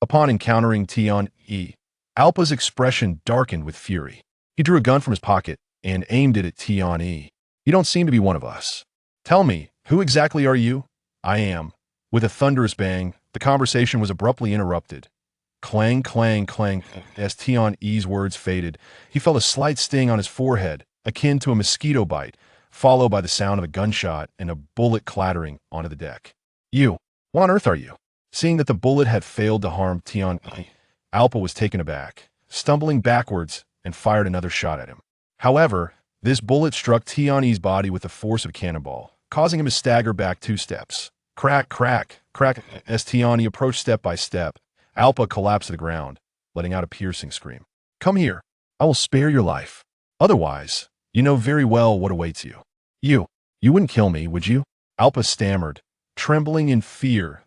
Upon encountering Tian-E, Alpa's expression darkened with fury. He drew a gun from his pocket and aimed it at Tian-E. You don't seem to be one of us. Tell me, who exactly are you? I am. With a thunderous bang, the conversation was abruptly interrupted. Clang, clang, clang. As Tian-E's words faded, he felt a slight sting on his forehead, akin to a mosquito bite, followed by the sound of a gunshot and a bullet clattering onto the deck. You, what on earth are you? Seeing that the bullet had failed to harm Tian-E, Alpa was taken aback, stumbling backwards, and fired another shot at him. However, this bullet struck Tian-E's body with the force of a cannonball, causing him to stagger back 2 steps. Crack, crack, crack. As Tian-E approached step by step, Alpa collapsed to the ground, letting out a piercing scream. Come here. I will spare your life. Otherwise, you know very well what awaits you. You wouldn't kill me, would you? Alpa stammered, trembling in fear.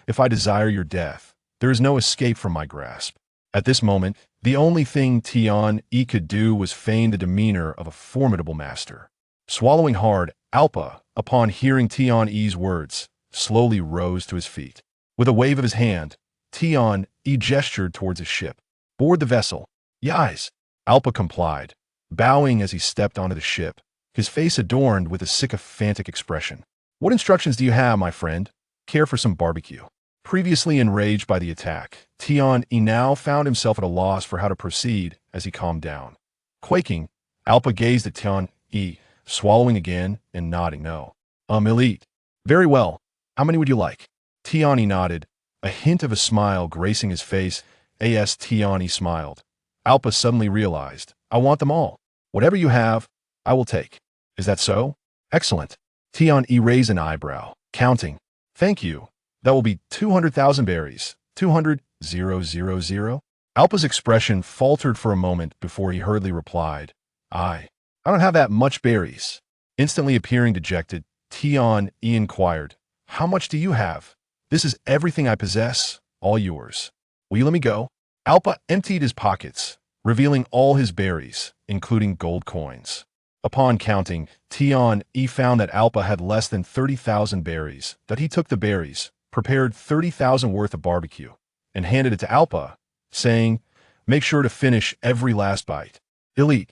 If I desire your death, there is no escape from my grasp. At this moment, the only thing Tian-E could do was feign the demeanor of a formidable master. Swallowing hard, Alpa, upon hearing Tian-E's words, slowly rose to his feet. With a wave of his hand, Tian-E gestured towards his ship. Board the vessel. Yais. Alpa complied, bowing as he stepped onto the ship, his face adorned with a sycophantic expression. What instructions do you have, my friend? Care for some barbecue? Previously enraged by the attack, Tian-E now found himself at a loss for how to proceed as he calmed down. Quaking, Alpa gazed at Tian-E, swallowing again and nodding no. Elite. Very well. How many would you like? Tian-E nodded, a hint of a smile gracing his face. As Tian-E smiled, Alpa suddenly realized, I want them all. Whatever you have, I will take. Is that so? Excellent. Tian-E raised an eyebrow, counting. Thank you. That will be 200,000 berries. 200,000. Alpa's expression faltered for a moment before he hurriedly replied, I don't have that much berries. Instantly appearing dejected, Tian-E inquired, How much do you have? This is everything I possess, all yours. Will you let me go? Alpa emptied his pockets, revealing all his berries, including gold coins. Upon counting, Tian-E found that Alpa had less than 30,000 berries, that he took the berries, prepared 30,000 worth of barbecue, and handed it to Alpa, saying, Make sure to finish every last bite. Elite.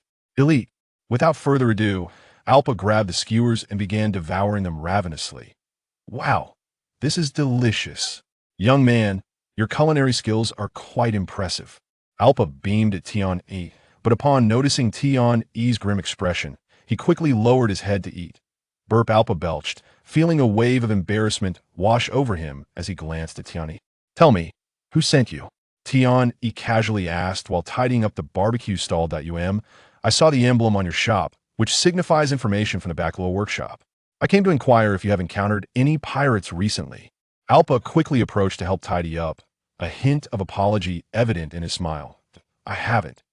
Without further ado, Alpa grabbed the skewers and began devouring them ravenously. Wow, this is delicious. Young man, your culinary skills are quite impressive. Alpa beamed at Tian-E, but upon noticing Tian-E's grim expression, he quickly lowered his head to eat. Burp. Alpa belched, feeling a wave of embarrassment wash over him as he glanced at Tian-E. Tell me, who sent you? Tian-E casually asked while tidying up the barbecue stall. I saw the emblem on your shop, which signifies information from the Backlua workshop. I came to inquire if you have encountered any pirates recently. Alpa quickly approached to help tidy up, a hint of apology evident in his smile. I haven't.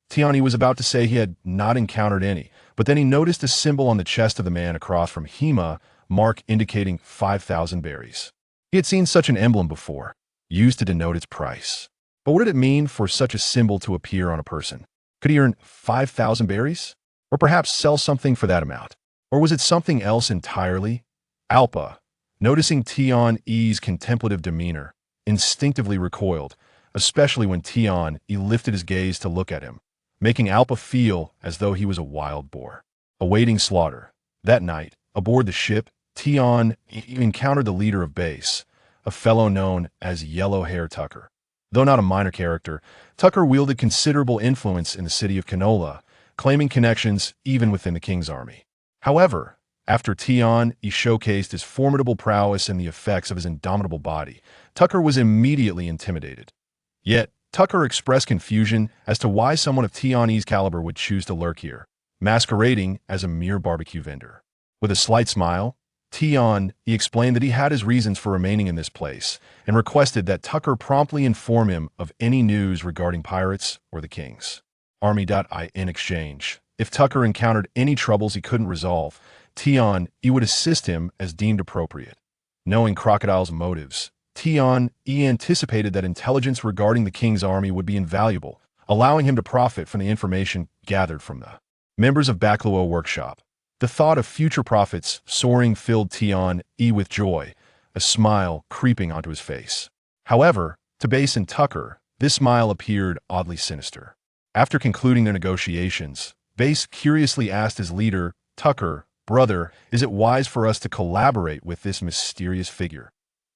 Tian-E was about to say he had not encountered any, but then he noticed a symbol on the chest of the man across from Hema, mark indicating 5,000 berries. He had seen such an emblem before, used to denote its price. But what did it mean for such a symbol to appear on a person? Could he earn 5,000 berries? Or perhaps sell something for that amount? Or was it something else entirely? Alpa, noticing Tian-E's contemplative demeanor, instinctively recoiled, especially when Tian-E lifted his gaze to look at him, making Alpa feel as though he was a wild boar, awaiting slaughter. That night, aboard the ship, Tian-E encountered the leader of base, a fellow known as Yellow Hair Tucker. Though not a minor character, Tucker wielded considerable influence in the city of Canola, claiming connections even within the king's army. However, after Tian-E showcased his formidable prowess and the effects of his indomitable body, Tucker was immediately intimidated. Yet, Tucker expressed confusion as to why someone of Tian-E's caliber would choose to lurk here, masquerading as a mere barbecue vendor. With a slight smile, Tian-E explained that he had his reasons for remaining in this place and requested that Tucker promptly inform him of any news regarding pirates or the king's army. In exchange, if Tucker encountered any troubles he couldn't resolve, Tian-E would assist him as deemed appropriate. Knowing Crocodile's motives, Tian-E anticipated that intelligence regarding the king's army would be invaluable, allowing him to profit from the information gathered from the members of Backlua workshop. The thought of future profits soaring filled Tian-E with joy, a smile creeping onto his face. However, To Base and Tucker, this smile appeared oddly sinister. After concluding their negotiations, Base curiously asked his leader, Tucker, "Brother, is it wise for us to collaborate with this mysterious figure?"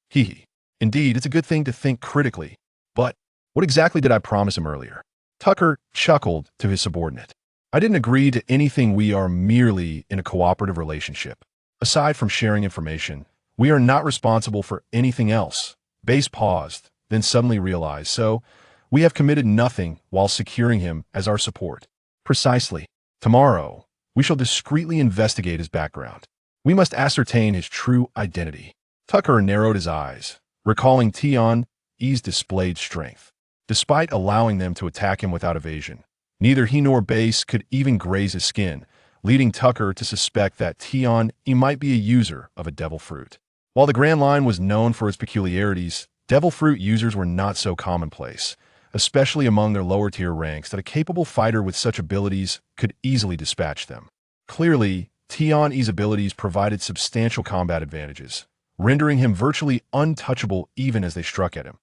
Hee hee. Indeed, it's a good thing to think critically. But what exactly did I promise him earlier? Tucker chuckled to his subordinate. I didn't agree to anything. We are merely in a cooperative relationship. Aside from sharing information, we are not responsible for anything else. Base paused, then suddenly realized, so we have committed nothing while securing him as our support. Precisely. Tomorrow, we shall discreetly investigate his background. We must ascertain his true identity. Tucker narrowed his eyes, recalling Tian-Yi's displayed strength. Despite allowing them to attack him without evasion, neither he nor Base could even graze his skin, leading Tucker to suspect that Tian-Yi might be a user of a devil fruit. While the Grand Line was known for its peculiarities, devil fruit users were not so commonplace, especially among their lower-tier ranks, that a capable fighter with such abilities could easily dispatch them. Clearly, Tian-Yi's abilities provided substantial combat advantages, rendering him virtually untouchable even as they struck at him.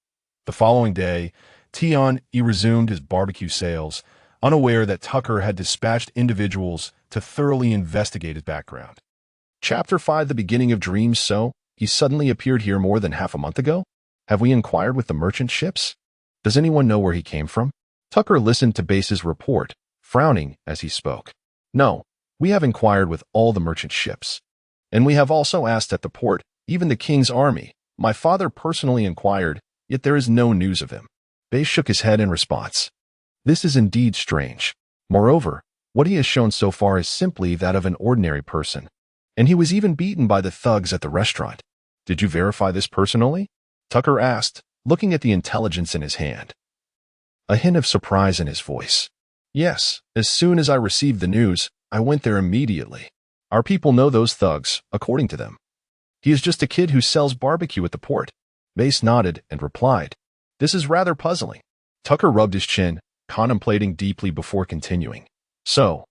The following day, Tian-Yi resumed his barbecue sales, unaware that Tucker had dispatched individuals to thoroughly investigate his background. Chapter 5: The Beginning of Dreams. So, he suddenly appeared here more than half a month ago? Have we inquired with the merchant ships? Does anyone know where he came from? Tucker listened to Base's report, frowning as he spoke. No, we have inquired with all the merchant ships. And we have also asked at the port, even the king's army. My father personally inquired, yet there is no news of him. Base shook his head in response. This is indeed strange. Moreover, what he has shown so far is simply that of an ordinary person. And he was even beaten by the thugs at the restaurant. Did you verify this personally? Tucker asked, looking at the intelligence in his hand. A hint of surprise in his voice. Yes, as soon as I received the news, I went there immediately. Our people know those thugs, according to them. He is just a kid who sells barbecue at the port. Base nodded and replied. This is rather puzzling. Tucker rubbed his chin, contemplating deeply before continuing. So,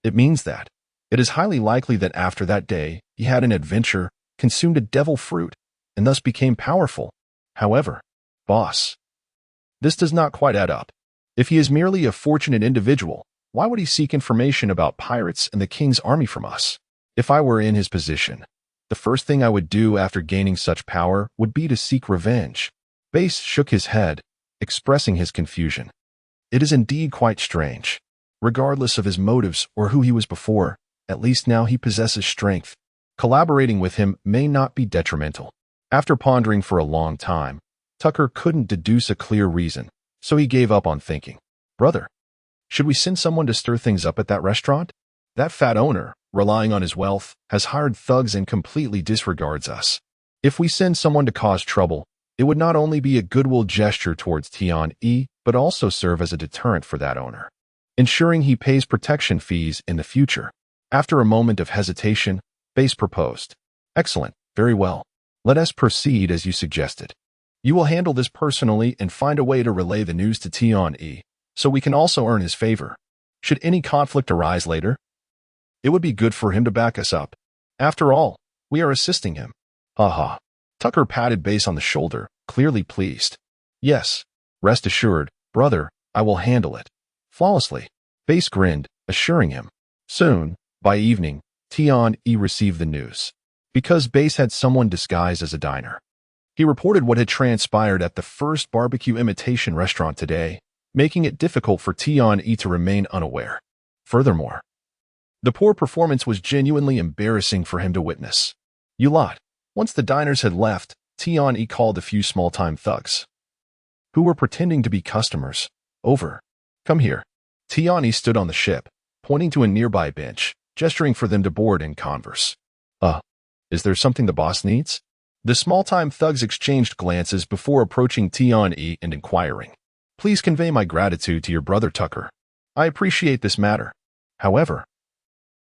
it means that it is highly likely that after that day, he had an adventure, consumed a devil fruit, and thus became powerful. However, boss, this does not quite add up. If he is merely a fortunate individual, why would he seek information about pirates and the king's army from us? If I were in his position, the first thing I would do after gaining such power would be to seek revenge. Base shook his head, expressing his confusion. It is indeed quite strange. Regardless of his motives or who he was before, at least now he possesses strength. Collaborating with him may not be detrimental. After pondering for a long time, Tucker couldn't deduce a clear reason, so he gave up on thinking. Brother, should we send someone to stir things up at that restaurant? That fat owner, relying on his wealth, has hired thugs and completely disregards us. If we send someone to cause trouble, it would not only be a goodwill gesture towards Tian-Yi, but also serve as a deterrent for that owner, ensuring he pays protection fees in the future. After a moment of hesitation, Base proposed. Excellent, very well. Let us proceed as you suggested. You will handle this personally and find a way to relay the news to Tian-Yi, so we can also earn his favor. Should any conflict arise later, it would be good for him to back us up. After all, we are assisting him. Ha. Tucker patted Base on the shoulder, clearly pleased. Yes, rest assured, brother, I will handle it. Flawlessly. Base grinned, assuring him. Soon, by evening, Tian-Yi received the news. Because Base had someone disguised as a diner. He reported what had transpired at the first barbecue imitation restaurant today, making it difficult for Tian-Yi to remain unaware. Furthermore, the poor performance was genuinely embarrassing for him to witness. You lot. Once the diners had left, Tian-Yi called a few small-time thugs, who were pretending to be customers. Over. Come here. Tian-Yi stood on the ship, pointing to a nearby bench, gesturing for them to board and converse. Is there something the boss needs? The small-time thugs exchanged glances before approaching Tian-Yi and inquiring. Please convey my gratitude to your brother Tucker. I appreciate this matter. However,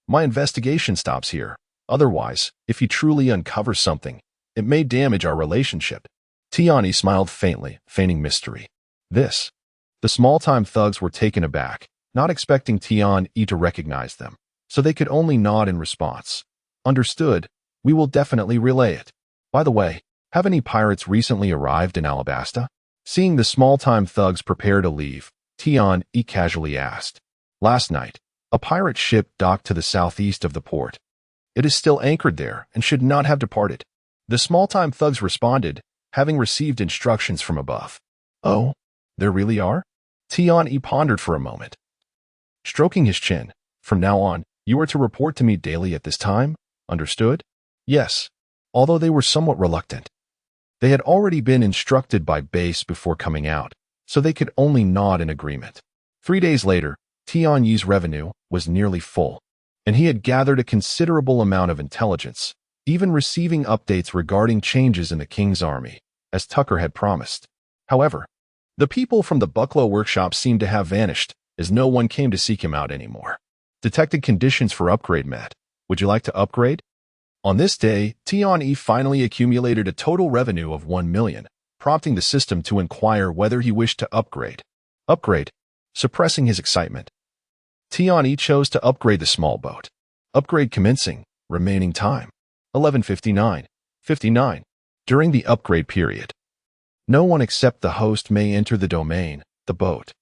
my investigation stops here. Otherwise, if he truly uncovers something, it may damage our relationship. Tian-Yi smiled faintly, feigning mystery. The small-time thugs were taken aback, not expecting Tian-Yi to recognize them, so they could only nod in response. Understood. We will definitely relay it. By the way, have any pirates recently arrived in Alabasta? Seeing the small-time thugs prepare to leave, Tian-E casually asked, "Last night, a pirate ship docked to the southeast of the port. It is still anchored there and should not have departed." The small-time thugs responded, having received instructions from above. "Oh, there really are?" Tian-E pondered for a moment. Stroking his chin, "From now on, you are to report to me daily at this time, understood?" "Yes," although they were somewhat reluctant. They had already been instructed by base before coming out, so they could only nod in agreement. 3 days later, Tian-Yi's revenue was nearly full, and he had gathered a considerable amount of intelligence, even receiving updates regarding changes in the king's army, as Tucker had promised. However, the people from the Bucklow workshop seemed to have vanished, as no one came to seek him out anymore. Detected conditions for upgrade met. Would you like to upgrade? On this day, Tian-E finally accumulated a total revenue of 1 million, prompting the system to inquire whether he wished to upgrade. Upgrade, suppressing his excitement. Tian-E chose to upgrade the small boat. Upgrade commencing, remaining time, 11:59:59. During the upgrade period, no one except the host may enter the domain, the boat.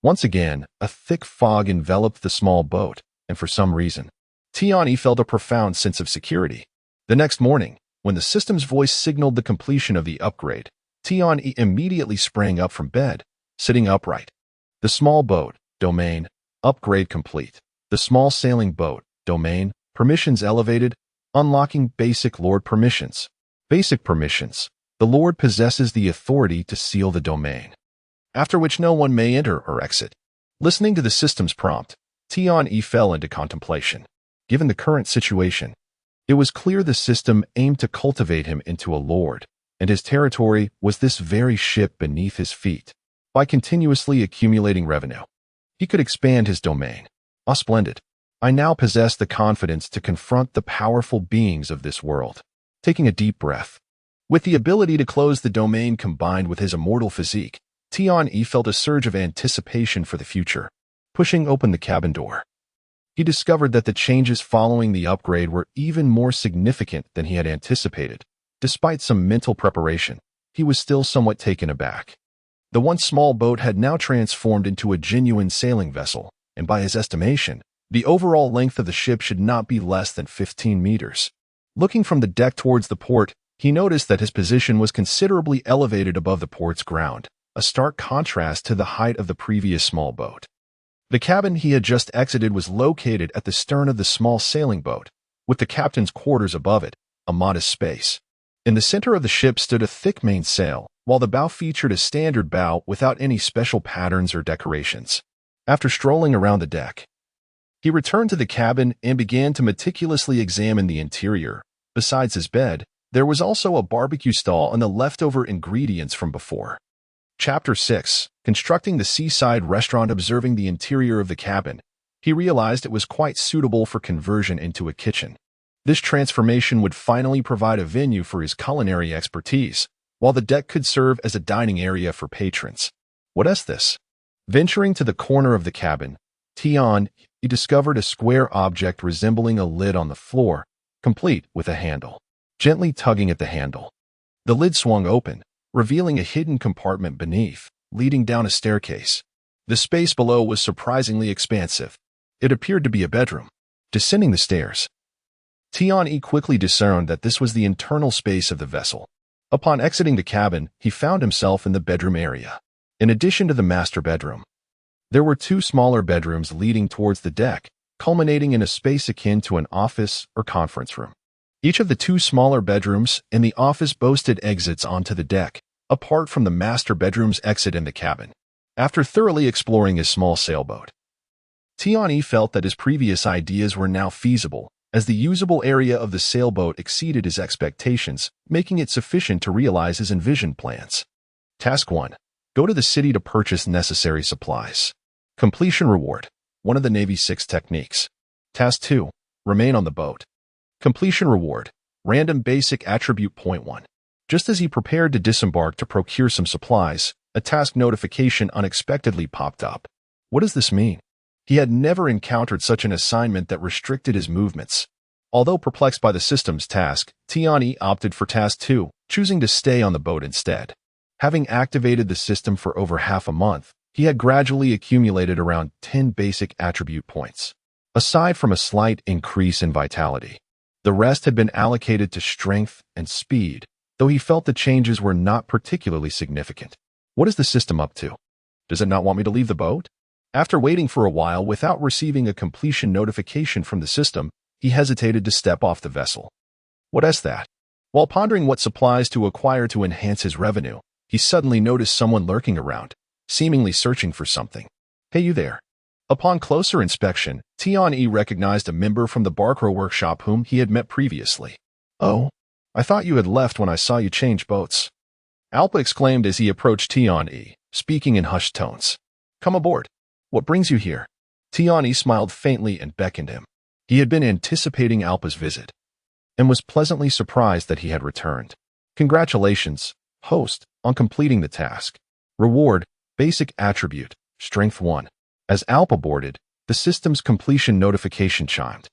Once again, a thick fog enveloped the small boat, and for some reason, Tian-E felt a profound sense of security. The next morning, when the system's voice signaled the completion of the upgrade, Tian-E immediately sprang up from bed, sitting upright. The small boat, domain, upgrade complete. The small sailing boat, domain, permissions elevated, unlocking basic Lord permissions. Basic permissions. The Lord possesses the authority to seal the domain, after which no one may enter or exit. Listening to the system's prompt, Tian-E fell into contemplation. Given the current situation, it was clear the system aimed to cultivate him into a lord, and his territory was this very ship beneath his feet. By continuously accumulating revenue, he could expand his domain. Ah, splendid. I now possess the confidence to confront the powerful beings of this world. Taking a deep breath. With the ability to close the domain combined with his immortal physique, Tian-E felt a surge of anticipation for the future. Pushing open the cabin door, he discovered that the changes following the upgrade were even more significant than he had anticipated. Despite some mental preparation, he was still somewhat taken aback. The once small boat had now transformed into a genuine sailing vessel, and by his estimation, the overall length of the ship should not be less than 15 meters. Looking from the deck towards the port, he noticed that his position was considerably elevated above the port's ground, a stark contrast to the height of the previous small boat. The cabin he had just exited was located at the stern of the small sailing boat, with the captain's quarters above it, a modest space. In the center of the ship stood a thick mainsail, while the bow featured a standard bow without any special patterns or decorations. After strolling around the deck, he returned to the cabin and began to meticulously examine the interior. Besides his bed, there was also a barbecue stall and the leftover ingredients from before. Chapter 6. Constructing the seaside restaurant. Observing the interior of the cabin, he realized it was quite suitable for conversion into a kitchen. This transformation would finally provide a venue for his culinary expertise, while the deck could serve as a dining area for patrons. What is this? Venturing to the corner of the cabin, Tian-E discovered a square object resembling a lid on the floor, complete with a handle. Gently tugging at the handle, the lid swung open, revealing a hidden compartment beneath, leading down a staircase. The space below was surprisingly expansive. It appeared to be a bedroom. Descending the stairs, Tian-E quickly discerned that this was the internal space of the vessel. Upon exiting the cabin, he found himself in the bedroom area. In addition to the master bedroom, there were 2 smaller bedrooms leading towards the deck, culminating in a space akin to an office or conference room. Each of the 2 smaller bedrooms and the office boasted exits onto the deck, apart from the master bedroom's exit in the cabin. After thoroughly exploring his small sailboat, Tian-E felt that his previous ideas were now feasible, as the usable area of the sailboat exceeded his expectations, making it sufficient to realize his envisioned plans. Task 1. Go to the city to purchase necessary supplies. Completion reward, one of the Navy's 6 techniques. Task 2. Remain on the boat. Completion reward, random basic attribute point 1. Just as he prepared to disembark to procure some supplies, a task notification unexpectedly popped up. What does this mean? He had never encountered such an assignment that restricted his movements. Although perplexed by the system's task, Tian-E opted for task 2, choosing to stay on the boat instead. Having activated the system for over half a month, he had gradually accumulated around 10 basic attribute points. Aside from a slight increase in vitality, the rest had been allocated to strength and speed, though he felt the changes were not particularly significant. What is the system up to? Does it not want me to leave the boat? After waiting for a while without receiving a completion notification from the system, he hesitated to step off the vessel. What is that? While pondering what supplies to acquire to enhance his revenue, he suddenly noticed someone lurking around, seemingly searching for something. Hey, you there. Upon closer inspection, Tian-E recognized a member from the Barcrow workshop whom he had met previously. Oh, I thought you had left when I saw you change boats. Alpa exclaimed as he approached Tian-E, speaking in hushed tones. Come aboard. What brings you here? Tian-E smiled faintly and beckoned him. He had been anticipating Alpa's visit, and was pleasantly surprised that he had returned. Congratulations, host, on completing the task. Reward, basic attribute, strength 1. As Alpa boarded, the system's completion notification chimed,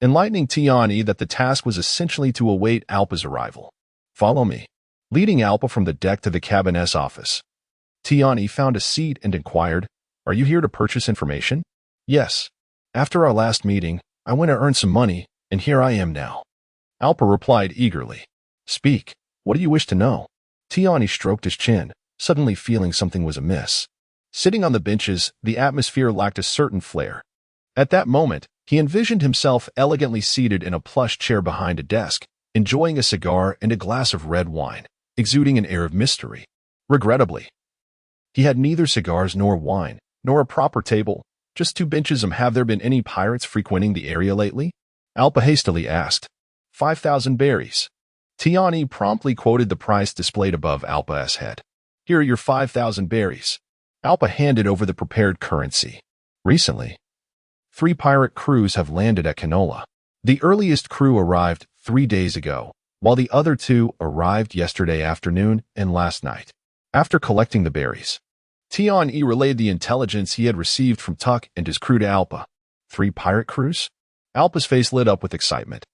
enlightening Tian-E that the task was essentially to await Alpa's arrival. Follow me. Leading Alpa from the deck to the cabin S office, Tian-E found a seat and inquired, Are you here to purchase information? Yes. After our last meeting, I went to earn some money, and here I am now. Alpa replied eagerly. Speak. What do you wish to know? Tian-E stroked his chin, suddenly feeling something was amiss. Sitting on the benches, the atmosphere lacked a certain flair. At that moment, he envisioned himself elegantly seated in a plush chair behind a desk, enjoying a cigar and a glass of red wine, exuding an air of mystery. Regrettably, he had neither cigars nor wine, nor a proper table, just 2 benches. Have there been any pirates frequenting the area lately? Alpa hastily asked. 5,000 berries. Tian-E promptly quoted the price displayed above Alpa's head. Here are your 5,000 berries. Alpa handed over the prepared currency. Recently, 3 pirate crews have landed at Canola. The earliest crew arrived 3 days ago, while the other 2 arrived yesterday afternoon and last night. After collecting the berries, Tian-E relayed the intelligence he had received from Tuck and his crew to Alpa. 3 pirate crews? Alpa's face lit up with excitement.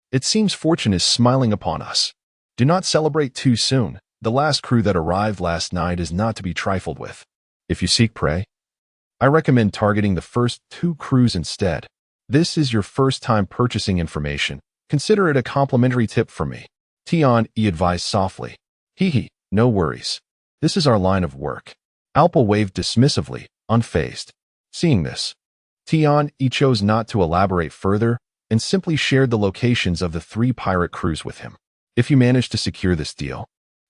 It seems fortune is smiling upon us. Do not celebrate too soon. The last crew that arrived last night is not to be trifled with. If you seek prey, I recommend targeting the first 2 crews instead. This is your first time purchasing information. Consider it a complimentary tip from me. Tian-E advised softly. Hee, no worries. This is our line of work. Alpa waved dismissively, unfazed. Seeing this, Tian-E chose not to elaborate further and simply shared the locations of the 3 pirate crews with him. If you manage to secure this deal,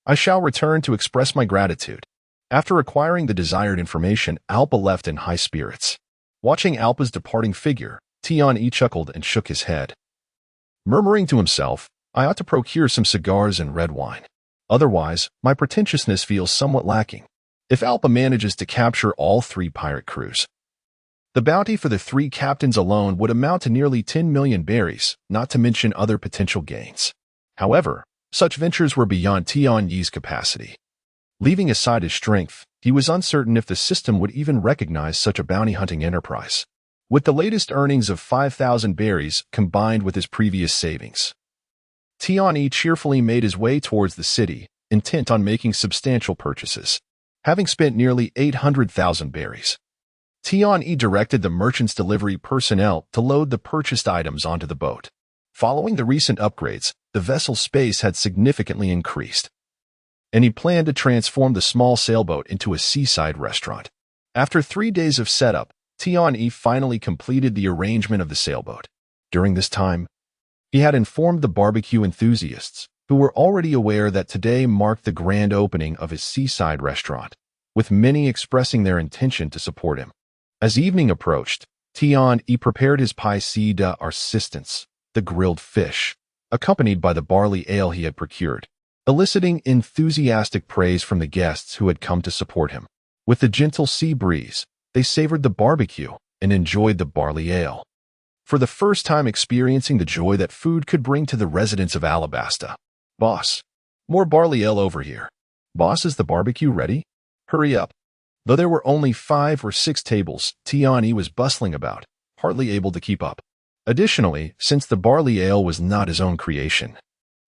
I shall return to express my gratitude. After acquiring the desired information, Alpa left in high spirits. Watching Alpa's departing figure, Tian-E chuckled and shook his head, murmuring to himself, I ought to procure some cigars and red wine. Otherwise, my pretentiousness feels somewhat lacking. If Alpa manages to capture all 3 pirate crews, the bounty for the 3 captains alone would amount to nearly 10 million berries, not to mention other potential gains. However, such ventures were beyond Tian-Yi's capacity. Leaving aside his strength, he was uncertain if the system would even recognize such a bounty-hunting enterprise. With the latest earnings of 5,000 berries combined with his previous savings, Tian-E cheerfully made his way towards the city, intent on making substantial purchases. Having spent nearly 800,000 berries, Tian-E directed the merchant's delivery personnel to load the purchased items onto the boat. Following the recent upgrades, the vessel's space had significantly increased, and he planned to transform the small sailboat into a seaside restaurant. After 3 days of setup, Tian-E finally completed the arrangement of the sailboat. During this time, he had informed the barbecue enthusiasts, who were already aware that today marked the grand opening of his seaside restaurant, with many expressing their intention to support him. As evening approached, Tian-E prepared his paella de assistance, the grilled fish, accompanied by the barley ale he had procured, eliciting enthusiastic praise from the guests who had come to support him. With the gentle sea breeze, they savored the barbecue and enjoyed the barley ale, for the first time experiencing the joy that food could bring to the residents of Alabasta. Boss, more barley ale over here. Boss, is the barbecue ready? Hurry up. Though there were only 5 or 6 tables, Tian-E was bustling about, hardly able to keep up. Additionally, since the barley ale was not his own creation,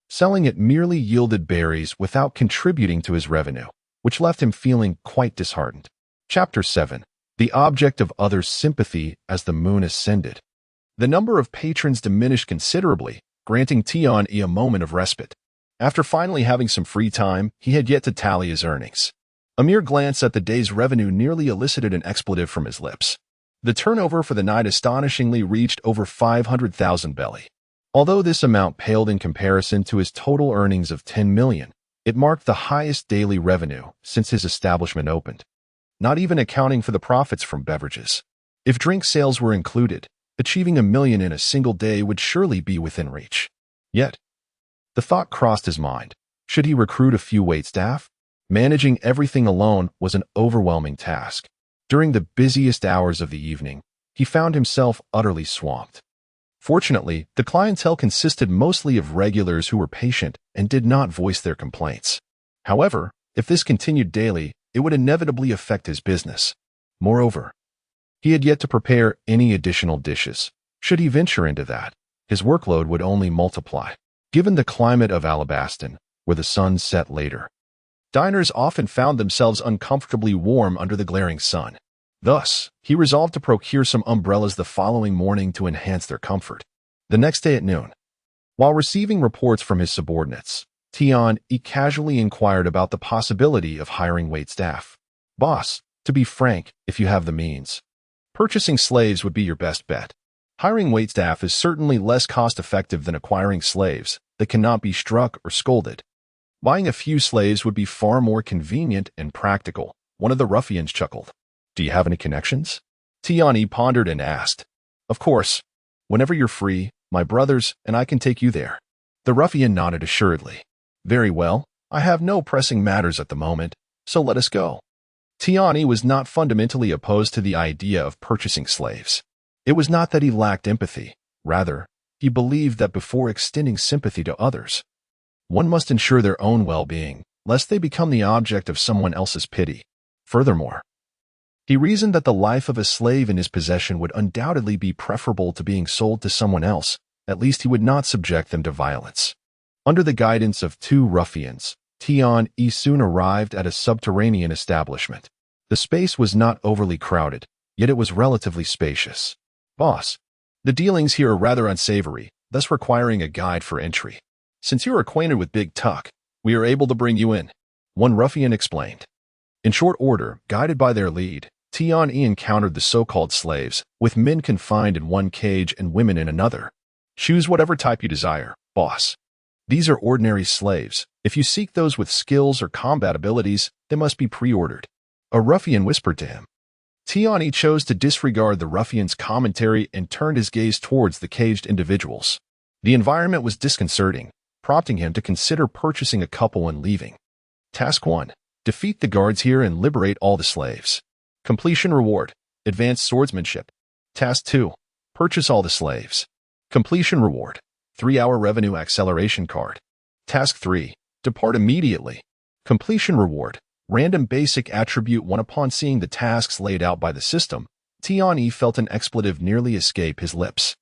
selling it merely yielded berries without contributing to his revenue. which left him feeling quite disheartened. Chapter 7. The object of others' sympathy as the moon ascended. The number of patrons diminished considerably, granting Tian-E a moment of respite. After finally having some free time, he had yet to tally his earnings. A mere glance at the day's revenue nearly elicited an expletive from his lips. The turnover for the night astonishingly reached over 500,000 belly. Although this amount paled in comparison to his total earnings of 10 million, it marked the highest daily revenue since his establishment opened, not even accounting for the profits from beverages. If drink sales were included, achieving 1 million in a single day would surely be within reach. Yet, the thought crossed his mind. Should he recruit a few waitstaff? Managing everything alone was an overwhelming task. During the busiest hours of the evening, he found himself utterly swamped. Fortunately, the clientele consisted mostly of regulars who were patient and did not voice their complaints. However, if this continued daily, it would inevitably affect his business. Moreover, he had yet to prepare any additional dishes. Should he venture into that, his workload would only multiply. Given the climate of Adamantine, where the sun set later, diners often found themselves uncomfortably warm under the glaring sun. Thus, he resolved to procure some umbrellas the following morning to enhance their comfort. The next day at noon, while receiving reports from his subordinates, Tian-E casually inquired about the possibility of hiring waitstaff. "Boss, to be frank, if you have the means, purchasing slaves would be your best bet. Hiring waitstaff is certainly less cost-effective than acquiring slaves that cannot be struck or scolded. Buying a few slaves would be far more convenient and practical," one of the ruffians chuckled. "Do you have any connections?" Tian-E pondered and asked. "Of course. Whenever you're free, my brothers and I can take you there." The ruffian nodded assuredly. "Very well. I have no pressing matters at the moment, so let us go." Tian-E was not fundamentally opposed to the idea of purchasing slaves. It was not that he lacked empathy. Rather, he believed that before extending sympathy to others, one must ensure their own well-being, lest they become the object of someone else's pity. Furthermore, he reasoned that the life of a slave in his possession would undoubtedly be preferable to being sold to someone else. At least he would not subject them to violence. Under the guidance of 2 ruffians, Tian-E soon arrived at a subterranean establishment. The space was not overly crowded, yet it was relatively spacious. "Boss, the dealings here are rather unsavory, thus requiring a guide for entry. Since you are acquainted with Big Tuck, we are able to bring you in," one ruffian explained. In short order, guided by their lead, Tian-E encountered the so-called slaves, with men confined in one cage and women in another. "Choose whatever type you desire, boss. These are ordinary slaves. If you seek those with skills or combat abilities, they must be pre-ordered," a ruffian whispered to him. Tian-E chose to disregard the ruffian's commentary and turned his gaze towards the caged individuals. The environment was disconcerting, prompting him to consider purchasing a couple and leaving. Task 1. Defeat the guards here and liberate all the slaves. Completion reward: advanced swordsmanship. Task 2. Purchase all the slaves. Completion reward: 3-hour revenue acceleration card. Task 3. Depart immediately. Completion reward: random basic attribute 1. Upon seeing the tasks laid out by the system, Tian-E felt an expletive nearly escape his lips.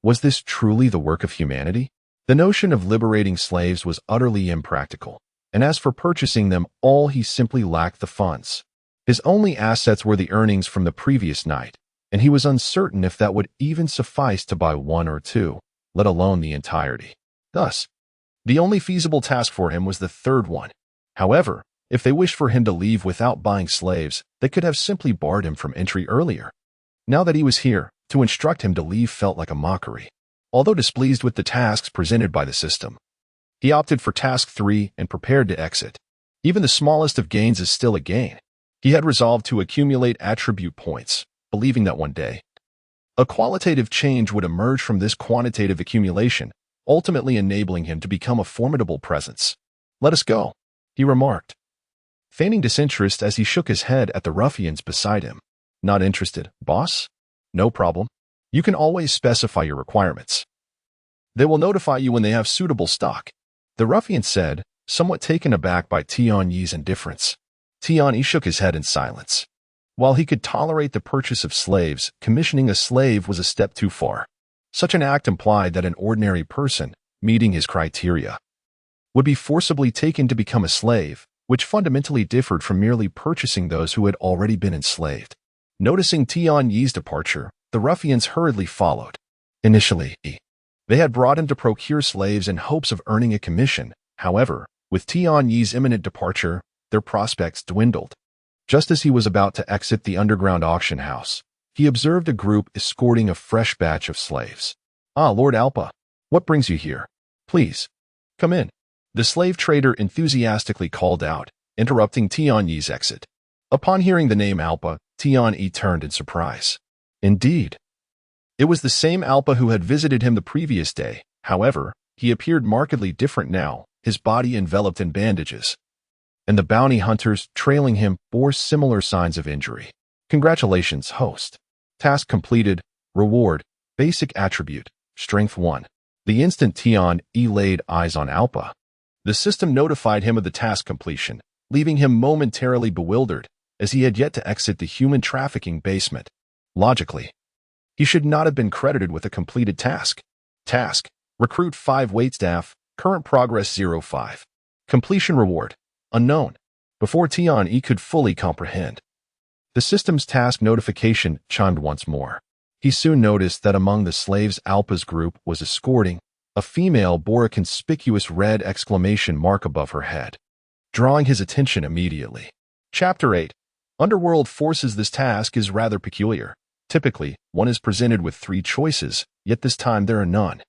Was this truly the work of humanity? The notion of liberating slaves was utterly impractical, and as for purchasing them all, he simply lacked the funds. His only assets were the earnings from the previous night, and he was uncertain if that would even suffice to buy 1 or 2, let alone the entirety. Thus, the only feasible task for him was the third one. However, if they wished for him to leave without buying slaves, they could have simply barred him from entry earlier. Now that he was here, to instruct him to leave felt like a mockery. Although displeased with the tasks presented by the system, he opted for task 3 and prepared to exit. Even the smallest of gains is still a gain. He had resolved to accumulate attribute points, believing that one day a qualitative change would emerge from this quantitative accumulation, ultimately enabling him to become a formidable presence. "Let us go," he remarked, feigning disinterest as he shook his head at the ruffians beside him. "Not interested, boss? No problem. You can always specify your requirements. They will notify you when they have suitable stock," the ruffian said, somewhat taken aback by Tian-E's indifference. Tian-E shook his head in silence. While he could tolerate the purchase of slaves, commissioning a slave was a step too far. Such an act implied that an ordinary person, meeting his criteria, would be forcibly taken to become a slave, which fundamentally differed from merely purchasing those who had already been enslaved. Noticing Tian Yi's departure, the ruffians hurriedly followed. Initially, they had brought him to procure slaves in hopes of earning a commission. However, with Tian Yi's imminent departure, their prospects dwindled. Just as he was about to exit the underground auction house, he observed a group escorting a fresh batch of slaves. "Ah, Lord Alpa, what brings you here? Please, come in," the slave trader enthusiastically called out, interrupting Tian Yi's exit. Upon hearing the name Alpa, Tian Yi turned in surprise. Indeed, it was the same Alpa who had visited him the previous day. However, he appeared markedly different now, his body enveloped in bandages, and the bounty hunters trailing him bore similar signs of injury. "Congratulations, host. Task completed. Reward. Basic attribute. Strength 1. The instant Tian Yi laid eyes on Alpa, the system notified him of the task completion, leaving him momentarily bewildered, as he had yet to exit the human trafficking basement. Logically, he should not have been credited with a completed task. Task: Recruit 5 waitstaff. Current progress 0.5. Completion reward: Unknown. Before Tian Yi could fully comprehend, the system's task notification chimed once more. He soon noticed that among the slaves Alpa's group was escorting, a female bore a conspicuous red exclamation mark above her head, drawing his attention immediately. Chapter 8. Underworld Forces. This task is rather peculiar. Typically, one is presented with 3 choices, yet this time there are none,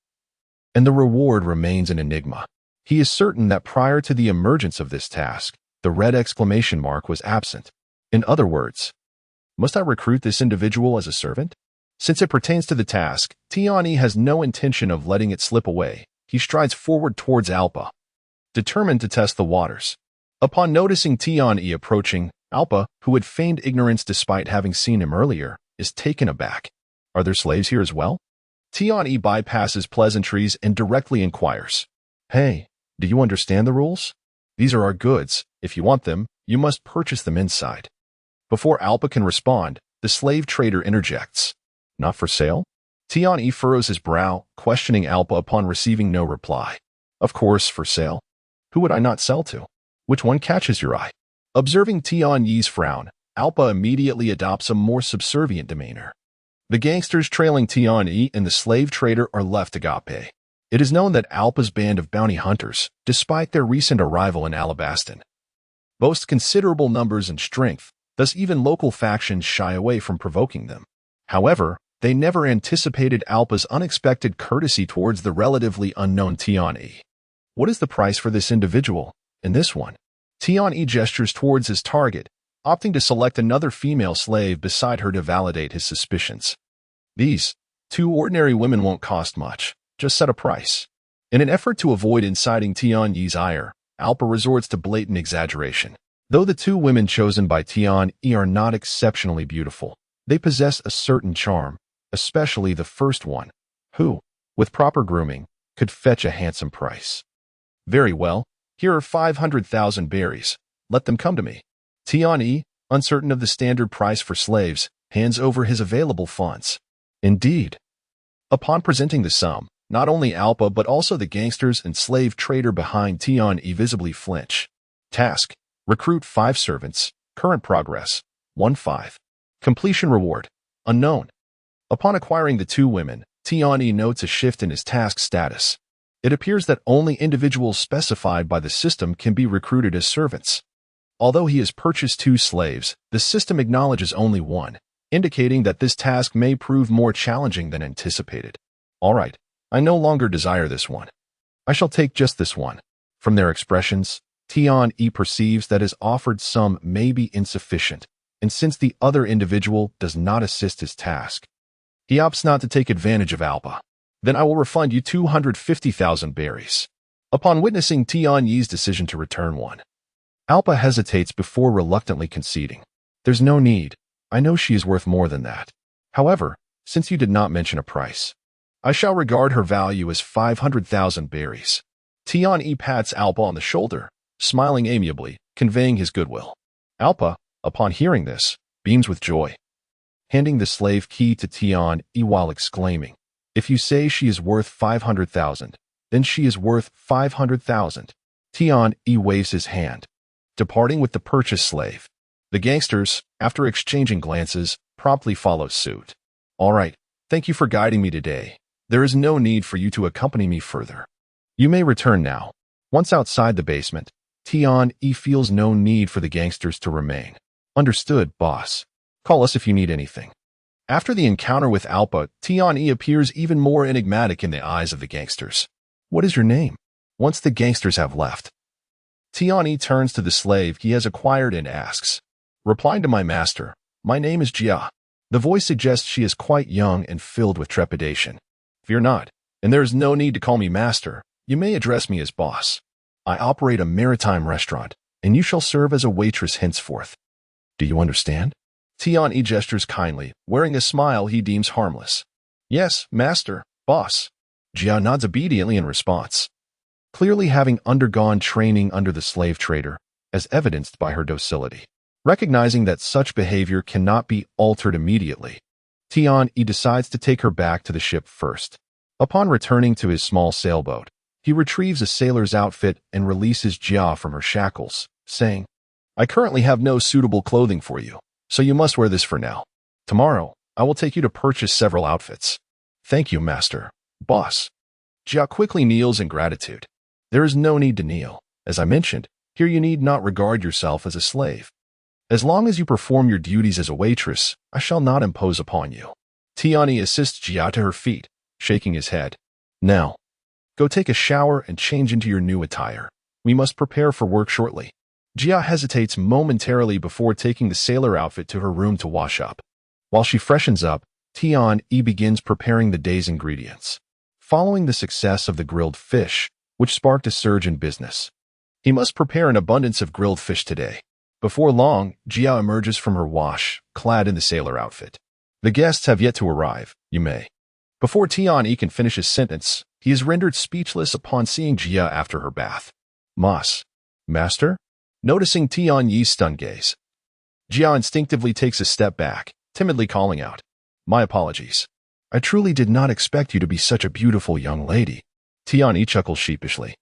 and the reward remains an enigma. He is certain that prior to the emergence of this task, the red exclamation mark was absent. In other words, must I recruit this individual as a servant? Since it pertains to the task, Tian Yi has no intention of letting it slip away. He strides forward towards Alpa, determined to test the waters. Upon noticing Tian Yi approaching, Alpa, who had feigned ignorance despite having seen him earlier, is taken aback. "Are there slaves here as well?" Tian Yi bypasses pleasantries and directly inquires. "Hey, do you understand the rules? These are our goods. If you want them, you must purchase them inside." Before Alpa can respond, the slave trader interjects. "Not for sale?" Tian Yi furrows his brow, questioning Alpa upon receiving no reply. "Of course, for sale. Who would I not sell to? Which one catches your eye?" Observing Tian Yi's frown, Alpa immediately adopts a more subservient demeanor. The gangsters trailing Tian Yi and the slave trader are left agape. It is known that Alpa's band of bounty hunters, despite their recent arrival in Alabaston, boasts considerable numbers and strength, thus even local factions shy away from provoking them. However, they never anticipated Alpa's unexpected courtesy towards the relatively unknown Tian Yi. "What is the price for this individual and this one?" Tian Yi gestures towards his target, opting to select another female slave beside her to validate his suspicions. "These 2 ordinary women won't cost much. Just set a price." In an effort to avoid inciting Tian Yi's ire, Alpa resorts to blatant exaggeration. Though the 2 women chosen by Tian Yi are not exceptionally beautiful, they possess a certain charm, especially the first one, who, with proper grooming, could fetch a handsome price. "Very well, here are 500,000 berries. Let them come to me." Tian Yi, uncertain of the standard price for slaves, hands over his available funds. Indeed, upon presenting the sum, not only Alpa but also the gangsters and slave trader behind Tian Yi visibly flinch. Task: Recruit 5 servants. Current progress 1.5. Completion reward: Unknown. Upon acquiring the 2 women, Tian Yi notes a shift in his task status. It appears that only individuals specified by the system can be recruited as servants. Although he has purchased 2 slaves, the system acknowledges only 1, indicating that this task may prove more challenging than anticipated. "All right, I no longer desire this one. I shall take just this one." From their expressions, Tian Yi perceives that his offered sum may be insufficient, and since the other individual does not assist his task, he opts not to take advantage of Alpa. "Then I will refund you 250,000 berries." Upon witnessing Tian Yi's decision to return one, Alpa hesitates before reluctantly conceding. "There's no need. I know she is worth more than that. However, since you did not mention a price, I shall regard her value as 500,000 berries." Tian Yi pats Alpa on the shoulder, smiling amiably, conveying his goodwill. Alpa, upon hearing this, beams with joy, handing the slave key to Tian Yi while exclaiming, "If you say she is worth 500,000, then she is worth 500,000. Tian Yi waves his hand, departing with the purchased slave. The gangsters, after exchanging glances, promptly follow suit. All right, thank you for guiding me today. There is no need for you to accompany me further. You may return now. Once outside the basement, Tian-E feels no need for the gangsters to remain. Understood, boss. Call us if you need anything. After the encounter with Alpa, Tian-E appears even more enigmatic in the eyes of the gangsters. What is your name? Once the gangsters have left, Tian-E turns to the slave he has acquired and asks, replying to my master, my name is Jia. The voice suggests she is quite young and filled with trepidation. Fear not, and there is no need to call me master. You may address me as boss. I operate a maritime restaurant, and you shall serve as a waitress henceforth. Do you understand? Tian-E gestures kindly, wearing a smile he deems harmless. Yes, master, boss. Jia nods obediently in response, clearly having undergone training under the slave trader, as evidenced by her docility. Recognizing that such behavior cannot be altered immediately, Tian-E decides to take her back to the ship first. Upon returning to his small sailboat, he retrieves a sailor's outfit and releases Jia from her shackles, saying, I currently have no suitable clothing for you, so you must wear this for now. Tomorrow, I will take you to purchase several outfits. Thank you, master. Boss. Jia quickly kneels in gratitude. There is no need to kneel. As I mentioned, here you need not regard yourself as a slave. As long as you perform your duties as a waitress, I shall not impose upon you. Tian-E assists Jia to her feet, shaking his head. Now, go take a shower and change into your new attire. We must prepare for work shortly. Jia hesitates momentarily before taking the sailor outfit to her room to wash up. While she freshens up, Tian-E begins preparing the day's ingredients. Following the success of the grilled fish, which sparked a surge in business, he must prepare an abundance of grilled fish today. Before long, Jia emerges from her wash, clad in the sailor outfit. The guests have yet to arrive, you may. Before Tian-E can finish his sentence, he is rendered speechless upon seeing Jia after her bath. Mas. Master? Noticing Tian-Yi's stunned gaze, Jia instinctively takes a step back, timidly calling out, My apologies. I truly did not expect you to be such a beautiful young lady. Tian-E chuckles sheepishly.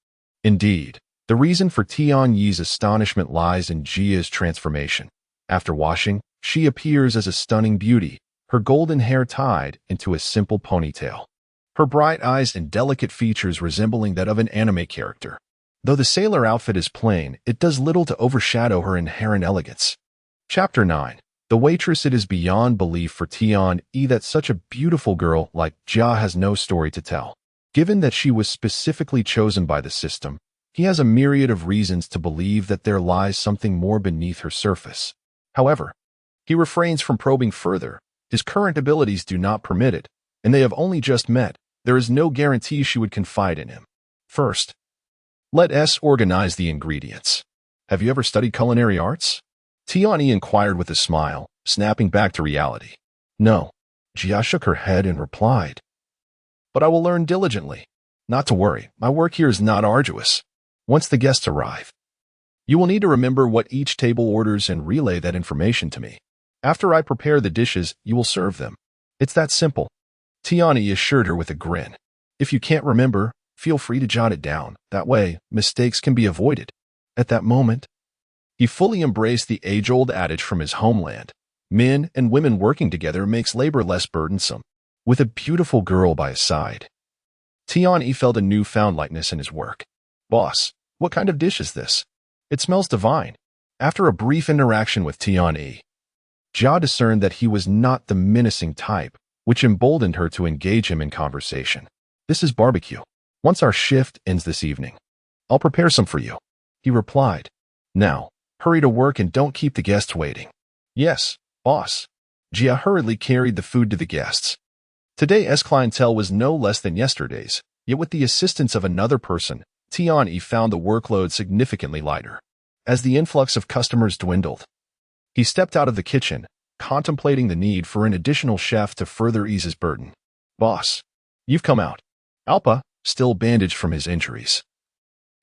Indeed, the reason for Tian-Yi's astonishment lies in Jia's transformation. After washing, she appears as a stunning beauty, her golden hair tied into a simple ponytail. Her bright eyes and delicate features resembling that of an anime character. Though the sailor outfit is plain, it does little to overshadow her inherent elegance. Chapter 9. The waitress. It is beyond belief for Tian-E that such a beautiful girl like Jia has no story to tell. Given that she was specifically chosen by the system, he has a myriad of reasons to believe that there lies something more beneath her surface. However, he refrains from probing further. His current abilities do not permit it, and they have only just met. There is no guarantee she would confide in him. First, let us organize the ingredients. Have you ever studied culinary arts? Tian-E inquired with a smile, snapping back to reality. No. Jia shook her head and replied, But I will learn diligently. Not to worry, my work here is not arduous. Once the guests arrive, you will need to remember what each table orders and relay that information to me. After I prepare the dishes, you will serve them. It's that simple. Tian-E assured her with a grin. If you can't remember, feel free to jot it down. That way, mistakes can be avoided. At that moment, he fully embraced the age-old adage from his homeland. Men and women working together makes labor less burdensome. With a beautiful girl by his side, Tian-E felt a newfound lightness in his work. Boss, what kind of dish is this? It smells divine. After a brief interaction with Tian-E, Jia discerned that he was not the menacing type, which emboldened her to engage him in conversation. This is barbecue. Once our shift ends this evening, I'll prepare some for you, he replied. Now, hurry to work and don't keep the guests waiting. Yes, boss. Jia hurriedly carried the food to the guests. Today's clientele was no less than yesterday's, yet with the assistance of another person, Tian-E found the workload significantly lighter. As the influx of customers dwindled, he stepped out of the kitchen, contemplating the need for an additional chef to further ease his burden. Boss, you've come out. Alpa, still bandaged from his injuries,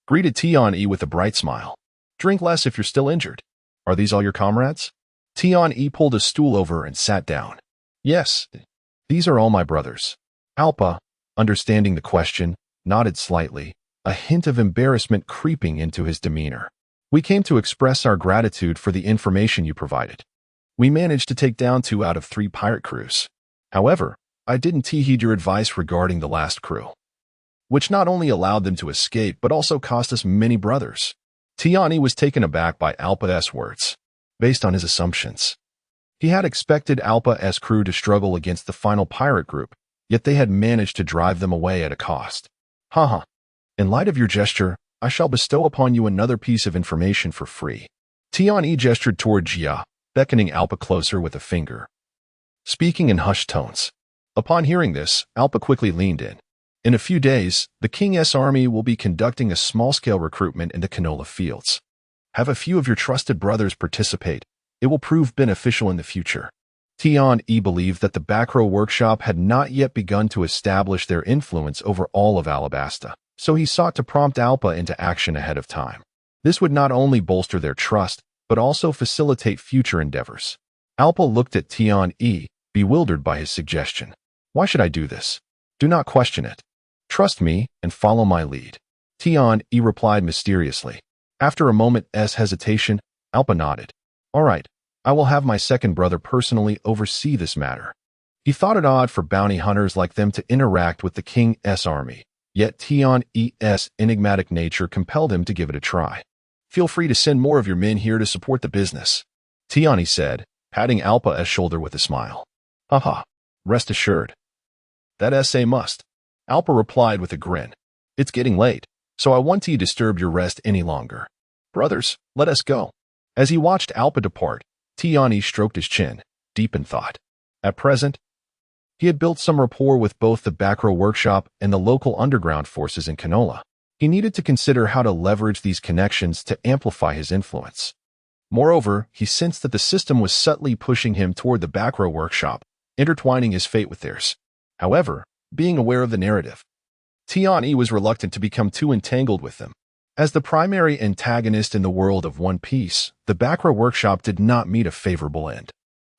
greeted Tian-E with a bright smile. Drink less if you're still injured. Are these all your comrades? Tian-E pulled a stool over and sat down. Yes, these are all my brothers. Alpa, understanding the question, nodded slightly, a hint of embarrassment creeping into his demeanor. We came to express our gratitude for the information you provided. We managed to take down 2 out of 3 pirate crews. However, I didn't heed your advice regarding the last crew, which not only allowed them to escape but also cost us many brothers. Tiani was taken aback by Alpa's words. Based on his assumptions, he had expected Alpa's crew to struggle against the final pirate group, yet they had managed to drive them away at a cost. Haha. In light of your gesture, I shall bestow upon you another piece of information for free. Tiani gestured toward Jia, beckoning Alpa closer with a finger, speaking in hushed tones. Upon hearing this, Alpa quickly leaned in. In a few days, the King's army will be conducting a small-scale recruitment in the canola fields. Have a few of your trusted brothers participate. It will prove beneficial in the future. Tian-E believed that the Backrow Workshop had not yet begun to establish their influence over all of Alabasta, so he sought to prompt Alpa into action ahead of time. This would not only bolster their trust, but also facilitate future endeavors. Alpa looked at Tian-E, bewildered by his suggestion. Why should I do this? Do not question it. Trust me and follow my lead. Tian-E replied mysteriously. After a moment's hesitation, Alpa nodded. All right, I will have my second brother personally oversee this matter. He thought it odd for bounty hunters like them to interact with the King's army, yet Tian-E's enigmatic nature compelled him to give it a try. Feel free to send more of your men here to support the business, Tian-E said, patting Alpa's shoulder with a smile. Haha, rest assured. That's a must, Alpa replied with a grin. It's getting late, so I won't disturb your rest any longer. Brothers, let us go. As he watched Alpa depart, Tiani stroked his chin, deep in thought. At present, he had built some rapport with both the Backrow Workshop and the local underground forces in Canola. He needed to consider how to leverage these connections to amplify his influence. Moreover, he sensed that the system was subtly pushing him toward the Backrow Workshop, intertwining his fate with theirs. However, being aware of the narrative, Tiani was reluctant to become too entangled with them. As the primary antagonist in the world of One Piece, the Backrow Workshop did not meet a favorable end.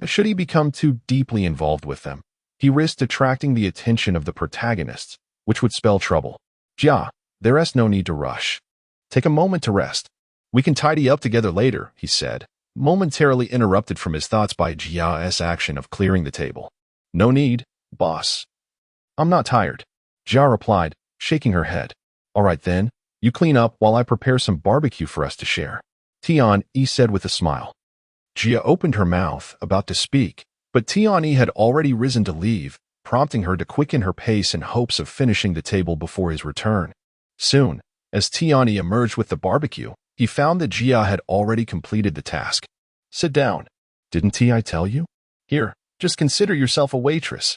Should he become too deeply involved with them, he risked attracting the attention of the protagonists, which would spell trouble. Jia, there's no need to rush. Take a moment to rest. We can tidy up together later, he said, momentarily interrupted from his thoughts by Jia's action of clearing the table. No need, boss. I'm not tired, Jia replied, shaking her head. All right then, you clean up while I prepare some barbecue for us to share, Tian-E said with a smile. Jia opened her mouth, about to speak, but Tian-E had already risen to leave, prompting her to quicken her pace in hopes of finishing the table before his return. Soon, as Tian-E emerged with the barbecue, he found that Jia had already completed the task. Sit down. Didn't I tell you? Here, just consider yourself a waitress,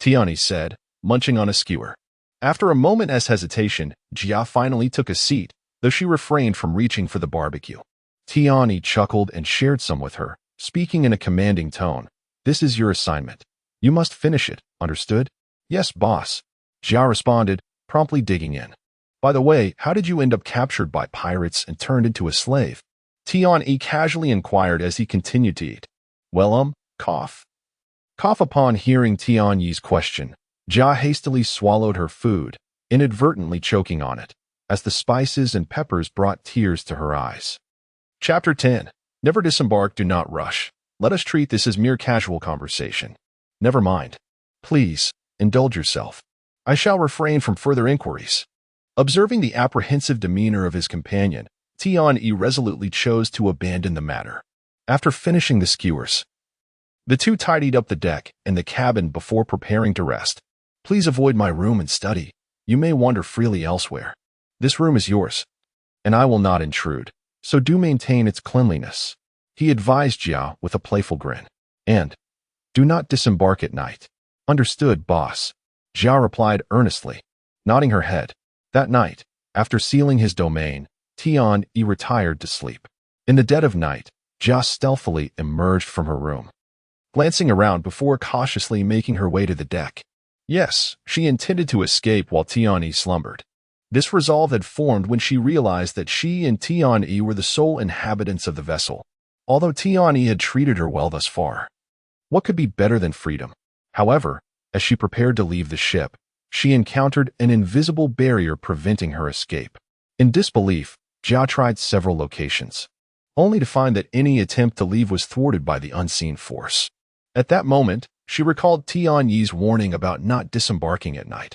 Tian-E said, munching on a skewer. After a moment's hesitation, Jia finally took a seat, though she refrained from reaching for the barbecue. Tian-E chuckled and shared some with her, speaking in a commanding tone. This is your assignment. You must finish it, understood? Yes, boss, Jia responded, promptly digging in. By the way, how did you end up captured by pirates and turned into a slave? Tian-E casually inquired as he continued to eat. Well, cough. Cough upon hearing Tian-Yi's question. Jia hastily swallowed her food, inadvertently choking on it, as the spices and peppers brought tears to her eyes. Chapter 10. Never disembark, do not rush. Let us treat this as mere casual conversation. Never mind. Please, indulge yourself. I shall refrain from further inquiries. Observing the apprehensive demeanor of his companion, Tian-E resolutely chose to abandon the matter. After finishing the skewers, the two tidied up the deck and the cabin before preparing to rest. Please avoid my room and study. You may wander freely elsewhere. This room is yours, and I will not intrude, so do maintain its cleanliness, he advised Jia with a playful grin. And do not disembark at night. Understood, boss, Jia replied earnestly, nodding her head. That night, after sealing his domain, Tian-E retired to sleep. In the dead of night, Jia stealthily emerged from her room, glancing around before cautiously making her way to the deck. Yes, she intended to escape while Tian-E slumbered. This resolve had formed when she realized that she and Tian-E were the sole inhabitants of the vessel, although Tian-E had treated her well thus far. What could be better than freedom? However, as she prepared to leave the ship, she encountered an invisible barrier preventing her escape. In disbelief, Jia tried several locations, only to find that any attempt to leave was thwarted by the unseen force. At that moment, she recalled Tianyi's warning about not disembarking at night,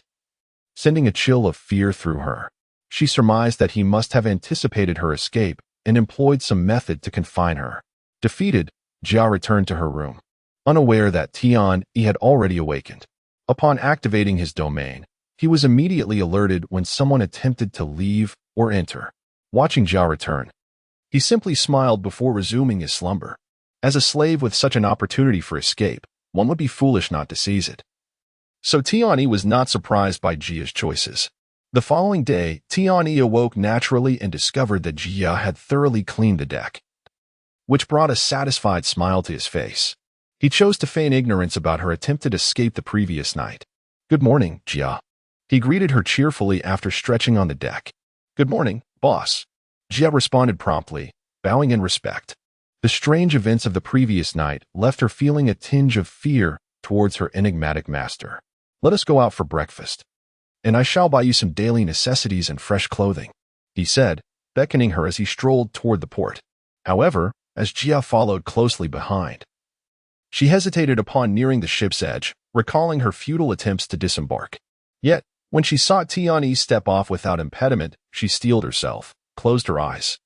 sending a chill of fear through her. She surmised that he must have anticipated her escape and employed some method to confine her. Defeated, Jia returned to her room, unaware that Tianyi had already awakened. Upon activating his domain, he was immediately alerted when someone attempted to leave or enter. Watching Jia return, he simply smiled before resuming his slumber. As a slave with such an opportunity for escape, one would be foolish not to seize it. So Tianyi was not surprised by Jia's choices. The following day, Tianyi awoke naturally and discovered that Jia had thoroughly cleaned the deck, which brought a satisfied smile to his face. He chose to feign ignorance about her attempted escape the previous night. "Good morning, Jia." He greeted her cheerfully after stretching on the deck. "Good morning, boss." Jia responded promptly, bowing in respect. The strange events of the previous night left her feeling a tinge of fear towards her enigmatic master. "Let us go out for breakfast, and I shall buy you some daily necessities and fresh clothing," he said, beckoning her as he strolled toward the port. However, as Jia followed closely behind, she hesitated upon nearing the ship's edge, recalling her futile attempts to disembark. Yet, when she saw Tianyi step off without impediment, she steeled herself, closed her eyes,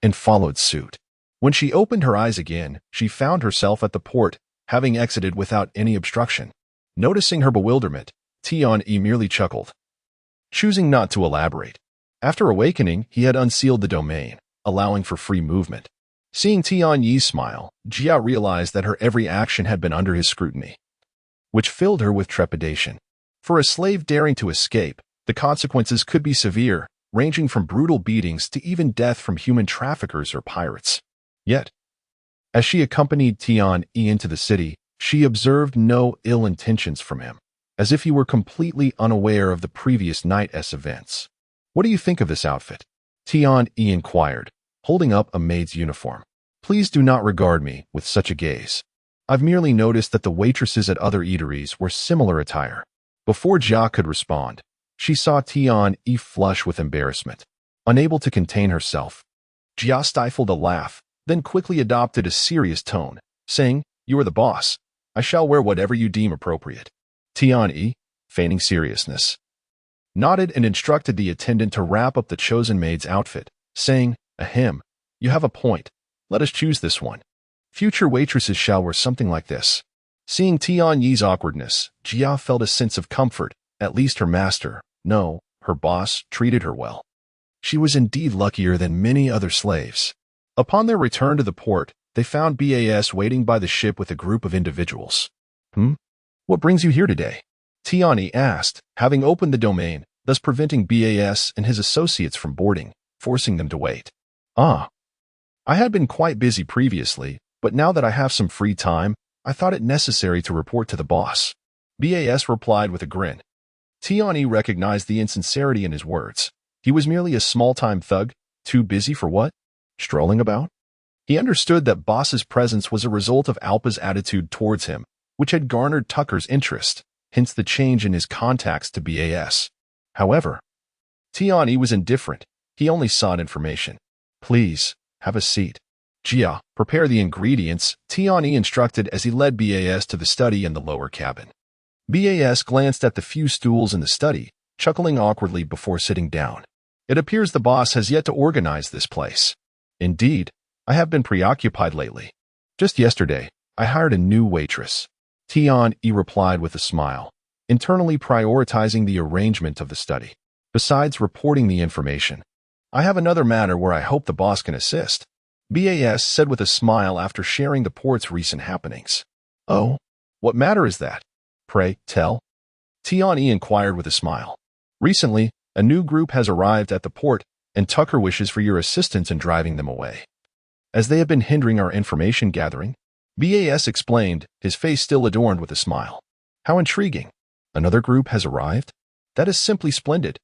and followed suit. When she opened her eyes again, she found herself at the port, having exited without any obstruction. Noticing her bewilderment, Tianyi merely chuckled, choosing not to elaborate. After awakening, he had unsealed the domain, allowing for free movement. Seeing Tianyi's smile, Jia realized that her every action had been under his scrutiny, which filled her with trepidation. For a slave daring to escape, the consequences could be severe, ranging from brutal beatings to even death from human traffickers or pirates. Yet, as she accompanied Tianyi into the city, she observed no ill intentions from him, as if he were completely unaware of the previous night's events. "What do you think of this outfit?" Tianyi inquired, holding up a maid's uniform. "Please do not regard me with such a gaze. I've merely noticed that the waitresses at other eateries wear similar attire." Before Jia could respond, she saw Tianyi flush with embarrassment. Unable to contain herself, Jia stifled a laugh, then quickly adopted a serious tone, saying, "You are the boss. I shall wear whatever you deem appropriate." Tianyi, feigning seriousness, nodded and instructed the attendant to wrap up the chosen maid's outfit, saying, "Ahem, you have a point. Let us choose this one. Future waitresses shall wear something like this." Seeing Tianyi's awkwardness, Jia felt a sense of comfort. At least her master, no, her boss, treated her well. She was indeed luckier than many other slaves. Upon their return to the port, they found BAS waiting by the ship with a group of individuals. "What brings you here today?" Tianyi asked, having opened the domain, thus preventing BAS and his associates from boarding, forcing them to wait. "I had been quite busy previously, but now that I have some free time, I thought it necessary to report to the boss." BAS replied with a grin. Tianyi recognized the insincerity in his words. He was merely a small-time thug, too busy for what? Strolling about? He understood that boss's presence was a result of Alpa's attitude towards him, which had garnered Tucker's interest, hence the change in his contacts to BAS. However, Tianyi was indifferent. He only sought information. "Please, have a seat." "Jia, prepare the ingredients," Tianyi instructed as he led BAS to the study in the lower cabin. BAS glanced at the few stools in the study, chuckling awkwardly before sitting down. "It appears the boss has yet to organize this place." "Indeed, I have been preoccupied lately. Just yesterday, I hired a new waitress." Tianyi replied with a smile, internally prioritizing the arrangement of the study. Besides reporting the information, "I have another matter where I hope the boss can assist," BAS said with a smile after sharing the port's recent happenings. "Oh, what matter is that? Pray, tell." Tianyi inquired with a smile. "Recently, a new group has arrived at the port, and Tucker wishes for your assistance in driving them away, as they have been hindering our information gathering," BAS explained, his face still adorned with a smile. "How intriguing. Another group has arrived? That is simply splendid.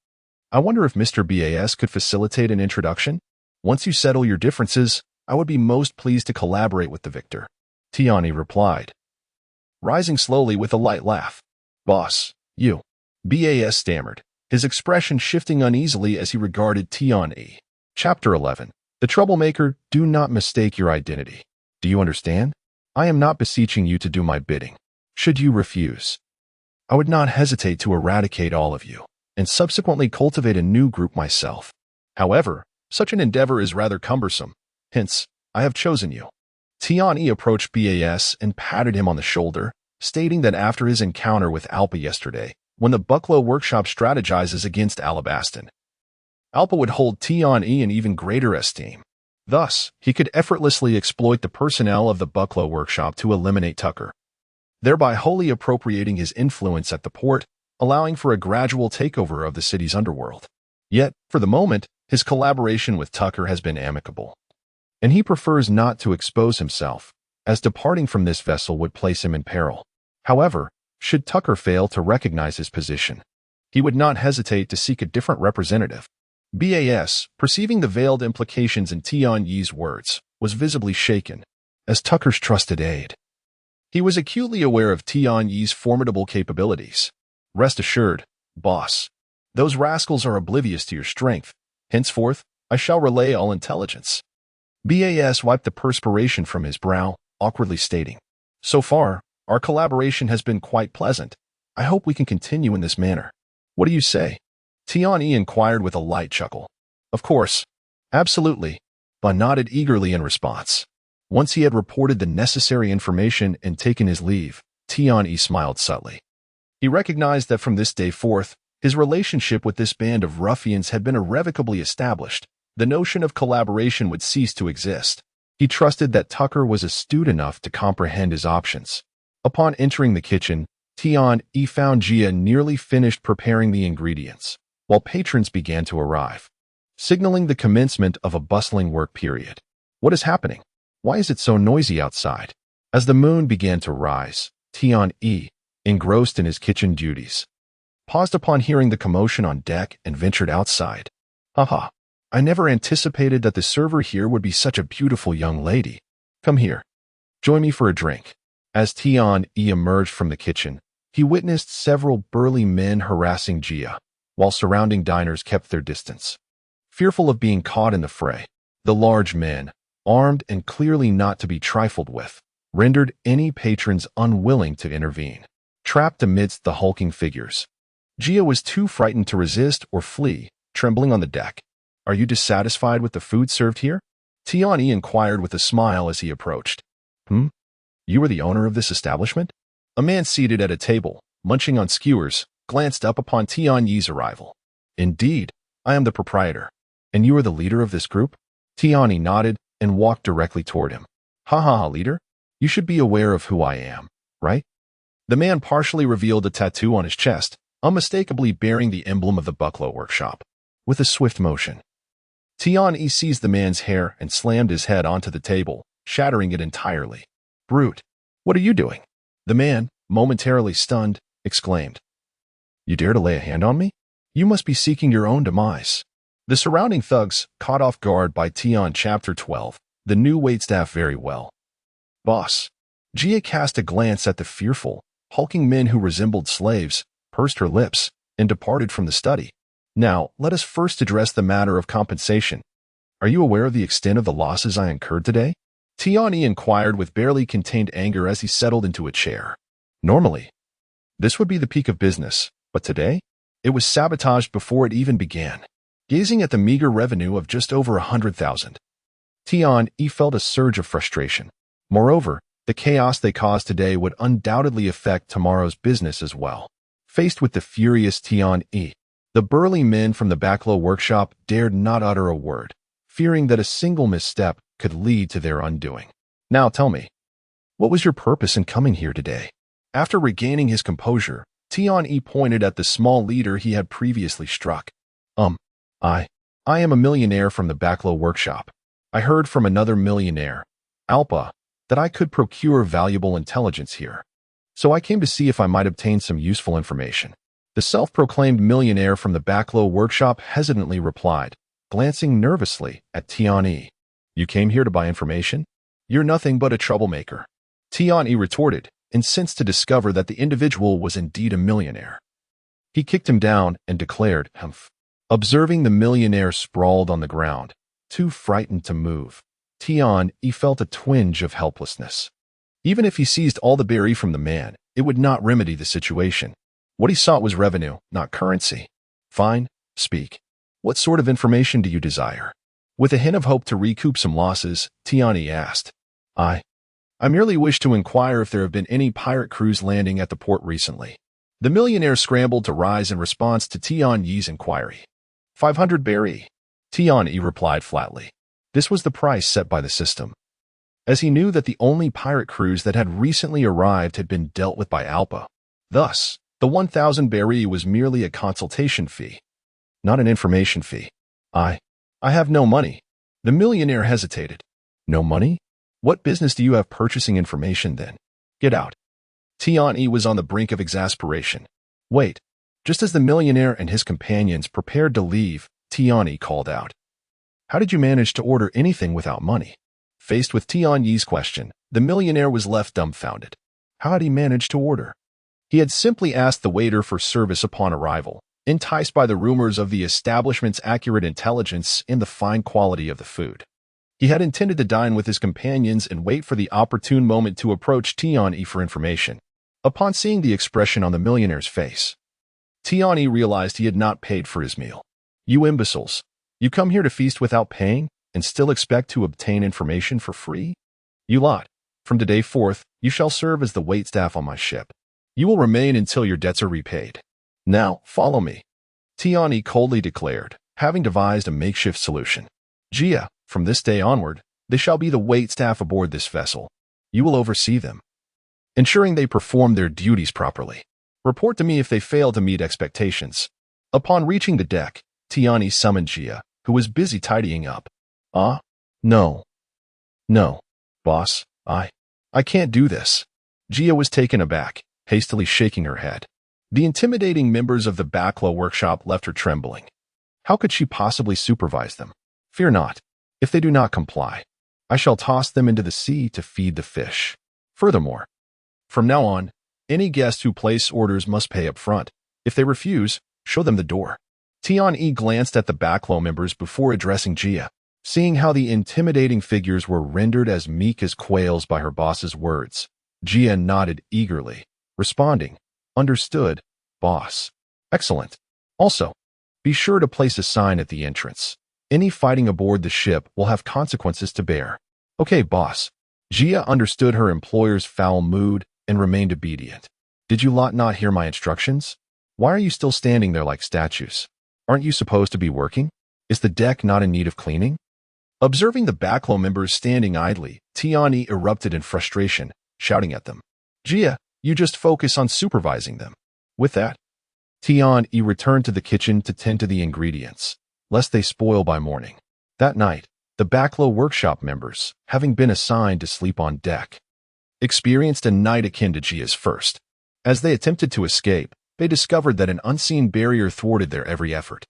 I wonder if Mr. BAS could facilitate an introduction? Once you settle your differences, I would be most pleased to collaborate with the victor," Tianyi replied, rising slowly with a light laugh. "Boss, you," BAS stammered, his expression shifting uneasily as he regarded Tianyi. Chapter 11. The troublemaker, do not mistake your identity. Do you understand? I am not beseeching you to do my bidding. Should you refuse, I would not hesitate to eradicate all of you, and subsequently cultivate a new group myself. However, such an endeavor is rather cumbersome. Hence, I have chosen you. Tian approached Bas and patted him on the shoulder, stating that after his encounter with Alpa yesterday, when the Bucklow workshop strategizes against Adamantine, Alpa would hold Tian in even greater esteem. Thus, he could effortlessly exploit the personnel of the Bucklow workshop to eliminate Tucker, thereby wholly appropriating his influence at the port, allowing for a gradual takeover of the city's underworld. Yet, for the moment, his collaboration with Tucker has been amicable, and he prefers not to expose himself, as departing from this vessel would place him in peril. However, should Tucker fail to recognize his position, he would not hesitate to seek a different representative. Bas, perceiving the veiled implications in Tian Yi's words, was visibly shaken. As Tucker's trusted aide, he was acutely aware of Tian Yi's formidable capabilities. Rest assured, boss, those rascals are oblivious to your strength. Henceforth, I shall relay all intelligence. Bas wiped the perspiration from his brow, awkwardly stating, so far, our collaboration has been quite pleasant. I hope we can continue in this manner. What do you say? Tian Yi inquired with a light chuckle. Of course. Absolutely. But nodded eagerly in response. Once he had reported the necessary information and taken his leave, Tian Yi smiled subtly. He recognized that from this day forth, his relationship with this band of ruffians had been irrevocably established. The notion of collaboration would cease to exist. He trusted that Tucker was astute enough to comprehend his options. Upon entering the kitchen, Tian Yi found Jia nearly finished preparing the ingredients, while patrons began to arrive, signaling the commencement of a bustling work period. What is happening? Why is it so noisy outside? As the moon began to rise, Tian Yi, engrossed in his kitchen duties, paused upon hearing the commotion on deck and ventured outside. Haha, I never anticipated that the server here would be such a beautiful young lady. Come here. Join me for a drink. As Tian Yi emerged from the kitchen, he witnessed several burly men harassing Jia, while surrounding diners kept their distance. Fearful of being caught in the fray, the large men, armed and clearly not to be trifled with, rendered any patrons unwilling to intervene. Trapped amidst the hulking figures, Jia was too frightened to resist or flee, trembling on the deck. Are you dissatisfied with the food served here? Tian Yi inquired with a smile as he approached. You are the owner of this establishment? A man seated at a table, munching on skewers, glanced up upon Tian Yi's arrival. Indeed, I am the proprietor. And you are the leader of this group? Tian Yi nodded and walked directly toward him. Ha, leader. You should be aware of who I am, right? The man partially revealed a tattoo on his chest, unmistakably bearing the emblem of the Bucklow workshop. With a swift motion, Tian Yi seized the man's hair and slammed his head onto the table, shattering it entirely. Brute, what are you doing? The man, momentarily stunned, exclaimed. You dare to lay a hand on me? You must be seeking your own demise. The surrounding thugs, caught off guard by Tian Chapter 12, the new waitstaff very well. Boss. Jia cast a glance at the fearful, hulking men who resembled slaves, pursed her lips, and departed from the study. Now, let us first address the matter of compensation. Are you aware of the extent of the losses I incurred today? Tian Yi inquired with barely contained anger as he settled into a chair. Normally, this would be the peak of business, but today, it was sabotaged before it even began. Gazing at the meager revenue of just over 100,000, Tian Yi felt a surge of frustration. Moreover, the chaos they caused today would undoubtedly affect tomorrow's business as well. Faced with the furious Tian Yi, the burly men from the Bucklow workshop dared not utter a word, fearing that a single misstep could lead to their undoing. Now tell me, what was your purpose in coming here today? After regaining his composure, Tian Yi pointed at the small leader he had previously struck. I am a millionaire from the Bucklow workshop. I heard from another millionaire, Alpa, that I could procure valuable intelligence here. So I came to see if I might obtain some useful information. The self-proclaimed millionaire from the Bucklow workshop hesitantly replied, glancing nervously at Tian Yi. You came here to buy information? You're nothing but a troublemaker. Tian Yi retorted, incensed to discover that the individual was indeed a millionaire. He kicked him down and declared, Humph. Observing the millionaire sprawled on the ground, too frightened to move. Tian-yi felt a twinge of helplessness. Even if he seized all the berry from the man, it would not remedy the situation. What he sought was revenue, not currency. Fine, speak. What sort of information do you desire? With a hint of hope to recoup some losses, Tian-yi asked. I merely wish to inquire if there have been any pirate crews landing at the port recently. The millionaire scrambled to rise in response to Tian-yi's inquiry. 500 berry. Tian-yi replied flatly. This was the price set by the system, as he knew that the only pirate crews that had recently arrived had been dealt with by Alpa. Thus, the 1,000 berry was merely a consultation fee, not an information fee. I have no money. The millionaire hesitated. No money? What business do you have purchasing information then? Get out. Tian-yi was on the brink of exasperation. Wait. Just as the millionaire and his companions prepared to leave, Tian-yi called out. How did you manage to order anything without money? Faced with Tian-yi's question, the millionaire was left dumbfounded. How had he managed to order? He had simply asked the waiter for service upon arrival, enticed by the rumors of the establishment's accurate intelligence and the fine quality of the food. He had intended to dine with his companions and wait for the opportune moment to approach Tian-yi for information. Upon seeing the expression on the millionaire's face, Tian-yi realized he had not paid for his meal. You imbeciles, you come here to feast without paying and still expect to obtain information for free? You lot, from today forth, you shall serve as the waitstaff on my ship. You will remain until your debts are repaid. Now, follow me. Tian-yi coldly declared, having devised a makeshift solution. Jia, from this day onward, they shall be the waitstaff aboard this vessel. You will oversee them, ensuring they perform their duties properly. Report to me if they fail to meet expectations. Upon reaching the deck, Tian-yi summoned Jia, who was busy tidying up. No, boss, I can't do this. Jia was taken aback, hastily shaking her head. The intimidating members of the Backlow workshop left her trembling. How could she possibly supervise them? Fear not. If they do not comply, I shall toss them into the sea to feed the fish. Furthermore, from now on, any guest who place orders must pay up front. If they refuse, show them the door. Tian-yi glanced at the Backlow members before addressing Jia. Seeing how the intimidating figures were rendered as meek as quails by her boss's words, Jia nodded eagerly, responding, Understood, boss. Excellent. Also, be sure to place a sign at the entrance. Any fighting aboard the ship will have consequences to bear. Okay, boss. Jia understood her employer's foul mood and remained obedient. Did you lot not hear my instructions? Why are you still standing there like statues? Aren't you supposed to be working? Is the deck not in need of cleaning? Observing the Backlow members standing idly, Tian-yi erupted in frustration, shouting at them. Jia, you just focus on supervising them. With that, Tian-yi returned to the kitchen to tend to the ingredients, lest they spoil by morning. That night, the Backlow workshop members, having been assigned to sleep on deck, experienced a night akin to Jia's first. As they attempted to escape, they discovered that an unseen barrier thwarted their every effort.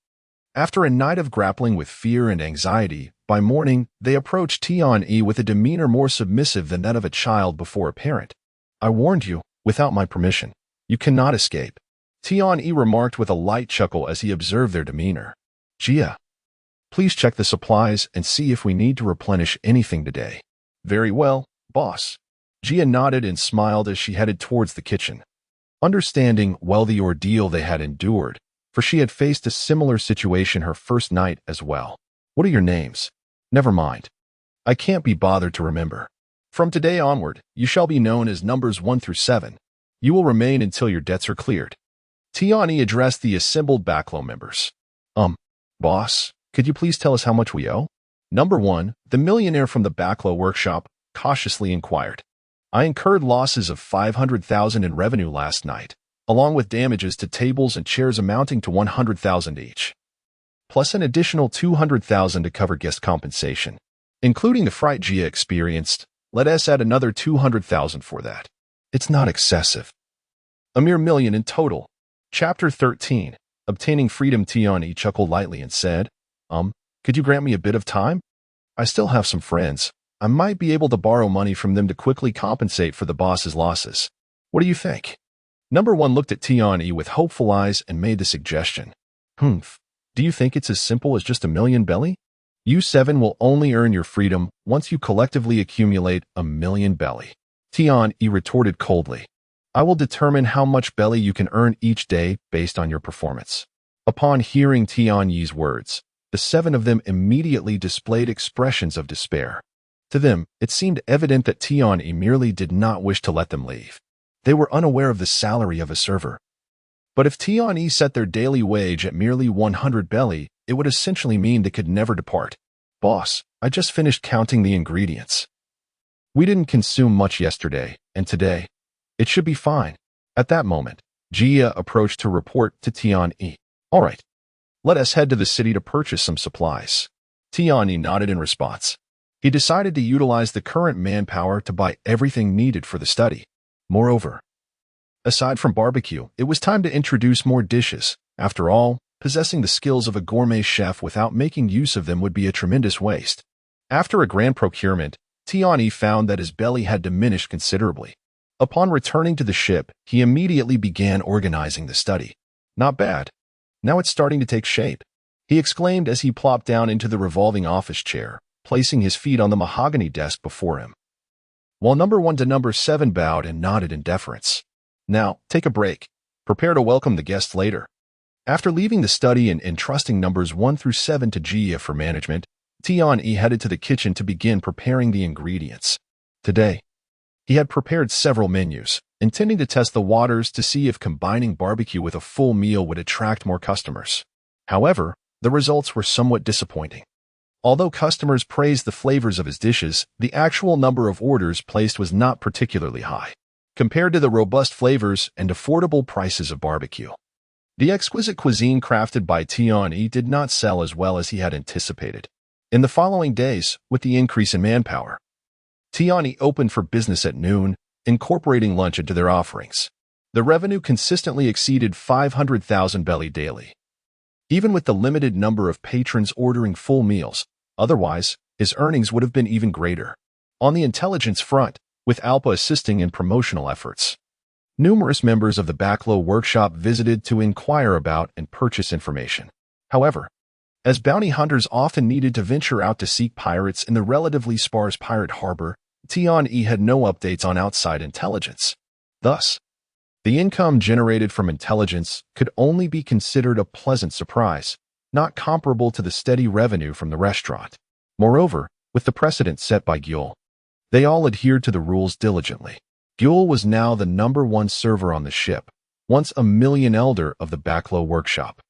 After a night of grappling with fear and anxiety, by morning, they approached Tian-yi with a demeanor more submissive than that of a child before a parent. I warned you, without my permission. You cannot escape. Tian-yi remarked with a light chuckle as he observed their demeanor. Jia, please check the supplies and see if we need to replenish anything today. Very well, boss. Jia nodded and smiled as she headed towards the kitchen, understanding well the ordeal they had endured, for she had faced a similar situation her first night as well. What are your names? Never mind. I can't be bothered to remember. From today onward, you shall be known as numbers 1 through 7. You will remain until your debts are cleared. Tian-yi addressed the assembled Backlow members. Boss, could you please tell us how much we owe? Number 1, the millionaire from the Backlow workshop, cautiously inquired. I incurred losses of 500,000 in revenue last night, along with damages to tables and chairs amounting to 100,000 each, plus an additional 200,000 to cover guest compensation. Including the fright Jia experienced, let us add another 200,000 for that. It's not excessive. A mere million in total. Chapter 13. Obtaining freedom. Tian-yi chuckled lightly and said, could you grant me a bit of time? I still have some friends. I might be able to borrow money from them to quickly compensate for the boss's losses. What do you think? Number 1 looked at Tian-yi with hopeful eyes and made the suggestion. Do you think it's as simple as just a million belly? You seven will only earn your freedom once you collectively accumulate 1,000,000 belly. Tian-E retorted coldly. I will determine how much belly you can earn each day based on your performance. Upon hearing Tian-Yi's words, the seven of them immediately displayed expressions of despair. To them, it seemed evident that Tian-E merely did not wish to let them leave. They were unaware of the salary of a server. But if Tian-E set their daily wage at merely 100 belly, it would essentially mean they could never depart. Boss, I just finished counting the ingredients. We didn't consume much yesterday, and today, it should be fine. At that moment, Jia approached to report to Tian-E. All right, let us head to the city to purchase some supplies. Tian-E nodded in response. He decided to utilize the current manpower to buy everything needed for the study. Moreover, aside from barbecue, it was time to introduce more dishes. After all, possessing the skills of a gourmet chef without making use of them would be a tremendous waste. After a grand procurement, Tian-E found that his belly had diminished considerably. Upon returning to the ship, he immediately began organizing the study. Not bad. Now it's starting to take shape, he exclaimed as he plopped down into the revolving office chair, placing his feet on the mahogany desk before him. While number 1 to number 7 bowed and nodded in deference. Now, take a break. Prepare to welcome the guests later. After leaving the study and entrusting numbers 1 through 7 to Jia for management, Tian-E headed to the kitchen to begin preparing the ingredients. Today, he had prepared several menus, intending to test the waters to see if combining barbecue with a full meal would attract more customers. However, the results were somewhat disappointing. Although customers praised the flavors of his dishes, the actual number of orders placed was not particularly high, compared to the robust flavors and affordable prices of barbecue. The exquisite cuisine crafted by Tian-E did not sell as well as he had anticipated. In the following days, with the increase in manpower, Tian-E opened for business at noon, incorporating lunch into their offerings. The revenue consistently exceeded 500,000 belly daily. Even with the limited number of patrons ordering full meals, otherwise, his earnings would have been even greater. On the intelligence front, with Alpa assisting in promotional efforts, numerous members of the Backlow workshop visited to inquire about and purchase information. However, as bounty hunters often needed to venture out to seek pirates in the relatively sparse pirate harbor, Tian-E had no updates on outside intelligence. Thus, the income generated from intelligence could only be considered a pleasant surprise, not comparable to the steady revenue from the restaurant. Moreover, with the precedent set by Gyul, they all adhered to the rules diligently. Gyul was now the number 1 server on the ship, once a million elder of the Backlow workshop.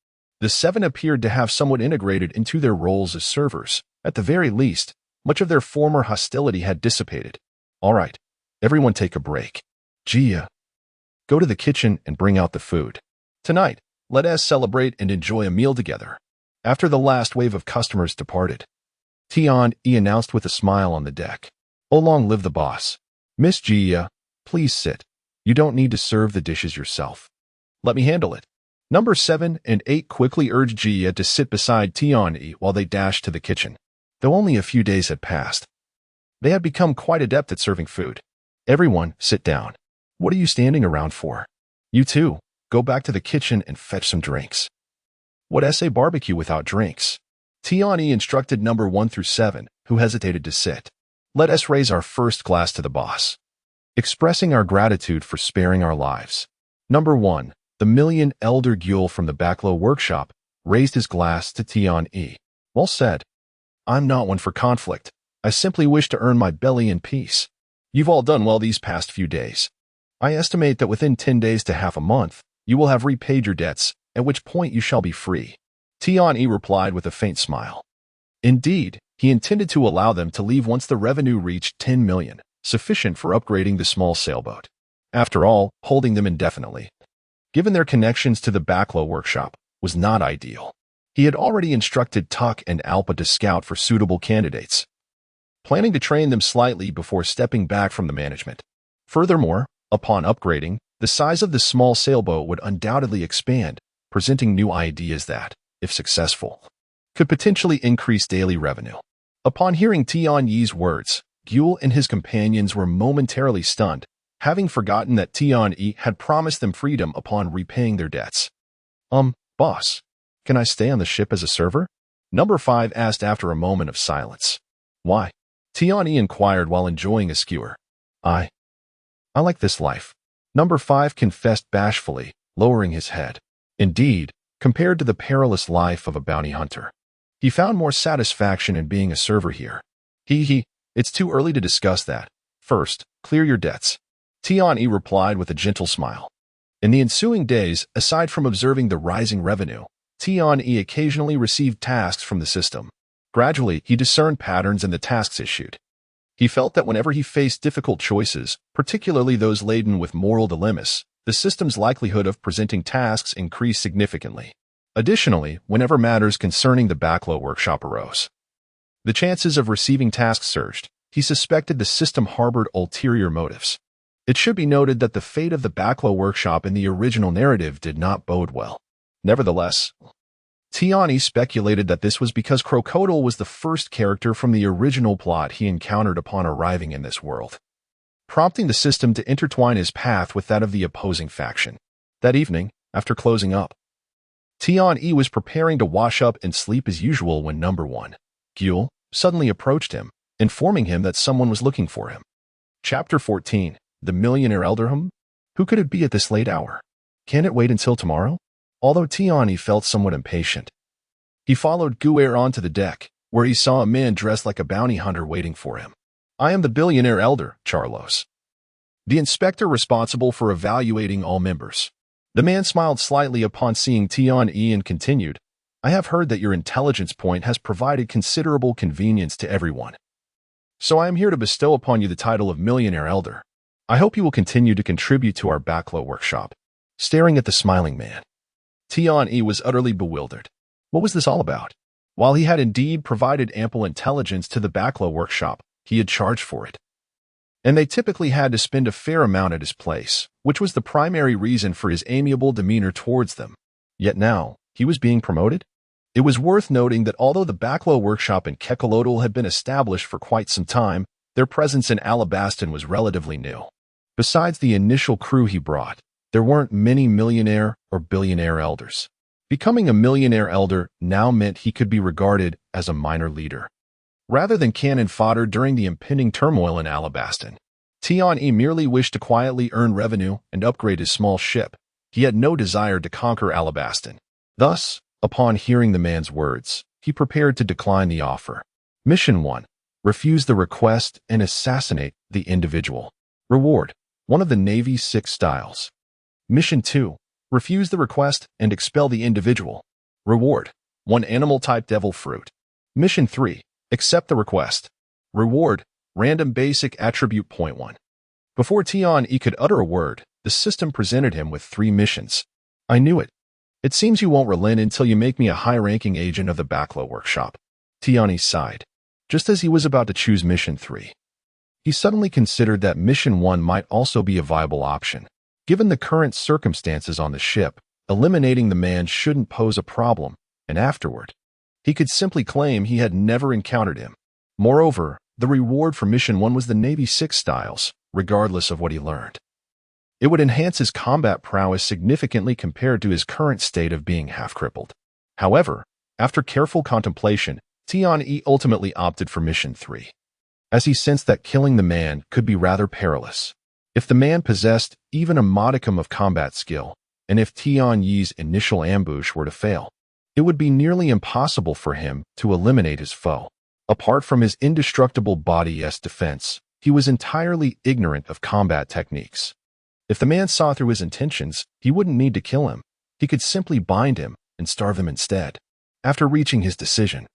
The 7 appeared to have somewhat integrated into their roles as servers. At the very least, much of their former hostility had dissipated. All right, everyone take a break. Jia, go to the kitchen and bring out the food. Tonight, let us celebrate and enjoy a meal together. After the last wave of customers departed, Tian-E announced with a smile on the deck. Oh, long live the boss. Miss Jia, please sit. You don't need to serve the dishes yourself. Let me handle it. Number 7 and 8 quickly urged Jia to sit beside Tian-E while they dashed to the kitchen. Though only a few days had passed, they had become quite adept at serving food. Everyone, sit down. What are you standing around for? You too, go back to the kitchen and fetch some drinks. What essay barbecue without drinks? Tian-E instructed number 1 through 7, who hesitated to sit. Let us raise our first glass to the boss, expressing our gratitude for sparing our lives. Number 1, the million elder Gyul from the Backlow workshop, raised his glass to Tian-E. Well said. I'm not one for conflict. I simply wish to earn my belly in peace. You've all done well these past few days. I estimate that within 10 days to half a month, you will have repaid your debts, at which point you shall be free. Tian-E replied with a faint smile. Indeed, he intended to allow them to leave once the revenue reached 10 million, sufficient for upgrading the small sailboat. After all, holding them indefinitely, given their connections to the Backlow workshop, was not ideal. He had already instructed Tuck and Alpa to scout for suitable candidates, planning to train them slightly before stepping back from the management. Furthermore, upon upgrading, the size of the small sailboat would undoubtedly expand, presenting new ideas that, if successful, could potentially increase daily revenue. Upon hearing Tian-Yi's words, Gyul and his companions were momentarily stunned, having forgotten that Tian-E had promised them freedom upon repaying their debts. Boss, can I stay on the ship as a server? Number 5 asked after a moment of silence. Why? Tian E inquired while enjoying a skewer. I like this life. Number 5 confessed bashfully, lowering his head. Indeed, compared to the perilous life of a bounty hunter, he found more satisfaction in being a server here. It's too early to discuss that. First, clear your debts. Tian E replied with a gentle smile. In the ensuing days, aside from observing the rising revenue, Tian E occasionally received tasks from the system. Gradually, he discerned patterns in the tasks issued. He felt that whenever he faced difficult choices, particularly those laden with moral dilemmas, the system's likelihood of presenting tasks increased significantly. Additionally, whenever matters concerning the Backlow workshop arose, the chances of receiving tasks surged. He suspected the system harbored ulterior motives. It should be noted that the fate of the Backlow workshop in the original narrative did not bode well. Nevertheless, Tiani speculated that this was because Crocodile was the first character from the original plot he encountered upon arriving in this world, prompting the system to intertwine his path with that of the opposing faction. That evening, after closing up, Tian-E was preparing to wash up and sleep as usual when Number 1, Gule, suddenly approached him, informing him that someone was looking for him. Chapter 14. The Millionaire Elderham? Who could it be at this late hour? Can it wait until tomorrow? Although Tiani felt somewhat impatient, he followed Guer onto the deck, where he saw a man dressed like a bounty hunter waiting for him. I am the billionaire elder, Charlos, the inspector responsible for evaluating all members. The man smiled slightly upon seeing Tian-E and continued, I have heard that your intelligence point has provided considerable convenience to everyone. So I am here to bestow upon you the title of Millionaire Elder. I hope you will continue to contribute to our Backlow workshop. Staring at the smiling man, Tian-E was utterly bewildered. What was this all about? While he had indeed provided ample intelligence to the Backlow workshop, he had charged for it. And they typically had to spend a fair amount at his place, which was the primary reason for his amiable demeanor towards them. Yet now, he was being promoted? It was worth noting that although the Backlow workshop in Kekalodal had been established for quite some time, their presence in Alabaston was relatively new. Besides the initial crew he brought, there weren't many millionaire or billionaire elders. Becoming a millionaire elder now meant he could be regarded as a minor leader, rather than cannon fodder during the impending turmoil in Alabaston. Tian-E merely wished to quietly earn revenue and upgrade his small ship. He had no desire to conquer Alabaston. Thus, upon hearing the man's words, he prepared to decline the offer. Mission 1. Refuse the request and assassinate the individual. Reward. One of the Navy's 6 styles. Mission 2. Refuse the request and expel the individual. Reward. 1 animal-type devil fruit. Mission 3. Accept the request. Reward. Random basic attribute point 1. Before Tian-E could utter a word, the system presented him with 3 missions. I knew it. It seems you won't relent until you make me a high-ranking agent of the Backlow workshop. Tian-E sighed, just as he was about to choose Mission 3. He suddenly considered that Mission 1 might also be a viable option. Given the current circumstances on the ship, eliminating the man shouldn't pose a problem, and afterward, he could simply claim he had never encountered him. Moreover, the reward for Mission 1 was the Navy's 6 styles, regardless of what he learned. It would enhance his combat prowess significantly compared to his current state of being half-crippled. However, after careful contemplation, Tian-E ultimately opted for Mission 3, as he sensed that killing the man could be rather perilous. If the man possessed even a modicum of combat skill, and if Tian-Yi's initial ambush were to fail, it would be nearly impossible for him to eliminate his foe. Apart from his indestructible body's defense, he was entirely ignorant of combat techniques. If the man saw through his intentions, he wouldn't need to kill him. He could simply bind him and starve him instead. After reaching his decision,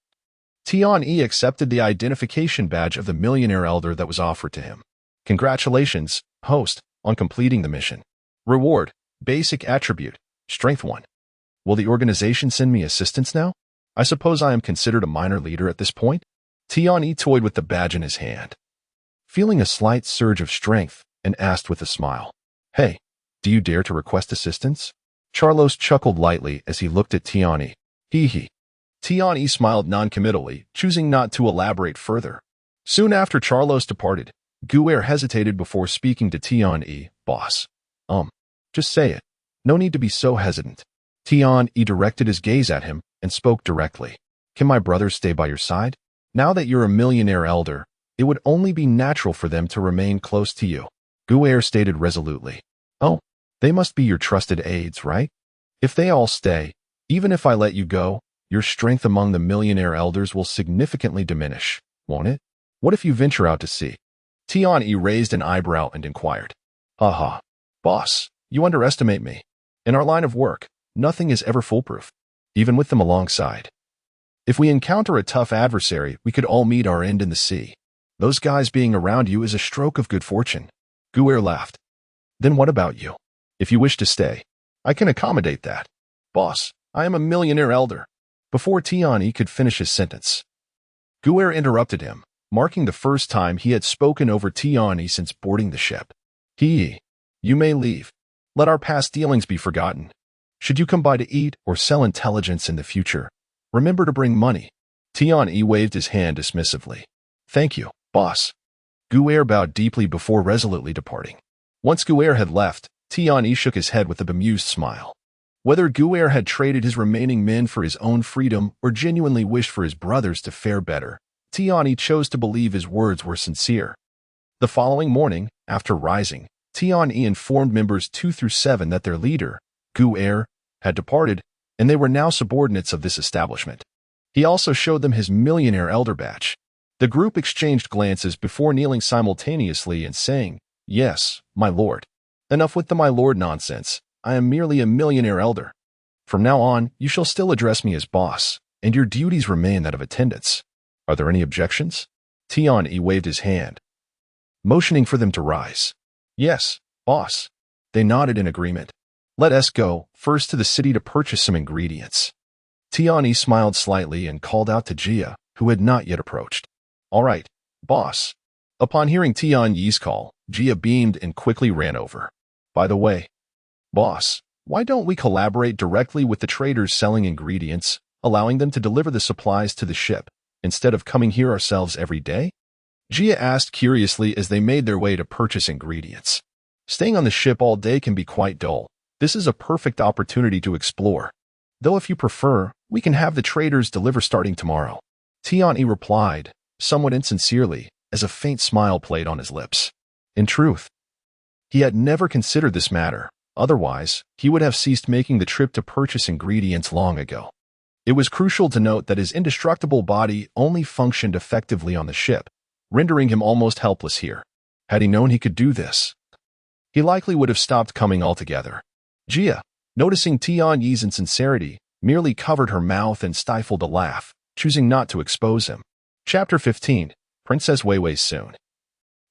Tian-E accepted the identification badge of the millionaire elder that was offered to him. Congratulations, host, on completing the mission. Reward, basic attribute, strength 1. Will the organization send me assistance now? I suppose I am considered a minor leader at this point? Tian-E toyed with the badge in his hand, feeling a slight surge of strength, and asked with a smile, Hey, do you dare to request assistance? Charlos chuckled lightly as he looked at Tian-E. Hee. Tian-E smiled noncommittally, choosing not to elaborate further. Soon after Charlos departed, Guer hesitated before speaking to Tian-E. Boss. Just say it. No need to be so hesitant. Tian-E directed his gaze at him and spoke directly. Can my brothers stay by your side? Now that you're a millionaire elder, it would only be natural for them to remain close to you, Guer stated resolutely. Oh, they must be your trusted aides, right? If they all stay, even if I let you go, your strength among the millionaire elders will significantly diminish, won't it? What if you venture out to sea? Tian raised an eyebrow and inquired. Haha, boss, you underestimate me. In our line of work, nothing is ever foolproof, even with them alongside. If we encounter a tough adversary, we could all meet our end in the sea. Those guys being around you is a stroke of good fortune. Guer laughed. Then what about you? If you wish to stay, I can accommodate that. Boss, I am a millionaire elder. Before Tian could finish his sentence, Guer interrupted him, marking the first time he had spoken over Tian since boarding the ship. You may leave. Let our past dealings be forgotten. Should you come by to eat or sell intelligence in the future, remember to bring money. Tian waved his hand dismissively. Thank you, boss. Guer bowed deeply before resolutely departing. Once Guer had left, Tian shook his head with a bemused smile. Whether Guer had traded his remaining men for his own freedom or genuinely wished for his brothers to fare better, Tian chose to believe his words were sincere. The following morning, after rising, Tian informed members 2 through 7 that their leader, Guer, had departed, and they were now subordinates of this establishment. He also showed them his millionaire elder badge. The group exchanged glances before kneeling simultaneously and saying, Yes, my lord. Enough with the my lord nonsense. I am merely a millionaire elder. From now on, you shall still address me as boss, and your duties remain that of attendants. Are there any objections? Tian waved his hand, motioning for them to rise. Yes, boss. They nodded in agreement. Let us go first to the city to purchase some ingredients. Tian smiled slightly and called out to Jia, who had not yet approached. All right, boss. Upon hearing Tian's call, Jia beamed and quickly ran over. By the way, boss, why don't we collaborate directly with the traders selling ingredients, allowing them to deliver the supplies to the ship, instead of coming here ourselves every day? Jia asked curiously as they made their way to purchase ingredients. Staying on the ship all day can be quite dull. This is a perfect opportunity to explore. Though if you prefer, we can have the traders deliver starting tomorrow. Tian replied, somewhat insincerely, as a faint smile played on his lips. In truth, he had never considered this matter. Otherwise, he would have ceased making the trip to purchase ingredients long ago. It was crucial to note that his indestructible body only functioned effectively on the ship, rendering him almost helpless here. Had he known he could do this, he likely would have stopped coming altogether. Jia, noticing Tian's insincerity, merely covered her mouth and stifled a laugh, choosing not to expose him. Chapter 15, Princess Weiwei's Soon.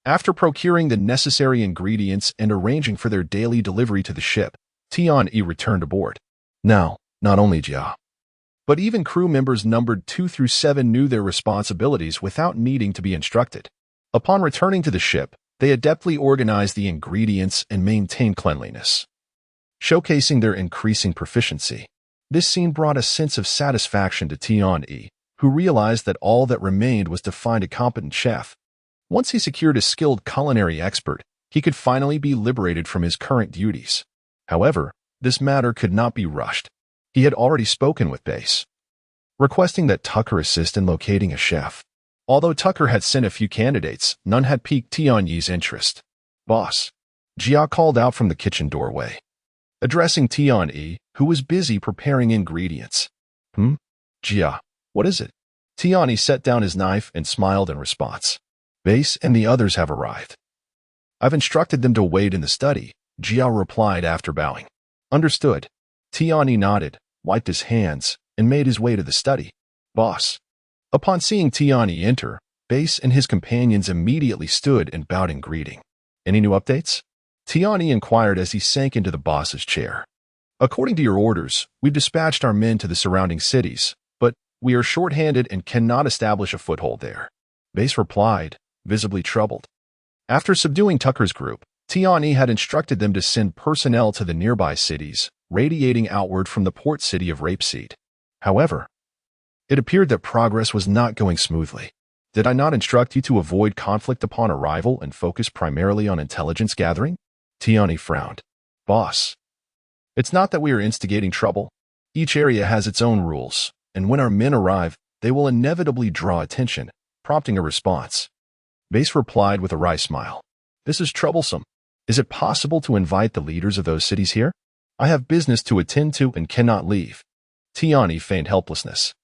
After procuring the necessary ingredients and arranging for their daily delivery to the ship, Tian returned aboard. Now, not only Jia, but even crew members numbered 2 through 7 knew their responsibilities without needing to be instructed. Upon returning to the ship, they adeptly organized the ingredients and maintained cleanliness, showcasing their increasing proficiency. This scene brought a sense of satisfaction to Tian, who realized that all that remained was to find a competent chef. Once he secured a skilled culinary expert, he could finally be liberated from his current duties. However, this matter could not be rushed. He had already spoken with Base, requesting that Tucker assist in locating a chef. Although Tucker had sent a few candidates, none had piqued Tian's interest. Boss, Jia called out from the kitchen doorway, addressing Tian, who was busy preparing ingredients. Jia, what is it? Tian set down his knife and smiled in response. Base and the others have arrived. I've instructed them to wait in the study, Jia replied after bowing. Understood. Tian nodded, wiped his hands, and made his way to the study. Boss. Upon seeing Tian enter, Base and his companions immediately stood and bowed in greeting. Any new updates? Tian inquired as he sank into the boss's chair. According to your orders, we've dispatched our men to the surrounding cities, but we are short-handed and cannot establish a foothold there. Base replied, visibly troubled. After subduing Tucker's group, Tian had instructed them to send personnel to the nearby cities, radiating outward from the port city of Rapeseed. However, it appeared that progress was not going smoothly. Did I not instruct you to avoid conflict upon arrival and focus primarily on intelligence gathering? Tian frowned. Boss, it's not that we are instigating trouble. Each area has its own rules, and when our men arrive, they will inevitably draw attention, prompting a response. Base replied with a wry smile. This is troublesome. Is it possible to invite the leaders of those cities here? I have business to attend to and cannot leave. Tiani feigned helplessness.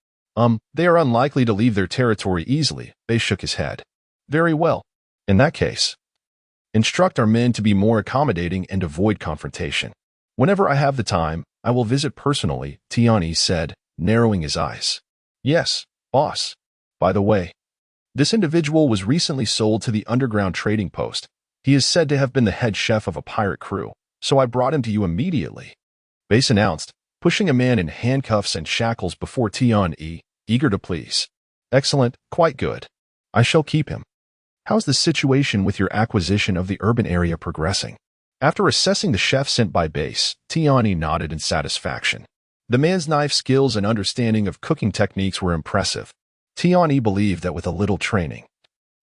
They are unlikely to leave their territory easily. Base shook his head. Very well. In that case, instruct our men to be more accommodating and avoid confrontation. Whenever I have the time, I will visit personally, Tiani said, narrowing his eyes. Yes, boss. By the way, this individual was recently sold to the underground trading post. He is said to have been the head chef of a pirate crew, so I brought him to you immediately. Base announced, pushing a man in handcuffs and shackles before Tiani, eager to please. Excellent, quite good. I shall keep him. How's the situation with your acquisition of the urban area progressing? After assessing the chef sent by Base, Tiani nodded in satisfaction. The man's knife skills and understanding of cooking techniques were impressive. Tiani believed that with a little training,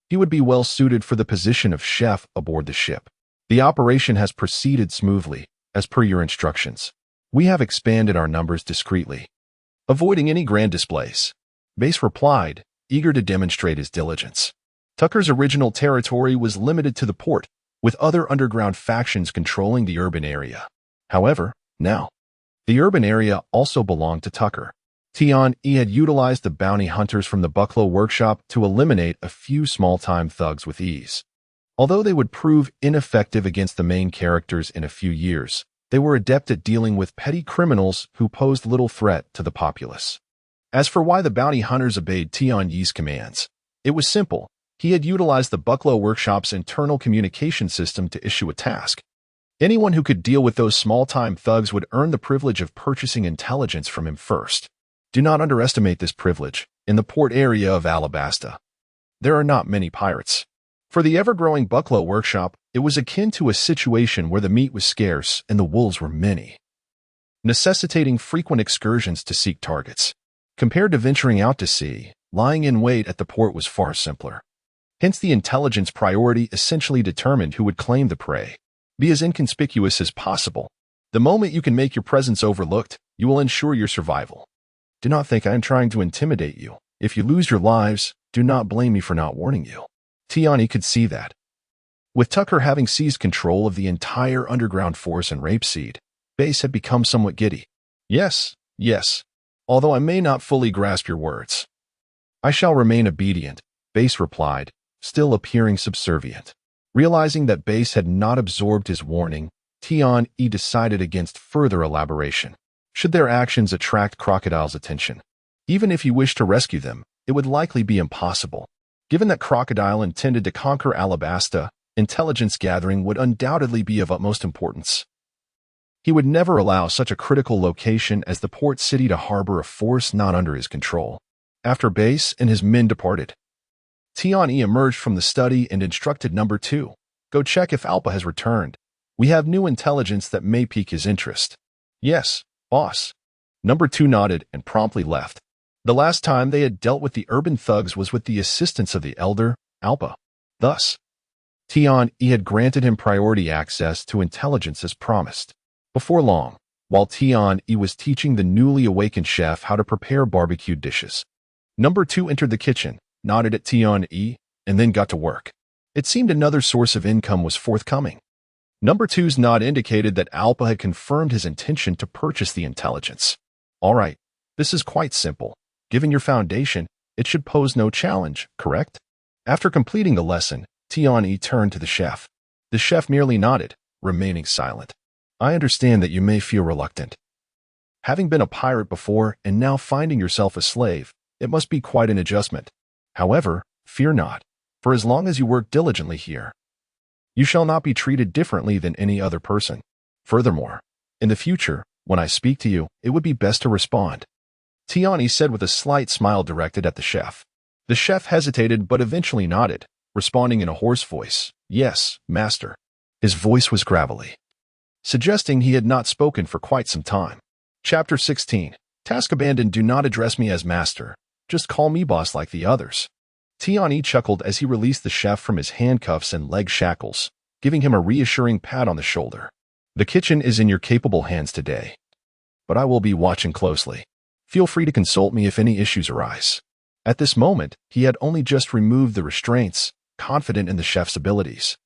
he would be well suited for the position of chef aboard the ship. The operation has proceeded smoothly, as per your instructions. We have expanded our numbers discreetly, avoiding any grand displays. Base replied, eager to demonstrate his diligence. Tucker's original territory was limited to the port, with other underground factions controlling the urban area. However, now, the urban area also belonged to Tucker. Tiani had utilized the bounty hunters from the Bucklow workshop to eliminate a few small-time thugs with ease. Although they would prove ineffective against the main characters in a few years, they were adept at dealing with petty criminals who posed little threat to the populace. As for why the bounty hunters obeyed Tiani's commands, it was simple. He had utilized the Bucklow workshop's internal communication system to issue a task. Anyone who could deal with those small-time thugs would earn the privilege of purchasing intelligence from him first. Do not underestimate this privilege. In the port area of Alabasta, there are not many pirates. For the ever-growing Bucklow workshop, it was akin to a situation where the meat was scarce and the wolves were many, necessitating frequent excursions to seek targets. Compared to venturing out to sea, lying in wait at the port was far simpler. Hence, the intelligence priority essentially determined who would claim the prey. Be as inconspicuous as possible. The moment you can make your presence overlooked, you will ensure your survival. Do not think I am trying to intimidate you. If you lose your lives, do not blame me for not warning you. Tiani could see that. With Tucker having seized control of the entire underground force and rapeseed, Base had become somewhat giddy. Yes, although I may not fully grasp your words. I shall remain obedient, Base replied, still appearing subservient. Realizing that Base had not absorbed his warning, Tiani decided against further elaboration. Should their actions attract Crocodile's attention? Even if he wished to rescue them, it would likely be impossible. Given that Crocodile intended to conquer Alabasta, intelligence gathering would undoubtedly be of utmost importance. He would never allow such a critical location as the port city to harbor a force not under his control. After Base and his men departed, Tiani emerged from the study and instructed Number 2, go check if Alpa has returned. We have new intelligence that may pique his interest. Yes, boss. Number 2 nodded and promptly left. The last time they had dealt with the urban thugs was with the assistance of the elder, Alpa. Thus, Tiani had granted him priority access to intelligence as promised. Before long, while Tiani was teaching the newly awakened chef how to prepare barbecued dishes, Number 2 entered the kitchen, nodded at Tiani, and then got to work. It seemed another source of income was forthcoming. Number 2's nod indicated that Alpa had confirmed his intention to purchase the intelligence. All right, this is quite simple. Given your foundation, it should pose no challenge, correct? After completing the lesson, Tiani turned to the chef. The chef merely nodded, remaining silent. I understand that you may feel reluctant. Having been a pirate before and now finding yourself a slave, it must be quite an adjustment. However, fear not, for as long as you work diligently here, you shall not be treated differently than any other person. Furthermore, in the future, when I speak to you, it would be best to respond. Tiani said with a slight smile directed at the chef. The chef hesitated but eventually nodded, responding in a hoarse voice, Yes, master. His voice was gravelly, suggesting he had not spoken for quite some time. Chapter 16. Task abandoned. Do not address me as master. Just call me boss like the others. Tiani chuckled as he released the chef from his handcuffs and leg shackles, giving him a reassuring pat on the shoulder. The kitchen is in your capable hands today, but I will be watching closely. Feel free to consult me if any issues arise. At this moment, he had only just removed the restraints, confident in the chef's abilities.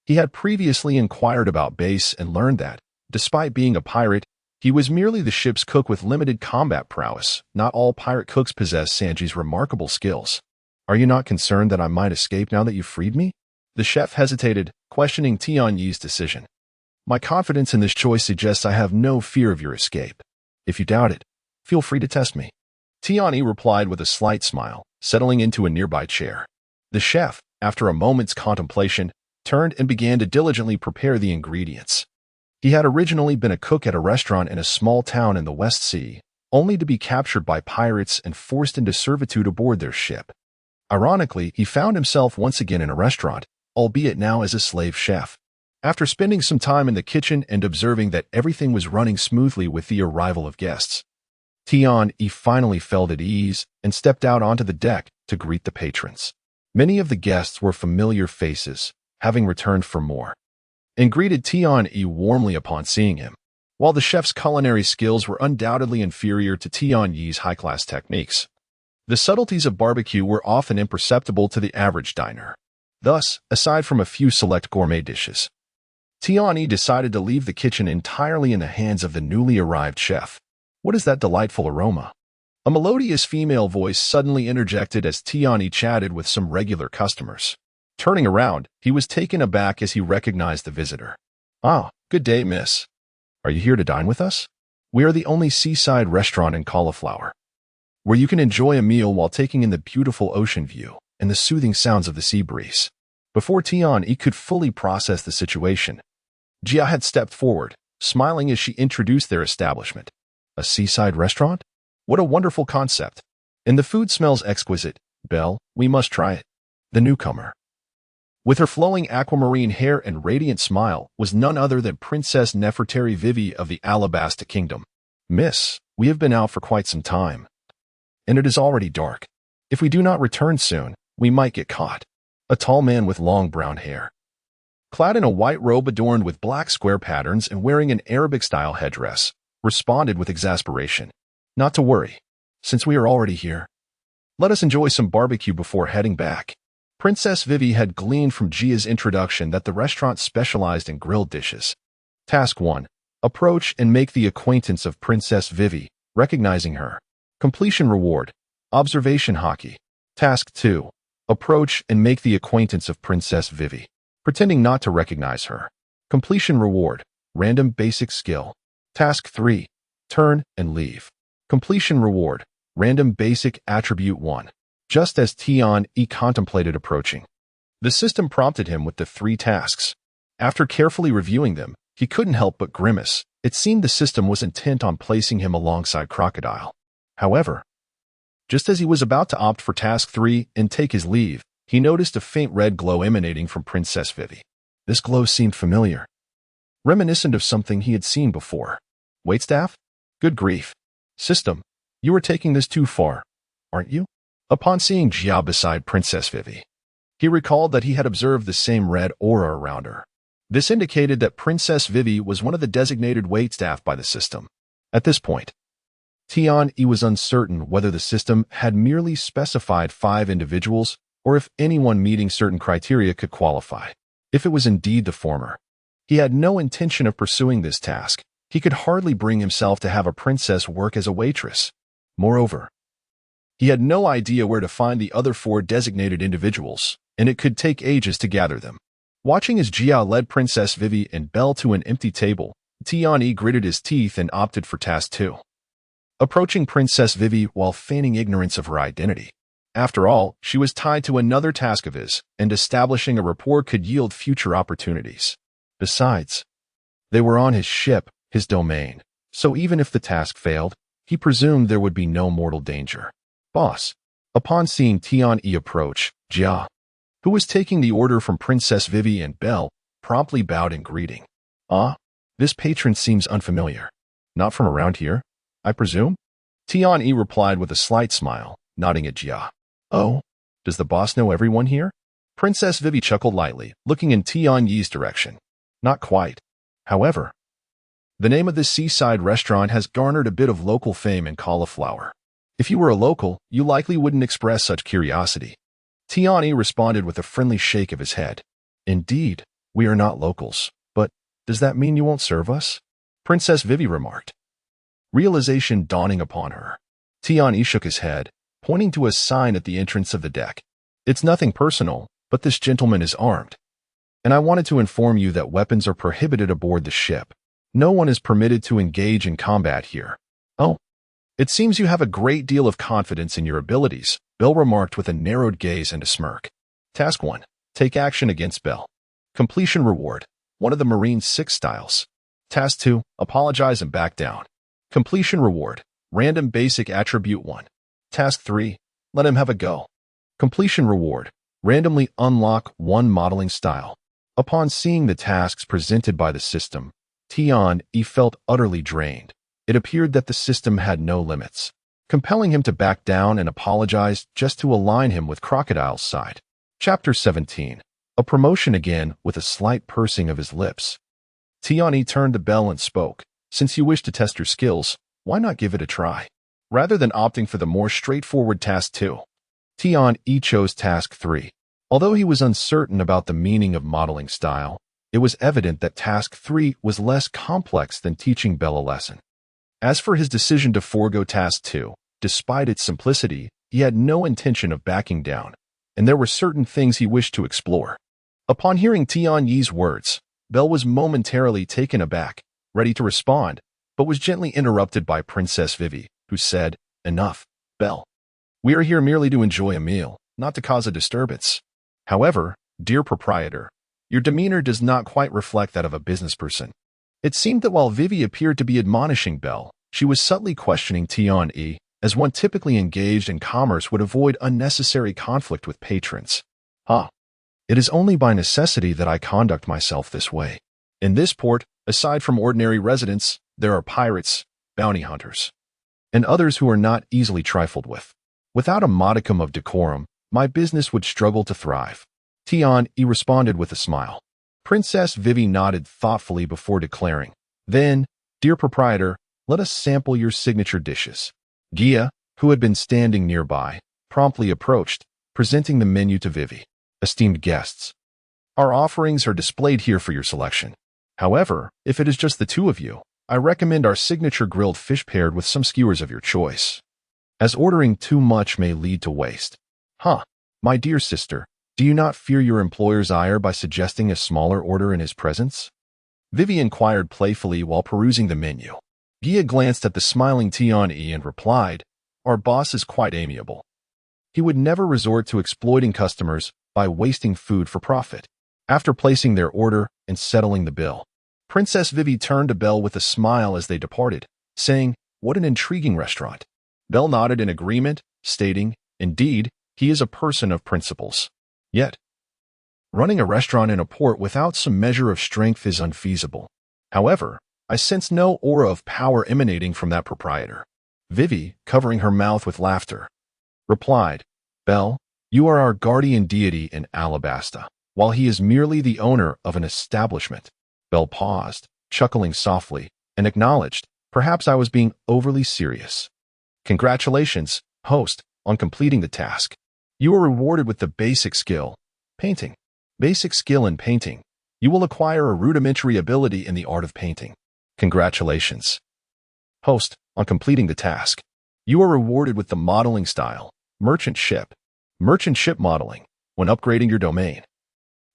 He had previously inquired about base and learned that, despite being a pirate, he was merely the ship's cook with limited combat prowess. Not all pirate cooks possess Sanji's remarkable skills. Are you not concerned that I might escape now that you've freed me? The chef hesitated, questioning Tian Yi's decision. My confidence in this choice suggests I have no fear of your escape. If you doubt it, feel free to test me. Tian Yi replied with a slight smile, settling into a nearby chair. The chef, after a moment's contemplation, turned and began to diligently prepare the ingredients. He had originally been a cook at a restaurant in a small town in the West Sea, only to be captured by pirates and forced into servitude aboard their ship. Ironically, he found himself once again in a restaurant, albeit now as a slave chef. After spending some time in the kitchen and observing that everything was running smoothly with the arrival of guests, Tian Yi finally felt at ease and stepped out onto the deck to greet the patrons. Many of the guests were familiar faces, having returned for more, and greeted Tian Yi warmly upon seeing him. While the chef's culinary skills were undoubtedly inferior to Tian Yi's high-class techniques, the subtleties of barbecue were often imperceptible to the average diner. Thus, aside from a few select gourmet dishes, Tian Yi decided to leave the kitchen entirely in the hands of the newly arrived chef. What is that delightful aroma? A melodious female voice suddenly interjected as Tian Yi chatted with some regular customers. Turning around, he was taken aback as he recognized the visitor. Ah, good day, miss. Are you here to dine with us? We are the only seaside restaurant in Cauliflower, where you can enjoy a meal while taking in the beautiful ocean view and the soothing sounds of the sea breeze. Before Tian Yi could fully process the situation, Jia had stepped forward, smiling as she introduced their establishment. A seaside restaurant? What a wonderful concept. And the food smells exquisite. Belle, we must try it. The newcomer, with her flowing aquamarine hair and radiant smile, was none other than Princess Nefertari Vivi of the Alabasta Kingdom. Miss, we have been out for quite some time, and it is already dark. If we do not return soon, we might get caught. A tall man with long brown hair, clad in a white robe adorned with black square patterns and wearing an Arabic-style headdress, responded with exasperation. Not to worry, since we are already here. Let us enjoy some barbecue before heading back. Princess Vivi had gleaned from Jia's introduction that the restaurant specialized in grilled dishes. Task 1. Approach and make the acquaintance of Princess Vivi, recognizing her. Completion reward. Observation hockey. Task 2. Approach and make the acquaintance of Princess Vivi, pretending not to recognize her. Completion reward. Random basic skill. Task 3. Turn and leave. Completion reward. Random basic attribute 1. Just as Tian Yi contemplated approaching, the system prompted him with the 3 tasks. After carefully reviewing them, he couldn't help but grimace. It seemed the system was intent on placing him alongside Crocodile. However, just as he was about to opt for Task 3 and take his leave, he noticed a faint red glow emanating from Princess Vivi. This glow seemed familiar, reminiscent of something he had seen before. Waitstaff? Good grief. System, you are taking this too far, aren't you? Upon seeing Jia beside Princess Vivi, he recalled that he had observed the same red aura around her. This indicated that Princess Vivi was one of the designated waitstaff by the system. At this point, Tian Yi was uncertain whether the system had merely specified 5 individuals or if anyone meeting certain criteria could qualify. If it was indeed the former, he had no intention of pursuing this task. He could hardly bring himself to have a princess work as a waitress. Moreover, he had no idea where to find the other 4 designated individuals, and it could take ages to gather them. Watching as Jia led Princess Vivi and Belle to an empty table, Tian Yi gritted his teeth and opted for Task 2. Approaching Princess Vivi while feigning ignorance of her identity. After all, she was tied to another task of his, and establishing a rapport could yield future opportunities. Besides, they were on his ship, his domain, so even if the task failed, he presumed there would be no mortal danger. Boss. Upon seeing Tian Yi approach, Jia, who was taking the order from Princess Vivi and Belle, promptly bowed in greeting. Ah, this patron seems unfamiliar. Not from around here, I presume? Tian Yi replied with a slight smile, nodding at Jia. Oh, does the boss know everyone here? Princess Vivi chuckled lightly, looking in Tian Yi's direction. Not quite. However, the name of this seaside restaurant has garnered a bit of local fame in Cauliflower. If you were a local, you likely wouldn't express such curiosity. Tiani responded with a friendly shake of his head. Indeed, we are not locals, but does that mean you won't serve us? Princess Vivi remarked. Realization dawning upon her. Tiani shook his head, pointing to a sign at the entrance of the deck. It's nothing personal, but this gentleman is armed. And I wanted to inform you that weapons are prohibited aboard the ship. No one is permitted to engage in combat here. Oh, it seems you have a great deal of confidence in your abilities, Bell remarked with a narrowed gaze and a smirk. Task 1. Take action against Bell. Completion reward. One of the Marine 6 styles. Task 2. Apologize and back down. Completion reward. Random basic attribute 1. Task 3. Let him have a go. Completion reward. Randomly unlock 1 modeling style. Upon seeing the tasks presented by the system, Tian-E felt utterly drained. It appeared that the system had no limits, compelling him to back down and apologize just to align him with Crocodile's side. Chapter 17. A promotion again with a slight pursing of his lips. Tian-E turned to Bell and spoke. Since you wish to test your skills, why not give it a try? Rather than opting for the more straightforward Task 2. Tian-E chose Task 3. Although he was uncertain about the meaning of modeling style, it was evident that Task 3 was less complex than teaching Bell a lesson. As for his decision to forego Task 2, despite its simplicity, he had no intention of backing down, and there were certain things he wished to explore. Upon hearing Tian-Yi's words, Bell was momentarily taken aback, ready to respond, but was gently interrupted by Princess Vivi, who said, Enough, Bell. We are here merely to enjoy a meal, not to cause a disturbance. However, dear proprietor, your demeanor does not quite reflect that of a business person. It seemed that while Vivi appeared to be admonishing Bell, she was subtly questioning Tian-E, as one typically engaged in commerce would avoid unnecessary conflict with patrons. It is only by necessity that I conduct myself this way. In this port, aside from ordinary residents, there are pirates, bounty hunters, and others who are not easily trifled with. Without a modicum of decorum, my business would struggle to thrive. Tian-E responded with a smile. Princess Vivi nodded thoughtfully before declaring, Then, dear proprietor, let us sample your signature dishes. Gia, who had been standing nearby, promptly approached, presenting the menu to Vivi. Esteemed guests, our offerings are displayed here for your selection. However, if it is just the two of you, I recommend our signature grilled fish paired with some skewers of your choice, as ordering too much may lead to waste. My dear sister, do you not fear your employer's ire by suggesting a smaller order in his presence? Vivi inquired playfully while perusing the menu. Gia glanced at the smiling Tian-E and replied, Our boss is quite amiable. He would never resort to exploiting customers by wasting food for profit. After placing their order and settling the bill, Princess Vivi turned to Bell with a smile as they departed, saying, What an intriguing restaurant. Bell nodded in agreement, stating, Indeed, he is a person of principles. Yet, running a restaurant in a port without some measure of strength is unfeasible. However, I sense no aura of power emanating from that proprietor. Vivi, covering her mouth with laughter, replied, Bell, you are our guardian deity in Alabasta, while he is merely the owner of an establishment. Bell paused, chuckling softly, and acknowledged, Perhaps I was being overly serious. Congratulations, host, on completing the task. You are rewarded with the basic skill, painting. Basic skill in painting. You will acquire a rudimentary ability in the art of painting. Congratulations. Host, on completing the task. You are rewarded with the modeling style, merchant ship. Merchant ship modeling, when upgrading your domain.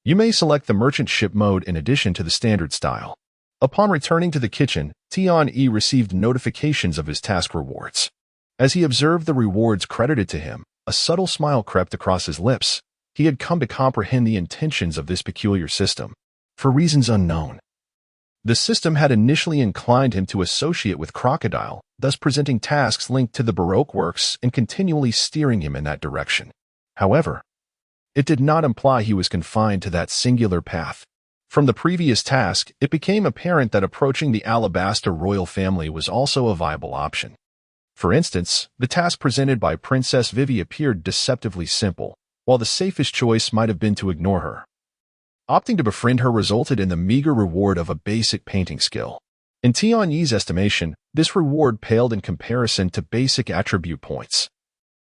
You may select the merchant ship mode in addition to the standard style. Upon returning to the kitchen, Tian-E received notifications of his task rewards. As he observed the rewards credited to him, a subtle smile crept across his lips. He had come to comprehend the intentions of this peculiar system, for reasons unknown. The system had initially inclined him to associate with Crocodile, thus presenting tasks linked to the Baroque works and continually steering him in that direction. However, it did not imply he was confined to that singular path. From the previous task, it became apparent that approaching the Alabasta royal family was also a viable option. For instance, the task presented by Princess Vivi appeared deceptively simple, while the safest choice might have been to ignore her. Opting to befriend her resulted in the meager reward of a basic painting skill. In Tian Yi's estimation, this reward paled in comparison to basic attribute points,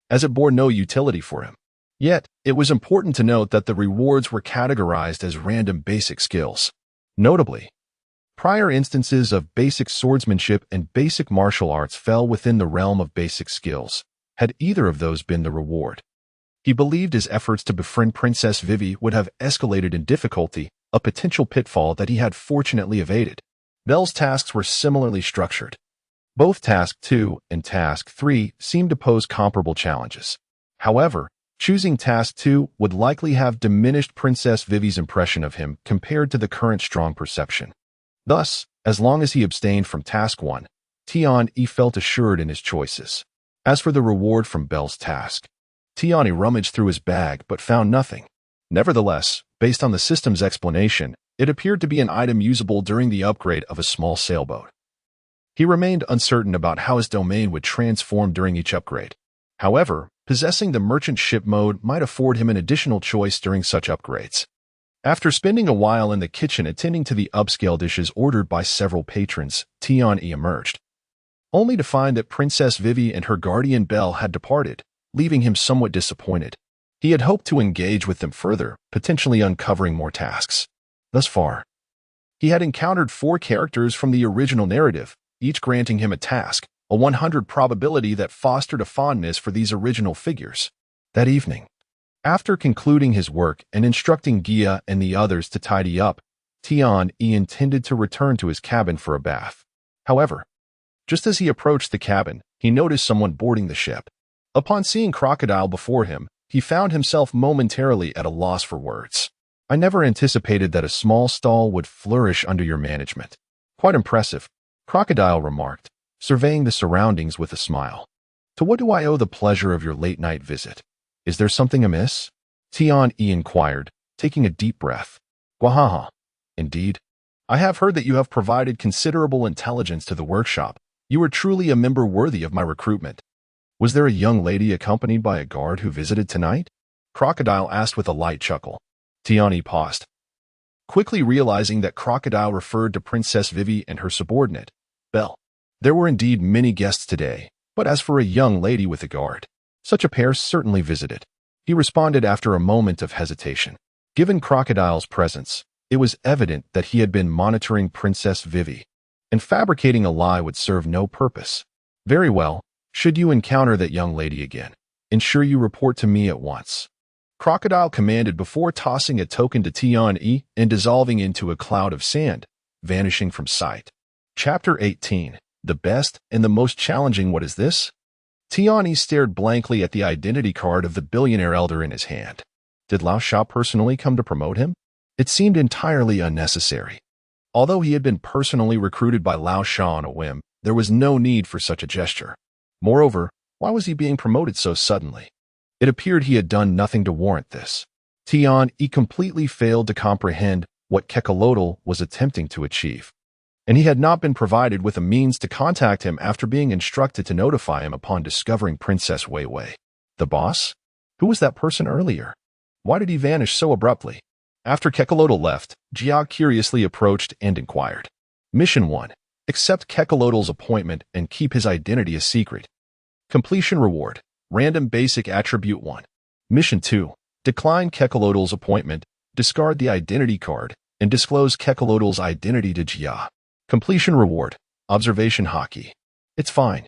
as it bore no utility for him. Yet, it was important to note that the rewards were categorized as random basic skills. Notably, prior instances of basic swordsmanship and basic martial arts fell within the realm of basic skills, had either of those been the reward. He believed his efforts to befriend Princess Vivi would have escalated in difficulty, a potential pitfall that he had fortunately evaded. Belle's tasks were similarly structured. Both Task 2 and Task 3 seemed to pose comparable challenges. However, choosing Task 2 would likely have diminished Princess Vivi's impression of him compared to the current strong perception. Thus, as long as he abstained from Task 1, Tian Yi felt assured in his choices. As for the reward from Belle's task, Tian Yi rummaged through his bag but found nothing. Nevertheless, based on the system's explanation, it appeared to be an item usable during the upgrade of a small sailboat. He remained uncertain about how his domain would transform during each upgrade. However, possessing the merchant ship mode might afford him an additional choice during such upgrades. After spending a while in the kitchen attending to the upscale dishes ordered by several patrons, Tian Yi emerged, only to find that Princess Vivi and her guardian Belle had departed, leaving him somewhat disappointed. He had hoped to engage with them further, potentially uncovering more tasks. Thus far, he had encountered 4 characters from the original narrative, each granting him a task, a 100 probability that fostered a fondness for these original figures. That evening, after concluding his work and instructing Gia and the others to tidy up, Tian Yi intended to return to his cabin for a bath. However, just as he approached the cabin, he noticed someone boarding the ship. Upon seeing Crocodile before him, he found himself momentarily at a loss for words. I never anticipated that a small stall would flourish under your management. Quite impressive, Crocodile remarked, surveying the surroundings with a smile. To what do I owe the pleasure of your late-night visit? Is there something amiss? Tian Yi inquired, taking a deep breath. Gwahaha. Indeed. I have heard that you have provided considerable intelligence to the workshop. You are truly a member worthy of my recruitment. Was there a young lady accompanied by a guard who visited tonight? Crocodile asked with a light chuckle. Tian Yi paused, quickly realizing that Crocodile referred to Princess Vivi and her subordinate, Belle. There were indeed many guests today, but as for a young lady with a guard, such a pair certainly visited. He responded after a moment of hesitation. Given Crocodile's presence, it was evident that he had been monitoring Princess Vivi, and fabricating a lie would serve no purpose. Very well, should you encounter that young lady again, ensure you report to me at once. Crocodile commanded before tossing a token to Tian Yi and dissolving into a cloud of sand, vanishing from sight. Chapter 18. The best and the most challenging. What is this? Tian Yi stared blankly at the identity card of the billionaire elder in his hand. Did Lao Sha personally come to promote him? It seemed entirely unnecessary. Although he had been personally recruited by Lao Sha on a whim, there was no need for such a gesture. Moreover, why was he being promoted so suddenly? It appeared he had done nothing to warrant this. Tian Yi completely failed to comprehend what Kekalotl was attempting to achieve, and he had not been provided with a means to contact him after being instructed to notify him upon discovering Princess Wei Wei. The boss? Who was that person earlier? Why did he vanish so abruptly? After Kekalotl left, Jia curiously approached and inquired. Mission 1. Accept Kekalotl's appointment and keep his identity a secret. Completion reward. Random basic attribute 1. Mission 2. Decline Kekalotl's appointment, discard the identity card, and disclose Kekalotl's identity to Jia. Completion reward. Observation hockey. It's fine.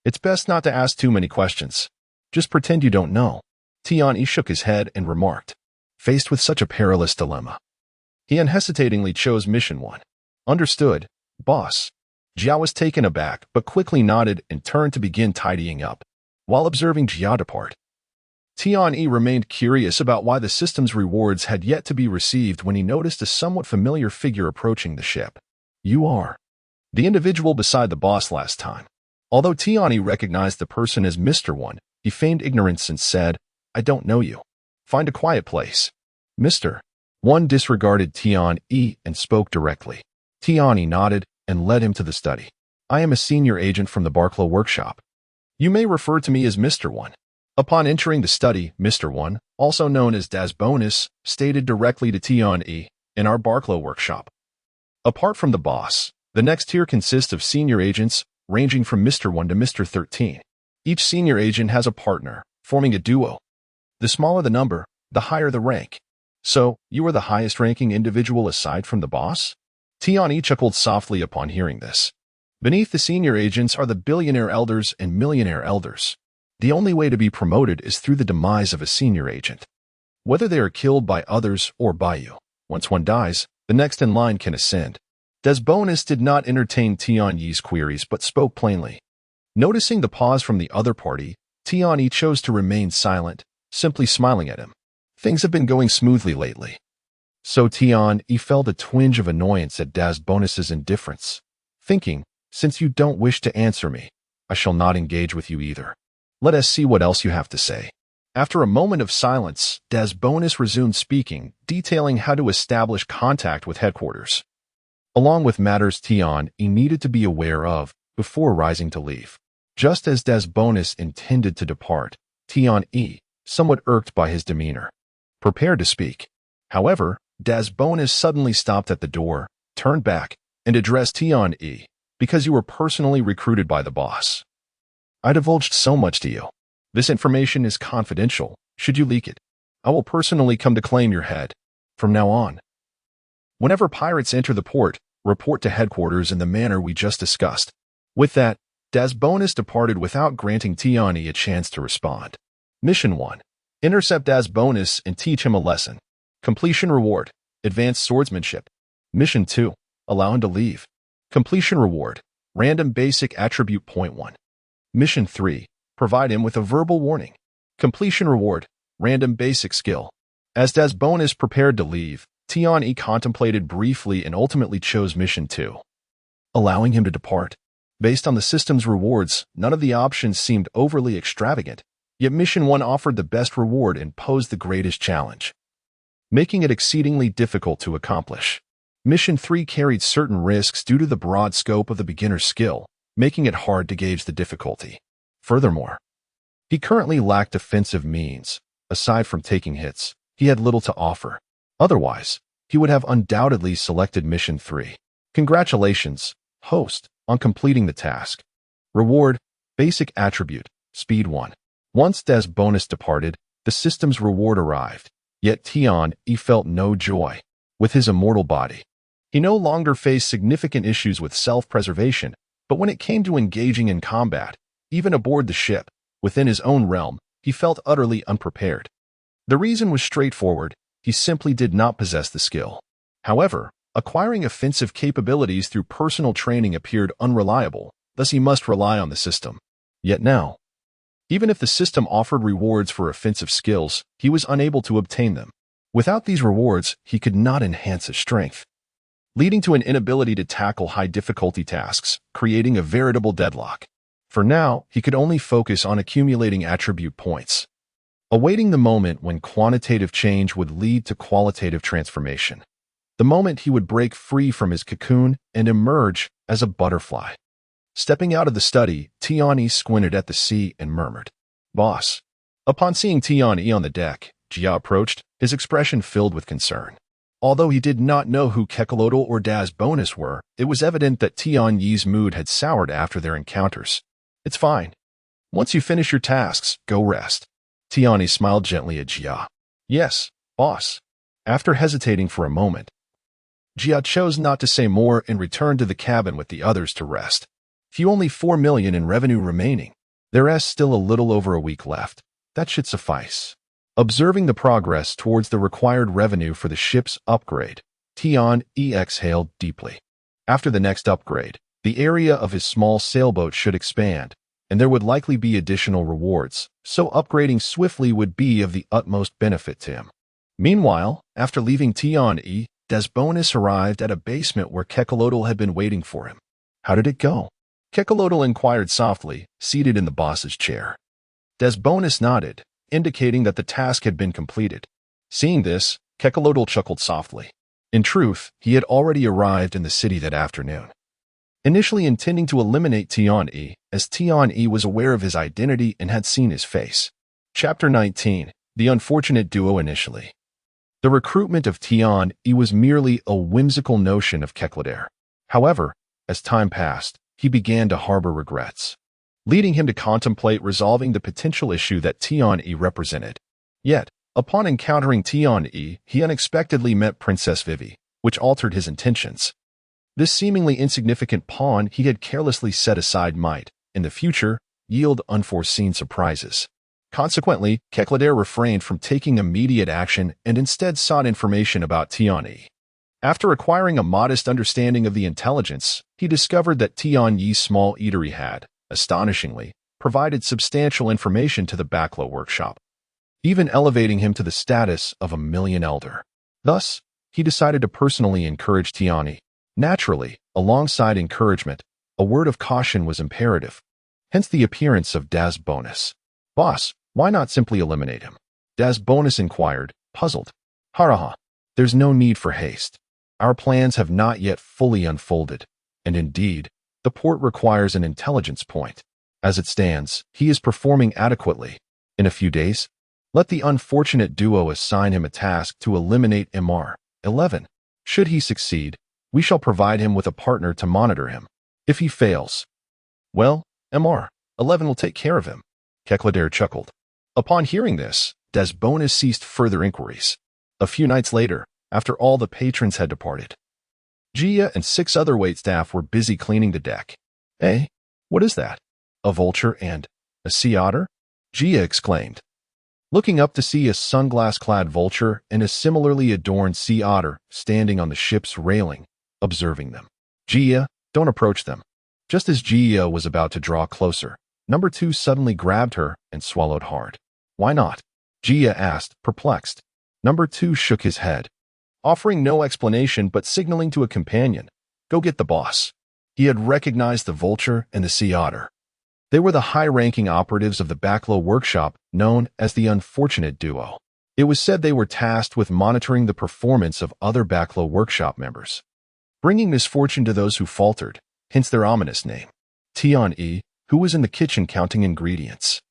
It's best not to ask too many questions. Just pretend you don't know. Tian Yi shook his head and remarked. Faced with such a perilous dilemma, he unhesitatingly chose Mission 1. Understood, boss. Jia was taken aback but quickly nodded and turned to begin tidying up. While observing Jia depart, Tian Yi remained curious about why the system's rewards had yet to be received when he noticed a somewhat familiar figure approaching the ship. You are the individual beside the boss last time. Although Tian Yi recognized the person as Mr. 1, he feigned ignorance and said, I don't know you. Find a quiet place. Mr. 1 disregarded Tian Yi and spoke directly. Tian Yi nodded and led him to the study. I am a senior agent from the Barclow workshop. You may refer to me as Mr. 1. Upon entering the study, Mr. 1, also known as Das Bonus, stated directly to Tian Yi, in our Barclow workshop. Apart from the boss, The next tier consists of senior agents ranging from Mr. 1 to Mr. 13. Each senior agent has a partner, forming a duo. The smaller the number, the higher the rank. So, you are the highest-ranking individual aside from the boss? Tian chuckled softly upon hearing this. Beneath the senior agents are the billionaire elders and millionaire elders. The only way to be promoted is through the demise of a senior agent. Whether they are killed by others or by you. Once one dies, the next in line can ascend. Desbonus did not entertain Tian Yi's queries but spoke plainly. Noticing the pause from the other party, Tian Yi chose to remain silent, simply smiling at him. Things have been going smoothly lately. So Tian Yi felt a twinge of annoyance at Desbonus's indifference, thinking, since you don't wish to answer me, I shall not engage with you either. Let us see what else you have to say. After a moment of silence, Desbonus resumed speaking, detailing how to establish contact with headquarters, along with matters Tian Yi needed to be aware of before rising to leave. Just as Desbonus intended to depart, Tian Yi, somewhat irked by his demeanor, prepared to speak. However, Desbonus suddenly stopped at the door, turned back, and addressed Tian Yi, because you were personally recruited by the boss. I divulged so much to you. This information is confidential. Should you leak it, I will personally come to claim your head. From now on, whenever pirates enter the port, report to headquarters in the manner we just discussed. With that, Desbonus departed without granting Tian Yi a chance to respond. Mission 1. Intercept Desbonus and teach him a lesson. Completion reward. Advanced swordsmanship. Mission 2. Allow him to leave. Completion reward. Random basic attribute point 1. Mission 3. Provide him with a verbal warning. Completion reward. Random basic skill. As Desbonus prepared to leave, Tian Yi contemplated briefly and ultimately chose Mission 2. Allowing him to depart. Based on the system's rewards, none of the options seemed overly extravagant, yet Mission 1 offered the best reward and posed the greatest challenge, making it exceedingly difficult to accomplish. Mission 3 carried certain risks due to the broad scope of the beginner's skill, making it hard to gauge the difficulty. Furthermore, he currently lacked offensive means. Aside from taking hits, he had little to offer. Otherwise, he would have undoubtedly selected Mission 3. Congratulations, host, on completing the task. Reward, basic attribute, speed 1. Once Desbonus departed, the system's reward arrived, yet Tian Yi felt no joy. With his immortal body, he no longer faced significant issues with self-preservation, but when it came to engaging in combat, even aboard the ship, within his own realm, he felt utterly unprepared. The reason was straightforward. He simply did not possess the skill. However, acquiring offensive capabilities through personal training appeared unreliable, thus he must rely on the system. Yet now, even if the system offered rewards for offensive skills, he was unable to obtain them. Without these rewards, he could not enhance his strength, leading to an inability to tackle high-difficulty tasks, creating a veritable deadlock. For now, he could only focus on accumulating attribute points, awaiting the moment when quantitative change would lead to qualitative transformation. The moment he would break free from his cocoon and emerge as a butterfly. Stepping out of the study, Tian Yi squinted at the sea and murmured, "Boss." Upon seeing Tian Yi on the deck, Jia approached, his expression filled with concern. Although he did not know who Kekalotl or Desbonus were, it was evident that Tian Yi's mood had soured after their encounters. "It's fine. Once you finish your tasks, go rest." Tian Yi smiled gently at Jia. "Yes, boss." After hesitating for a moment, Jia chose not to say more and returned to the cabin with the others to rest. Few only 4 million in revenue remaining. There is still a little over a week left. That should suffice. Observing the progress towards the required revenue for the ship's upgrade, Tian Yi exhaled deeply. After the next upgrade, the area of his small sailboat should expand, and there would likely be additional rewards, so upgrading swiftly would be of the utmost benefit to him. Meanwhile, after leaving Tian Yi, Desbonus arrived at a basement where Kekalotl had been waiting for him. "How did it go?" Kekalotl inquired softly, seated in the boss's chair. Desbonus nodded, indicating that the task had been completed. Seeing this, Kekalotl chuckled softly. In truth, he had already arrived in the city that afternoon, initially intending to eliminate Tian Yi, as Tian Yi was aware of his identity and had seen his face. Chapter 19. The Unfortunate Duo. Initially, the recruitment of Tian Yi was merely a whimsical notion of Kekalotl. However, As time passed, he began to harbor regrets, leading him to contemplate resolving the potential issue that Tian-E represented. Yet, upon encountering Tian-E, he unexpectedly met Princess Vivi, which altered his intentions. This seemingly insignificant pawn he had carelessly set aside might, in the future, yield unforeseen surprises. Consequently, Kecladair refrained from taking immediate action and instead sought information about Tian-E. After acquiring a modest understanding of the intelligence, he discovered that Tian-Yi's small eatery had, astonishingly, provided substantial information to the Backlow workshop, even elevating him to the status of a million elder. Thus, he decided to personally encourage Tian-E. Naturally, alongside encouragement, a word of caution was imperative, hence the appearance of Das Bonus. "Boss, why not simply eliminate him?" Das Bonus inquired, puzzled. "Haraha, there's no need for haste. Our plans have not yet fully unfolded, and indeed, the port requires an intelligence point. As it stands, he is performing adequately. In a few days, let the unfortunate duo assign him a task to eliminate MR-11. Should he succeed, we shall provide him with a partner to monitor him. If he fails, well, MR-11 will take care of him." Kecladair chuckled. Upon hearing this, Das Bonus ceased further inquiries. A few nights later, after all the patrons had departed, Gia and 6 other waitstaff were busy cleaning the deck. "Eh? What is that? A vulture and a sea otter?" Gia exclaimed, looking up to see a sunglass-clad vulture and a similarly adorned sea otter standing on the ship's railing, observing them. "Gia, don't approach them." Just as Gia was about to draw closer, Number 2 suddenly grabbed her and swallowed hard. "Why not?" Gia asked, perplexed. Number 2 shook his head, offering no explanation but signaling to a companion, "Go get the boss." He had recognized the vulture and the sea otter. They were the high-ranking operatives of the Backlow workshop, known as the Unfortunate Duo. It was said they were tasked with monitoring the performance of other Backlow workshop members, bringing misfortune to those who faltered, hence their ominous name. Tian-E, who was in the kitchen counting ingredients,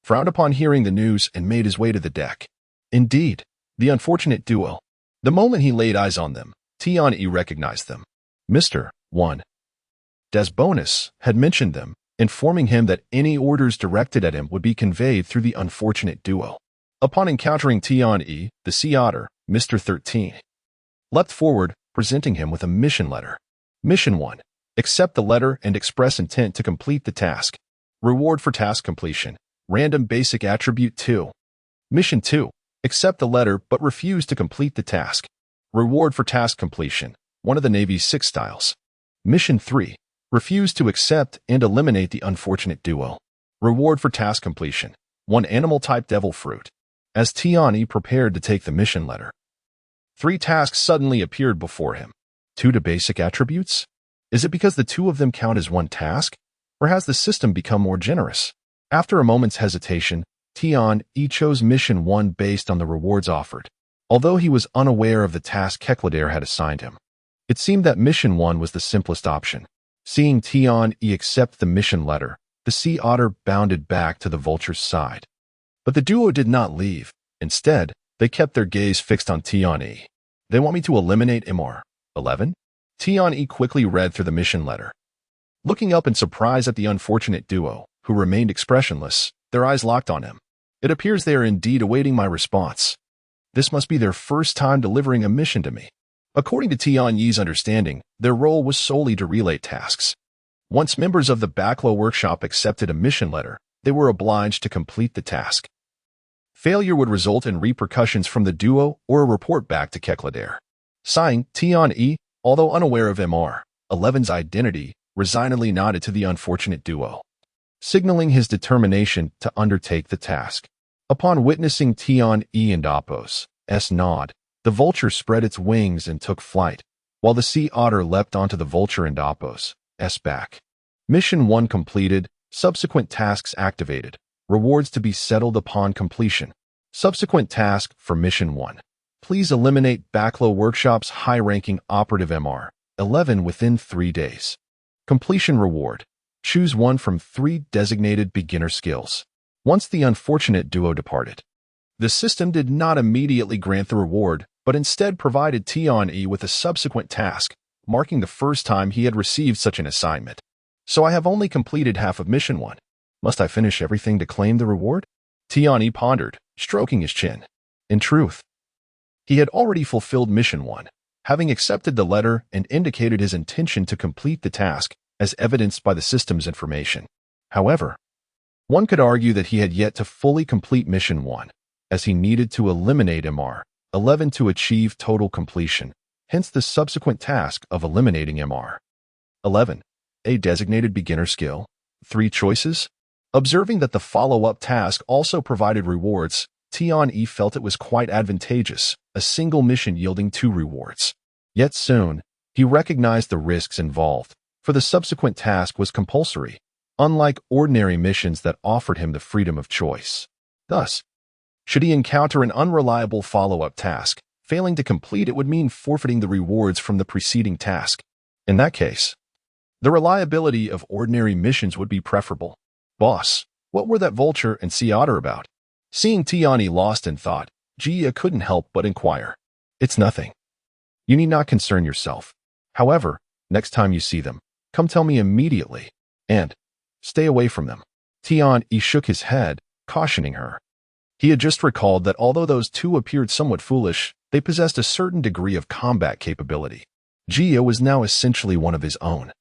frowned upon hearing the news and made his way to the deck. Indeed, the Unfortunate Duo. The moment he laid eyes on them, Tian-E recognized them. Mr. 1. Das Bonus had mentioned them, informing him that any orders directed at him would be conveyed through the Unfortunate Duo. Upon encountering Tian-E, the sea otter, Mr. 13, leapt forward, presenting him with a mission letter. Mission 1. Accept the letter and express intent to complete the task. Reward for task completion. Random basic attribute 2. Mission 2. Accept the letter but refuse to complete the task. Reward for task completion. One of the Navy's 6 styles. Mission 3. Refuse to accept and eliminate the Unfortunate Duo. Reward for task completion. 1 animal-type devil fruit. As Tian-E prepared to take the mission letter, 3 tasks suddenly appeared before him. 2 to basic attributes? Is it because the 2 of them count as 1 task? Or has the system become more generous? After a moment's hesitation, Tian-E chose Mission 1 based on the rewards offered, although he was unaware of the task Kecladair had assigned him. It seemed that Mission 1 was the simplest option. Seeing Tian-E accept the mission letter, the sea otter bounded back to the vulture's side. But the duo did not leave. Instead, they kept their gaze fixed on Tian-E. "They want me to eliminate MR-11? Tian-E quickly read through the mission letter. Looking up in surprise at the Unfortunate Duo, who remained expressionless, their eyes locked on him. "It appears they are indeed awaiting my response. This must be their first time delivering a mission to me." According to Tian-Yi's understanding, their role was solely to relay tasks. Once members of the Backlow workshop accepted a mission letter, they were obliged to complete the task. Failure would result in repercussions from the duo or a report back to Kecladair. Sighing, Tian-E, although unaware of MR-11's identity, resignedly nodded to the Unfortunate Duo, signaling his determination to undertake the task. Upon witnessing Tian-E and Apos' nod, the vulture spread its wings and took flight, while the sea otter leapt onto the vulture and Apos' back. Mission 1 completed, subsequent tasks activated, rewards to be settled upon completion. Subsequent task for Mission 1. Please eliminate Backlow Workshop's high-ranking operative MR-11 within 3 days. Completion reward. Choose 1 from 3 designated beginner skills. Once the Unfortunate Duo departed, the system did not immediately grant the reward, but instead provided Tian-E with a subsequent task, marking the first time he had received such an assignment. So I have only completed half of Mission 1. Must I finish everything to claim the reward? Tian pondered, stroking his chin. In truth, he had already fulfilled Mission 1, having accepted the letter and indicated his intention to complete the task, as evidenced by the system's information. However, one could argue that he had yet to fully complete Mission 1, as he needed to eliminate MR11 to achieve total completion, hence the subsequent task of eliminating MR11, a designated beginner skill. 3 choices? Observing that the follow-up task also provided rewards, Tian felt it was quite advantageous, a single mission yielding 2 rewards. Yet soon, he recognized the risks involved, for the subsequent task was compulsory, unlike ordinary missions that offered him the freedom of choice. Thus, should he encounter an unreliable follow-up task, failing to complete it would mean forfeiting the rewards from the preceding task. In that case, the reliability of ordinary missions would be preferable. Boss, what were that vulture and sea otter about? Seeing Tian lost in thought, Jia couldn't help but inquire. It's nothing. You need not concern yourself. However, next time you see them, come tell me immediately, and stay away from them. Tian shook his head, cautioning her. He had just recalled that although those 2 appeared somewhat foolish, they possessed a certain degree of combat capability. Jia was now essentially one of his own,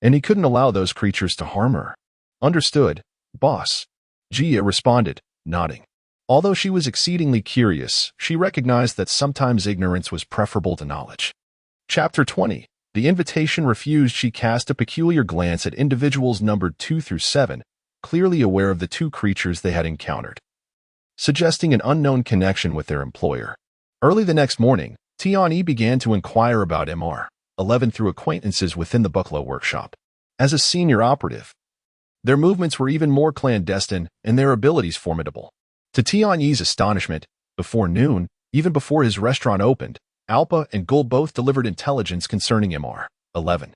and he couldn't allow those creatures to harm her. Understood, boss. Jia responded, nodding. Although she was exceedingly curious, she recognized that sometimes ignorance was preferable to knowledge. Chapter 20. The invitation refused. She cast a peculiar glance at individuals numbered 2 through 7, clearly aware of the 2 creatures they had encountered, suggesting an unknown connection with their employer. Early the next morning, Tian began to inquire about MR11 through acquaintances within the Bucklow workshop. As a senior operative, their movements were even more clandestine and their abilities formidable. To Tian's astonishment, before noon, even before his restaurant opened, Alpa and Gul both delivered intelligence concerning MR11.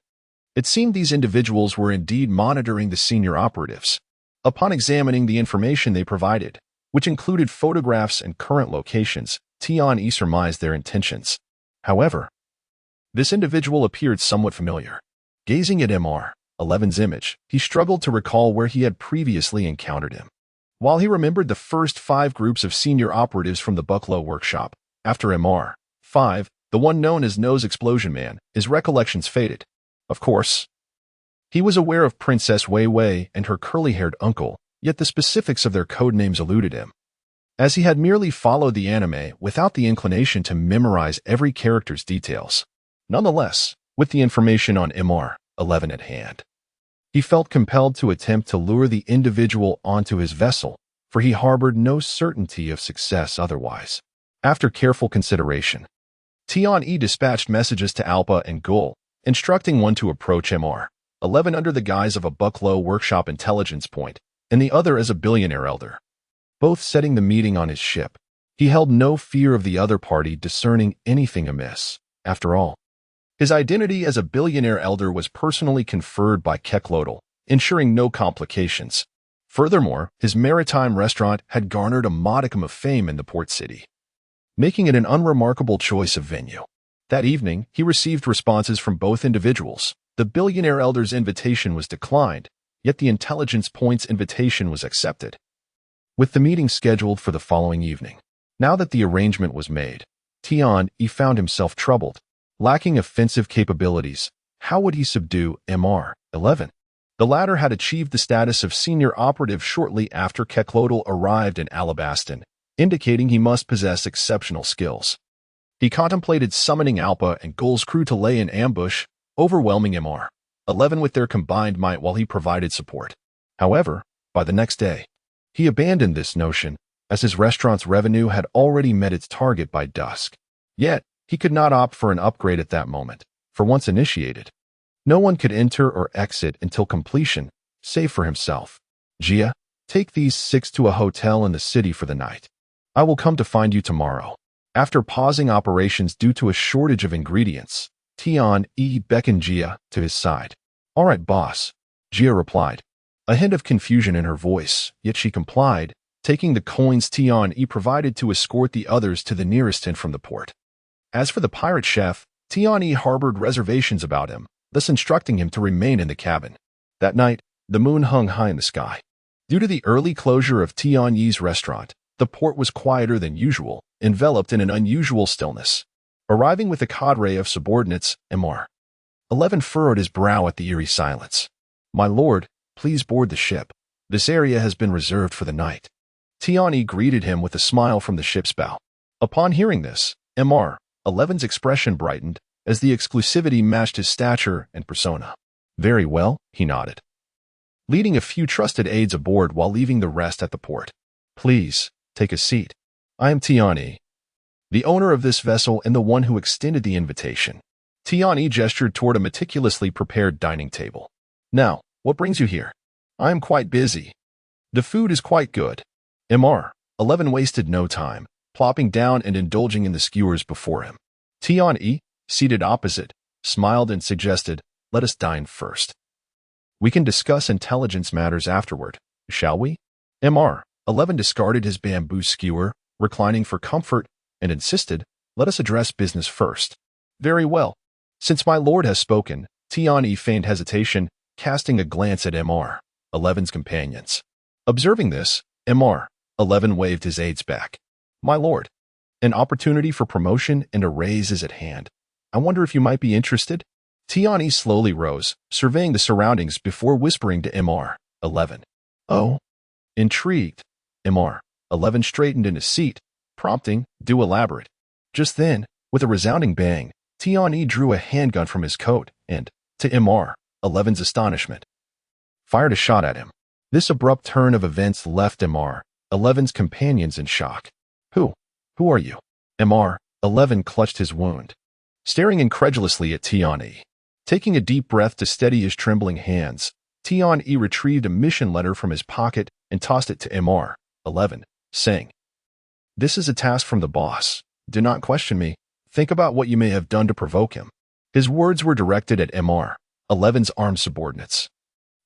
It seemed these individuals were indeed monitoring the senior operatives. Upon examining the information they provided, which included photographs and current locations, Tian surmised their intentions. However, this individual appeared somewhat familiar. Gazing at MR11's image, he struggled to recall where he had previously encountered him. While he remembered the first 5 groups of senior operatives from the Bucklow workshop, after MR5, the one known as Nose Explosion Man, his recollections faded. Of course, he was aware of Princess Wei Wei and her curly-haired uncle, yet the specifics of their codenames eluded him, as he had merely followed the anime without the inclination to memorize every character's details. Nonetheless, with the information on MR11 at hand, he felt compelled to attempt to lure the individual onto his vessel, for he harbored no certainty of success otherwise. After careful consideration, Tian dispatched messages to Alpa and Gul, instructing one to approach MR11 under the guise of a Bucklow workshop intelligence point, and the other as a billionaire elder, both setting the meeting on his ship. He held no fear of the other party discerning anything amiss. After all, his identity as a billionaire elder was personally conferred by Keklodal, ensuring no complications. Furthermore, his maritime restaurant had garnered a modicum of fame in the port city, making it an unremarkable choice of venue. That evening, he received responses from both individuals. The billionaire elder's invitation was declined, yet the intelligence point's invitation was accepted, with the meeting scheduled for the following evening. Now that the arrangement was made, Tian found himself troubled. Lacking offensive capabilities, how would he subdue MR11? The latter had achieved the status of senior operative shortly after Keklodal arrived in Alabaston, indicating he must possess exceptional skills. He contemplated summoning Alpa and Gul's crew to lay in ambush, overwhelming MR11 with their combined might while he provided support. However, by the next day, he abandoned this notion, as his restaurant's revenue had already met its target by dusk. Yet, he could not opt for an upgrade at that moment, for once initiated, no one could enter or exit until completion, save for himself. Jia, take these 6 to a hotel in the city for the night. I will come to find you tomorrow. After pausing operations due to a shortage of ingredients, Tian beckoned Jia to his side. All right, boss, Jia replied, a hint of confusion in her voice, yet she complied, taking the coins Tian provided to escort the others to the nearest inn from the port. As for the pirate chef, Tian-Yi harbored reservations about him, thus instructing him to remain in the cabin. That night, the moon hung high in the sky. Due to the early closure of Tian-Yi's restaurant, the port was quieter than usual, enveloped in an unusual stillness. Arriving with a cadre of subordinates, Mr. 11 furrowed his brow at the eerie silence. "My lord, please board the ship. This area has been reserved for the night." Tian-Yi greeted him with a smile from the ship's bow. Upon hearing this, Mr. 11's expression brightened as the exclusivity matched his stature and persona. "Very well," he nodded, leading a few trusted aides aboard while leaving the rest at the port. "Please, take a seat. I am Tian-Yi, the owner of this vessel and the one who extended the invitation." Tian-Yi gestured toward a meticulously prepared dining table. "Now, what brings you here?" "I am quite busy. The food is quite good." Mr. 11 wasted no time, plopping down and indulging in the skewers before him. Tian-Yi, seated opposite, smiled and suggested, "Let us dine first. We can discuss intelligence matters afterward, shall we?" Mr. 11 discarded his bamboo skewer, reclining for comfort, and insisted, "Let us address business first." "Very well. Since my lord has spoken," Tian-Yi feigned hesitation, casting a glance at Mr. 11's companions. Observing this, Mr. 11 waved his aides back. "My lord, an opportunity for promotion and a raise is at hand. I wonder if you might be interested?" Tian-Yi slowly rose, surveying the surroundings before whispering to Mr. 11. "Oh?" Intrigued, Mr. 11 straightened in his seat, prompting, "Do elaborate." Just then, with a resounding bang, Tian-Yi drew a handgun from his coat and, to Mr. 11's astonishment, fired a shot at him. This abrupt turn of events left Mr. 11's companions in shock. Who are you?" Mr. 11 clutched his wound, staring incredulously at Tian-Yi. Taking a deep breath to steady his trembling hands, Tian-Yi retrieved a mission letter from his pocket and tossed it to Mr. 11, saying, "This is a task from the boss. Do not question me. Think about what you may have done to provoke him." His words were directed at Mr. 11's armed subordinates,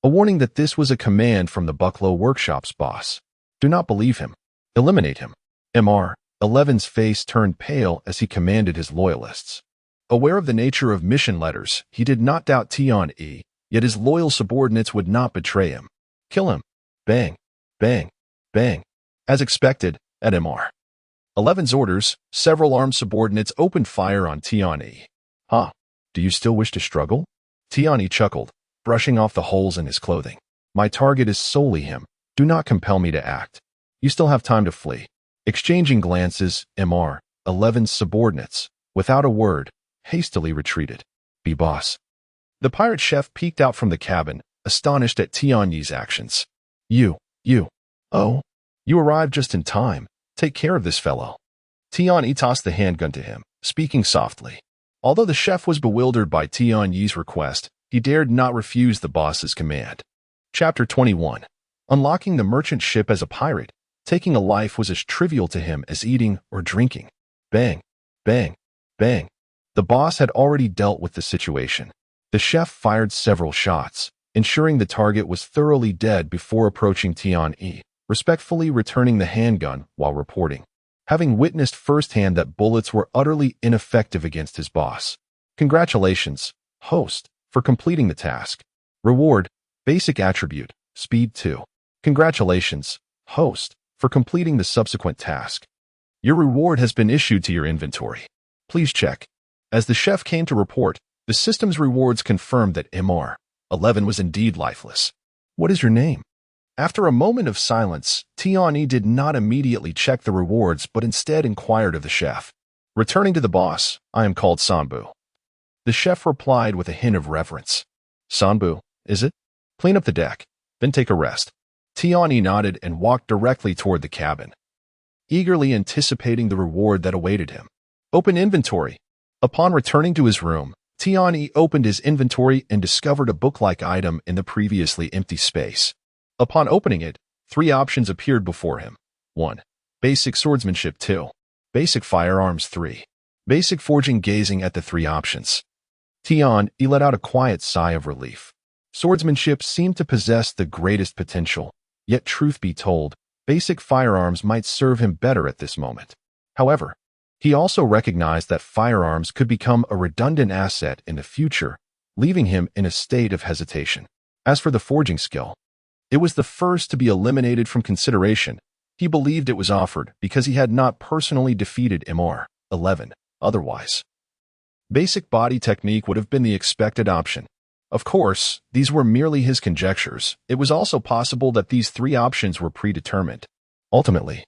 a warning that this was a command from the Bucklow Workshop's boss. Do not believe him. Eliminate him. Mr. 11's face turned pale as he commanded his loyalists. Aware of the nature of mission letters, he did not doubt Tian-Yi, yet his loyal subordinates would not betray him. "Kill him." Bang, bang, bang. As expected, at Mr. 11's orders, several armed subordinates opened fire on Tian-Yi. "Huh, do you still wish to struggle?" Tian-Yi chuckled, brushing off the holes in his clothing. "My target is solely him. Do not compel me to act. You still have time to flee." Exchanging glances, Mr. 11's subordinates, without a word, hastily retreated. "Be boss." The pirate chef peeked out from the cabin, astonished at Tian-Yi's actions. You. Oh, you arrived just in time. Take care of this fellow." Tian-Yi tossed the handgun to him, speaking softly. Although the chef was bewildered by Tian-Yi's request, he dared not refuse the boss's command. Chapter 21. Unlocking the merchant ship as a pirate, taking a life was as trivial to him as eating or drinking. Bang, bang, bang. The boss had already dealt with the situation. The chef fired several shots, ensuring the target was thoroughly dead before approaching Tian-Yi, respectfully returning the handgun while reporting, having witnessed firsthand that bullets were utterly ineffective against his boss. "Congratulations, host, for completing the task. Reward, basic attribute, speed 2. Congratulations, host, for completing the subsequent task. Your reward has been issued to your inventory. Please check." As the chef came to report, the system's rewards confirmed that Mr. 11 was indeed lifeless. "What is your name?" After a moment of silence, Tian-Yi did not immediately check the rewards but instead inquired of the chef. Returning to the boss, "I am called Sanbu." The chef replied with a hint of reverence. "Sanbu, is it? Clean up the deck, then take a rest." Tian-Yi nodded and walked directly toward the cabin, eagerly anticipating the reward that awaited him. "Open inventory." Upon returning to his room, Tian-Yi opened his inventory and discovered a book-like item in the previously empty space. Upon opening it, 3 options appeared before him. 1. Basic swordsmanship. 2. Basic firearms. 3. Basic forging. Gazing at the 3 options, Tian-Yi let out a quiet sigh of relief. Swordsmanship seemed to possess the greatest potential, yet truth be told, basic firearms might serve him better at this moment. However, He also recognized that firearms could become a redundant asset in the future, leaving him in a state of hesitation. As for the forging skill, it was the first to be eliminated from consideration. He believed it was offered because he had not personally defeated Mr. 11. Otherwise, basic body technique would have been the expected option. Of course, these were merely his conjectures. It was also possible that these three options were predetermined. Ultimately,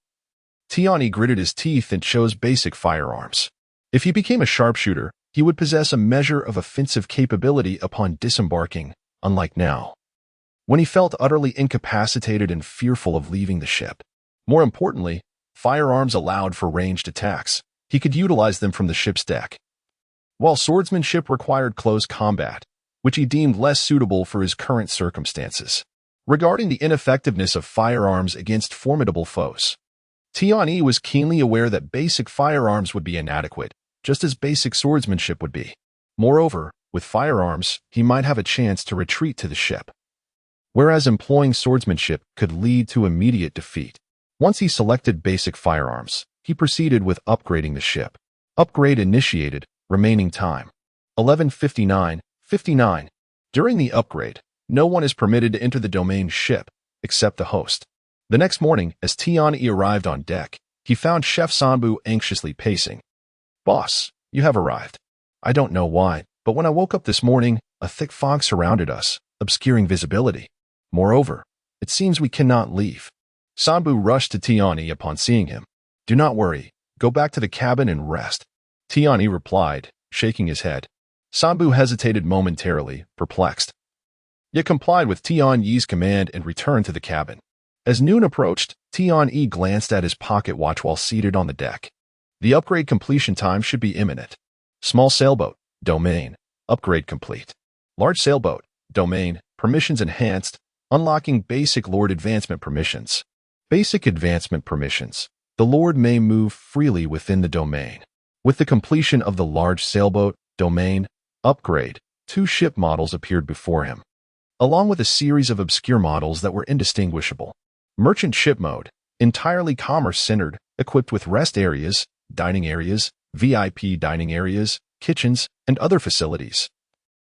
Tiani gritted his teeth and chose basic firearms. If he became a sharpshooter, he would possess a measure of offensive capability upon disembarking, unlike now, when he felt utterly incapacitated and fearful of leaving the ship. More importantly, firearms allowed for ranged attacks. He could utilize them from the ship's deck, while swordsmanship required close combat, which he deemed less suitable for his current circumstances. Regarding the ineffectiveness of firearms against formidable foes, Tiani was keenly aware that basic firearms would be inadequate, just as basic swordsmanship would be. Moreover, with firearms, he might have a chance to retreat to the ship, whereas employing swordsmanship could lead to immediate defeat. Once he selected basic firearms, he proceeded with upgrading the ship. Upgrade initiated, remaining time 11:59:59. During the upgrade, no one is permitted to enter the domain ship, except the host. The next morning, as Tiani arrived on deck, he found Chef Sanbu anxiously pacing. "Boss, you have arrived. I don't know why, but when I woke up this morning, a thick fog surrounded us, obscuring visibility. Moreover, it seems we cannot leave." Sanbu rushed to Tiani upon seeing him. "Do not worry. Go back to the cabin and rest," Tiani replied, shaking his head. Sanbu hesitated momentarily, perplexed, yet complied with Tian-Yi's command and returned to the cabin. As noon approached, Tian-Yi glanced at his pocket watch while seated on the deck. The upgrade completion time should be imminent. Small sailboat, domain, upgrade complete. Large sailboat, domain, permissions enhanced, unlocking basic Lord advancement permissions. Basic advancement permissions. The Lord may move freely within the domain. With the completion of the large sailboat, domain, upgrade, 2 ship models appeared before him, along with a series of obscure models that were indistinguishable. Merchant ship mode, entirely commerce-centered, equipped with rest areas, dining areas, VIP dining areas, kitchens, and other facilities,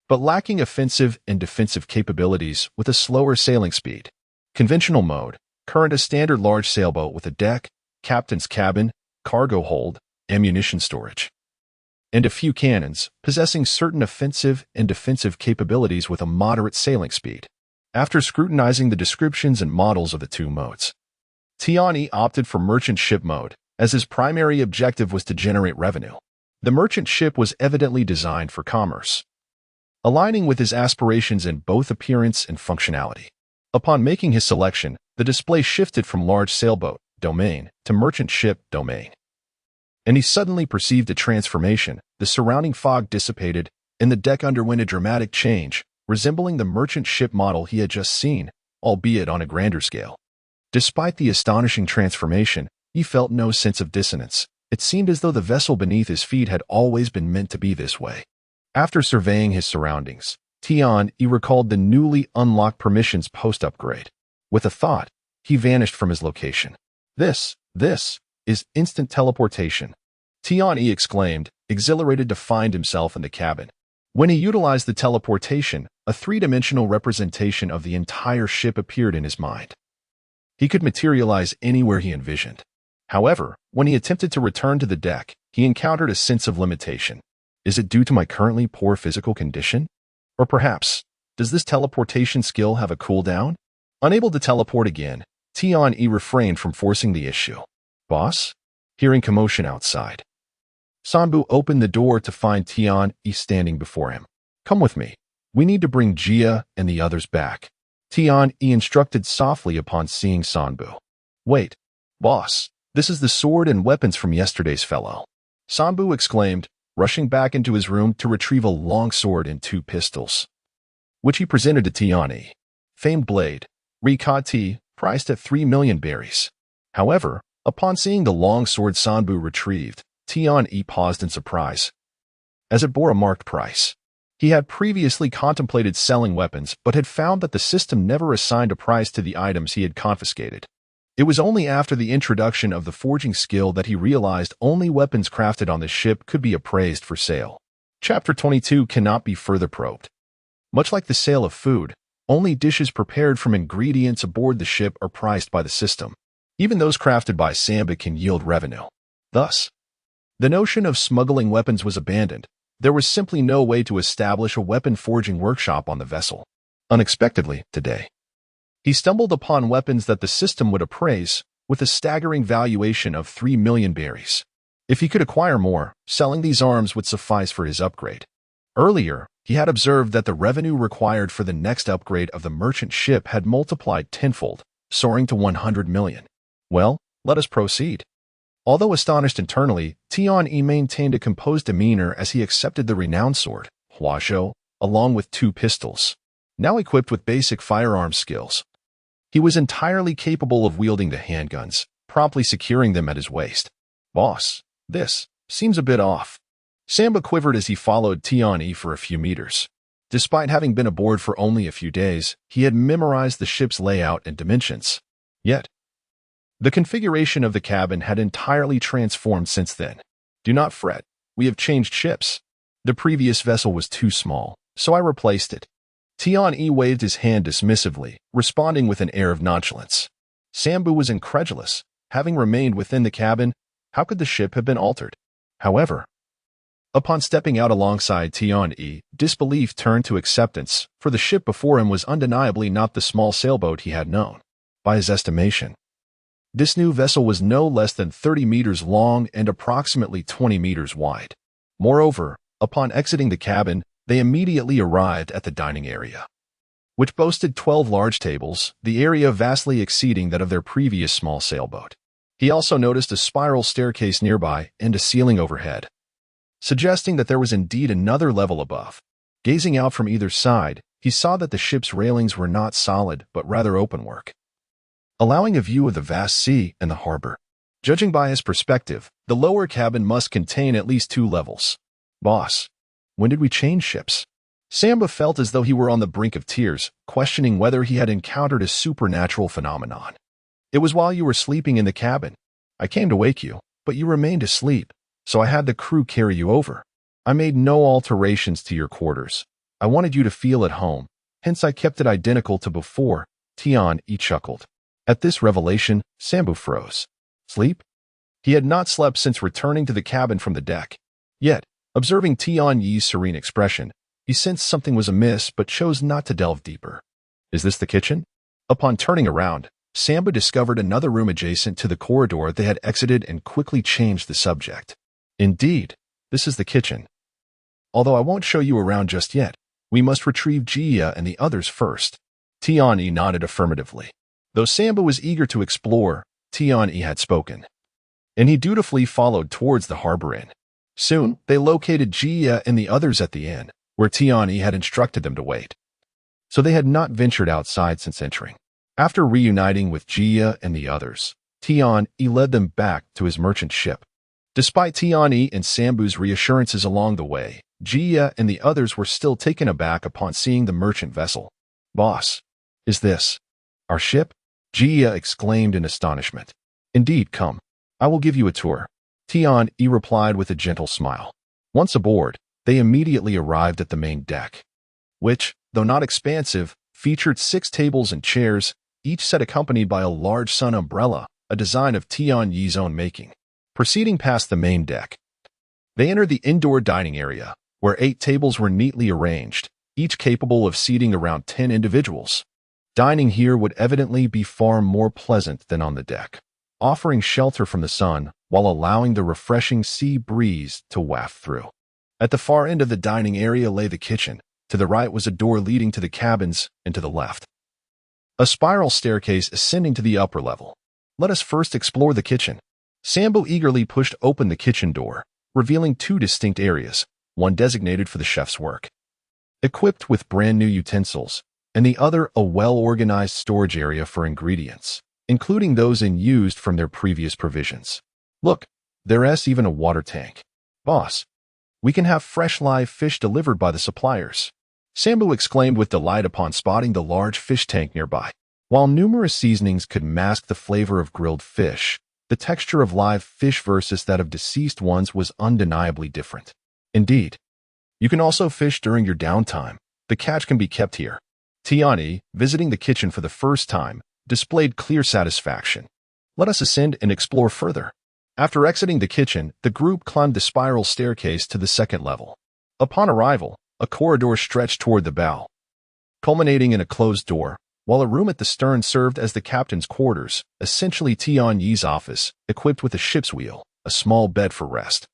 but lacking offensive and defensive capabilities with a slower sailing speed. Conventional mode, current a standard large sailboat with a deck, captain's cabin, cargo hold, ammunition storage, and a few cannons, possessing certain offensive and defensive capabilities with a moderate sailing speed. After scrutinizing the descriptions and models of the 2 modes, Tiani opted for merchant ship mode, as his primary objective was to generate revenue. The merchant ship was evidently designed for commerce, aligning with his aspirations in both appearance and functionality. Upon making his selection, the display shifted from large sailboat, domain, to merchant ship, domain, and he suddenly perceived a transformation. The surrounding fog dissipated, and the deck underwent a dramatic change, resembling the merchant ship model he had just seen, albeit on a grander scale. Despite the astonishing transformation, he felt no sense of dissonance. It seemed as though the vessel beneath his feet had always been meant to be this way. After surveying his surroundings, Tian-Yi recalled the newly unlocked permissions post-upgrade. With a thought, he vanished from his location. This is instant teleportation," Tian-Yi exclaimed, exhilarated to find himself in the cabin. When he utilized the teleportation, a 3-dimensional representation of the entire ship appeared in his mind. He could materialize anywhere he envisioned. However, when he attempted to return to the deck, he encountered a sense of limitation. Is it due to my currently poor physical condition? Or perhaps, does this teleportation skill have a cooldown? Unable to teleport again, Tian-Yi refrained from forcing the issue. "Boss?" Hearing commotion outside, Sanbu opened the door to find Tian-Yi standing before him. "Come with me. We need to bring Jia and the others back," Tian-Yi instructed softly upon seeing Sanbu. "Wait, boss, this is the sword and weapons from yesterday's fellow," Sanbu exclaimed, rushing back into his room to retrieve a long sword and 2 pistols, which he presented to Tian-Yi. Famed blade, Rikati, priced at 3 million berries. However, upon seeing the long sword Sanbu retrieved, Tian-Yi paused in surprise, as it bore a marked price. He had previously contemplated selling weapons but had found that the system never assigned a price to the items he had confiscated. It was only after the introduction of the forging skill that he realized only weapons crafted on the ship could be appraised for sale. Chapter 22 cannot be further probed. Much like the sale of food, only dishes prepared from ingredients aboard the ship are priced by the system. Even those crafted by Samba can yield revenue. Thus, the notion of smuggling weapons was abandoned. There was simply no way to establish a weapon forging workshop on the vessel. Unexpectedly, today, he stumbled upon weapons that the system would appraise with a staggering valuation of 3 million berries. If he could acquire more, selling these arms would suffice for his upgrade. Earlier, he had observed that the revenue required for the next upgrade of the merchant ship had multiplied tenfold, soaring to 100 million. Well, let us proceed. Although astonished internally, Tian-Yi maintained a composed demeanor as he accepted the renowned sword, Huazhou, along with 2 pistols. Now equipped with basic firearm skills, he was entirely capable of wielding the handguns, promptly securing them at his waist. Boss, this seems a bit off. Samba quivered as he followed Tian-Yi for a few meters. Despite having been aboard for only a few days, he had memorized the ship's layout and dimensions. Yet, the configuration of the cabin had entirely transformed since then. Do not fret, we have changed ships. The previous vessel was too small, so I replaced it. Tian-Yi waved his hand dismissively, responding with an air of nonchalance. Sambu was incredulous. Having remained within the cabin, how could the ship have been altered? However, upon stepping out alongside Tian-Yi, disbelief turned to acceptance, for the ship before him was undeniably not the small sailboat he had known. By his estimation, this new vessel was no less than 30 meters long and approximately 20 meters wide. Moreover, upon exiting the cabin, they immediately arrived at the dining area, which boasted 12 large tables, the area vastly exceeding that of their previous small sailboat. He also noticed a spiral staircase nearby and a ceiling overhead, suggesting that there was indeed another level above. Gazing out from either side, he saw that the ship's railings were not solid but rather openwork, allowing a view of the vast sea and the harbor. Judging by his perspective, the lower cabin must contain at least 2 levels. Boss, when did we change ships? Samba felt as though he were on the brink of tears, questioning whether he had encountered a supernatural phenomenon. It was while you were sleeping in the cabin. I came to wake you, but you remained asleep, so I had the crew carry you over. I made no alterations to your quarters. I wanted you to feel at home, hence I kept it identical to before. Tian-Yi chuckled. At this revelation, Sambu froze. Sleep? He had not slept since returning to the cabin from the deck. Yet, observing Tian-Yi's serene expression, he sensed something was amiss but chose not to delve deeper. Is this the kitchen? Upon turning around, Samba discovered another room adjacent to the corridor they had exited and quickly changed the subject. Indeed, this is the kitchen. Although I won't show you around just yet, we must retrieve Jia and the others first. Tian-Yi nodded affirmatively. Though Samba was eager to explore, Tian-Yi had spoken, and he dutifully followed towards the harbor inn. Soon, they located Jia and the others at the inn, where Tian-Yi had instructed them to wait. So they had not ventured outside since entering. After reuniting with Jia and the others, Tian-Yi led them back to his merchant ship. Despite Tian-Yi and Sambu's reassurances along the way, Jia and the others were still taken aback upon seeing the merchant vessel. Boss, is this our ship? Jia exclaimed in astonishment. Indeed, come. I will give you a tour. Tian-Yi replied with a gentle smile. Once aboard, they immediately arrived at the main deck, which, though not expansive, featured 6 tables and chairs, each set accompanied by a large sun umbrella, a design of Tian-Yi's own making. Proceeding past the main deck, they entered the indoor dining area, where 8 tables were neatly arranged, each capable of seating around 10 individuals. Dining here would evidently be far more pleasant than on the deck, offering shelter from the sun while allowing the refreshing sea breeze to waft through. At the far end of the dining area lay the kitchen. To the right was a door leading to the cabins, and to the left, a spiral staircase ascending to the upper level. Let us first explore the kitchen. Sambo eagerly pushed open the kitchen door, revealing 2 distinct areas, one designated for the chef's work, equipped with brand new utensils, and the other a well-organized storage area for ingredients, including those unused from their previous provisions. Look, there's even a water tank. Boss, we can have fresh live fish delivered by the suppliers. Sambu exclaimed with delight upon spotting the large fish tank nearby. While numerous seasonings could mask the flavor of grilled fish, the texture of live fish versus that of deceased ones was undeniably different. Indeed, you can also fish during your downtime. The catch can be kept here. Tiani, visiting the kitchen for the first time, displayed clear satisfaction. Let us ascend and explore further. After exiting the kitchen, the group climbed the spiral staircase to the second level. Upon arrival, a corridor stretched toward the bow, culminating in a closed door, while a room at the stern served as the captain's quarters, essentially Tianyi's office, equipped with a ship's wheel, a small bed for rest,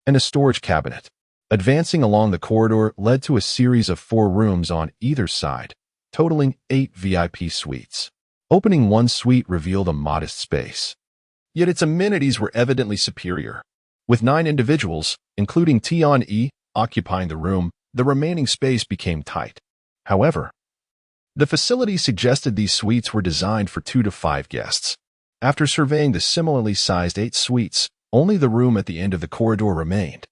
and a storage cabinet. Advancing along the corridor led to a series of 4 rooms on either side, totaling 8 VIP suites. Opening one suite revealed a modest space. Yet its amenities were evidently superior. With 9 individuals, including Tianyi, occupying the room, the remaining space became tight. However, the facility suggested these suites were designed for 2 to 5 guests. After surveying the similarly sized 8 suites, only the room at the end of the corridor remained.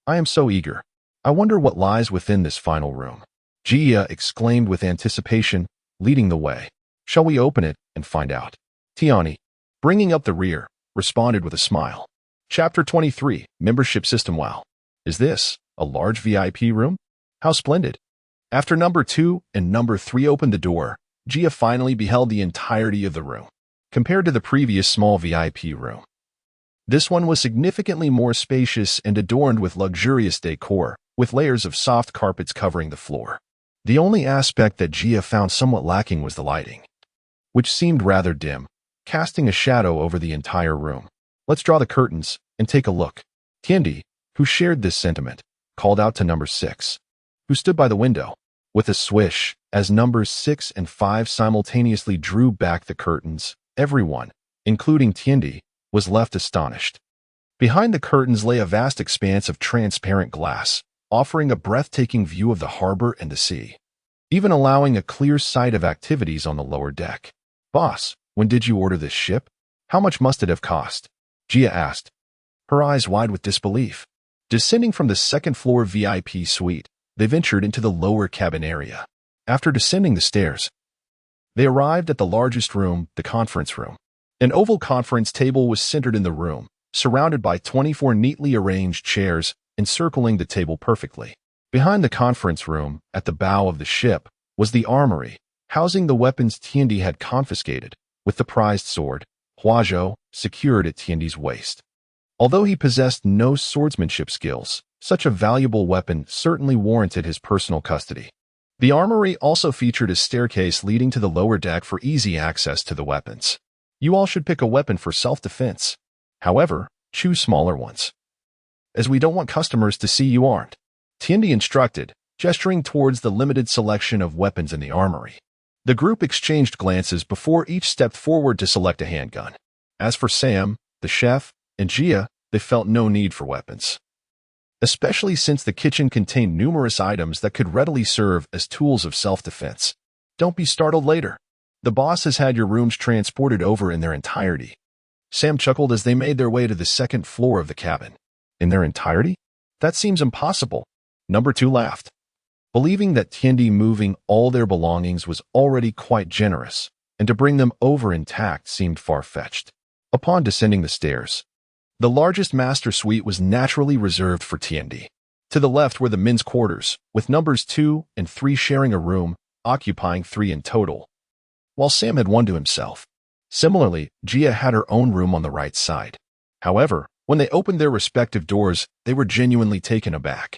I am so eager. I wonder what lies within this final room. Jia exclaimed with anticipation, leading the way. Shall we open it and find out? Tiani, bringing up the rear, responded with a smile. Chapter 23, Membership System. Wow. Is this a large VIP room? How splendid. After number 2 and number 3 opened the door, Jia finally beheld the entirety of the room. Compared to the previous small VIP room, this one was significantly more spacious and adorned with luxurious decor, with layers of soft carpets covering the floor. The only aspect that Jia found somewhat lacking was the lighting, which seemed rather dim, casting a shadow over the entire room. Let's draw the curtains and take a look. Tiandi, who shared this sentiment, called out to number 6, who stood by the window. With a swish, as numbers 6 and 5 simultaneously drew back the curtains, everyone, including Tiandi, was left astonished. Behind the curtains lay a vast expanse of transparent glass, offering a breathtaking view of the harbor and the sea, even allowing a clear sight of activities on the lower deck. Boss, when did you order this ship? How much must it have cost? Jia asked, her eyes wide with disbelief. Descending from the second-floor VIP suite, they ventured into the lower cabin area. After descending the stairs, they arrived at the largest room, the conference room. An oval conference table was centered in the room, surrounded by 24 neatly arranged chairs encircling the table perfectly. Behind the conference room, at the bow of the ship, was the armory, housing the weapons Tiandi had confiscated, with the prized sword, Huazhou, secured at Tiandi's waist. Although he possessed no swordsmanship skills, such a valuable weapon certainly warranted his personal custody. The armory also featured a staircase leading to the lower deck for easy access to the weapons. You all should pick a weapon for self-defense. However, choose smaller ones, as we don't want customers to see you armed. Tiandi instructed, gesturing towards the limited selection of weapons in the armory. The group exchanged glances before each stepped forward to select a handgun. As for Sam, the chef, and Jia, they felt no need for weapons, especially since the kitchen contained numerous items that could readily serve as tools of self-defense. Don't be startled later. The boss has had your rooms transported over in their entirety. Sam chuckled as they made their way to the second floor of the cabin. In their entirety? That seems impossible. Number 2 laughed, believing that Tiandi moving all their belongings was already quite generous, and to bring them over intact seemed far-fetched. Upon descending the stairs, the largest master suite was naturally reserved for Tiandi. To the left were the men's quarters, with numbers 2 and 3 sharing a room, occupying 3 in total, while Sam had one to himself. Similarly, Jia had her own room on the right side. However, when they opened their respective doors, they were genuinely taken aback,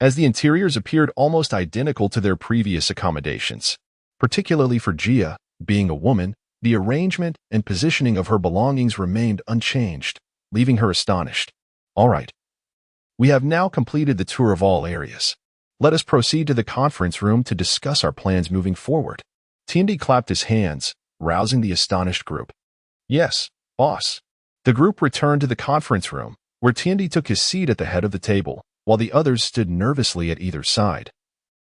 as the interiors appeared almost identical to their previous accommodations. Particularly for Jia, being a woman, the arrangement and positioning of her belongings remained unchanged, leaving her astonished. All right. We have now completed the tour of all areas. Let us proceed to the conference room to discuss our plans moving forward. Tiandi clapped his hands, rousing the astonished group. Yes, boss. The group returned to the conference room, where Tiandi took his seat at the head of the table, while the others stood nervously at either side,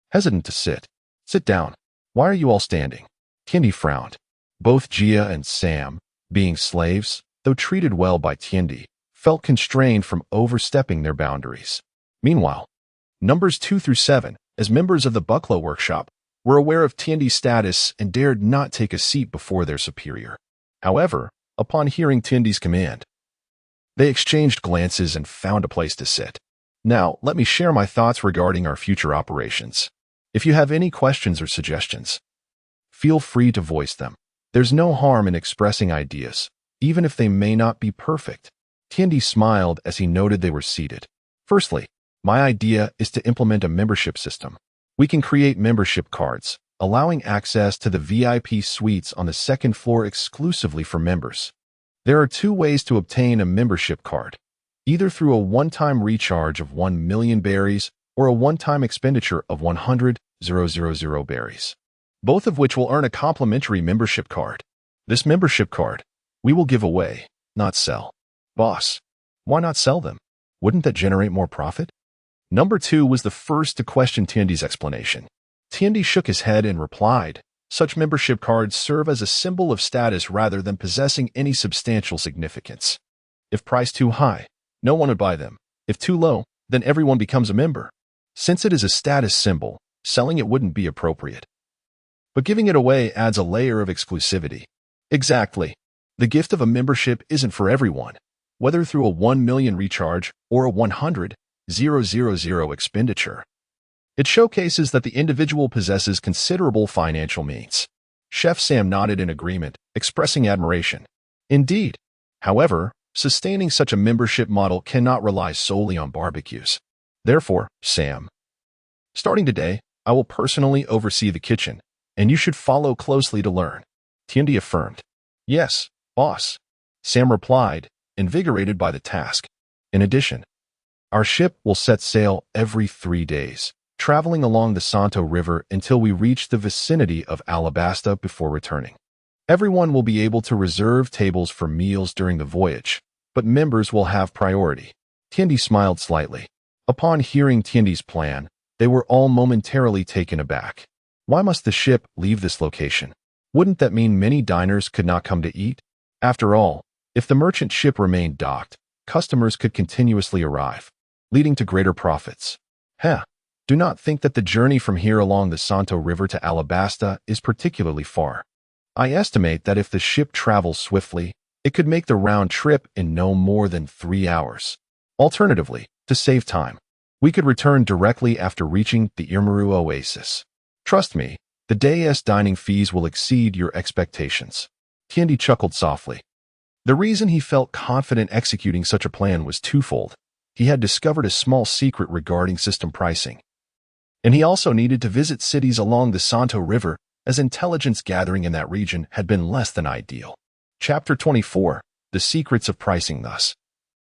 hesitant to sit. Sit down. Why are you all standing? Tiandi frowned. Both Jia and Sam, being slaves, though treated well by Tiandi, felt constrained from overstepping their boundaries. Meanwhile, numbers 2 through 7, as members of the Bucklow workshop, were aware of Tiandi's status and dared not take a seat before their superior. However, upon hearing Tiandi's command, they exchanged glances and found a place to sit. Now, let me share my thoughts regarding our future operations. If you have any questions or suggestions, feel free to voice them. There's no harm in expressing ideas, even if they may not be perfect. Tiandi smiled as he noted they were seated. Firstly, my idea is to implement a membership system. We can create membership cards, allowing access to the VIP suites on the second floor exclusively for members. There are two ways to obtain a membership card, either through a one-time recharge of 1 million berries or a one-time expenditure of 100,000 berries, both of which will earn a complimentary membership card. This membership card, we will give away, not sell. Boss, why not sell them? Wouldn't that generate more profit? Number 2 was the first to question Tiandi's explanation. Tiandi shook his head and replied, such membership cards serve as a symbol of status rather than possessing any substantial significance. If priced too high, no one would buy them. If too low, then everyone becomes a member. Since it is a status symbol, selling it wouldn't be appropriate. But giving it away adds a layer of exclusivity. Exactly. The gift of a membership isn't for everyone, whether through a 1 million recharge or a 100,000 expenditure. It showcases that the individual possesses considerable financial means. Chef Sam nodded in agreement, expressing admiration. Indeed. However, sustaining such a membership model cannot rely solely on barbecues. Therefore, Sam, starting today, I will personally oversee the kitchen, and you should follow closely to learn. Tiandi affirmed. Yes, boss. Sam replied, invigorated by the task. In addition, our ship will set sail every 3 days, traveling along the Santo River until we reach the vicinity of Alabasta before returning. Everyone will be able to reserve tables for meals during the voyage, but members will have priority. Tiandi smiled slightly. Upon hearing Tiandi's plan, they were all momentarily taken aback. Why must the ship leave this location? Wouldn't that mean many diners could not come to eat? After all, if the merchant ship remained docked, customers could continuously arrive, leading to greater profits. Do not think that the journey from here along the Santo River to Alabasta is particularly far. I estimate that if the ship travels swiftly, it could make the round trip in no more than 3 hours. Alternatively, to save time, we could return directly after reaching the Irmaru Oasis. Trust me, the day's dining fees will exceed your expectations. Tiandi chuckled softly. The reason he felt confident executing such a plan was twofold. He had discovered a small secret regarding system pricing, and he also needed to visit cities along the Santo River, as intelligence gathering in that region had been less than ideal. Chapter 24. The Secrets of Pricing. Thus,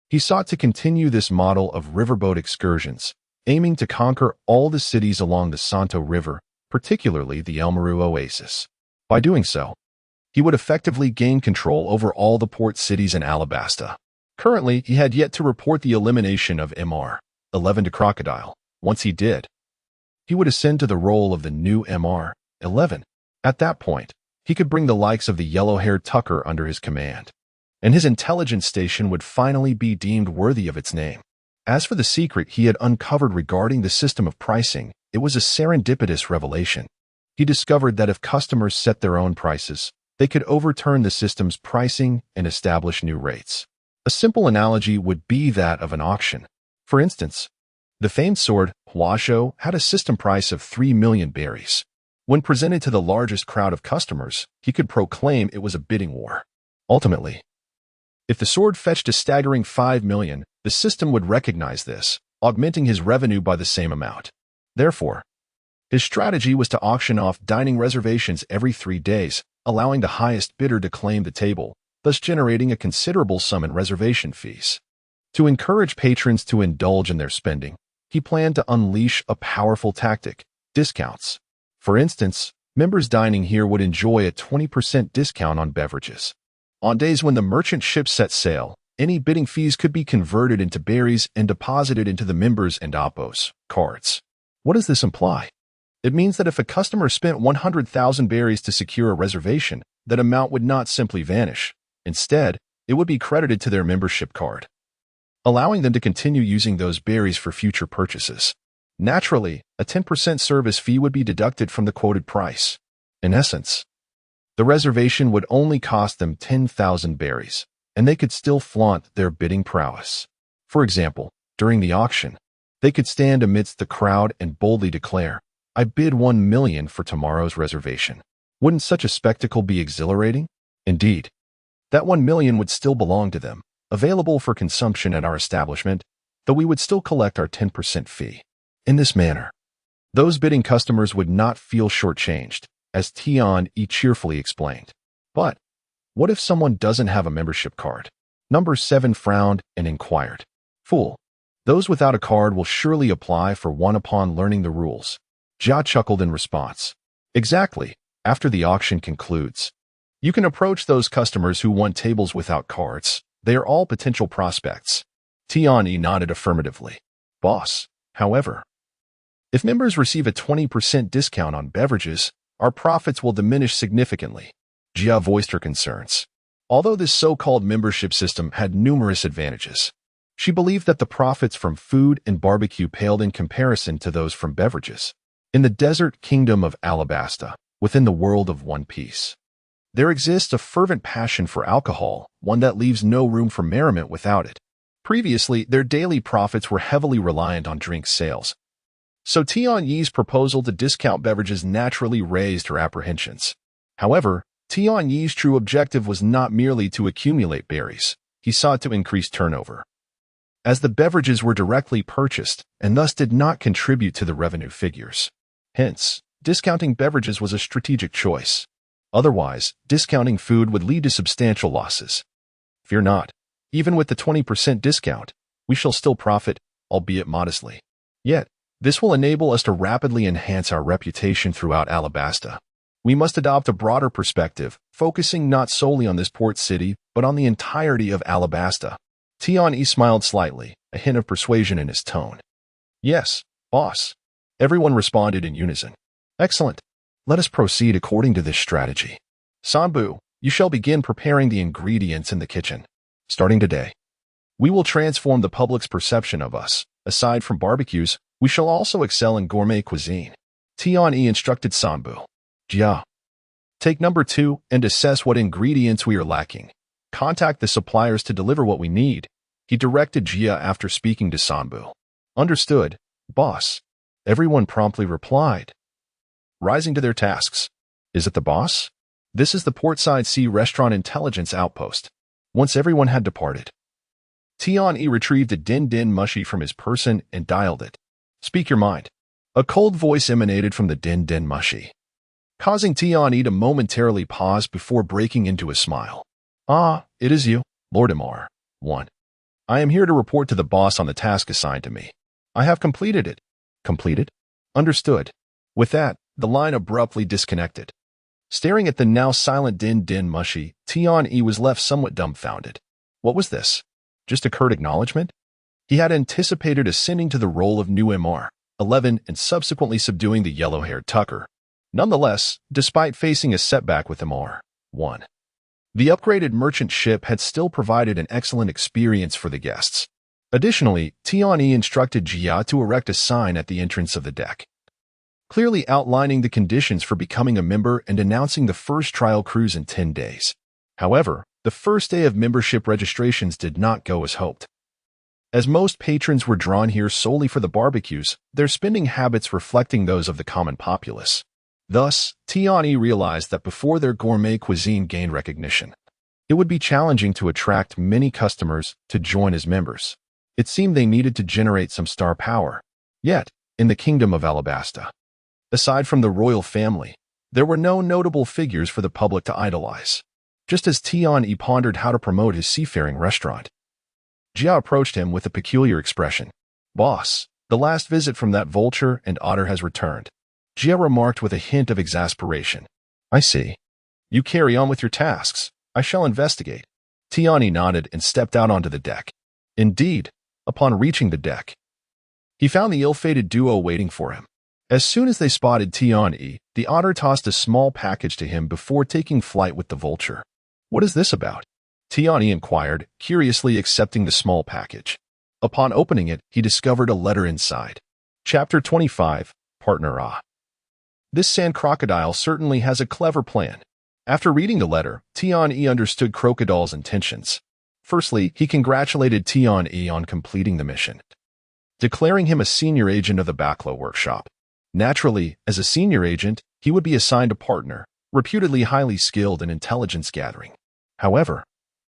he sought to continue this model of riverboat excursions, aiming to conquer all the cities along the Santo River, particularly the Elmaru Oasis. By doing so, he would effectively gain control over all the port cities in Alabasta. Currently, he had yet to report the elimination of MR-11 to Crocodile. Once he did, he would ascend to the role of the new MR-11. At that point, he could bring the likes of the yellow-haired Tucker under his command, and his intelligence station would finally be deemed worthy of its name. As for the secret he had uncovered regarding the system of pricing, it was a serendipitous revelation. He discovered that if customers set their own prices, they could overturn the system's pricing and establish new rates. A simple analogy would be that of an auction. For instance, the famed sword, Huasho, had a system price of 3 million berries. When presented to the largest crowd of customers, he could proclaim it was a bidding war. Ultimately, if the sword fetched a staggering 5 million, the system would recognize this, augmenting his revenue by the same amount. Therefore, his strategy was to auction off dining reservations every 3 days, allowing the highest bidder to claim the table, thus generating a considerable sum in reservation fees. To encourage patrons to indulge in their spending, he planned to unleash a powerful tactic: discounts. For instance, members dining here would enjoy a 20% discount on beverages. On days when the merchant ship set sail, any bidding fees could be converted into berries and deposited into the members' and Appos cards. What does this imply? It means that if a customer spent 100,000 berries to secure a reservation, that amount would not simply vanish. Instead, it would be credited to their membership card, allowing them to continue using those berries for future purchases. Naturally, a 10% service fee would be deducted from the quoted price. In essence, the reservation would only cost them 10,000 berries, and they could still flaunt their bidding prowess. For example, during the auction, they could stand amidst the crowd and boldly declare, "I bid 1 million for tomorrow's reservation." Wouldn't such a spectacle be exhilarating? Indeed, that 1 million would still belong to them, available for consumption at our establishment, though we would still collect our 10% fee. In this manner, those bidding customers would not feel shortchanged, as Tian-E cheerfully explained. But what if someone doesn't have a membership card? Number 7 frowned and inquired. Fool, those without a card will surely apply for one upon learning the rules. Jia chuckled in response. Exactly, after the auction concludes. You can approach those customers who want tables without cards. They are all potential prospects. Tian-E nodded affirmatively. Boss, however, if members receive a 20% discount on beverages, our profits will diminish significantly. Jia voiced her concerns. Although this so-called membership system had numerous advantages, she believed that the profits from food and barbecue paled in comparison to those from beverages. In the desert kingdom of Alabasta, within the world of One Piece, there exists a fervent passion for alcohol, one that leaves no room for merriment without it. Previously, their daily profits were heavily reliant on drink sales, so Tian-Yi's proposal to discount beverages naturally raised her apprehensions. However, Tian-Yi's true objective was not merely to accumulate berries. He sought to increase turnover, as the beverages were directly purchased and thus did not contribute to the revenue figures. Hence, discounting beverages was a strategic choice. Otherwise, discounting food would lead to substantial losses. Fear not. Even with the 20% discount, we shall still profit, albeit modestly. Yet, this will enable us to rapidly enhance our reputation throughout Alabasta. We must adopt a broader perspective, focusing not solely on this port city, but on the entirety of Alabasta. Tian-E smiled slightly, a hint of persuasion in his tone. Yes, boss. Everyone responded in unison. Excellent. Let us proceed according to this strategy. Sanbu, you shall begin preparing the ingredients in the kitchen. Starting today, we will transform the public's perception of us. Aside from barbecues, we shall also excel in gourmet cuisine. Tian-E instructed Sanbu. Jia, take number 2 and assess what ingredients we are lacking. Contact the suppliers to deliver what we need. He directed Jia after speaking to Sanbu. Understood, boss. Everyone promptly replied, rising to their tasks. Is it the boss? This is the Portside Sea Restaurant Intelligence Outpost. Once everyone had departed, Tian-E retrieved a din-din mushy from his person and dialed it. Speak your mind. A cold voice emanated from the din-din mushy, causing Tian-E to momentarily pause before breaking into a smile. Ah, it is you, Lord Imar. 1. I am here to report to the boss on the task assigned to me. I have completed it. Completed? Understood. With that, the line abruptly disconnected. Staring at the now silent din-din mushy, Tian-E was left somewhat dumbfounded. What was this? Just a curt acknowledgement? He had anticipated ascending to the role of new MR, 11, and subsequently subduing the yellow-haired Tucker. Nonetheless, despite facing a setback with MR, 1, the upgraded merchant ship had still provided an excellent experience for the guests. Additionally, Tian-E instructed Jia to erect a sign at the entrance of the deck, clearly outlining the conditions for becoming a member and announcing the first trial cruise in 10 days. However, the first day of membership registrations did not go as hoped. As most patrons were drawn here solely for the barbecues, their spending habits reflecting those of the common populace. Thus, Tian-E realized that before their gourmet cuisine gained recognition, it would be challenging to attract many customers to join as members. It seemed they needed to generate some star power. Yet, in the kingdom of Alabasta, aside from the royal family, there were no notable figures for the public to idolize. Just as Tian-E pondered how to promote his seafaring restaurant, Jia approached him with a peculiar expression. Boss, the last visit from that vulture and otter has returned. Jia remarked with a hint of exasperation. I see. You carry on with your tasks. I shall investigate. Tian-E nodded and stepped out onto the deck. Indeed, upon reaching the deck, he found the ill-fated duo waiting for him. As soon as they spotted Tian-E, the otter tossed a small package to him before taking flight with the vulture. What is this about? Tian-E inquired, curiously accepting the small package. Upon opening it, he discovered a letter inside. Chapter 25, Partner Ah. This sand crocodile certainly has a clever plan. After reading the letter, Tian-E understood Crocodile's intentions. Firstly, he congratulated Tian-E on completing the mission, declaring him a senior agent of the Backlow workshop. Naturally, as a senior agent, he would be assigned a partner, reputedly highly skilled in intelligence gathering. However,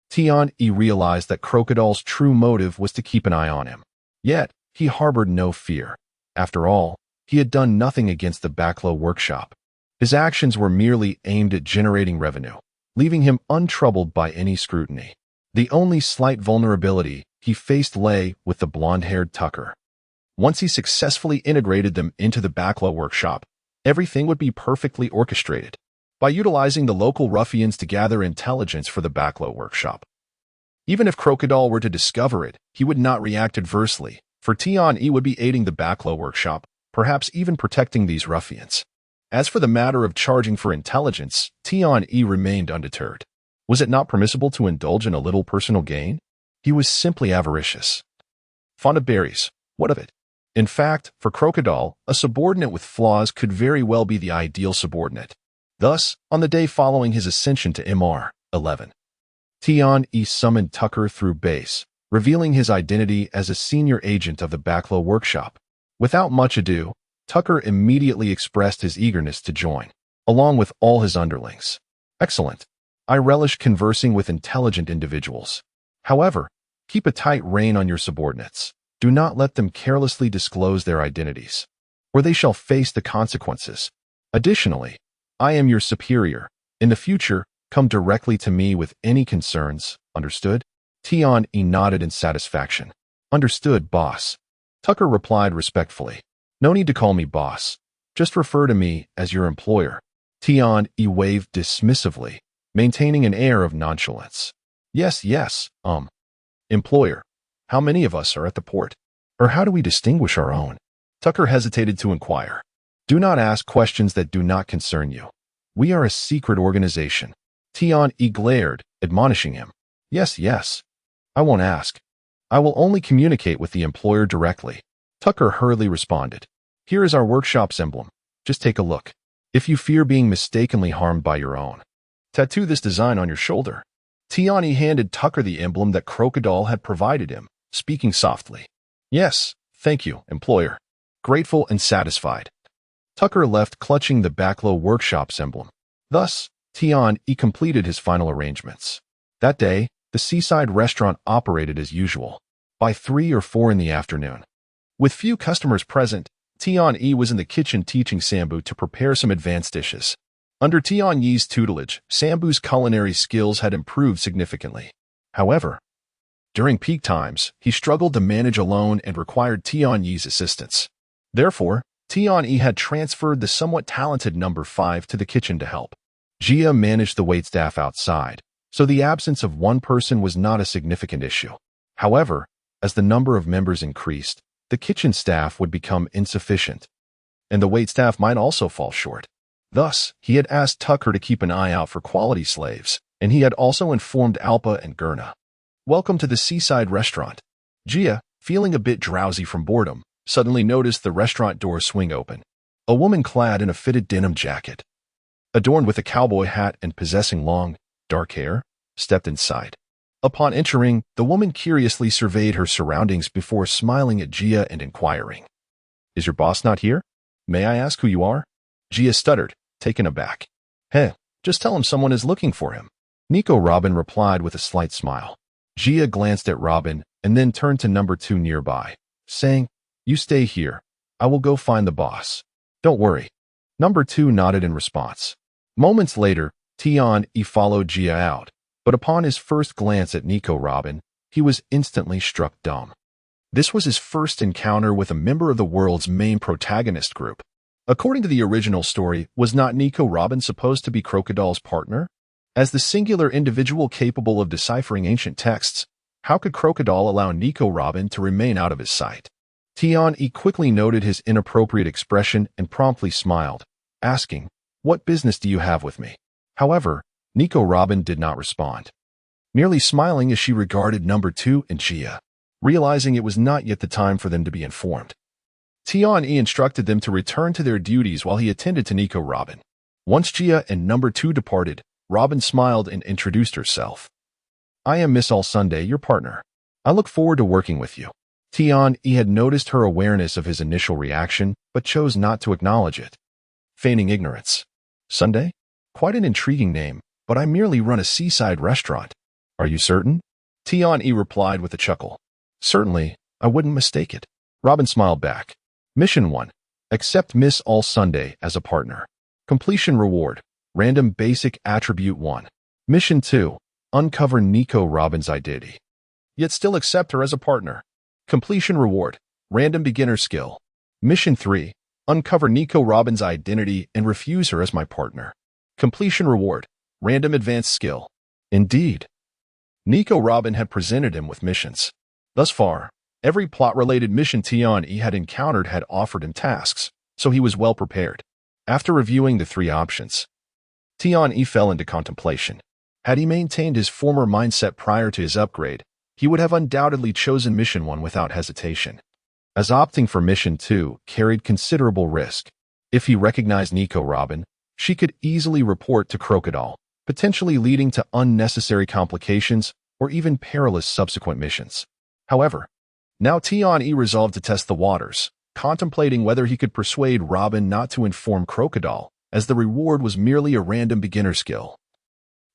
Tian-E realized that Crocodile's true motive was to keep an eye on him. Yet, he harbored no fear. After all, he had done nothing against the Backlow workshop. His actions were merely aimed at generating revenue, leaving him untroubled by any scrutiny. The only slight vulnerability he faced lay with the blonde-haired Tucker. Once he successfully integrated them into the Backlow workshop, everything would be perfectly orchestrated. By utilizing the local ruffians to gather intelligence for the Backlow workshop. Even if Crocodile were to discover it, he would not react adversely, for Tian-E would be aiding the Backlow workshop, perhaps even protecting these ruffians. As for the matter of charging for intelligence, Tian-E remained undeterred. Was it not permissible to indulge in a little personal gain? He was simply avaricious. Fond of berries, what of it? In fact, for Crocodile, a subordinate with flaws could very well be the ideal subordinate. Thus, on the day following his ascension to MR 11, Tian-E summoned Tucker through base, revealing his identity as a senior agent of the Backlow workshop. Without much ado, Tucker immediately expressed his eagerness to join, along with all his underlings. Excellent. I relish conversing with intelligent individuals. However, keep a tight rein on your subordinates. Do not let them carelessly disclose their identities, or they shall face the consequences. Additionally, I am your superior. In the future, come directly to me with any concerns. Understood? Tian-E nodded in satisfaction. Understood, boss. Tucker replied respectfully. No need to call me boss. Just refer to me as your employer. Tian-E waved dismissively, maintaining an air of nonchalance. Yes, employer. How many of us are at the port? Or how do we distinguish our own? Tucker hesitated to inquire. Do not ask questions that do not concern you. We are a secret organization. Tian-E glared, admonishing him. Yes. I won't ask. I will only communicate with the employer directly. Tucker hurriedly responded. Here is our workshop's emblem. Just take a look. If you fear being mistakenly harmed by your own, tattoo this design on your shoulder. Tian-E handed Tucker the emblem that Crocodile had provided him, speaking softly. Yes, thank you, employer. Grateful and satisfied. Tucker left clutching the Backlow workshop's emblem. Thus, Tian-E completed his final arrangements. That day, the seaside restaurant operated as usual, by 3 or 4 in the afternoon. With few customers present, Tian-E was in the kitchen teaching Sambu to prepare some advanced dishes. Under Tian-Yi's tutelage, Sambu's culinary skills had improved significantly. However, during peak times, he struggled to manage alone and required Tian-Yi's assistance. Therefore, Tian-E had transferred the somewhat talented number 5 to the kitchen to help. Jia managed the waitstaff outside, so the absence of one person was not a significant issue. However, as the number of members increased, the kitchen staff would become insufficient, and the waitstaff might also fall short. Thus, he had asked Tucker to keep an eye out for quality slaves, and he had also informed Alpa and Gurna. Welcome to the seaside restaurant. Jia, feeling a bit drowsy from boredom, suddenly noticed the restaurant door swing open. A woman clad in a fitted denim jacket, adorned with a cowboy hat and possessing long, dark hair, stepped inside. Upon entering, the woman curiously surveyed her surroundings before smiling at Jia and inquiring. Is your boss not here? May I ask who you are? Jia stuttered, taken aback. Just tell him someone is looking for him. Nico Robin replied with a slight smile. Jia glanced at Robin and then turned to number 2 nearby, saying, You stay here. I will go find the boss. Don't worry. Number 2 nodded in response. Moments later, Tian-E followed Jia out, but upon his first glance at Nico Robin, he was instantly struck dumb. This was his first encounter with a member of the world's main protagonist group. According to the original story, was not Nico Robin supposed to be Crocodile's partner? As the singular individual capable of deciphering ancient texts, how could Crocodile allow Nico Robin to remain out of his sight? Tian-E quickly noted his inappropriate expression and promptly smiled, asking, What business do you have with me? However, Nico Robin did not respond, merely smiling as she regarded number 2 and Jia, realizing it was not yet the time for them to be informed. Tian-E instructed them to return to their duties while he attended to Nico Robin. Once Gia and number 2 departed, Robin smiled and introduced herself. I am Miss All Sunday, your partner. I look forward to working with you. Tian-E had noticed her awareness of his initial reaction, but chose not to acknowledge it, feigning ignorance. Sunday? Quite an intriguing name, but I merely run a seaside restaurant. Are you certain? Tian-E replied with a chuckle. Certainly, I wouldn't mistake it. Robin smiled back. Mission 1. Accept Miss All Sunday as a partner. Completion reward. Random basic attribute 1. Mission 2. Uncover Nico Robin's identity. Yet still accept her as a partner. Completion reward. Random beginner skill. Mission 3. Uncover Nico Robin's identity and refuse her as my partner. Completion reward. Random advanced skill. Indeed. Nico Robin had presented him with missions. Thus far, every plot-related mission Tian-E had encountered had offered him tasks, so he was well prepared. After reviewing the 3 options, Tian-E fell into contemplation. Had he maintained his former mindset prior to his upgrade, he would have undoubtedly chosen Mission 1 without hesitation, as opting for Mission 2 carried considerable risk. If he recognized Nico Robin, she could easily report to Crocodile, potentially leading to unnecessary complications or even perilous subsequent missions. However, now Tian-E resolved to test the waters, contemplating whether he could persuade Robin not to inform Crocodile, as the reward was merely a random beginner skill,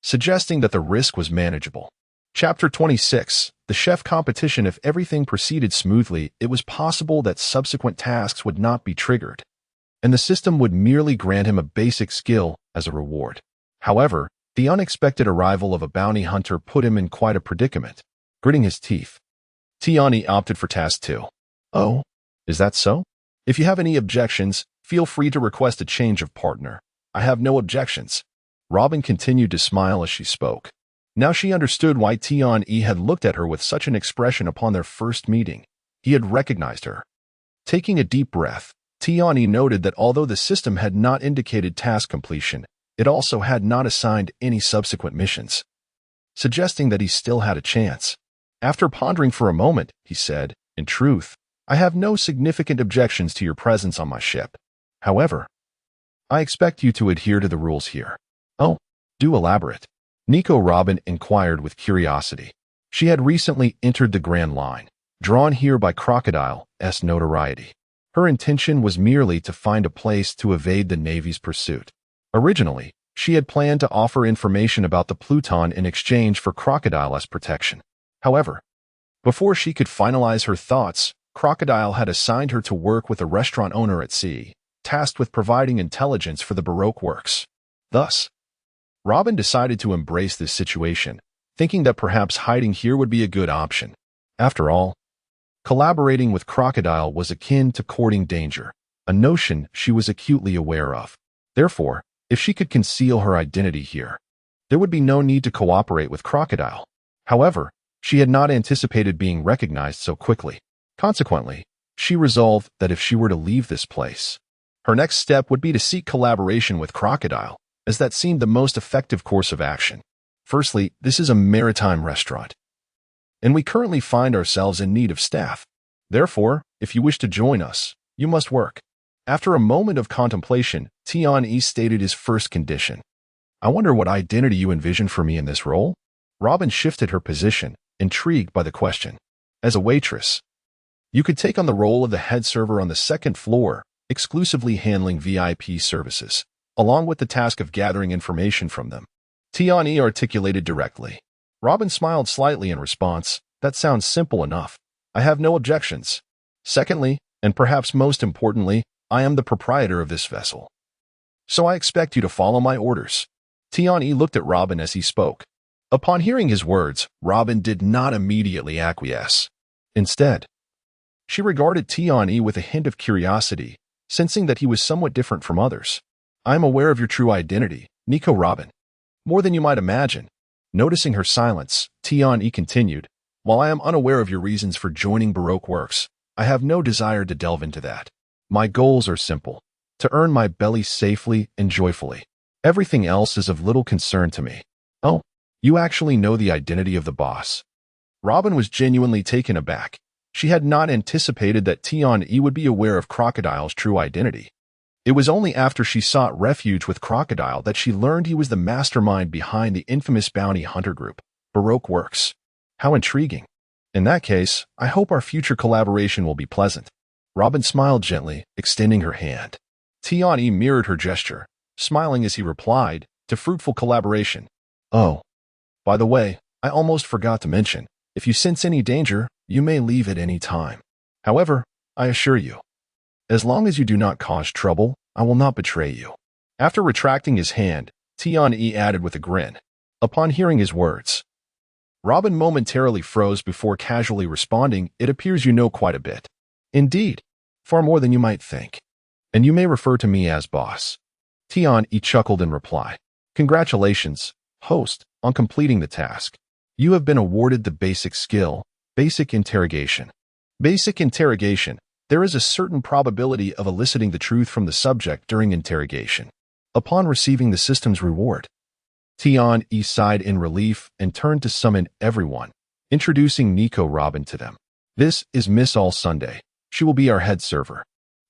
suggesting that the risk was manageable. Chapter 26. The Chef Competition. If everything proceeded smoothly, it was possible that subsequent tasks would not be triggered, and the system would merely grant him a basic skill as a reward. However, the unexpected arrival of a bounty hunter put him in quite a predicament. Gritting his teeth, Tian-E opted for Task 2. Oh, is that so? If you have any objections, feel free to request a change of partner. I have no objections. Robin continued to smile as she spoke. Now she understood why Tian-E had looked at her with such an expression upon their first meeting. He had recognized her. Taking a deep breath, Tian-E noted that although the system had not indicated task completion, it also had not assigned any subsequent missions, suggesting that he still had a chance. After pondering for a moment, he said, In truth, I have no significant objections to your presence on my ship. However, I expect you to adhere to the rules here. Oh, do elaborate. Nico Robin inquired with curiosity. She had recently entered the Grand Line, drawn here by Crocodile's notoriety. Her intention was merely to find a place to evade the Navy's pursuit. Originally, she had planned to offer information about the Pluton in exchange for Crocodile's protection. However, before she could finalize her thoughts, Crocodile had assigned her to work with a restaurant owner at sea, tasked with providing intelligence for the Baroque works. Thus, Robin decided to embrace this situation, thinking that perhaps hiding here would be a good option. After all, collaborating with Crocodile was akin to courting danger, a notion she was acutely aware of. Therefore, if she could conceal her identity here, there would be no need to cooperate with Crocodile. However, she had not anticipated being recognized so quickly. Consequently, she resolved that if she were to leave this place, her next step would be to seek collaboration with Crocodile, as that seemed the most effective course of action. Firstly, this is a maritime restaurant, and we currently find ourselves in need of staff. Therefore, if you wish to join us, you must work. After a moment of contemplation, Tian-E stated his first condition. I wonder what identity you envision for me in this role? Robin shifted her position, intrigued by the question. As a waitress, you could take on the role of the head server on the second floor, exclusively handling VIP services, along with the task of gathering information from them. Tian-E articulated directly. Robin smiled slightly in response. That sounds simple enough. I have no objections. Secondly, and perhaps most importantly, I am the proprietor of this vessel, so I expect you to follow my orders. Tian-E looked at Robin as he spoke. Upon hearing his words, Robin did not immediately acquiesce. Instead, she regarded Tian-E with a hint of curiosity, sensing that he was somewhat different from others. I am aware of your true identity, Nico Robin, more than you might imagine. Noticing her silence, Tian-E continued, While I am unaware of your reasons for joining Baroque Works, I have no desire to delve into that. My goals are simple, to earn my belly safely and joyfully. Everything else is of little concern to me. Oh, you actually know the identity of the boss. Robin was genuinely taken aback. She had not anticipated that Tian-Yi would be aware of Crocodile's true identity. It was only after she sought refuge with Crocodile that she learned he was the mastermind behind the infamous bounty hunter group, Baroque Works. How intriguing. In that case, I hope our future collaboration will be pleasant. Robin smiled gently, extending her hand. Tian-Yi mirrored her gesture, smiling as he replied, to fruitful collaboration. Oh, by the way, I almost forgot to mention, if you sense any danger, you may leave at any time. However, I assure you, as long as you do not cause trouble, I will not betray you. After retracting his hand, Tian-Yi added with a grin. Upon hearing his words, Robin momentarily froze before casually responding, "It appears you know quite a bit. Indeed, far more than you might think. And you may refer to me as boss." Tian-Yi chuckled in reply. "Congratulations, host, on completing the task. You have been awarded the basic skill, Basic Interrogation. Basic Interrogation. There is a certain probability of eliciting the truth from the subject during interrogation. Upon receiving the system's reward." Tian-Yi sighed in relief and turned to summon everyone, introducing Nico Robin to them. "This is Miss All Sunday. She will be our head server,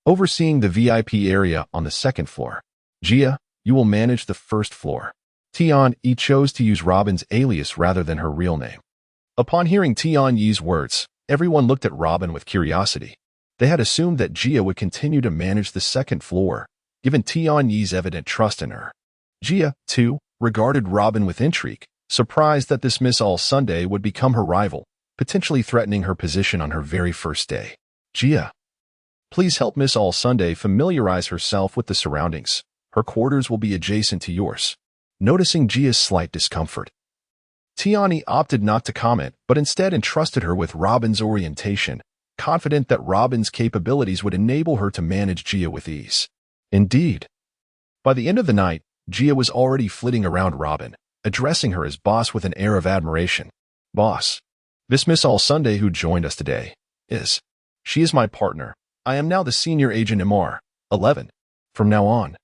overseeing the VIP area on the second floor. Gia, you will manage the first floor." Tian-Yi chose to use Robin's alias rather than her real name. Upon hearing Tian-Yi's words, everyone looked at Robin with curiosity. They had assumed that Gia would continue to manage the second floor, given Tian-Yi's evident trust in her. Gia, too, regarded Robin with intrigue, surprised that this Miss All Sunday would become her rival, potentially threatening her position on her very first day. "Gia, please help Miss All Sunday familiarize herself with the surroundings. Her quarters will be adjacent to yours." Noticing Gia's slight discomfort, Tian-Yi opted not to comment, but instead entrusted her with Robin's orientation, confident that Robin's capabilities would enable her to manage Gia with ease. Indeed, by the end of the night, Gia was already flitting around Robin, addressing her as boss with an air of admiration. "Boss, this Miss All Sunday who joined us today she is my partner. I am now the senior agent MR 11. From now on,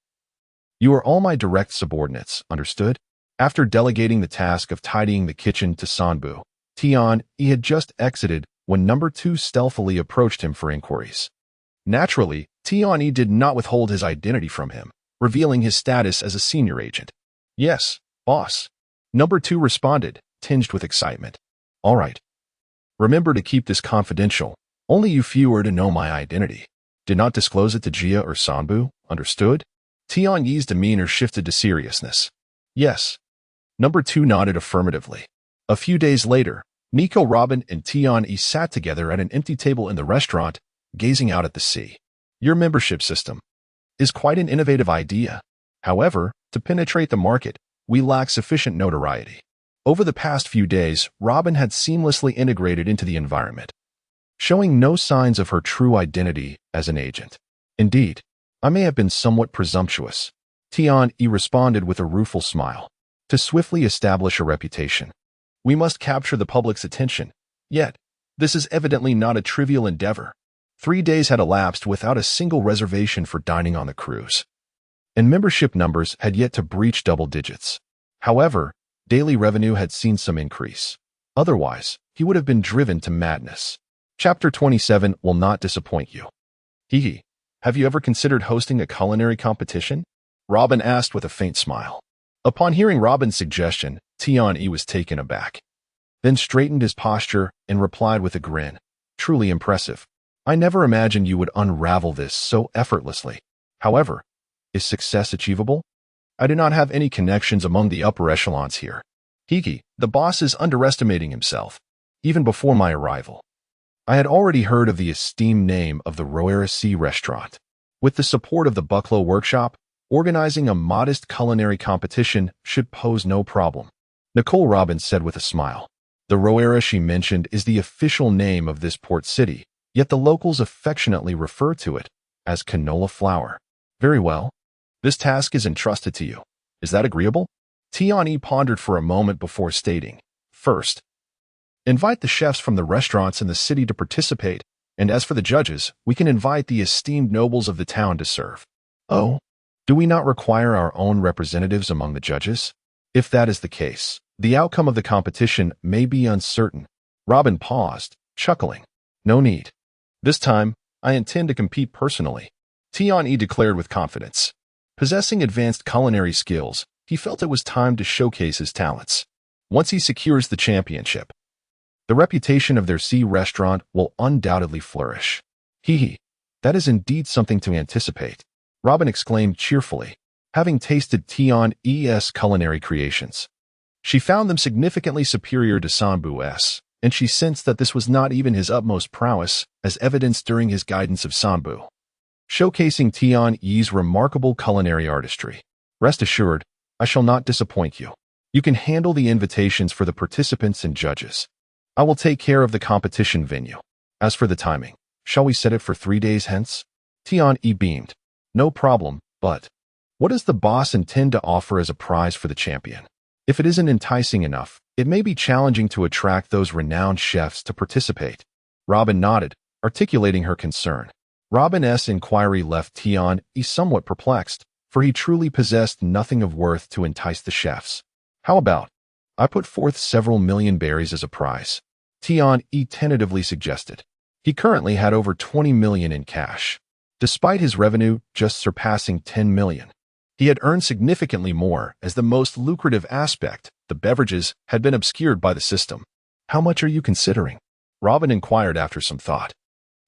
you are all my direct subordinates, understood?" After delegating the task of tidying the kitchen to Sanbu, Tian-Yi had just exited when number 2 stealthily approached him for inquiries. Naturally, Tian-Yi did not withhold his identity from him, revealing his status as a senior agent. "Yes, boss," number 2 responded, tinged with excitement. "All right. Remember to keep this confidential. Only you few are to know my identity. Do not disclose it to Gia or Sanbu, understood?" Tian-Yi's demeanor shifted to seriousness. "Yes." Number 2 nodded affirmatively. A few days later, Nico Robin and Tian-Yi sat together at an empty table in the restaurant, gazing out at the sea. "Your membership system is quite an innovative idea. However, to penetrate the market, we lack sufficient notoriety." Over the past few days, Robin had seamlessly integrated into the environment, showing no signs of her true identity as an agent. "Indeed, I may have been somewhat presumptuous," Tian-Yi responded with a rueful smile. "To swiftly establish a reputation, we must capture the public's attention. Yet, this is evidently not a trivial endeavor." 3 days had elapsed without a single reservation for dining on the cruise, and membership numbers had yet to breach double digits. However, daily revenue had seen some increase. Otherwise, he would have been driven to madness. Chapter 27 will not disappoint you. "Hee, have you ever considered hosting a culinary competition?" Robin asked with a faint smile. Upon hearing Robin's suggestion, Tian-Yi was taken aback, then straightened his posture and replied with a grin. "Truly impressive. I never imagined you would unravel this so effortlessly. However, is success achievable? I do not have any connections among the upper echelons here. Hiki, the boss is underestimating himself. Even before my arrival, I had already heard of the esteemed name of the Roera Sea restaurant. With the support of the Bucklow Workshop, organizing a modest culinary competition should pose no problem," Nicole Robbins said with a smile. The Roera she mentioned is the official name of this port city, yet the locals affectionately refer to it as canola flour. "Very well. This task is entrusted to you. Is that agreeable?" Tian-Yi pondered for a moment before stating, "First, invite the chefs from the restaurants in the city to participate, and as for the judges, we can invite the esteemed nobles of the town to serve." "Oh, do we not require our own representatives among the judges?" "If that is the case, the outcome of the competition may be uncertain." Robin paused, chuckling. No need. This time, I intend to compete personally, Tian-Yi declared with confidence. Possessing advanced culinary skills, he felt it was time to showcase his talents. Once he secures the championship, the reputation of their sea restaurant will undoubtedly flourish. Hee, that is indeed something to anticipate, Robin exclaimed cheerfully, having tasted Tian-Yi's culinary creations. She found them significantly superior to Sanbu's, and she sensed that this was not even his utmost prowess, as evidenced during his guidance of Sanbu, showcasing Tian-Yi's remarkable culinary artistry. Rest assured, I shall not disappoint you. You can handle the invitations for the participants and judges. I will take care of the competition venue. As for the timing, shall we set it for 3 days hence? Tian-Yi beamed. No problem, but what does the boss intend to offer as a prize for the champion? If it isn't enticing enough, it may be challenging to attract those renowned chefs to participate. Robin nodded, articulating her concern. Robin's inquiry left Tian-Yi somewhat perplexed, for he truly possessed nothing of worth to entice the chefs. How about, I put forth several million berries as a prize, Tian-Yi tentatively suggested. He currently had over 20 million in cash, despite his revenue just surpassing 10 million. He had earned significantly more, as the most lucrative aspect, the beverages, had been obscured by the system. How much are you considering? Robin inquired after some thought.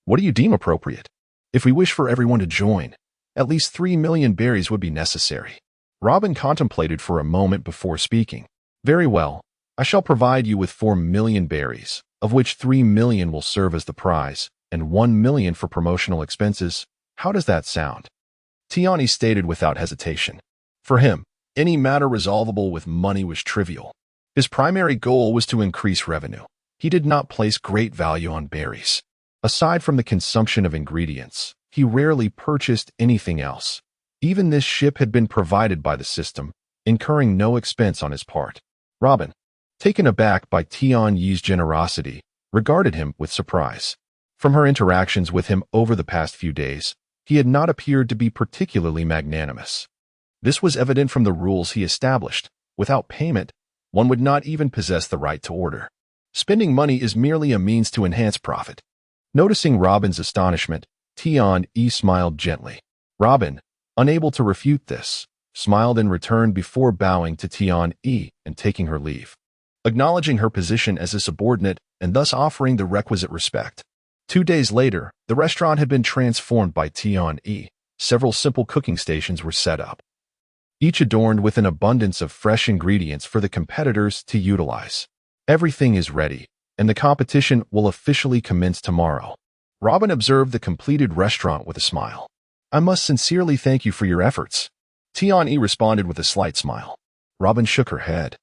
What do you deem appropriate? If we wish for everyone to join, at least 3 million berries would be necessary. Robin contemplated for a moment before speaking. Very well, I shall provide you with 4 million berries, of which 3 million will serve as the prize, and 1 million for promotional expenses. How does that sound? Tian-Yi stated without hesitation. For him, any matter resolvable with money was trivial. His primary goal was to increase revenue. He did not place great value on berries. Aside from the consumption of ingredients, he rarely purchased anything else. Even this ship had been provided by the system, incurring no expense on his part. Robin, taken aback by Tian-Yi's generosity, regarded him with surprise. From her interactions with him over the past few days, he had not appeared to be particularly magnanimous. This was evident from the rules he established. Without payment, one would not even possess the right to order. Spending money is merely a means to enhance profit. Noticing Robin's astonishment, Tian-Yi smiled gently. Robin, unable to refute this, smiled in return before bowing to Tian-Yi and taking her leave, acknowledging her position as a subordinate and thus offering the requisite respect. 2 days later, the restaurant had been transformed by Tian-Yi. Several simple cooking stations were set up, each adorned with an abundance of fresh ingredients for the competitors to utilize. Everything is ready, and the competition will officially commence tomorrow. Robin observed the completed restaurant with a smile. I must sincerely thank you for your efforts. Tian-Yi responded with a slight smile. Robin shook her head,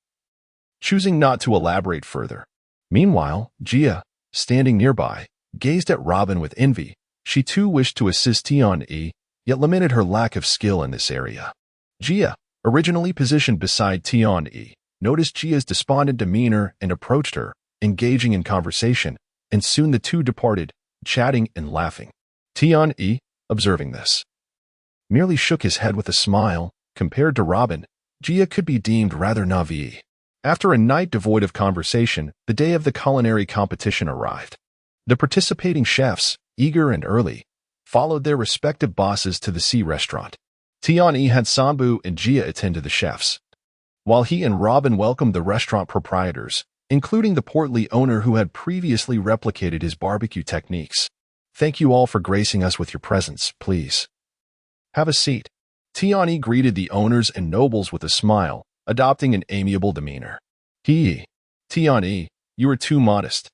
choosing not to elaborate further. Meanwhile, Jia, standing nearby, gazed at Robin with envy. She too wished to assist Tian-Yi, yet lamented her lack of skill in this area. Jia, originally positioned beside Tian-Yi, noticed Jia's despondent demeanor and approached her, engaging in conversation, and soon the two departed, chatting and laughing. Tian-Yi, observing this, merely shook his head with a smile. Compared to Robin, Jia could be deemed rather naive. After a night devoid of conversation, the day of the culinary competition arrived. The participating chefs, eager and early, followed their respective bosses to the sea restaurant. Tian-Yi had Sanbu and Jia attend to the chefs, while he and Robin welcomed the restaurant proprietors, including the portly owner who had previously replicated his barbecue techniques. Thank you all for gracing us with your presence, please. Have a seat. Tian-Yi greeted the owners and nobles with a smile, adopting an amiable demeanor. Tian-Yi, you are too modest.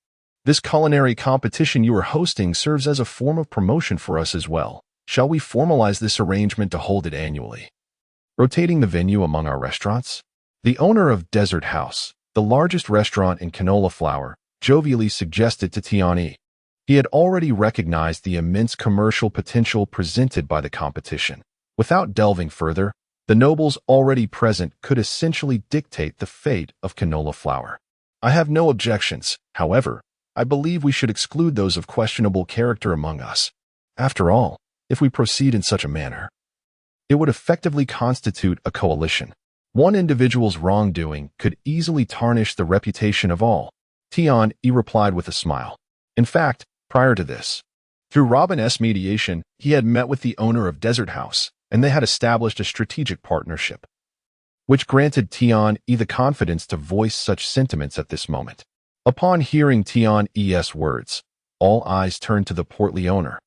This culinary competition you are hosting serves as a form of promotion for us as well. Shall we formalize this arrangement to hold it annually, rotating the venue among our restaurants? The owner of Desert House, the largest restaurant in Canola Flour, jovially suggested to Tian-Yi. He had already recognized the immense commercial potential presented by the competition. Without delving further, the nobles already present could essentially dictate the fate of Canola Flour. I have no objections, however. I believe we should exclude those of questionable character among us. After all, if we proceed in such a manner, it would effectively constitute a coalition. One individual's wrongdoing could easily tarnish the reputation of all. Tian-Yi replied with a smile. In fact, Prior to this, through Robin's mediation, he had met with the owner of Desert House, and they had established a strategic partnership, which granted Tian-E the confidence to voice such sentiments at this moment. Upon hearing Tian-E's words, all eyes turned to the portly owner,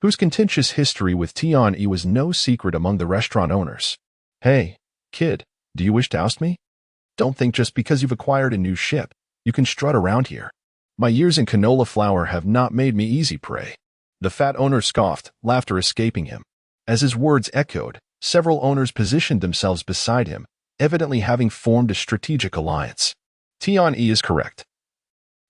whose contentious history with Tian-E was no secret among the restaurant owners. Hey, kid, do you wish to oust me? Don't think just because you've acquired a new ship, you can strut around here. My years in canola flour have not made me easy prey. The fat owner scoffed, laughter escaping him. As his words echoed, several owners positioned themselves beside him, evidently having formed a strategic alliance. Tian-E is correct.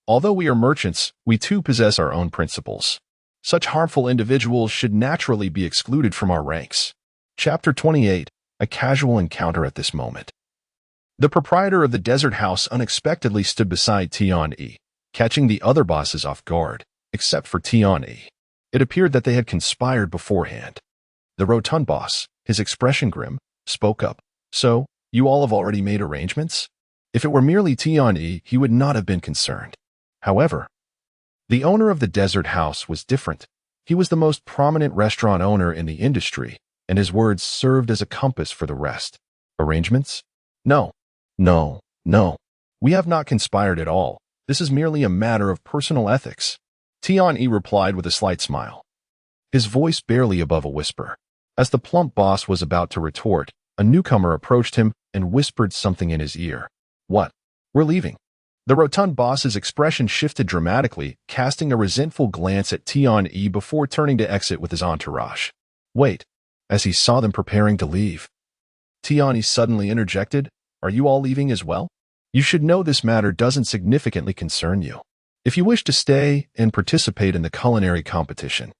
Although we are merchants, we too possess our own principles. Such harmful individuals should naturally be excluded from our ranks. Chapter 28. A casual encounter at this moment. The proprietor of the Desert House unexpectedly stood beside Tian-E, catching the other bosses off guard, except for Tian-E. It appeared that they had conspired beforehand. The rotund boss, his expression grim, spoke up. So, you all have already made arrangements? If it were merely Tian-E, he would not have been concerned. However, the owner of the Desert House was different. He was the most prominent restaurant owner in the industry, and his words served as a compass for the rest. Arrangements? No. No. No. We have not conspired at all. This is merely a matter of personal ethics. Tian-E replied with a slight smile, his voice barely above a whisper. As the plump boss was about to retort, a newcomer approached him and whispered something in his ear. What? We're leaving. The rotund boss's expression shifted dramatically, casting a resentful glance at Tian-E before turning to exit with his entourage. Wait. As he saw them preparing to leave, Tian-E suddenly interjected, Are you all leaving as well? You should know this matter doesn't significantly concern you. If you wish to stay and participate in the culinary competition,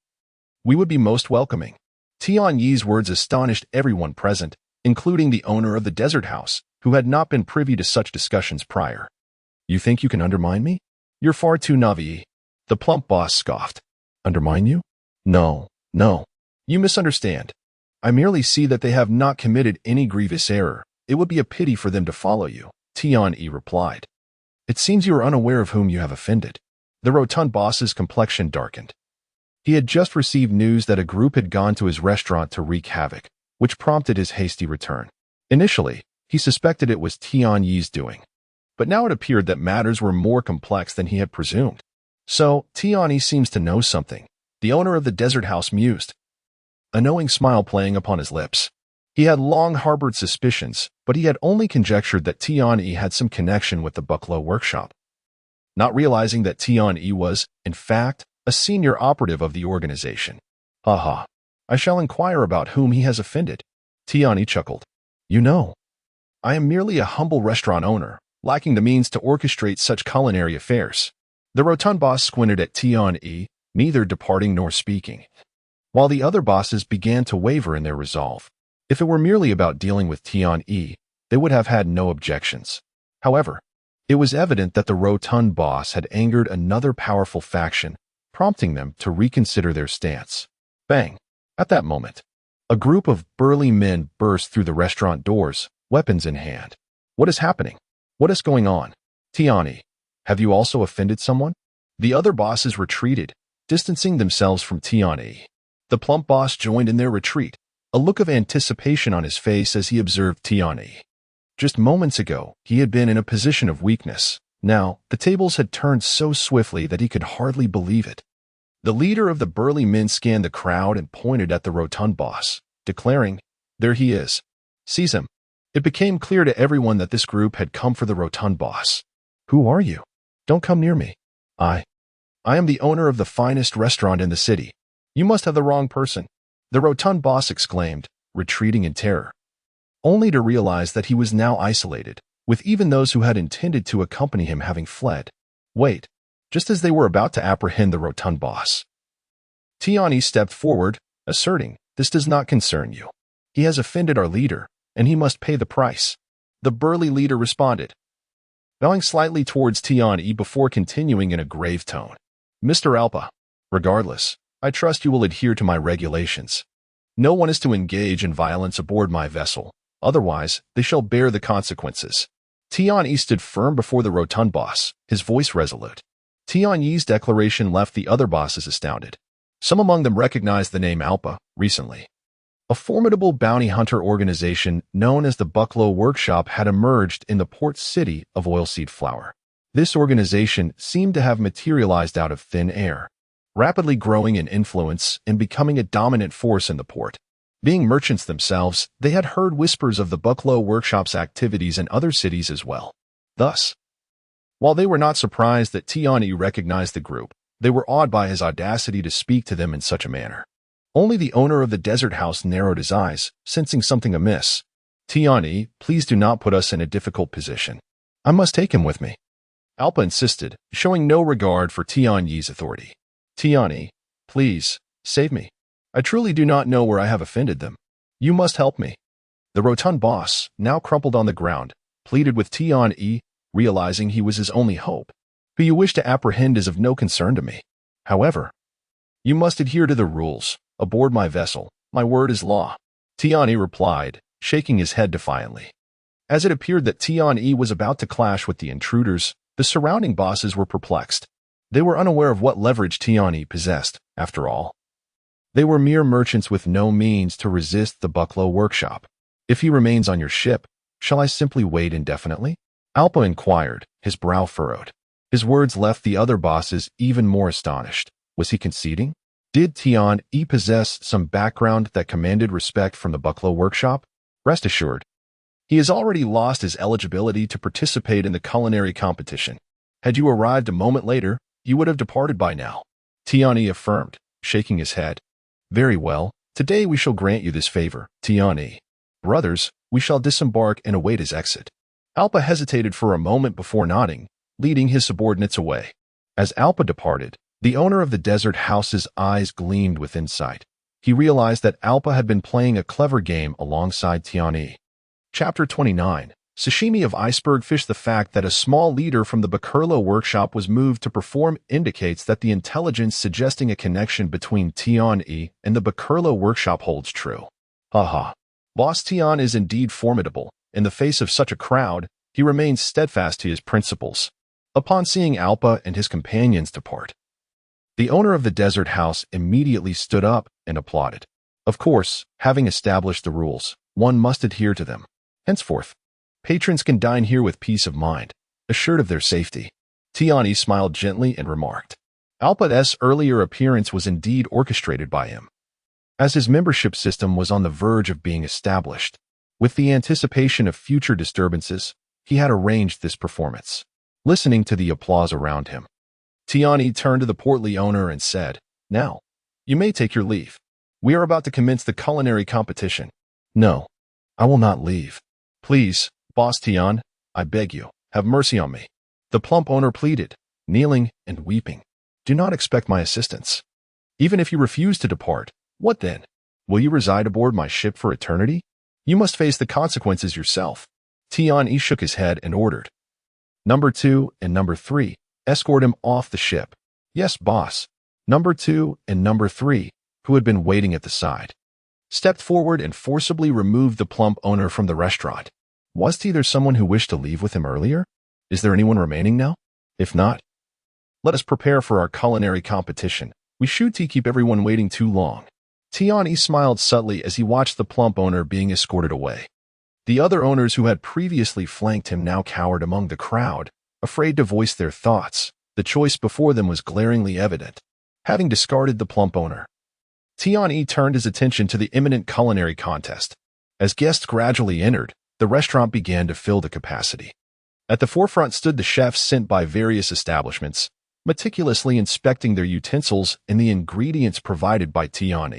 we would be most welcoming. Tian-Yi's words astonished everyone present, including the owner of the Desert House, who had not been privy to such discussions prior. You think you can undermine me? You're far too naive. The plump boss scoffed. Undermine you? No. You misunderstand. I merely see that they have not committed any grievous error. It would be a pity for them to follow you, Tian-E replied. It seems you are unaware of whom you have offended. The rotund boss's complexion darkened. He had just received news that a group had gone to his restaurant to wreak havoc, which prompted his hasty return. Initially, he suspected it was Tian-Yi's doing, but now it appeared that matters were more complex than he had presumed. So, Tian-E seems to know something, the owner of the Desert House mused, a knowing smile playing upon his lips. He had long harbored suspicions, but he had only conjectured that Tian-E had some connection with the Bucklow workshop, not realizing that Tian-E was, in fact, a senior operative of the organization. Haha, I shall inquire about whom he has offended. Tian-E chuckled. You know, I am merely a humble restaurant owner, lacking the means to orchestrate such culinary affairs. The rotund boss squinted at Tian-E, neither departing nor speaking, while the other bosses began to waver in their resolve. If it were merely about dealing with Tian-E, they would have had no objections. However, it was evident that the rotund boss had angered another powerful faction, prompting them to reconsider their stance. Bang! At that moment, a group of burly men burst through the restaurant doors, weapons in hand. What is happening? What is going on? Tian-E, have you also offended someone? The other bosses retreated, distancing themselves from Tian-E. The plump boss joined in their retreat, a look of anticipation on his face as he observed Tian-E. Just moments ago, he had been in a position of weakness. Now, the tables had turned so swiftly that he could hardly believe it. The leader of the burly men scanned the crowd and pointed at the rotund boss, declaring, There he is. Seize him. It became clear to everyone that this group had come for the rotund boss. Who are you? Don't come near me. I am the owner of the finest restaurant in the city. You must have the wrong person. The rotund boss exclaimed, retreating in terror, only to realize that he was now isolated, with even those who had intended to accompany him having fled. Wait, just as they were about to apprehend the rotund boss, Tian-E stepped forward, asserting, This does not concern you. He has offended our leader, and he must pay the price. The burly leader responded, bowing slightly towards Tian-E before continuing in a grave tone. Mr. Alpa, regardless, I trust you will adhere to my regulations. No one is to engage in violence aboard my vessel. Otherwise, they shall bear the consequences. Tian-E stood firm before the rotund boss, his voice resolute. Tian Yi's declaration left the other bosses astounded. Some among them recognized the name Alpa recently. A formidable bounty hunter organization known as the Bucklow Workshop had emerged in the port city of oilseed flour. This organization seemed to have materialized out of thin air, rapidly growing in influence and becoming a dominant force in the port. Being merchants themselves, they had heard whispers of the Bucklow Workshop's activities in other cities as well. Thus, while they were not surprised that Tian recognized the group, they were awed by his audacity to speak to them in such a manner. Only the owner of the desert house narrowed his eyes, sensing something amiss. Tian, please do not put us in a difficult position. I must take him with me. Alpa insisted, showing no regard for Tian's authority. Tian, please, save me. I truly do not know where I have offended them. You must help me. The rotund boss, now crumpled on the ground, pleaded with Tian, realizing he was his only hope. Who you wish to apprehend is of no concern to me. However, you must adhere to the rules. Aboard my vessel, my word is law. Tian replied, shaking his head defiantly. As it appeared that Tian was about to clash with the intruders, the surrounding bosses were perplexed. They were unaware of what leverage Tian possessed, after all. They were mere merchants with no means to resist the Bucklow Workshop. If he remains on your ship, shall I simply wait indefinitely? Alpa inquired, his brow furrowed. His words left the other bosses even more astonished. Was he conceding? Did Tian possess some background that commanded respect from the Bucklow Workshop? Rest assured, he has already lost his eligibility to participate in the culinary competition. Had you arrived a moment later, you would have departed by now. Tian affirmed, shaking his head. Very well, today we shall grant you this favor, Tian. Brothers, we shall disembark and await his exit. Alpa hesitated for a moment before nodding, leading his subordinates away. As Alpa departed, the owner of the desert house's eyes gleamed with insight. He realized that Alpa had been playing a clever game alongside Tian. Chapter 29. Sashimi of iceberg fish. The fact that a small leader from the Bucklow Workshop was moved to perform indicates that the intelligence suggesting a connection between Tian and the Bucklow Workshop holds true. Haha. Boss Tian is indeed formidable. In the face of such a crowd, he remains steadfast to his principles. Upon seeing Alpa and his companions depart, the owner of the desert house immediately stood up and applauded. Of course, having established the rules, one must adhere to them. Henceforth, patrons can dine here with peace of mind, assured of their safety. Tian smiled gently and remarked. Alpa's earlier appearance was indeed orchestrated by him, as his membership system was on the verge of being established. With the anticipation of future disturbances, he had arranged this performance. Listening to the applause around him, Tian turned to the portly owner and said, Now, you may take your leave. We are about to commence the culinary competition. No, I will not leave. Please, Boss Tian, I beg you, have mercy on me. The plump owner pleaded, kneeling and weeping. Do not expect my assistance. Even if you refuse to depart, what then? Will you reside aboard my ship for eternity? You must face the consequences yourself. Tian shook his head and ordered. Number 2 and Number 3, escort him off the ship. Yes, boss. Number 2 and Number 3, who had been waiting at the side, stepped forward and forcibly removed the plump owner from the restaurant. Was there someone who wished to leave with him earlier? Is there anyone remaining now? If not, let us prepare for our culinary competition. We should keep everyone waiting too long. Tian smiled subtly as he watched the plump owner being escorted away. The other owners who had previously flanked him now cowered among the crowd, afraid to voice their thoughts. The choice before them was glaringly evident. Having discarded the plump owner, Tian turned his attention to the imminent culinary contest. As guests gradually entered, the restaurant began to fill the capacity. At the forefront stood the chefs sent by various establishments, meticulously inspecting their utensils and the ingredients provided by Tian.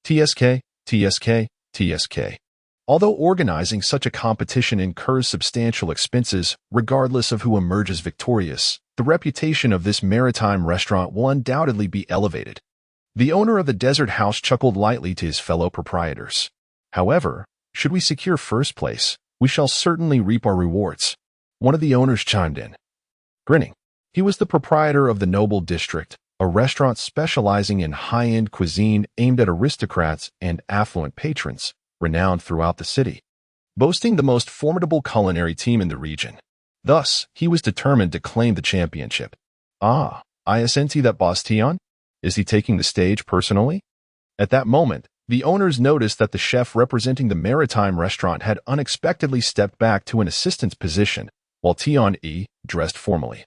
TSK, TSK, TSK. Although organizing such a competition incurs substantial expenses, regardless of who emerges victorious, the reputation of this maritime restaurant will undoubtedly be elevated. The owner of the desert house chuckled lightly to his fellow proprietors. However, should we secure first place, we shall certainly reap our rewards. One of the owners chimed in, grinning. He was the proprietor of the Noble District, a restaurant specializing in high-end cuisine aimed at aristocrats and affluent patrons, renowned throughout the city, boasting the most formidable culinary team in the region. Thus, he was determined to claim the championship. Ah, isn't he that boss Tion? Is he taking the stage personally? At that moment, the owners noticed that the chef representing the maritime restaurant had unexpectedly stepped back to an assistant's position, while Tion, dressed formally,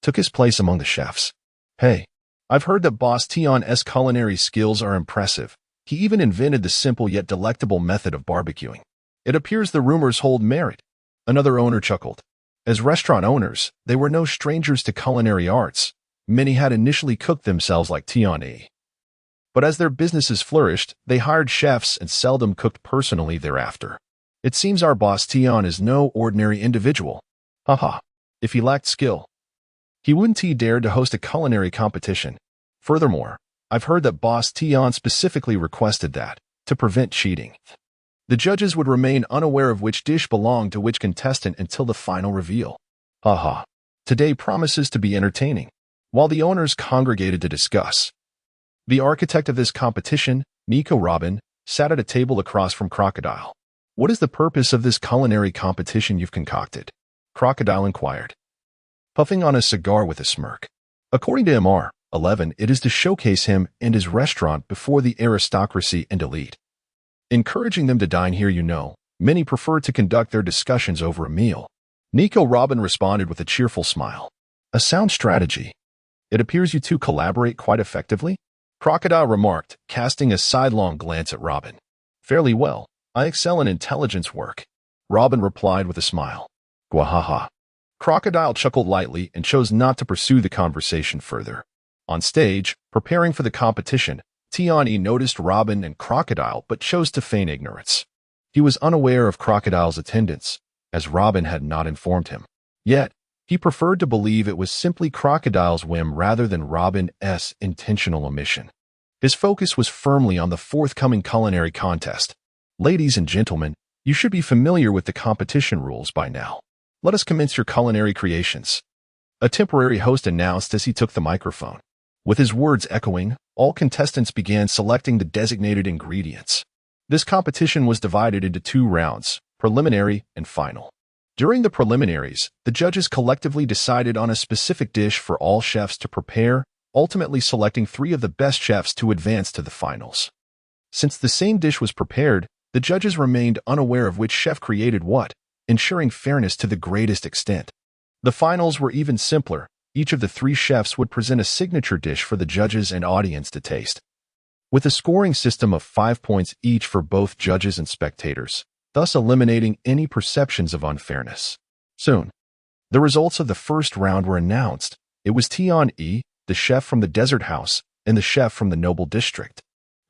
took his place among the chefs. Hey, I've heard that boss Tion's culinary skills are impressive. He even invented the simple yet delectable method of barbecuing. It appears the rumors hold merit. Another owner chuckled. As restaurant owners, they were no strangers to culinary arts. Many had initially cooked themselves like Tion. But as their businesses flourished, they hired chefs and seldom cooked personally thereafter. It seems our boss Tion is no ordinary individual. Haha. If he lacked skill, he wouldn't dared to host a culinary competition. Furthermore, I've heard that boss Tion specifically requested that, to prevent cheating, the judges would remain unaware of which dish belonged to which contestant until the final reveal. Haha. Today promises to be entertaining. While the owners congregated to discuss, the architect of this competition, Nico Robin, sat at a table across from Crocodile. What is the purpose of this culinary competition you've concocted? Crocodile inquired, puffing on a cigar with a smirk. According to MR 11, it is to showcase him and his restaurant before the aristocracy and elite. Encouraging them to dine here, many prefer to conduct their discussions over a meal. Nico Robin responded with a cheerful smile. A sound strategy. It appears you two collaborate quite effectively. Crocodile remarked, casting a sidelong glance at Robin. Fairly well. I excel in intelligence work. Robin replied with a smile. Gwahaha. Crocodile chuckled lightly and chose not to pursue the conversation further. On stage, preparing for the competition, Tion noticed Robin and Crocodile but chose to feign ignorance. He was unaware of Crocodile's attendance, as Robin had not informed him. Yet, he preferred to believe it was simply Crocodile's whim rather than Robin's intentional omission. His focus was firmly on the forthcoming culinary contest. Ladies and gentlemen, you should be familiar with the competition rules by now. Let us commence your culinary creations. A temporary host announced as he took the microphone. With his words echoing, all contestants began selecting the designated ingredients. This competition was divided into 2 rounds, preliminary and final. During the preliminaries, the judges collectively decided on a specific dish for all chefs to prepare, ultimately selecting 3 of the best chefs to advance to the finals. Since the same dish was prepared, the judges remained unaware of which chef created what, ensuring fairness to the greatest extent. The finals were even simpler. Each of the 3 chefs would present a signature dish for the judges and audience to taste, with a scoring system of 5 points each for both judges and spectators, thus eliminating any perceptions of unfairness. Soon, the results of the first round were announced. It was Tion, the chef from the Desert House, and the chef from the Noble District.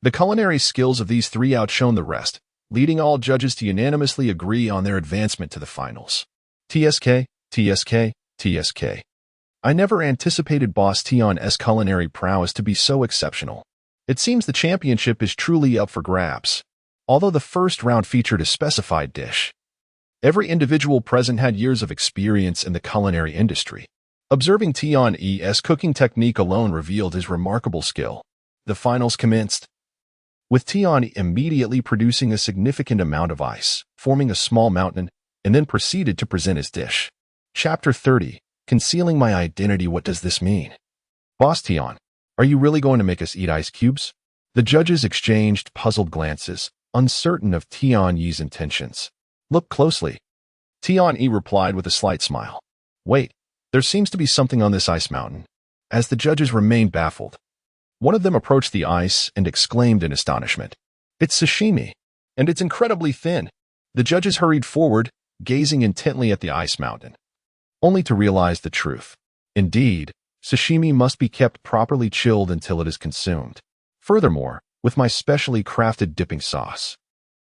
The culinary skills of these 3 outshone the rest, leading all judges to unanimously agree on their advancement to the finals. TSK, TSK, TSK. I never anticipated boss Tion's culinary prowess to be so exceptional. It seems the championship is truly up for grabs. Although the first round featured a specified dish, every individual present had years of experience in the culinary industry. Observing Tion's cooking technique alone revealed his remarkable skill. The finals commenced, with Tion immediately producing a significant amount of ice, forming a small mountain, and then proceeded to present his dish. Chapter 30. Concealing my identity. What does this mean? Boss Tion, are you really going to make us eat ice cubes? The judges exchanged puzzled glances, uncertain of Tion's intentions. Look closely. Tion replied with a slight smile. Wait, there seems to be something on this ice mountain. As the judges remained baffled, one of them approached the ice and exclaimed in astonishment. It's sashimi, and it's incredibly thin. The judges hurried forward, gazing intently at the ice mountain, only to realize the truth. Indeed, sashimi must be kept properly chilled until it is consumed. Furthermore, with my specially crafted dipping sauce,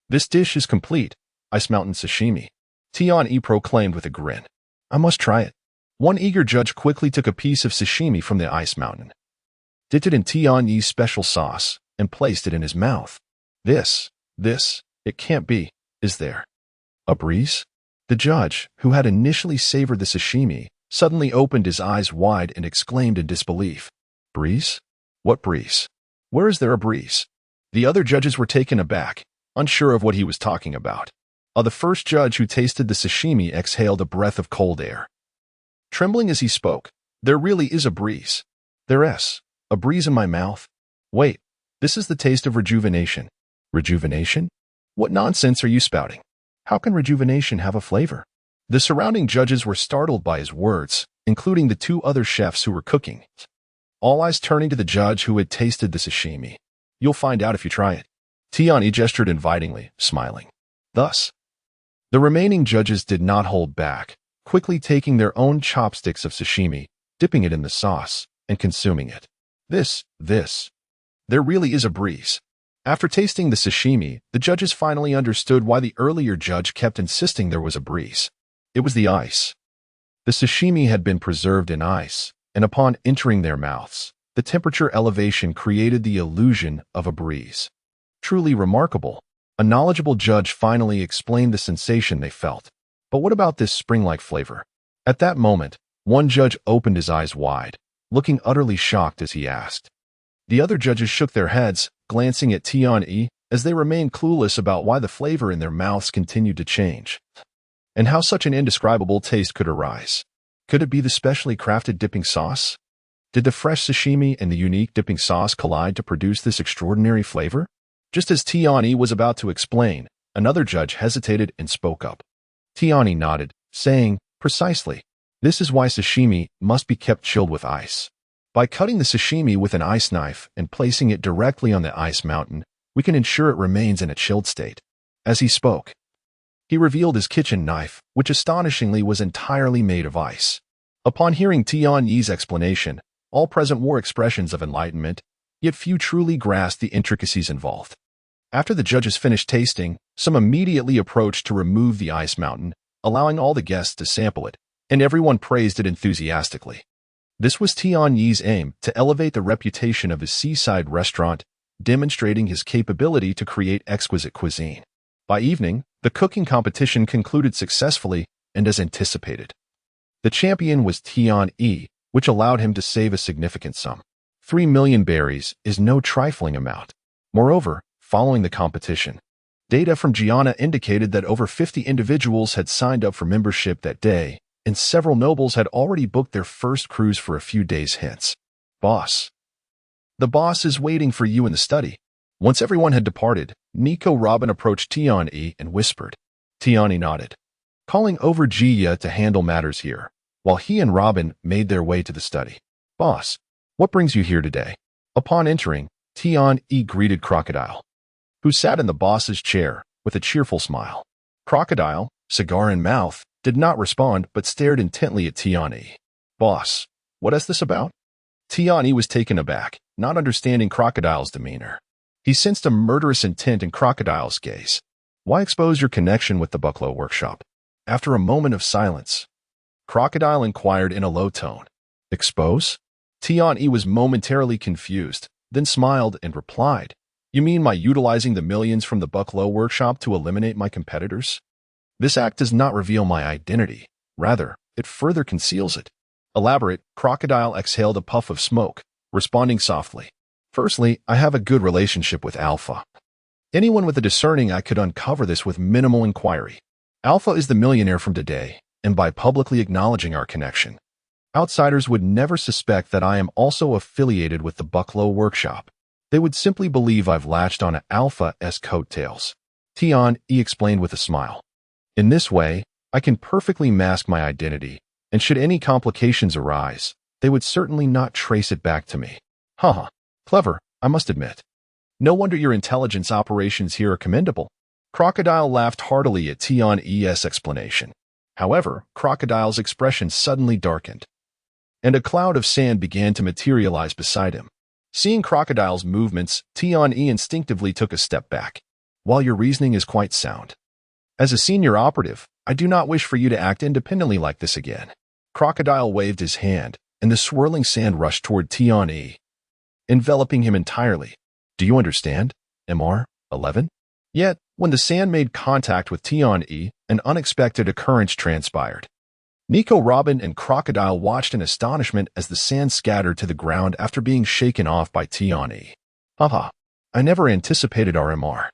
this dish is complete. Ice mountain sashimi. Tion proclaimed with a grin. I must try it. One eager judge quickly took a piece of sashimi from the ice mountain, dipped it in Tion's special sauce, and placed it in his mouth. This, it can't be, is there? A breeze? The judge, who had initially savored the sashimi, suddenly opened his eyes wide and exclaimed in disbelief. Breeze? What breeze? Where is there a breeze? The other judges were taken aback, unsure of what he was talking about. The first judge who tasted the sashimi exhaled a breath of cold air. Trembling as he spoke, There really is a breeze. There's a breeze in my mouth. Wait, this is the taste of rejuvenation. Rejuvenation? What nonsense are you spouting? How can rejuvenation have a flavor? The surrounding judges were startled by his words, including the two other chefs who were cooking. All eyes turning to the judge who had tasted the sashimi. You'll find out if you try it. Tiani gestured invitingly, smiling. Thus, the remaining judges did not hold back, quickly taking their own chopsticks of sashimi, dipping it in the sauce, and consuming it. There really is a breeze. After tasting the sashimi, the judges finally understood why the earlier judge kept insisting there was a breeze. It was the ice. The sashimi had been preserved in ice, and upon entering their mouths, the temperature elevation created the illusion of a breeze. Truly remarkable. A knowledgeable judge finally explained the sensation they felt. But what about this spring-like flavor? At that moment, one judge opened his eyes wide, looking utterly shocked as he asked. The other judges shook their heads, glancing at Tian-yi, as they remained clueless about why the flavor in their mouths continued to change, and how such an indescribable taste could arise. Could it be the specially crafted dipping sauce? Did the fresh sashimi and the unique dipping sauce collide to produce this extraordinary flavor? Just as Tiani was about to explain, another judge hesitated and spoke up. Tiani nodded, saying, "Precisely. This is why sashimi must be kept chilled with ice. By cutting the sashimi with an ice knife and placing it directly on the ice mountain, we can ensure it remains in a chilled state." As he spoke, he revealed his kitchen knife, which astonishingly was entirely made of ice. Upon hearing Tian-yi's explanation, all present wore expressions of enlightenment, yet few truly grasped the intricacies involved. After the judges finished tasting, some immediately approached to remove the ice mountain, allowing all the guests to sample it, and everyone praised it enthusiastically. This was Tian-yi's aim, to elevate the reputation of his seaside restaurant, demonstrating his capability to create exquisite cuisine. By evening, the cooking competition concluded successfully and as anticipated. The champion was Tian-yi, which allowed him to save a significant sum. 3 million berries is no trifling amount. Moreover, following the competition, data from Gianna indicated that over 50 individuals had signed up for membership that day, and several nobles had already booked their first cruise for a few days hence. Boss. The boss is waiting for you in the study. Once everyone had departed, Nico Robin approached Tian-yi and whispered. Tian-yi nodded, calling over Jia to handle matters here, while he and Robin made their way to the study. Boss, what brings you here today? Upon entering, Tian-yi greeted Crocodile, who sat in the boss's chair with a cheerful smile. Crocodile, cigar in mouth, did not respond but stared intently at Tian-yi. Boss, what is this about? Tian-yi was taken aback, not understanding Crocodile's demeanor. He sensed a murderous intent in Crocodile's gaze. Why expose your connection with the Bucklow workshop? After a moment of silence, Crocodile inquired in a low tone. Expose? Tian-yi was momentarily confused, then smiled and replied, You mean my utilizing the millions from the Bucklow workshop to eliminate my competitors? This act does not reveal my identity. Rather, it further conceals it. Elaborate, Crocodile exhaled a puff of smoke, responding softly. Firstly, I have a good relationship with Alpha. Anyone with a discerning eye could uncover this with minimal inquiry. Alpha is the millionaire from today, and by publicly acknowledging our connection, outsiders would never suspect that I am also affiliated with the Bucklow workshop. They would simply believe I've latched on Alpha's coattails. Tian-yi explained with a smile. In this way, I can perfectly mask my identity, and should any complications arise, they would certainly not trace it back to me. Haha, clever, I must admit. No wonder your intelligence operations here are commendable. Crocodile laughed heartily at Tian-yi's explanation. However, Crocodile's expression suddenly darkened, and a cloud of sand began to materialize beside him. Seeing Crocodile's movements, Tian-yi instinctively took a step back. While your reasoning is quite sound, as a senior operative, I do not wish for you to act independently like this again. Crocodile waved his hand, and the swirling sand rushed toward Tian-yi, enveloping him entirely. Do you understand? MR 11? Yet, when the sand made contact with Tian-yi, an unexpected occurrence transpired. Nico Robin and Crocodile watched in astonishment as the sand scattered to the ground after being shaken off by Tian-yi. Haha, I never anticipated our MR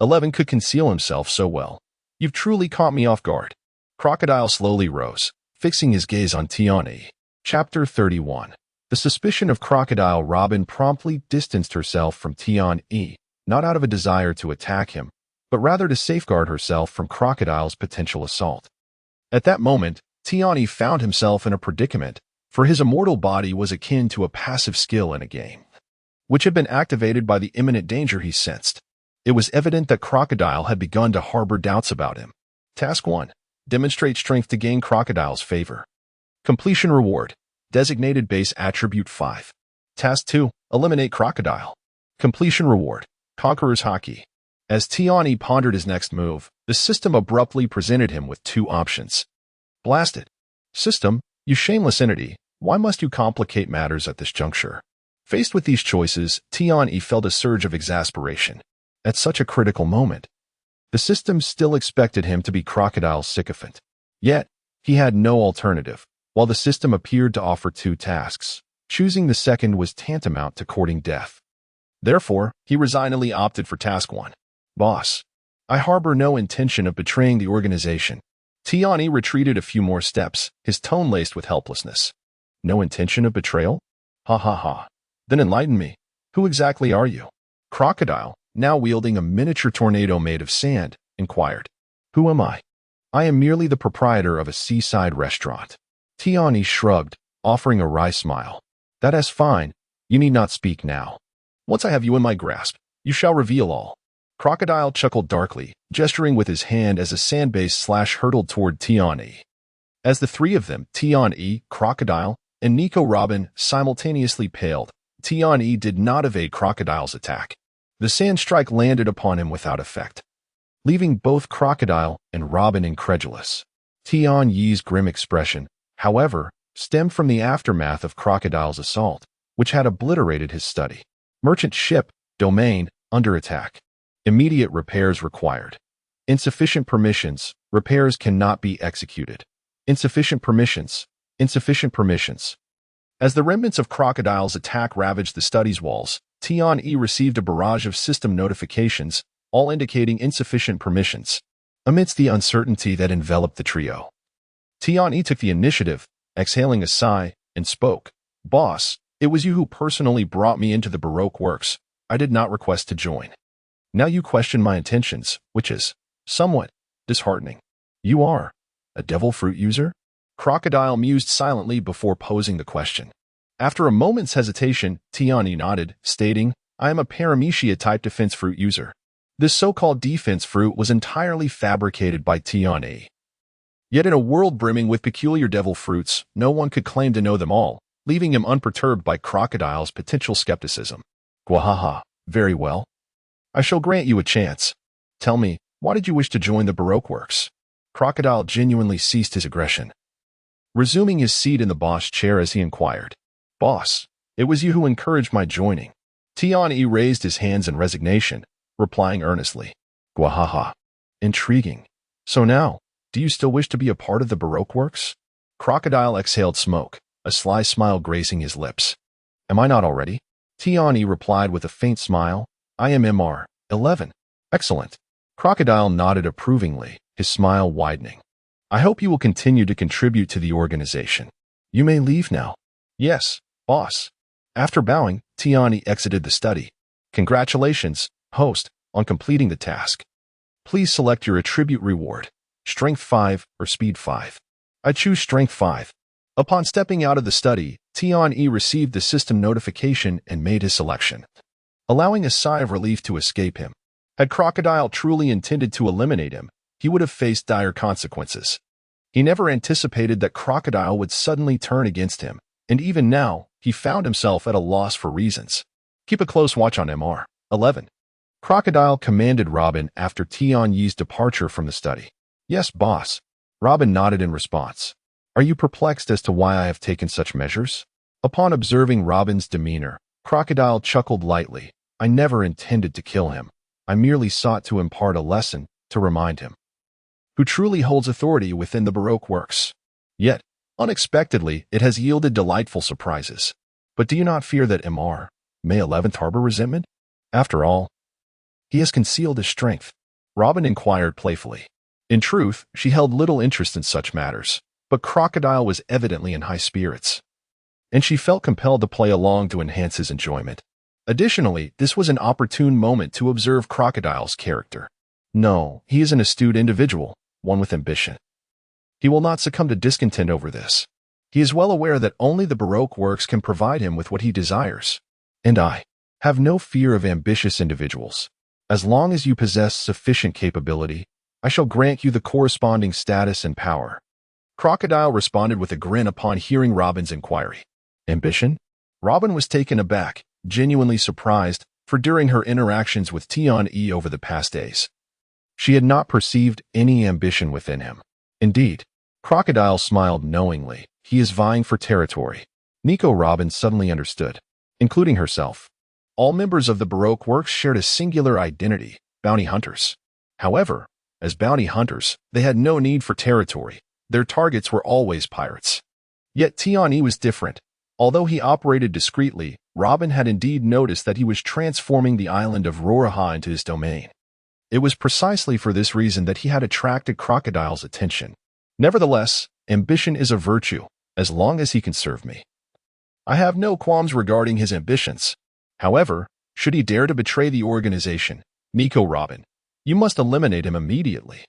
11 could conceal himself so well. You've truly caught me off guard. Crocodile slowly rose, fixing his gaze on Tian-yi. Chapter 31. The suspicion of Crocodile. Robin promptly distanced herself from Tian-E, not out of a desire to attack him, but rather to safeguard herself from Crocodile's potential assault. At that moment, Tian-E found himself in a predicament, for his immortal body was akin to a passive skill in a game, which had been activated by the imminent danger he sensed. It was evident that Crocodile had begun to harbor doubts about him. Task 1. Demonstrate strength to gain Crocodile's favor. Completion reward. Designated base attribute 5. Task 2. Eliminate Crocodile. Completion reward. Conqueror's Haki. As Tian-E pondered his next move, the system abruptly presented him with two options. Blast it. System, you shameless entity, why must you complicate matters at this juncture? Faced with these choices, Tian-E felt a surge of exasperation. At such a critical moment, the system still expected him to be Crocodile's sycophant. Yet, he had no alternative. While the system appeared to offer two tasks, choosing the second was tantamount to courting death. Therefore, he resignedly opted for task 1. Boss, I harbor no intention of betraying the organization. Tian-E retreated a few more steps, his tone laced with helplessness. No intention of betrayal? Ha ha ha. Then enlighten me. Who exactly are you? Crocodile, now wielding a miniature tornado made of sand, inquired. Who am I? I am merely the proprietor of a seaside restaurant. Tian-E shrugged, offering a wry smile. That is fine. You need not speak now. Once I have you in my grasp, you shall reveal all. Crocodile chuckled darkly, gesturing with his hand as a sand-based slash hurtled toward Tian-E. As the three of them, Tian-E, Crocodile, and Nico Robin, simultaneously paled, Tian-E did not evade Crocodile's attack. The sand strike landed upon him without effect, leaving both Crocodile and Robin incredulous. Tian-Yi's grim expression, however, stemmed from the aftermath of Crocodile's assault, which had obliterated his study. Merchant ship, domain, under attack. Immediate repairs required. Insufficient permissions, repairs cannot be executed. Insufficient permissions, insufficient permissions. As the remnants of Crocodile's attack ravaged the study's walls, Tian-E received a barrage of system notifications, all indicating insufficient permissions. Amidst the uncertainty that enveloped the trio, Tian-E took the initiative, exhaling a sigh, and spoke. Boss, it was you who personally brought me into the Baroque works. I did not request to join. Now you question my intentions, which is somewhat disheartening. You are a devil fruit user? Crocodile mused silently before posing the question. After a moment's hesitation, Tian-E nodded, stating, I am a paramecia-type defense fruit user. This so-called defense fruit was entirely fabricated by Tian-E. Yet in a world brimming with peculiar devil fruits, no one could claim to know them all, leaving him unperturbed by Crocodile's potential skepticism. Gwahaha, very well. I shall grant you a chance. Tell me, why did you wish to join the Baroque works? Crocodile genuinely ceased his aggression, resuming his seat in the boss chair as he inquired. Boss, it was you who encouraged my joining. Tian-E raised his hands in resignation, replying earnestly. Gwahaha. Intriguing. So now, do you still wish to be a part of the Baroque works? Crocodile exhaled smoke, a sly smile gracing his lips. Am I not already? Tian-E replied with a faint smile. I am MR 11. Excellent. Crocodile nodded approvingly, his smile widening. I hope you will continue to contribute to the organization. You may leave now. Yes, boss. After bowing, Tian-E exited the study. Congratulations, host, on completing the task. Please select your attribute reward, Strength 5 or Speed 5. I choose Strength 5. Upon stepping out of the study, Tian-E received the system notification and made his selection, allowing a sigh of relief to escape him. Had Crocodile truly intended to eliminate him, he would have faced dire consequences. He never anticipated that Crocodile would suddenly turn against him, and even now, he found himself at a loss for reasons. Keep a close watch on MR 11. Crocodile commanded Robin after Tian-Yi's departure from the study. Yes, boss. Robin nodded in response. Are you perplexed as to why I have taken such measures? Upon observing Robin's demeanor, Crocodile chuckled lightly. I never intended to kill him. I merely sought to impart a lesson to remind him who truly holds authority within the Baroque works. Yet, unexpectedly, it has yielded delightful surprises. But do you not fear that MR may 11th harbor resentment? After all, he has concealed his strength. Robin inquired playfully. In truth, she held little interest in such matters, but Crocodile was evidently in high spirits. and she felt compelled to play along to enhance his enjoyment. Additionally, this was an opportune moment to observe Crocodile's character. No, he is an astute individual, one with ambition. He will not succumb to discontent over this. He is well aware that only the Baroque works can provide him with what he desires. And I have no fear of ambitious individuals. As long as you possess sufficient capability, I shall grant you the corresponding status and power. Crocodile responded with a grin upon hearing Robin's inquiry. Ambition? Robin was taken aback, genuinely surprised, for during her interactions with Tian-E over the past days, she had not perceived any ambition within him. Indeed, Crocodile smiled knowingly. He is vying for territory. Nico Robin suddenly understood, including herself. All members of the Baroque works shared a singular identity, bounty hunters. However, as bounty hunters, they had no need for territory. Their targets were always pirates. Yet Tian-E was different. Although he operated discreetly, Robin had indeed noticed that he was transforming the island of Roraha into his domain. It was precisely for this reason that he had attracted Crocodile's attention. Nevertheless, ambition is a virtue, as long as he can serve me. I have no qualms regarding his ambitions. However, should he dare to betray the organization, Nico Robin, you must eliminate him immediately.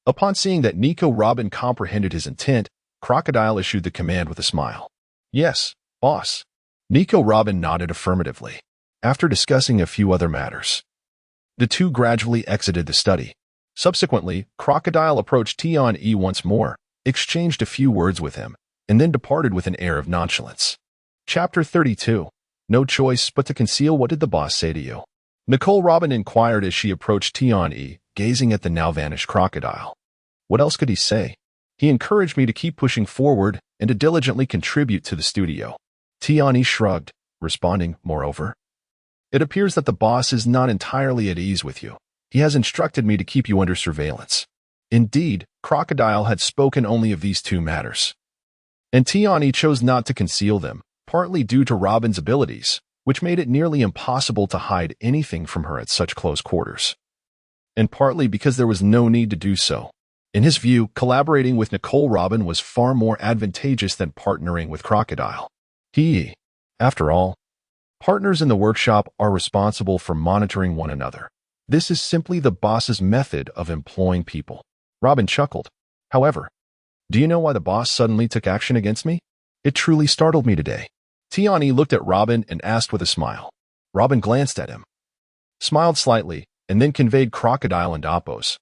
Upon seeing that Nico Robin comprehended his intent, Crocodile issued the command with a smile. Yes, boss. Nico Robin nodded affirmatively. After discussing a few other matters, the two gradually exited the study. Subsequently, Crocodile approached Tian-E once more, exchanged a few words with him, and then departed with an air of nonchalance. Chapter 32. No choice but to conceal. What did the boss say to you? Nicole Robin inquired as she approached Tian-E, gazing at the now-vanished Crocodile. What else could he say? He encouraged me to keep pushing forward and to diligently contribute to the studio. Tian-E shrugged, responding, moreover, it appears that the boss is not entirely at ease with you. He has instructed me to keep you under surveillance. Indeed, Crocodile had spoken only of these two matters, and Tian-E chose not to conceal them, partly due to Robin's abilities, which made it nearly impossible to hide anything from her at such close quarters, and partly because there was no need to do so. In his view, collaborating with Nicole Robin was far more advantageous than partnering with Crocodile. After all, partners in the workshop are responsible for monitoring one another. This is simply the boss's method of employing people. Robin chuckled. However, do you know why the boss suddenly took action against me? It truly startled me today. Tian-E looked at Robin and asked with a smile. Robin glanced at him, smiled slightly, and then conveyed Crocodile and Apo's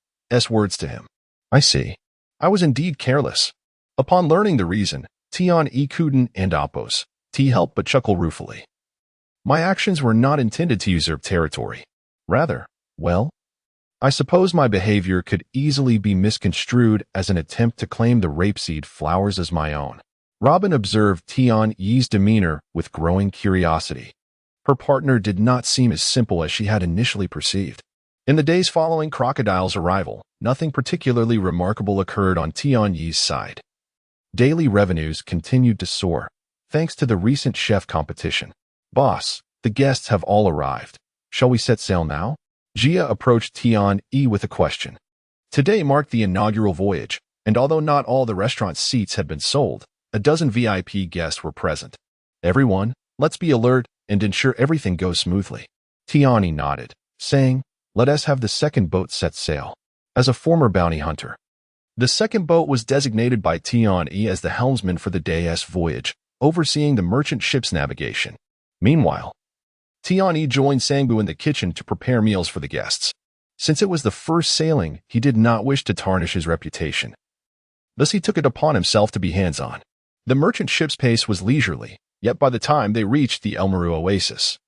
words to him. I see. I was indeed careless. Upon learning the reason, Tian-E couldn't and Apo's helped but chuckle ruefully. My actions were not intended to usurp territory. Rather, well, I suppose my behavior could easily be misconstrued as an attempt to claim the rapeseed flowers as my own. Robin observed Tian-E's demeanor with growing curiosity. Her partner did not seem as simple as she had initially perceived. In the days following Crocodile's arrival, nothing particularly remarkable occurred on Tian-E's side. Daily revenues continued to soar, thanks to the recent chef competition. Boss, the guests have all arrived. Shall we set sail now? Jia approached Tian-E with a question. Today marked the inaugural voyage, and although not all the restaurant seats had been sold, a dozen VIP guests were present. Everyone, let's be alert and ensure everything goes smoothly. Tian-E nodded, saying, let us have the second boat set sail. As a former bounty hunter, the second boat was designated by Tian-E as the helmsman for the day's voyage, overseeing the merchant ship's navigation. Meanwhile, Tian-E joined Sangbu in the kitchen to prepare meals for the guests. Since it was the first sailing, he did not wish to tarnish his reputation. Thus he took it upon himself to be hands-on. The merchant ship's pace was leisurely, yet by the time they reached the Elmaru oasis,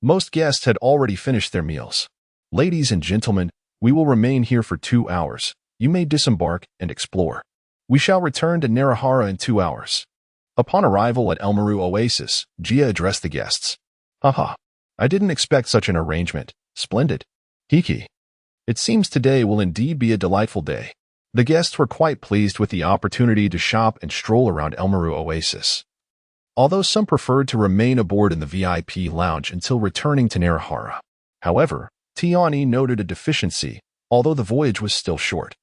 most guests had already finished their meals. Ladies and gentlemen, we will remain here for 2 hours. You may disembark and explore. We shall return to Narahara in 2 hours. Upon arrival at Elmaru Oasis, Jia addressed the guests. Haha, I didn't expect such an arrangement. Splendid. Hiki. It seems today will indeed be a delightful day. The guests were quite pleased with the opportunity to shop and stroll around Elmaru Oasis. Although some preferred to remain aboard in the VIP lounge until returning to Narahara. However, Tian-E noted a deficiency, although the voyage was still short.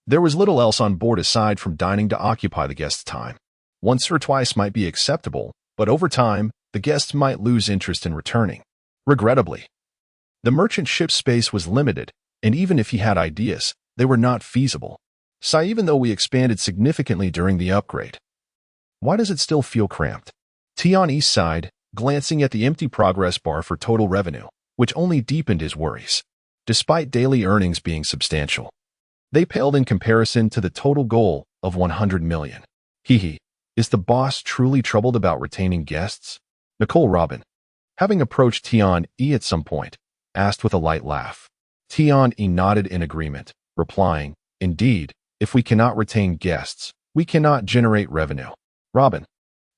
There was little else on board aside from dining to occupy the guests' time. Once or twice might be acceptable, but over time, the guests might lose interest in returning. Regrettably, the merchant ship's space was limited, and even if he had ideas, they were not feasible. So even though we expanded significantly during the upgrade, why does it still feel cramped? Tian sighed, glancing at the empty progress bar for total revenue, which only deepened his worries. Despite daily earnings being substantial, they paled in comparison to the total goal of 100 million. Is the boss truly troubled about retaining guests? Nicole Robin, having approached Tian at some point, asked with a light laugh. Tian nodded in agreement, replying, "Indeed, if we cannot retain guests, we cannot generate revenue." Robin,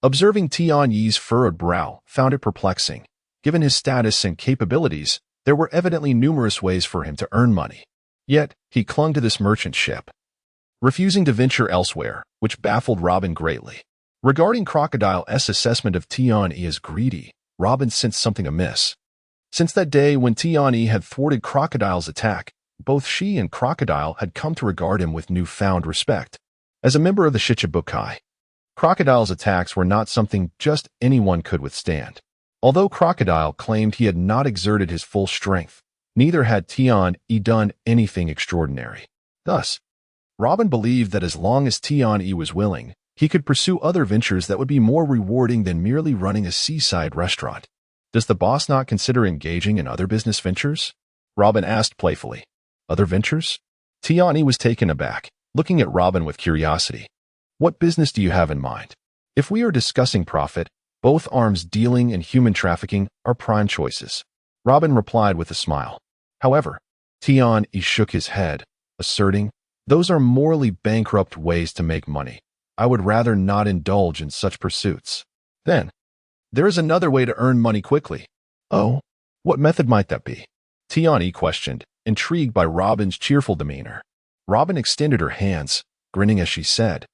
observing Tian's furrowed brow, found it perplexing. Given his status and capabilities, there were evidently numerous ways for him to earn money. Yet, he clung to this merchant ship, refusing to venture elsewhere, which baffled Robin greatly. Regarding Crocodile's assessment of Tian as greedy, Robin sensed something amiss. Since that day when Tian had thwarted Crocodile's attack, both she and Crocodile had come to regard him with newfound respect. As a member of the Shichibukai, Crocodile's attacks were not something just anyone could withstand. Although Crocodile claimed he had not exerted his full strength, neither had Tian done anything extraordinary. Thus, Robin believed that as long as Tian was willing, he could pursue other ventures that would be more rewarding than merely running a seaside restaurant. Does the boss not consider engaging in other business ventures? Robin asked playfully. Other ventures? Tian was taken aback, looking at Robin with curiosity. What business do you have in mind? If we are discussing profit, both arms dealing and human trafficking are prime choices. Robin replied with a smile. However, Tian shook his head, asserting, "Those are morally bankrupt ways to make money. I would rather not indulge in such pursuits." Then, there is another way to earn money quickly. Oh, what method might that be? Tian questioned, intrigued by Robin's cheerful demeanor. Robin extended her hands, grinning as she said,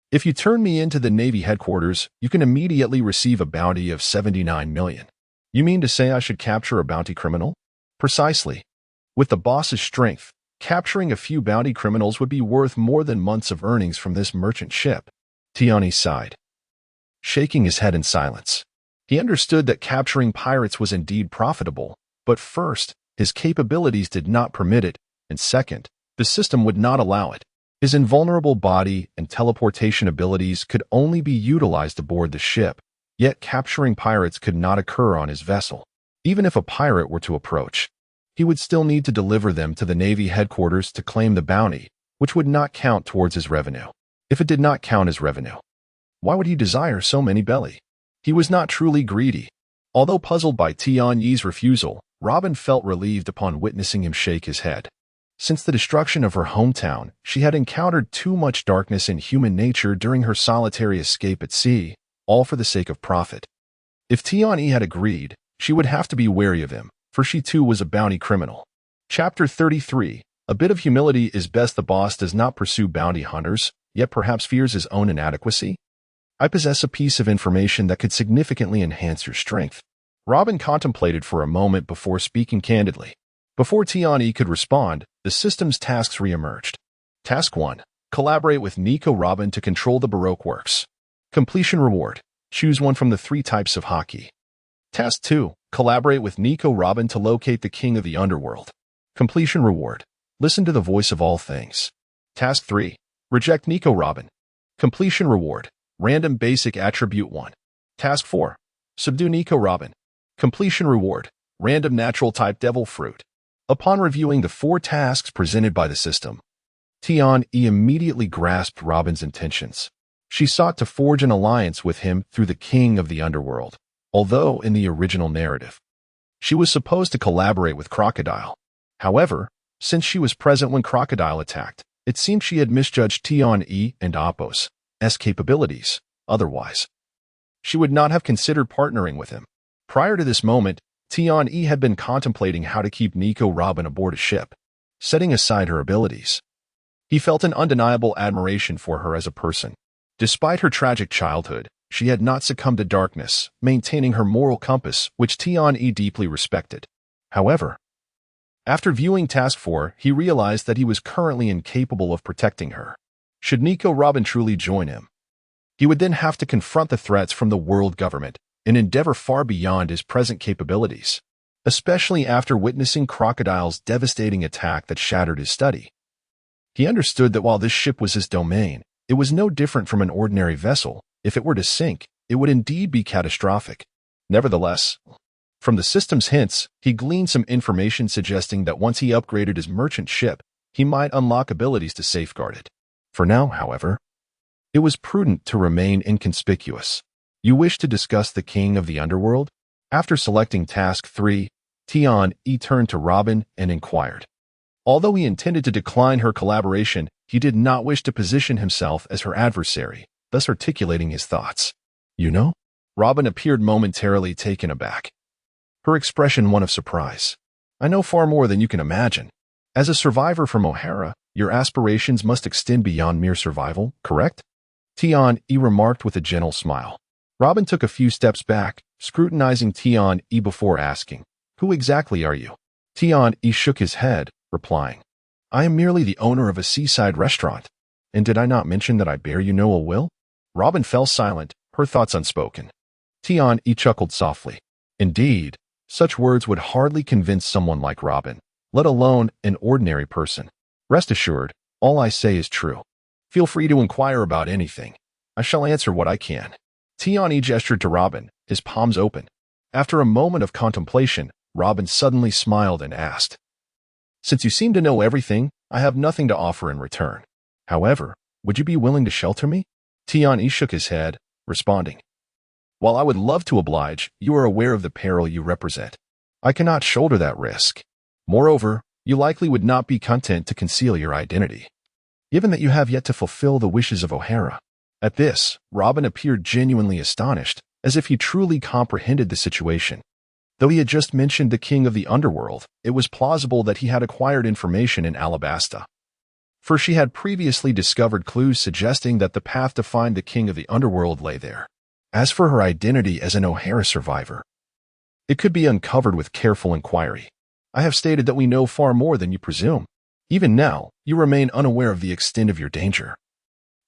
"If you turn me into the Navy headquarters, you can immediately receive a bounty of 79 million. You mean to say I should capture a bounty criminal? Precisely. With the boss's strength, capturing a few bounty criminals would be worth more than months of earnings from this merchant ship." Tian sighed, shaking his head in silence. He understood that capturing pirates was indeed profitable, but first, his capabilities did not permit it, and second, the system would not allow it. His invulnerable body and teleportation abilities could only be utilized aboard the ship, yet capturing pirates could not occur on his vessel. Even if a pirate were to approach, he would still need to deliver them to the Navy headquarters to claim the bounty, which would not count towards his revenue. If it did not count as revenue, why would he desire so many belly? He was not truly greedy. Although puzzled by Tian's refusal, Robin felt relieved upon witnessing him shake his head. Since the destruction of her hometown, she had encountered too much darkness in human nature during her solitary escape at sea, all for the sake of profit. If Tian had agreed, she would have to be wary of him, for she too was a bounty criminal. Chapter 33. A bit of humility is best. The boss does not pursue bounty hunters, yet perhaps fears his own inadequacy. I possess a piece of information that could significantly enhance your strength. Robin contemplated for a moment before speaking candidly. Before Tian could respond, the system's tasks re-emerged. Task 1. Collaborate with Nico Robin to control the Baroque works. Completion reward. Choose one from the 3 types of hockey. Task 2. Collaborate with Nico Robin to locate the king of the underworld. Completion reward. Listen to the voice of all things. Task 3. Reject Nico Robin. Completion reward. Random basic attribute 1. Task 4. Subdue Nico Robin. Completion reward. Random natural type devil fruit. Upon reviewing the 4 tasks presented by the system, Tian immediately grasped Robin's intentions. She sought to forge an alliance with him through the king of the underworld, although in the original narrative, she was supposed to collaborate with Crocodile. However, since she was present when Crocodile attacked, it seemed she had misjudged Tian and Apos' capabilities. Otherwise, she would not have considered partnering with him. Prior to this moment, Tian had been contemplating how to keep Nico Robin aboard a ship, setting aside her abilities. He felt an undeniable admiration for her as a person. Despite her tragic childhood, she had not succumbed to darkness, maintaining her moral compass, which Tian deeply respected. However, after viewing Task 4, he realized that he was currently incapable of protecting her. Should Nico Robin truly join him, He would then have to confront the threats from the world government, an endeavor far beyond his present capabilities, especially after witnessing Crocodile's devastating attack that shattered his study. He understood that while this ship was his domain, it was no different from an ordinary vessel. If it were to sink, it would indeed be catastrophic. Nevertheless, from the system's hints, he gleaned some information suggesting that once he upgraded his merchant ship, he might unlock abilities to safeguard it. For now, however, it was prudent to remain inconspicuous. You wish to discuss the king of the underworld? After selecting task 3, Tian-E turned to Robin and inquired. Although he intended to decline her collaboration, he did not wish to position himself as her adversary, thus articulating his thoughts. You know? Robin appeared momentarily taken aback, her expression one of surprise. I know far more than you can imagine. As a survivor from O'Hara, your aspirations must extend beyond mere survival, correct? Tian-E remarked with a gentle smile. Robin took a few steps back, scrutinizing Tian-E before asking, Who exactly are you? Tian-E shook his head, replying, I am merely the owner of a seaside restaurant. And did I not mention that I bear you no ill will? Robin fell silent, her thoughts unspoken. Tian-E chuckled softly. Indeed, such words would hardly convince someone like Robin, let alone an ordinary person. Rest assured, all I say is true. Feel free to inquire about anything. I shall answer what I can. Tian-E gestured to Robin, his palms open. After a moment of contemplation, Robin suddenly smiled and asked, Since you seem to know everything, I have nothing to offer in return. However, would you be willing to shelter me? Tian-E shook his head, responding, While I would love to oblige, you are aware of the peril you represent. I cannot shoulder that risk. Moreover, you likely would not be content to conceal your identity, given that you have yet to fulfill the wishes of O'Hara. At this, Robin appeared genuinely astonished, as if he truly comprehended the situation. Though he had just mentioned the king of the underworld, it was plausible that he had acquired information in Alabasta, for she had previously discovered clues suggesting that the path to find the king of the underworld lay there. As for her identity as an O'Hara survivor, it could be uncovered with careful inquiry. I have stated that we know far more than you presume. Even now, you remain unaware of the extent of your danger.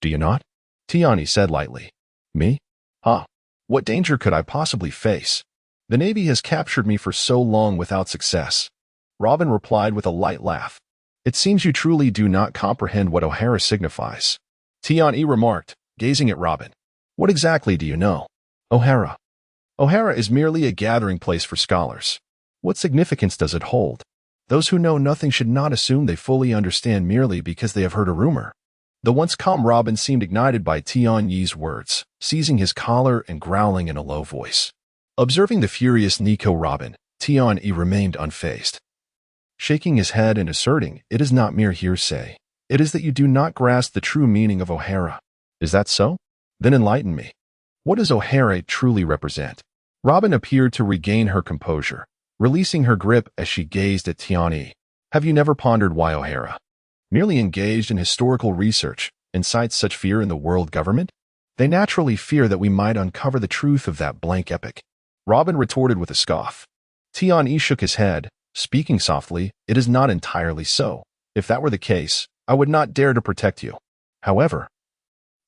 Do you not? Tian-E said lightly. Me? Huh. What danger could I possibly face? The Navy has captured me for so long without success. Robin replied with a light laugh. It seems you truly do not comprehend what O'Hara signifies. Tian-E remarked, gazing at Robin. What exactly do you know? O'Hara. O'Hara is merely a gathering place for scholars. What significance does it hold? Those who know nothing should not assume they fully understand merely because they have heard a rumor. The once calm Robin seemed ignited by Tian-Yi's words, seizing his collar and growling in a low voice. Observing the furious Nico Robin, Tian-Yi remained unfazed, shaking his head and asserting, It is not mere hearsay. It is that you do not grasp the true meaning of O'Hara. Is that so? Then enlighten me. What does O'Hara truly represent? Robin appeared to regain her composure, releasing her grip as she gazed at Tian-Yi. Have you never pondered why O'Hara, merely engaged in historical research, incites such fear in the world government? They naturally fear that we might uncover the truth of that blank epic. Robin retorted with a scoff. Tian-Yi shook his head, speaking softly, It is not entirely so. If that were the case, I would not dare to protect you. However,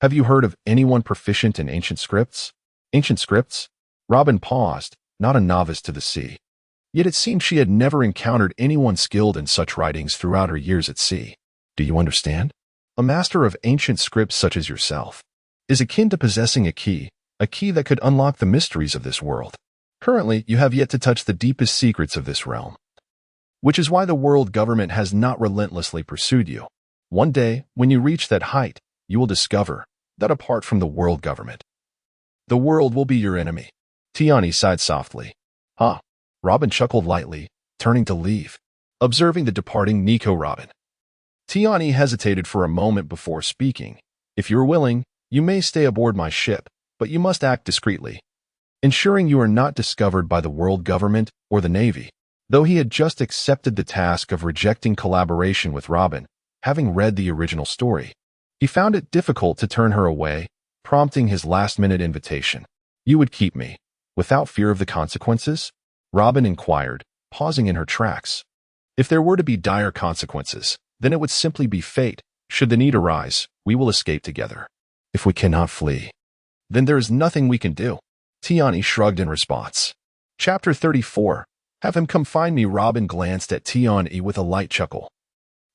have you heard of anyone proficient in ancient scripts? Ancient scripts? Robin paused, not a novice to the sea. Yet it seemed she had never encountered anyone skilled in such writings throughout her years at sea. Do you understand? A master of ancient scripts such as yourself is akin to possessing a key that could unlock the mysteries of this world. Currently, you have yet to touch the deepest secrets of this realm, which is why the world government has not relentlessly pursued you. One day, when you reach that height, you will discover that apart from the world government, the world will be your enemy. Tian-Yi sighed softly. Huh. Robin chuckled lightly, turning to leave, observing the departing Nico Robin. Tian-Yi hesitated for a moment before speaking. If you're willing, you may stay aboard my ship, but you must act discreetly, ensuring you are not discovered by the world government or the Navy. Though he had just accepted the task of rejecting collaboration with Robin, having read the original story, he found it difficult to turn her away, prompting his last-minute invitation. You would keep me, without fear of the consequences? Robin inquired, pausing in her tracks. If there were to be dire consequences, then it would simply be fate. Should the need arise, we will escape together. If we cannot flee, Then there is nothing we can do. Tiani shrugged in response. Chapter 34. Have him come find me. Robin glanced at Tiani with a light chuckle,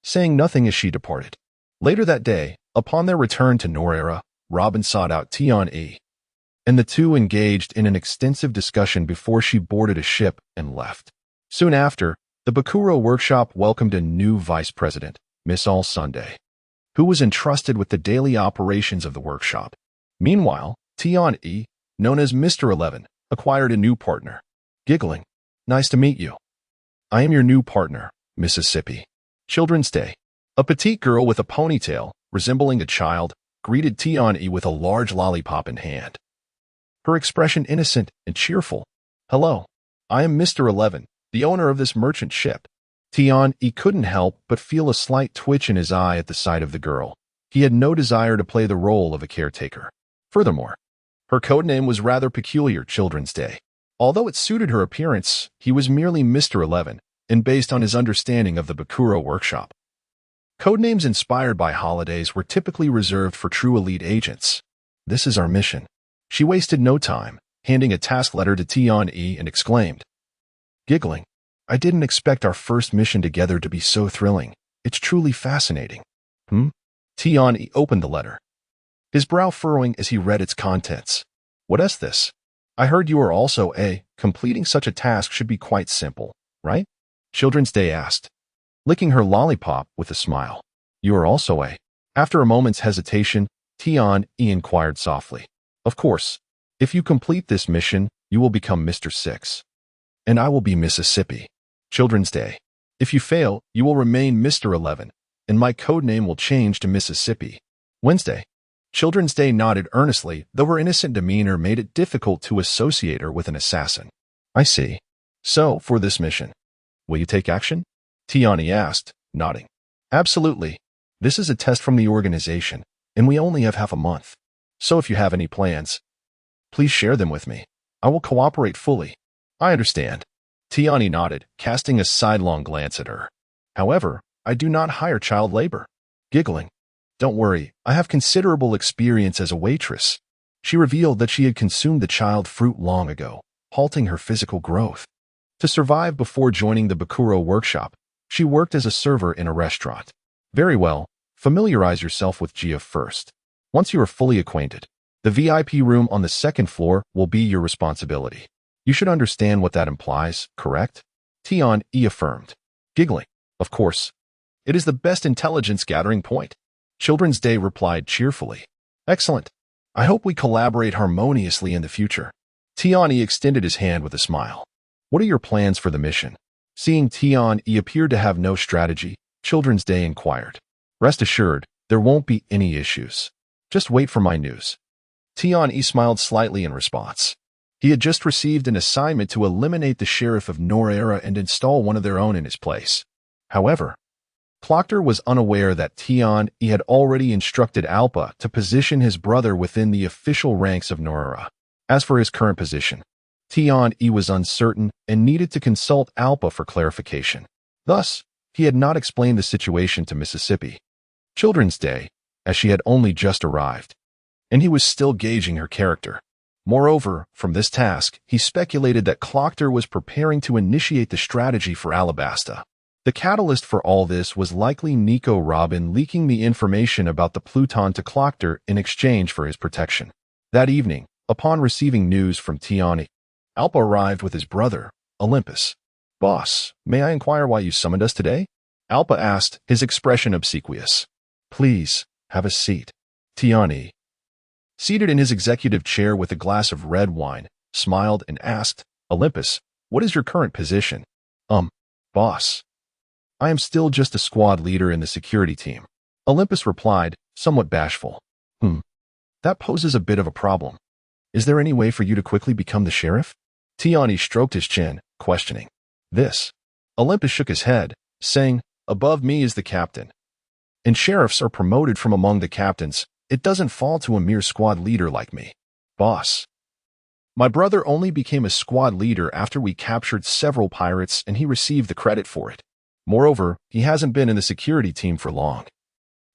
saying nothing as she departed. Later that day, upon their return to Norera, Robin sought out Tiani, and the two engaged in an extensive discussion before she boarded a ship and left. Soon after, the Bakuro workshop welcomed a new vice president, Miss All Sunday, who was entrusted with the daily operations of the workshop. Meanwhile, Tian-E, known as Mr. 11, acquired a new partner. Giggling. Nice to meet you. I am your new partner, Mississippi. Children's Day. A petite girl with a ponytail, resembling a child, greeted Tian-E with a large lollipop in hand. Her expression innocent and cheerful. Hello. I am Mr. 11, the owner of this merchant ship. Tian-E couldn't help but feel a slight twitch in his eye at the sight of the girl. He had no desire to play the role of a caretaker. Furthermore, her codename was rather peculiar. Children's Day. Although it suited her appearance, he was merely Mr. 11, and based on his understanding of the Bakuro workshop. Codenames inspired by holidays were typically reserved for true elite agents. This is our mission. She wasted no time, handing a task letter to Tian-E and exclaimed, giggling, I didn't expect our first mission together to be so thrilling. It's truly fascinating. Tian-E opened the letter, his brow furrowing as he read its contents. What is this? I heard you are also completing such a task should be quite simple, right? Children's Day asked, licking her lollipop with a smile. You are also After a moment's hesitation, Tian-E inquired softly. Of course, if you complete this mission, you will become Mr. 6. And I will be Mississippi. Children's Day. If you fail, you will remain Mr. 11, and my codename will change to Mississippi. Wednesday. Children's Day nodded earnestly, though her innocent demeanor made it difficult to associate her with an assassin. I see. So, for this mission, will you take action? Tiani asked, nodding. Absolutely. This is a test from the organization, and we only have half a month. So if you have any plans, please share them with me. I will cooperate fully. I understand. Tiani nodded, casting a sidelong glance at her. However, I do not hire child labor. Giggling. Don't worry, I have considerable experience as a waitress. She revealed that she had consumed the child fruit long ago, halting her physical growth. To survive before joining the Bakuro workshop, she worked as a server in a restaurant. Very well, familiarize yourself with Gia first. Once you are fully acquainted, the VIP room on the second floor will be your responsibility. You should understand what that implies, correct? Tian-E affirmed, giggling. Of course. It is the best intelligence gathering point. Children's Day replied cheerfully. Excellent. I hope we collaborate harmoniously in the future. Tian-E extended his hand with a smile. What are your plans for the mission? Seeing Tian-E appeared to have no strategy, Children's Day inquired. Rest assured, there won't be any issues. Just wait for my news. Tian-E smiled slightly in response. He had just received an assignment to eliminate the sheriff of Norera and install one of their own in his place. However, Clockter was unaware that Tian-E had already instructed Alpa to position his brother within the official ranks of Norera. As for his current position, Tian-E was uncertain and needed to consult Alpa for clarification. Thus, he had not explained the situation to Mississippi. Children's Day, as she had only just arrived, and he was still gauging her character. Moreover, from this task, he speculated that Clockter was preparing to initiate the strategy for Alabasta. The catalyst for all this was likely Nico Robin leaking the information about the Pluton to Clockter in exchange for his protection. That evening, upon receiving news from Tiani, Alpa arrived with his brother, Olympus. Boss, may I inquire why you summoned us today? Alpa asked, his expression obsequious. Please, have a seat. Tiani, seated in his executive chair with a glass of red wine, smiled and asked, Olympus, what is your current position? Boss. I am still just a squad leader in the security team. Olympus replied, somewhat bashful. That poses a bit of a problem. Is there any way for you to quickly become the sheriff? Tiani stroked his chin, questioning. This. Olympus shook his head, saying, above me is the captain. And sheriffs are promoted from among the captains. It doesn't fall to a mere squad leader like me. Boss. My brother only became a squad leader after we captured several pirates and he received the credit for it. Moreover, he hasn't been in the security team for long,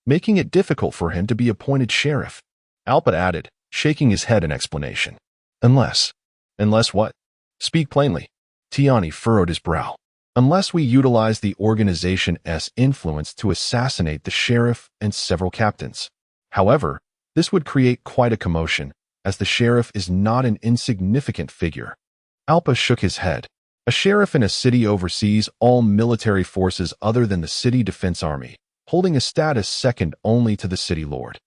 making it difficult for him to be appointed sheriff. Alpa added, shaking his head in explanation. Unless. Unless what? Speak plainly. Tiani furrowed his brow. Unless we utilize the organization's influence to assassinate the sheriff and several captains. However, this would create quite a commotion, as the sheriff is not an insignificant figure. Alpa shook his head. A sheriff in a city oversees all military forces other than the city defense army, holding a status second only to the city lord.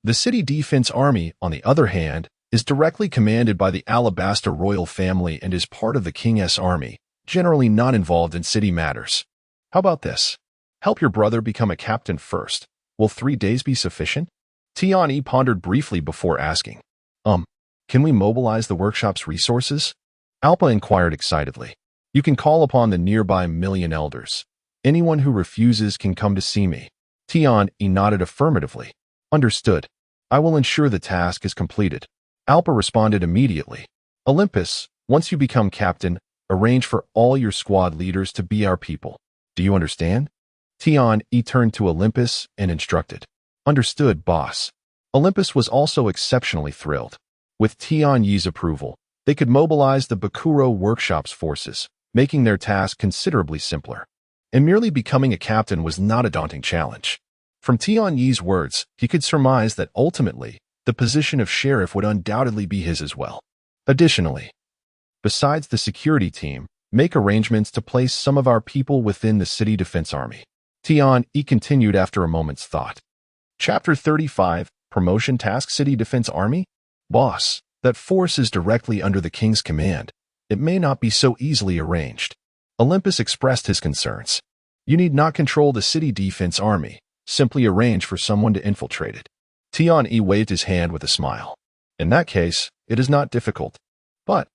The city defense army, on the other hand, is directly commanded by the Alabaster royal family and is part of the king's army, generally not involved in city matters. How about this? Help your brother become a captain first. Will 3 days be sufficient? Tiani pondered briefly before asking. Can we mobilize the workshop's resources? Alpa inquired excitedly. You can call upon the nearby million elders. Anyone who refuses can come to see me. Tiani nodded affirmatively. Understood. I will ensure the task is completed. Alpa responded immediately. Olympus, once you become captain, arrange for all your squad leaders to be our people. Do you understand? Tiani turned to Olympus and instructed. Understood, boss. Olympus was also exceptionally thrilled. With Tiani's approval, they could mobilize the Bakuro Workshop's forces, making their task considerably simpler. And merely becoming a captain was not a daunting challenge. From Tiani's words, he could surmise that ultimately, the position of sheriff would undoubtedly be his as well. Additionally, besides the security team, make arrangements to place some of our people within the city defense army. Tiani continued after a moment's thought. Chapter 35, Promotion Task City Defense Army? Boss, that force is directly under the king's command. It may not be so easily arranged. Olympus expressed his concerns. You need not control the city defense army. Simply arrange for someone to infiltrate it. Tiani waved his hand with a smile. In that case, it is not difficult. But,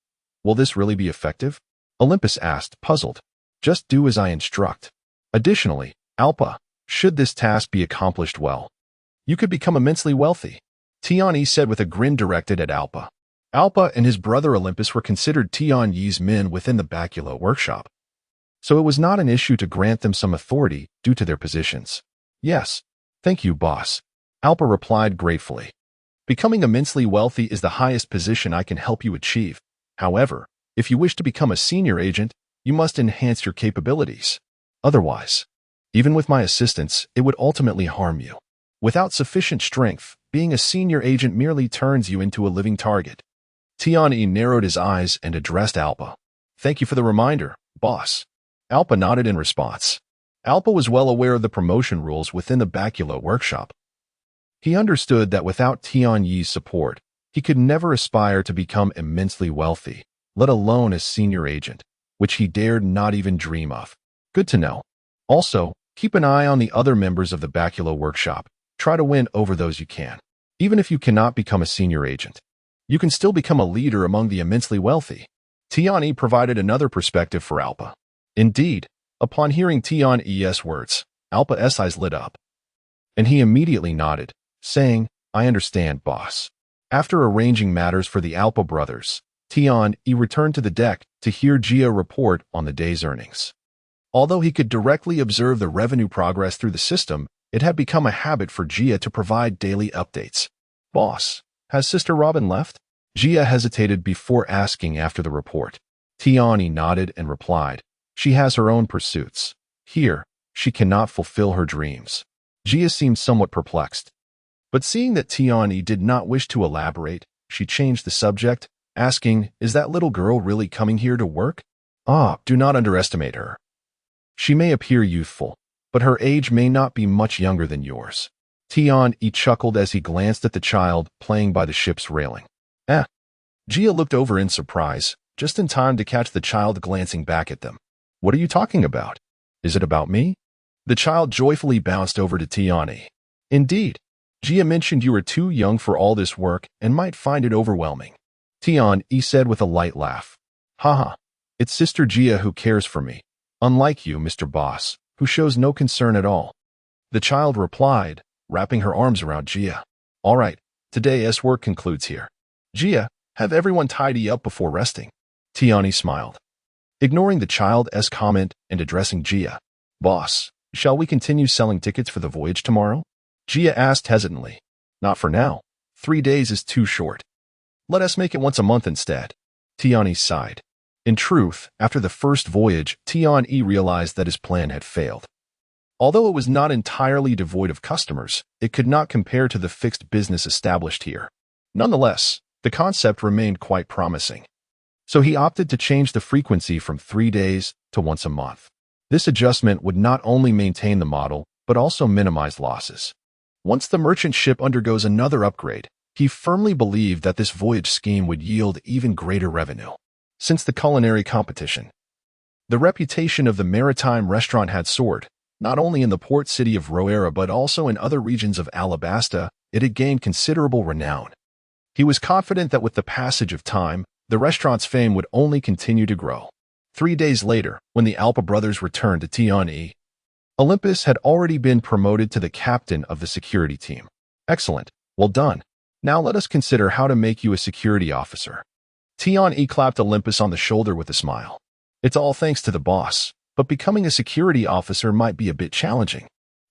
will this really be effective? Olympus asked, puzzled. Just do as I instruct. Additionally, Alpa, should this task be accomplished well, you could become immensely wealthy. Tiani said with a grin directed at Alpa. Alpa and his brother Olympus were considered Tiani's men within the Bakuro workshop, so it was not an issue to grant them some authority due to their positions. Yes, thank you, boss. Alpa replied gratefully. Becoming immensely wealthy is the highest position I can help you achieve. However, if you wish to become a senior agent, you must enhance your capabilities. Otherwise, even with my assistance, it would ultimately harm you. Without sufficient strength, being a senior agent merely turns you into a living target. Tiani narrowed his eyes and addressed Alpa. Thank you for the reminder, boss. Alpa nodded in response. Alpa was well aware of the promotion rules within the Bakuro workshop. He understood that without Tiani's support, he could never aspire to become immensely wealthy, let alone as senior agent, which he dared not even dream of. Good to know. Also, keep an eye on the other members of the Bakuro workshop. Try to win over those you can. Even if you cannot become a senior agent, you can still become a leader among the immensely wealthy. Tiani provided another perspective for Alpa. Indeed, upon hearing Tiani's words, Alpa's eyes lit up, and he immediately nodded, saying, I understand, boss. After arranging matters for the Alpa brothers, Tiani returned to the deck to hear Gia report on the day's earnings. Although he could directly observe the revenue progress through the system, it had become a habit for Gia to provide daily updates. Boss, has Sister Robin left? Gia hesitated before asking after the report. Tiani nodded and replied, she has her own pursuits. Here, she cannot fulfill her dreams. Gia seemed somewhat perplexed. But seeing that Tiani did not wish to elaborate, she changed the subject, asking, is that little girl really coming here to work? Do not underestimate her. She may appear youthful, but her age may not be much younger than yours. Tiani chuckled as he glanced at the child playing by the ship's railing. Gia looked over in surprise, just in time to catch the child glancing back at them. What are you talking about? Is it about me? The child joyfully bounced over to Tiani. Indeed, Gia mentioned you were too young for all this work and might find it overwhelming. Tiani said with a light laugh. Haha, it's Sister Gia who cares for me, unlike you, Mr. Boss, who shows no concern at all. The child replied, wrapping her arms around Gia. All right, today's work concludes here. Gia, have everyone tidy up before resting. Tiani smiled, ignoring the child's comment and addressing Gia. Boss, shall we continue selling tickets for the voyage tomorrow? Gia asked hesitantly. Not for now. 3 days is too short. Let us make it once a month instead. Tian Yi sighed. In truth, after the first voyage, Tian Yi realized that his plan had failed. Although it was not entirely devoid of customers, it could not compare to the fixed business established here. Nonetheless, the concept remained quite promising. So he opted to change the frequency from 3 days to once a month. This adjustment would not only maintain the model, but also minimize losses. Once the merchant ship undergoes another upgrade, he firmly believed that this voyage scheme would yield even greater revenue. Since the culinary competition, the reputation of the maritime restaurant had soared. Not only in the port city of Roera but also in other regions of Alabasta, it had gained considerable renown. He was confident that with the passage of time, the restaurant's fame would only continue to grow. 3 days later, when the Alpa brothers returned to Tian Yi, Olympus had already been promoted to the captain of the security team. Excellent. Well done. Now let us consider how to make you a security officer. Tian Yi clapped Olympus on the shoulder with a smile. It's all thanks to the boss, but becoming a security officer might be a bit challenging.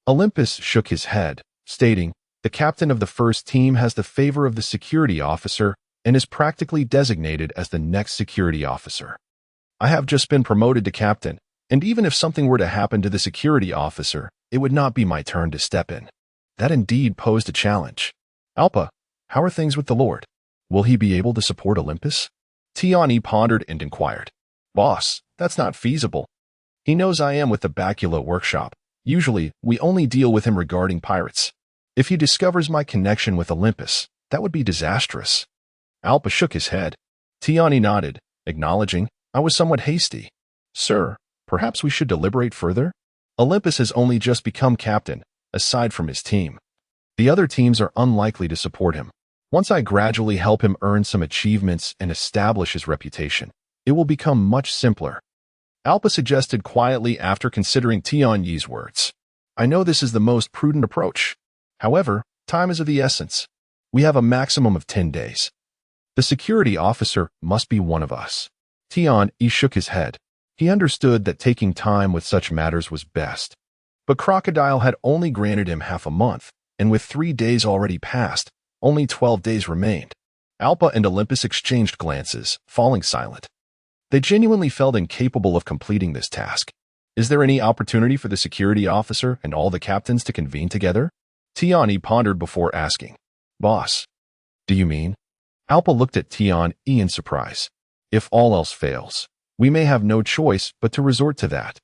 Olympus shook his head, stating, the captain of the first team has the favor of the security officer and is practically designated as the next security officer. I have just been promoted to captain, and even if something were to happen to the security officer, it would not be my turn to step in. That indeed posed a challenge. Alpa, how are things with the Lord? Will he be able to support Olympus? Tian Yi pondered and inquired. Boss, that's not feasible. He knows I am with the Bacula workshop. Usually, we only deal with him regarding pirates. If he discovers my connection with Olympus, that would be disastrous. Alpa shook his head. Tian Yi nodded, acknowledging, I was somewhat hasty. Sir, perhaps we should deliberate further? Olympus has only just become captain, aside from his team. The other teams are unlikely to support him. Once I gradually help him earn some achievements and establish his reputation, it will become much simpler. Alpa suggested quietly after considering Tian Yi's words. I know this is the most prudent approach. However, time is of the essence. We have a maximum of 10 days. The security officer must be one of us. Tian Yi shook his head. He understood that taking time with such matters was best. But Crocodile had only granted him half a month, and with 3 days already passed, only 12 days remained. Alpa and Olympus exchanged glances, falling silent. They genuinely felt incapable of completing this task. Is there any opportunity for the security officer and all the captains to convene together? Tian Yi pondered before asking. Boss, do you mean? Alpa looked at Tian Yi in surprise. If all else fails, we may have no choice but to resort to that.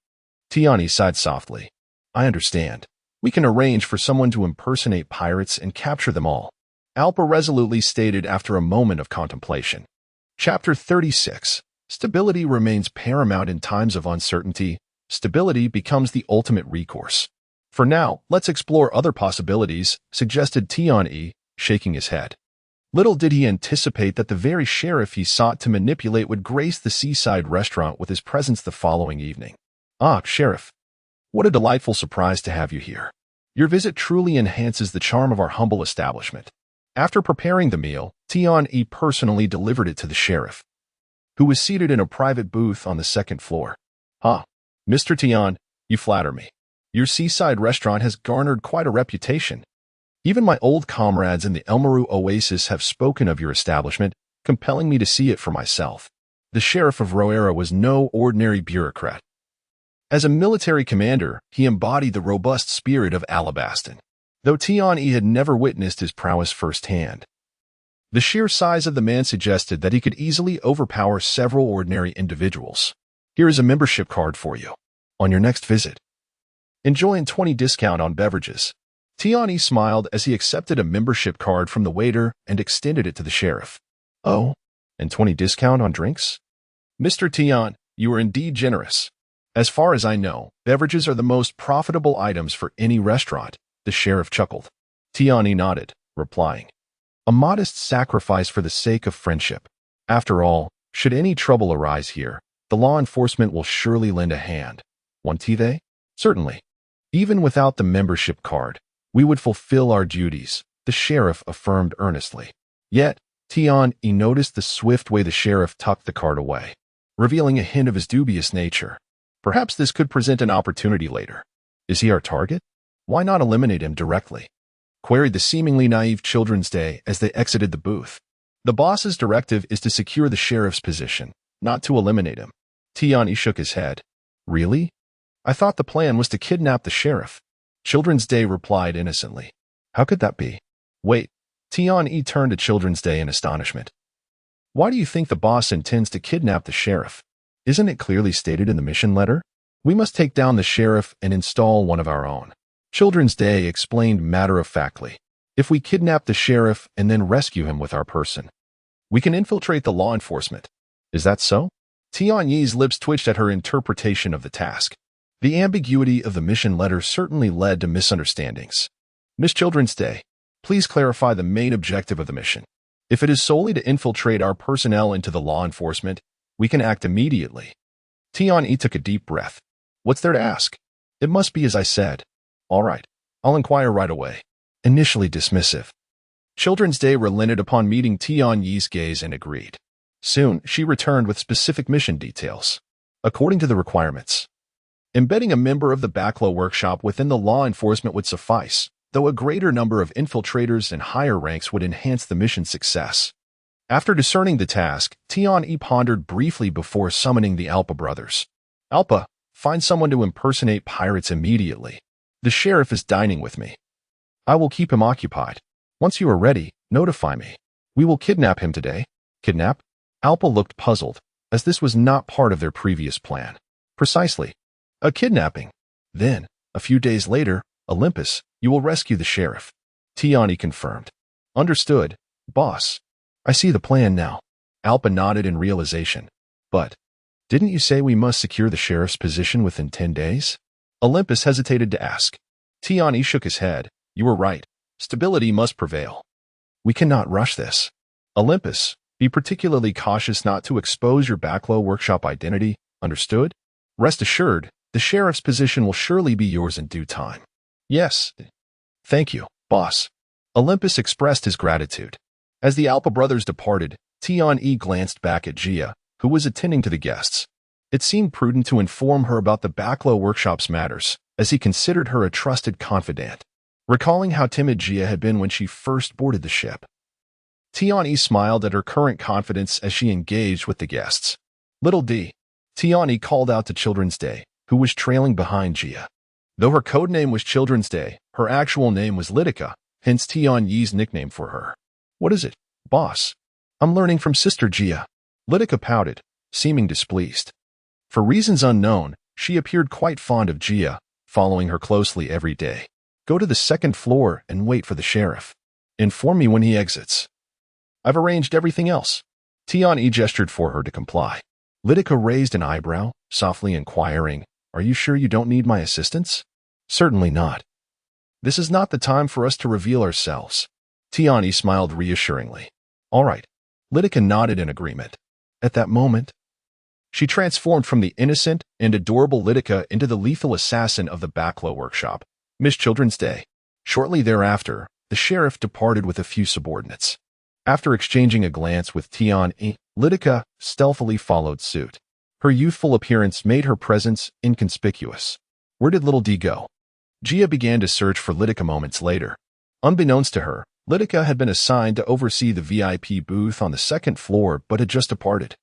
Tian Yi sighed softly. I understand. We can arrange for someone to impersonate pirates and capture them all. Alpa resolutely stated after a moment of contemplation. Chapter 36. Stability remains paramount in times of uncertainty. Stability becomes the ultimate recourse. For now, let's explore other possibilities, suggested Tian Yi, shaking his head. Little did he anticipate that the very sheriff he sought to manipulate would grace the seaside restaurant with his presence the following evening. Ah, Sheriff. What a delightful surprise to have you here. Your visit truly enhances the charm of our humble establishment. After preparing the meal, Tian Yi personally delivered it to the sheriff, who was seated in a private booth on the second floor. Mr. Tian, you flatter me. Your seaside restaurant has garnered quite a reputation. Even my old comrades in the Elmaru Oasis have spoken of your establishment, compelling me to see it for myself. The sheriff of Roera was no ordinary bureaucrat. As a military commander, he embodied the robust spirit of Alabastan, though Tian Yi had never witnessed his prowess firsthand. The sheer size of the man suggested that he could easily overpower several ordinary individuals. Here is a membership card for you. On your next visit, enjoy a 20% discount on beverages. Tian Yi smiled as he accepted a membership card from the waiter and extended it to the sheriff. Oh, and 20% discount on drinks? Mr. Tian, you are indeed generous. As far as I know, beverages are the most profitable items for any restaurant, the sheriff chuckled. Tian Yi nodded, replying, a modest sacrifice for the sake of friendship. After all, should any trouble arise here, the law enforcement will surely lend a hand. Won't they? Certainly. Even without the membership card, we would fulfill our duties, the sheriff affirmed earnestly. Yet, Tian Yi noticed the swift way the sheriff tucked the card away, revealing a hint of his dubious nature. Perhaps this could present an opportunity later. Is he our target? Why not eliminate him directly? queried the seemingly naive Children's Day as they exited the booth. The boss's directive is to secure the sheriff's position, not to eliminate him. Tian shook his head. Really? I thought the plan was to kidnap the sheriff. Children's Day replied innocently. How could that be? Wait. Tian turned to Children's Day in astonishment. Why do you think the boss intends to kidnap the sheriff? Isn't it clearly stated in the mission letter? We must take down the sheriff and install one of our own. Children's Day explained matter-of-factly. If we kidnap the sheriff and then rescue him with our person, we can infiltrate the law enforcement. Is that so? Tian Yi's lips twitched at her interpretation of the task. The ambiguity of the mission letter certainly led to misunderstandings. Miss Children's Day, please clarify the main objective of the mission. If it is solely to infiltrate our personnel into the law enforcement, we can act immediately. Tian took a deep breath. What's there to ask? It must be as I said. All right, I'll inquire right away. Initially dismissive. Children's Day relented upon meeting Tian Yi's gaze and agreed. Soon, she returned with specific mission details. According to the requirements, embedding a member of the Backlow workshop within the law enforcement would suffice, though a greater number of infiltrators and higher ranks would enhance the mission's success. After discerning the task, Tian pondered briefly before summoning the Alpa brothers. Alpa, find someone to impersonate pirates immediately. The sheriff is dining with me. I will keep him occupied. Once you are ready, notify me. We will kidnap him today. Kidnap? Alpa looked puzzled, as this was not part of their previous plan. Precisely. A kidnapping. Then, a few days later, Olympus, you will rescue the sheriff. Tian confirmed. Understood, boss. I see the plan now. Alpa nodded in realization. But, didn't you say we must secure the sheriff's position within 10 days? Olympus hesitated to ask. Tian shook his head. You were right. Stability must prevail. We cannot rush this. Olympus, be particularly cautious not to expose your Backlow workshop identity, understood? Rest assured, the sheriff's position will surely be yours in due time. Yes. Thank you, boss. Olympus expressed his gratitude. As the Alpa brothers departed, Tian glanced back at Jia, who was attending to the guests. It seemed prudent to inform her about the Backlow workshop's matters, as he considered her a trusted confidant. Recalling how timid Jia had been when she first boarded the ship, Tian smiled at her current confidence as she engaged with the guests. Little D. Tian called out to Children's Day, who was trailing behind Jia. Though her codename was Children's Day, her actual name was Litica, hence Tian Yi's nickname for her. What is it, boss? I'm learning from Sister Jia. Litica pouted, seeming displeased. For reasons unknown, she appeared quite fond of Jia, following her closely every day. Go to the second floor and wait for the sheriff. Inform me when he exits. I've arranged everything else. Tian gestured for her to comply. Litica raised an eyebrow, softly inquiring, Are you sure you don't need my assistance? Certainly not. This is not the time for us to reveal ourselves. Tian smiled reassuringly. All right. Litica nodded in agreement. At that moment, she transformed from the innocent and adorable Litica into the lethal assassin of the Backlow workshop, Miss Children's Day. Shortly thereafter, the sheriff departed with a few subordinates. After exchanging a glance with Tian, Litica stealthily followed suit. Her youthful appearance made her presence inconspicuous. Where did little D go? Jia began to search for Litica moments later. Unbeknownst to her, Litica had been assigned to oversee the VIP booth on the second floor but had just departed,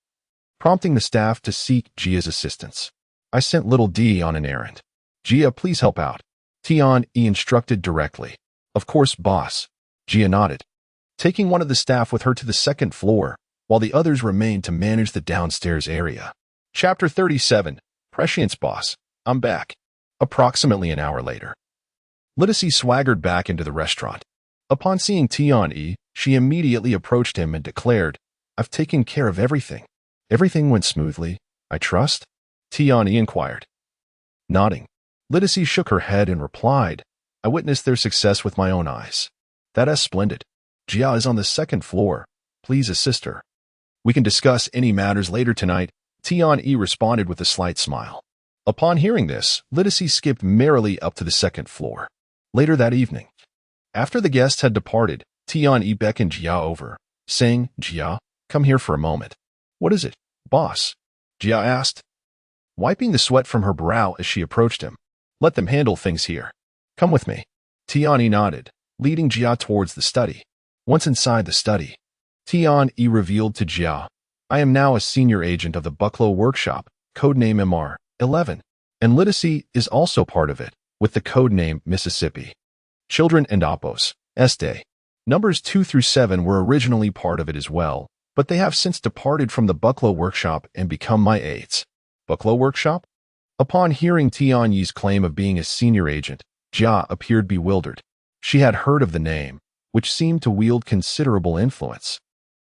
prompting the staff to seek Jia's assistance. I sent little D on an errand. Jia, please help out. Tian instructed directly. Of course, boss. Jia nodded, taking one of the staff with her to the second floor, while the others remained to manage the downstairs area. Chapter 37. Prescience, boss. I'm back. Approximately an hour later, Litica swaggered back into the restaurant. Upon seeing Tian, she immediately approached him and declared, I've taken care of everything. Everything went smoothly, I trust? Tian inquired. Nodding, Litica shook her head and replied, I witnessed their success with my own eyes. That is splendid. Jia is on the second floor. Please assist her. We can discuss any matters later tonight, Tian responded with a slight smile. Upon hearing this, Litica skipped merrily up to the second floor. Later that evening, after the guests had departed, Tian beckoned Jia over, saying, Jia, come here for a moment. What is it, boss? Jia asked, wiping the sweat from her brow as she approached him. Let them handle things here. Come with me. Tian nodded, leading Jia towards the study. Once inside the study, Tian-E revealed to Jia, "I am now a senior agent of the Bucklow Workshop, codename MR-11, and literacy is also part of it, with the codename Mississippi. Children and Oppos, Este. Numbers 2 through 7 were originally part of it as well, but they have since departed from the Bucklow Workshop and become my aides." Bucklow Workshop? Upon hearing Tian-Yi's claim of being a senior agent, Jia appeared bewildered. She had heard of the name, which seemed to wield considerable influence,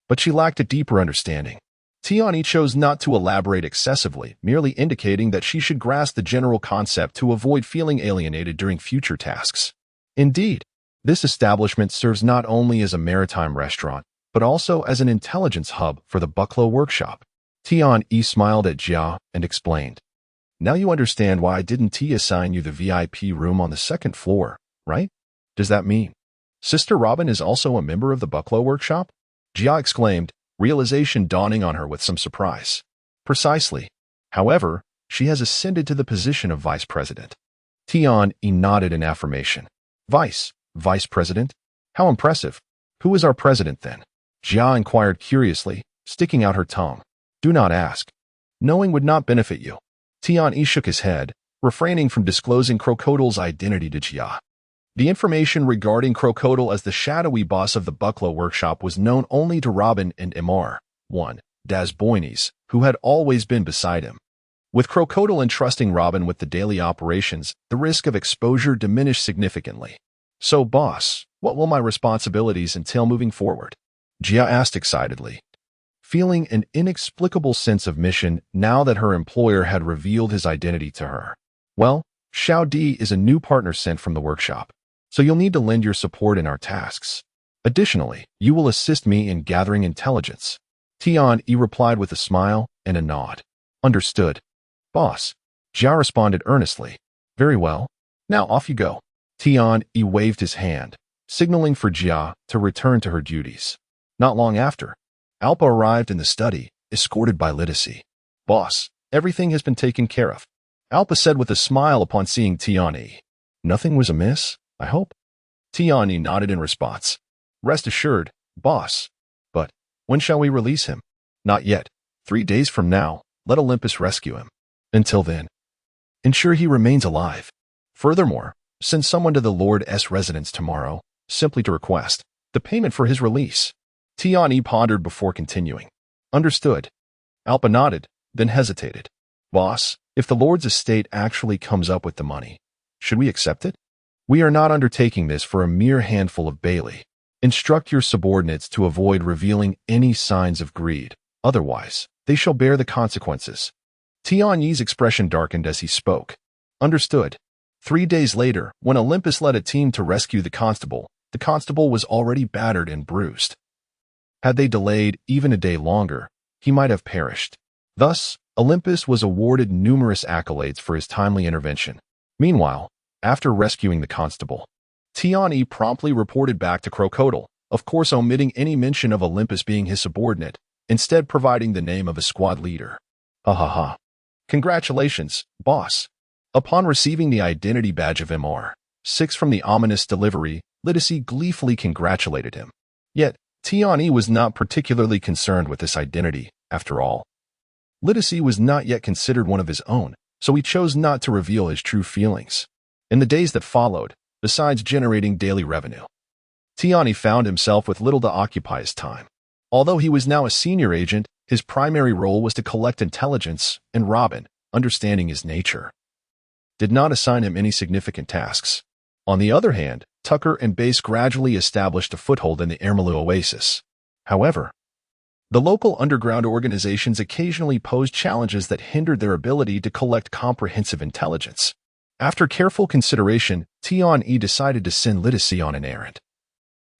but she lacked a deeper understanding. Tian-Yi chose not to elaborate excessively, merely indicating that she should grasp the general concept to avoid feeling alienated during future tasks. Indeed, this establishment serves not only as a maritime restaurant, but also as an intelligence hub for the Bucklow Workshop. Tian-Yi smiled at Jia and explained, "Now you understand why I didn't assign you the VIP room on the second floor, right? Does that mean Sister Robin is also a member of the Bucklow Workshop?" Jia exclaimed, realization dawning on her with some surprise. "Precisely. However, she has ascended to the position of vice president." Tian-Yi nodded in affirmation. Vice president? How impressive. Who is our president then?" Jia inquired curiously, sticking out her tongue. "Do not ask. Knowing would not benefit you." Tian-Yi shook his head, refraining from disclosing Crocodile's identity to Jia. The information regarding Crocodile as the shadowy boss of the Bucklow Workshop was known only to Robin and MR-1, Das Boynes, who had always been beside him. With Crocodile entrusting Robin with the daily operations, the risk of exposure diminished significantly. "So, boss, what will my responsibilities entail moving forward?" Jia asked excitedly, feeling an inexplicable sense of mission now that her employer had revealed his identity to her. "Well, Xiao Di is a new partner sent from the workshop, so you'll need to lend your support in our tasks. Additionally, you will assist me in gathering intelligence." Tian-Yi replied with a smile and a nod. "Understood, boss." Jia responded earnestly. "Very well. Now off you go." Tian-Yi waved his hand, signaling for Jia to return to her duties. Not long after, Alpa arrived in the study, escorted by literacy. "Boss, everything has been taken care of," Alpa said with a smile upon seeing Tian-Yi. "Nothing was amiss, I hope?" Tian-Yi nodded in response. "Rest assured, boss. But when shall we release him?" "Not yet. 3 days from now, let Olympus rescue him. Until then, ensure he remains alive. Furthermore, send someone to the Lord's residence tomorrow, simply to request the payment for his release." Tian-Yi pondered before continuing. "Understood." Alpa nodded, then hesitated. "Boss, if the Lord's estate actually comes up with the money, should we accept it? We are not undertaking this for a mere handful of Bailey. Instruct your subordinates to avoid revealing any signs of greed. Otherwise, they shall bear the consequences." Tian-Yi's expression darkened as he spoke. "Understood." 3 days later, when Olympus led a team to rescue the constable was already battered and bruised. Had they delayed even a day longer, he might have perished. Thus, Olympus was awarded numerous accolades for his timely intervention. Meanwhile, after rescuing the constable, Tian-Yi promptly reported back to Crocodile, of course omitting any mention of Olympus being his subordinate, instead providing the name of a squad leader. "Ha ha ha. Congratulations, boss." Upon receiving the identity badge of MR-6 from the ominous delivery, literacy gleefully congratulated him. Yet, Tian-Yi was not particularly concerned with this identity, after all. Literacy was not yet considered one of his own, so he chose not to reveal his true feelings. In the days that followed, besides generating daily revenue, Tian-Yi found himself with little to occupy his time. Although he was now a senior agent, his primary role was to collect intelligence, and Robin, understanding his nature, did not assign him any significant tasks. On the other hand, Tucker and Base gradually established a foothold in the Ermalu Oasis. However, the local underground organizations occasionally posed challenges that hindered their ability to collect comprehensive intelligence. After careful consideration, Tian-Yi decided to send literacy on an errand,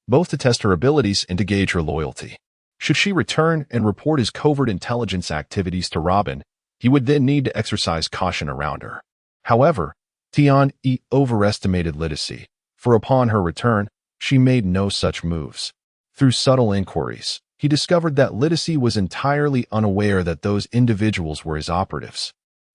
both to test her abilities and to gauge her loyalty. Should she return and report his covert intelligence activities to Robin, he would then need to exercise caution around her. However, Tian-Yi overestimated literacy, for upon her return, she made no such moves. Through subtle inquiries, he discovered that literacy was entirely unaware that those individuals were his operatives.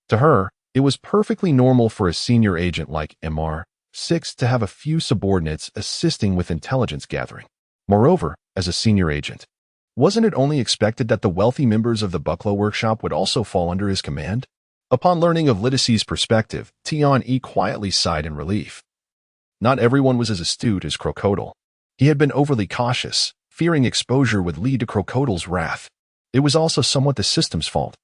To her, it was perfectly normal for a senior agent like MR 6. To have a few subordinates assisting with intelligence gathering. Moreover, as a senior agent, wasn't it only expected that the wealthy members of the Bucklow Workshop would also fall under his command? Upon learning of Liddy's perspective, Tian-E quietly sighed in relief. Not everyone was as astute as Crocodile. He had been overly cautious, fearing exposure would lead to Crocodile's wrath. It was also somewhat the system's fault.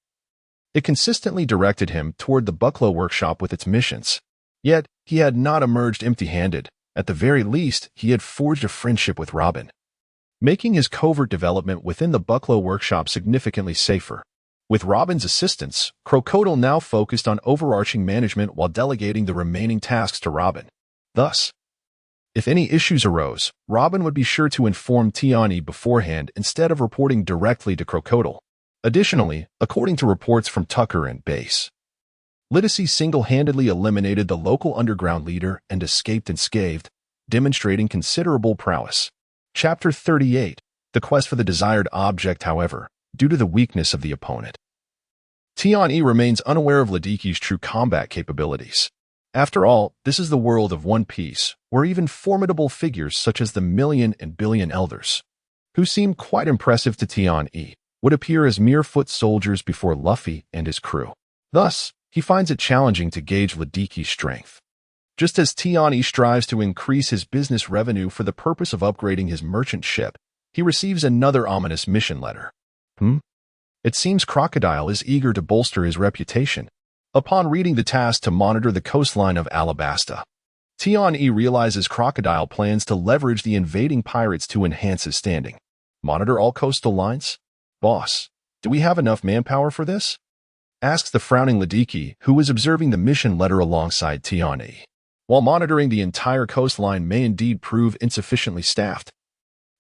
It consistently directed him toward the Bucklow Workshop with its missions. Yet, he had not emerged empty-handed. At the very least, he had forged a friendship with Robin, making his covert development within the Bucklow Workshop significantly safer. With Robin's assistance, Crocodile now focused on overarching management while delegating the remaining tasks to Robin. Thus, if any issues arose, Robin would be sure to inform Tiani beforehand instead of reporting directly to Crocodile. Additionally, according to reports from Tucker and Base, Liddy single-handedly eliminated the local underground leader and escaped unscathed, demonstrating considerable prowess. Chapter 38. The quest for the desired object, however, due to the weakness of the opponent. Tian-E remains unaware of Liddy's true combat capabilities. After all, this is the world of One Piece, where even formidable figures such as the Million and Billion Elders, who seem quite impressive to Tian-E, would appear as mere foot soldiers before Luffy and his crew. Thus, he finds it challenging to gauge Liddy's strength. Just as Tian-E strives to increase his business revenue for the purpose of upgrading his merchant ship, he receives another ominous mission letter. It seems Crocodile is eager to bolster his reputation. Upon reading the task to monitor the coastline of Alabasta, Tian-E realizes Crocodile plans to leverage the invading pirates to enhance his standing. Monitor all coastal lines? Boss, do we have enough manpower for this? Asks the frowning Liddy, who is observing the mission letter alongside Tian-E. While monitoring the entire coastline may indeed prove insufficiently staffed,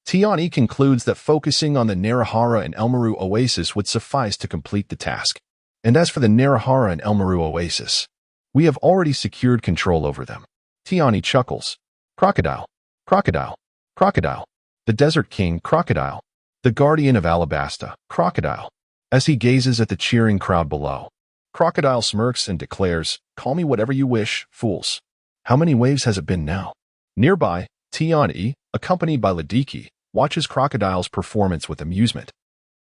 Tian-E concludes that focusing on the Narahara and Elmaru Oasis would suffice to complete the task. And as for the Narahara and Elmaru Oasis, we have already secured control over them. Tian-E chuckles. Crocodile, Crocodile, Crocodile, the Desert King Crocodile, the Guardian of Alabasta, Crocodile. As he gazes at the cheering crowd below, Crocodile smirks and declares, "Call me whatever you wish, fools." How many waves has it been now? Nearby, Tian-E, accompanied by Liddy, watches Crocodile's performance with amusement.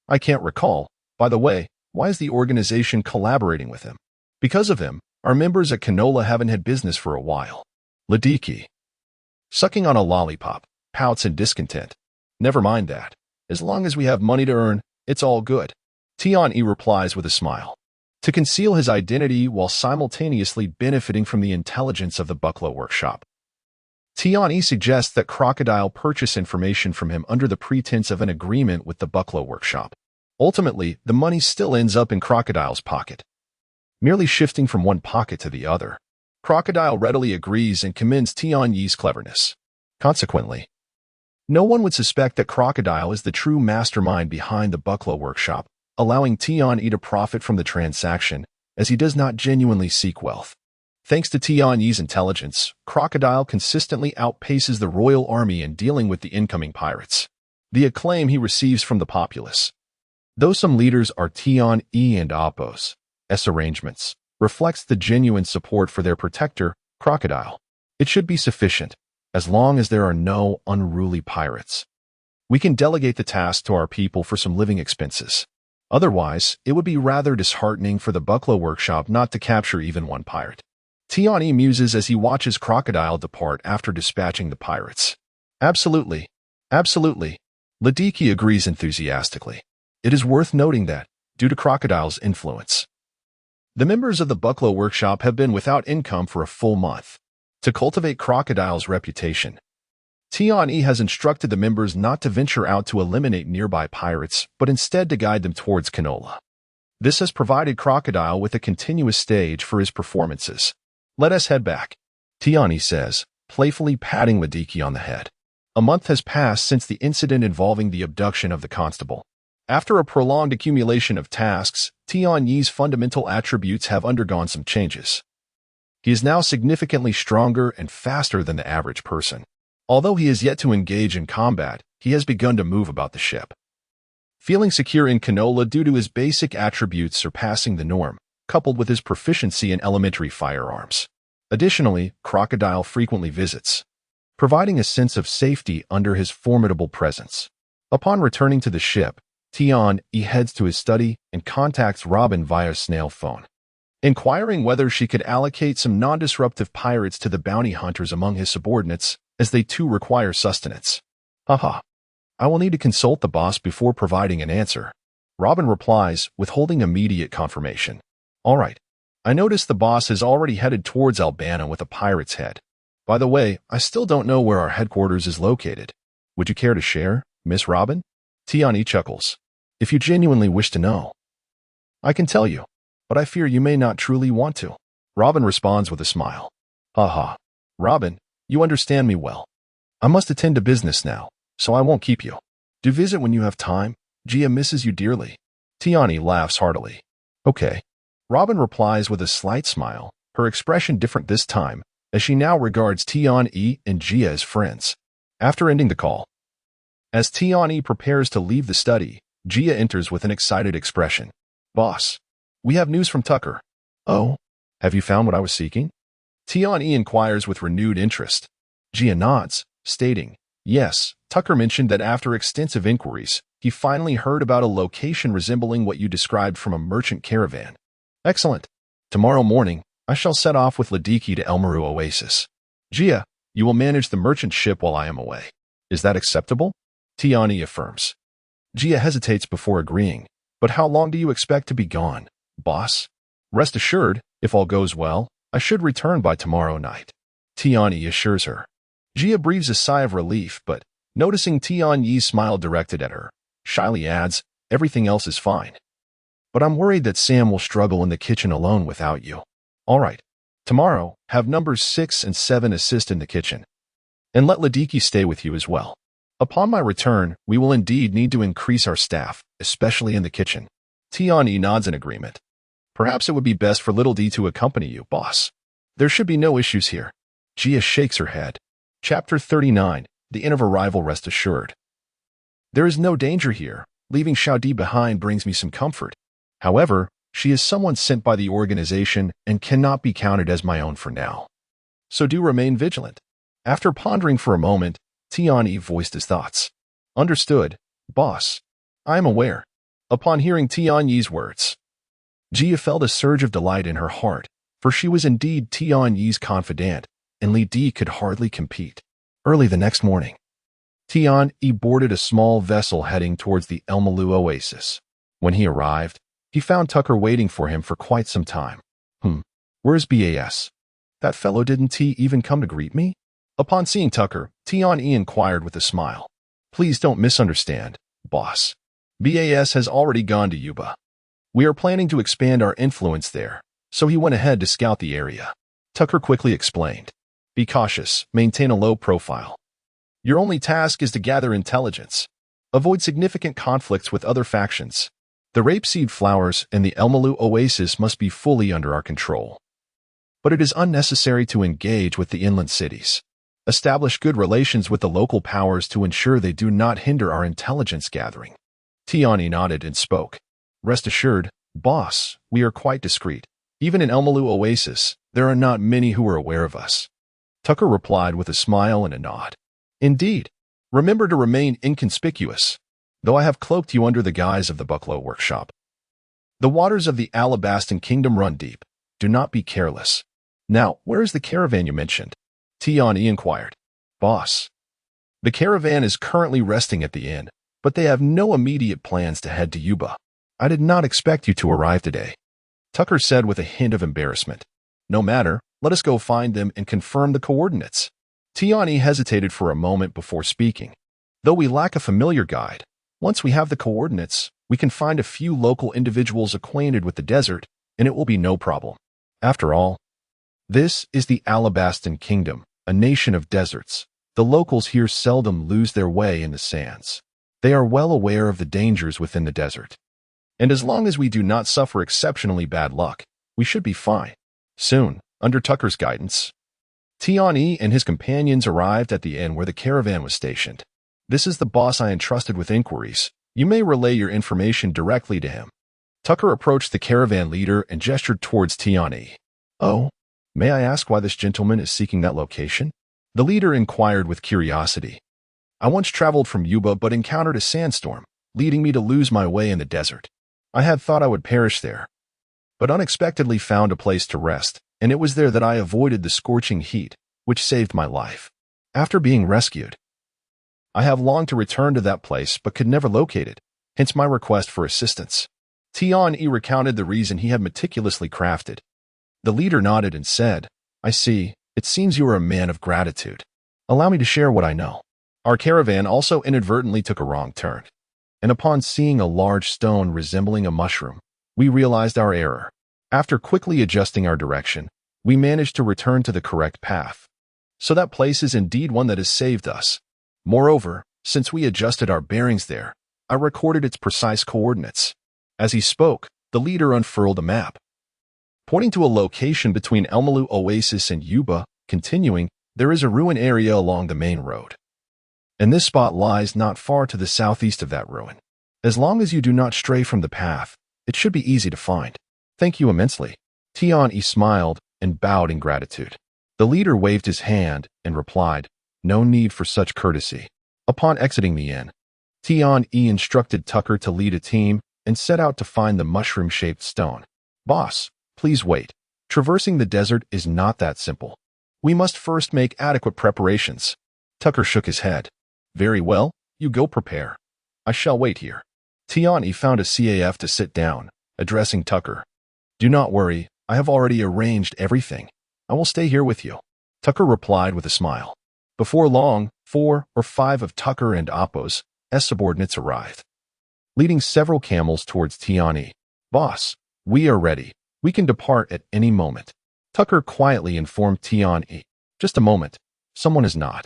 I can't recall. By the way, why is the organization collaborating with him? Because of him, our members at Canola haven't had business for a while. Liddy, sucking on a lollipop, pouts in discontent. Never mind that. As long as we have money to earn, it's all good. Tian-E replies with a smile. To conceal his identity while simultaneously benefiting from the intelligence of the Bucklow Workshop, Tian-E suggests that Crocodile purchase information from him under the pretense of an agreement with the Bucklow Workshop. Ultimately, the money still ends up in Crocodile's pocket, merely shifting from one pocket to the other. Crocodile readily agrees and commends Tian-E's cleverness. Consequently, no one would suspect that Crocodile is the true mastermind behind the Bucklow Workshop, allowing Tian-E to profit from the transaction, as he does not genuinely seek wealth. Thanks to Tian-E's intelligence, Crocodile consistently outpaces the royal army in dealing with the incoming pirates. The acclaim he receives from the populace, though some leaders are Tian-E and Appo's arrangements, reflects the genuine support for their protector, Crocodile. It should be sufficient, as long as there are no unruly pirates. We can delegate the task to our people for some living expenses. Otherwise, it would be rather disheartening for the Bucklow Workshop not to capture even one pirate. Tian-E muses as he watches Crocodile depart after dispatching the pirates. Absolutely. Absolutely. Liddy agrees enthusiastically. It is worth noting that, due to Crocodile's influence, the members of the Bucklow Workshop have been without income for a full month. To cultivate Crocodile's reputation, Tian-E has instructed the members not to venture out to eliminate nearby pirates, but instead to guide them towards Canola. This has provided Crocodile with a continuous stage for his performances. Let us head back, Tian-E says, playfully patting Liddy on the head. A month has passed since the incident involving the abduction of the constable. After a prolonged accumulation of tasks, Tian-E's fundamental attributes have undergone some changes. He is now significantly stronger and faster than the average person. Although he is yet to engage in combat, he has begun to move about the ship, feeling secure in Canola due to his basic attributes surpassing the norm, coupled with his proficiency in elementary firearms. Additionally, Crocodile frequently visits, providing a sense of safety under his formidable presence. Upon returning to the ship, Tian-E heads to his study and contacts Robin via snail phone, inquiring whether she could allocate some non-disruptive pirates to the bounty hunters among his subordinates, as they too require sustenance. Haha. I will need to consult the boss before providing an answer. Robin replies, withholding immediate confirmation. All right. I notice the boss has already headed towards Albana with a pirate's head. By the way, I still don't know where our headquarters is located. Would you care to share, Miss Robin? Tian-E chuckles. If you genuinely wish to know, I can tell you, but I fear you may not truly want to. Robin responds with a smile. Haha. Robin, you understand me well. I must attend to business now, so I won't keep you. Do visit when you have time. Gia misses you dearly. Tian-E laughs heartily. Okay. Robin replies with a slight smile, her expression different this time, as she now regards Tian-E and Gia as friends. After ending the call, as Tian-E prepares to leave the study, Gia enters with an excited expression. Boss, we have news from Tucker. Oh, have you found what I was seeking? Tian-E inquires with renewed interest. Gia nods, stating, yes, Tucker mentioned that after extensive inquiries, he finally heard about a location resembling what you described from a merchant caravan. Excellent. Tomorrow morning, I shall set off with Ladiki to Elmaru Oasis. Gia, you will manage the merchant ship while I am away. Is that acceptable? Tian-E affirms. Gia hesitates before agreeing. But how long do you expect to be gone, boss? Rest assured, if all goes well, I should return by tomorrow night. Tian-E assures her. Gia breathes a sigh of relief, but, noticing Tian-Yi's smile directed at her, shyly adds, everything else is fine. But I'm worried that Sam will struggle in the kitchen alone without you. All right. Tomorrow, have numbers 6 and 7 assist in the kitchen. And let Ladiki stay with you as well. Upon my return, we will indeed need to increase our staff, especially in the kitchen. Tian-E nods in agreement. Perhaps it would be best for Little D to accompany you, boss. There should be no issues here. Gia shakes her head. Chapter 39. The Inn of Arrival, rest assured. There is no danger here. Leaving Xiaodi behind brings me some comfort. However, she is someone sent by the organization and cannot be counted as my own for now. So do remain vigilant. After pondering for a moment, Tian-E voiced his thoughts. Understood, boss. I am aware. Upon hearing Tian-Yi's words, Gia felt a surge of delight in her heart, for she was indeed Tian-Yi's confidant, and Li Di could hardly compete. Early the next morning, Tian-E boarded a small vessel heading towards the Elmalu Oasis. When he arrived, he found Tucker waiting for him for quite some time. Where's BAS? That fellow didn't even come to greet me? Upon seeing Tucker, Tian-E inquired with a smile. Please don't misunderstand, boss. BAS has already gone to Yuba. We are planning to expand our influence there, so he went ahead to scout the area. Tucker quickly explained. Be cautious, maintain a low profile. Your only task is to gather intelligence. Avoid significant conflicts with other factions. The rapeseed flowers and the Elmalu Oasis must be fully under our control. But it is unnecessary to engage with the inland cities. Establish good relations with the local powers to ensure they do not hinder our intelligence gathering. Tian-E nodded and spoke. Rest assured, boss, we are quite discreet. Even in Elmalu Oasis, there are not many who are aware of us. Tucker replied with a smile and a nod. Indeed. Remember to remain inconspicuous, though I have cloaked you under the guise of the Bucklow Workshop. The waters of the Adamantine Kingdom run deep. Do not be careless. Now, where is the caravan you mentioned? Tian-E inquired. Boss. The caravan is currently resting at the inn, but they have no immediate plans to head to Yuba. I did not expect you to arrive today. Tucker said with a hint of embarrassment. No matter, let us go find them and confirm the coordinates. Tian-E hesitated for a moment before speaking. Though we lack a familiar guide, once we have the coordinates, we can find a few local individuals acquainted with the desert, and it will be no problem. After all, this is the Adamantine Kingdom, a nation of deserts. The locals here seldom lose their way in the sands. They are well aware of the dangers within the desert. And as long as we do not suffer exceptionally bad luck, we should be fine. Soon, under Tucker's guidance, Tian-E and his companions arrived at the inn where the caravan was stationed. This is the boss I entrusted with inquiries. You may relay your information directly to him. Tucker approached the caravan leader and gestured towards Tian-E. Oh, May I ask why this gentleman is seeking that location? The leader inquired with curiosity. I once traveled from Yuba but encountered a sandstorm, leading me to lose my way in the desert. I had thought I would perish there, but unexpectedly found a place to rest, and it was there that I avoided the scorching heat, which saved my life. After being rescued, I have longed to return to that place but could never locate it, hence my request for assistance. Tian-E recounted the reason he had meticulously crafted. The leader nodded and said, I see, it seems you are a man of gratitude. Allow me to share what I know. Our caravan also inadvertently took a wrong turn, and upon seeing a large stone resembling a mushroom, we realized our error. After quickly adjusting our direction, we managed to return to the correct path. So that place is indeed one that has saved us. Moreover, since we adjusted our bearings there, I recorded its precise coordinates. As he spoke, the leader unfurled a map, pointing to a location between Elmalu Oasis and Yuba. Continuing, there is a ruin area along the main road, and this spot lies not far to the southeast of that ruin. As long as you do not stray from the path, it should be easy to find. Thank you immensely. Tian-E smiled and bowed in gratitude. The leader waved his hand and replied, no need for such courtesy. Upon exiting the inn, Tian-E instructed Tucker to lead a team and set out to find the mushroom-shaped stone. Boss, please wait. Traversing the desert is not that simple. We must first make adequate preparations. Tucker shook his head. Very well, you go prepare. I shall wait here. Tian-E found a CAF to sit down, addressing Tucker. Do not worry, I have already arranged everything. I will stay here with you. Tucker replied with a smile. Before long, 4 or 5 of Tucker and Appo's subordinates arrived, leading several camels towards Tian-E. Boss, we are ready. We can depart at any moment. Tucker quietly informed Tian-E. Just a moment. Someone is not.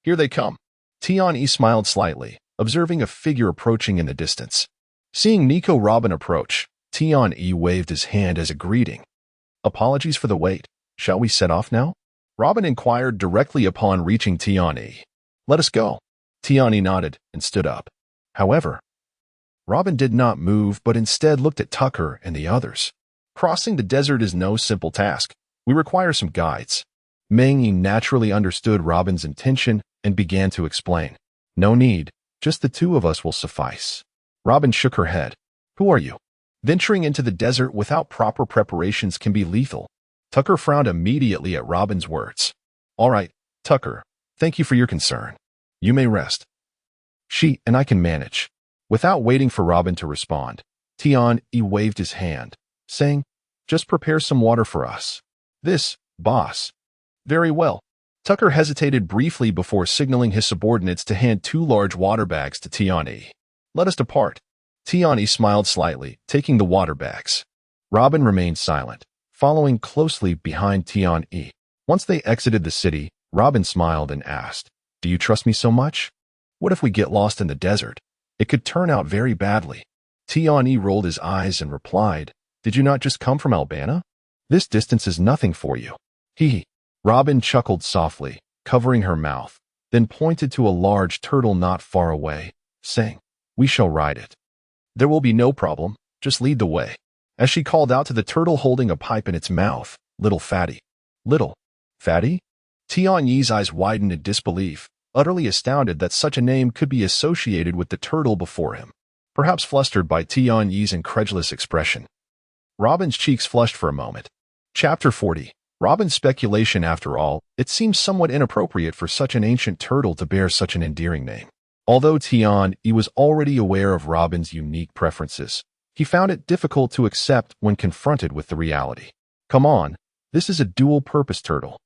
Here they come. Tian-E smiled slightly, observing a figure approaching in the distance. Seeing Nico Robin approach, Tian-E waved his hand as a greeting. Apologies for the wait. Shall we set off now? Robin inquired directly upon reaching Tian-E. Let us go. Tian-E nodded and stood up. However, Robin did not move but instead looked at Tucker and the others. Crossing the desert is no simple task. We require some guides. Meng Yi naturally understood Robin's intention and began to explain. No need, just the 2 of us will suffice. Robin shook her head. Who are you? Venturing into the desert without proper preparations can be lethal. Tucker frowned immediately at Robin's words. All right, Tucker, thank you for your concern. You may rest. She and I can manage. Without waiting for Robin to respond, Tian-E waved his hand, saying, just prepare some water for us. This, boss. Very well. Tucker hesitated briefly before signaling his subordinates to hand 2 large water bags to Tian-E. Let us depart. Tian-E smiled slightly, taking the water bags. Robin remained silent, following closely behind Tian-E. Once they exited the city, Robin smiled and asked, do you trust me so much? What if we get lost in the desert? It could turn out very badly. Tian-E rolled his eyes and replied, did you not just come from Albana? This distance is nothing for you. He. Robin chuckled softly, covering her mouth, then pointed to a large turtle not far away, saying, we shall ride it. There will be no problem, just lead the way. As she called out to the turtle holding a pipe in its mouth, Little Fatty. Little Fatty? Tian-Yi's eyes widened in disbelief, utterly astounded that such a name could be associated with the turtle before him. Perhaps flustered by Tian-Yi's incredulous expression, Robin's cheeks flushed for a moment. Chapter 40. Robin's speculation. After all, it seems somewhat inappropriate for such an ancient turtle to bear such an endearing name. Although Tian-E was already aware of Robin's unique preferences, he found it difficult to accept when confronted with the reality. Come on, this is a dual-purpose turtle,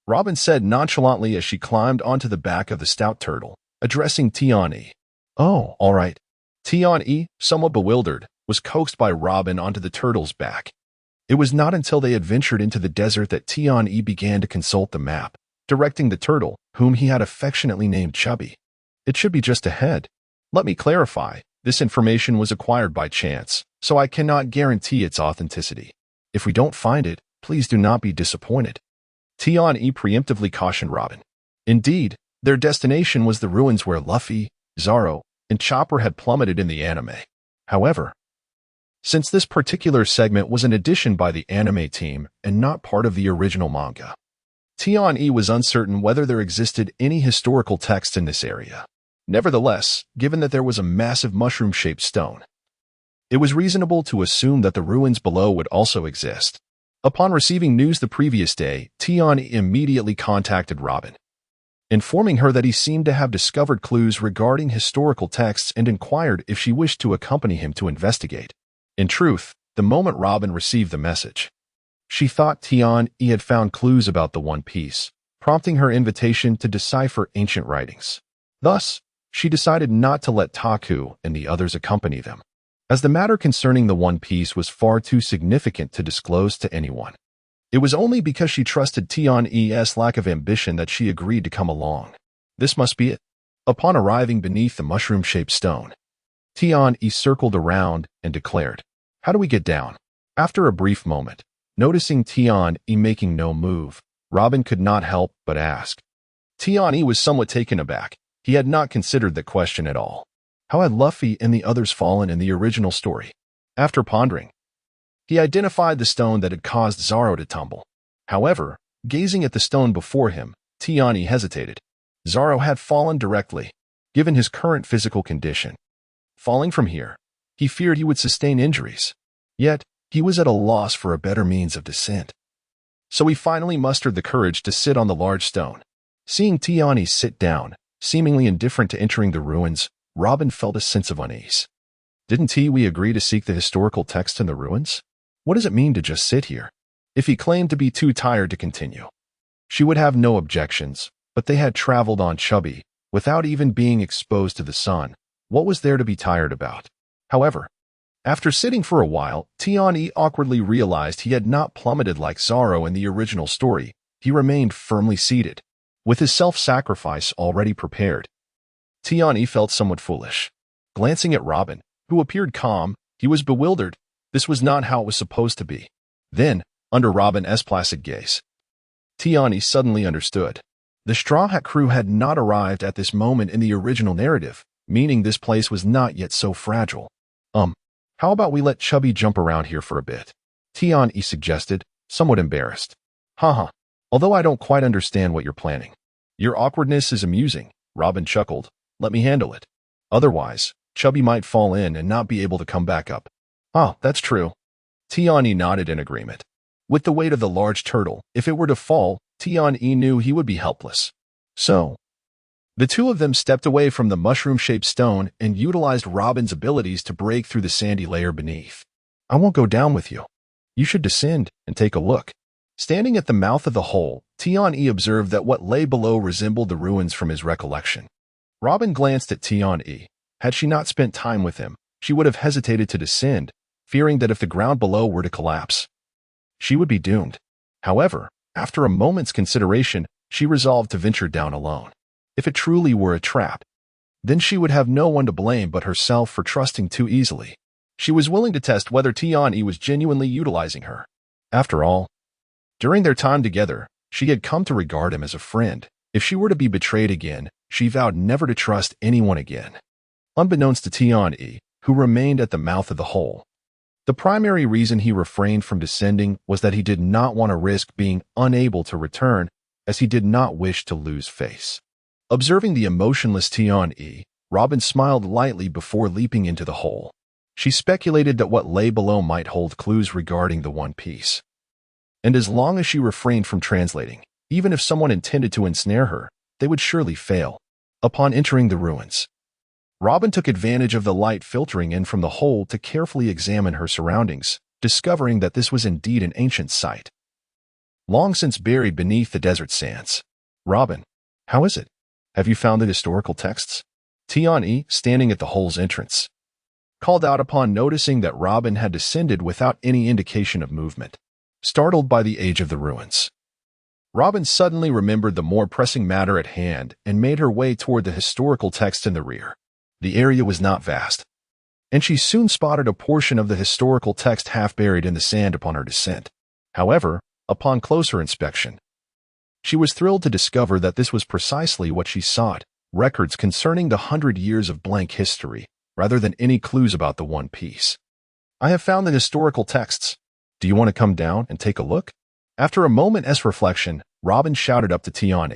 Robin said nonchalantly as she climbed onto the back of the stout turtle, addressing Tian-E. Oh, all right. Tian-E, somewhat bewildered, was coaxed by Robin onto the turtle's back. It was not until they had ventured into the desert that Tian-E began to consult the map, directing the turtle, whom he had affectionately named Chubby. It should be just ahead. Let me clarify, this information was acquired by chance, so I cannot guarantee its authenticity. If we don't find it, please do not be disappointed. Tian-E preemptively cautioned Robin. Indeed, their destination was the ruins where Luffy, Zoro, and Chopper had plummeted in the anime. However, since this particular segment was an addition by the anime team and not part of the original manga. Tian-E was uncertain whether there existed any historical text in this area. Nevertheless, given that there was a massive mushroom-shaped stone, it was reasonable to assume that the ruins below would also exist. Upon receiving news the previous day, Tian-E immediately contacted Robin, informing her that he seemed to have discovered clues regarding historical texts and inquired if she wished to accompany him to investigate. In truth, the moment Robin received the message, she thought Tian-E had found clues about the One Piece, prompting her invitation to decipher ancient writings. Thus, she decided not to let Taku and the others accompany them, as the matter concerning the One Piece was far too significant to disclose to anyone. It was only because she trusted Tian-E's lack of ambition that she agreed to come along. This must be it. Upon arriving beneath the mushroom-shaped stone, Tian-E circled around and declared, "How do we get down?" After a brief moment, noticing Tian-E making no move, Robin could not help but ask. Tian-E was somewhat taken aback. He had not considered the question at all. How had Luffy and the others fallen in the original story? After pondering, he identified the stone that had caused Zoro to tumble. However, gazing at the stone before him, Tian-E hesitated. Zoro had fallen directly, given his current physical condition. Falling from here, he feared he would sustain injuries. Yet, he was at a loss for a better means of descent. So he finally mustered the courage to sit on the large stone. Seeing Tian-E sit down, seemingly indifferent to entering the ruins, Robin felt a sense of unease. Didn't we agree to seek the historical text in the ruins? What does it mean to just sit here? If he claimed to be too tired to continue, she would have no objections, but they had traveled on Chubby, without even being exposed to the sun. What was there to be tired about? However, after sitting for a while, Tian-E awkwardly realized he had not plummeted like Zoro in the original story. He remained firmly seated, with his self-sacrifice already prepared. Tian-E felt somewhat foolish. Glancing at Robin, who appeared calm, he was bewildered. This was not how it was supposed to be. Then, under Robin's placid gaze, Tian-E suddenly understood. The Straw Hat crew had not arrived at this moment in the original narrative, meaning this place was not yet so fragile. How about we let Chubby jump around here for a bit? Tian-E suggested, somewhat embarrassed. Haha, although I don't quite understand what you're planning. Your awkwardness is amusing, Robin chuckled. Let me handle it. Otherwise, Chubby might fall in and not be able to come back up. Ah, that's true. Tian-E nodded in agreement. With the weight of the large turtle, if it were to fall, Tian-E knew he would be helpless. So, the two of them stepped away from the mushroom-shaped stone and utilized Robin's abilities to break through the sandy layer beneath. I won't go down with you. You should descend and take a look. Standing at the mouth of the hole, Tian-E observed that what lay below resembled the ruins from his recollection. Robin glanced at Tian-E. Had she not spent time with him, she would have hesitated to descend, fearing that if the ground below were to collapse, she would be doomed. However, after a moment's consideration, she resolved to venture down alone. If it truly were a trap, then she would have no one to blame but herself for trusting too easily. She was willing to test whether Tian-E was genuinely utilizing her. After all, during their time together, she had come to regard him as a friend. If she were to be betrayed again, she vowed never to trust anyone again. Unbeknownst to Tian-E, who remained at the mouth of the hole, the primary reason he refrained from descending was that he did not want to risk being unable to return, as he did not wish to lose face. Observing the emotionless Tian-E, Robin smiled lightly before leaping into the hole. She speculated that what lay below might hold clues regarding the One Piece. And as long as she refrained from translating, even if someone intended to ensnare her, they would surely fail. Upon entering the ruins, Robin took advantage of the light filtering in from the hole to carefully examine her surroundings, discovering that this was indeed an ancient site, long since buried beneath the desert sands. Robin, how is it? Have you found the historical texts? Tian-E, standing at the hole's entrance, called out upon noticing that Robin had descended without any indication of movement. Startled by the age of the ruins, Robin suddenly remembered the more pressing matter at hand and made her way toward the historical text in the rear. The area was not vast, and she soon spotted a portion of the historical text half buried in the sand upon her descent. However, upon closer inspection, she was thrilled to discover that this was precisely what she sought, records concerning the 100 years of blank history, rather than any clues about the One Piece. I have found the historical texts. Do you want to come down and take a look? After a moment's reflection, Robin shouted up to Tian.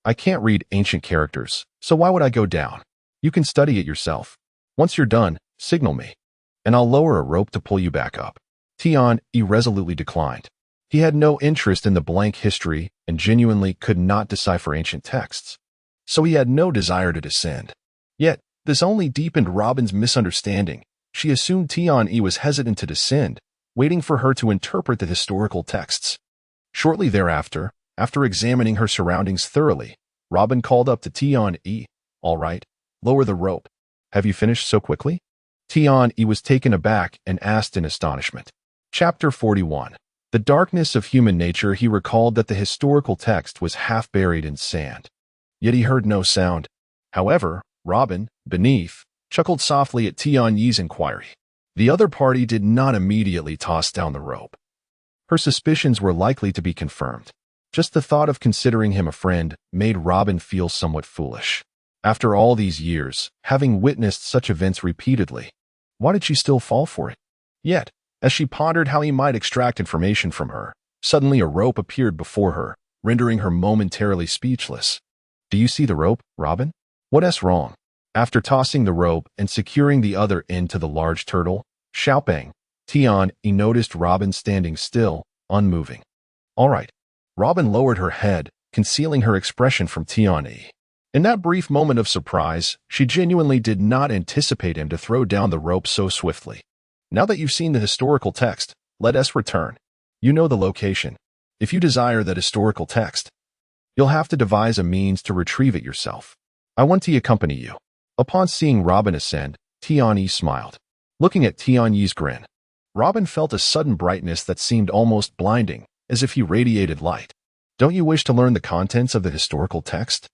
I can't read ancient characters, so why would I go down? You can study it yourself. Once you're done, signal me, and I'll lower a rope to pull you back up. Tian resolutely declined. He had no interest in the blank history and genuinely could not decipher ancient texts, so he had no desire to descend. Yet, this only deepened Robin's misunderstanding. She assumed Tian was hesitant to descend, waiting for her to interpret the historical texts. Shortly thereafter, after examining her surroundings thoroughly, Robin called up to Tian. All right, lower the rope. Have you finished so quickly? Tian was taken aback and asked in astonishment. Chapter 41. The darkness of human nature. He recalled that the historical text was half buried in sand. Yet he heard no sound. However, Robin, beneath, chuckled softly at Tian's inquiry. The other party did not immediately toss down the rope. Her suspicions were likely to be confirmed. Just the thought of considering him a friend made Robin feel somewhat foolish. After all these years, having witnessed such events repeatedly, why did she still fall for it? Yet, as she pondered how he might extract information from her, suddenly a rope appeared before her, rendering her momentarily speechless. Do you see the rope, Robin? What's wrong? After tossing the rope and securing the other end to the large turtle, Xiaopeng, Tian noticed Robin standing still, unmoving. All right. Robin lowered her head, concealing her expression from Tian. In that brief moment of surprise, she genuinely did not anticipate him to throw down the rope so swiftly. Now that you've seen the historical text, let us return. You know the location. If you desire that historical text, you'll have to devise a means to retrieve it yourself. I want to accompany you. Upon seeing Robin ascend, Tian smiled. Looking at Tian's grin, Robin felt a sudden brightness that seemed almost blinding, as if he radiated light. Don't you wish to learn the contents of the historical text?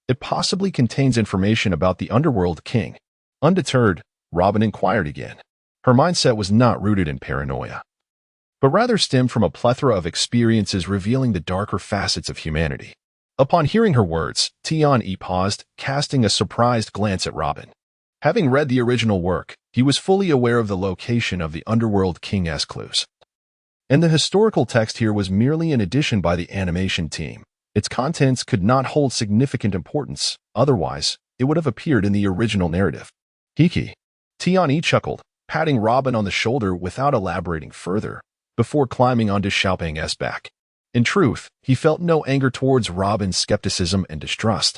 It possibly contains information about the underworld king. Undeterred, Robin inquired again. Her mindset was not rooted in paranoia, but rather stemmed from a plethora of experiences revealing the darker facets of humanity. Upon hearing her words, Tian paused, casting a surprised glance at Robin. Having read the original work, he was fully aware of the location of the underworld king's clues. And the historical text here was merely an addition by the animation team. Its contents could not hold significant importance, otherwise, it would have appeared in the original narrative. Hiki. Tian chuckled, patting Robin on the shoulder without elaborating further, before climbing onto Xiaopeng's back. In truth, he felt no anger towards Robin's skepticism and distrust.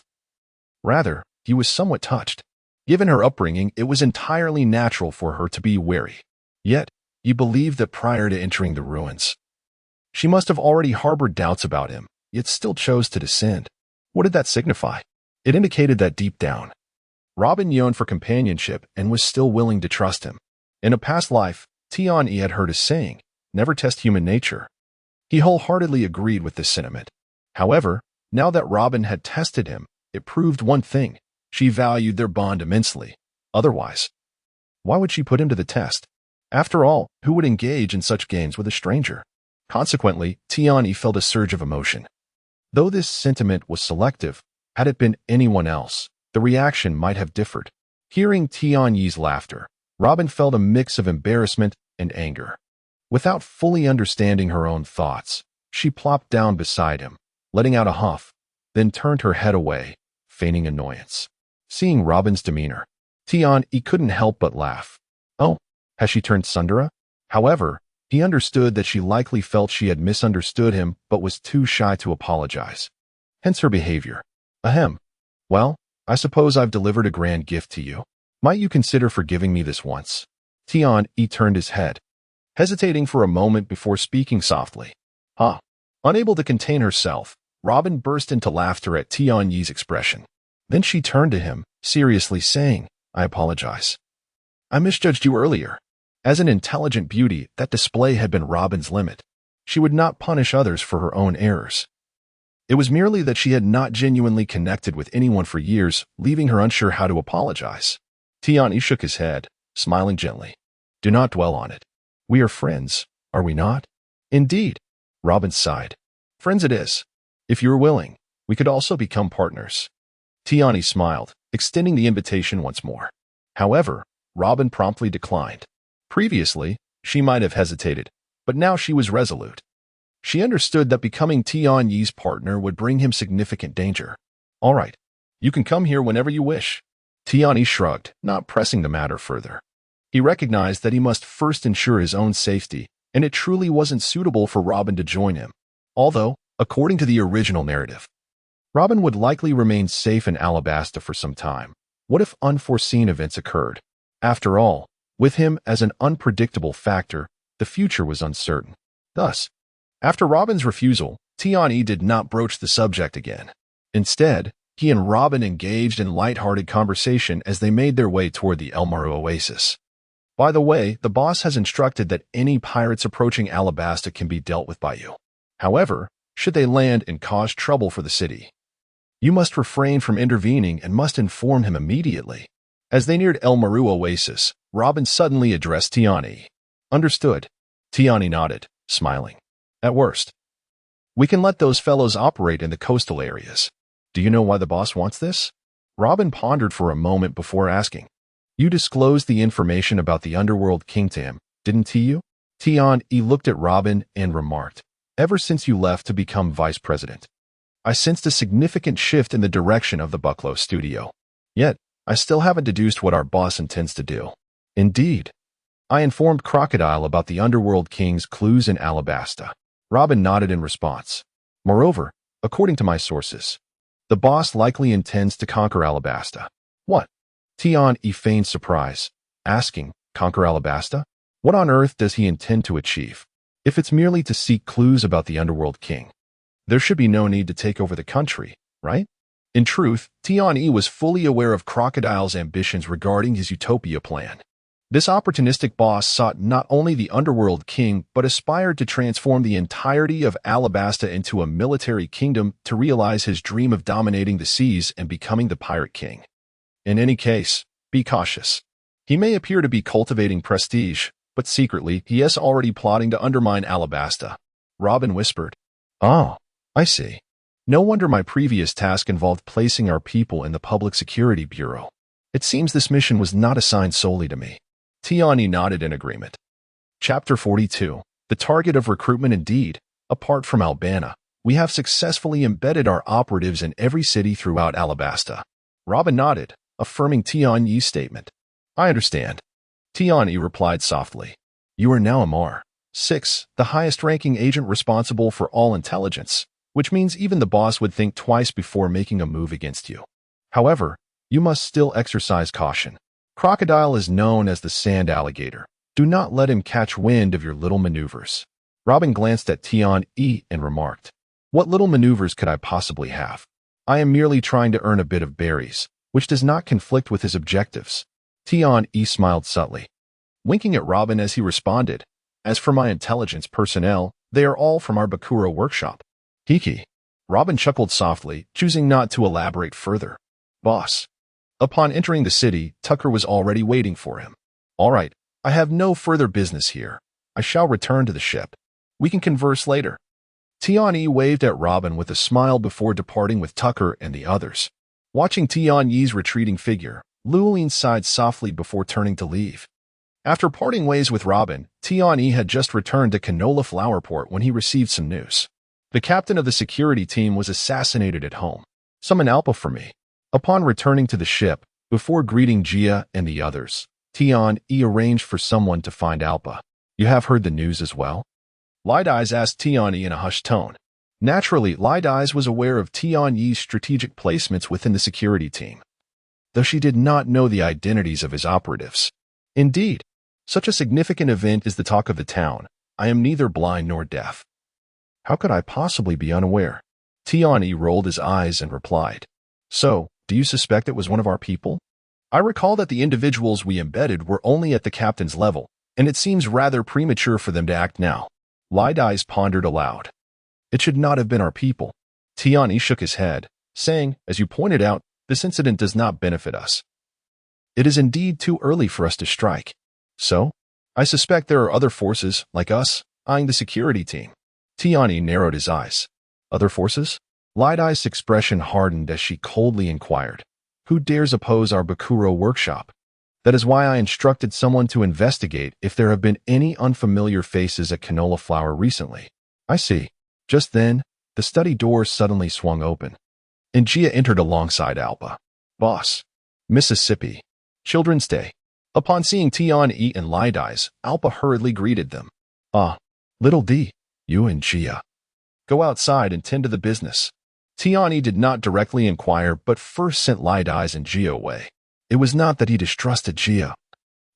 Rather, he was somewhat touched. Given her upbringing, it was entirely natural for her to be wary. Yet, he believed that prior to entering the ruins, she must have already harbored doubts about him, yet still chose to descend. What did that signify? It indicated that deep down, Robin yearned for companionship and was still willing to trust him. In a past life, Tian had heard a saying, never test human nature. He wholeheartedly agreed with this sentiment. However, now that Robin had tested him, it proved one thing. She valued their bond immensely. Otherwise, why would she put him to the test? After all, who would engage in such games with a stranger? Consequently, Tian felt a surge of emotion. Though this sentiment was selective, had it been anyone else, the reaction might have differed. Hearing Tian's laughter, Robin felt a mix of embarrassment and anger. Without fully understanding her own thoughts, she plopped down beside him, letting out a huff, then turned her head away, feigning annoyance. Seeing Robin's demeanor, Tian couldn't help but laugh. Oh, has she turned Sundara? However, he understood that she likely felt she had misunderstood him but was too shy to apologize. Hence her behavior. Ahem. Well, I suppose I've delivered a grand gift to you. Might you consider forgiving me this once? Tian turned his head, hesitating for a moment before speaking softly. Huh. Unable to contain herself, Robin burst into laughter at Tian's expression. Then she turned to him, seriously saying, I apologize. I misjudged you earlier. As an intelligent beauty, that display had been Robin's limit. She would not punish others for her own errors. It was merely that she had not genuinely connected with anyone for years, leaving her unsure how to apologize. Tian shook his head, smiling gently. Do not dwell on it. We are friends, are we not? Indeed, Robin sighed. Friends it is. If you are willing, we could also become partners. Tian smiled, extending the invitation once more. However, Robin promptly declined. Previously, She might have hesitated, but now she was resolute. She understood that becoming Tian Yi's partner would bring him significant danger. All right, you can come here whenever you wish. Tian Yi shrugged, not pressing the matter further. He recognized that he must first ensure his own safety, and it truly wasn't suitable for Robin to join him. Although, according to the original narrative, Robin would likely remain safe in Alabasta for some time. What if unforeseen events occurred? After all, with him as an unpredictable factor, the future was uncertain. Thus, after Robin's refusal, Tian Yi did not broach the subject again. Instead, he and Robin engaged in light-hearted conversation as they made their way toward the El Maru oasis. By the way, the boss has instructed that any pirates approaching Alabasta can be dealt with by you. However, should they land and cause trouble for the city, you must refrain from intervening and must inform him immediately. As they neared El Maru oasis, Robin suddenly addressed Tian Yi. Understood. Tian Yi nodded, smiling. At worst, we can let those fellows operate in the coastal areas. Do you know why the boss wants this? Robin pondered for a moment before asking. You disclosed the information about the Underworld King to him, didn't you? Tian Yi looked at Robin and remarked, ever since you left to become vice president, I sensed a significant shift in the direction of the Bucklow studio. Yet, I still haven't deduced what our boss intends to do. Indeed. I informed Crocodile about the Underworld King's clues in Alabasta. Robin nodded in response. Moreover, according to my sources, the boss likely intends to conquer Alabasta. What? Tian Yi feigned surprise, asking, conquer Alabasta? What on earth does he intend to achieve? If it's merely to seek clues about the Underworld King, there should be no need to take over the country, right? In truth, Tian Yi was fully aware of Crocodile's ambitions regarding his Utopia plan. This opportunistic boss sought not only the Underworld King, but aspired to transform the entirety of Alabasta into a military kingdom to realize his dream of dominating the seas and becoming the Pirate King. In any case, be cautious. He may appear to be cultivating prestige, but secretly he is already plotting to undermine Alabasta. Robin whispered. Oh, I see. No wonder my previous task involved placing our people in the Public Security Bureau. It seems this mission was not assigned solely to me. Tian Yi nodded in agreement. Chapter 42. The target of recruitment indeed. Apart from Albana, we have successfully embedded our operatives in every city throughout Alabasta. Robin nodded, affirming Tian Yi's statement. I understand. Tian Yi replied softly. You are now Amar 6, the highest-ranking agent responsible for all intelligence, which means even the boss would think twice before making a move against you. However, you must still exercise caution. Crocodile is known as the sand alligator. Do not let him catch wind of your little maneuvers. Robin glanced at Tian Yi and remarked, what little maneuvers could I possibly have? I am merely trying to earn a bit of berries, which does not conflict with his objectives. Tian Yi smiled subtly, winking at Robin as he responded, as for my intelligence personnel, they are all from our Bakura workshop. Hiki. Robin chuckled softly, choosing not to elaborate further. Boss. Upon entering the city, Tucker was already waiting for him. All right, I have no further business here. I shall return to the ship. We can converse later. Tian Yi waved at Robin with a smile before departing with Tucker and the others. Watching Tian Yi's retreating figure, Luoyin sighed softly before turning to leave. After parting ways with Robin, Tian Yi had just returned to Canola Flowerport when he received some news. The captain of the security team was assassinated at home. Summon Alpa for me. Upon returning to the ship, before greeting Jia and the others, Tian Yi arranged for someone to find Alpa. You have heard the news as well? Light Eyes asked Tian Yi in a hushed tone. Naturally, Light Eyes was aware of Tian Yi's strategic placements within the security team, though she did not know the identities of his operatives. Indeed, such a significant event is the talk of the town. I am neither blind nor deaf. How could I possibly be unaware? Tian Yi rolled his eyes and replied. So, do you suspect it was one of our people? I recall that the individuals we embedded were only at the captain's level, and it seems rather premature for them to act now. Light Eyes pondered aloud. It should not have been our people. Tian Yi shook his head, saying, as you pointed out, this incident does not benefit us. It is indeed too early for us to strike. So, I suspect there are other forces, like us, eyeing the security team. Tian Yi narrowed his eyes. Other forces? Light Eye's expression hardened as she coldly inquired, who dares oppose our Bakuro workshop? That is why I instructed someone to investigate if there have been any unfamiliar faces at Canola Flower recently. I see. Just then, the study door suddenly swung open, and Gia entered alongside Alpa. Boss. Mississippi. Children's Day. Upon seeing Tian-E and Lidis, Alpa hurriedly greeted them. Ah, little D, you and Gia. Go outside and tend to the business. Tian-E did not directly inquire, but first sent Lidis and Gia away. It was not that he distrusted Gia,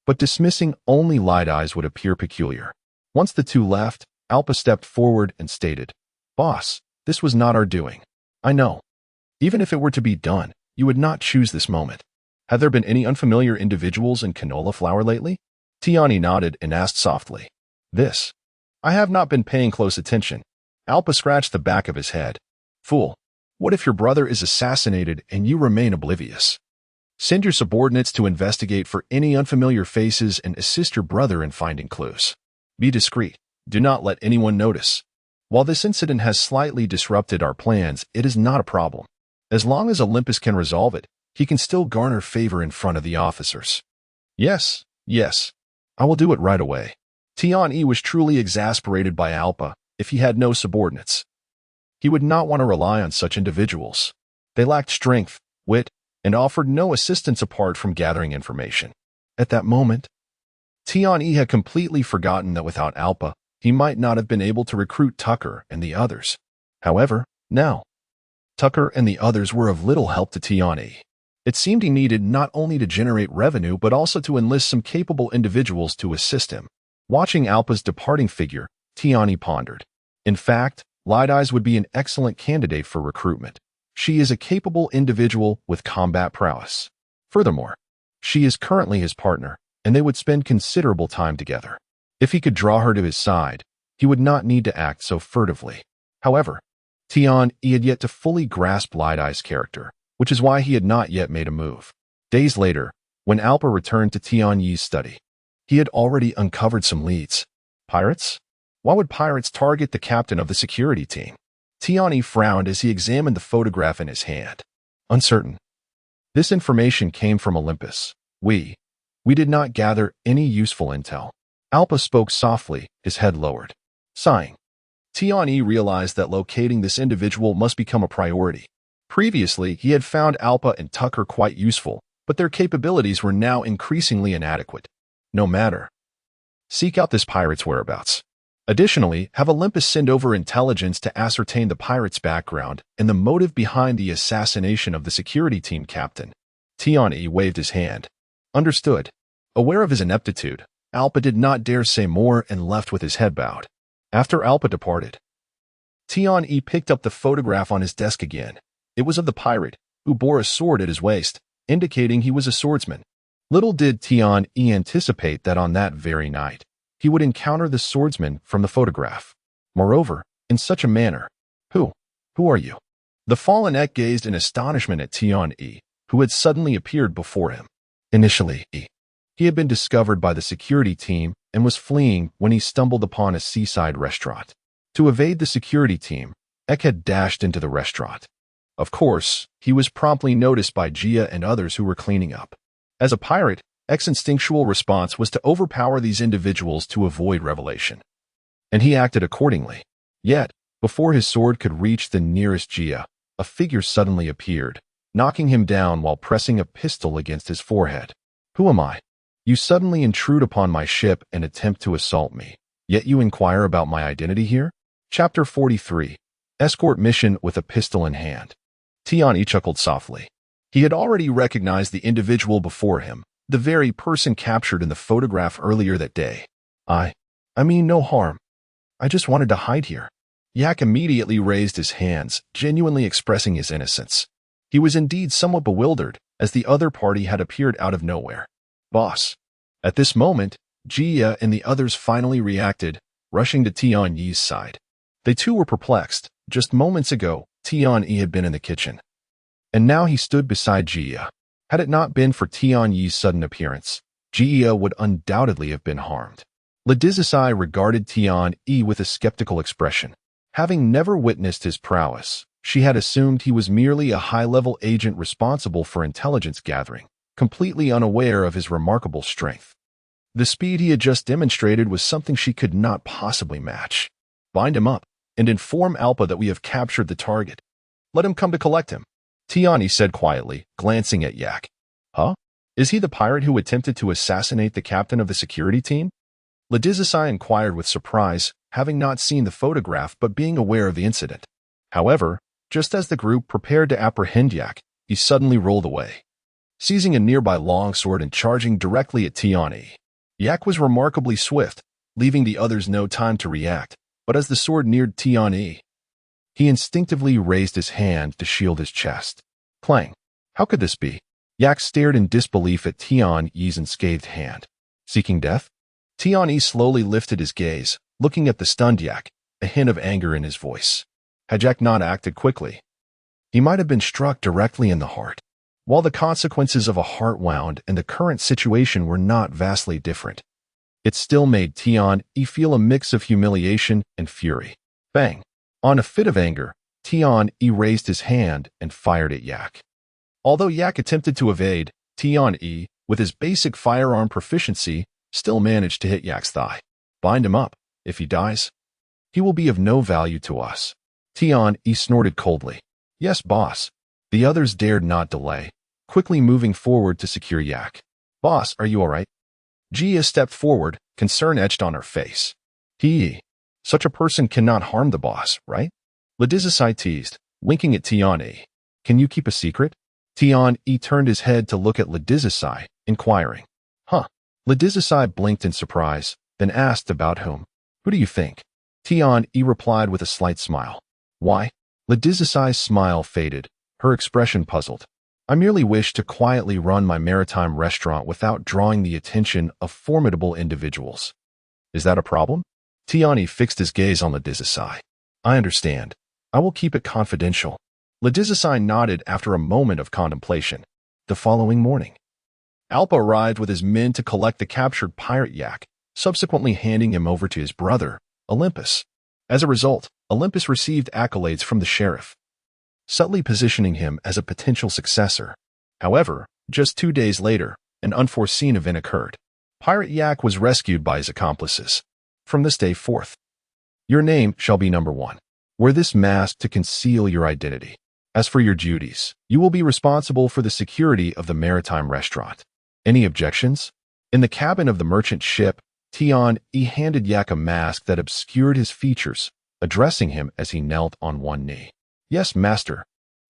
but dismissing only Lidis would appear peculiar. Once the two left, Alpa stepped forward and stated, Boss, this was not our doing. I know. Even if it were to be done, you would not choose this moment. Have there been any unfamiliar individuals in Canola Flower lately? Tian-E nodded and asked softly. This. I have not been paying close attention. Alpa scratched the back of his head. Fool. What if your brother is assassinated and you remain oblivious? Send your subordinates to investigate for any unfamiliar faces and assist your brother in finding clues. Be discreet. Do not let anyone notice. While this incident has slightly disrupted our plans, it is not a problem. As long as Olympus can resolve it, he can still garner favor in front of the officers. Yes, I will do it right away. Tian-E was truly exasperated by Alpa if he had no subordinates. He would not want to rely on such individuals. They lacked strength, wit, and offered no assistance apart from gathering information. At that moment, Tian-E had completely forgotten that without Alpa, he might not have been able to recruit Tucker and the others. However, now, Tucker and the others were of little help to Tian-E. It seemed he needed not only to generate revenue but also to enlist some capable individuals to assist him. Watching Alpa's departing figure, Tian-E pondered. In fact, Lidis would be an excellent candidate for recruitment. She is a capable individual with combat prowess. Furthermore, she is currently his partner, and they would spend considerable time together. If he could draw her to his side, he would not need to act so furtively. However, Tian-E had yet to fully grasp Lidis' character, which is why he had not yet made a move. Days later, when Alpa returned to Tian-Yi's study, he had already uncovered some leads. Pirates? Why would pirates target the captain of the security team? Tian-E frowned as he examined the photograph in his hand. Uncertain. This information came from Olympus. We did not gather any useful intel. Alpa spoke softly, his head lowered. Sighing. Tian-E realized that locating this individual must become a priority. Previously, he had found Alpa and Tucker quite useful, but their capabilities were now increasingly inadequate. No matter. Seek out this pirate's whereabouts. Additionally, have Olympus send over intelligence to ascertain the pirate's background and the motive behind the assassination of the security team captain. Tian-E waved his hand. Understood. Aware of his ineptitude, Alpa did not dare say more and left with his head bowed. After Alpa departed, Tian-E picked up the photograph on his desk again. It was of the pirate, who bore a sword at his waist, indicating he was a swordsman. Little did Tian-E anticipate that on that very night, he would encounter the swordsman from the photograph. Moreover, in such a manner. Who are you? The fallen Ek gazed in astonishment at Tian-E, who had suddenly appeared before him. Initially, he had been discovered by the security team and was fleeing when he stumbled upon a seaside restaurant. To evade the security team, Ek had dashed into the restaurant. Of course, he was promptly noticed by Gia and others who were cleaning up. As a pirate, Ek's instinctual response was to overpower these individuals to avoid revelation. And he acted accordingly. Yet, before his sword could reach the nearest Gia, a figure suddenly appeared, knocking him down while pressing a pistol against his forehead. Who am I? You suddenly intrude upon my ship and attempt to assault me, yet you inquire about my identity here? Chapter 43. Escort Mission with a Pistol in Hand. Tian-E chuckled softly. He had already recognized the individual before him, the very person captured in the photograph earlier that day. I mean no harm. I just wanted to hide here. Yak immediately raised his hands, genuinely expressing his innocence. He was indeed somewhat bewildered, as the other party had appeared out of nowhere. Boss. At this moment, Gia and the others finally reacted, rushing to Tian-Yi's side. They too were perplexed. Just moments ago, Tian-E had been in the kitchen. And now he stood beside Gia. Had it not been for Tian-Yi's sudden appearance, Gia would undoubtedly have been harmed. Ladizisai regarded Tian-E with a skeptical expression. Having never witnessed his prowess, she had assumed he was merely a high-level agent responsible for intelligence gathering. completely unaware of his remarkable strength. The speed he had just demonstrated was something she could not possibly match. Bind him up and inform Alpa that we have captured the target. Let him come to collect him, Tiani said quietly, glancing at Yak. Huh? Is he the pirate who attempted to assassinate the captain of the security team? Ledizasai inquired with surprise, having not seen the photograph but being aware of the incident. However, just as the group prepared to apprehend Yak, he suddenly rolled away, seizing a nearby longsword and charging directly at Tiani. Yak was remarkably swift, leaving the others no time to react, but as the sword neared Tiani, he instinctively raised his hand to shield his chest. Clang! How could this be? Yak stared in disbelief at Tiani's unscathed hand. Seeking death? Tiani slowly lifted his gaze, looking at the stunned Yak, a hint of anger in his voice. Had Yak not acted quickly, he might have been struck directly in the heart. While the consequences of a heart wound and the current situation were not vastly different, it still made Tiani feel a mix of humiliation and fury. Bang! On a fit of anger, Tiani raised his hand and fired at Yak. Although Yak attempted to evade, Tiani, with his basic firearm proficiency, still managed to hit Yak's thigh. Bind him up. If he dies, he will be of no value to us. Tiani snorted coldly. Yes, boss. The others dared not delay, quickly moving forward to secure Yak. Boss, are you all right? Gia stepped forward, concern etched on her face. Such a person cannot harm the boss, right? Ledizasai teased, winking at Tiani. Can you keep a secret? Tiani turned his head to look at Ledizasai, inquiring. Huh? Ledizasai blinked in surprise, then asked about whom. Who do you think? Tiani replied with a slight smile. Why? Ledizasai's smile faded, her expression puzzled. I merely wish to quietly run my maritime restaurant without drawing the attention of formidable individuals. Is that a problem? Tiani fixed his gaze on Ledizasai. I understand. I will keep it confidential. Ledizasai nodded after a moment of contemplation. The following morning, Alpa arrived with his men to collect the captured pirate Yak, subsequently handing him over to his brother, Olympus. As a result, Olympus received accolades from the sheriff, subtly positioning him as a potential successor. However, just 2 days later, an unforeseen event occurred. Pirate Yak was rescued by his accomplices. From this day forth, your name shall be number 1. Wear this mask to conceal your identity. As for your duties, you will be responsible for the security of the maritime restaurant. Any objections? In the cabin of the merchant ship, Tiani handed Yak a mask that obscured his features, addressing him as he knelt on one knee. Yes, master.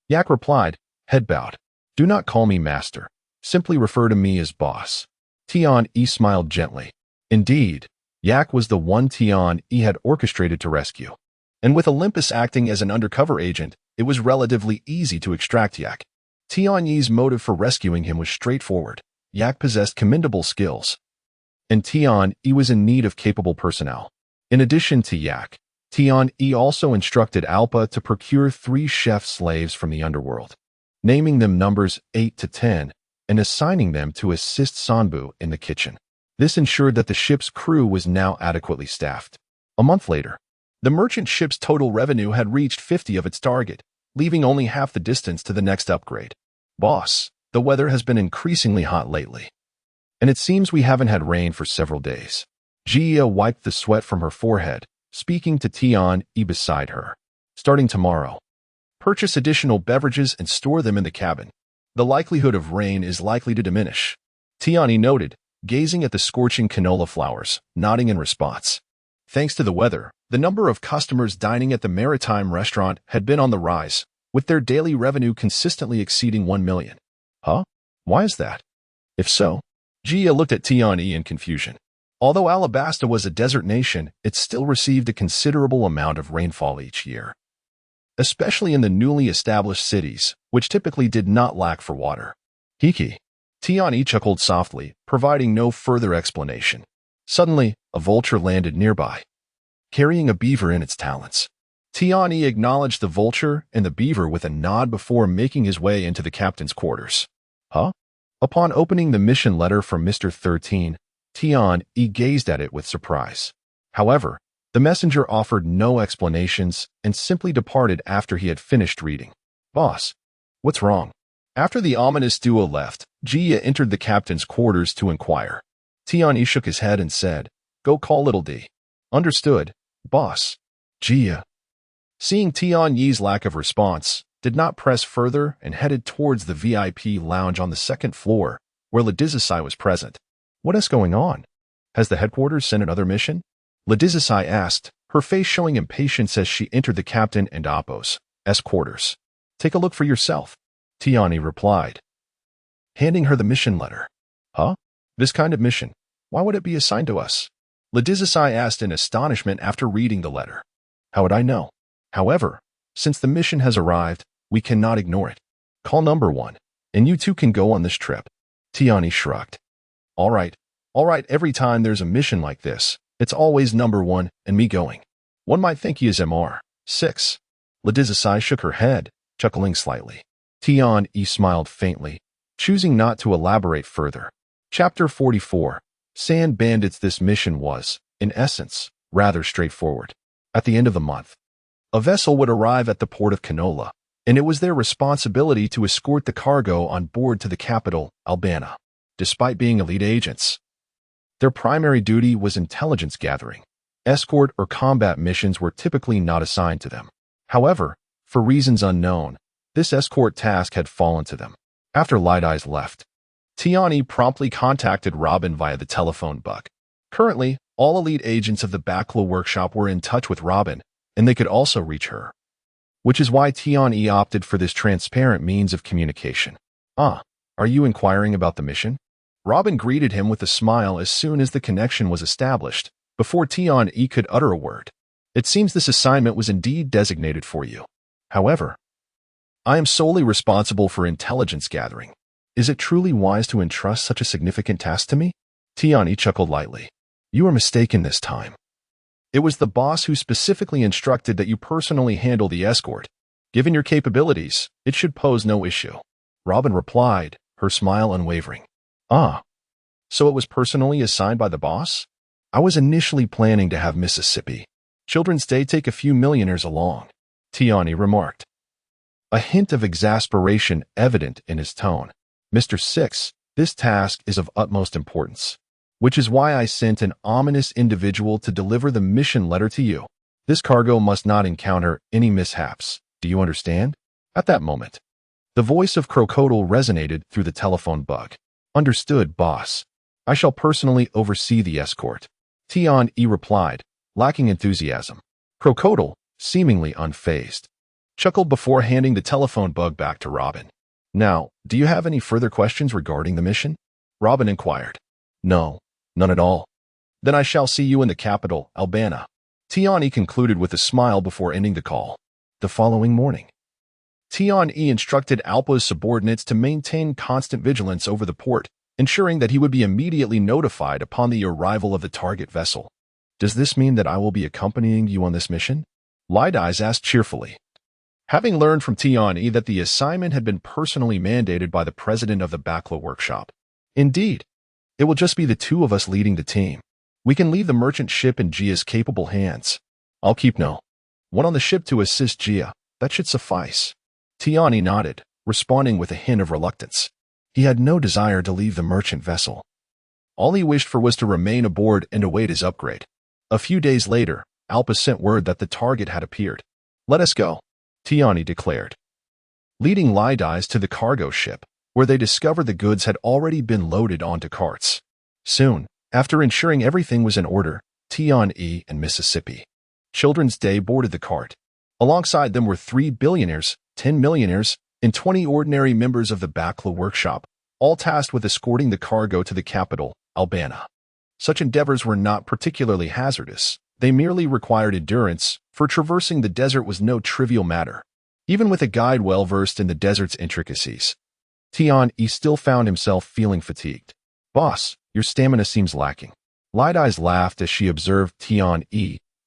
Yak replied, head bowed. Do not call me master. Simply refer to me as boss. Tiani smiled gently. Indeed, Yak was the one Tiani had orchestrated to rescue. And with Olympus acting as an undercover agent, it was relatively easy to extract Yak. Tiani's motive for rescuing him was straightforward. Yak possessed commendable skills, and Tiani was in need of capable personnel. In addition to Yak, Tiani also instructed Alpa to procure 3 chef slaves from the underworld, naming them numbers 8 to 10 and assigning them to assist Sanbu in the kitchen. This ensured that the ship's crew was now adequately staffed. A month later, the merchant ship's total revenue had reached 50 of its target, leaving only half the distance to the next upgrade. Boss, the weather has been increasingly hot lately, and it seems we haven't had rain for several days. Gia wiped the sweat from her forehead, speaking to Tiani beside her. Starting tomorrow, purchase additional beverages and store them in the cabin. The likelihood of rain is likely to diminish. Tiani noted, gazing at the scorching canola flowers, nodding in response. Thanks to the weather, the number of customers dining at the maritime restaurant had been on the rise, with their daily revenue consistently exceeding 1 million. Huh? Why is that? If so, Gia looked at Tiani in confusion. Although Alabasta was a desert nation, it still received a considerable amount of rainfall each year, especially in the newly established cities, which typically did not lack for water. Hiki. Tiani chuckled softly, providing no further explanation. Suddenly, a vulture landed nearby, carrying a beaver in its talons. Tiani acknowledged the vulture and the beaver with a nod before making his way into the captain's quarters. Huh? Upon opening the mission letter from Mr. 13, Tiani gazed at it with surprise. However, the messenger offered no explanations and simply departed after he had finished reading. Boss, what's wrong? After the ominous duo left, Jia entered the captain's quarters to inquire. Tian shook his head and said, "Go call Little D." "Understood, boss." Jia, seeing Tian Yi's lack of response, did not press further and headed towards the VIP lounge on the second floor, where Ladizasai was present. "What is going on? Has the headquarters sent another mission?" Ladizasai asked, her face showing impatience as she entered the captain and Appo's quarters. "Take a look for yourself," Tiani replied, handing her the mission letter. "Huh? This kind of mission? Why would it be assigned to us?" Ladizasai asked in astonishment after reading the letter. "How would I know? However, since the mission has arrived, we cannot ignore it. Call number 1, and you two can go on this trip." Tiani shrugged. All right, every time there's a mission like this, it's always number 1 and me going. One might think he is MR6. Ladizasai shook her head, chuckling slightly. Tian smiled faintly, choosing not to elaborate further. Chapter 44. Sand Bandits. This mission was, in essence, rather straightforward. At the end of the month, a vessel would arrive at the port of Canola, and it was their responsibility to escort the cargo on board to the capital, Albana. Despite being elite agents, their primary duty was intelligence gathering. Escort or combat missions were typically not assigned to them. However, for reasons unknown, this escort task had fallen to them. After Light Eyes left, Tiani promptly contacted Robin via the telephone book. Currently, all elite agents of the Bakla workshop were in touch with Robin, and they could also reach her, which is why Tiani opted for this transparent means of communication. "Ah, are you inquiring about the mission?" Robin greeted him with a smile as soon as the connection was established, before Tian could utter a word. "It seems this assignment was indeed designated for you. However, I am solely responsible for intelligence gathering. Is it truly wise to entrust such a significant task to me?" Tiani chuckled lightly. "You are mistaken this time. It was the boss who specifically instructed that you personally handle the escort. Given your capabilities, it should pose no issue." Robin replied, her smile unwavering. "Ah, so it was personally assigned by the boss? I was initially planning to have Mississippi Children's Day take a few millionaires along," Tiani remarked, a hint of exasperation evident in his tone. "Mr. 6, this task is of utmost importance, which is why I sent an ominous individual to deliver the mission letter to you. This cargo must not encounter any mishaps. Do you understand?" At that moment, the voice of Crocodile resonated through the telephone bug. "Understood, boss. I shall personally oversee the escort," Tian replied, lacking enthusiasm. Crocodile, seemingly unfazed, chuckled before handing the telephone bug back to Robin. "Now, do you have any further questions regarding the mission?" Robin inquired. "No, none at all. Then I shall see you in the capital, Albana," Tiani concluded with a smile before ending the call. The following morning, Tian instructed Alpa's subordinates to maintain constant vigilance over the port, ensuring that he would be immediately notified upon the arrival of the target vessel. "Does this mean that I will be accompanying you on this mission?" Light Eyes asked cheerfully. Having learned from Tian that the assignment had been personally mandated by the president of the Bakla workshop. "Indeed, it will just be the two of us leading the team. We can leave the merchant ship in Gia's capable hands. I'll keep one on the ship to assist Gia. That should suffice." Tiani nodded, responding with a hint of reluctance. He had no desire to leave the merchant vessel. All he wished for was to remain aboard and await his upgrade. A few days later, Alpa sent word that the target had appeared. "Let us go," Tiani declared, leading Light Eyes to the cargo ship, where they discovered the goods had already been loaded onto carts. Soon, after ensuring everything was in order, Tian and Mississippi Children's Day boarded the cart. Alongside them were 3 billionaires, 10 millionaires, and 20 ordinary members of the Bakla workshop, all tasked with escorting the cargo to the capital, Albana. Such endeavors were not particularly hazardous. They merely required endurance, for traversing the desert was no trivial matter. Even with a guide well-versed in the desert's intricacies, Tian still found himself feeling fatigued. "Boss, your stamina seems lacking." Light Eyes laughed as she observed Tian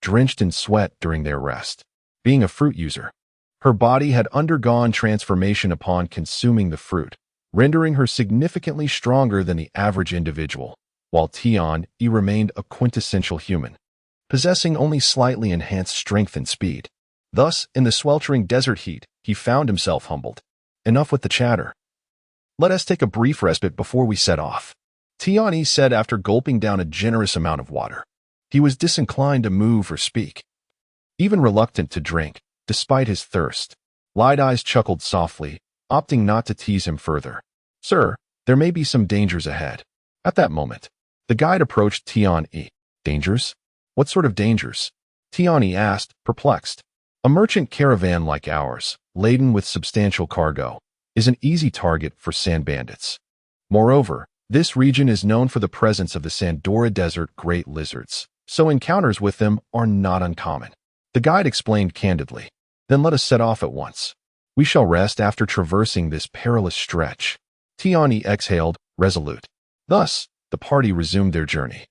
drenched in sweat during their rest. Being a fruit user, her body had undergone transformation upon consuming the fruit, rendering her significantly stronger than the average individual, while Tian remained a quintessential human, possessing only slightly enhanced strength and speed. Thus, in the sweltering desert heat, he found himself humbled. Enough with the chatter. Let us take a brief respite before we set off, Tiani said after gulping down a generous amount of water. He was disinclined to move or speak, even reluctant to drink, despite his thirst. Light Eyes chuckled softly, opting not to tease him further. Sir, there may be some dangers ahead. At that moment, the guide approached Tiani. Dangers? What sort of dangers? Tiani asked, perplexed. A merchant caravan like ours, laden with substantial cargo, is an easy target for sand bandits. Moreover, this region is known for the presence of the Sandora Desert great lizards, so encounters with them are not uncommon. The guide explained candidly. Then let us set off at once. We shall rest after traversing this perilous stretch. Tiani exhaled, resolute. Thus, the party resumed their journey.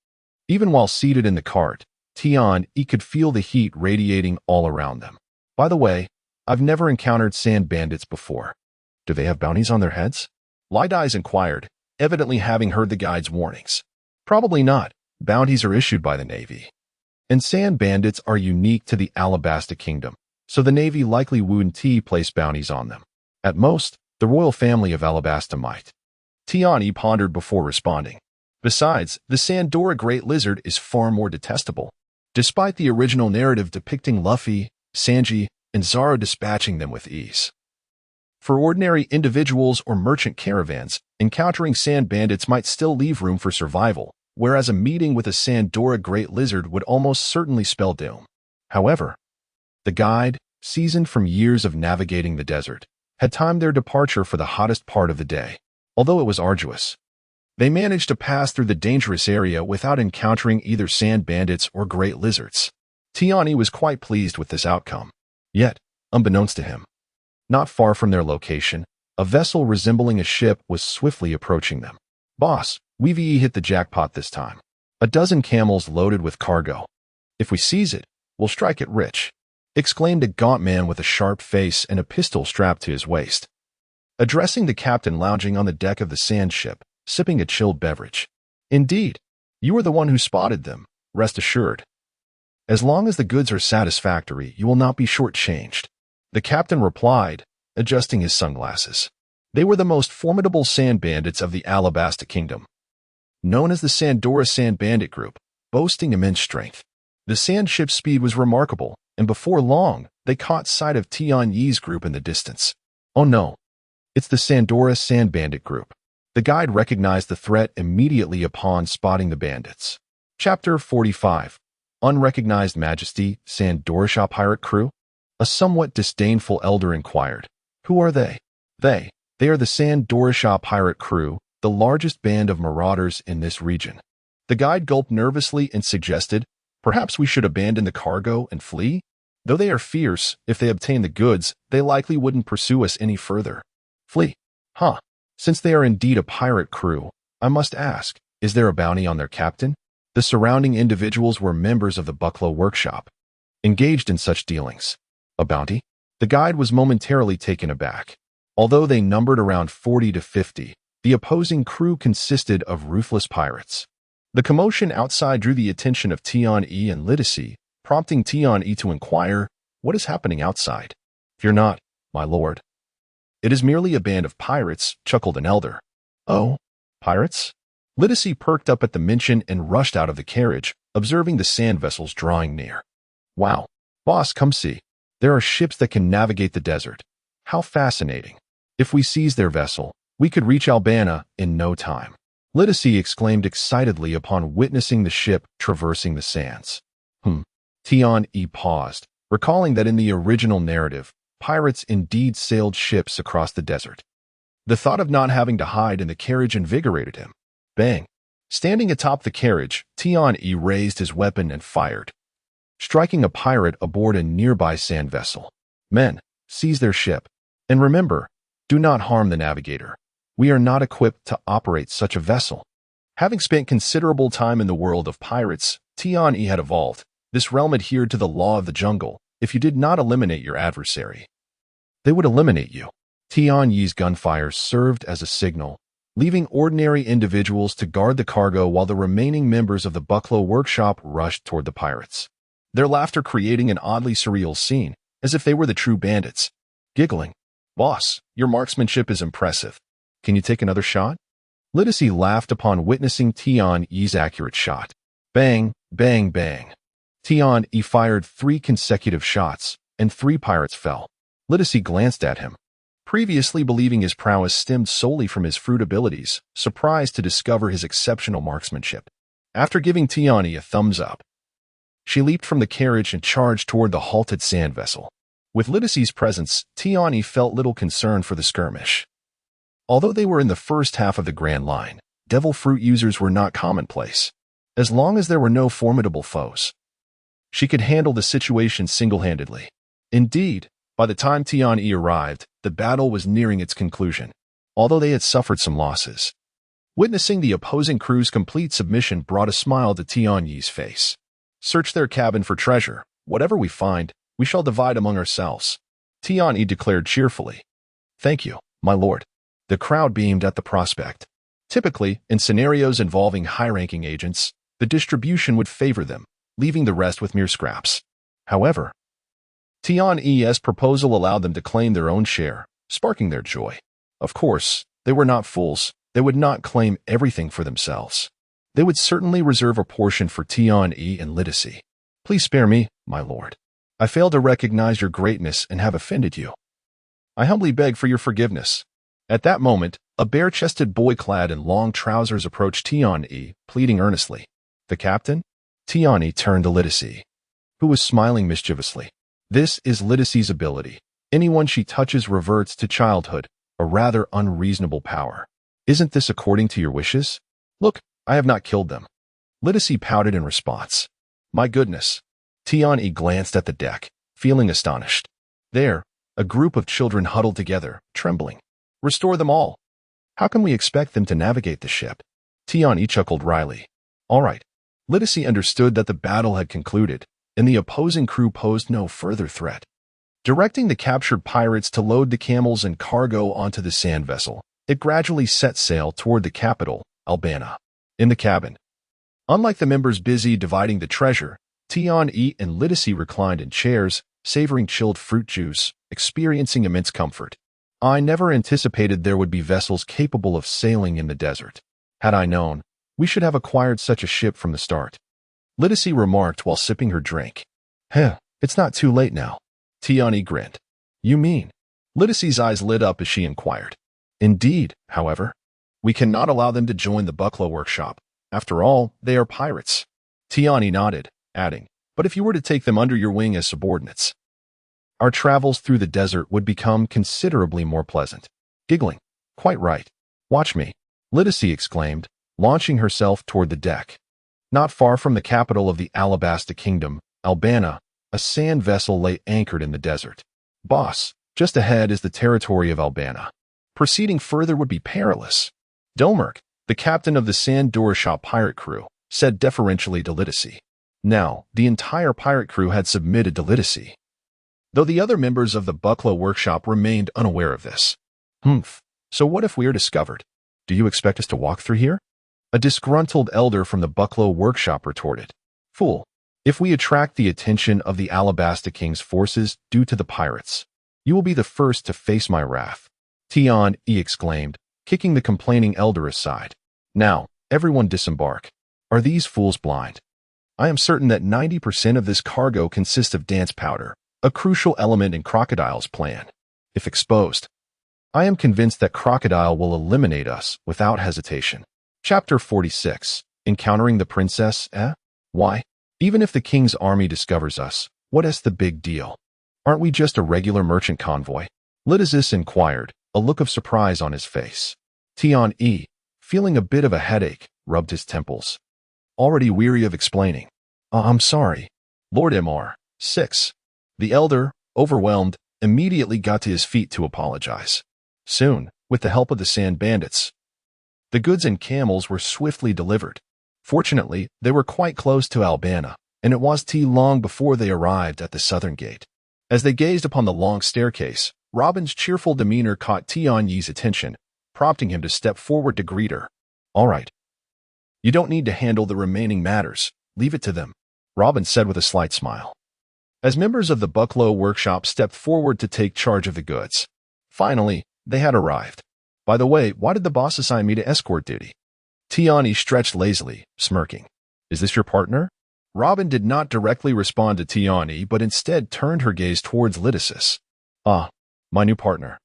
Even while seated in the cart, Tiani could feel the heat radiating all around them. By the way, I've never encountered sand bandits before. Do they have bounties on their heads? Light Eyes inquired, evidently having heard the guide's warnings. Probably not. Bounties are issued by the Navy. And sand bandits are unique to the Alabasta Kingdom, so the Navy likely wouldn't place bounties on them. At most, the royal family of Alabasta might. Tiani pondered before responding. Besides, the Sandora Great Lizard is far more detestable. Despite the original narrative depicting Luffy, Sanji, and Zoro dispatching them with ease. For ordinary individuals or merchant caravans, encountering sand bandits might still leave room for survival, whereas a meeting with a Sandora Great Lizard would almost certainly spell doom. However, the guide, seasoned from years of navigating the desert, had timed their departure for the hottest part of the day. Although it was arduous, they managed to pass through the dangerous area without encountering either sand bandits or great lizards. Tiani was quite pleased with this outcome. Yet, unbeknownst to him, not far from their location, a vessel resembling a ship was swiftly approaching them. Boss, we've hit the jackpot this time. A dozen camels loaded with cargo. If we seize it, we'll strike it rich, exclaimed a gaunt man with a sharp face and a pistol strapped to his waist. Addressing the captain lounging on the deck of the sand ship, sipping a chilled beverage. Indeed, you are the one who spotted them, rest assured. As long as the goods are satisfactory, you will not be shortchanged, the captain replied, adjusting his sunglasses. They were the most formidable sand bandits of the Alabasta Kingdom, known as the Sandora Sand Bandit Group, boasting immense strength. The sand ship's speed was remarkable, and before long, they caught sight of Tianyi's group in the distance. Oh no, it's the Sandora Sand Bandit Group. The guide recognized the threat immediately upon spotting the bandits. Chapter 45. Unrecognized Majesty, Sandorisha Pirate Crew? A somewhat disdainful elder inquired. Who are they? They are the Sandorisha Pirate Crew, the largest band of marauders in this region. The guide gulped nervously and suggested, perhaps we should abandon the cargo and flee? Though they are fierce, if they obtain the goods, they likely wouldn't pursue us any further. Flee? Huh. Since they are indeed a pirate crew, I must ask, is there a bounty on their captain? The surrounding individuals were members of the Bucklow Workshop, engaged in such dealings. A bounty? The guide was momentarily taken aback. Although they numbered around 40 to 50, the opposing crew consisted of ruthless pirates. The commotion outside drew the attention of Tian-E and Liddacy, prompting Tian-E to inquire, what is happening outside? Fear not, my lord. It is merely a band of pirates, chuckled an elder. Oh, pirates? Liddacy perked up at the mention and rushed out of the carriage, observing the sand vessels drawing near. Wow. Boss, come see. There are ships that can navigate the desert. How fascinating. If we seize their vessel, we could reach Albana in no time. Liddacy exclaimed excitedly upon witnessing the ship traversing the sands. Tian-E paused, recalling that in the original narrative, pirates indeed sailed ships across the desert. The thought of not having to hide in the carriage invigorated him. Bang! Standing atop the carriage, Tian-E raised his weapon and fired, striking a pirate aboard a nearby sand vessel. Men, seize their ship. And remember, do not harm the navigator. We are not equipped to operate such a vessel. Having spent considerable time in the world of pirates, Tian-E had evolved. This realm adhered to the law of the jungle. If you did not eliminate your adversary, they would eliminate you. Tian-Yi's gunfire served as a signal, leaving ordinary individuals to guard the cargo while the remaining members of the Bucklow Workshop rushed toward the pirates, their laughter creating an oddly surreal scene, as if they were the true bandits. Giggling. Boss, your marksmanship is impressive. Can you take another shot? Lydicy laughed upon witnessing Tian-Yi's accurate shot. Bang, bang, bang. Tian-Yi fired 3 consecutive shots, and 3 pirates fell. Lydicy glanced at him. Previously believing his prowess stemmed solely from his fruit abilities, surprised to discover his exceptional marksmanship. After giving Tian-Yi a thumbs up, she leaped from the carriage and charged toward the halted sand vessel. With Lydicy's presence, Tian-Yi felt little concern for the skirmish. Although they were in the first half of the Grand Line, devil fruit users were not commonplace. As long as there were no formidable foes, she could handle the situation single-handedly. Indeed, by the time Tian-Yi arrived, the battle was nearing its conclusion, although they had suffered some losses. Witnessing the opposing crew's complete submission brought a smile to Tian-Yi's face. Search their cabin for treasure. Whatever we find, we shall divide among ourselves, Tian-Yi declared cheerfully. Thank you, my lord. The crowd beamed at the prospect. Typically, in scenarios involving high-ranking agents, the distribution would favor them, leaving the rest with mere scraps. However, Tian-Yi's proposal allowed them to claim their own share, sparking their joy. Of course, they were not fools. They would not claim everything for themselves. They would certainly reserve a portion for Tian-Yi and Lydicy. Please spare me, my lord. I fail to recognize your greatness and have offended you. I humbly beg for your forgiveness. At that moment, a bare-chested boy clad in long trousers approached Tian-Yi, pleading earnestly. The captain? Tian-Yi turned to Lydicy, who was smiling mischievously. This is Lydicy's ability. Anyone she touches reverts to childhood, a rather unreasonable power. Isn't this according to your wishes? Look, I have not killed them. Lydicy pouted in response. My goodness. Tian-Yi glanced at the deck, feeling astonished. There, a group of children huddled together, trembling. Restore them all. How can we expect them to navigate the ship? Tian-Yi chuckled wryly. All right. Lydicy understood that the battle had concluded, and the opposing crew posed no further threat. Directing the captured pirates to load the camels and cargo onto the sand vessel, it gradually set sail toward the capital, Albana. In the cabin, unlike the members busy dividing the treasure, Tian-Yi and Lydicy reclined in chairs, savoring chilled fruit juice, experiencing immense comfort. I never anticipated there would be vessels capable of sailing in the desert. Had I known, we should have acquired such a ship from the start. Lydicy remarked while sipping her drink. It's not too late now. Tian-Yi grinned. You mean? Lydicy's eyes lit up as she inquired. Indeed, however, we cannot allow them to join the Bucklow workshop. After all, they are pirates. Tian-Yi nodded, adding, but if you were to take them under your wing as subordinates, our travels through the desert would become considerably more pleasant. Giggling. Quite right. Watch me, Lydicy exclaimed, launching herself toward the deck. Not far from the capital of the Alabasta Kingdom, Albana, a sand vessel lay anchored in the desert. Boss, just ahead is the territory of Albana. Proceeding further would be perilous. Domerk, the captain of the Sand Durashop pirate crew, said deferentially to Lydicy. Now, the entire pirate crew had submitted to Lydicy, though the other members of the Bucklow workshop remained unaware of this. So what if we are discovered? Do you expect us to walk through here? A disgruntled elder from the Bucklow workshop retorted. Fool, if we attract the attention of the Alabasta King's forces due to the pirates, you will be the first to face my wrath. Tian-Yi exclaimed, kicking the complaining elder aside. Now, everyone disembark. Are these fools blind? I am certain that 90% of this cargo consists of dance powder, a crucial element in Crocodile's plan. If exposed, I am convinced that Crocodile will eliminate us without hesitation. Chapter 46. Encountering the Princess, Why? Even if the king's army discovers us, what is the big deal? Aren't we just a regular merchant convoy? Lydicy inquired, a look of surprise on his face. Tian-Yi, feeling a bit of a headache, rubbed his temples. Already weary of explaining. I'm sorry. Lord Mr. 6. The elder, overwhelmed, immediately got to his feet to apologize. Soon, with the help of the sand bandits, the goods and camels were swiftly delivered. Fortunately, they were quite close to Albana, and it was long before they arrived at the southern gate. As they gazed upon the long staircase, Robin's cheerful demeanor caught Tian-Yi's attention, prompting him to step forward to greet her. All right. You don't need to handle the remaining matters. Leave it to them, Robin said with a slight smile. As members of the Bucklow workshop stepped forward to take charge of the goods, finally, they had arrived. By the way, why did the boss assign me to escort duty? Tiani stretched lazily, smirking. Is this your partner? Robin did not directly respond to Tiani, but instead turned her gaze towards Lydicis. Ah, my new partner.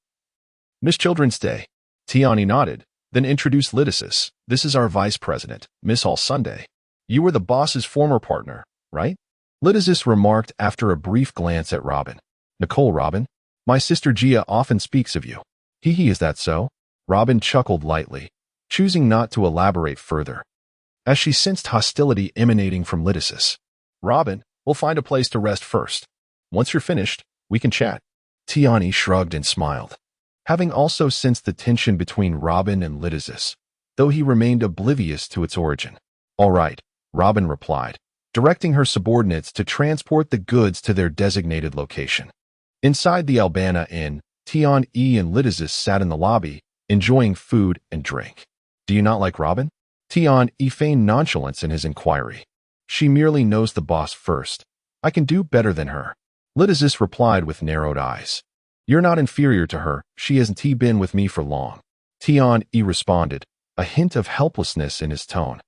Miss Children's Day. Tiani nodded, then introduced Lydicis. This is our vice president, Miss All Sunday. You were the boss's former partner, right? Lydicis remarked after a brief glance at Robin. Nicole, Robin. My sister Gia often speaks of you. Hee, is that so? Robin chuckled lightly, choosing not to elaborate further, as she sensed hostility emanating from Lydicis. Robin, we'll find a place to rest first. Once you're finished, we can chat. Tiani shrugged and smiled, having also sensed the tension between Robin and Lydicis, though he remained oblivious to its origin. All right, Robin replied, directing her subordinates to transport the goods to their designated location. Inside the Albana Inn, Tian-E and Lydicis sat in the lobby, enjoying food and drink. Do you not like Robin? Tian-E feigned nonchalance in his inquiry. She merely knows the boss first. I can do better than her. Lydicis replied with narrowed eyes. You're not inferior to her. She hasn't been with me for long. Tian-E responded, a hint of helplessness in his tone.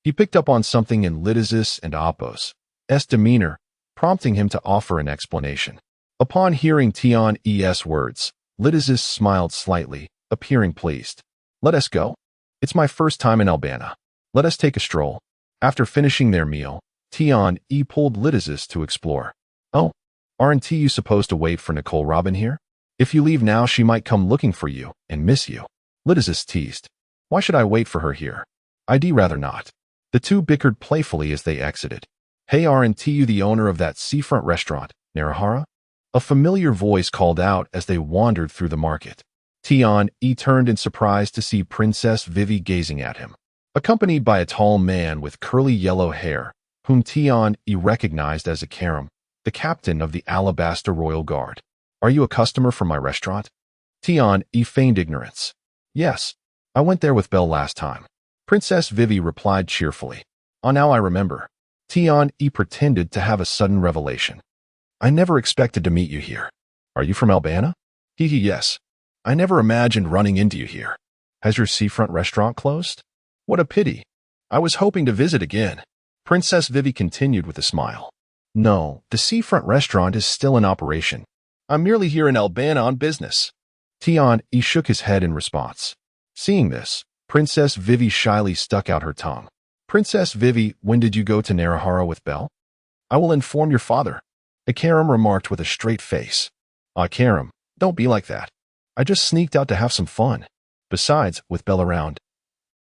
He picked up on something in Lydicis and Apos' demeanor, prompting him to offer an explanation. Upon hearing Tian-E's words, Lydicis smiled slightly, appearing pleased. Let us go. It's my first time in Albana. Let us take a stroll. After finishing their meal, Tian-E pulled Lydicis to explore. Oh, aren't you supposed to wait for Nicole Robin here? If you leave now, she might come looking for you and miss you. Lydicis teased. Why should I wait for her here? I'd rather not. The two bickered playfully as they exited. Hey, aren't you the owner of that seafront restaurant, Narahara? A familiar voice called out as they wandered through the market. Tian-E turned in surprise to see Princess Vivi gazing at him, accompanied by a tall man with curly yellow hair, whom Tian-E recognized as Akaram, the captain of the Alabaster Royal Guard. Are you a customer from my restaurant? Tian-E feigned ignorance. Yes, I went there with Belle last time. Princess Vivi replied cheerfully. Oh, now I remember. Tian-E pretended to have a sudden revelation. I never expected to meet you here. Are you from Albana? Yes. I never imagined running into you here. Has your seafront restaurant closed? What a pity. I was hoping to visit again. Princess Vivi continued with a smile. No, the seafront restaurant is still in operation. I'm merely here in Albana on business. Tian-E shook his head in response. Seeing this, Princess Vivi shyly stuck out her tongue. Princess Vivi, when did you go to Narahara with Belle? I will inform your father. Akaram remarked with a straight face. Akaram, don't be like that. I just sneaked out to have some fun. Besides, with Belle around,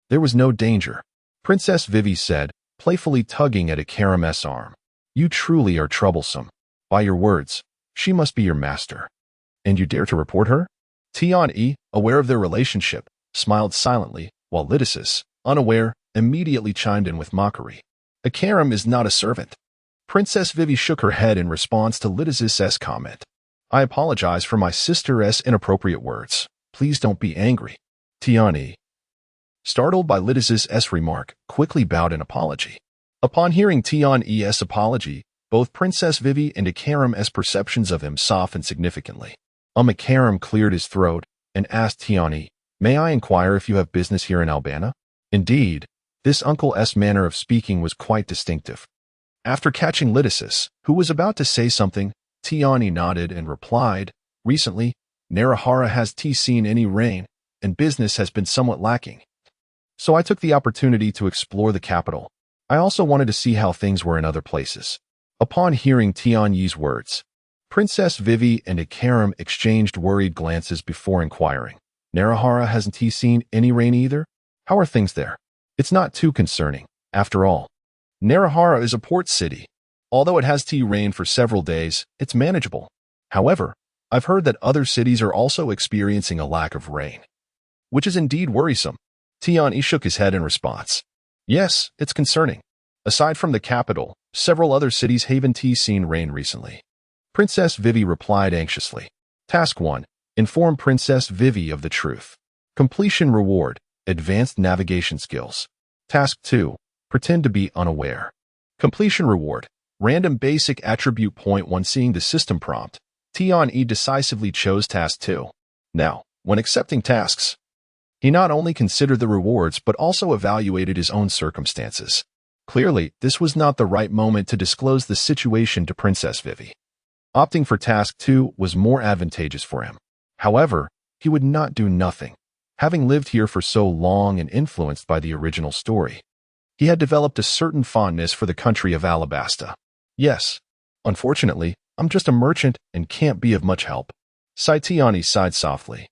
there was no danger. Princess Vivi said, playfully tugging at Akaram's arm. You truly are troublesome. By your words, she must be your master. And you dare to report her? Tian-E, aware of their relationship, smiled silently, while Lydicis, unaware, immediately chimed in with mockery. Akaram is not a servant. Princess Vivi shook her head in response to Lydicis' comment. I apologize for my sister's inappropriate words. Please don't be angry. Tian-E, startled by Lydicis' remark, quickly bowed in apology. Upon hearing Tian-E's apology, both Princess Vivi and Akaram's perceptions of him softened significantly. Akaram cleared his throat and asked Tian-E, May I inquire if you have business here in Albana? Indeed, this uncle's manner of speaking was quite distinctive. After catching Lydicis, who was about to say something, Tian-E nodded and replied, Recently, Narahara has seen any rain, and business has been somewhat lacking. So I took the opportunity to explore the capital. I also wanted to see how things were in other places. Upon hearing Tian-Ye's words, Princess Vivi and Akaram exchanged worried glances before inquiring. Narahara hasn't seen any rain either? How are things there? It's not too concerning. After all, Narahara is a port city. Although it has rain for several days, it's manageable. However, I've heard that other cities are also experiencing a lack of rain, which is indeed worrisome. Tian-E shook his head in response. Yes, it's concerning. Aside from the capital, several other cities haven't seen rain recently. Princess Vivi replied anxiously. Task 1. Inform Princess Vivi of the truth. Completion reward, advanced navigation skills. Task 2. Pretend to be unaware. Completion reward, random basic attribute point. When seeing the system prompt, Tian-E decisively chose Task 2. Now, when accepting tasks, He not only considered the rewards but also evaluated his own circumstances. Clearly, this was not the right moment to disclose the situation to Princess Vivi. Opting for Task 2 was more advantageous for him. However, he would not do nothing. Having lived here for so long and influenced by the original story, he had developed a certain fondness for the country of Alabasta. Yes, unfortunately, I'm just a merchant and can't be of much help. Tiani sighed softly.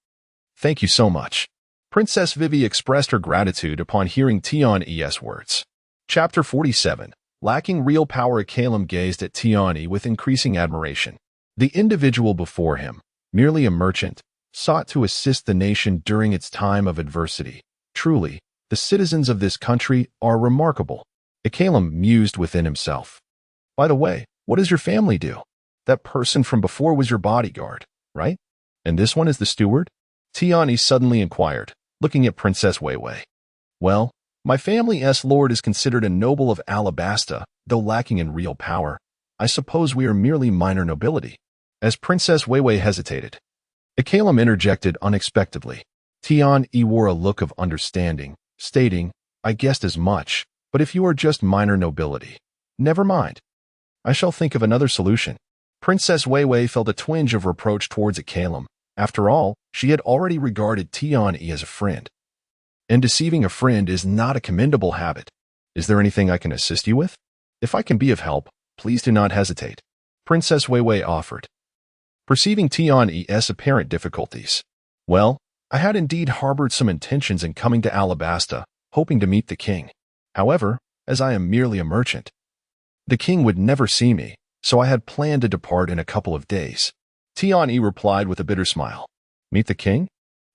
Thank you so much. Princess Vivi expressed her gratitude upon hearing Tiani's words. Chapter 47. Lacking real power, Calum gazed at Tiani with increasing admiration. The individual before him, merely a merchant, sought to assist the nation during its time of adversity. Truly, the citizens of this country are remarkable. Calum mused within himself. By the way, what does your family do? That person from before was your bodyguard, right? And this one is the steward? Tiani suddenly inquired, looking at Princess Weiwei. Well, my family's lord is considered a noble of Alabasta, though lacking in real power. I suppose we are merely minor nobility. As Princess Weiwei hesitated, Calum interjected unexpectedly. Tian-E wore a look of understanding, stating, I guessed as much, but if you are just minor nobility, never mind. I shall think of another solution. Princess Weiwei felt a twinge of reproach towards Calum. After all, she had already regarded Tian-E as a friend. And deceiving a friend is not a commendable habit. Is there anything I can assist you with? If I can be of help, please do not hesitate. Princess Weiwei offered. Perceiving Tian-E's apparent difficulties. Well, I had indeed harbored some intentions in coming to Alabasta, hoping to meet the king. However, as I am merely a merchant, the king would never see me, so I had planned to depart in a couple of days. Tian-E replied with a bitter smile. Meet the king?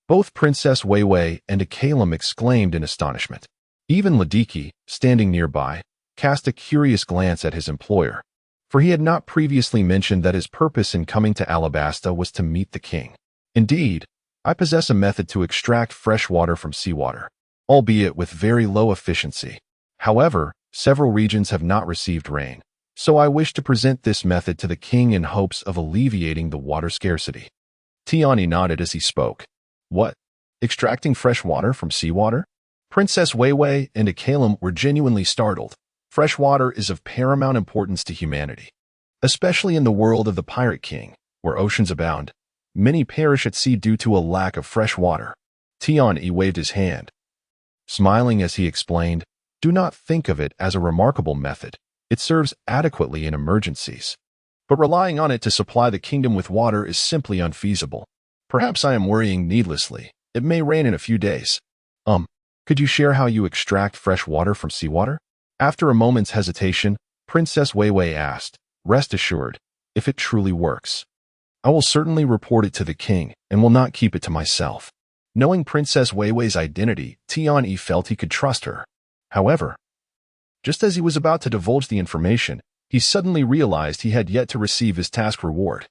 Both Princess Weiwei and Calum exclaimed in astonishment. Even Ladiki, standing nearby, cast a curious glance at his employer, for he had not previously mentioned that his purpose in coming to Alabasta was to meet the king. Indeed, I possess a method to extract fresh water from seawater, albeit with very low efficiency. However, several regions have not received rain, so I wish to present this method to the king in hopes of alleviating the water scarcity. Tiani nodded as he spoke. What? Extracting fresh water from seawater? Princess Weiwei and Calum were genuinely startled. Fresh water is of paramount importance to humanity, especially in the world of the Pirate King, where oceans abound. Many perish at sea due to a lack of fresh water. Tian-E waved his hand, smiling as he explained, do not think of it as a remarkable method. It serves adequately in emergencies. But relying on it to supply the kingdom with water is simply unfeasible. Perhaps I am worrying needlessly. It may rain in a few days. Could you share how you extract fresh water from seawater? After a moment's hesitation, Princess Weiwei asked, rest assured, if it truly works, I will certainly report it to the king and will not keep it to myself. Knowing Princess Weiwei's identity, Tian-E felt he could trust her. However, just as he was about to divulge the information, he suddenly realized he had yet to receive his task reward,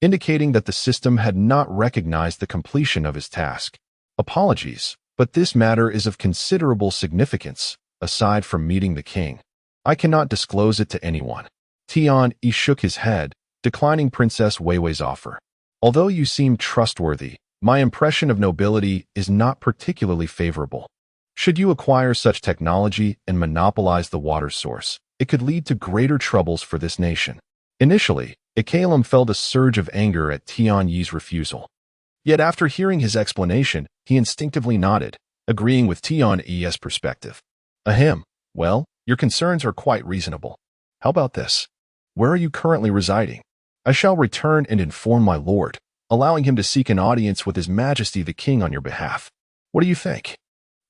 indicating that the system had not recognized the completion of his task. Apologies, but this matter is of considerable significance. Aside from meeting the king, I cannot disclose it to anyone. Tian-E shook his head, declining Princess Weiwei's offer. Although you seem trustworthy, my impression of nobility is not particularly favorable. Should you acquire such technology and monopolize the water source, it could lead to greater troubles for this nation. Initially, Calum felt a surge of anger at Tian-Yi's refusal. Yet after hearing his explanation, he instinctively nodded, agreeing with Tian-Yi's perspective. Ahem. Well, your concerns are quite reasonable. How about this? Where are you currently residing? I shall return and inform my lord, allowing him to seek an audience with His Majesty the King on your behalf. What do you think?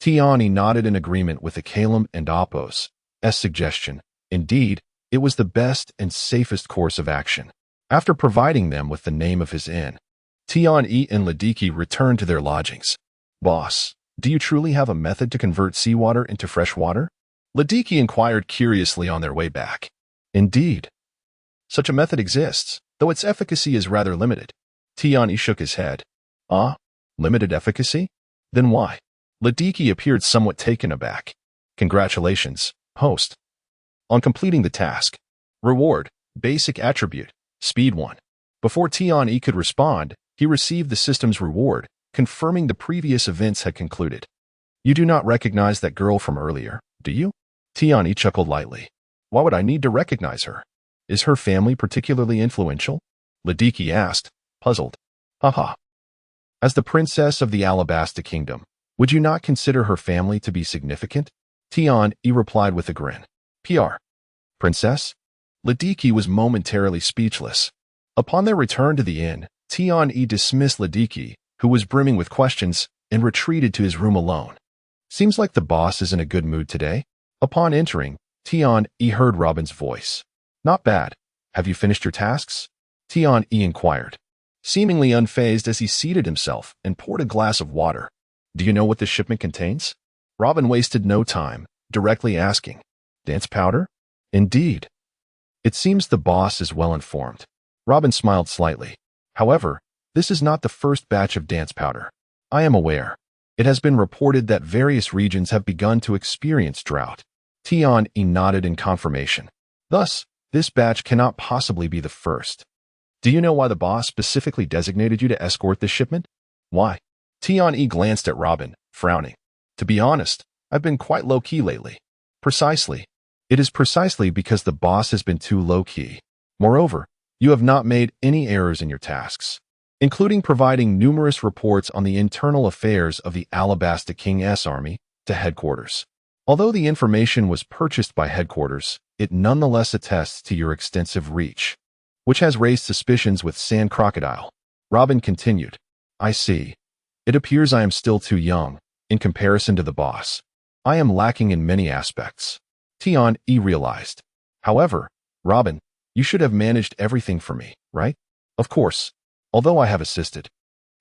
Tiani nodded in agreement with Calum and Apos' suggestion. Indeed, it was the best and safest course of action. After providing them with the name of his inn, Tian-E and Ladiki returned to their lodgings. Boss, do you truly have a method to convert seawater into fresh water? Ladiki inquired curiously on their way back. Indeed. Such a method exists, though its efficacy is rather limited. Tian-E shook his head. Ah, limited efficacy? Then why? Ladiki appeared somewhat taken aback. Congratulations, host, on completing the task. Reward, basic attribute, speed 1. Before Tian-E could respond, he received the system's reward, confirming the previous events had concluded. You do not recognize that girl from earlier, do you? Tiani chuckled lightly. Why would I need to recognize her? Is her family particularly influential? Ladiki asked, puzzled. Haha. As the princess of the Alabasta Kingdom, would you not consider her family to be significant? Tiani replied with a grin. PR. Princess? Ladiki was momentarily speechless. Upon their return to the inn, Tiani dismissed Ladiki, who was brimming with questions, and retreated to his room alone. Seems like the boss is in a good mood today. Upon entering, Tiani heard Robin's voice. Not bad. Have you finished your tasks? Tiani inquired, seemingly unfazed as he seated himself and poured a glass of water. Do you know what this shipment contains? Robin wasted no time, directly asking. Dance powder? Indeed. It seems the boss is well informed. Robin smiled slightly. However, this is not the first batch of dance powder. I am aware. It has been reported that various regions have begun to experience drought. Tiani nodded in confirmation. Thus, this batch cannot possibly be the first. Do you know why the boss specifically designated you to escort this shipment? Why? Tiani glanced at Robin, frowning. To be honest, I've been quite low-key lately. Precisely. It is precisely because the boss has been too low-key. Moreover, you have not made any errors in your tasks, including providing numerous reports on the internal affairs of the Alabasta King's army to headquarters. Although the information was purchased by headquarters, it nonetheless attests to your extensive reach, which has raised suspicions with Sand Crocodile. Robin continued, I see. It appears I am still too young, in comparison to the boss. I am lacking in many aspects. Tiani realized. However, Robin, you should have managed everything for me, right? Of course, although I have assisted.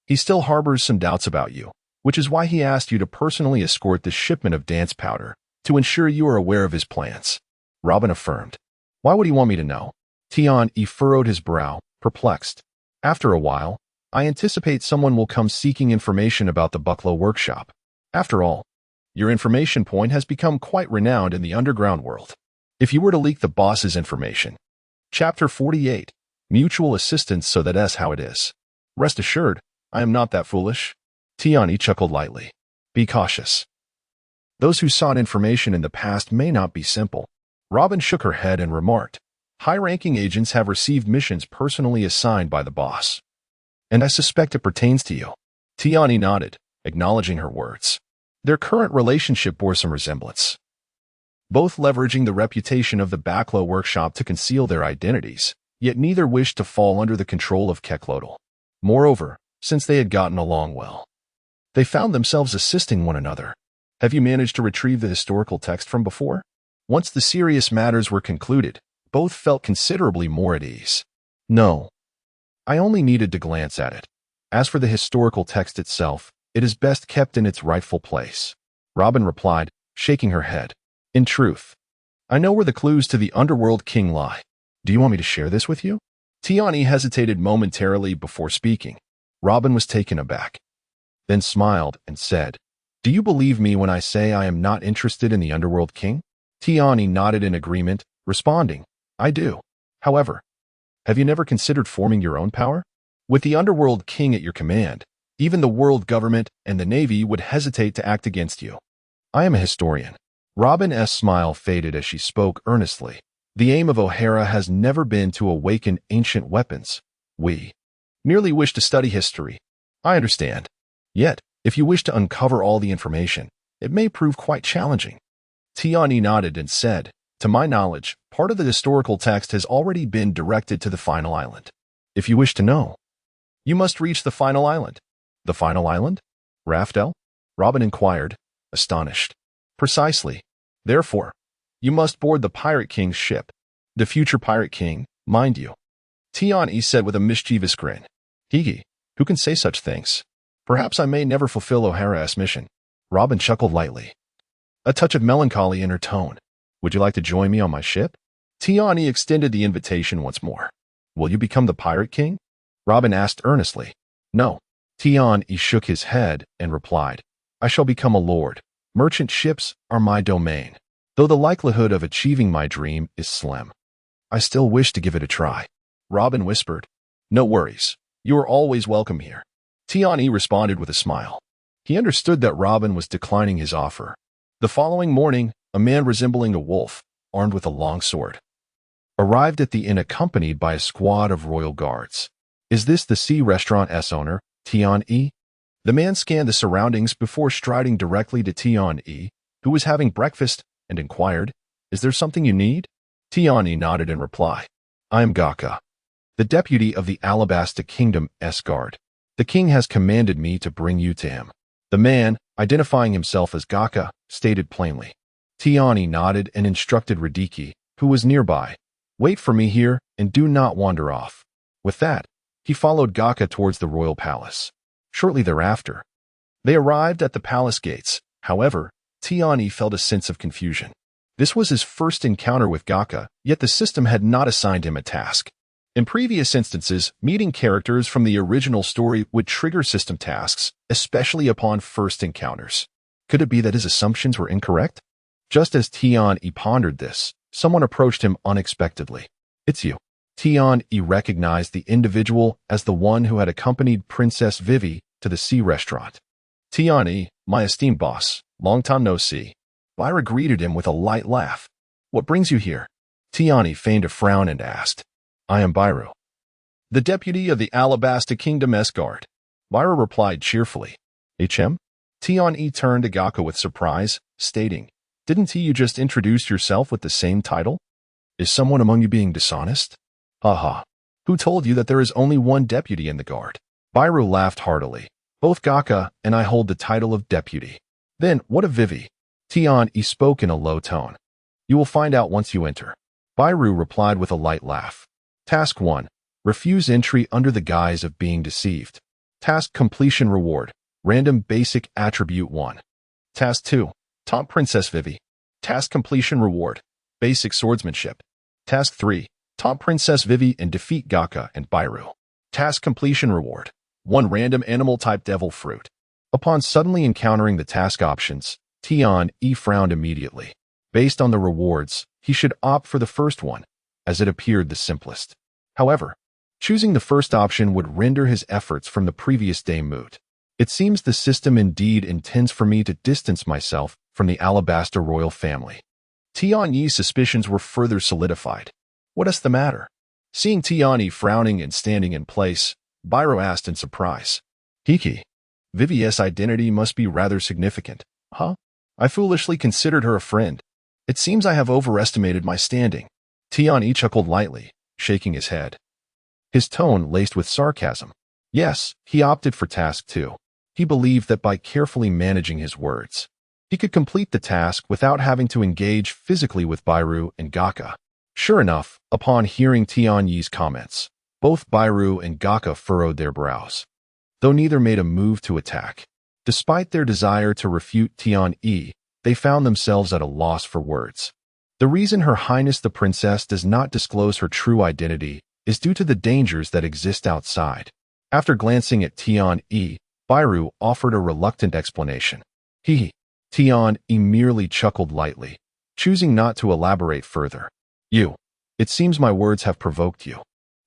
He still harbors some doubts about you, which is why he asked you to personally escort the shipment of dance powder to ensure you are aware of his plans. Robin affirmed. Why would he want me to know? Tiani furrowed his brow, perplexed. After a while, I anticipate someone will come seeking information about the Bucklow workshop. After all, your information point has become quite renowned in the underground world. If you were to leak the boss's information. Chapter 48. Mutual assistance, so that's how it is. Rest assured, I am not that foolish. Tiani chuckled lightly. Be cautious. Those who sought information in the past may not be simple. Robin shook her head and remarked, high-ranking agents have received missions personally assigned by the boss. And I suspect it pertains to you. Tiani nodded, acknowledging her words. Their current relationship bore some resemblance. Both leveraging the reputation of the Bucklow workshop to conceal their identities, yet neither wished to fall under the control of Keklodal. Moreover, since they had gotten along well, they found themselves assisting one another. Have you managed to retrieve the historical text from before? Once the serious matters were concluded, both felt considerably more at ease. No. I only needed to glance at it. As for the historical text itself, it is best kept in its rightful place. Robin replied, shaking her head. In truth, I know where the clues to the underworld king lie. Do you want me to share this with you? Tiani hesitated momentarily before speaking. Robin was taken aback, then smiled and said, Do you believe me when I say I am not interested in the underworld king? Tiani nodded in agreement, responding, I do. However, have you never considered forming your own power? With the underworld king at your command, even the world government and the navy would hesitate to act against you. I am a historian. Robin's smile faded as she spoke earnestly. The aim of O'Hara has never been to awaken ancient weapons. We merely wish to study history. I understand. Yet, if you wish to uncover all the information, it may prove quite challenging. Tiani nodded and said, To my knowledge, part of the historical text has already been directed to the final island. If you wish to know, you must reach the final island. The final island? Raftel? Robin inquired, astonished. Precisely. Therefore, you must board the Pirate King's ship. The future Pirate King, mind you. Tiani said with a mischievous grin. Higi, who can say such things? Perhaps I may never fulfill O'Hara's mission. Robin chuckled lightly, a touch of melancholy in her tone. Would you like to join me on my ship? Tiani extended the invitation once more. Will you become the Pirate King? Robin asked earnestly. No. Tiani shook his head and replied, I shall become a lord. Merchant ships are my domain, though the likelihood of achieving my dream is slim. I still wish to give it a try. Robin whispered, No worries. You are always welcome here. Tiani responded with a smile. He understood that Robin was declining his offer. The following morning, a man resembling a wolf, armed with a long sword, arrived at the inn accompanied by a squad of royal guards. "Is this the Sea Restaurant's owner, Tian-E?" The man scanned the surroundings before striding directly to Tian-E, who was having breakfast, and inquired, "Is there something you need?" Tian-E nodded in reply. "I am Gaka, the deputy of the Alabasta Kingdom's guard. The king has commanded me to bring you to him." The man, identifying himself as Gaka, stated plainly. Tiani nodded and instructed Radiki, who was nearby, "Wait for me here and do not wander off." With that, he followed Gaka towards the royal palace. Shortly thereafter, they arrived at the palace gates. However, Tiani felt a sense of confusion. This was his first encounter with Gaka, yet the system had not assigned him a task. In previous instances, meeting characters from the original story would trigger system tasks, especially upon first encounters. Could it be that his assumptions were incorrect? Just as Tian-E pondered this, someone approached him unexpectedly. "It's you." Tian-E recognized the individual as the one who had accompanied Princess Vivi to the Sea Restaurant. "Tian-E, my esteemed boss, long time no see." Lyra greeted him with a light laugh. "What brings you here?" Tiani feigned a frown and asked. "I am Byru, the deputy of the Alabasta Kingdom's guard." Byru replied cheerfully. "HM?" Tian-E turned to Gaka with surprise, stating, "Didn't you just introduce yourself with the same title? Is someone among you being dishonest?" "Haha. Who told you that there is only one deputy in the guard?" Byru laughed heartily. "Both Gaka and I hold the title of deputy." "Then what of Vivi?" Tian-E spoke in a low tone. "You will find out once you enter." Byru replied with a light laugh. Task 1. Refuse entry under the guise of being deceived. Task completion reward. Random basic attribute 1. Task 2. Taunt Princess Vivi. Task completion reward. Basic swordsmanship. Task 3. Taunt Princess Vivi and defeat Gaka and Byru. Task completion reward. 1 random animal type devil fruit. Upon suddenly encountering the task options, Tian-E frowned immediately. Based on the rewards, he should opt for the first one, as it appeared the simplest. However, choosing the first option would render his efforts from the previous day moot. It seems the system indeed intends for me to distance myself from the Alabasta royal family. Tian-Yi's suspicions were further solidified. "What is the matter?" Seeing Tian-E frowning and standing in place, Byru asked in surprise. "Hiki, Vivi's identity must be rather significant, huh? I foolishly considered her a friend. It seems I have overestimated my standing." Tian-E chuckled lightly, shaking his head. His tone laced with sarcasm. Yes, he opted for task 2. He believed that by carefully managing his words, he could complete the task without having to engage physically with Byru and Gaka. Sure enough, upon hearing Tian-Yi's comments, both Byru and Gaka furrowed their brows, though neither made a move to attack. Despite their desire to refute Tian-E, they found themselves at a loss for words. The reason Her Highness the Princess does not disclose her true identity is due to the dangers that exist outside. After glancing at Tian-E, Byru offered a reluctant explanation. Tian-E merely chuckled lightly, choosing not to elaborate further. It seems my words have provoked you,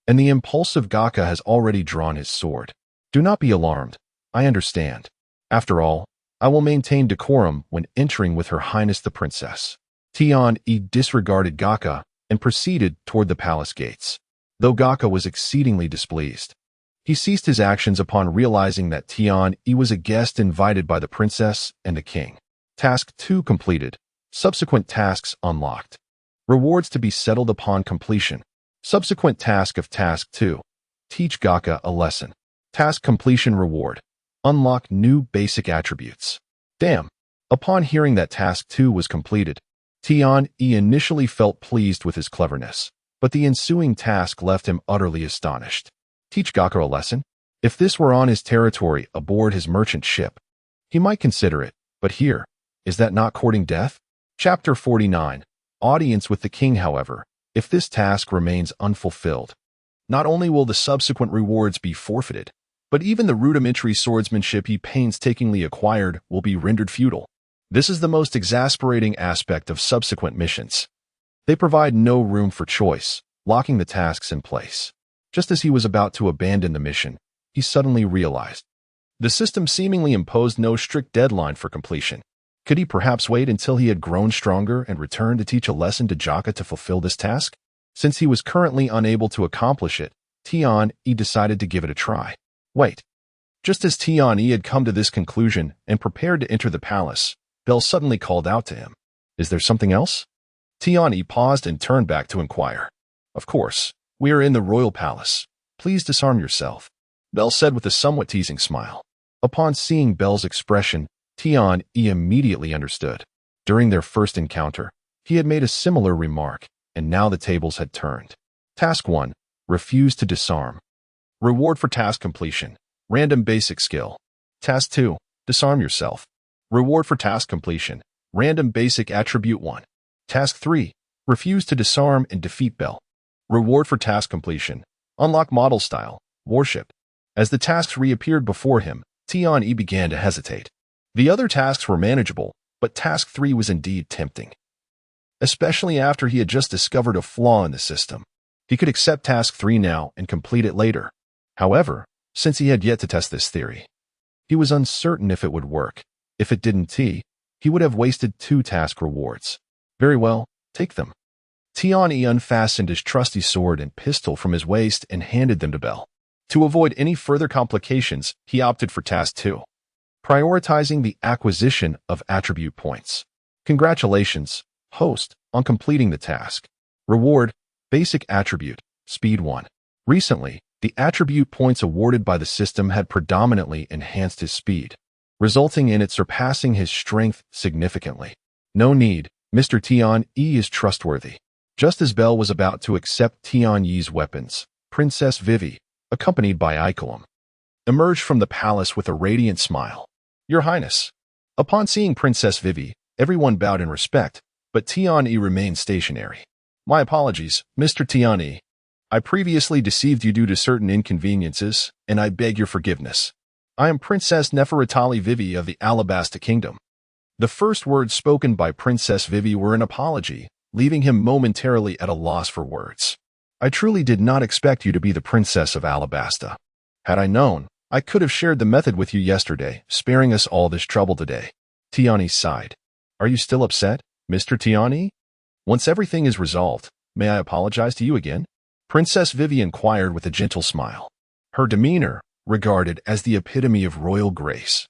and the impulsive Gaka has already drawn his sword. Do not be alarmed. I understand. After all, I will maintain decorum when entering with Her Highness the Princess." Tian-E disregarded Gaka and proceeded toward the palace gates. Though Gaka was exceedingly displeased, he ceased his actions upon realizing that Tian-E was a guest invited by the princess and the king. Task 2 completed. Subsequent tasks unlocked. Rewards to be settled upon completion. Subsequent task of Task 2. Teach Gaka a lesson. Task completion reward. Unlock new basic attributes. Damn. Upon hearing that Task 2 was completed, Tian-E initially felt pleased with his cleverness, but the ensuing task left him utterly astonished. Teach Gaka a lesson? If this were on his territory aboard his merchant ship, he might consider it, but here, is that not courting death? Chapter 49. Audience with the king. However, if this task remains unfulfilled, not only will the subsequent rewards be forfeited, but even the rudimentary swordsmanship he painstakingly acquired will be rendered futile. This is the most exasperating aspect of subsequent missions. They provide no room for choice, locking the tasks in place. Just as he was about to abandon the mission, he suddenly realized, The system seemingly imposed no strict deadline for completion. Could he perhaps wait until he had grown stronger and return to teach a lesson to Jaka to fulfill this task? Since he was currently unable to accomplish it, Tian-Yi decided to give it a try. Wait. Just as Tian-Yi had come to this conclusion and prepared to enter the palace, Belle suddenly called out to him. Is there something else? Tian-Yi paused and turned back to inquire. Of course, we are in the royal palace. Please disarm yourself, Belle said with a somewhat teasing smile. Upon seeing Belle's expression, Tian-Yi immediately understood. During their first encounter, he had made a similar remark, and now the tables had turned. Task 1. Refuse to disarm. Reward for task completion. Random basic skill. Task 2. Disarm yourself. Reward for task completion. Random basic attribute 1. Task 3. Refuse to disarm and defeat Belle. Reward for task completion. Unlock model style. Warship. As the tasks reappeared before him, Tian-Yi began to hesitate. The other tasks were manageable, but task 3 was indeed tempting. Especially after he had just discovered a flaw in the system. He could accept task 3 now and complete it later. However, since he had yet to test this theory, he was uncertain if it would work. If it didn't, he would have wasted 2 task rewards. Very well, take them. Tian-Yi unfastened his trusty sword and pistol from his waist and handed them to Belle. To avoid any further complications, he opted for task 2, prioritizing the acquisition of attribute points. Congratulations, host, on completing the task. Reward, basic attribute, speed 1. Recently, the attribute points awarded by the system had predominantly enhanced his speed, resulting in it surpassing his strength significantly. No need, Mr. Tian-Yi is trustworthy. Just as Belle was about to accept Tian-Yi's weapons, Princess Vivi, accompanied by Icolum, emerged from the palace with a radiant smile. Your Highness. Upon seeing Princess Vivi, everyone bowed in respect, but Tian-Yi remained stationary. My apologies, Mr. Tian-Yi. I previously deceived you due to certain inconveniences, and I beg your forgiveness. I am Princess Nefertari Vivi of the Alabasta Kingdom. The first words spoken by Princess Vivi were an apology, leaving him momentarily at a loss for words. I truly did not expect you to be the Princess of Alabasta. Had I known, I could have shared the method with you yesterday, sparing us all this trouble today. Tian-Yi sighed. Are you still upset, Mr. Tian-Yi? Once everything is resolved, may I apologize to you again? Princess Vivi inquired with a gentle smile. Her demeanor, regarded as the epitome of royal grace,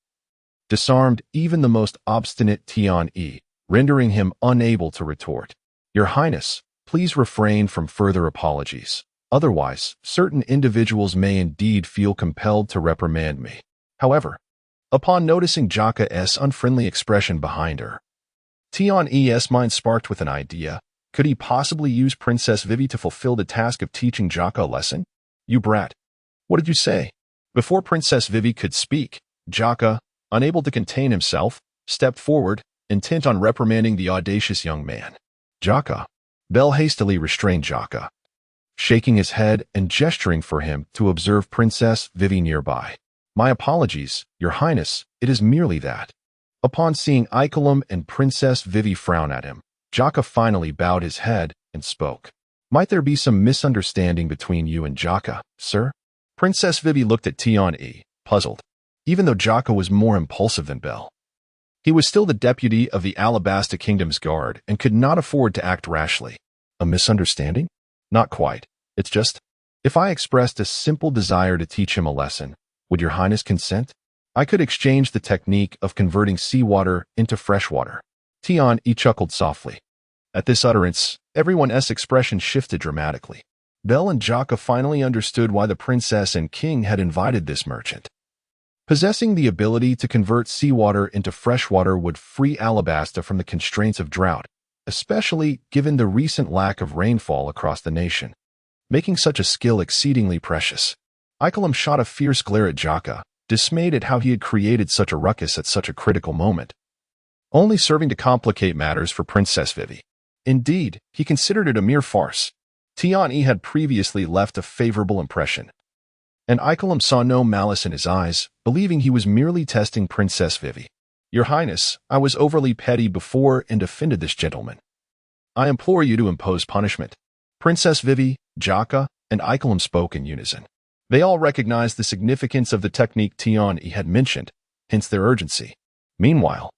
disarmed even the most obstinate Tian-Yi, rendering him unable to retort. Your Highness, please refrain from further apologies. Otherwise, certain individuals may indeed feel compelled to reprimand me. However, upon noticing Jaka's unfriendly expression behind her, Tian-Yi's mind sparked with an idea. Could he possibly use Princess Vivi to fulfill the task of teaching Jaka a lesson? You brat. What did you say? Before Princess Vivi could speak, Jaka, unable to contain himself, stepped forward, intent on reprimanding the audacious young man. Jaka. Belle hastily restrained Jaka, shaking his head and gesturing for him to observe Princess Vivi nearby. My apologies, Your Highness, it is merely that. Upon seeing Icolum and Princess Vivi frown at him, Jaka finally bowed his head and spoke. Might there be some misunderstanding between you and Jaka, sir? Princess Vivi looked at Tian-Yi, puzzled. Even though Jaka was more impulsive than Belle, he was still the deputy of the Alabasta Kingdom's guard and could not afford to act rashly. A misunderstanding? Not quite. It's just, if I expressed a simple desire to teach him a lesson, would Your Highness consent? I could exchange the technique of converting seawater into fresh water. Tian-Yi chuckled softly. At this utterance, everyone's expression shifted dramatically. Belle and Jaka finally understood why the princess and king had invited this merchant. Possessing the ability to convert seawater into fresh water would free Alabasta from the constraints of drought, especially given the recent lack of rainfall across the nation, making such a skill exceedingly precious. Icolum shot a fierce glare at Jaka, dismayed at how he had created such a ruckus at such a critical moment, only serving to complicate matters for Princess Vivi. Indeed, he considered it a mere farce. Tian-Yi had previously left a favorable impression, and Icolum saw no malice in his eyes, believing he was merely testing Princess Vivi. Your Highness, I was overly petty before and offended this gentleman. I implore you to impose punishment. Princess Vivi, Jaka, and Icolum spoke in unison. They all recognized the significance of the technique Tian-E had mentioned, hence their urgency. Meanwhile,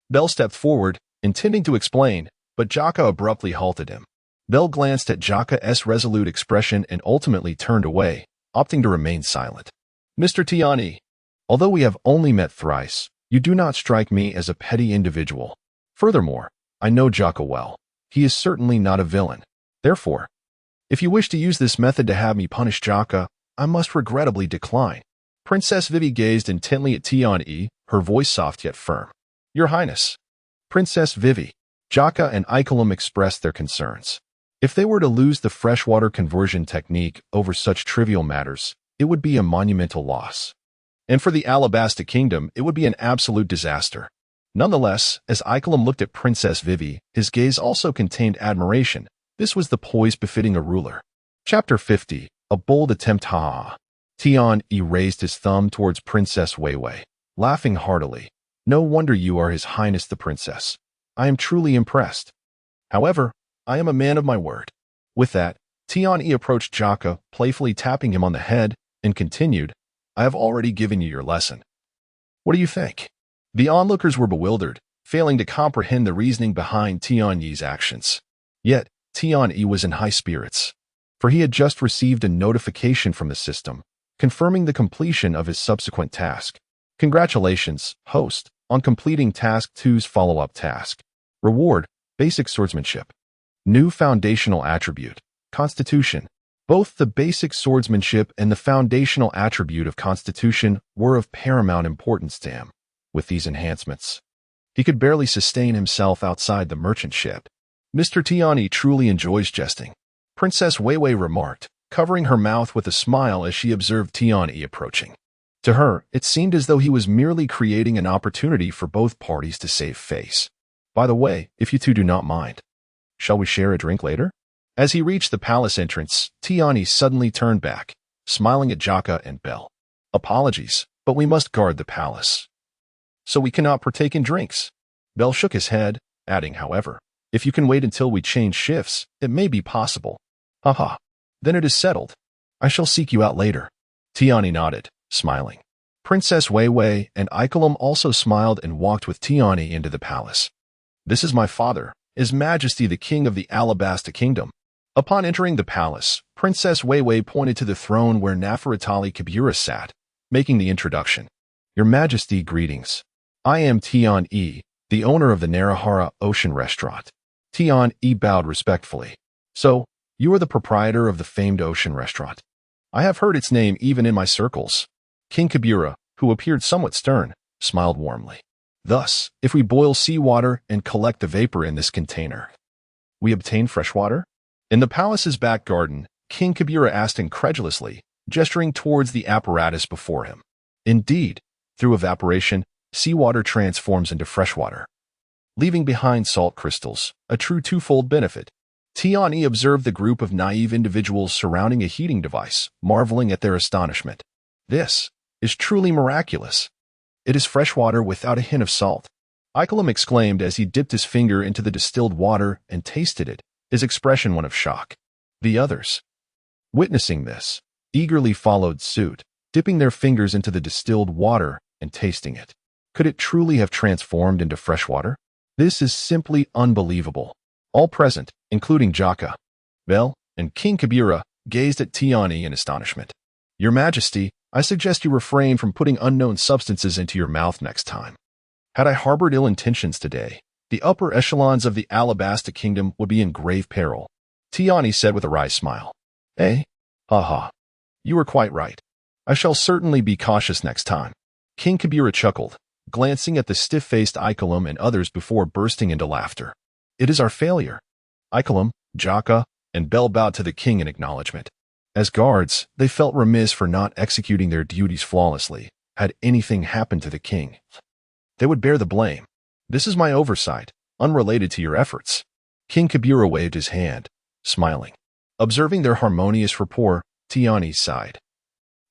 Bell stepped forward, intending to explain, but Jaka abruptly halted him. Bell glanced at Jaka's resolute expression and ultimately turned away, opting to remain silent. Mr. Tian-E, although we have only met thrice, you do not strike me as a petty individual. Furthermore, I know Jaka well. He is certainly not a villain. Therefore, if you wish to use this method to have me punish Jaka, I must regrettably decline. Princess Vivi gazed intently at Tian-E, her voice soft yet firm. Your Highness. Princess Vivi, Jaka and Icolum expressed their concerns. If they were to lose the freshwater conversion technique over such trivial matters, it would be a monumental loss. And for the Alabasta Kingdom, it would be an absolute disaster. Nonetheless, as Icolum looked at Princess Vivi, his gaze also contained admiration. This was the poise befitting a ruler. Chapter 50. A bold attempt. Ha! Tian-E raised his thumb towards Princess Weiwei, laughing heartily. No wonder you are His Highness the Princess. I am truly impressed. However, I am a man of my word. With that, Tian-E approached Jaka, playfully tapping him on the head, and continued, I have already given you your lesson. What do you think? The onlookers were bewildered, failing to comprehend the reasoning behind Tian-Yi's actions. Yet, Tian-E was in high spirits, for he had just received a notification from the system, confirming the completion of his subsequent task. Congratulations, host, on completing Task 2's follow-up task. Reward, Basic Swordsmanship. New foundational attribute, Constitution. Both the basic swordsmanship and the foundational attribute of Constitution were of paramount importance to him. With these enhancements, he could barely sustain himself outside the merchant ship. Mr. Tian-E truly enjoys jesting, Princess Weiwei remarked, covering her mouth with a smile as she observed Tian-E approaching. To her, it seemed as though he was merely creating an opportunity for both parties to save face. By the way, if you two do not mind, shall we share a drink later? As he reached the palace entrance, Tian-E suddenly turned back, smiling at Jaka and Bell. Apologies, but we must guard the palace, so we cannot partake in drinks. Bell shook his head, adding, however, if you can wait until we change shifts, it may be possible. Haha. Then it is settled. I shall seek you out later. Tian-E nodded, smiling. Princess Weiwei and Icolum also smiled and walked with Tian-E into the palace. This is my father, His Majesty the King of the Alabasta Kingdom. Upon entering the palace, Princess Weiwei pointed to the throne where Nefertari Kibura sat, making the introduction. Your Majesty, greetings. I am Tian-E, the owner of the Narahara Ocean Restaurant. Tian-E bowed respectfully. So, you are the proprietor of the famed ocean restaurant. I have heard its name even in my circles. King Kibura, who appeared somewhat stern, smiled warmly. Thus, if we boil seawater and collect the vapor in this container, we obtain fresh water? In the palace's back garden, King Kibura asked incredulously, gesturing towards the apparatus before him. Indeed, through evaporation, seawater transforms into freshwater, leaving behind salt crystals, a true twofold benefit. Tian-E observed the group of naive individuals surrounding a heating device, marveling at their astonishment. This is truly miraculous. It is fresh water without a hint of salt. Icolum exclaimed as he dipped his finger into the distilled water and tasted it, his expression one of shock. The others, witnessing this, eagerly followed suit, dipping their fingers into the distilled water and tasting it. Could it truly have transformed into fresh water? This is simply unbelievable. All present, including Jaka, Bell, and King Kibura, gazed at Tian-E in astonishment. Your Majesty, I suggest you refrain from putting unknown substances into your mouth next time. Had I harbored ill intentions today, the upper echelons of the Alabasta Kingdom would be in grave peril, Tian-E said with a wry smile. Eh? Haha. You are quite right. I shall certainly be cautious next time. King Kibura chuckled, glancing at the stiff-faced Icolum and others before bursting into laughter. It is our failure. Icolum, Jaka, and Bell bowed to the king in acknowledgement. As guards, they felt remiss for not executing their duties flawlessly. Had anything happened to the king, they would bear the blame. This is my oversight, unrelated to your efforts. King Kibura waved his hand, smiling. Observing their harmonious rapport, Tian-E sighed.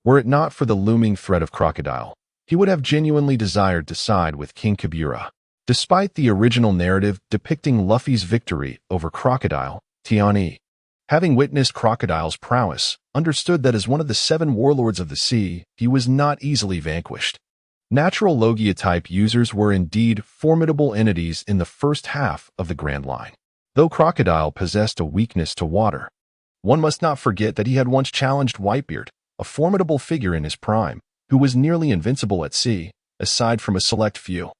Were it not for the looming threat of Crocodile, he would have genuinely desired to side with King Kibura. Despite the original narrative depicting Luffy's victory over Crocodile, Tian-E Having witnessed Crocodile's prowess, understood that as one of the 7 warlords of the sea, he was not easily vanquished. Natural Logia-type users were indeed formidable entities in the first half of the Grand Line. Though Crocodile possessed a weakness to water, one must not forget that he had once challenged Whitebeard, a formidable figure in his prime, who was nearly invincible at sea, aside from a select few.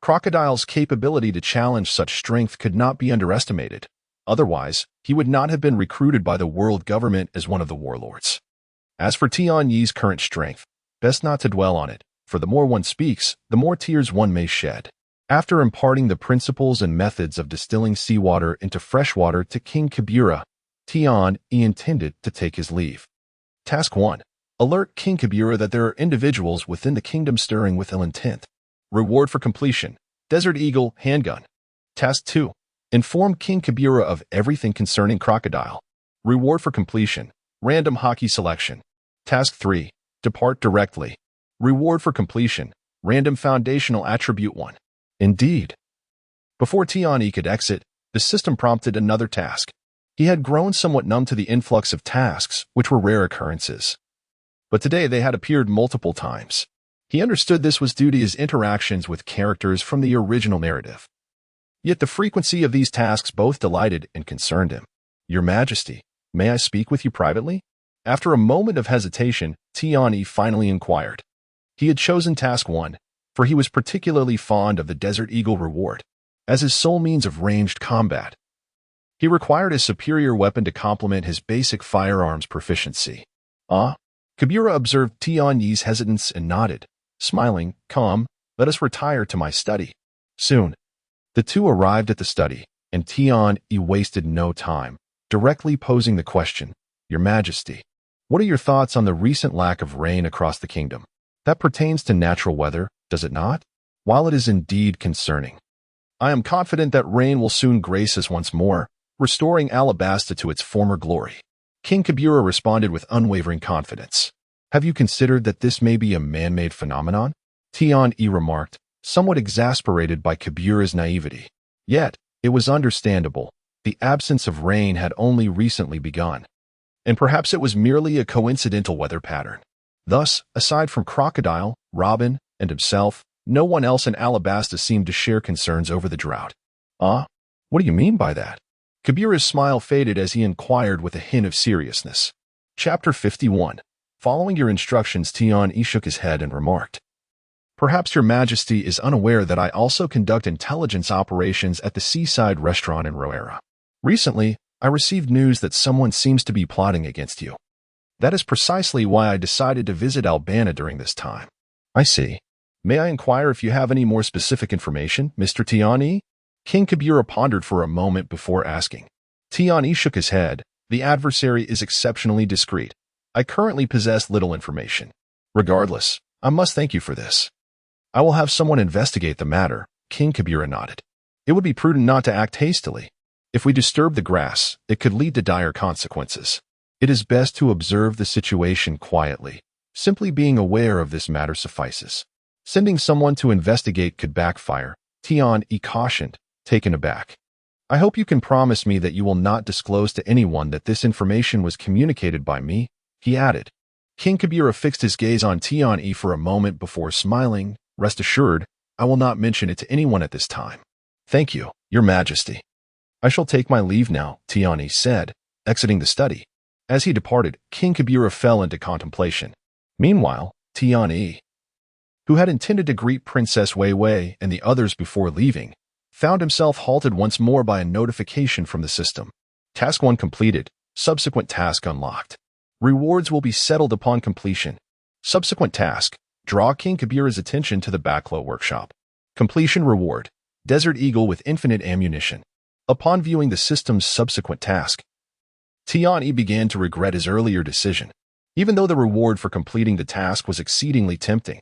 Crocodile's capability to challenge such strength could not be underestimated. Otherwise, he would not have been recruited by the world government as one of the warlords. As for Tian Yi's current strength, best not to dwell on it, for the more one speaks, the more tears one may shed. After imparting the principles and methods of distilling seawater into fresh water to King Kibura, Tian Yi intended to take his leave. Task 1. Alert King Kibura that there are individuals within the kingdom stirring with ill intent. Reward for completion: Desert Eagle handgun. Task 2. Inform King Kibura of everything concerning Crocodile. Reward for completion: random hockey selection. Task 3. Depart directly. Reward for completion: random foundational attribute 1. Indeed. Before Tian Yi could exit, the system prompted another task. He had grown somewhat numb to the influx of tasks, which were rare occurrences. But today they had appeared multiple times. He understood this was due to his interactions with characters from the original narrative. Yet the frequency of these tasks both delighted and concerned him. Your Majesty, may I speak with you privately? After a moment of hesitation, Tian Yi finally inquired. He had chosen Task 1, for he was particularly fond of the Desert Eagle reward, as his sole means of ranged combat. He required a superior weapon to complement his basic firearms proficiency. Kibura observed Tian Yi's hesitance and nodded, smiling. Come, let us retire to my study. Soon, the two arrived at the study, and Tian Yi wasted no time, directly posing the question, Your Majesty, what are your thoughts on the recent lack of rain across the kingdom? That pertains to natural weather, does it not? While it is indeed concerning, I am confident that rain will soon grace us once more, restoring Alabasta to its former glory. King Kibura responded with unwavering confidence. Have you considered that this may be a man-made phenomenon? Tian Yi remarked, somewhat exasperated by Kibura's naivety. Yet, it was understandable. The absence of rain had only recently begun, and perhaps it was merely a coincidental weather pattern. Thus, aside from Crocodile, Robin, and himself, no one else in Alabasta seemed to share concerns over the drought. What do you mean by that? Kibura's smile faded as he inquired with a hint of seriousness. Chapter 51. Following your instructions, Tian Yi shook his head and remarked, Perhaps your Majesty is unaware that I also conduct intelligence operations at the seaside restaurant in Roera. Recently, I received news that someone seems to be plotting against you. That is precisely why I decided to visit Albana during this time. I see. May I inquire if you have any more specific information, Mr. Tian Yi? King Kibura pondered for a moment before asking. Tian Yi shook his head. The adversary is exceptionally discreet. I currently possess little information. Regardless, I must thank you for this. I will have someone investigate the matter. King Kibura nodded. It would be prudent not to act hastily. If we disturb the grass, it could lead to dire consequences. It is best to observe the situation quietly. Simply being aware of this matter suffices. Sending someone to investigate could backfire, Tian Yi cautioned, taken aback. I hope you can promise me that you will not disclose to anyone that this information was communicated by me, he added. King Kibura fixed his gaze on Tian Yi for a moment before smiling. Rest assured, I will not mention it to anyone at this time. Thank you, Your Majesty. I shall take my leave now, Tian Yi said, exiting the study. As he departed, King Kibura fell into contemplation. Meanwhile, Tian Yi, who had intended to greet Princess Wei Wei and the others before leaving, found himself halted once more by a notification from the system. Task 1 completed. Subsequent task unlocked. Rewards will be settled upon completion. Subsequent task. Draw King Kibura's attention to the Backlow workshop. Completion reward: Desert Eagle with infinite ammunition. Upon viewing the system's subsequent task, Tian Yi began to regret his earlier decision, even though the reward for completing the task was exceedingly tempting.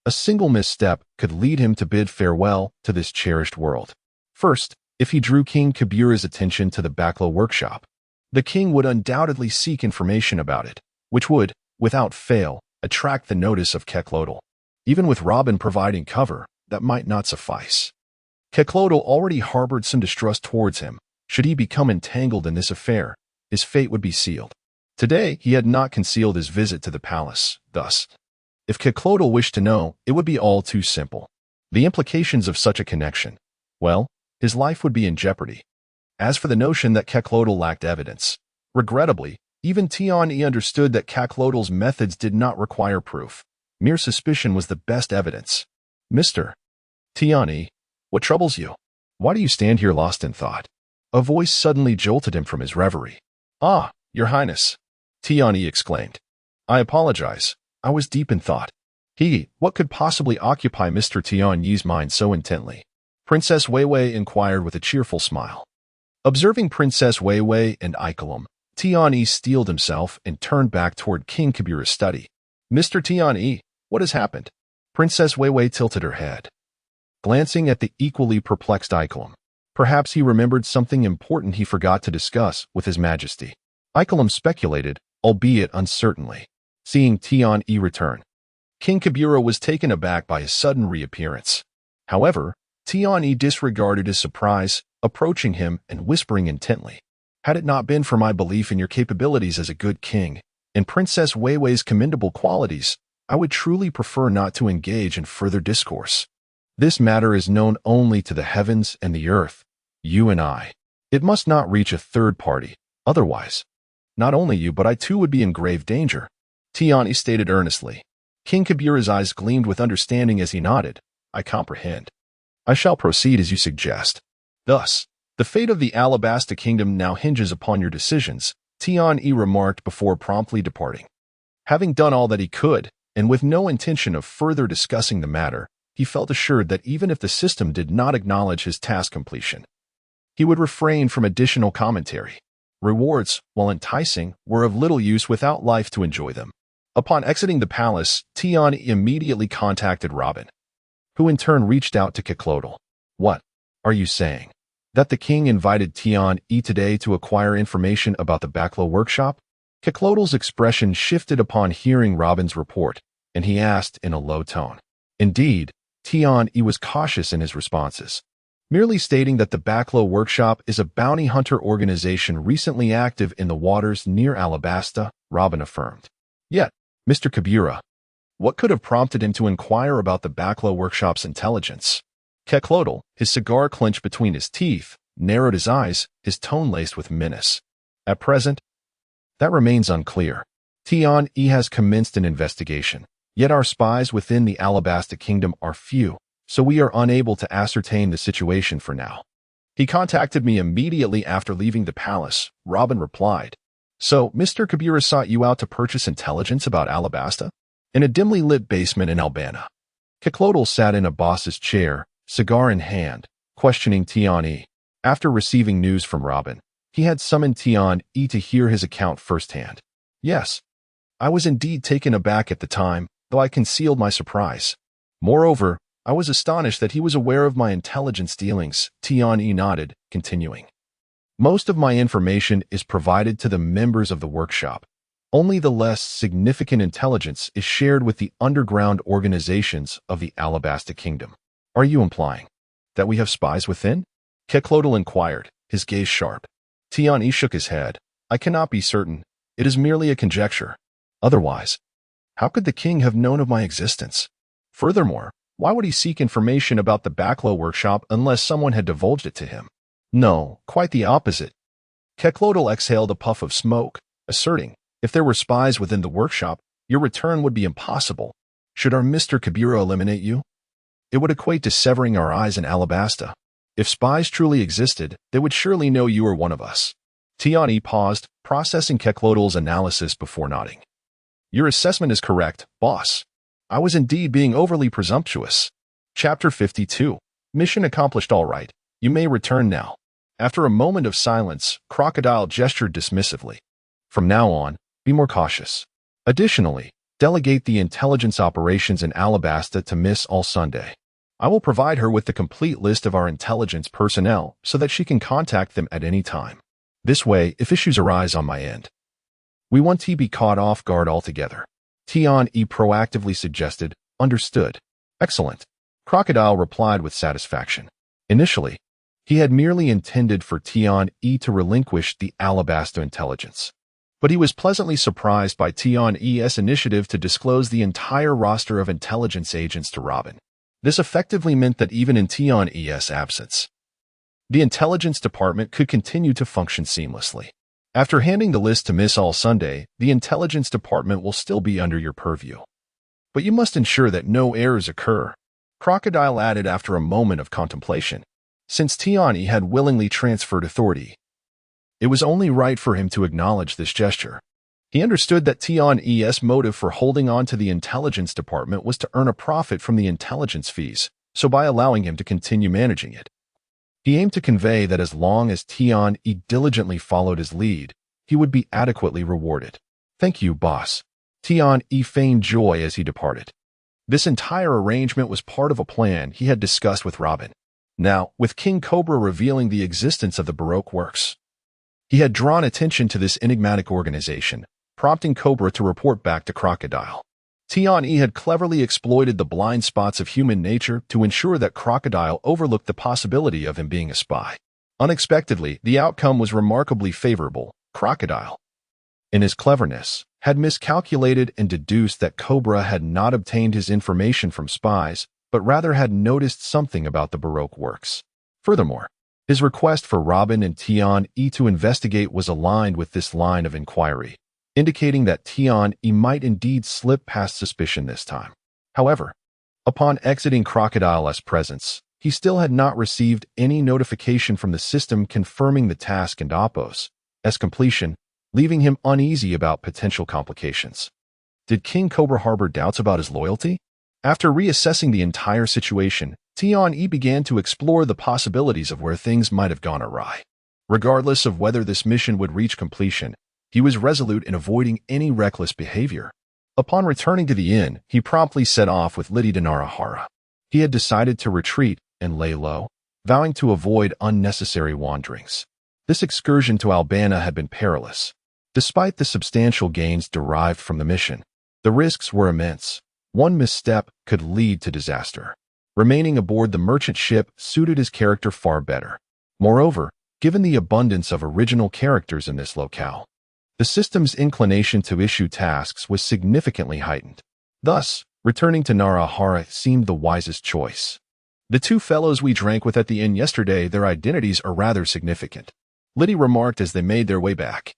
A single misstep could lead him to bid farewell to this cherished world. First, if he drew King Kibura's attention to the Backlow workshop, the king would undoubtedly seek information about it, which would, without fail, attract the notice of Keklodel. Even with Robin providing cover, that might not suffice. Keklodel already harbored some distrust towards him. Should he become entangled in this affair, his fate would be sealed. Today, he had not concealed his visit to the palace. Thus, if Keclodal wished to know, it would be all too simple. The implications of such a connection, well, his life would be in jeopardy. As for the notion that Keclodal lacked evidence, regrettably, even Tian-E understood that Keclodal's methods did not require proof. Mere suspicion was the best evidence. Mr. Tian-E, what troubles you? Why do you stand here lost in thought? A voice suddenly jolted him from his reverie. Ah, Your Highness, Tian-E exclaimed. I apologize. I was deep in thought. What could possibly occupy Mr. Tian-Yi's mind so intently? Princess Weiwei inquired with a cheerful smile. Observing Princess Weiwei and Ikelim, Tian-E steeled himself and turned back toward King Kabira's study. Mr. Tian-E, what has happened? Princess Weiwei tilted her head, glancing at the equally perplexed Ikelim. Perhaps he remembered something important he forgot to discuss with His Majesty. Ikelim speculated, albeit uncertainly. Seeing Tian-E return, King Kabira was taken aback by his sudden reappearance. However, Tian-E disregarded his surprise, approaching him and whispering intently. Had it not been for my belief in your capabilities as a good king and Princess Weiwei's commendable qualities, I would truly prefer not to engage in further discourse. This matter is known only to the heavens and the earth, you and I. It must not reach a third party, otherwise, not only you but I too would be in grave danger, Tian-E stated earnestly. King Kabira's eyes gleamed with understanding as he nodded. I comprehend. I shall proceed as you suggest. Thus, the fate of the Alabasta Kingdom now hinges upon your decisions, Tian-E remarked before promptly departing. Having done all that he could, and with no intention of further discussing the matter, he felt assured that even if the system did not acknowledge his task completion, he would refrain from additional commentary. Rewards, while enticing, were of little use without life to enjoy them. Upon exiting the palace, Tian-E immediately contacted Robin, who in turn reached out to Keclodal. What are you saying? That the king invited Tian-E today to acquire information about the Baklo workshop? Keclodal's expression shifted upon hearing Robin's report, and he asked in a low tone. Indeed, Tian-E was cautious in his responses. Merely stating that the Baklo workshop is a bounty hunter organization recently active in the waters near Alabasta, Robin affirmed. Yet, Mr. Kabira, what could have prompted him to inquire about the Baklo workshop's intelligence? Keclodal, his cigar clenched between his teeth, narrowed his eyes, his tone laced with menace. At present, that remains unclear. Tian-E has commenced an investigation, yet our spies within the Alabasta Kingdom are few, so we are unable to ascertain the situation for now. He contacted me immediately after leaving the palace, Robin replied. So, Mr. Kabira sought you out to purchase intelligence about Alabasta? In a dimly lit basement in Albana. Keclodal sat in a boss's chair, cigar in hand, questioning Tian-E. After receiving news from Robin, he had summoned Tian-E to hear his account firsthand. Yes, I was indeed taken aback at the time, though I concealed my surprise. Moreover, I was astonished that he was aware of my intelligence dealings, Tian-E nodded, continuing. Most of my information is provided to the members of the workshop. Only the less significant intelligence is shared with the underground organizations of the Alabasta Kingdom. Are you implying that we have spies within? Keclodal inquired, his gaze sharp. Tian-E shook his head. I cannot be certain. It is merely a conjecture. Otherwise, how could the king have known of my existence? Furthermore, why would he seek information about the Baklo workshop unless someone had divulged it to him? No, quite the opposite. Keclodal exhaled a puff of smoke, asserting, if there were spies within the workshop, your return would be impossible. Should our Mr. Kabira eliminate you? It would equate to severing our eyes in Alabasta. If spies truly existed, they would surely know you are one of us. Tian-E paused, processing Keclodal's analysis before nodding. Your assessment is correct, boss. I was indeed being overly presumptuous. Chapter 52. Mission accomplished all right. You may return now. After a moment of silence, Crocodile gestured dismissively. From now on, be more cautious. Additionally, delegate the intelligence operations in Alabasta to Miss All Sunday. I will provide her with the complete list of our intelligence personnel so that she can contact them at any time. This way, if issues arise on my end, we want to be caught off guard altogether. Tian-E proactively suggested, understood. Excellent. Crocodile replied with satisfaction. Initially, He had merely intended for Tian-E to relinquish the Alabasta intelligence. But he was pleasantly surprised by Tian-E's initiative to disclose the entire roster of intelligence agents to Robin. This effectively meant that even in Tian-E's absence, the intelligence department could continue to function seamlessly. After handing the list to Miss All Sunday, the intelligence department will still be under your purview. But you must ensure that no errors occur, Crocodile added after a moment of contemplation. Since Tian-E had willingly transferred authority, it was only right for him to acknowledge this gesture. He understood that Tian-E's motive for holding on to the intelligence department was to earn a profit from the intelligence fees, so by allowing him to continue managing it, he aimed to convey that as long as Tian-E diligently followed his lead, he would be adequately rewarded. Thank you, boss. Tian-E feigned joy as he departed. This entire arrangement was part of a plan he had discussed with Robin. Now, with King Cobra revealing the existence of the Baroque works, he had drawn attention to this enigmatic organization, prompting Cobra to report back to Crocodile. Tian-E had cleverly exploited the blind spots of human nature to ensure that Crocodile overlooked the possibility of him being a spy. Unexpectedly, the outcome was remarkably favorable. Crocodile, in his cleverness, had miscalculated and deduced that Cobra had not obtained his information from spies, but rather had noticed something about the Baroque works. Furthermore, his request for Robin and Tian-E to investigate was aligned with this line of inquiry, indicating that Tian-E might indeed slip past suspicion this time. However, upon exiting Crocodile's presence, he still had not received any notification from the system confirming the task and Appo's completion, leaving him uneasy about potential complications. Did King Cobra harbor doubts about his loyalty? After reassessing the entire situation, Tian-E began to explore the possibilities of where things might have gone awry. Regardless of whether this mission would reach completion, he was resolute in avoiding any reckless behavior. Upon returning to the inn, he promptly set off with Liddy to Narahara. He had decided to retreat and lay low, vowing to avoid unnecessary wanderings. This excursion to Albana had been perilous. Despite the substantial gains derived from the mission, the risks were immense. One misstep could lead to disaster. Remaining aboard the merchant ship suited his character far better. Moreover, given the abundance of original characters in this locale, the system's inclination to issue tasks was significantly heightened. Thus, returning to Narahara seemed the wisest choice. The two fellows we drank with at the inn yesterday, their identities are rather significant, Liddy remarked as they made their way back.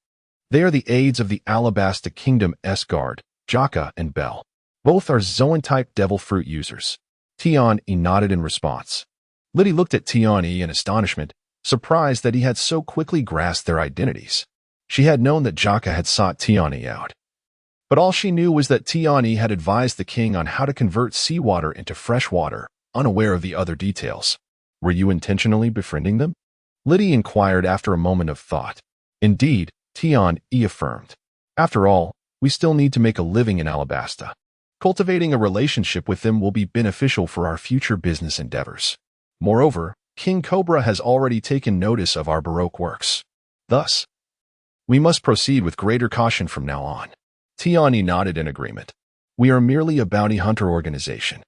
They are the aides of the Alabasta Kingdom's guard, Jaka and Bell. Both are Zoan-type devil fruit users. Tian-E nodded in response. Liddy looked at Tian-E in astonishment, surprised that he had so quickly grasped their identities. She had known that Jaka had sought Tian-E out, but all she knew was that Tian-E had advised the king on how to convert seawater into fresh water, unaware of the other details. Were you intentionally befriending them? Liddy inquired after a moment of thought. Indeed, Tian-E affirmed. After all, we still need to make a living in Alabasta. Cultivating a relationship with them will be beneficial for our future business endeavors. Moreover, King Cobra has already taken notice of our Baroque works. Thus, we must proceed with greater caution from now on. Tian-E nodded in agreement. We are merely a bounty hunter organization,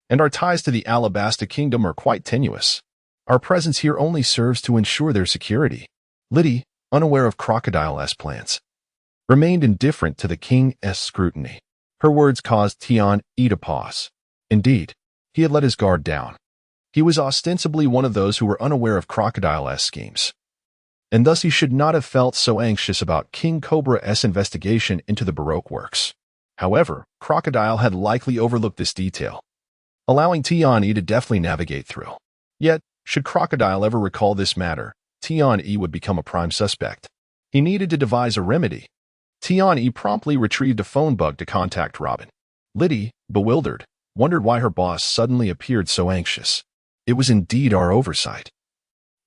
and our ties to the Alabasta Kingdom are quite tenuous. Our presence here only serves to ensure their security. Liddy, unaware of Crocodile's plans, remained indifferent to the king's scrutiny. Her words caused Tian-E to pause. Indeed, he had let his guard down. He was ostensibly one of those who were unaware of Crocodile's schemes, and thus he should not have felt so anxious about King Cobra's investigation into the Baroque works. However, Crocodile had likely overlooked this detail, allowing Tian-E to deftly navigate through. Yet, should Crocodile ever recall this matter, Tian-E would become a prime suspect. He needed to devise a remedy. Tian-E promptly retrieved a phone bug to contact Robin. Liddy, bewildered, wondered why her boss suddenly appeared so anxious. It was indeed our oversight.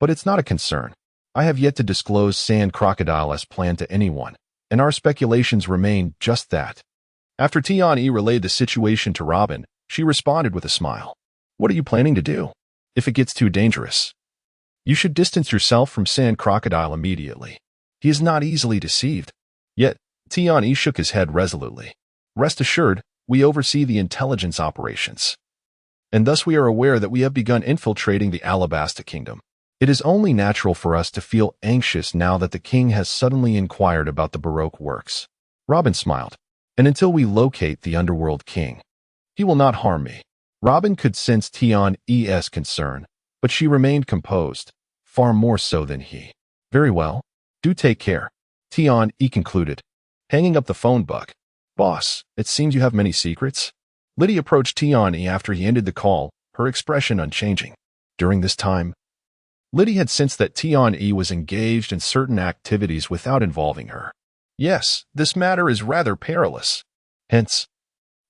But it's not a concern. I have yet to disclose Sand Crocodile's plan to anyone, and our speculations remain just that. After Tian-E relayed the situation to Robin, she responded with a smile. What are you planning to do? If it gets too dangerous, you should distance yourself from Sand Crocodile immediately. He is not easily deceived. Yet, Tian-E shook his head resolutely. Rest assured, we oversee the intelligence operations, and thus we are aware that we have begun infiltrating the Alabasta Kingdom. It is only natural for us to feel anxious now that the king has suddenly inquired about the Baroque works. Robin smiled. And until we locate the underworld king, he will not harm me. Robin could sense Tian-E's concern, but she remained composed, far more so than he. Very well. Do take care. Tian-E concluded, hanging up the phone book. Boss, it seems you have many secrets. Liddy approached Tian-E after he ended the call, her expression unchanging. During this time, Liddy had sensed that Tian-E was engaged in certain activities without involving her. Yes, this matter is rather perilous. Hence,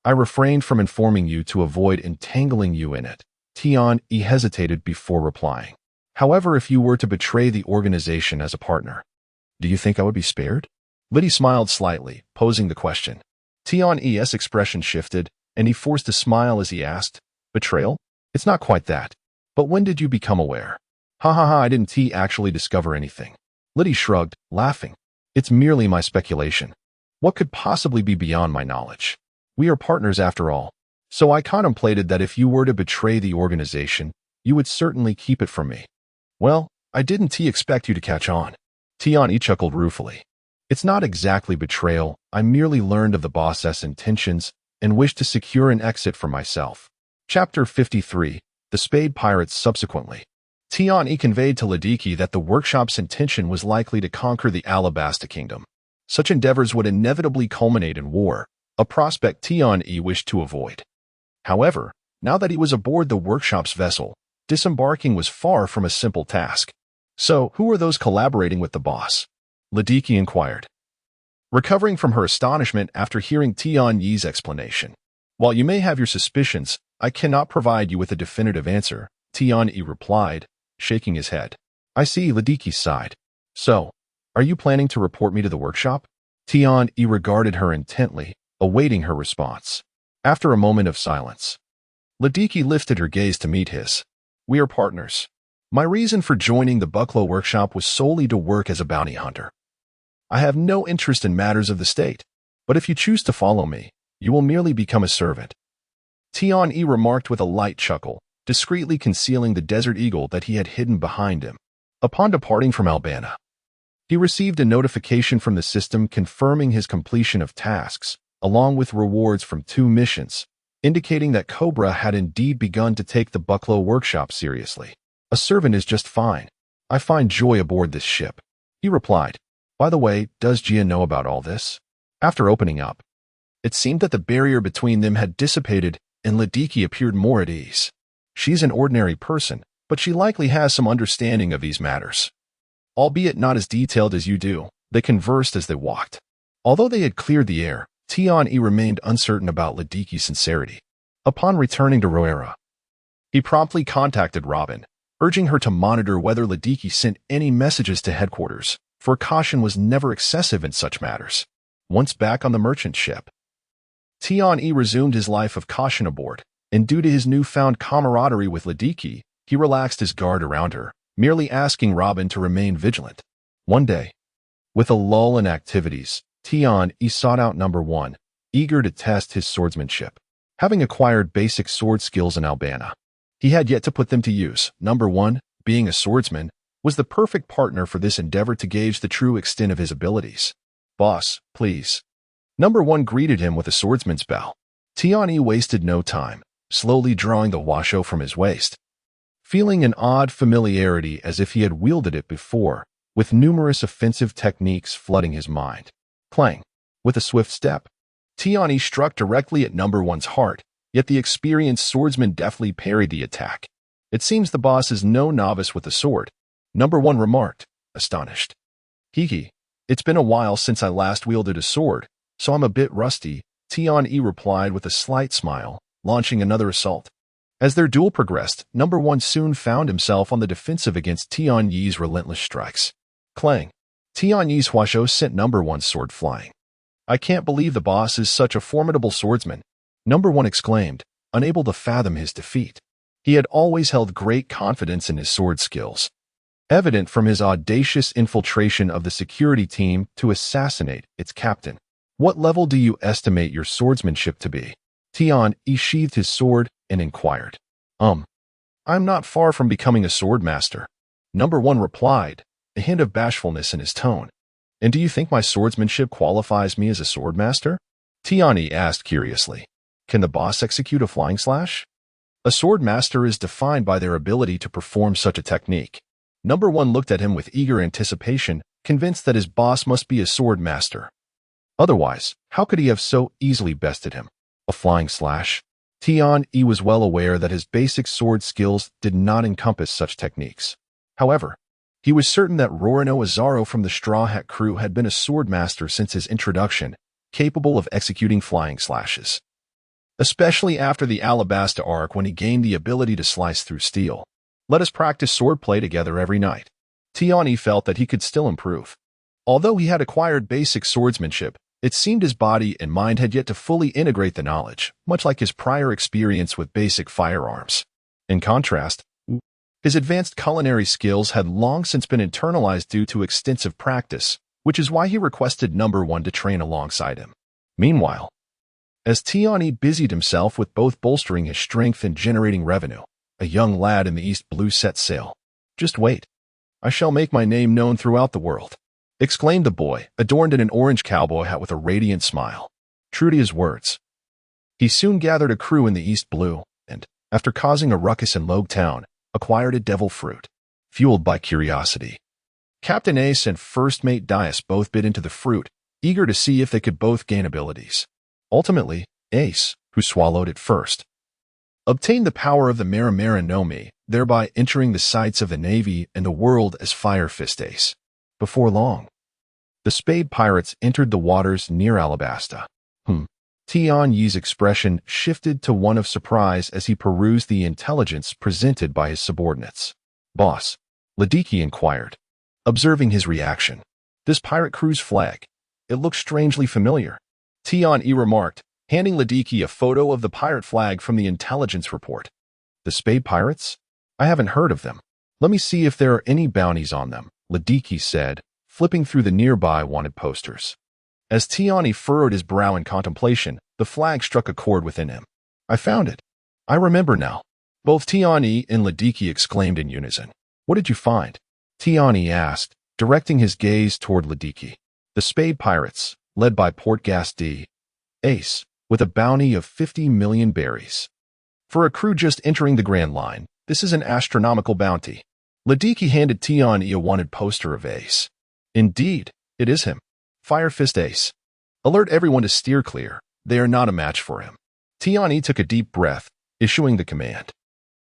I refrained from informing you to avoid entangling you in it. Tian-E hesitated before replying. However, if you were to betray the organization as a partner, do you think I would be spared? Liddy smiled slightly, posing the question. Tian-E's expression shifted, and he forced a smile as he asked, Betrayal? It's not quite that. But when did you become aware? Ha ha ha, I didn't actually discover anything. Liddy shrugged, laughing. It's merely my speculation. What could possibly be beyond my knowledge? We are partners after all. So I contemplated that if you were to betray the organization, you would certainly keep it from me. Well, I didn't expect you to catch on. Tian-E chuckled ruefully. It's not exactly betrayal. I merely learned of the boss's intentions and wished to secure an exit for myself. Chapter 53. The Spade Pirates. Subsequently, Tian-E conveyed to Ladiki that the workshop's intention was likely to conquer the Alabasta Kingdom. Such endeavors would inevitably culminate in war, a prospect Tian-E wished to avoid. However, now that he was aboard the workshop's vessel, disembarking was far from a simple task. So, who are those collaborating with the boss? Ladiki inquired, recovering from her astonishment after hearing Tian-Yi's explanation. While you may have your suspicions, I cannot provide you with a definitive answer, Tian-E replied, shaking his head. I see, Ladiki sighed. So, are you planning to report me to the workshop? Tian-E regarded her intently, awaiting her response. After a moment of silence, Ladiki lifted her gaze to meet his. We are partners. My reason for joining the Bucklow workshop was solely to work as a bounty hunter. I have no interest in matters of the state, but if you choose to follow me, you will merely become a servant. Tian-E remarked with a light chuckle, discreetly concealing the desert eagle that he had hidden behind him. Upon departing from Albana, he received a notification from the system confirming his completion of tasks, along with rewards from 2 missions, indicating that Cobra had indeed begun to take the Bucklow workshop seriously. A servant is just fine. I find joy aboard this ship, he replied. By the way, does Gia know about all this? After opening up, it seemed that the barrier between them had dissipated and Ladiki appeared more at ease. She's an ordinary person, but she likely has some understanding of these matters. Albeit not as detailed as you do, they conversed as they walked. Although they had cleared the air, Tian-E remained uncertain about Ladiki's sincerity. Upon returning to Roera, he promptly contacted Robin, urging her to monitor whether Ladiki sent any messages to headquarters, for caution was never excessive in such matters. Once back on the merchant ship, Tian-E resumed his life of caution aboard, and due to his newfound camaraderie with Ladiki, he relaxed his guard around her, merely asking Robin to remain vigilant. One day, with a lull in activities, Tian-E sought out Number 1, eager to test his swordsmanship. Having acquired basic sword skills in Albana, he had yet to put them to use. Number 1, being a swordsman, was the perfect partner for this endeavor to gauge the true extent of his abilities. Boss, please. Number 1 greeted him with a swordsman's bow. Tian-E wasted no time, slowly drawing the washo from his waist, feeling an odd familiarity as if he had wielded it before, with numerous offensive techniques flooding his mind. Clang. With a swift step, Tian-E struck directly at Number 1's heart, yet the experienced swordsman deftly parried the attack. It seems the boss is no novice with the sword, Number 1 remarked, astonished. Hee, it's been a while since I last wielded a sword, so I'm a bit rusty, Tian-E replied with a slight smile, launching another assault. As their duel progressed, Number 1 soon found himself on the defensive against Tian-Yi's relentless strikes. Clang. Tian-Yi's huasho sent Number 1's sword flying. I can't believe the boss is such a formidable swordsman, Number 1 exclaimed, unable to fathom his defeat. He had always held great confidence in his sword skills, evident from his audacious infiltration of the security team to assassinate its captain. What level do you estimate your swordsmanship to be? Tian-E sheathed his sword and inquired. I'm not far from becoming a sword master. Number 1 replied, a hint of bashfulness in his tone. And do you think my swordsmanship qualifies me as a swordmaster? Tiani asked curiously. Can the boss execute a flying slash? A swordmaster is defined by their ability to perform such a technique. Number 1 looked at him with eager anticipation, convinced that his boss must be a swordmaster. Otherwise, how could he have so easily bested him? A flying slash? Tian-E was well aware that his basic sword skills did not encompass such techniques. However, he was certain that Rorino Azaro from the Straw Hat crew had been a swordmaster since his introduction, capable of executing flying slashes. Especially after the Alabasta arc when he gained the ability to slice through steel. Let us practice swordplay together every night. Tiani felt that he could still improve. Although he had acquired basic swordsmanship, it seemed his body and mind had yet to fully integrate the knowledge, much like his prior experience with basic firearms. In contrast, his advanced culinary skills had long since been internalized due to extensive practice, which is why he requested Number 1 to train alongside him. Meanwhile, as Tiani busied himself with both bolstering his strength and generating revenue, a young lad in the East Blue set sail. Just wait. I shall make my name known throughout the world, exclaimed the boy, adorned in an orange cowboy hat with a radiant smile. True to his words, he soon gathered a crew in the East Blue and, after causing a ruckus in Logue Town, acquired a devil fruit, fueled by curiosity. Captain Ace and First Mate Dias both bit into the fruit, eager to see if they could both gain abilities. Ultimately, Ace, who swallowed it first, obtained the power of the Marimara no Mi, thereby entering the sights of the Navy and the world as Fire Fist Ace. Before long, the Spade Pirates entered the waters near Alabasta. Tian Yi's expression shifted to one of surprise as he perused the intelligence presented by his subordinates. Boss, Ladiki inquired, observing his reaction. This pirate crew's flag. It looks strangely familiar. Tian-E remarked, handing Ladiki a photo of the pirate flag from the intelligence report. The Spade Pirates? I haven't heard of them. Let me see if there are any bounties on them, Ladiki said, flipping through the nearby wanted posters. As Tiani furrowed his brow in contemplation, the flag struck a chord within him. I found it. I remember now. Both Tiani and Ladiki exclaimed in unison. What did you find? Tiani asked, directing his gaze toward Ladiki. The Spade Pirates, led by Portgas D. Ace, with a bounty of 50 million berries. For a crew just entering the Grand Line, this is an astronomical bounty. Ladiki handed Tiani a wanted poster of Ace. Indeed, it is him. Fire Fist Ace. Alert everyone to steer clear. They are not a match for him. Tiani took a deep breath, issuing the command.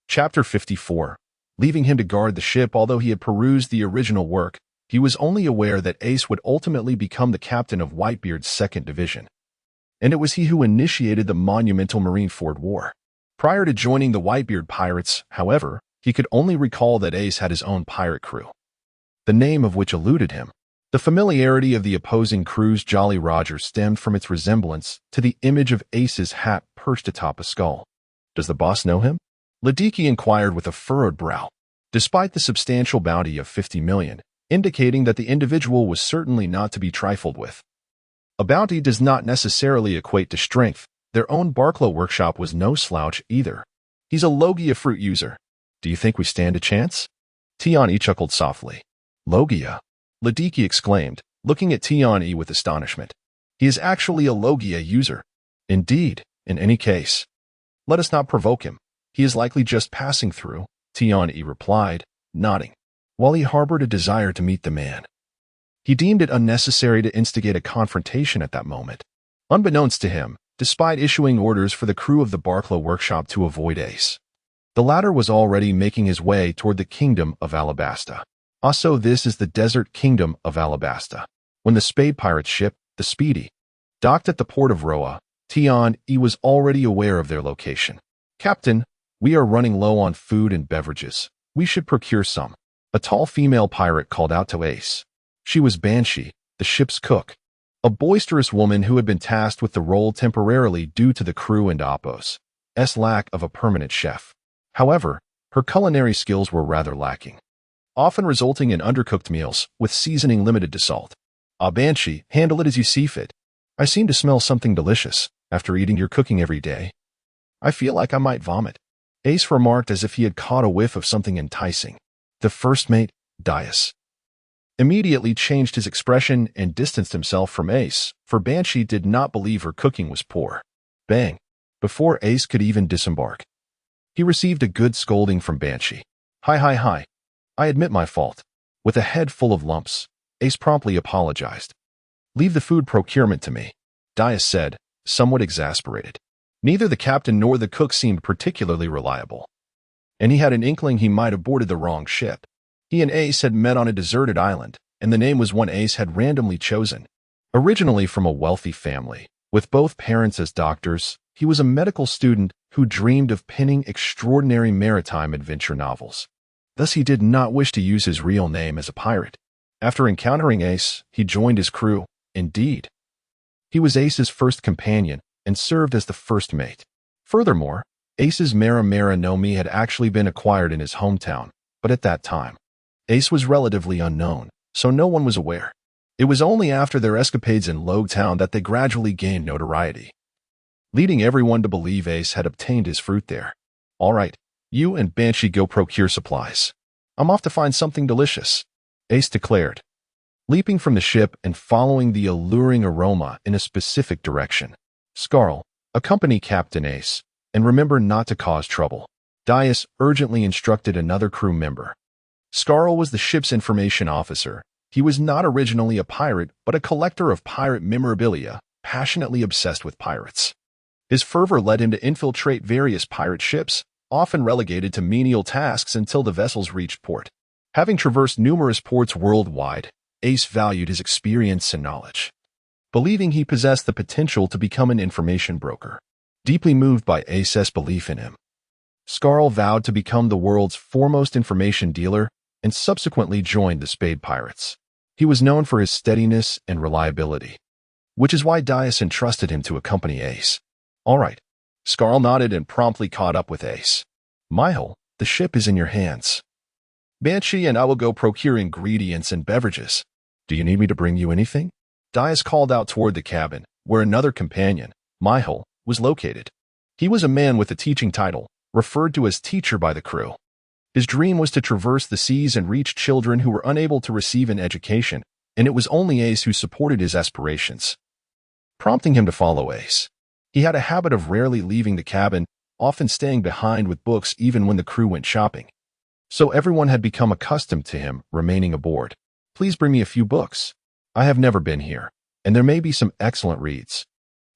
Chapter 54. Leaving him to guard the ship although he had perused the original work, he was only aware that Ace would ultimately become the captain of Whitebeard's 2nd Division. And it was he who initiated the monumental Marineford War. Prior to joining the Whitebeard Pirates, however, he could only recall that Ace had his own pirate crew, the name of which eluded him. The familiarity of the opposing crew's Jolly Roger stemmed from its resemblance to the image of Ace's hat perched atop a skull. Does the boss know him? Ladiki inquired with a furrowed brow, despite the substantial bounty of 50 million, indicating that the individual was certainly not to be trifled with. A bounty does not necessarily equate to strength. Their own Barclow workshop was no slouch either. He's a Logia fruit user. Do you think we stand a chance? Tiani chuckled softly. Logia? Ladiki exclaimed, looking at Tiani with astonishment. He is actually a Logia user. Indeed, in any case. Let us not provoke him. He is likely just passing through, Tiani replied, nodding, while he harbored a desire to meet the man. He deemed it unnecessary to instigate a confrontation at that moment. Unbeknownst to him, despite issuing orders for the crew of the Barclow workshop to avoid Ace, the latter was already making his way toward the kingdom of Alabasta. Also, this is the desert kingdom of Alabasta. When the Spade Pirates ship, the Speedy, docked at the port of Roa, Tian-E was already aware of their location. Captain, we are running low on food and beverages. We should procure some. A tall female pirate called out to Ace. She was Banshee, the ship's cook, a boisterous woman who had been tasked with the role temporarily due to the crew and Apos' lack of a permanent chef. However, her culinary skills were rather lacking, often resulting in undercooked meals with seasoning limited to salt. Banshee, handle it as you see fit. I seem to smell something delicious after eating your cooking every day. I feel like I might vomit. Ace remarked as if he had caught a whiff of something enticing. The first mate, Dias, immediately changed his expression and distanced himself from Ace, for Banshee did not believe her cooking was poor. Bang! Before Ace could even disembark, he received a good scolding from Banshee. Hi. I admit my fault. With a head full of lumps, Ace promptly apologized. Leave the food procurement to me, Dias said, somewhat exasperated. Neither the captain nor the cook seemed particularly reliable, and he had an inkling he might have boarded the wrong ship. He and Ace had met on a deserted island, and the name was one Ace had randomly chosen. Originally from a wealthy family, with both parents as doctors, he was a medical student who dreamed of penning extraordinary maritime adventure novels. Thus he did not wish to use his real name as a pirate. After encountering Ace, he joined his crew. Indeed, he was Ace's first companion and served as the first mate. Furthermore, Ace's Mara Nomi had actually been acquired in his hometown, but at that time, Ace was relatively unknown, so no one was aware. It was only after their escapades in Logue Town that they gradually gained notoriety, leading everyone to believe Ace had obtained his fruit there. All right, you and Banshee go procure supplies. I'm off to find something delicious, Ace declared, leaping from the ship and following the alluring aroma in a specific direction. Scarl, accompany Captain Ace, and remember not to cause trouble, Dias urgently instructed another crew member. Scarl was the ship's information officer. He was not originally a pirate, but a collector of pirate memorabilia, passionately obsessed with pirates. His fervor led him to infiltrate various pirate ships, often relegated to menial tasks until the vessels reached port. Having traversed numerous ports worldwide, Ace valued his experience and knowledge, believing he possessed the potential to become an information broker. Deeply moved by Ace's belief in him, Scarl vowed to become the world's foremost information dealer and subsequently joined the Spade Pirates. He was known for his steadiness and reliability, which is why Dias entrusted him to accompany Ace. All right, Scarl nodded and promptly caught up with Ace. Mihal, the ship is in your hands. Banshee and I will go procure ingredients and beverages. Do you need me to bring you anything? Dias called out toward the cabin, where another companion, Mihal, was located. He was a man with a teaching title, referred to as teacher by the crew. His dream was to traverse the seas and reach children who were unable to receive an education, and it was only Ace who supported his aspirations, prompting him to follow Ace. He had a habit of rarely leaving the cabin, often staying behind with books even when the crew went shopping. So everyone had become accustomed to him remaining aboard. Please bring me a few books. I have never been here, and there may be some excellent reads.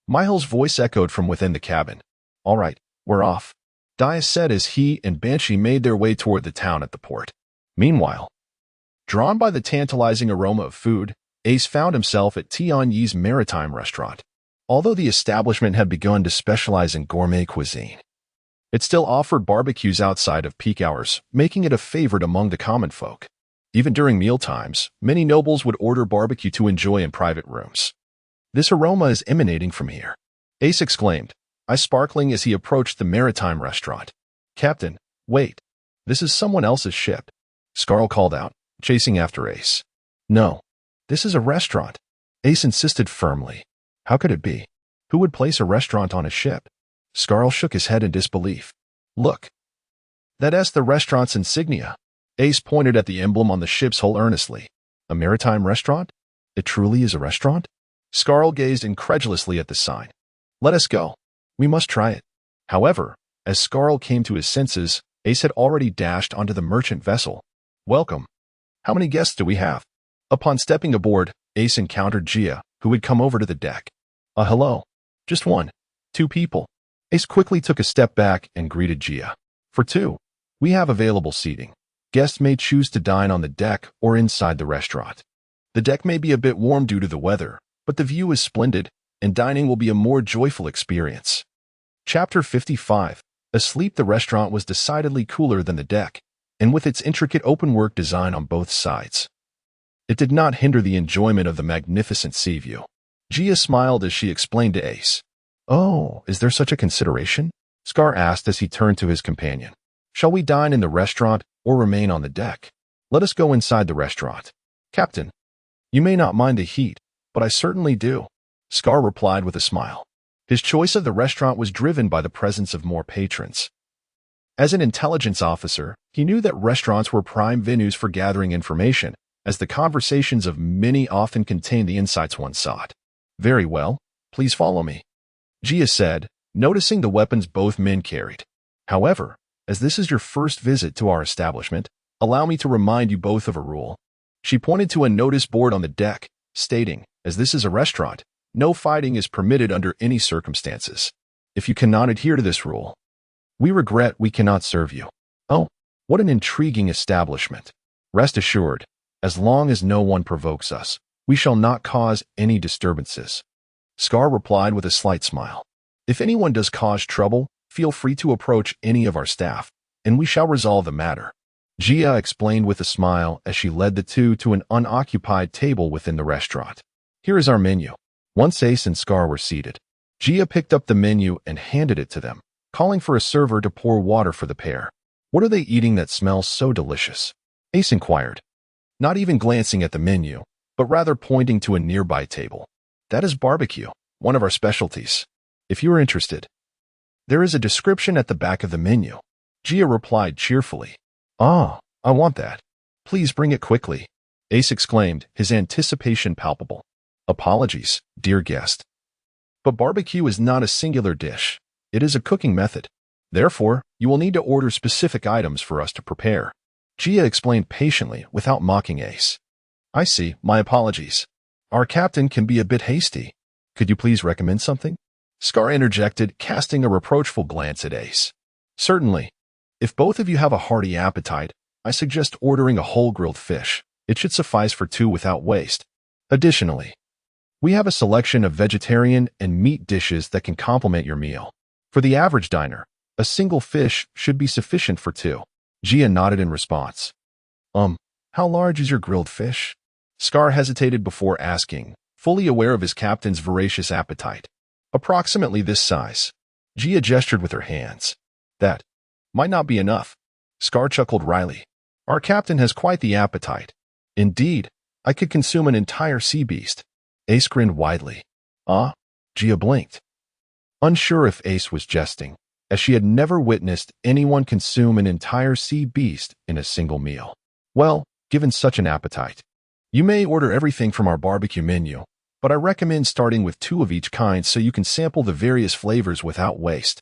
Mihal's voice echoed from within the cabin. All right, we're off, Dias said as he and Banshee made their way toward the town at the port. Meanwhile, drawn by the tantalizing aroma of food, Ace found himself at Tianyi's Maritime Restaurant. Although the establishment had begun to specialize in gourmet cuisine, it still offered barbecues outside of peak hours, making it a favorite among the common folk. Even during mealtimes, many nobles would order barbecue to enjoy in private rooms. This aroma is emanating from here, Ace exclaimed, eyes sparkling as he approached the Maritime Restaurant. Captain, wait, this is someone else's ship, Scarl called out, chasing after Ace. No, this is a restaurant, Ace insisted firmly. How could it be? Who would place a restaurant on a ship? Scarl shook his head in disbelief. Look, that's the restaurant's insignia. Ace pointed at the emblem on the ship's hull earnestly. A maritime restaurant? It truly is a restaurant? Scarl gazed incredulously at the sign. Let us go. We must try it. However, as Scarl came to his senses, Ace had already dashed onto the merchant vessel. Welcome. How many guests do we have? Upon stepping aboard, Ace encountered Gia, who had come over to the deck. Hello. Just one. 2 people. Ace quickly took a step back and greeted Gia. For 2. We have available seating. Guests may choose to dine on the deck or inside the restaurant. The deck may be a bit warm due to the weather, but the view is splendid, and dining will be a more joyful experience. Chapter 55. Asleep. The restaurant was decidedly cooler than the deck, and with its intricate open-work design on both sides, it did not hinder the enjoyment of the magnificent sea view. Gia smiled as she explained to Ace. Oh, is there such a consideration? Scar asked as he turned to his companion. Shall we dine in the restaurant or remain on the deck? Let us go inside the restaurant. Captain, you may not mind the heat, but I certainly do, Scar replied with a smile. His choice of the restaurant was driven by the presence of more patrons, As an intelligence officer, he knew that restaurants were prime venues for gathering information, as the conversations of many often contained the insights one sought. Very well, please follow me, Gia said, noticing the weapons both men carried. However, as this is your first visit to our establishment, allow me to remind you both of a rule. She pointed to a notice board on the deck, stating, as this is a restaurant, no fighting is permitted under any circumstances. If you cannot adhere to this rule, we regret we cannot serve you. Oh, what an intriguing establishment. Rest assured, as long as no one provokes us, we shall not cause any disturbances. Scar replied with a slight smile. If anyone does cause trouble, feel free to approach any of our staff, and we shall resolve the matter. Gia explained with a smile as she led the two to an unoccupied table within the restaurant. Here is our menu. Once Ace and Scar were seated, Gia picked up the menu and handed it to them, calling for a server to pour water for the pair. What are they eating that smells so delicious? Ace inquired, not even glancing at the menu, but rather pointing to a nearby table. That is barbecue, one of our specialties. If you are interested, there is a description at the back of the menu. Gia replied cheerfully. Ah, I want that. Please bring it quickly, Ace exclaimed, his anticipation palpable. Apologies, dear guest. But barbecue is not a singular dish. It is a cooking method. Therefore, you will need to order specific items for us to prepare. Gia explained patiently without mocking Ace. I see, my apologies. Our captain can be a bit hasty. Could you please recommend something? Scar interjected, casting a reproachful glance at Ace. Certainly. If both of you have a hearty appetite, I suggest ordering a whole grilled fish. It should suffice for two without waste. Additionally, we have a selection of vegetarian and meat dishes that can complement your meal. For the average diner, a single fish should be sufficient for two. Gia nodded in response. How large is your grilled fish? Scar hesitated before asking, fully aware of his captain's voracious appetite. Approximately this size. Gia gestured with her hands. That might not be enough. Scar chuckled wryly. Our captain has quite the appetite. Indeed, I could consume an entire sea beast. Ace grinned widely. Ah? Gia blinked, unsure if Ace was jesting, as she had never witnessed anyone consume an entire sea beast in a single meal. Well, given such an appetite, you may order everything from our barbecue menu, but I recommend starting with two of each kind so you can sample the various flavors without waste.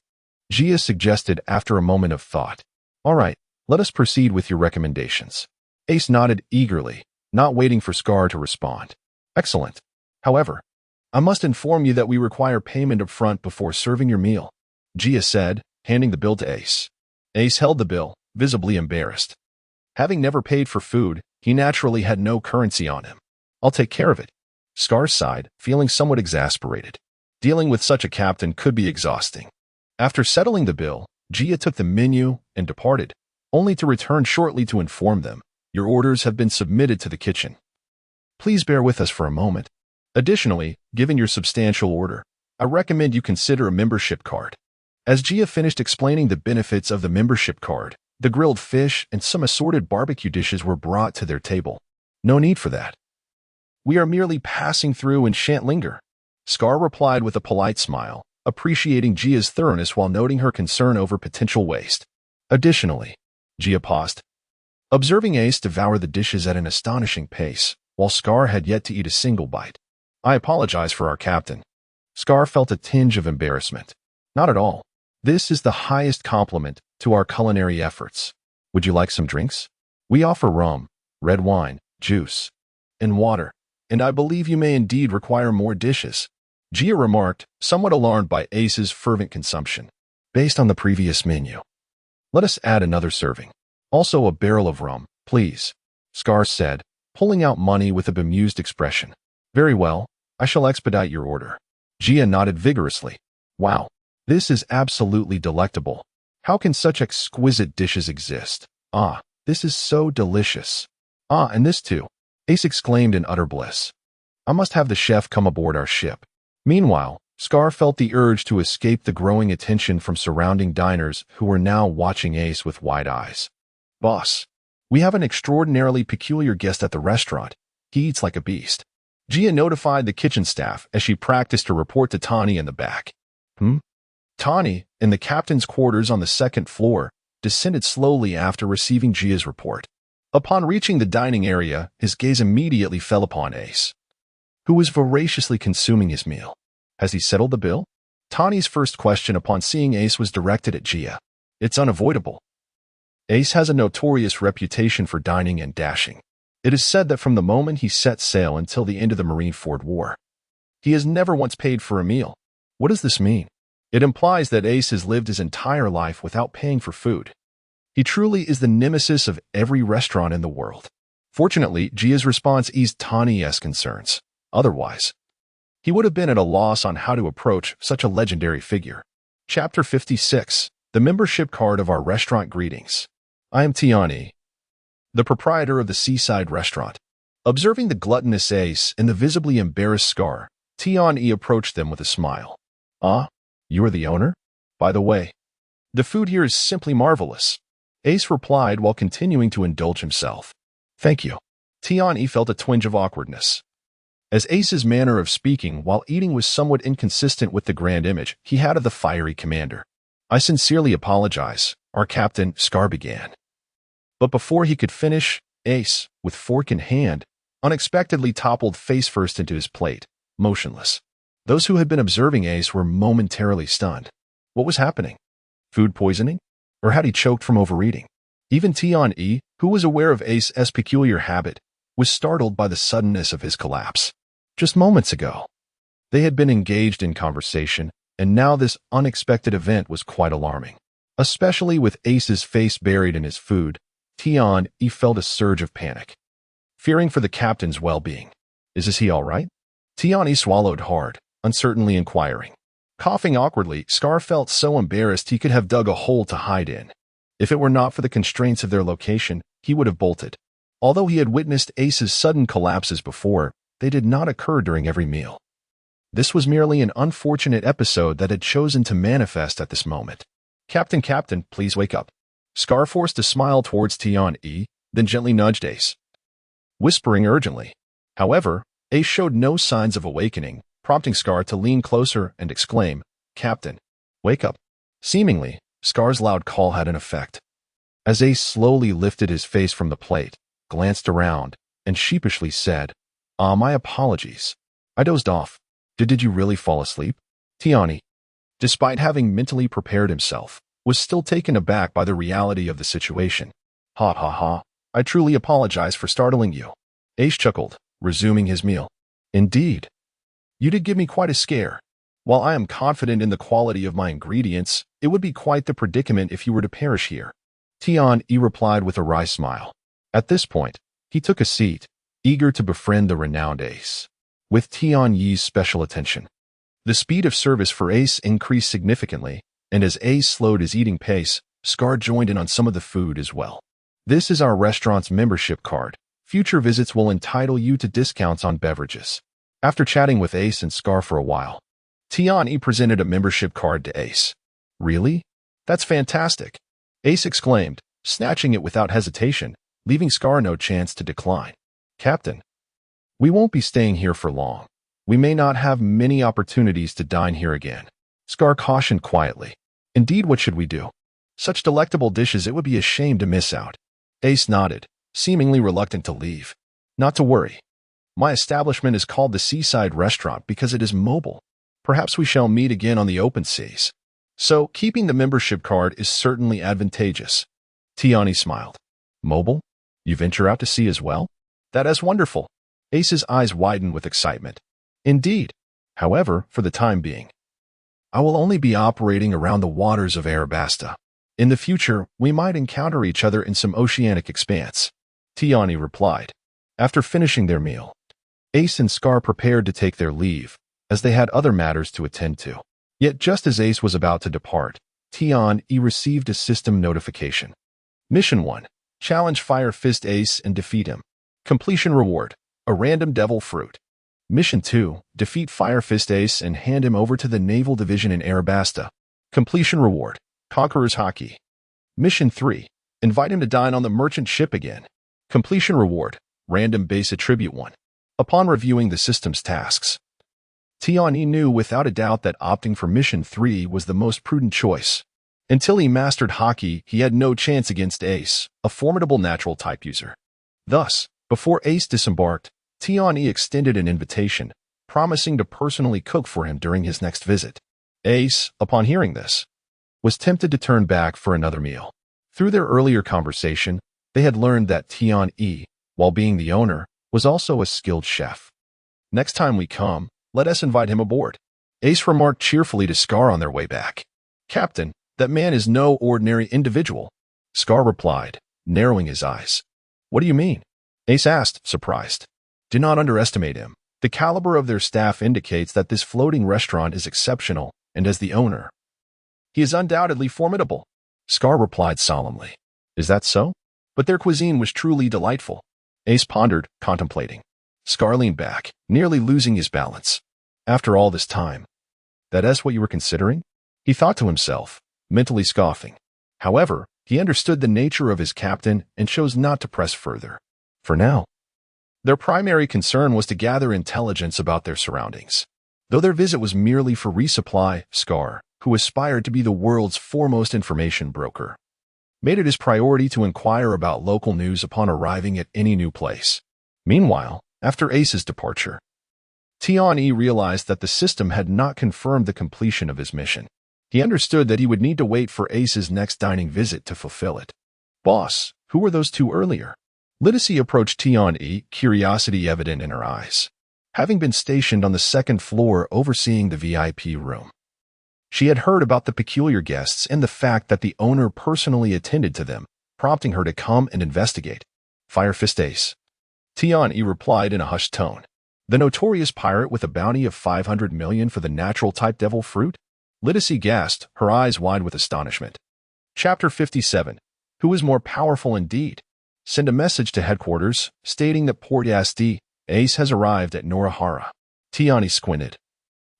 Gia suggested after a moment of thought. All right, let us proceed with your recommendations. Ace nodded eagerly, not waiting for Scar to respond. Excellent. However, I must inform you that we require payment up front before serving your meal, Gia said, handing the bill to Ace. Ace held the bill, visibly embarrassed. Having never paid for food, he naturally had no currency on him. I'll take care of it. Scar sighed, feeling somewhat exasperated. Dealing with such a captain could be exhausting. After settling the bill, Gia took the menu and departed, only to return shortly to inform them, your orders have been submitted to the kitchen. Please bear with us for a moment. Additionally, given your substantial order, I recommend you consider a membership card. As Gia finished explaining the benefits of the membership card, the grilled fish and some assorted barbecue dishes were brought to their table. No need for that. We are merely passing through and shan't linger, Scar replied with a polite smile, appreciating Gia's thoroughness while noting her concern over potential waste. Additionally, Gia paused, observing Ace devour the dishes at an astonishing pace, while Scar had yet to eat a single bite. I apologize for our captain. Scar felt a tinge of embarrassment. Not at all. This is the highest compliment to our culinary efforts. Would you like some drinks? We offer rum, red wine, juice, and water, and I believe you may indeed require more dishes, Gia remarked, somewhat alarmed by Ace's fervent consumption. Based on the previous menu, let us add another serving. Also a barrel of rum, please, Scar said, pulling out money with a bemused expression. Very well, I shall expedite your order. Gia nodded vigorously. Wow, this is absolutely delectable. How can such exquisite dishes exist? Ah, this is so delicious. Ah, and this too, Ace exclaimed in utter bliss. I must have the chef come aboard our ship. Meanwhile, Scar felt the urge to escape the growing attention from surrounding diners who were now watching Ace with wide eyes. Boss, we have an extraordinarily peculiar guest at the restaurant. He eats like a beast. Gia notified the kitchen staff as she practiced to report to Tawny in the back. Tawny, in the captain's quarters on the second floor, descended slowly after receiving Gia's report. Upon reaching the dining area, his gaze immediately fell upon Ace, who was voraciously consuming his meal. Has he settled the bill? Tani's first question upon seeing Ace was directed at Gia. It's unavoidable. Ace has a notorious reputation for dining and dashing. It is said that from the moment he set sail until the end of the Marineford War, he has never once paid for a meal. What does this mean? It implies that Ace has lived his entire life without paying for food. He truly is the nemesis of every restaurant in the world. Fortunately, Gia's response eased Tani's concerns. Otherwise, he would have been at a loss on how to approach such a legendary figure. Chapter 56. The Membership Card of Our Restaurant Greetings. I am Tiani, the proprietor of the seaside restaurant. Observing the gluttonous Ace and the visibly embarrassed Scar, Tiani approached them with a smile. Ah, you are the owner? By the way, the food here is simply marvelous. Ace replied while continuing to indulge himself. Thank you. Tiani felt a twinge of awkwardness, as Ace's manner of speaking while eating was somewhat inconsistent with the grand image he had of the fiery commander. I sincerely apologize, our captain, Scar began. But before he could finish, Ace, with fork in hand, unexpectedly toppled face first into his plate, motionless. Those who had been observing Ace were momentarily stunned. What was happening? Food poisoning? Or had he choked from overeating? Even Tian-E, who was aware of Ace's peculiar habit, was startled by the suddenness of his collapse. Just moments ago, they had been engaged in conversation, and now this unexpected event was quite alarming. Especially with Ace's face buried in his food, Tian-E felt a surge of panic, fearing for the captain's well-being. Is he all right? Tian-E swallowed hard, uncertainly inquiring. Coughing awkwardly, Scar felt so embarrassed he could have dug a hole to hide in. If it were not for the constraints of their location, he would have bolted. Although he had witnessed Ace's sudden collapses before, they did not occur during every meal. This was merely an unfortunate episode that had chosen to manifest at this moment. Captain, please wake up. Scar forced a smile towards Tian-E, then gently nudged Ace, whispering urgently. However, Ace showed no signs of awakening, prompting Scar to lean closer and exclaim, Captain, wake up. Seemingly, Scar's loud call had an effect. As Ace slowly lifted his face from the plate, glanced around, and sheepishly said, my apologies. I dozed off. Did you really fall asleep? Tiani, despite having mentally prepared himself, was still taken aback by the reality of the situation. Ha ha ha. I truly apologize for startling you. Ace chuckled, resuming his meal. Indeed. You did give me quite a scare. While I am confident in the quality of my ingredients, it would be quite the predicament if you were to perish here. Tian-E replied with a wry smile. At this point, he took a seat, eager to befriend the renowned Ace. With Tian-Yi's special attention, the speed of service for Ace increased significantly, and as Ace slowed his eating pace, Scar joined in on some of the food as well. This is our restaurant's membership card. Future visits will entitle you to discounts on beverages. After chatting with Ace and Scar for a while, Tian-E presented a membership card to Ace. Really? That's fantastic! Ace exclaimed, snatching it without hesitation, leaving Scar no chance to decline. Captain, we won't be staying here for long. We may not have many opportunities to dine here again. Scar cautioned quietly. Indeed, what should we do? Such delectable dishes, it would be a shame to miss out. Ace nodded, seemingly reluctant to leave. Not to worry. My establishment is called the Seaside Restaurant because it is mobile. Perhaps we shall meet again on the open seas. So, keeping the membership card is certainly advantageous. Tiani smiled. Mobile? You venture out to sea as well? That is wonderful. Ace's eyes widened with excitement. Indeed. However, for the time being, I will only be operating around the waters of Arabasta. In the future, we might encounter each other in some oceanic expanse. Tiani replied. After finishing their meal, Ace and Scar prepared to take their leave, as they had other matters to attend to. Yet just as Ace was about to depart, Tian-E received a system notification. Mission 1. Challenge Fire Fist Ace and defeat him. Completion reward. A random devil fruit. Mission 2. Defeat Fire Fist Ace and hand him over to the Naval Division in Arabasta. Completion reward. Conqueror's Hockey. Mission 3. Invite him to dine on the merchant ship again. Completion reward. Random base attribute 1. Upon reviewing the system's tasks, Tian-E knew without a doubt that opting for Mission 3 was the most prudent choice. Until he mastered hockey, he had no chance against Ace, a formidable natural type user. Thus, before Ace disembarked, Tian-E extended an invitation, promising to personally cook for him during his next visit. Ace, upon hearing this, was tempted to turn back for another meal. Through their earlier conversation, they had learned that Tian-E, while being the owner, was also a skilled chef. Next time we come, let us invite him aboard, Ace remarked cheerfully to Scar on their way back. Captain, that man is no ordinary individual, Scar replied, narrowing his eyes. What do you mean? Ace asked, surprised. Do not underestimate him. The caliber of their staff indicates that this floating restaurant is exceptional, and as the owner, he is undoubtedly formidable, Scar replied solemnly. Is that so? But their cuisine was truly delightful. Ace pondered, contemplating. Scar leaned back, nearly losing his balance. After all this time, that is what you were considering? He thought to himself, mentally scoffing. However, he understood the nature of his captain and chose not to press further. For now, their primary concern was to gather intelligence about their surroundings. Though their visit was merely for resupply, Scar, who aspired to be the world's foremost information broker, made it his priority to inquire about local news upon arriving at any new place. Meanwhile, after Ace's departure, Tian-E realized that the system had not confirmed the completion of his mission. He understood that he would need to wait for Ace's next dining visit to fulfill it. Boss, who were those two earlier? Lydicy approached Tian-E, curiosity evident in her eyes, having been stationed on the second floor overseeing the VIP room. She had heard about the peculiar guests and the fact that the owner personally attended to them, prompting her to come and investigate. Fire Fist Ace. Tian-E replied in a hushed tone. The notorious pirate with a bounty of 500 million for the natural type devil fruit? Lydicy gasped, her eyes wide with astonishment. Chapter 57. Who is more powerful indeed? Send a message to headquarters, stating that Port Yasti, Ace has arrived at Norahara. Tian-E squinted,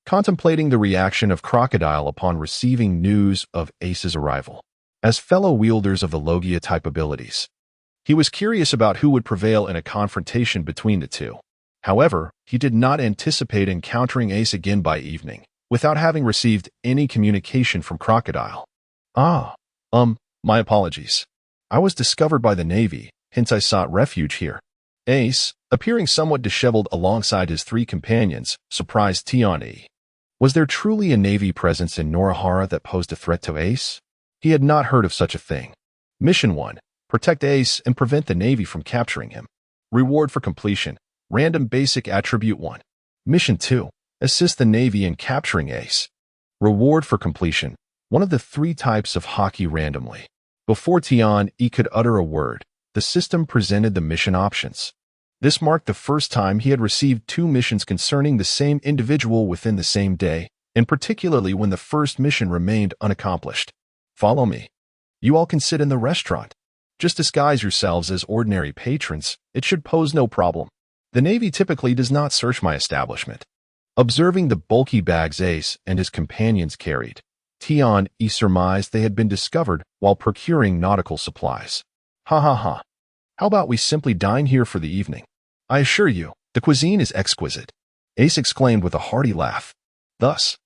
contemplating the reaction of Crocodile upon receiving news of Ace's arrival. As fellow wielders of the Logia type abilities, he was curious about who would prevail in a confrontation between the two. However, he did not anticipate encountering Ace again by evening, without having received any communication from Crocodile. My apologies. I was discovered by the Navy, hence I sought refuge here. Ace, appearing somewhat disheveled alongside his three companions, surprised Tian-E. Was there truly a Navy presence in Norahara that posed a threat to Ace? He had not heard of such a thing. Mission 1. Protect Ace and prevent the Navy from capturing him. Reward for completion. Random Basic Attribute 1. Mission 2. Assist the Navy in capturing Ace. Reward for completion. One of the three types of hockey randomly. Before Tian-E could utter a word, the system presented the mission options. This marked the first time he had received two missions concerning the same individual within the same day, and particularly when the first mission remained unaccomplished. Follow me. You all can sit in the restaurant. Just disguise yourselves as ordinary patrons. It should pose no problem. The Navy typically does not search my establishment. Observing the bulky bags Ace and his companions carried, Tian-E surmised they had been discovered while procuring nautical supplies. Ha ha ha. How about we simply dine here for the evening? I assure you, the cuisine is exquisite, Ace exclaimed with a hearty laugh. Thus,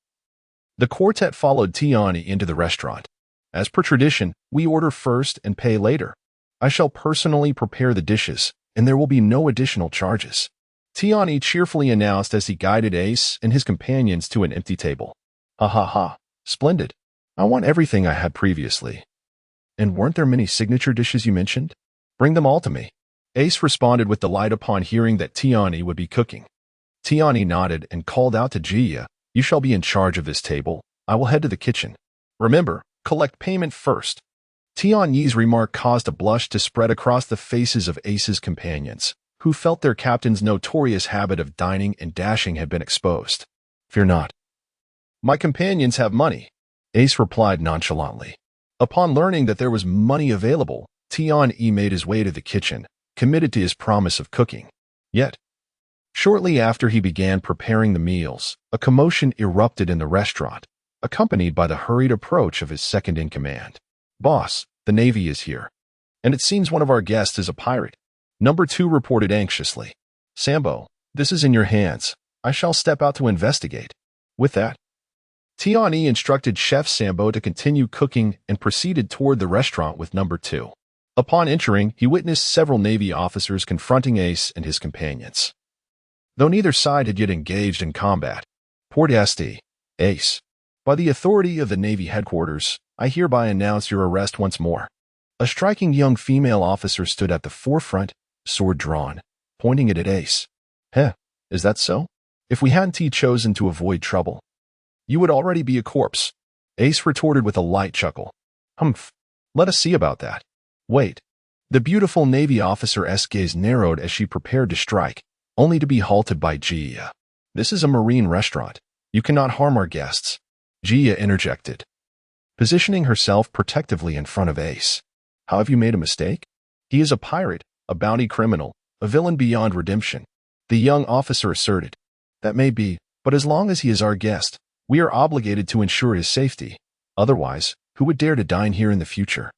the quartet followed Tian-E into the restaurant. As per tradition, we order first and pay later. I shall personally prepare the dishes, and there will be no additional charges, Tian-E cheerfully announced as he guided Ace and his companions to an empty table. Ha ha ha. Splendid. I want everything I had previously. And weren't there many signature dishes you mentioned? Bring them all to me. Ace responded with delight upon hearing that Tian-E would be cooking. Tian-E nodded and called out to Jia, you shall be in charge of this table. I will head to the kitchen. Remember, collect payment first. Tian-Yi's remark caused a blush to spread across the faces of Ace's companions, who felt their captain's notorious habit of dining and dashing had been exposed. Fear not. My companions have money, Ace replied nonchalantly. Upon learning that there was money available, Tian-E made his way to the kitchen, committed to his promise of cooking. Yet, shortly after he began preparing the meals, a commotion erupted in the restaurant, accompanied by the hurried approach of his second-in-command. Boss, the Navy is here, and it seems one of our guests is a pirate. Number 2 reported anxiously. Sambo, this is in your hands. I shall step out to investigate. With that, Tian instructed Chef Sambo to continue cooking and proceeded toward the restaurant with number 2. Upon entering, he witnessed several Navy officers confronting Ace and his companions. Though neither side had yet engaged in combat, Port St. Ace, by the authority of the Navy headquarters, I hereby announce your arrest once more. A striking young female officer stood at the forefront, sword drawn, pointing it at Ace. Heh, is that so? If we hadn't chosen to avoid trouble, you would already be a corpse, Ace retorted with a light chuckle. Humph, let us see about that. Wait. The beautiful Navy officer's gaze narrowed as she prepared to strike, only to be halted by Gia. This is a marine restaurant. You cannot harm our guests, Gia interjected, positioning herself protectively in front of Ace. How have you made a mistake? He is a pirate, a bounty criminal, a villain beyond redemption, the young officer asserted. That may be, but as long as he is our guest, we are obligated to ensure his safety. Otherwise, who would dare to dine here in the future?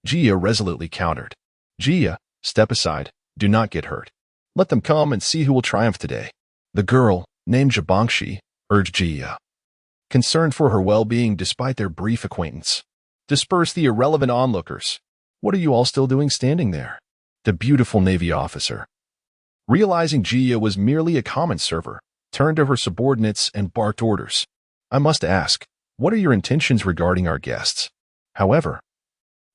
Gia resolutely countered. Gia, step aside. Do not get hurt. Let them come and see who will triumph today. The girl, named Jabangshi, urged Gia, concerned for her well-being despite their brief acquaintance. Disperse the irrelevant onlookers. What are you all still doing standing there? The beautiful Navy officer, realizing Gia was merely a common server, turned to her subordinates and barked orders. I must ask, what are your intentions regarding our guests? However,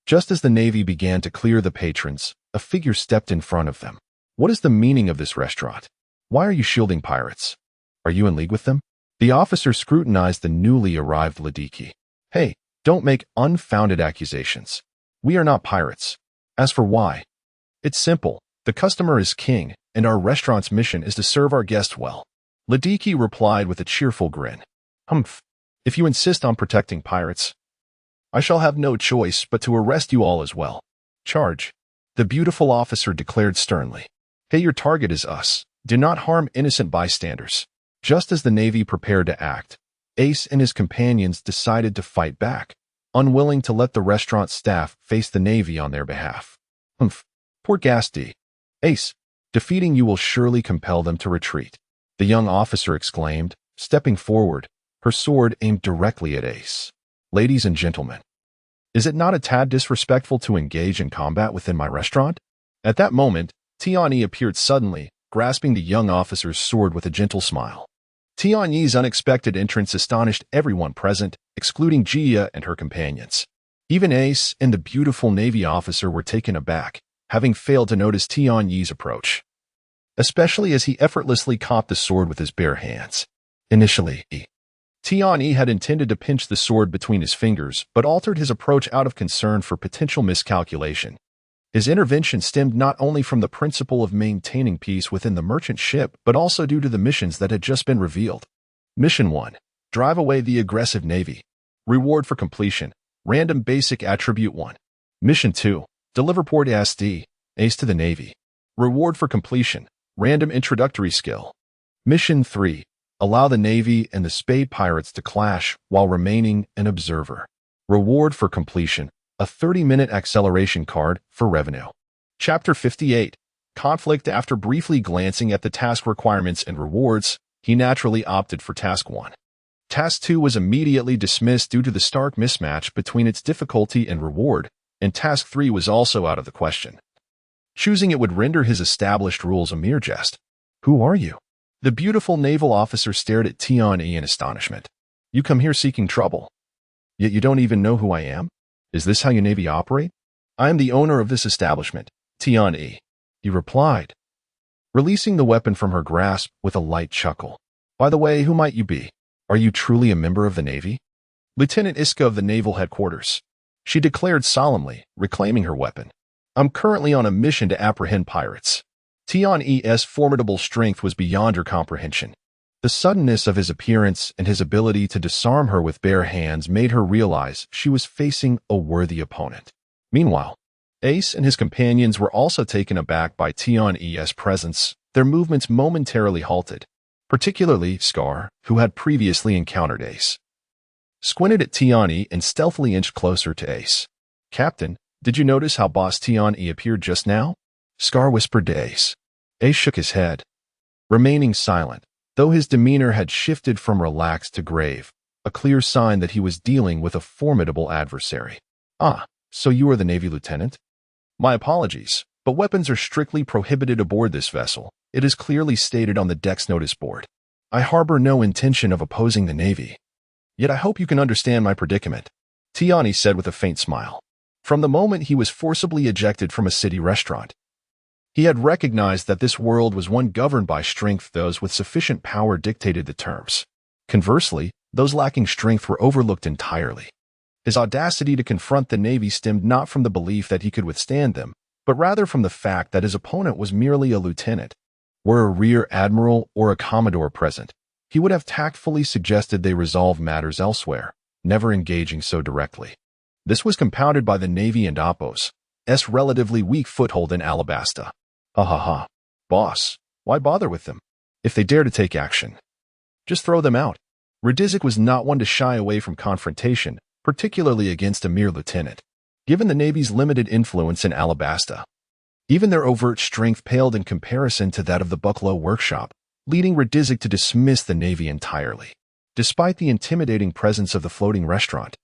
just as the Navy began to clear the patrons, a figure stepped in front of them. What is the meaning of this restaurant? Why are you shielding pirates? Are you in league with them? The officer scrutinized the newly arrived Ladiki. Hey, don't make unfounded accusations. We are not pirates. As for why, it's simple. The customer is king, and our restaurant's mission is to serve our guests well. Ladiki replied with a cheerful grin. Humph. If you insist on protecting pirates, I shall have no choice but to arrest you all as well. Charge. The beautiful officer declared sternly. Hey, your target is us. Do not harm innocent bystanders. Just as the Navy prepared to act, Ace and his companions decided to fight back, unwilling to let the restaurant staff face the Navy on their behalf. Humph. Poor Gasti. Ace, defeating you will surely compel them to retreat, the young officer exclaimed, stepping forward, her sword aimed directly at Ace. Ladies and gentlemen, is it not a tad disrespectful to engage in combat within my restaurant? At that moment, Tian appeared suddenly, grasping the young officer's sword with a gentle smile. Tian's unexpected entrance astonished everyone present, excluding Gia and her companions. Even Ace and the beautiful Navy officer were taken aback, having failed to notice Tian's approach, especially as he effortlessly caught the sword with his bare hands. Initially, Tian had intended to pinch the sword between his fingers, but altered his approach out of concern for potential miscalculation. His intervention stemmed not only from the principle of maintaining peace within the merchant ship, but also due to the missions that had just been revealed. Mission 1. Drive away the aggressive Navy. Reward for completion. Random basic attribute 1. Mission 2. Deliver Port St. Ace to the Navy. Reward for completion. Random introductory skill. Mission 3. Allow the Navy and the Spade Pirates to clash while remaining an observer. Reward for completion. A 30-minute acceleration card for revenue. Chapter 58. Conflict. After briefly glancing at the task requirements and rewards, he naturally opted for Task 1. Task 2 was immediately dismissed due to the stark mismatch between its difficulty and reward, and Task 3 was also out of the question. Choosing it would render his established rules a mere jest. Who are you? The beautiful naval officer stared at Tian in astonishment. You come here seeking trouble, yet you don't even know who I am? Is this how your Navy operate? I am the owner of this establishment, Tian. He replied, releasing the weapon from her grasp with a light chuckle. By the way, who might you be? Are you truly a member of the Navy? Lieutenant Iska of the Naval Headquarters, she declared solemnly, reclaiming her weapon. I'm currently on a mission to apprehend pirates. Tian's formidable strength was beyond her comprehension. The suddenness of his appearance and his ability to disarm her with bare hands made her realize she was facing a worthy opponent. Meanwhile, Ace and his companions were also taken aback by Tian's presence, their movements momentarily halted, particularly Scar, who had previously encountered Ace. Squinted at Tian and stealthily inched closer to Ace. Captain, did you notice how Boss Tian appeared just now? Scar whispered to Ace. Ace shook his head, remaining silent. Though his demeanor had shifted from relaxed to grave, a clear sign that he was dealing with a formidable adversary. "Ah, so you are the Navy lieutenant? My apologies, but weapons are strictly prohibited aboard this vessel. It is clearly stated on the deck's notice board. I harbor no intention of opposing the Navy. Yet I hope you can understand my predicament," Tiani said with a faint smile. From the moment he was forcibly ejected from a city restaurant, he had recognized that this world was one governed by strength. Those with sufficient power dictated the terms. Conversely, those lacking strength were overlooked entirely. His audacity to confront the Navy stemmed not from the belief that he could withstand them, but rather from the fact that his opponent was merely a lieutenant. Were a rear admiral or a commodore present, he would have tactfully suggested they resolve matters elsewhere, never engaging so directly. This was compounded by the Navy and Apo's relatively weak foothold in Alabasta. Ha ha ha. Boss, why bother with them? If they dare to take action, just throw them out. Radizik was not one to shy away from confrontation, particularly against a mere lieutenant. Given the Navy's limited influence in Alabasta, even their overt strength paled in comparison to that of the Bucklow workshop, leading Radizik to dismiss the Navy entirely. Despite the intimidating presence of the floating restaurant,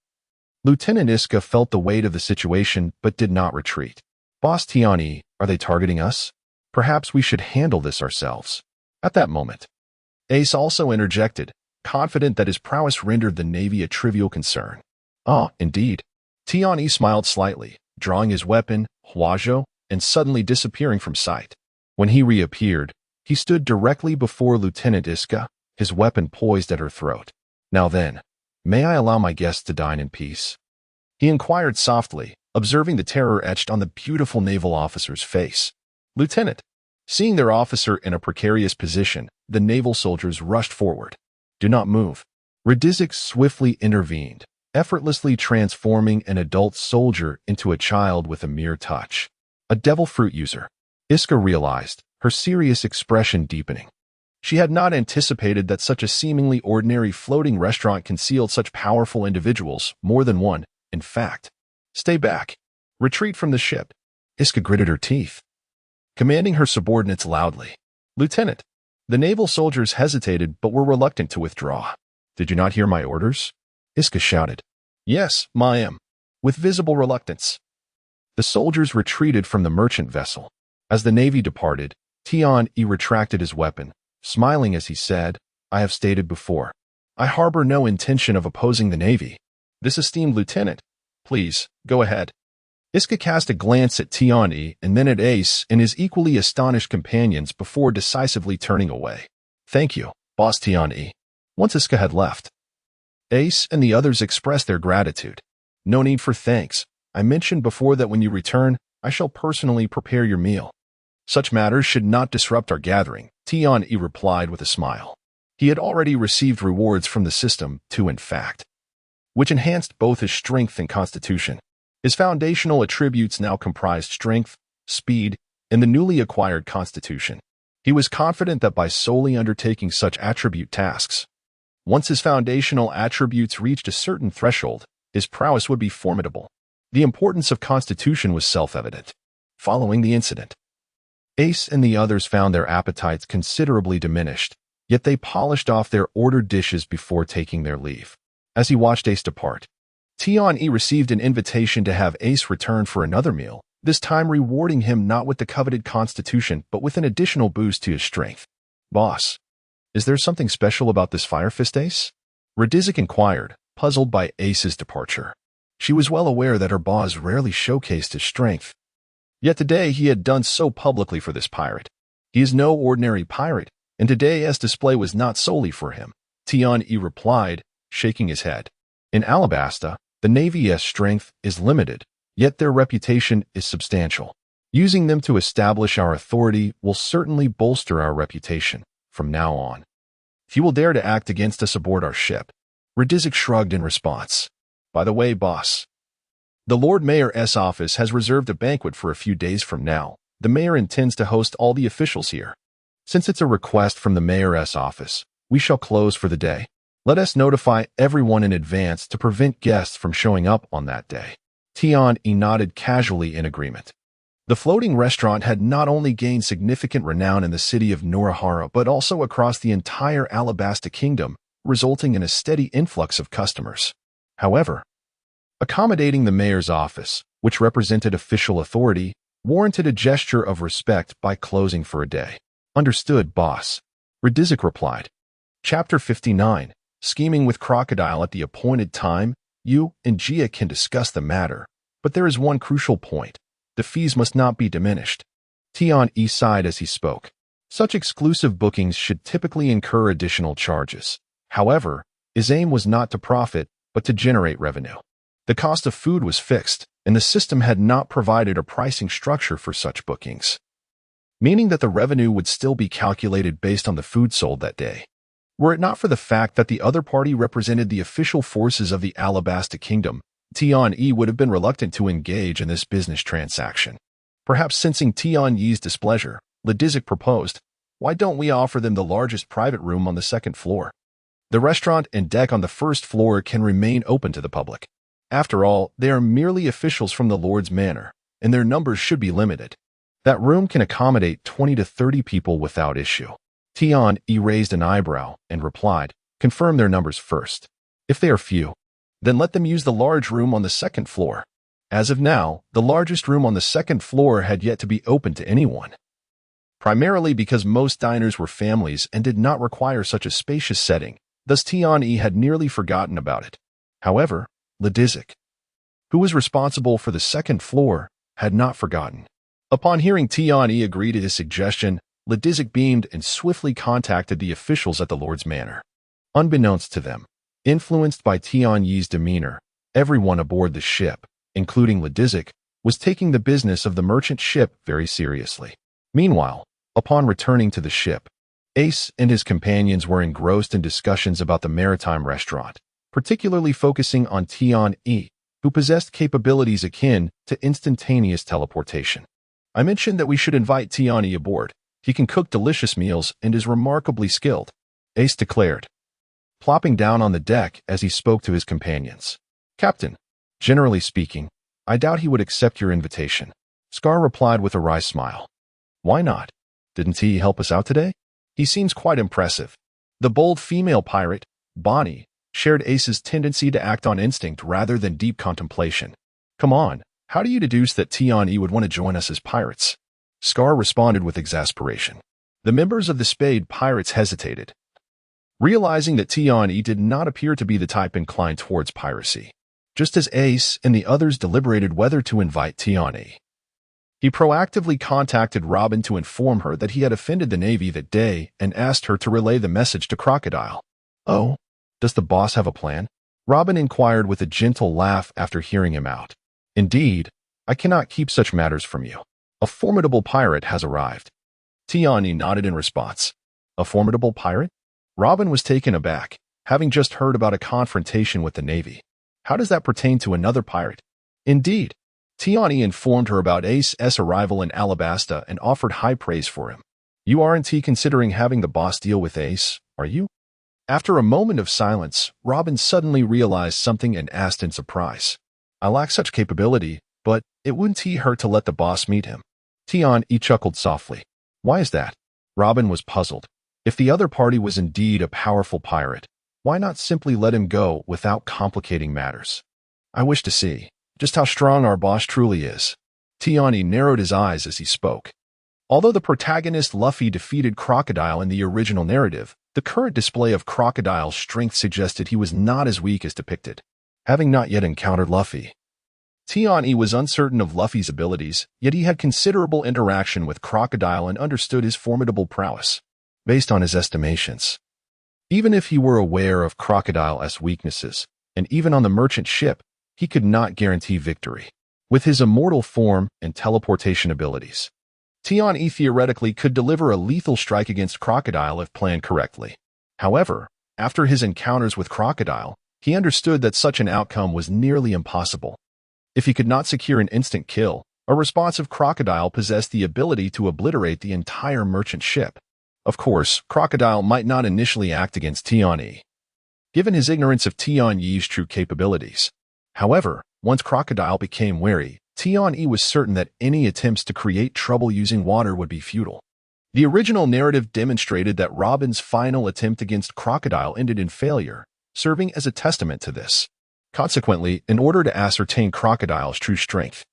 Lieutenant Iska felt the weight of the situation but did not retreat. "Boss Tiani, are they targeting us? Perhaps we should handle this ourselves." At that moment, Ace also interjected, confident that his prowess rendered the Navy a trivial concern. "Ah, indeed." Tiani smiled slightly, drawing his weapon, Huajo, and suddenly disappearing from sight. When he reappeared, he stood directly before Lieutenant Iska, his weapon poised at her throat. "Now then, may I allow my guests to dine in peace?" he inquired softly, observing the terror etched on the beautiful naval officer's face. "Lieutenant." Seeing their officer in a precarious position, the naval soldiers rushed forward. "Do not move." Radizik swiftly intervened, effortlessly transforming an adult soldier into a child with a mere touch. A devil fruit user, Iska realized, her serious expression deepening. She had not anticipated that such a seemingly ordinary floating restaurant concealed such powerful individuals, more than one, in fact. "Stay back. Retreat from the ship." Iska gritted her teeth, commanding her subordinates loudly. "Lieutenant." The naval soldiers hesitated but were reluctant to withdraw. "Did you not hear my orders?" Iska shouted. "Yes, ma'am," with visible reluctance. The soldiers retreated from the merchant vessel. As the Navy departed, Tian-E retracted his weapon, smiling as he said, "I have stated before, I harbor no intention of opposing the Navy. This esteemed lieutenant, please, go ahead." Iska cast a glance at Tian-E and then at Ace and his equally astonished companions before decisively turning away. "Thank you, Boss Tian-E." Once Iska had left, Ace and the others expressed their gratitude. "No need for thanks. I mentioned before that when you return, I shall personally prepare your meal." "Such matters should not disrupt our gathering," Tian-E replied with a smile. He had already received rewards from the system, too, in fact, which enhanced both his strength and constitution. His foundational attributes now comprised strength, speed, and the newly acquired constitution. He was confident that by solely undertaking such attribute tasks, once his foundational attributes reached a certain threshold, his prowess would be formidable. The importance of constitution was self-evident. Following the incident, Ace and the others found their appetites considerably diminished, yet they polished off their ordered dishes before taking their leave. As he watched Ace depart, Tian-E received an invitation to have Ace return for another meal, this time rewarding him not with the coveted constitution but with an additional boost to his strength. "Boss, is there something special about this fire fist, Ace?" Radizik inquired, puzzled by Ace's departure. She was well aware that her boss rarely showcased his strength. Yet today he had done so publicly for this pirate. He is no ordinary pirate, and today's display was not solely for him. Tian-E replied, shaking his head. "In Alabasta, the Navy's strength is limited, yet their reputation is substantial. Using them to establish our authority will certainly bolster our reputation from now on. If you will dare to act against us aboard our ship." Radizik shrugged in response. "By the way, boss, the Lord Mayor's office has reserved a banquet for a few days from now. The mayor intends to host all the officials here. Since it's a request from the mayor's office, we shall close for the day. Let us notify everyone in advance to prevent guests from showing up on that day." Tian-E nodded casually in agreement. The floating restaurant had not only gained significant renown in the city of Norahara but also across the entire Alabasta kingdom, resulting in a steady influx of customers. However, accommodating the mayor's office, which represented official authority, warranted a gesture of respect by closing for a day. Understood, boss. Radizik replied. Chapter 59. Scheming with Crocodile. At the appointed time, you and Gia can discuss the matter, but there is one crucial point. The fees must not be diminished. Tian-E sighed as he spoke. Such exclusive bookings should typically incur additional charges. However, his aim was not to profit, but to generate revenue. The cost of food was fixed, and the system had not provided a pricing structure for such bookings, meaning that the revenue would still be calculated based on the food sold that day. Were it not for the fact that the other party represented the official forces of the Alabasta Kingdom, Tian-E would have been reluctant to engage in this business transaction. Perhaps sensing Tian-Yi's displeasure, Ladizik proposed, "Why don't we offer them the largest private room on the second floor? The restaurant and deck on the first floor can remain open to the public. After all, they are merely officials from the Lord's Manor, and their numbers should be limited. That room can accommodate 20 to 30 people without issue." Tian-E raised an eyebrow and replied, "Confirm their numbers first. If they are few, then let them use the large room on the second floor." As of now, the largest room on the second floor had yet to be open to anyone, primarily because most diners were families and did not require such a spacious setting. Thus Tian-E had nearly forgotten about it. However, Ladizik, who was responsible for the second floor, had not forgotten. Upon hearing Tian-E agree to his suggestion, Ladizik beamed and swiftly contacted the officials at the Lord's Manor. Unbeknownst to them, influenced by Tian-Yi's demeanor, everyone aboard the ship, including Ladizik, was taking the business of the merchant ship very seriously. Meanwhile, upon returning to the ship, Ace and his companions were engrossed in discussions about the maritime restaurant, particularly focusing on Tian-E, who possessed capabilities akin to instantaneous teleportation. "I mentioned that we should invite Tian-E aboard. He can cook delicious meals and is remarkably skilled," Ace declared, plopping down on the deck as he spoke to his companions. "Captain, generally speaking, I doubt he would accept your invitation," Scar replied with a wry smile. "Why not? Didn't he help us out today? He seems quite impressive." The bold female pirate, Bonnie, shared Ace's tendency to act on instinct rather than deep contemplation. "Come on, how do you deduce that Tian-E would want to join us as pirates?" Scar responded with exasperation. The members of the Spade Pirates hesitated, realizing that Tian-E did not appear to be the type inclined towards piracy. Just as Ace and the others deliberated whether to invite Tian-E, he proactively contacted Robin to inform her that he had offended the Navy that day and asked her to relay the message to Crocodile. "Oh, does the boss have a plan?" Robin inquired with a gentle laugh after hearing him out. "Indeed, I cannot keep such matters from you. A formidable pirate has arrived." Tian-E nodded in response. "A formidable pirate?" Robin was taken aback, having just heard about a confrontation with the Navy. How does that pertain to another pirate? Indeed, Tian-E informed her about Ace's arrival in Alabasta and offered high praise for him. "You aren't considering having the boss deal with Ace, are you?" After a moment of silence, Robin suddenly realized something and asked in surprise. "I lack such capability, but it wouldn't hurt to let the boss meet him." Tian-E chuckled softly. "Why is that?" Robin was puzzled. If the other party was indeed a powerful pirate, why not simply let him go without complicating matters? "I wish to see just how strong our boss truly is." Tian-E narrowed his eyes as he spoke. Although the protagonist Luffy defeated Crocodile in the original narrative, the current display of Crocodile's strength suggested he was not as weak as depicted. Having not yet encountered Luffy, Tian-E was uncertain of Luffy's abilities, yet he had considerable interaction with Crocodile and understood his formidable prowess, based on his estimations. Even if he were aware of Crocodile's weaknesses, and even on the merchant ship, he could not guarantee victory. With his immortal form and teleportation abilities, Tian-E theoretically could deliver a lethal strike against Crocodile if planned correctly. However, after his encounters with Crocodile, he understood that such an outcome was nearly impossible. If he could not secure an instant kill, a responsive Crocodile possessed the ability to obliterate the entire merchant ship. Of course, Crocodile might not initially act against Tian-E, given his ignorance of Tian-Yi's true capabilities. However, once Crocodile became wary, Tian-E was certain that any attempts to create trouble using water would be futile. The original narrative demonstrated that Robin's final attempt against Crocodile ended in failure, serving as a testament to this. Consequently, in order to ascertain Crocodile's true strength,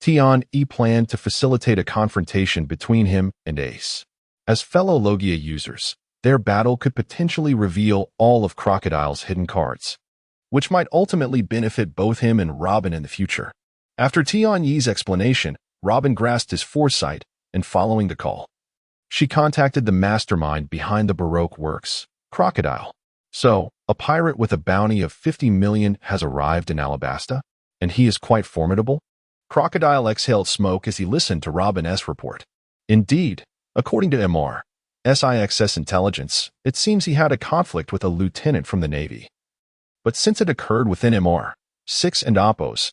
Tian-E planned to facilitate a confrontation between him and Ace. As fellow Logia users, their battle could potentially reveal all of Crocodile's hidden cards, which might ultimately benefit both him and Robin in the future. After Tian-Yi's explanation, Robin grasped his foresight, and following the call, she contacted the mastermind behind the Baroque works, Crocodile. So, a pirate with a bounty of 50 million has arrived in Alabasta, and he is quite formidable? Crocodile exhaled smoke as he listened to Robin's report. Indeed, according to MR/SIX's intelligence, it seems he had a conflict with a lieutenant from the Navy. But since it occurred within MR/6 and Oppo's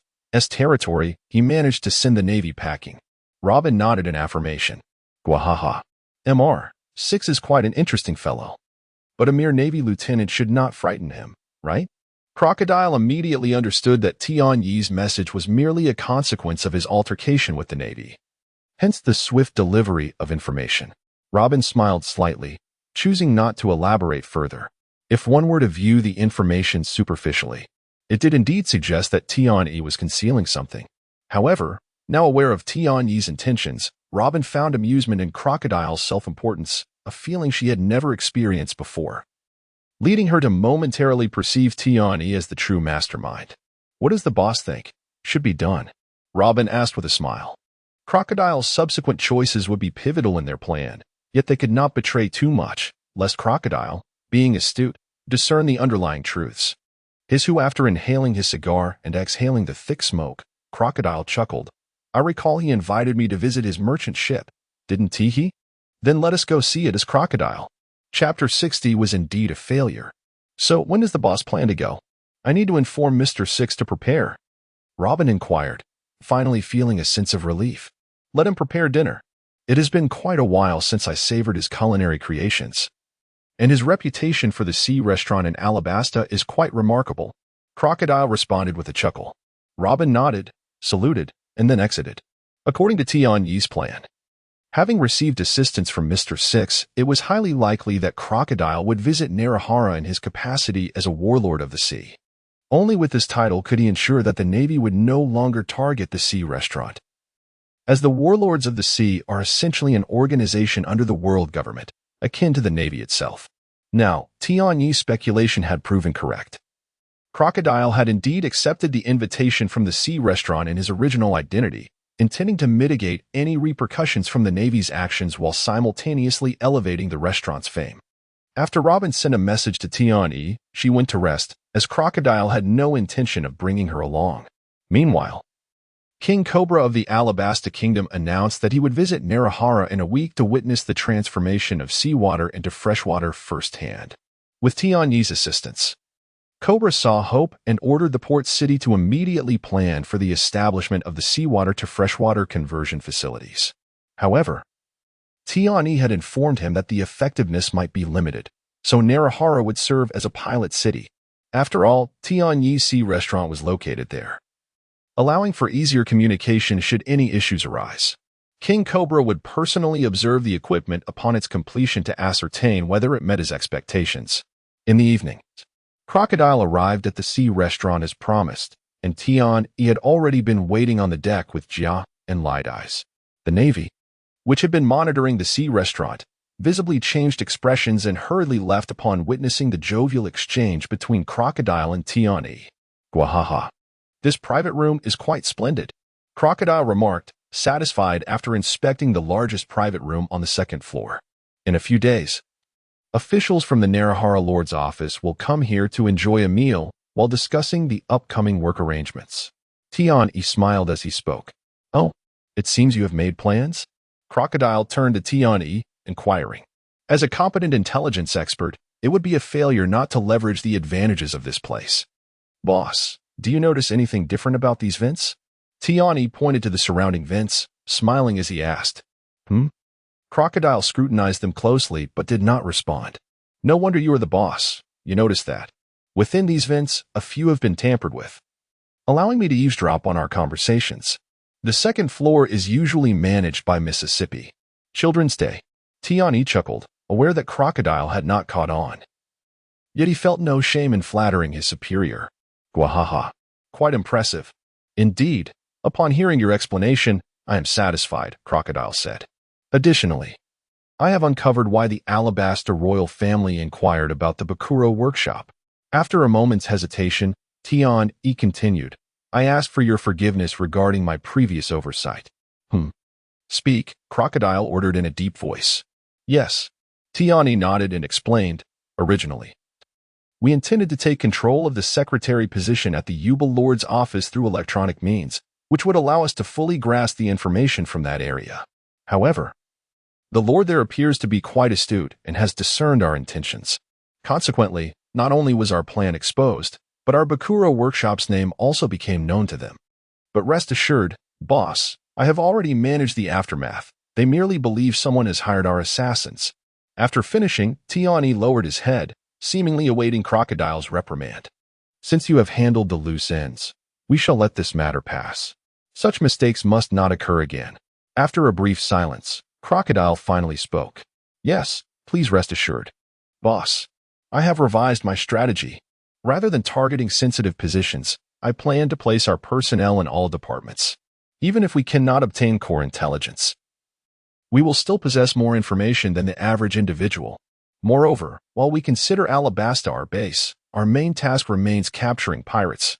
territory, he managed to send the Navy packing. Robin nodded in affirmation. Gwahaha. MR/6 is quite an interesting fellow. But a mere Navy lieutenant should not frighten him, right? Crocodile immediately understood that Tian-Yi's message was merely a consequence of his altercation with the Navy. Hence the swift delivery of information. Robin smiled slightly, choosing not to elaborate further. If one were to view the information superficially, it did indeed suggest that Tian-Yi was concealing something. However, now aware of Tian-Yi's intentions, Robin found amusement in Crocodile's self-importance, a feeling she had never experienced before, leading her to momentarily perceive Tian-Yi as the true mastermind. What does the boss think should be done? Robin asked with a smile. Crocodile's subsequent choices would be pivotal in their plan, yet they could not betray too much, lest Crocodile, being astute, discern the underlying truths. After inhaling his cigar and exhaling the thick smoke, Crocodile chuckled. I recall he invited me to visit his merchant ship, didn't he? Then let us go see it as Crocodile. Chapter 60 was indeed a failure. So when does the boss plan to go? I need to inform Mr. Six to prepare. Robin inquired, finally feeling a sense of relief. Let him prepare dinner. It has been quite a while since I savored his culinary creations. And his reputation for the sea restaurant in Alabasta is quite remarkable. Crocodile responded with a chuckle. Robin nodded, saluted, and then exited. According to Tian-Yi's plan, having received assistance from Mr. Six, it was highly likely that Crocodile would visit Narahara in his capacity as a warlord of the sea. Only with this title could he ensure that the Navy would no longer target the sea restaurant, as the warlords of the sea are essentially an organization under the world government, akin to the Navy itself. Now, Tian-Yi's speculation had proven correct. Crocodile had indeed accepted the invitation from the sea restaurant in his original identity, intending to mitigate any repercussions from the Navy's actions while simultaneously elevating the restaurant's fame. After Robin sent a message to Tian-Yi, she went to rest, as Crocodile had no intention of bringing her along. Meanwhile, King Cobra of the Alabasta Kingdom announced that he would visit Narahara in a week to witness the transformation of seawater into freshwater firsthand. With Tian-Yi's assistance, Cobra saw hope and ordered the port city to immediately plan for the establishment of the seawater to freshwater conversion facilities. However, Tian-Yi had informed him that the effectiveness might be limited, so Narahara would serve as a pilot city. After all, Tian-Yi's sea restaurant was located there, allowing for easier communication should any issues arise. King Cobra would personally observe the equipment upon its completion to ascertain whether it met his expectations. In the evening, Crocodile arrived at the sea restaurant as promised, and Tian-Yi had already been waiting on the deck with Jia and Light Eyes. The Navy, which had been monitoring the sea restaurant, visibly changed expressions and hurriedly left upon witnessing the jovial exchange between Crocodile and Tian-Yi. Gwahaha. This private room is quite splendid, Crocodile remarked, satisfied after inspecting the largest private room on the second floor. In a few days, officials from the Narahara Lord's office will come here to enjoy a meal while discussing the upcoming work arrangements. Tian-Yi smiled as he spoke. Oh, it seems you have made plans? Crocodile turned to Tian-Yi, inquiring. As a competent intelligence expert, it would be a failure not to leverage the advantages of this place. Boss, do you notice anything different about these vents? Tian-Yi pointed to the surrounding vents, smiling as he asked. Crocodile scrutinized them closely but did not respond. No wonder you are the boss. You noticed that. Within these vents, a few have been tampered with, allowing me to eavesdrop on our conversations. The second floor is usually managed by Mississippi. Children's Day. Tian chuckled, aware that Crocodile had not caught on. Yet he felt no shame in flattering his superior. Gwahaha. Quite impressive. Indeed, upon hearing your explanation, I am satisfied, Crocodile said. Additionally, I have uncovered why the Alabasta royal family inquired about the Bakuro workshop. After a moment's hesitation, Tian continued, I asked for your forgiveness regarding my previous oversight. Speak, Crocodile ordered in a deep voice. Yes. Tian nodded and explained, originally. We intended to take control of the secretary position at the Yubel Lord's office through electronic means, which would allow us to fully grasp the information from that area. However, the Lord there appears to be quite astute and has discerned our intentions. Consequently, not only was our plan exposed, but our Bakuro workshop's name also became known to them. But rest assured, boss, I have already managed the aftermath. They merely believe someone has hired our assassins. After finishing, Tiani lowered his head, seemingly awaiting Crocodile's reprimand. Since you have handled the loose ends, we shall let this matter pass. Such mistakes must not occur again. After a brief silence, Crocodile finally spoke. Yes, please rest assured. Boss, I have revised my strategy. Rather than targeting sensitive positions, I plan to place our personnel in all departments. Even if we cannot obtain core intelligence, we will still possess more information than the average individual. Moreover, while we consider Alabasta our base, our main task remains capturing pirates,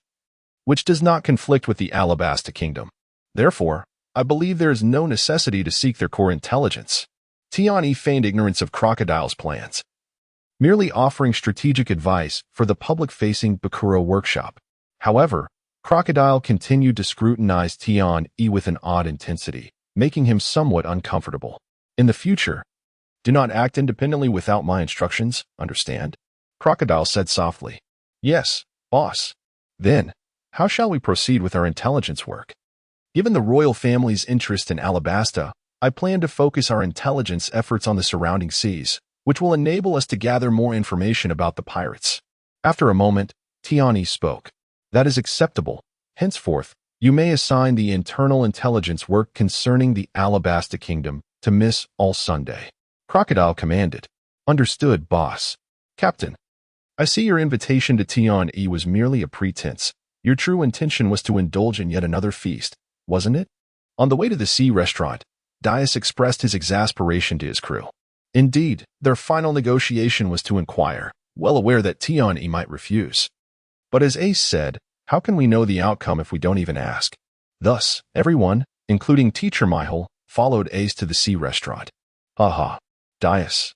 which does not conflict with the Alabasta Kingdom. Therefore, I believe there is no necessity to seek their core intelligence. Tiani feigned ignorance of Crocodile's plans, merely offering strategic advice for the public-facing Bakuro workshop. However, Crocodile continued to scrutinize Tian with an odd intensity, making him somewhat uncomfortable. In the future, do not act independently without my instructions, understand? Crocodile said softly. Yes, boss. Then, how shall we proceed with our intelligence work? Given the royal family's interest in Alabasta, I plan to focus our intelligence efforts on the surrounding seas, which will enable us to gather more information about the pirates. After a moment, Tiani spoke. That is acceptable. Henceforth, you may assign the internal intelligence work concerning the Alabasta Kingdom to Miss All Sunday. Crocodile commanded. Understood, boss. Captain, I see your invitation to Tian was merely a pretense. Your true intention was to indulge in yet another feast, wasn't it? On the way to the sea restaurant, Dias expressed his exasperation to his crew. Indeed, their final negotiation was to inquire, well aware that Tian might refuse. But as Ace said, how can we know the outcome if we don't even ask? Thus, everyone, including Teacher Michael, followed Ace to the sea restaurant. Haha. Dias,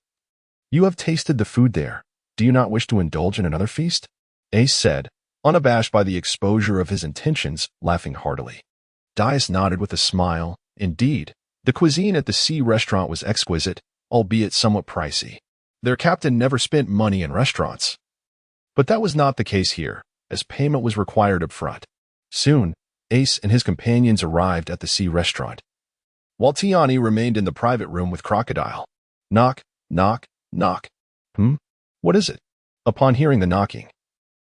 you have tasted the food there. Do you not wish to indulge in another feast? Ace said, unabashed by the exposure of his intentions, laughing heartily. Dias nodded with a smile. Indeed, the cuisine at the sea restaurant was exquisite, albeit somewhat pricey. Their captain never spent money in restaurants. But that was not the case here, as payment was required up front. Soon, Ace and his companions arrived at the sea restaurant, while Tiani remained in the private room with Crocodile. Knock, knock, knock. What is it? Upon hearing the knocking,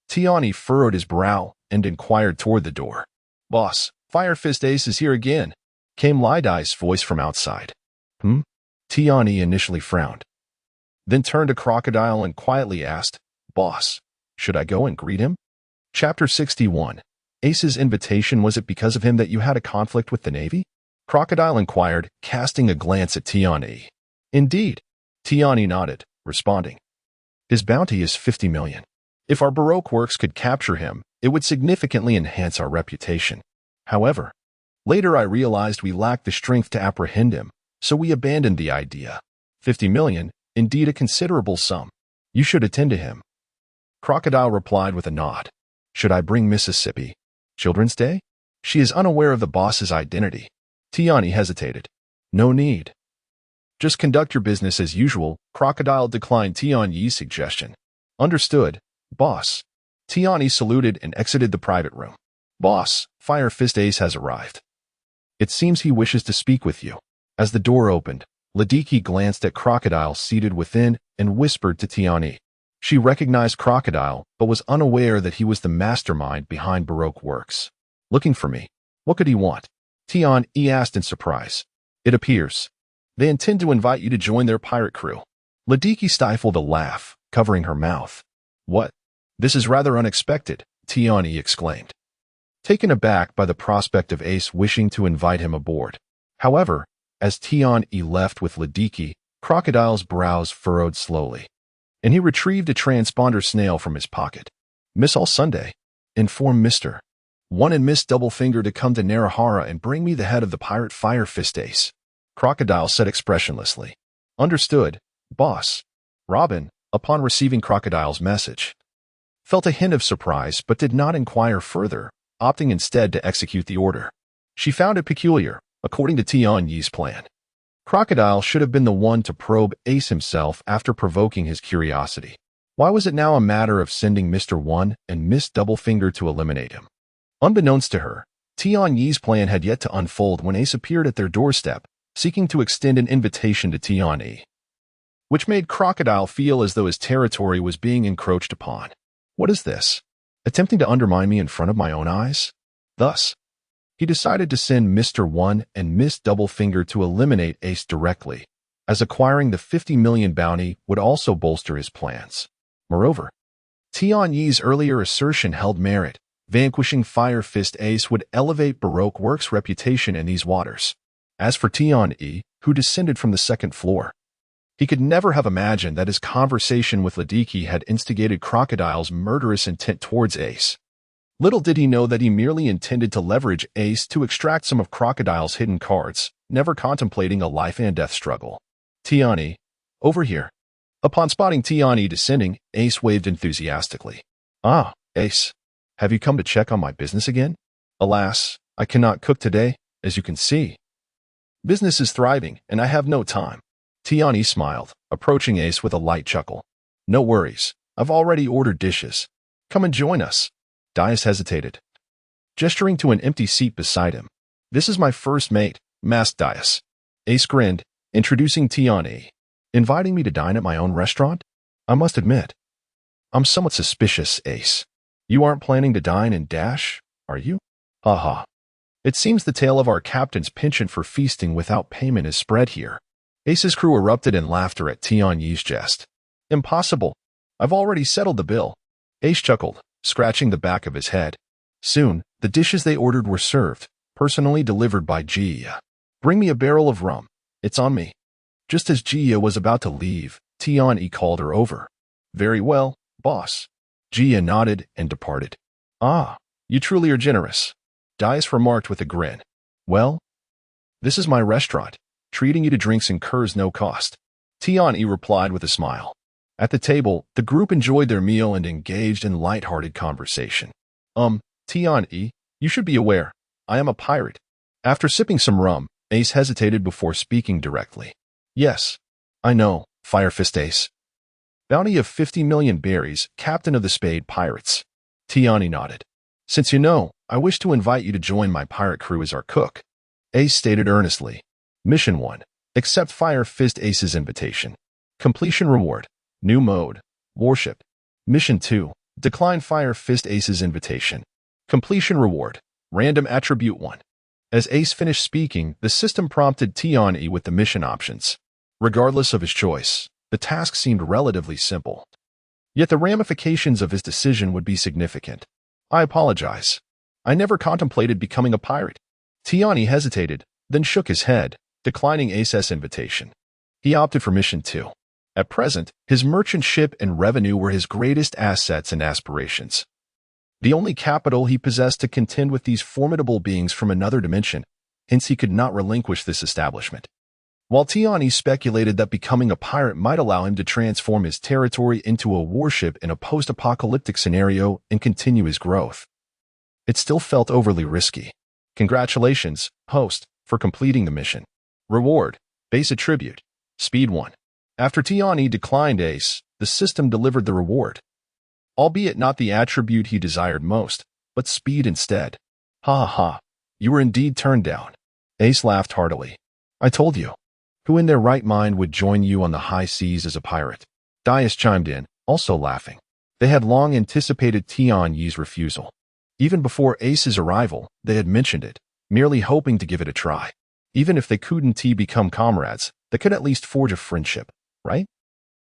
Tiani furrowed his brow and inquired toward the door. Boss, Fire Fist Ace is here again, came Lidai's voice from outside. Tiani initially frowned, then turned to Crocodile and quietly asked, Boss, should I go and greet him? Chapter 61. Ace's invitation, was it because of him that you had a conflict with the Navy? Crocodile inquired, casting a glance at Tiani. Indeed. Tiani nodded, responding. His bounty is 50 million. If our Baroque works could capture him, it would significantly enhance our reputation. However, later I realized we lacked the strength to apprehend him, so we abandoned the idea. 50 million, indeed a considerable sum. You should attend to him. Crocodile replied with a nod. Should I bring Mississippi? Children's Day? She is unaware of the boss's identity. Tiani hesitated. No need. Just conduct your business as usual. Crocodile declined Tiani's suggestion. Understood, boss. Tiani saluted and exited the private room. Boss, Fire Fist Ace has arrived. It seems he wishes to speak with you. As the door opened, Ladiki glanced at Crocodile seated within and whispered to Tiani. She recognized Crocodile, but was unaware that he was the mastermind behind Baroque Works. Looking for me. What could he want? Tian asked in surprise. It appears They intend to invite you to join their pirate crew. Ladiki stifled a laugh, covering her mouth. What? This is rather unexpected, Tiani exclaimed, taken aback by the prospect of Ace wishing to invite him aboard. However, as Tiani left with Ladiki, Crocodile's brows furrowed slowly, and he retrieved a transponder snail from his pocket. Miss All Sunday, inform Mr. One and Miss Doublefinger to come to Narahara and bring me the head of the pirate Fire Fist Ace. Crocodile said expressionlessly. Understood, boss. Robin, upon receiving Crocodile's message, felt a hint of surprise but did not inquire further, opting instead to execute the order. She found it peculiar, according to Tianyi's plan. Crocodile should have been the one to probe Ace himself after provoking his curiosity. Why was it now a matter of sending Mr. One and Miss Doublefinger to eliminate him? Unbeknownst to her, Tianyi's plan had yet to unfold when Ace appeared at their doorstep, seeking to extend an invitation to Tianyi, which made Crocodile feel as though his territory was being encroached upon. What is this? Attempting to undermine me in front of my own eyes? Thus, he decided to send Mr. One and Miss Doublefinger to eliminate Ace directly, as acquiring the 50 million bounty would also bolster his plans. Moreover, Tianyi's earlier assertion held merit. Vanquishing Fire Fist Ace would elevate Baroque Works' reputation in these waters. As for Tianyi, who descended from the second floor, he could never have imagined that his conversation with Ladiki had instigated Crocodile's murderous intent towards Ace. Little did he know that he merely intended to leverage Ace to extract some of Crocodile's hidden cards, never contemplating a life-and-death struggle. Tianyi, over here. Upon spotting Tianyi descending, Ace waved enthusiastically. Ah, Ace, have you come to check on my business again? Alas, I cannot cook today, as you can see. Business is thriving, and I have no time. Tianyi smiled, approaching Ace with a light chuckle. No worries, I've already ordered dishes. Come and join us. Dias hesitated, gesturing to an empty seat beside him. This is my first mate, Masked Dias. Ace grinned, introducing Tianyi. Inviting me to dine at my own restaurant? I must admit, I'm somewhat suspicious, Ace. You aren't planning to dine in Dash, are you? Haha. It seems the tale of our captain's penchant for feasting without payment is spread here. Ace's crew erupted in laughter at Tianyi's jest. Impossible. I've already settled the bill. Ace chuckled, scratching the back of his head. Soon, the dishes they ordered were served, personally delivered by Jia. Bring me a barrel of rum. It's on me. Just as Jia was about to leave, Tianyi called her over. Very well, boss. Jia nodded and departed. Ah, you truly are generous, Dias remarked with a grin. Well, this is my restaurant. Treating you to drinks incurs no cost. Tianyi replied with a smile. At the table, the group enjoyed their meal and engaged in light-hearted conversation. Tianyi, you should be aware, I am a pirate. After sipping some rum, Ace hesitated before speaking directly. Yes, I know, Fire Fist Ace. Bounty of 50 million berries, captain of the Spade Pirates. Tianyi nodded. Since you know, I wish to invite you to join my pirate crew as our cook. Ace stated earnestly. Mission 1. Accept Fire Fist Ace's invitation. Completion reward. New mode. Warship. Mission 2. Decline Fire Fist Ace's invitation. Completion reward. Random attribute 1. As Ace finished speaking, the system prompted Tianyi with the mission options. Regardless of his choice, the task seemed relatively simple. Yet the ramifications of his decision would be significant. I apologize. I never contemplated becoming a pirate. Tianyi hesitated, then shook his head, declining Ace's invitation. He opted for Mission 2. At present, his merchant ship and revenue were his greatest assets and aspirations. The only capital he possessed to contend with these formidable beings from another dimension, hence he could not relinquish this establishment. While Tianyi speculated that becoming a pirate might allow him to transform his territory into a warship in a post-apocalyptic scenario and continue his growth, it still felt overly risky. Congratulations, host, for completing the mission. Reward, base attribute, speed 1. After Tianyi declined Ace, the system delivered the reward. Albeit not the attribute he desired most, but speed instead. Ha ha ha, you were indeed turned down. Ace laughed heartily. I told you. Who in their right mind would join you on the high seas as a pirate? Dias chimed in, also laughing. They had long anticipated Tianyi's refusal. Even before Ace's arrival, they had mentioned it, merely hoping to give it a try. Even if they couldn't become comrades, They could at least forge a friendship, right?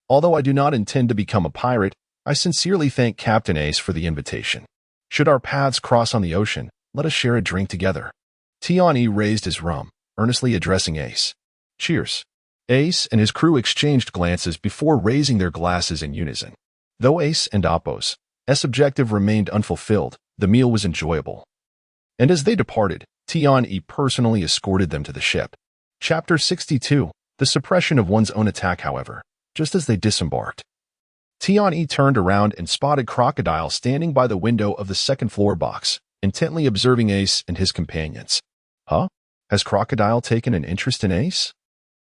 Although I do not intend to become a pirate, I sincerely thank Captain Ace for the invitation. Should our paths cross on the ocean, let us share a drink together. Tian-E raised his rum, earnestly addressing Ace. Cheers. Ace and his crew exchanged glances before raising their glasses in unison. Though Ace and Apos' objective remained unfulfilled, the meal was enjoyable. And as they departed, Tian-E personally escorted them to the ship. Chapter 62. The suppression of one's own attack, however. Just as they disembarked, Tian-E turned around and spotted Crocodile standing by the window of the second-floor box, intently observing Ace and his companions. Huh? Has Crocodile taken an interest in Ace?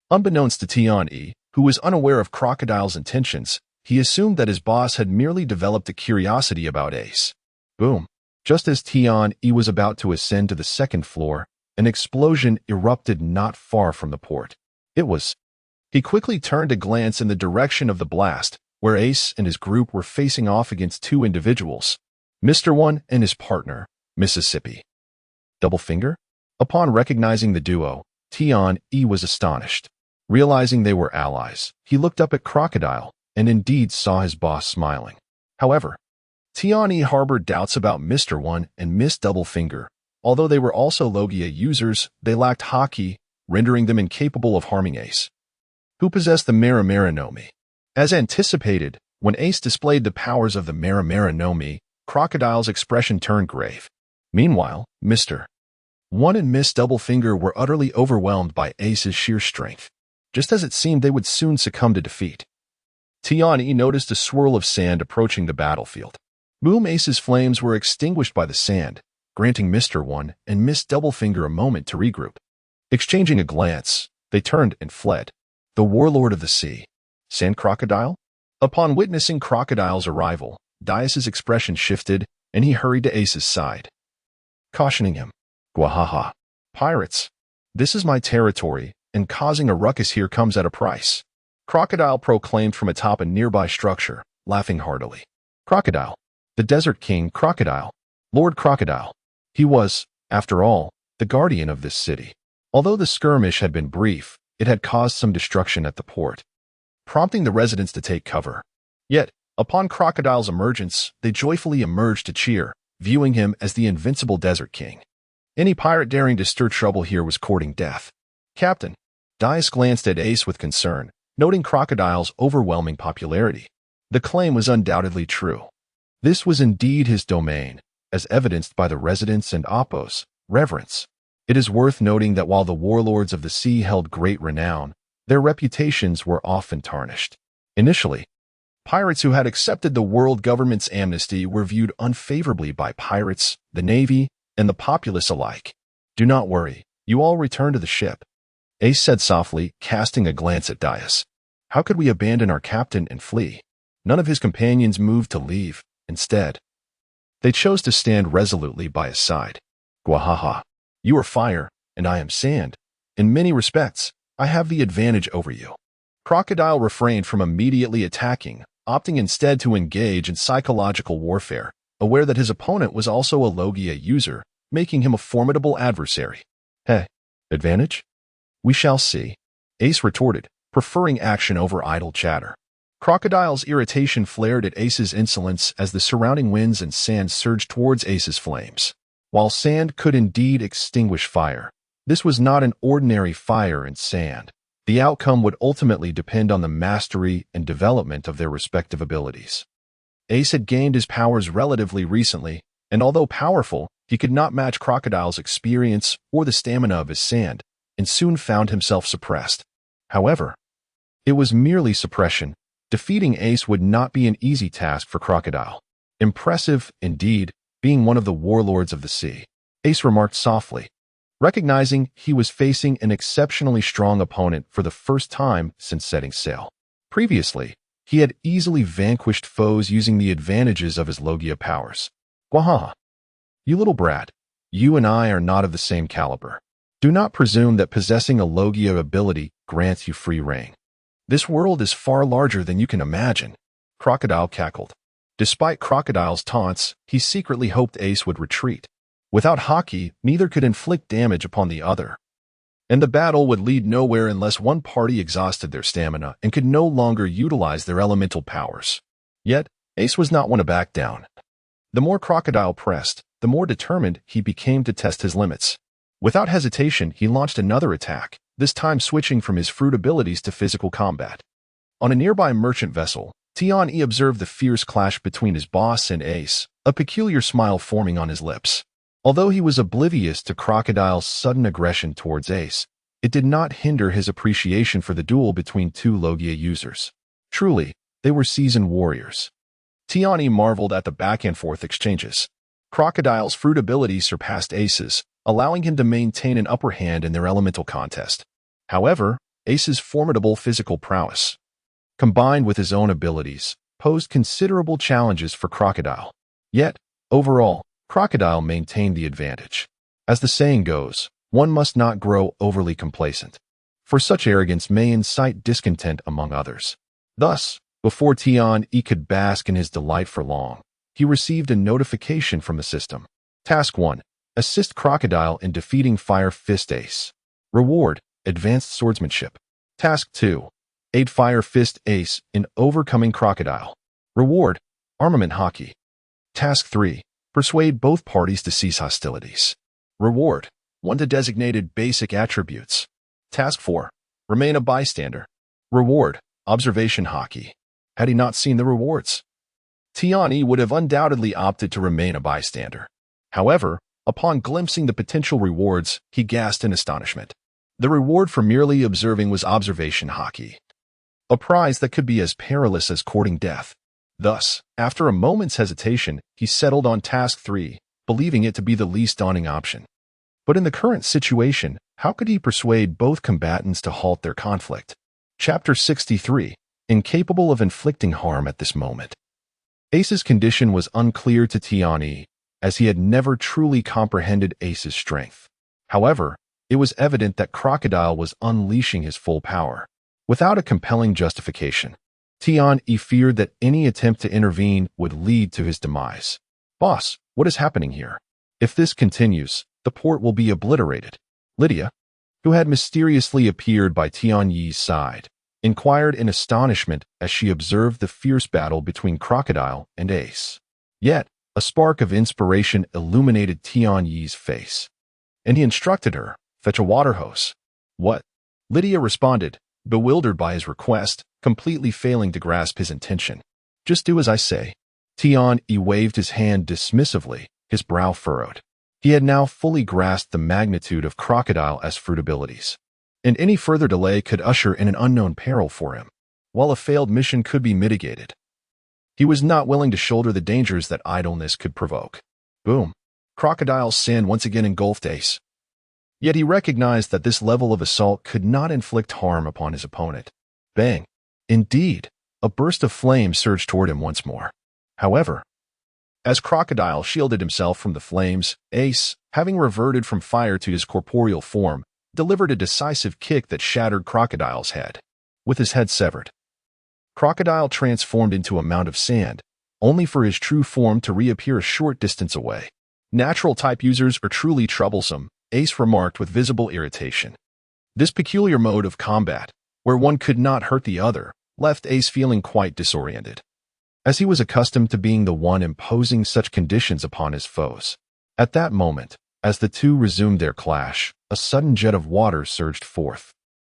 Unbeknownst to Tian-E, who was unaware of Crocodile's intentions, he assumed that his boss had merely developed a curiosity about Ace. Boom. Just as Tian-E was about to ascend to the second floor, an explosion erupted not far from the port. It was. He quickly turned to glance in the direction of the blast, where Ace and his group were facing off against two individuals, Mr. One and his partner, Mississippi. Double Finger? Upon recognizing the duo, Tian-E was astonished. Realizing they were allies, he looked up at Crocodile and indeed saw his boss smiling. However, Tian-E harbored doubts about Mr. One and Miss Double Finger. Although they were also Logia users, they lacked Haki, rendering them incapable of harming Ace, who possessed the Maramara no Mi. As anticipated, when Ace displayed the powers of the Maramara no Mi, Crocodile's expression turned grave. Meanwhile, Mr. One and Miss Double Finger were utterly overwhelmed by Ace's sheer strength, just as it seemed they would soon succumb to defeat. Tian-E noticed a swirl of sand approaching the battlefield. Boom! Ace's flames were extinguished by the sand, granting Mr. One and Miss Double Finger a moment to regroup. Exchanging a glance, they turned and fled. The warlord of the sea. Sand Crocodile? Upon witnessing Crocodile's arrival, Dias's expression shifted, and he hurried to Ace's side, cautioning him. Gwahaha. Pirates. This is my territory, and causing a ruckus here comes at a price. Crocodile proclaimed from atop a nearby structure, laughing heartily. Crocodile. The Desert King Crocodile. Lord Crocodile. He was, after all, the guardian of this city. Although the skirmish had been brief, it had caused some destruction at the port, prompting the residents to take cover. Yet, upon Crocodile's emergence, they joyfully emerged to cheer, viewing him as the invincible Desert King. Any pirate daring to stir trouble here was courting death. Captain. Dias glanced at Ace with concern, noting Crocodile's overwhelming popularity. The claim was undoubtedly true. This was indeed his domain, as evidenced by the residents and Apos' reverence. It is worth noting that while the warlords of the sea held great renown, their reputations were often tarnished. Initially, pirates who had accepted the world government's amnesty were viewed unfavorably by pirates, the navy, and the populace alike. Do not worry, you all return to the ship, Ace said softly, casting a glance at Dias. How could we abandon our captain and flee? None of his companions moved to leave. Instead, they chose to stand resolutely by his side. Gwahaha. You are fire, and I am sand. In many respects, I have the advantage over you. Crocodile refrained from immediately attacking, opting instead to engage in psychological warfare, aware that his opponent was also a Logia user, making him a formidable adversary. Hey, advantage? We shall see, Ace retorted, preferring action over idle chatter. Crocodile's irritation flared at Ace's insolence as the surrounding winds and sand surged towards Ace's flames. While sand could indeed extinguish fire, this was not an ordinary fire and sand. The outcome would ultimately depend on the mastery and development of their respective abilities. Ace had gained his powers relatively recently, and although powerful, he could not match Crocodile's experience or the stamina of his sand, and soon found himself suppressed. However, it was merely suppression. Defeating Ace would not be an easy task for Crocodile. Impressive, indeed, being one of the warlords of the sea, Ace remarked softly, recognizing he was facing an exceptionally strong opponent for the first time since setting sail. Previously, he had easily vanquished foes using the advantages of his Logia powers. Gwahaha. You little brat, you and I are not of the same caliber. Do not presume that possessing a Logia ability grants you free reign. This world is far larger than you can imagine. Crocodile cackled. Despite Crocodile's taunts, he secretly hoped Ace would retreat. Without Haki, neither could inflict damage upon the other. and the battle would lead nowhere unless one party exhausted their stamina and could no longer utilize their elemental powers. Yet, Ace was not one to back down. The more Crocodile pressed, the more determined he became to test his limits. Without hesitation, he launched another attack, this time switching from his fruit abilities to physical combat. On a nearby merchant vessel, Tian-E observed the fierce clash between his boss and Ace, a peculiar smile forming on his lips. Although he was oblivious to Crocodile's sudden aggression towards Ace, it did not hinder his appreciation for the duel between two Logia users. Truly, they were seasoned warriors. Tian-E marveled at the back-and-forth exchanges. Crocodile's fruit ability surpassed Ace's, allowing him to maintain an upper hand in their elemental contest. However, Ace's formidable physical prowess, combined with his own abilities, posed considerable challenges for Crocodile. Yet, overall, Crocodile maintained the advantage. As the saying goes, one must not grow overly complacent, for such arrogance may incite discontent among others. Thus, before Tian-E could bask in his delight for long, he received a notification from the system. Task 1. Assist Crocodile in defeating Fire Fist Ace. Reward: Advanced Swordsmanship. Task 2. Aid Fire Fist Ace in overcoming Crocodile. Reward: Armament Hockey. Task 3. Persuade both parties to cease hostilities. Reward: 1 to designated basic attributes. Task 4. Remain a bystander. Reward: Observation Hockey. Had he not seen the rewards, Tian-E would have undoubtedly opted to remain a bystander. However, upon glimpsing the potential rewards, he gasped in astonishment. The reward for merely observing was Observation Hockey, a prize that could be as perilous as courting death. Thus, after a moment's hesitation, he settled on Task 3, believing it to be the least daunting option. But in the current situation, how could he persuade both combatants to halt their conflict? Chapter 63. Incapable of inflicting harm at this moment. Ace's condition was unclear to Tian-E, as he had never truly comprehended Ace's strength. However, it was evident that Crocodile was unleashing his full power. Without a compelling justification, Tian-E feared that any attempt to intervene would lead to his demise. Boss, what is happening here? If this continues, the port will be obliterated. Lydia, who had mysteriously appeared by Tian-Yi's side, inquired in astonishment as she observed the fierce battle between Crocodile and Ace. Yet, a spark of inspiration illuminated Tian-Yi's face, and he instructed her, fetch a water hose. What? Lydia responded, bewildered by his request, completely failing to grasp his intention. Just do as I say. Tian-E waved his hand dismissively, his brow furrowed. He had now fully grasped the magnitude of Crocodile's fruit abilities, and any further delay could usher in an unknown peril for him, while a failed mission could be mitigated. He was not willing to shoulder the dangers that idleness could provoke. Boom. Crocodile's sand once again engulfed Ace. Yet he recognized that this level of assault could not inflict harm upon his opponent. Bang. Indeed, a burst of flame surged toward him once more. However, as Crocodile shielded himself from the flames, Ace, having reverted from fire to his corporeal form, delivered a decisive kick that shattered Crocodile's head. With his head severed, Crocodile transformed into a mound of sand, only for his true form to reappear a short distance away. Natural-type users are truly troublesome, Ace remarked with visible irritation. This peculiar mode of combat, where one could not hurt the other, left Ace feeling quite disoriented, as he was accustomed to being the one imposing such conditions upon his foes. At that moment, as the two resumed their clash, a sudden jet of water surged forth,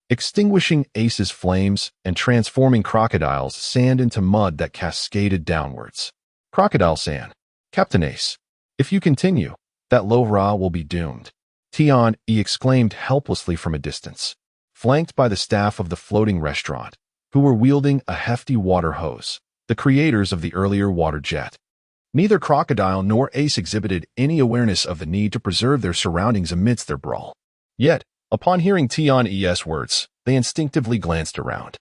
extinguishing Ace's flames and transforming Crocodile's sand into mud that cascaded downwards. Crocodile sand. Captain Ace, if you continue, that Lo-Ra will be doomed. Tian-E exclaimed helplessly from a distance, flanked by the staff of the floating restaurant, who were wielding a hefty water hose, the creators of the earlier water jet. Neither Crocodile nor Ace exhibited any awareness of the need to preserve their surroundings amidst their brawl. Yet, upon hearing Tian-E's words, they instinctively glanced around.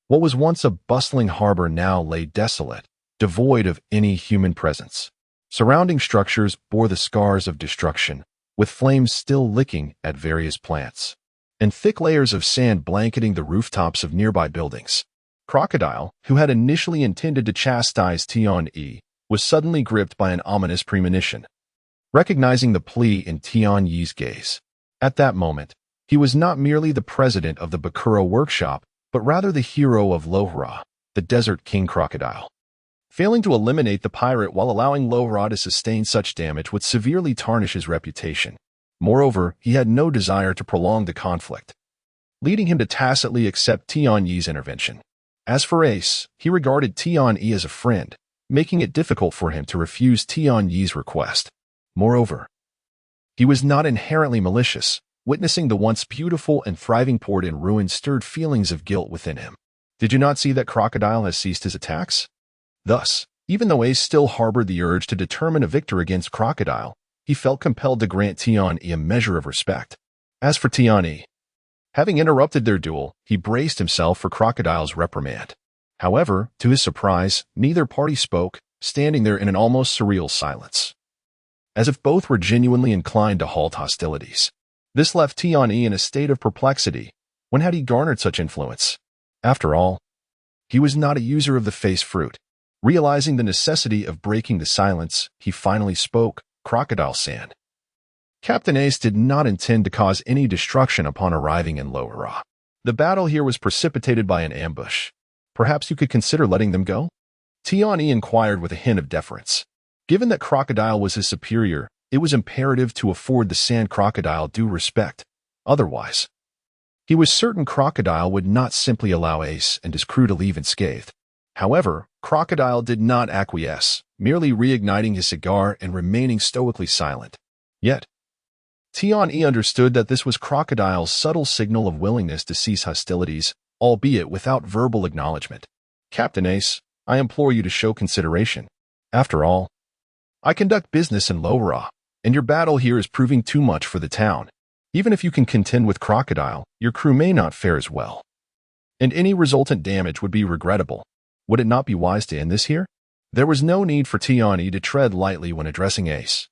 What was once a bustling harbor now lay desolate, devoid of any human presence. Surrounding structures bore the scars of destruction, with flames still licking at various plants, and thick layers of sand blanketing the rooftops of nearby buildings. Crocodile, who had initially intended to chastise Tian-E, was suddenly gripped by an ominous premonition. Recognizing the plea in Tian-Yi's gaze, at that moment, He was not merely the president of the Bakura workshop, but rather the hero of Lohra, the Desert King Crocodile. Failing to eliminate the pirate while allowing Lohra to sustain such damage would severely tarnish his reputation. Moreover, he had no desire to prolong the conflict, leading him to tacitly accept Tian Yi's intervention. As for Ace, he regarded Tian Yi as a friend, making it difficult for him to refuse Tian Yi's request. Moreover, he was not inherently malicious. Witnessing the once beautiful and thriving port in ruins stirred feelings of guilt within him. Did you not see that Crocodile has ceased his attacks? Thus, even though Ace still harbored the urge to determine a victor against Crocodile, he felt compelled to grant Tian Yi a measure of respect. As for Tian Yi, having interrupted their duel, he braced himself for Crocodile's reprimand. However, to his surprise, neither party spoke, standing there in an almost surreal silence, as if both were genuinely inclined to halt hostilities. This left Tian Yi in a state of perplexity. When had he garnered such influence? After all, he was not a user of the face fruit. Realizing the necessity of breaking the silence, he finally spoke, Crocodile-san. Captain Ace did not intend to cause any destruction upon arriving in Lohra. The battle here was precipitated by an ambush. Perhaps you could consider letting them go? Tian Yi inquired with a hint of deference. Given that Crocodile was his superior, it was imperative to afford the sand crocodile due respect. Otherwise, he was certain Crocodile would not simply allow Ace and his crew to leave unscathed. However, Crocodile did not acquiesce, merely reigniting his cigar and remaining stoically silent. Yet, Tian Yi understood that this was Crocodile's subtle signal of willingness to cease hostilities, albeit without verbal acknowledgement. Captain Ace, I implore you to show consideration. After all, I conduct business in Lohra, and your battle here is proving too much for the town. Even if you can contend with Crocodile, your crew may not fare as well, and any resultant damage would be regrettable. Would it not be wise to end this here? There was no need for Tian Yi to tread lightly when addressing Ace.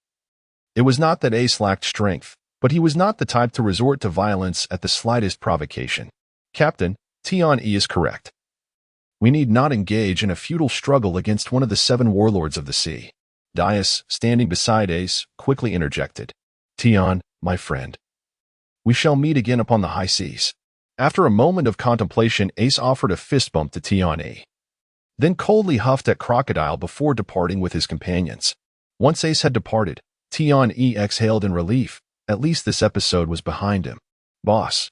It was not that Ace lacked strength, but he was not the type to resort to violence at the slightest provocation. Captain, Tian Yi is correct. We need not engage in a futile struggle against one of the 7 warlords of the sea. Dias, standing beside Ace, quickly interjected. Tian, my friend, we shall meet again upon the high seas. After a moment of contemplation, Ace offered a fist bump to Tian Yi, then coldly huffed at Crocodile before departing with his companions. Once Ace had departed, Tian Yi exhaled in relief. At least this episode was behind him. Boss,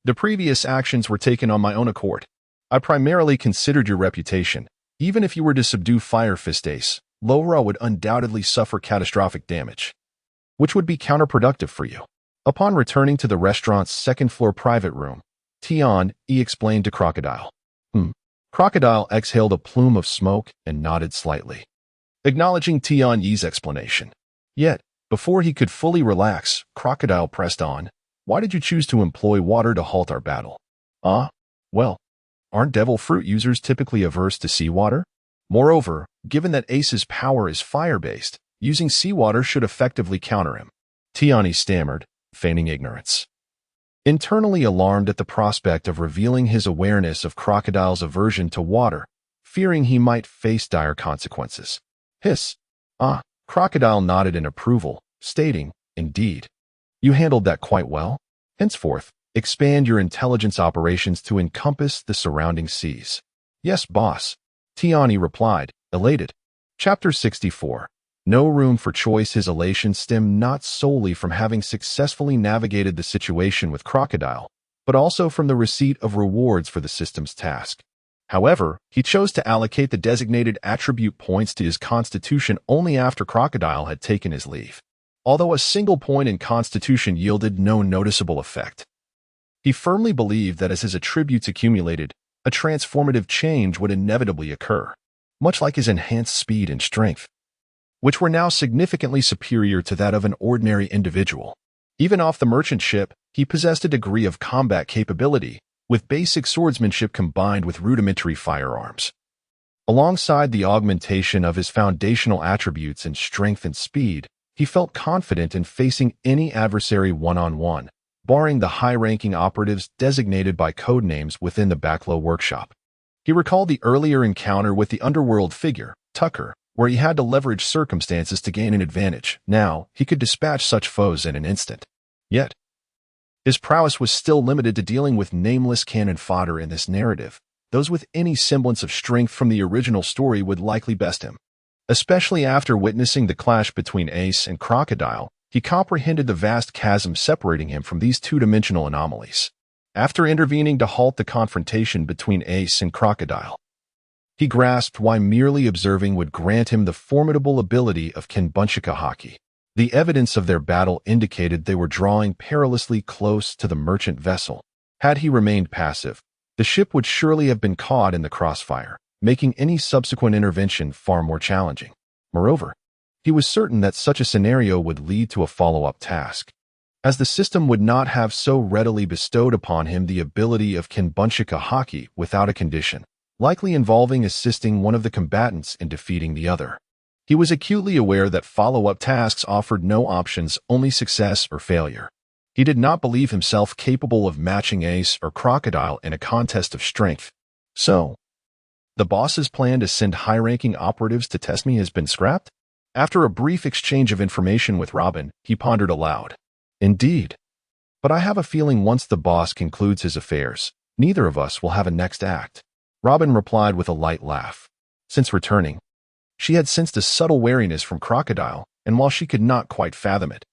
the previous actions were taken on my own accord. I primarily considered your reputation. Even if you were to subdue Fire Fist Ace, Lohra would undoubtedly suffer catastrophic damage, which would be counterproductive for you. Upon returning to the restaurant's second-floor private room, Tian Yi explained to Crocodile. Crocodile exhaled a plume of smoke and nodded slightly, acknowledging Tian Yi's explanation. Yet, before he could fully relax, Crocodile pressed on. Why did you choose to employ water to halt our battle? Well, aren't devil fruit users typically averse to seawater? Moreover, given that Ace's power is fire-based, using seawater should effectively counter him. Tian Yi stammered, feigning ignorance. Internally alarmed at the prospect of revealing his awareness of Crocodile's aversion to water, fearing he might face dire consequences. Hiss. Crocodile nodded in approval, stating, Indeed. You handled that quite well. Henceforth, expand your intelligence operations to encompass the surrounding seas. Yes, boss. Tian Yi replied, elated. Chapter 64. No room for choice. His elation stemmed not solely from having successfully navigated the situation with Crocodile, but also from the receipt of rewards for the system's task. However, he chose to allocate the designated attribute points to his constitution only after Crocodile had taken his leave. Although a single point in constitution yielded no noticeable effect, he firmly believed that as his attributes accumulated, a transformative change would inevitably occur, much like his enhanced speed and strength, which were now significantly superior to that of an ordinary individual. Even off the merchant ship, he possessed a degree of combat capability, with basic swordsmanship combined with rudimentary firearms. Alongside the augmentation of his foundational attributes in strength and speed, he felt confident in facing any adversary one-on-one, barring the high-ranking operatives designated by code names within the Backlow workshop. He recalled the earlier encounter with the underworld figure, Tucker, where he had to leverage circumstances to gain an advantage. Now, he could dispatch such foes in an instant. Yet, His prowess was still limited to dealing with nameless cannon fodder in this narrative. Those with any semblance of strength from the original story would likely best him. Especially after witnessing the clash between Ace and Crocodile, he comprehended the vast chasm separating him from these two-dimensional anomalies. After intervening to halt the confrontation between Ace and Crocodile, he grasped why merely observing would grant him the formidable ability of Kenbunchika Haki. The evidence of their battle indicated they were drawing perilously close to the merchant vessel. Had he remained passive, the ship would surely have been caught in the crossfire, making any subsequent intervention far more challenging. Moreover, he was certain that such a scenario would lead to a follow-up task, as the system would not have so readily bestowed upon him the ability of Kenbunchika Haki without a condition, likely involving assisting one of the combatants in defeating the other. He was acutely aware that follow-up tasks offered no options, only success or failure. He did not believe himself capable of matching Ace or Crocodile in a contest of strength. So, the boss's plan to send high-ranking operatives to test me has been scrapped? After a brief exchange of information with Robin, he pondered aloud. Indeed. But I have a feeling once the boss concludes his affairs, neither of us will have a next act. Robin replied with a light laugh. Since returning, she had sensed a subtle wariness from Crocodile, and while she could not quite fathom it,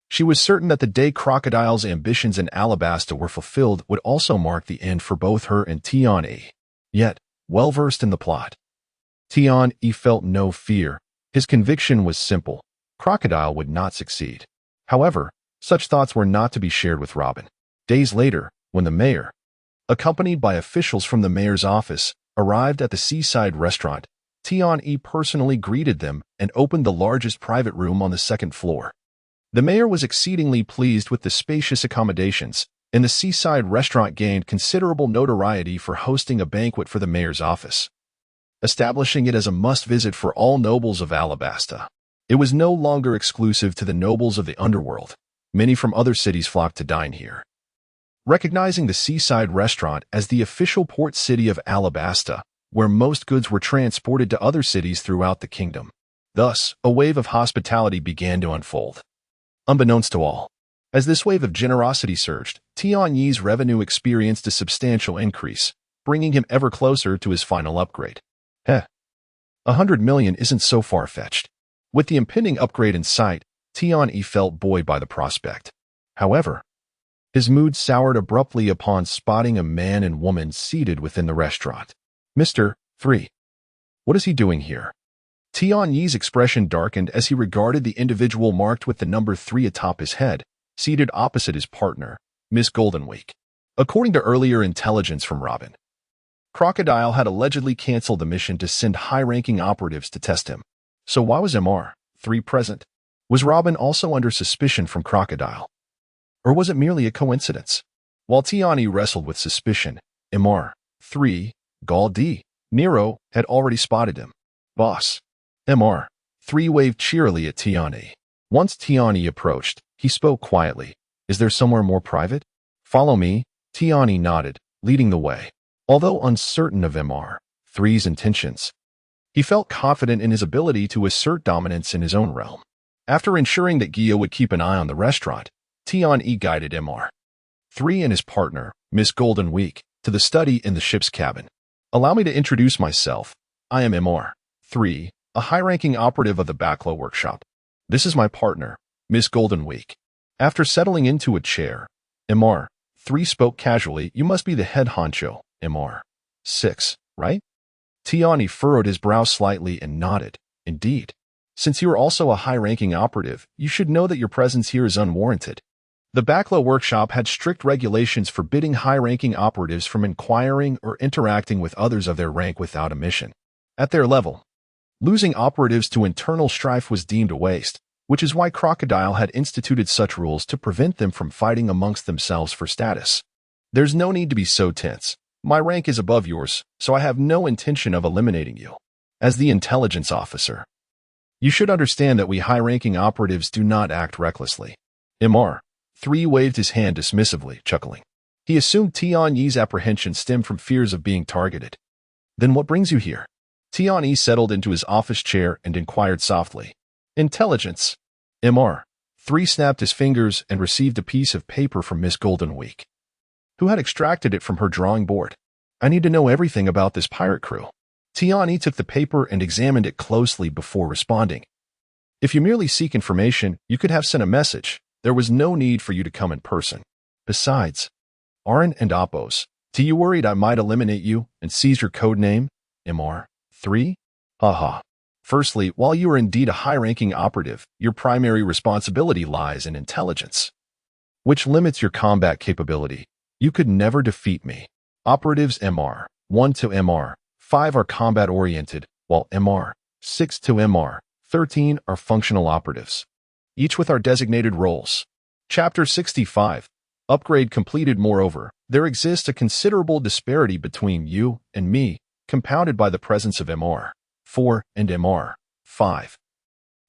she was certain that the day Crocodile's ambitions in Alabasta were fulfilled would also mark the end for both her and Tian-E. Yet, well-versed in the plot, Tian-E felt no fear. His conviction was simple. Crocodile would not succeed. However, such thoughts were not to be shared with Robin. Days later, when the mayor, accompanied by officials from the mayor's office, arrived at the seaside restaurant, Tian-E personally greeted them and opened the largest private room on the second floor. The mayor was exceedingly pleased with the spacious accommodations, and the seaside restaurant gained considerable notoriety for hosting a banquet for the mayor's office, establishing it as a must-visit for all nobles of Alabasta. It was no longer exclusive to the nobles of the underworld. Many from other cities flocked to dine here. Recognizing the seaside restaurant as the official port city of Alabasta, where most goods were transported to other cities throughout the kingdom. Thus, a wave of hospitality began to unfold. Unbeknownst to all, as this wave of generosity surged, Tian-Yi's revenue experienced a substantial increase, bringing him ever closer to his final upgrade. 100 million isn't so far-fetched. With the impending upgrade in sight, Tian-Yi felt buoyed by the prospect. However, his mood soured abruptly upon spotting a man and woman seated within the restaurant. Mr. 3. What is he doing here? Tian-Yi's expression darkened as he regarded the individual marked with the number 3 atop his head, seated opposite his partner, Miss Goldenweek. According to earlier intelligence from Robin, Crocodile had allegedly canceled the mission to send high-ranking operatives to test him. So why was MR3 present? Was Robin also under suspicion from Crocodile? Or was it merely a coincidence? While Tian-Yi wrestled with suspicion, MR3, Gall D, Nero, had already spotted him. Boss. MR3 waved cheerily at Tian-Yi. Once Tian-Yi approached, he spoke quietly. Is there somewhere more private? Follow me. Tian-Yi nodded, leading the way. Although uncertain of MR3's intentions, he felt confident in his ability to assert dominance in his own realm. After ensuring that Gio would keep an eye on the restaurant, Tian-Yi guided MR3 and his partner, Miss Goldenweek, to the study in the ship's cabin. Allow me to introduce myself. I am MR3, a high-ranking operative of the Backlow Workshop. This is my partner, Miss Goldenweek. After settling into a chair, MR3 spoke casually. You must be the head honcho, MR6, right? Tian-Yi furrowed his brow slightly and nodded. Indeed. Since you are also a high-ranking operative, you should know that your presence here is unwarranted. The Backlow Workshop had strict regulations forbidding high-ranking operatives from inquiring or interacting with others of their rank without a mission. At their level, losing operatives to internal strife was deemed a waste, which is why Crocodile had instituted such rules to prevent them from fighting amongst themselves for status. There's no need to be so tense. My rank is above yours, so I have no intention of eliminating you. As the intelligence officer, you should understand that we high-ranking operatives do not act recklessly. MR3 waved his hand dismissively, chuckling. He assumed Tian-Yi's apprehension stemmed from fears of being targeted. Then what brings you here? Tian-Yi settled into his office chair and inquired softly. Intelligence. MR3 3 snapped his fingers and received a piece of paper from Miss Goldenweek, who had extracted it from her drawing board. I need to know everything about this pirate crew. Tiani took the paper and examined it closely before responding. If you merely seek information, you could have sent a message. There was no need for you to come in person. Besides, Arin and Apos, you worried I might eliminate you and seize your code name? MR3? Haha. Firstly, while you are indeed a high-ranking operative, your primary responsibility lies in intelligence, which limits your combat capability. You could never defeat me. Operatives MR1 to MR5 are combat-oriented, while MR6 to MR13 are functional operatives, each with our designated roles. Chapter 65. Upgrade completed. Moreover, there exists a considerable disparity between you and me, compounded by the presence of MR4 and MR5,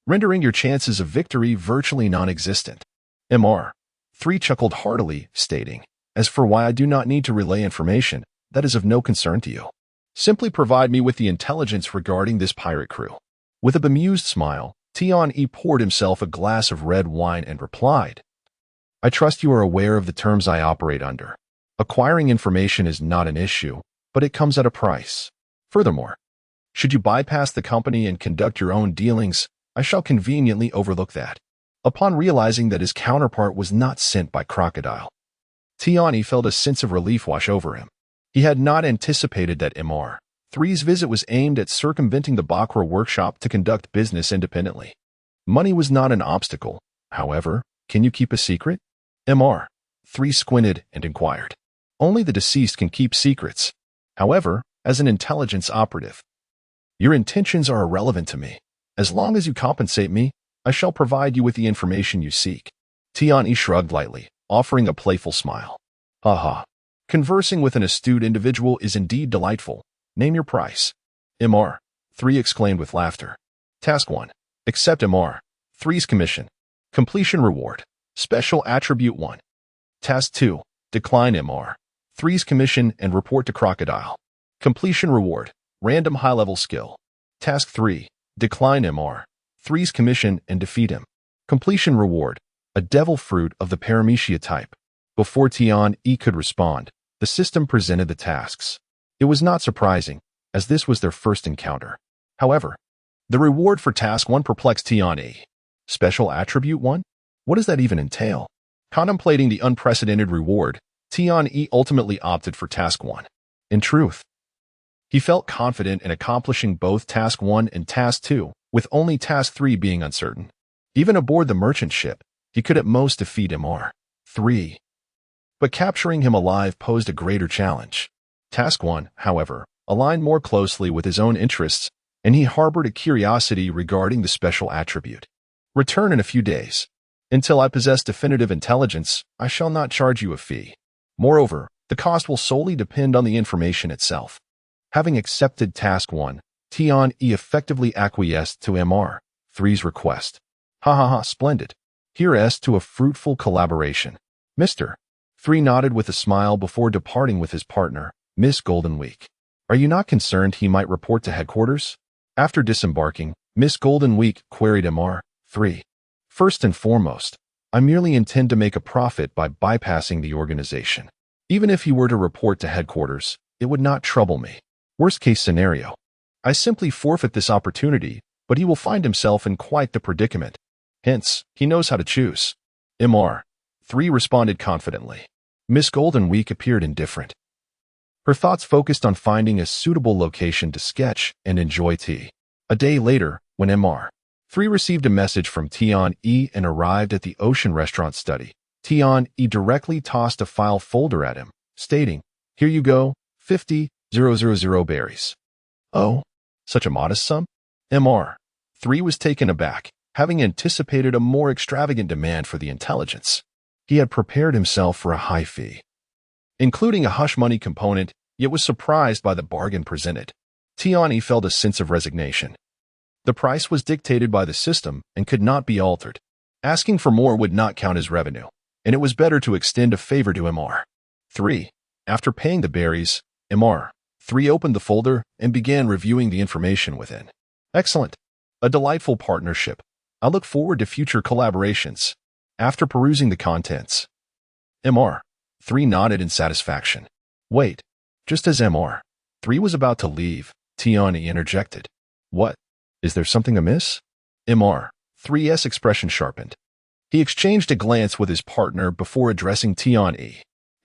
rendering your chances of victory virtually non-existent. MR3 chuckled heartily, stating, "As for why I do not need to relay information, that is of no concern to you. Simply provide me with the intelligence regarding this pirate crew." With a bemused smile, Tian-E poured himself a glass of red wine and replied, "I trust you are aware of the terms I operate under. Acquiring information is not an issue, but it comes at a price. Furthermore, should you bypass the company and conduct your own dealings, I shall conveniently overlook that." Upon realizing that his counterpart was not sent by Crocodile, Tiani felt a sense of relief wash over him. He had not anticipated that MR3's visit was aimed at circumventing the Bakra workshop to conduct business independently. Money was not an obstacle. However, can you keep a secret? MR3 squinted and inquired. Only the deceased can keep secrets. However, as an intelligence operative, your intentions are irrelevant to me. As long as you compensate me, I shall provide you with the information you seek. Tiani shrugged lightly, offering a playful smile. Haha. Conversing with an astute individual is indeed delightful. Name your price. MR3 exclaimed with laughter. Task 1. Accept MR3's commission. Completion reward. Special attribute 1. Task 2. Decline MR3's commission and report to Crocodile. Completion reward. Random high-level skill. Task 3. Decline MR3's commission and defeat him. Completion reward. A devil fruit of the Paramecia type. Before Tian-E could respond, the system presented the tasks. It was not surprising, as this was their first encounter. However, the reward for Task 1 perplexed Tian-E. Special Attribute 1? What does that even entail? Contemplating the unprecedented reward, Tian-E ultimately opted for Task 1. In truth, he felt confident in accomplishing both Task 1 and Task 2, with only Task 3 being uncertain. Even aboard the merchant ship, he could at most defeat MR3. But capturing him alive posed a greater challenge. Task 1, however, aligned more closely with his own interests, and he harbored a curiosity regarding the special attribute. Return in a few days. Until I possess definitive intelligence, I shall not charge you a fee. Moreover, the cost will solely depend on the information itself. Having accepted Task 1, Tian-E effectively acquiesced to MR3's request. Splendid. Here's to a fruitful collaboration. Mr. 3 nodded with a smile before departing with his partner, Miss Goldenweek. Are you not concerned he might report to headquarters? After disembarking, Miss Goldenweek queried MR3. First and foremost, I merely intend to make a profit by bypassing the organization. Even if he were to report to headquarters, it would not trouble me. Worst case scenario, I simply forfeit this opportunity, but he will find himself in quite the predicament. Hence, he knows how to choose. MR3 responded confidently. Miss Goldenweek appeared indifferent. Her thoughts focused on finding a suitable location to sketch and enjoy tea. A day later, when MR3 received a message from Tian-E and arrived at the Ocean Restaurant study, Tian-E directly tossed a file folder at him, stating, "Here you go, 50,000 berries." Oh, such a modest sum? MR3 was taken aback, having anticipated a more extravagant demand for the intelligence. He had prepared himself for a high fee, including a hush money component, yet was surprised by the bargain presented. Tiani felt a sense of resignation. The price was dictated by the system and could not be altered. Asking for more would not count as revenue, and it was better to extend a favor to MR3. After paying the berries, MR3 opened the folder and began reviewing the information within. Excellent. A delightful partnership. I look forward to future collaborations. After perusing the contents, MR3 nodded in satisfaction. Wait, just as MR3 was about to leave, Tiani interjected. What? Is there something amiss? MR3's expression sharpened. He exchanged a glance with his partner before addressing Tiani.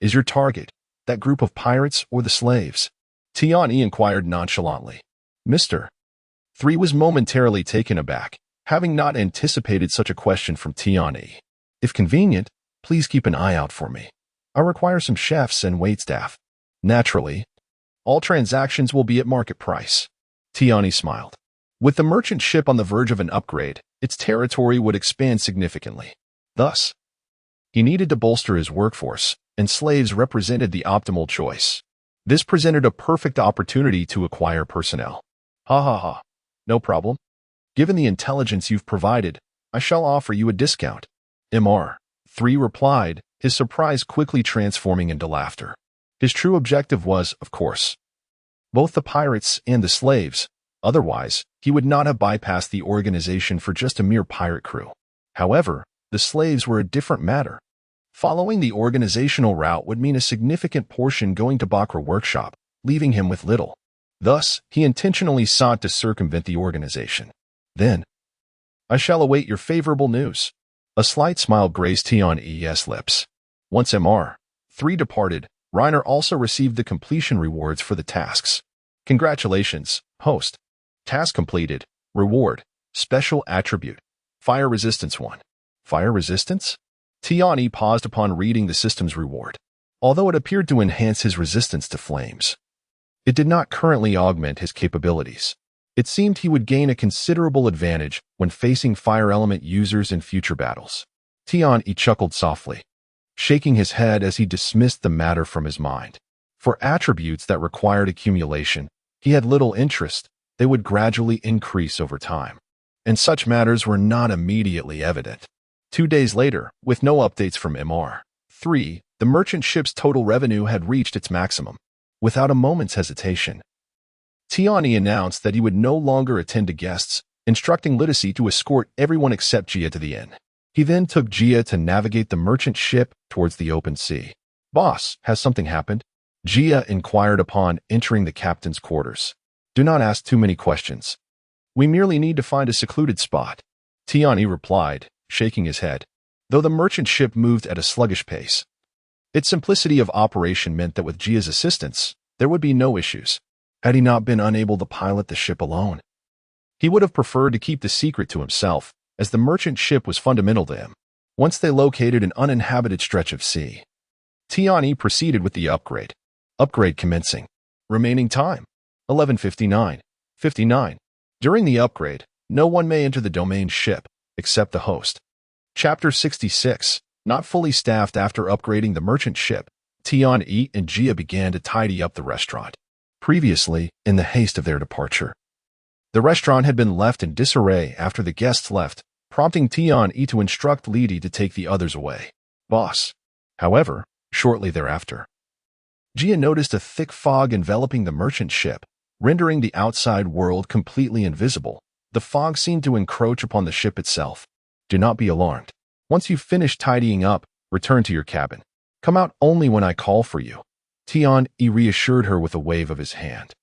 Is your target that group of pirates or the slaves? Tiani inquired nonchalantly. Mr. 3 was momentarily taken aback, having not anticipated such a question from Tiani. If convenient, please keep an eye out for me. I require some chefs and waitstaff. Naturally, all transactions will be at market price. Tiani smiled. With the merchant ship on the verge of an upgrade, its territory would expand significantly. Thus, he needed to bolster his workforce, and slaves represented the optimal choice. This presented a perfect opportunity to acquire personnel. Ha ha ha. No problem. Given the intelligence you've provided, I shall offer you a discount. MR3 replied, his surprise quickly transforming into laughter. His true objective was, of course, both the pirates and the slaves. Otherwise, he would not have bypassed the organization for just a mere pirate crew. However, the slaves were a different matter. Following the organizational route would mean a significant portion going to Bakra workshop, leaving him with little. Thus, he intentionally sought to circumvent the organization. Then, I shall await your favorable news. A slight smile graced Tiani's lips. Once MR3 departed, Reiner also received the completion rewards for the tasks. Congratulations, host. Task completed. Reward. Special attribute. Fire resistance 1. Fire resistance? Tiani paused upon reading the system's reward. Although it appeared to enhance his resistance to flames, it did not currently augment his capabilities. It seemed he would gain a considerable advantage when facing fire element users in future battles. Tiani chuckled softly, shaking his head as he dismissed the matter from his mind. For attributes that required accumulation, he had little interest. They would gradually increase over time, and such matters were not immediately evident. 2 days later, with no updates from MR3, the merchant ship's total revenue had reached its maximum. Without a moment's hesitation, Tiani announced that he would no longer attend to guests, instructing Liddacy to escort everyone except Gia to the inn. He then took Gia to navigate the merchant ship towards the open sea. Boss, has something happened? Gia inquired upon entering the captain's quarters. Do not ask too many questions. We merely need to find a secluded spot. Tiani replied, shaking his head. Though the merchant ship moved at a sluggish pace, its simplicity of operation meant that with Gia's assistance, there would be no issues. Had he not been unable to pilot the ship alone, he would have preferred to keep the secret to himself, as the merchant ship was fundamental to him. Once they located an uninhabited stretch of sea, Tiani proceeded with the upgrade. Upgrade commencing. Remaining time. 11:59. During the upgrade, no one may enter the domain ship, except the host. Chapter 66. Not fully staffed. After upgrading the merchant ship, Tiani and Gia began to tidy up the restaurant. Previously, in the haste of their departure, the restaurant had been left in disarray after the guests left, prompting Tiani to instruct Lidi to take the others away. Boss. However, shortly thereafter, Gia noticed a thick fog enveloping the merchant ship, rendering the outside world completely invisible. The fog seemed to encroach upon the ship itself. Do not be alarmed. Once you've finished tidying up, return to your cabin. Come out only when I call for you. Tiani reassured her with a wave of his hand.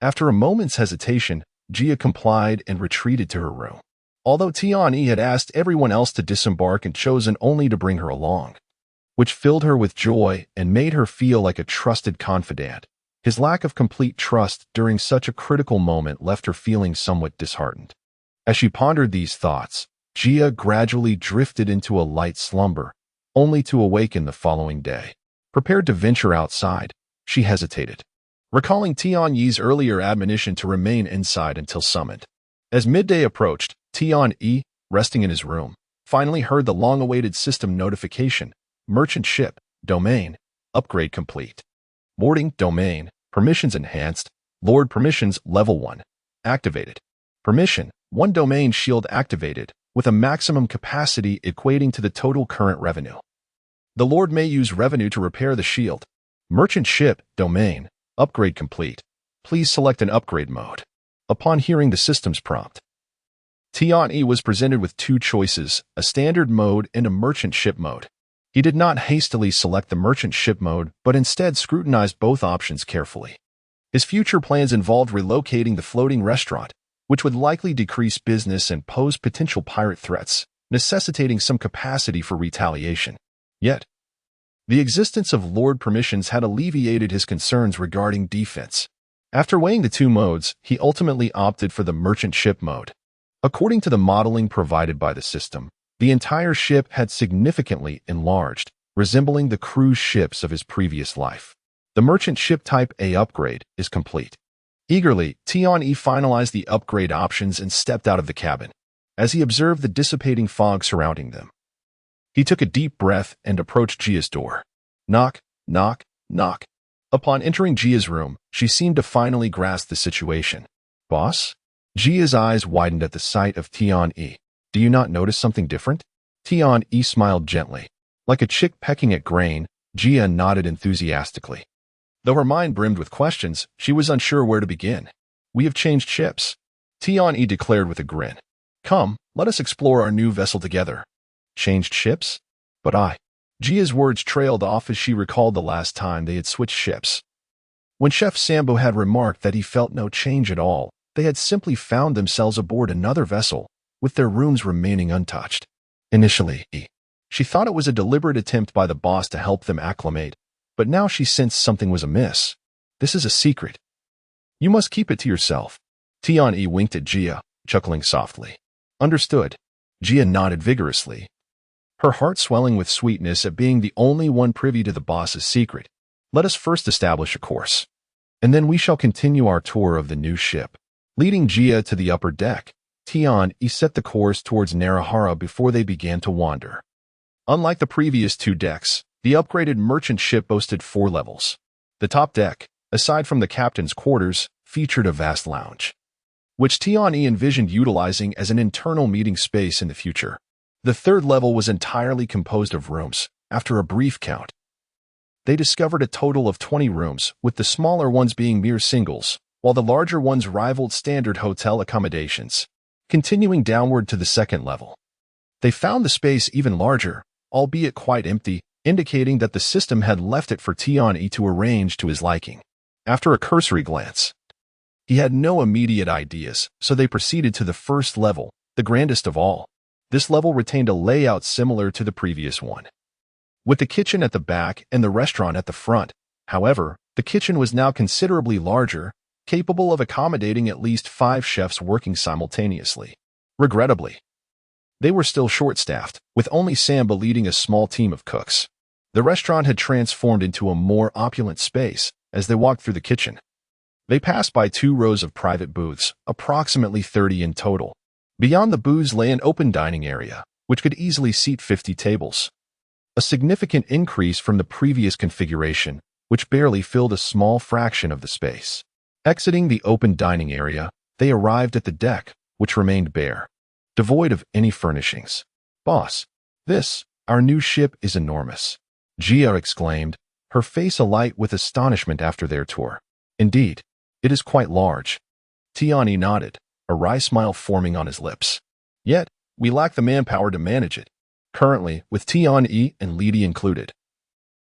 After a moment's hesitation, Gia complied and retreated to her room. Although Tiani had asked everyone else to disembark and chosen only to bring her along, which filled her with joy and made her feel like a trusted confidant. His lack of complete trust during such a critical moment left her feeling somewhat disheartened. As she pondered these thoughts, Gia gradually drifted into a light slumber, only to awaken the following day. Prepared to venture outside, she hesitated, recalling Tiani's earlier admonition to remain inside until summoned. As midday approached, Tiani, resting in his room, finally heard the long-awaited system notification. Merchant ship, domain, upgrade complete. Boarding, domain, permissions enhanced, Lord permissions level 1, activated. Permission, 1 domain shield activated, with a maximum capacity equating to the total current revenue. The Lord may use revenue to repair the shield. Merchant ship, domain, upgrade complete. Please select an upgrade mode. Upon hearing the system's prompt, Tian-E was presented with two choices, a standard mode and a merchant ship mode. He did not hastily select the merchant ship mode, but instead scrutinized both options carefully. His future plans involved relocating the floating restaurant, which would likely decrease business and pose potential pirate threats, necessitating some capacity for retaliation. Yet, the existence of Lord Permissions had alleviated his concerns regarding defense. After weighing the two modes, he ultimately opted for the merchant ship mode. According to the modeling provided by the system, the entire ship had significantly enlarged, resembling the cruise ships of his previous life. The merchant ship Type A upgrade is complete. Eagerly, Tian-E finalized the upgrade options and stepped out of the cabin. As he observed the dissipating fog surrounding them, he took a deep breath and approached Jia's door. Knock, knock, knock. Upon entering Jia's room, she seemed to finally grasp the situation. Boss? Jia's eyes widened at the sight of Tian-E. Do you not notice something different? Tian-E smiled gently. Like a chick pecking at grain, Jia nodded enthusiastically. Though her mind brimmed with questions, she was unsure where to begin. We have changed ships, Tian-E declared with a grin. Come, let us explore our new vessel together. Changed ships? But Jia's words trailed off as she recalled the last time they had switched ships. When Chef Sambo had remarked that he felt no change at all, they had simply found themselves aboard another vessel, with their rooms remaining untouched. Initially, she thought it was a deliberate attempt by the boss to help them acclimate, but now she sensed something was amiss. This is a secret. You must keep it to yourself. Tian-E winked at Jia, chuckling softly. Understood. Jia nodded vigorously, her heart swelling with sweetness at being the only one privy to the boss's secret. Let us first establish a course, and then we shall continue our tour of the new ship. Leading Jia to the upper deck, Tian-E set the course towards Narahara before they began to wander. Unlike the previous two decks, the upgraded merchant ship boasted 4 levels. The top deck, aside from the captain's quarters, featured a vast lounge, which Tian-E envisioned utilizing as an internal meeting space in the future. The third level was entirely composed of rooms. After a brief count, they discovered a total of 20 rooms, with the smaller ones being mere singles, while the larger ones rivaled standard hotel accommodations. Continuing downward to the second level, they found the space even larger, albeit quite empty, indicating that the system had left it for Tian-E to arrange to his liking. After a cursory glance, he had no immediate ideas, so they proceeded to the first level, the grandest of all. This level retained a layout similar to the previous one, with the kitchen at the back and the restaurant at the front. However, the kitchen was now considerably larger, capable of accommodating at least 5 chefs working simultaneously. Regrettably, they were still short-staffed, with only Samba leading a small team of cooks. The restaurant had transformed into a more opulent space. As they walked through the kitchen, they passed by 2 rows of private booths, approximately 30 in total. Beyond the booths lay an open dining area, which could easily seat 50 tables. A significant increase from the previous configuration, which barely filled a small fraction of the space. Exiting the open dining area, they arrived at the deck, which remained bare, devoid of any furnishings. Boss, our new ship is enormous, Jia exclaimed, her face alight with astonishment after their tour. Indeed, it is quite large. Tian-E nodded, a wry smile forming on his lips. Yet, we lack the manpower to manage it. Currently, with Tian-E and Lidi included,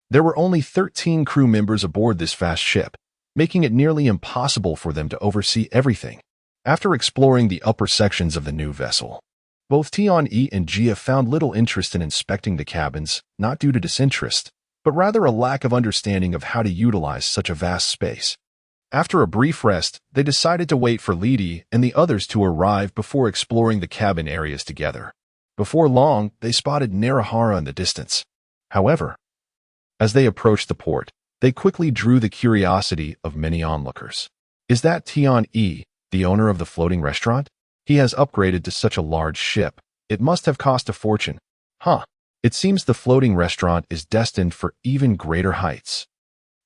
there were only 13 crew members aboard this vast ship, making it nearly impossible for them to oversee everything. After exploring the upper sections of the new vessel, both Tian-E and Jia found little interest in inspecting the cabins, not due to disinterest, but rather a lack of understanding of how to utilize such a vast space. After a brief rest, they decided to wait for Lidi and the others to arrive before exploring the cabin areas together. Before long, they spotted Narahara in the distance. However, as they approached the port, they quickly drew the curiosity of many onlookers. Is that Tian-E, the owner of the floating restaurant? He has upgraded to such a large ship. It must have cost a fortune. It seems the floating restaurant is destined for even greater heights.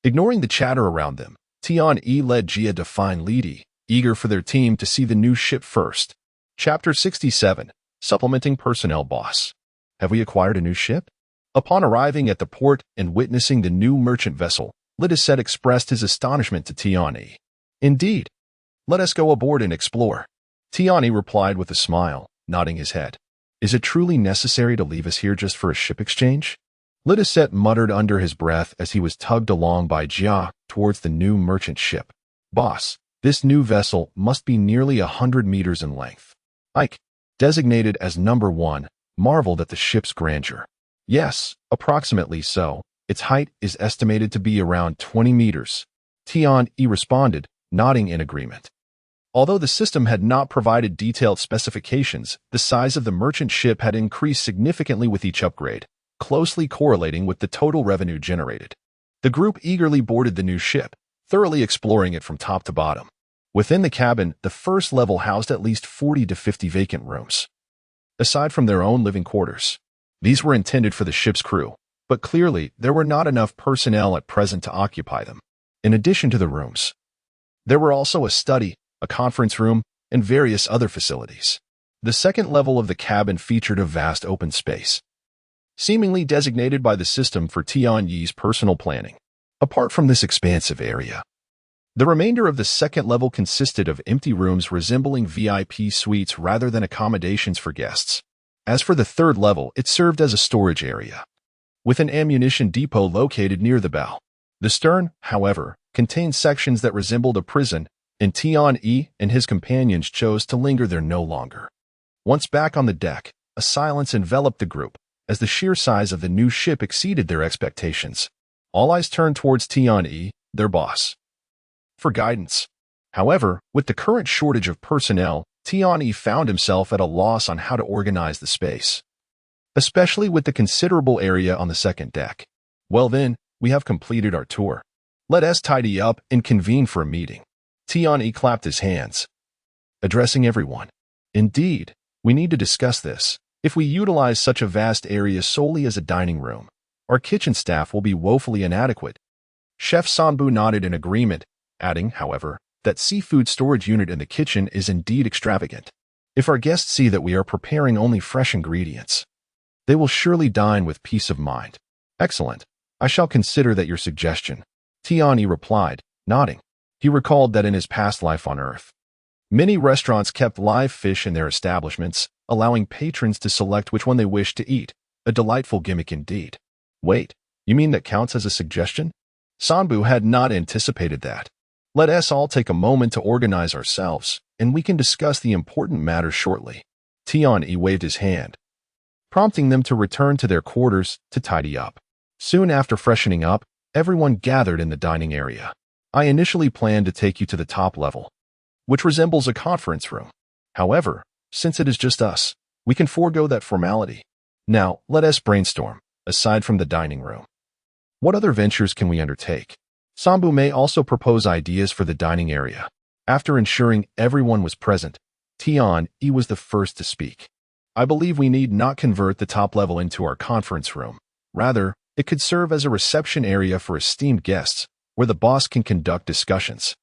Ignoring the chatter around them, Tian-E led Jia to find Lidi, eager for their team to see the new ship first. Chapter 67, Supplementing Personnel Boss. Have we acquired a new ship? Upon arriving at the port and witnessing the new merchant vessel, Lidiset expressed his astonishment to Tian-E. Indeed. Let us go aboard and explore. Tian-E replied with a smile, nodding his head. Is it truly necessary to leave us here just for a ship exchange? Lidisette muttered under his breath as he was tugged along by Jia towards the new merchant ship. Boss, this new vessel must be nearly 100 meters in length. Ike, designated as number 1, marveled at the ship's grandeur. Yes, approximately so. Its height is estimated to be around 20 meters. Tian-E responded, nodding in agreement. Although the system had not provided detailed specifications, the size of the merchant ship had increased significantly with each upgrade, closely correlating with the total revenue generated. The group eagerly boarded the new ship, thoroughly exploring it from top to bottom. Within the cabin, the first level housed at least 40 to 50 vacant rooms. Aside from their own living quarters, these were intended for the ship's crew, but clearly there were not enough personnel at present to occupy them. In addition to the rooms, there were also a study, a conference room, and various other facilities. The second level of the cabin featured a vast open space, seemingly designated by the system for Tian-Yi's personal planning. Apart from this expansive area, the remainder of the second level consisted of empty rooms resembling VIP suites rather than accommodations for guests. As for the third level, it served as a storage area, with an ammunition depot located near the bow. The stern, however, contained sections that resembled a prison, and Tian-E and his companions chose to linger there no longer. Once back on the deck, a silence enveloped the group, as the sheer size of the new ship exceeded their expectations. All eyes turned towards Tian-E, their boss, for guidance. However, with the current shortage of personnel, Tian-E found himself at a loss on how to organize the space, especially with the considerable area on the second deck. Well then, we have completed our tour. Let us tidy up and convene for a meeting. Tian-E clapped his hands, addressing everyone. Indeed, we need to discuss this. If we utilize such a vast area solely as a dining room, our kitchen staff will be woefully inadequate. Chef Sanbu nodded in agreement, adding, however, that seafood storage unit in the kitchen is indeed extravagant. If our guests see that we are preparing only fresh ingredients, they will surely dine with peace of mind. Excellent. I shall consider that your suggestion, Tian-E replied, nodding. He recalled that in his past life on Earth, many restaurants kept live fish in their establishments, allowing patrons to select which one they wished to eat. A delightful gimmick indeed. Wait, you mean that counts as a suggestion? Sanbu had not anticipated that. Let us all take a moment to organize ourselves, and we can discuss the important matter shortly. Tian-E waved his hand, prompting them to return to their quarters to tidy up. Soon after freshening up, everyone gathered in the dining area. I initially planned to take you to the top level, which resembles a conference room. However, since it is just us, we can forego that formality. Now, let us brainstorm. Aside from the dining room, what other ventures can we undertake? Sanbu may also propose ideas for the dining area. After ensuring everyone was present, Tian-E was the first to speak. I believe we need not convert the top level into our conference room. Rather, it could serve as a reception area for esteemed guests, where the boss can conduct discussions.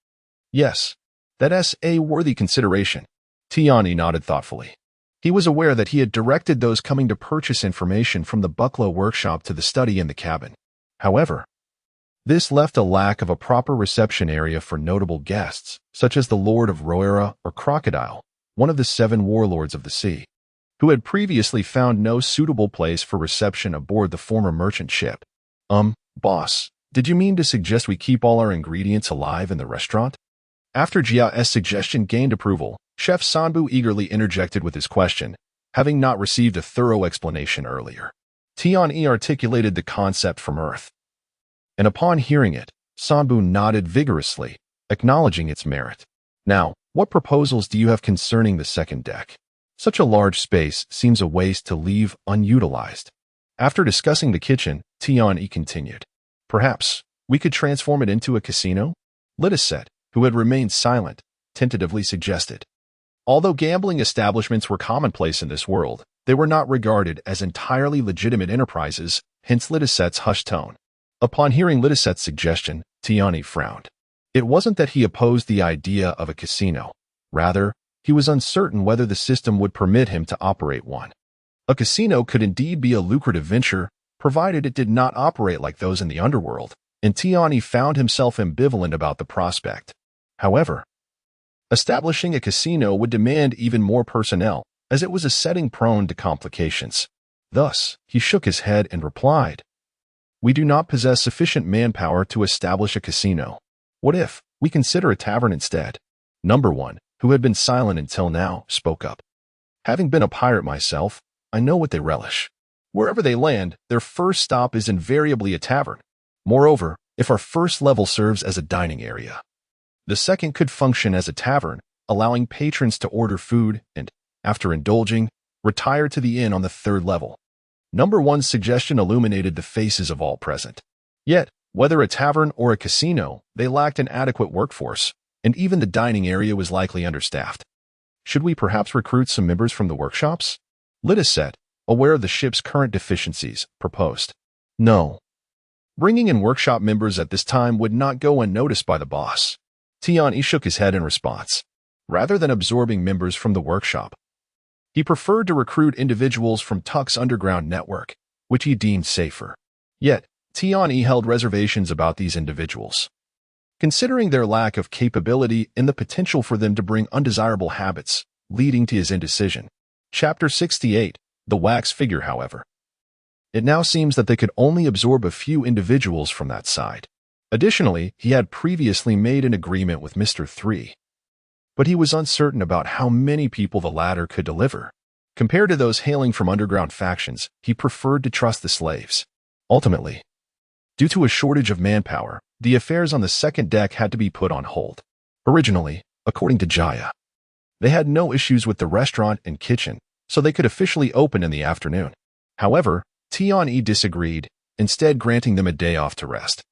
Yes, that is a worthy consideration. Tian-E nodded thoughtfully. He was aware that he had directed those coming to purchase information from the Bucklow workshop to the study in the cabin. However, this left a lack of a proper reception area for notable guests, such as the Lord of Roera or Crocodile, one of the 7 warlords of the sea, who had previously found no suitable place for reception aboard the former merchant ship. Boss, did you mean to suggest we keep all our ingredients alive in the restaurant? After Jia's suggestion gained approval, Chef Sanbu eagerly interjected with his question, having not received a thorough explanation earlier. Tian-E articulated the concept from Earth, and upon hearing it, Sanbu nodded vigorously, acknowledging its merit. Now, what proposals do you have concerning the second deck? Such a large space seems a waste to leave unutilized. After discussing the kitchen, Tian-E continued. Perhaps we could transform it into a casino? Lidisette, who had remained silent, tentatively suggested. Although gambling establishments were commonplace in this world, they were not regarded as entirely legitimate enterprises, hence Lidisette's hushed tone. Upon hearing Lidisette's suggestion, Tian-E frowned. It wasn't that he opposed the idea of a casino. Rather, he was uncertain whether the system would permit him to operate one. A casino could indeed be a lucrative venture, provided it did not operate like those in the underworld, and Tian-E found himself ambivalent about the prospect. However, establishing a casino would demand even more personnel, as it was a setting prone to complications. Thus, he shook his head and replied, "We do not possess sufficient manpower to establish a casino. What if we consider a tavern instead?" Number 1, who had been silent until now, spoke up. "Having been a pirate myself, I know what they relish. Wherever they land, their first stop is invariably a tavern. Moreover, if our first level serves as a dining area, the second could function as a tavern, allowing patrons to order food and, after indulging, retire to the inn on the third level." Number 1's suggestion illuminated the faces of all present. Yet, whether a tavern or a casino, they lacked an adequate workforce, and even the dining area was likely understaffed. "Should we perhaps recruit some members from the workshops?" Lidis said, aware of the ship's current deficiencies, proposed. "No. Bringing in workshop members at this time would not go unnoticed by the boss." Tian shook his head in response. Rather than absorbing members from the workshop, he preferred to recruit individuals from Tuck's underground network, which he deemed safer. Yet, Tian held reservations about these individuals, considering their lack of capability and the potential for them to bring undesirable habits, leading to his indecision. Chapter 68, The Wax Figure, however. It now seems that they could only absorb a few individuals from that side. Additionally, he had previously made an agreement with Mr. 3, but he was uncertain about how many people the latter could deliver. Compared to those hailing from underground factions, he preferred to trust the slaves. Ultimately, due to a shortage of manpower, the affairs on the second deck had to be put on hold. Originally, according to Jaya, they had no issues with the restaurant and kitchen, so they could officially open in the afternoon. However, Tian disagreed, instead granting them a day off to rest.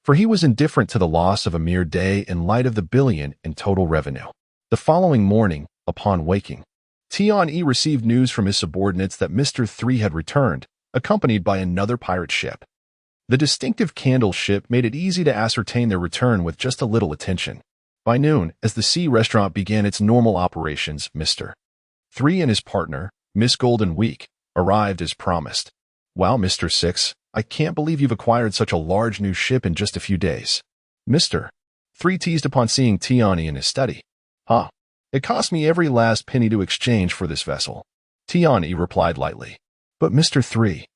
For he was indifferent to the loss of a mere day in light of the billion in total revenue. The following morning, upon waking, Tian received news from his subordinates that Mr. 3 had returned, accompanied by another pirate ship. The distinctive candle ship made it easy to ascertain their return with just a little attention. By noon, as the sea restaurant began its normal operations, Mr. 3 and his partner, Miss Golden Week, arrived as promised. "Wow, Mr. 6, I can't believe you've acquired such a large new ship in just a few days." Mr. 3 teased upon seeing Tian in his study. "Huh, it cost me every last penny to exchange for this vessel." Tian replied lightly. "But Mr. 3,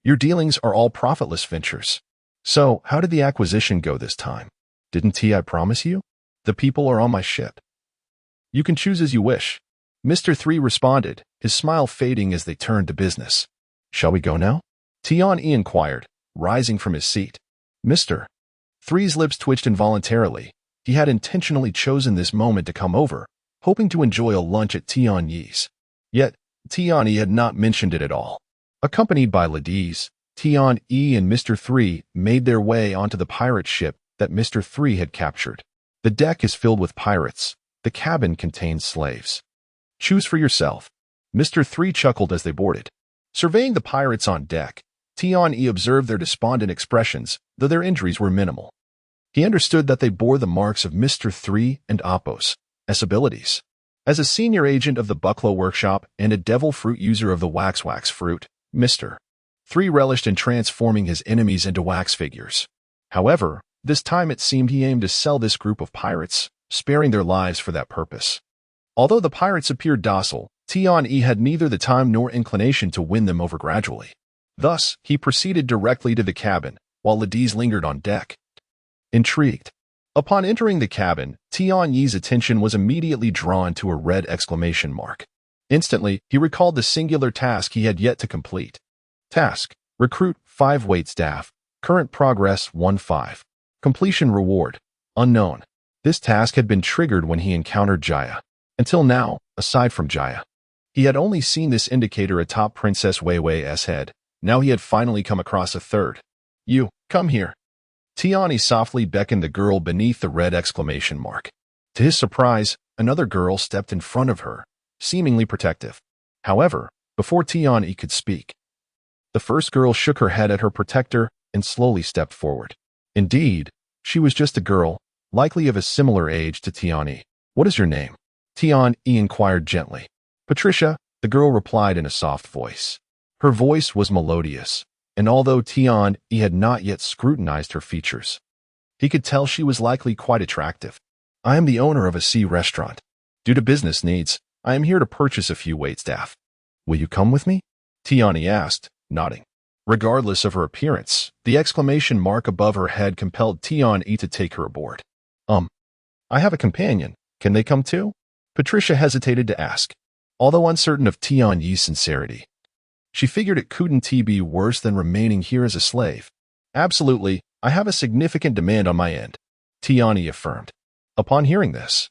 your dealings are all profitless ventures. So, how did the acquisition go this time? Didn't Ti promise you? The people are on my ship." "You can choose as you wish," Mr. 3 responded, his smile fading as they turned to business. "Shall we go now?" Tian inquired, rising from his seat. Mr. 3's lips twitched involuntarily. He had intentionally chosen this moment to come over, hoping to enjoy a lunch at Tian's. Yet, Tian had not mentioned it at all. Accompanied by Ladies, Tian and Mr. 3 made their way onto the pirate ship that Mr. 3 had captured. The deck is filled with pirates. The cabin contains slaves. Choose for yourself. Mr. 3 chuckled as they boarded. Surveying the pirates on deck, Tian observed their despondent expressions, though their injuries were minimal. He understood that they bore the marks of Mr. 3 and Apos as abilities. As a senior agent of the Bucklow Workshop and a devil fruit user of the wax fruit, Mr. 3 relished in transforming his enemies into wax figures. However, this time it seemed he aimed to sell this group of pirates, sparing their lives for that purpose. Although the pirates appeared docile, Tian had neither the time nor inclination to win them over gradually. Thus, he proceeded directly to the cabin, while Ladies lingered on deck. Intrigued. Upon entering the cabin, Tian's attention was immediately drawn to a red exclamation mark. Instantly, he recalled the singular task he had yet to complete. Task: recruit 5 waitstaff. Current progress 1-5. Completion reward: unknown. This task had been triggered when he encountered Jaya. Until now, aside from Jaya, he had only seen this indicator atop Princess Weiwei's head. Now he had finally come across a third. "You, come here." Tian softly beckoned the girl beneath the red exclamation mark. To his surprise, another girl stepped in front of her, seemingly protective. However, before Tian could speak, the first girl shook her head at her protector and slowly stepped forward. Indeed, she was just a girl, likely of a similar age to Tian. "What is your name?" Tian inquired gently. "Patricia," the girl replied in a soft voice. Her voice was melodious, and although Tian had not yet scrutinized her features, he could tell she was likely quite attractive. "I am the owner of a sea restaurant. Due to business needs, I am here to purchase a few waitstaff. Will you come with me? Tiani asked, nodding. Regardless of her appearance, the exclamation mark above her head compelled Tiani to take her aboard. I have a companion. Can they come too? Patricia hesitated to ask, although uncertain of Tiani's sincerity. She figured it couldn't be worse than remaining here as a slave. Absolutely, I have a significant demand on my end, Tiani affirmed. Upon hearing this,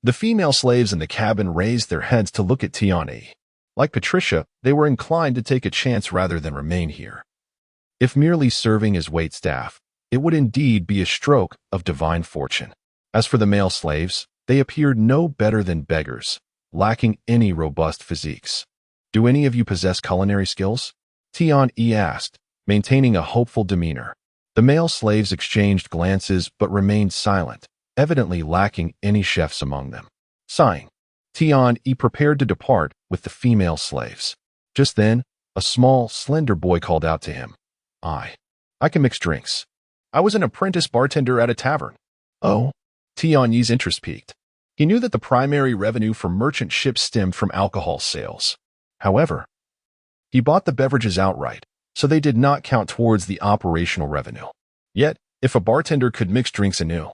the female slaves in the cabin raised their heads to look at Tiani. Like Patricia, they were inclined to take a chance rather than remain here. If merely serving as waitstaff, it would indeed be a stroke of divine fortune. As for the male slaves, they appeared no better than beggars, lacking any robust physiques. Do any of you possess culinary skills? Tiani asked, maintaining a hopeful demeanor. The male slaves exchanged glances but remained silent, evidently lacking any chefs among them. Sighing, Tiani prepared to depart with the female slaves. Just then, a small, slender boy called out to him. I can mix drinks. I was an apprentice bartender at a tavern. Oh? Tiani's interest piqued. He knew that the primary revenue from merchant ships stemmed from alcohol sales. However, he bought the beverages outright, so they did not count towards the operational revenue. Yet, if a bartender could mix drinks anew,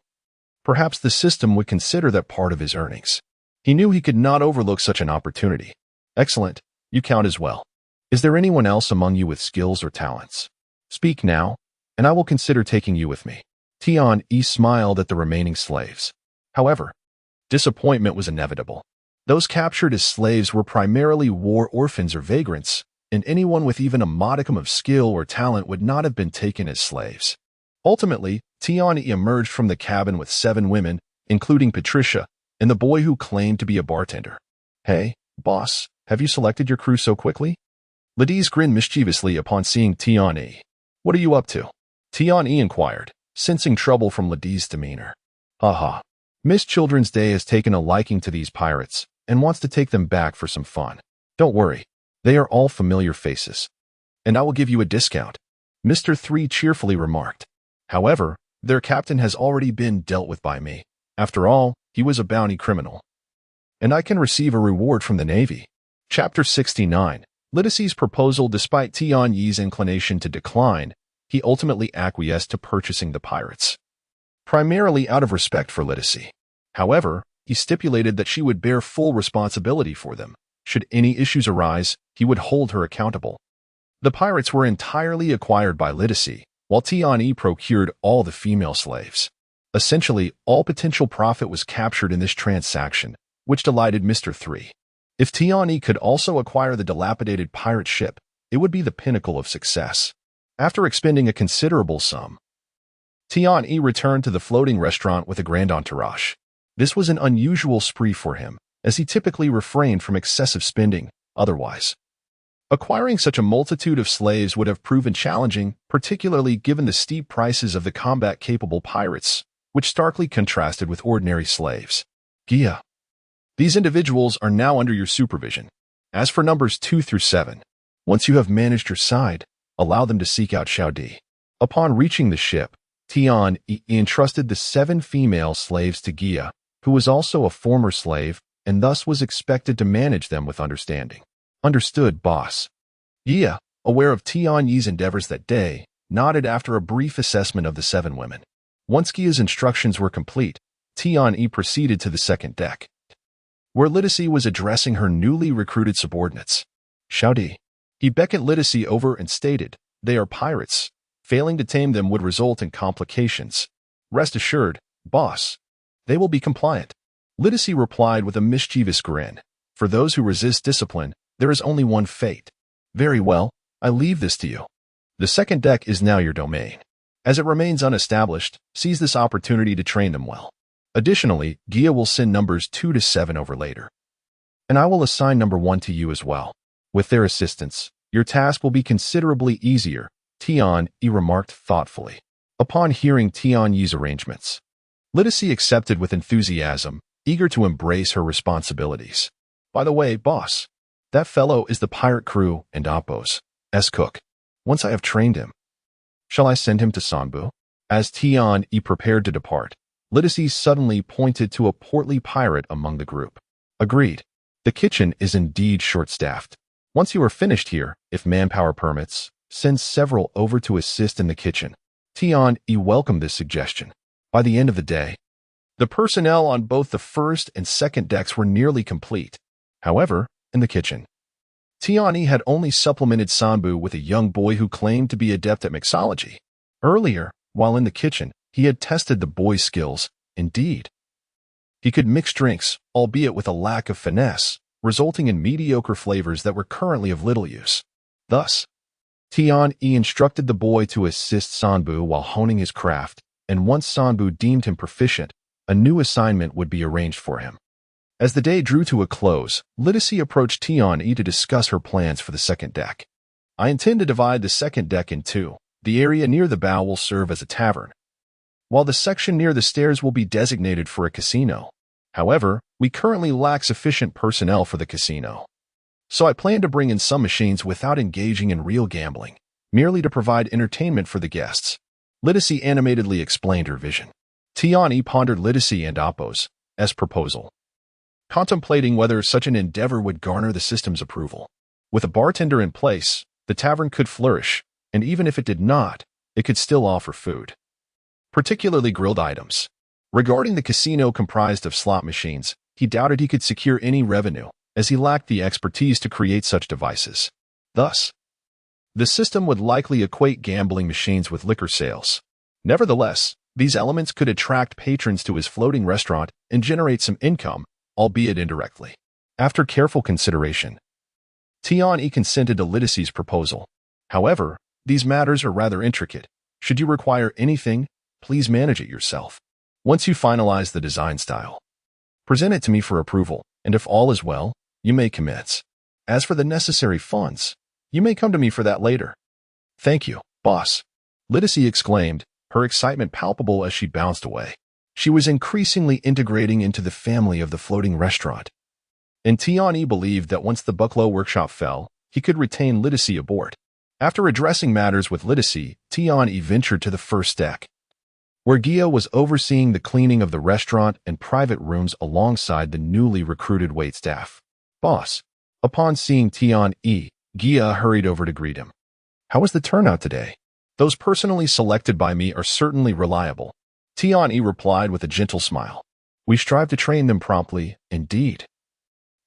perhaps the system would consider that part of his earnings. He knew he could not overlook such an opportunity. Excellent, you count as well. Is there anyone else among you with skills or talents? Speak now, and I will consider taking you with me. Tiani smiled at the remaining slaves. However, disappointment was inevitable. Those captured as slaves were primarily war orphans or vagrants, and anyone with even a modicum of skill or talent would not have been taken as slaves. Ultimately, Tiani emerged from the cabin with 7 women, including Patricia, and the boy who claimed to be a bartender. Hey, boss, have you selected your crew so quickly? Ladies grinned mischievously upon seeing Tiani. What are you up to? Tiani inquired, sensing trouble from Ladies' demeanor. Haha. Miss Children's Day has taken a liking to these pirates and wants to take them back for some fun. Don't worry, they are all familiar faces. And I will give you a discount, Mr. 3 cheerfully remarked. However, their captain has already been dealt with by me. After all, he was a bounty criminal. And I can receive a reward from the Navy. Chapter 69. Liddy's proposal. Despite Tiani's inclination to decline, he ultimately acquiesced to purchasing the pirates, primarily out of respect for Liddy. However, he stipulated that she would bear full responsibility for them. Should any issues arise, he would hold her accountable. The pirates were entirely acquired by Liddy, while Tiani procured all the female slaves. Essentially, all potential profit was captured in this transaction, which delighted Mr. 3. If Tiani could also acquire the dilapidated pirate ship, it would be the pinnacle of success. After expending a considerable sum, Tiani returned to the floating restaurant with a grand entourage. This was an unusual spree for him, as he typically refrained from excessive spending otherwise. Acquiring such a multitude of slaves would have proven challenging, particularly given the steep prices of the combat-capable pirates, which starkly contrasted with ordinary slaves. Gia. These individuals are now under your supervision. As for numbers 2 through 7, once you have managed your side, allow them to seek out Xiaodi. Upon reaching the ship, Tiani entrusted the 7 female slaves to Gia, who was also a former slave and thus was expected to manage them with understanding. Understood, boss. Gia, aware of Tiani's endeavors that day, nodded after a brief assessment of the 7 women. Once Gia's instructions were complete, Tiani proceeded to the second deck, where Liddy was addressing her newly recruited subordinates. Xiaodi. He beckoned Liddy over and stated, "They are pirates. Failing to tame them would result in complications. Rest assured, boss, they will be compliant." Liddy replied with a mischievous grin. "For those who resist discipline, there is only one fate." "Very well, I leave this to you. The second deck is now your domain. As it remains unestablished, seize this opportunity to train them well. Additionally, Gia will send numbers 2 to 7 over later. And I will assign number 1 to you as well. With their assistance, your task will be considerably easier," Tiani remarked thoughtfully. Upon hearing Tiani's arrangements, Liddy accepted with enthusiasm, eager to embrace her responsibilities. "By the way, boss, that fellow is the pirate crew and Appo's cook. Once I have trained him, shall I send him to Sanbu?" As Tiani prepared to depart, Liddy suddenly pointed to a portly pirate among the group. "Agreed. The kitchen is indeed short-staffed. Once you are finished here, if manpower permits, send several over to assist in the kitchen. Tian-E welcomed this suggestion. By the end of the day, the personnel on both the first and second decks were nearly complete. However, in the kitchen, Tian-E had only supplemented Sanbu with a young boy who claimed to be adept at mixology. Earlier, while in the kitchen, he had tested the boy's skills. Indeed, he could mix drinks, albeit with a lack of finesse, resulting in mediocre flavors that were currently of little use. Thus, Tian-E instructed the boy to assist Sanbu while honing his craft, and once Sanbu deemed him proficient, a new assignment would be arranged for him. As the day drew to a close, Lydicy approached Tian-E to discuss her plans for the second deck. I intend to divide the second deck in two. The area near the bow will serve as a tavern, while the section near the stairs will be designated for a casino. However, we currently lack sufficient personnel for the casino. So I plan to bring in some machines without engaging in real gambling, merely to provide entertainment for the guests. Lydicy animatedly explained her vision. Tian-E pondered Lydicy and Appo's proposal, contemplating whether such an endeavor would garner the system's approval. With a bartender in place, the tavern could flourish, and even if it did not, it could still offer food, particularly grilled items. Regarding the casino comprised of slot machines, he doubted he could secure any revenue, as he lacked the expertise to create such devices. Thus, the system would likely equate gambling machines with liquor sales. Nevertheless, these elements could attract patrons to his floating restaurant and generate some income, albeit indirectly. After careful consideration, Tian-E consented to Lydicy's proposal. However, these matters are rather intricate. Should you require anything, please manage it yourself. Once you finalize the design style, present it to me for approval, and if all is well, you may commence. As for the necessary funds, you may come to me for that later. Thank you, boss, Lydicy exclaimed, her excitement palpable as she bounced away. She was increasingly integrating into the family of the floating restaurant. And Tian-E believed that once the Bucklow workshop fell, he could retain Lydicy aboard. After addressing matters with Lydicy, Tian-E ventured to the first deck, where Gia was overseeing the cleaning of the restaurant and private rooms alongside the newly recruited waitstaff. Boss. Upon seeing Tian-E, Gia hurried over to greet him. How was the turnout today? Those personally selected by me are certainly reliable. Tian-E replied with a gentle smile. We strive to train them promptly, indeed.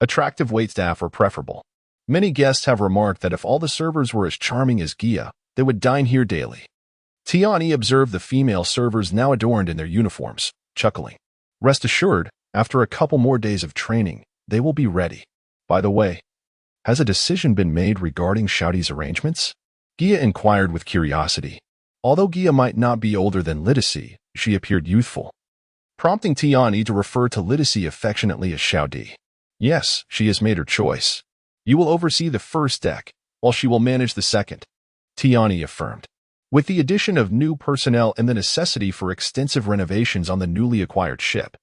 Attractive waitstaff are preferable. Many guests have remarked that if all the servers were as charming as Gia, they would dine here daily. Tian-E observed the female servers now adorned in their uniforms, chuckling. Rest assured, after a couple more days of training, they will be ready. By the way, has a decision been made regarding Shouty's arrangements? Gia inquired with curiosity. Although Gia might not be older than Lydicy, she appeared youthful, prompting Tian-E to refer to Lydicy affectionately as Shouty. Yes, she has made her choice. You will oversee the first deck, while she will manage the second, Tian-E affirmed. With the addition of new personnel and the necessity for extensive renovations on the newly acquired ship,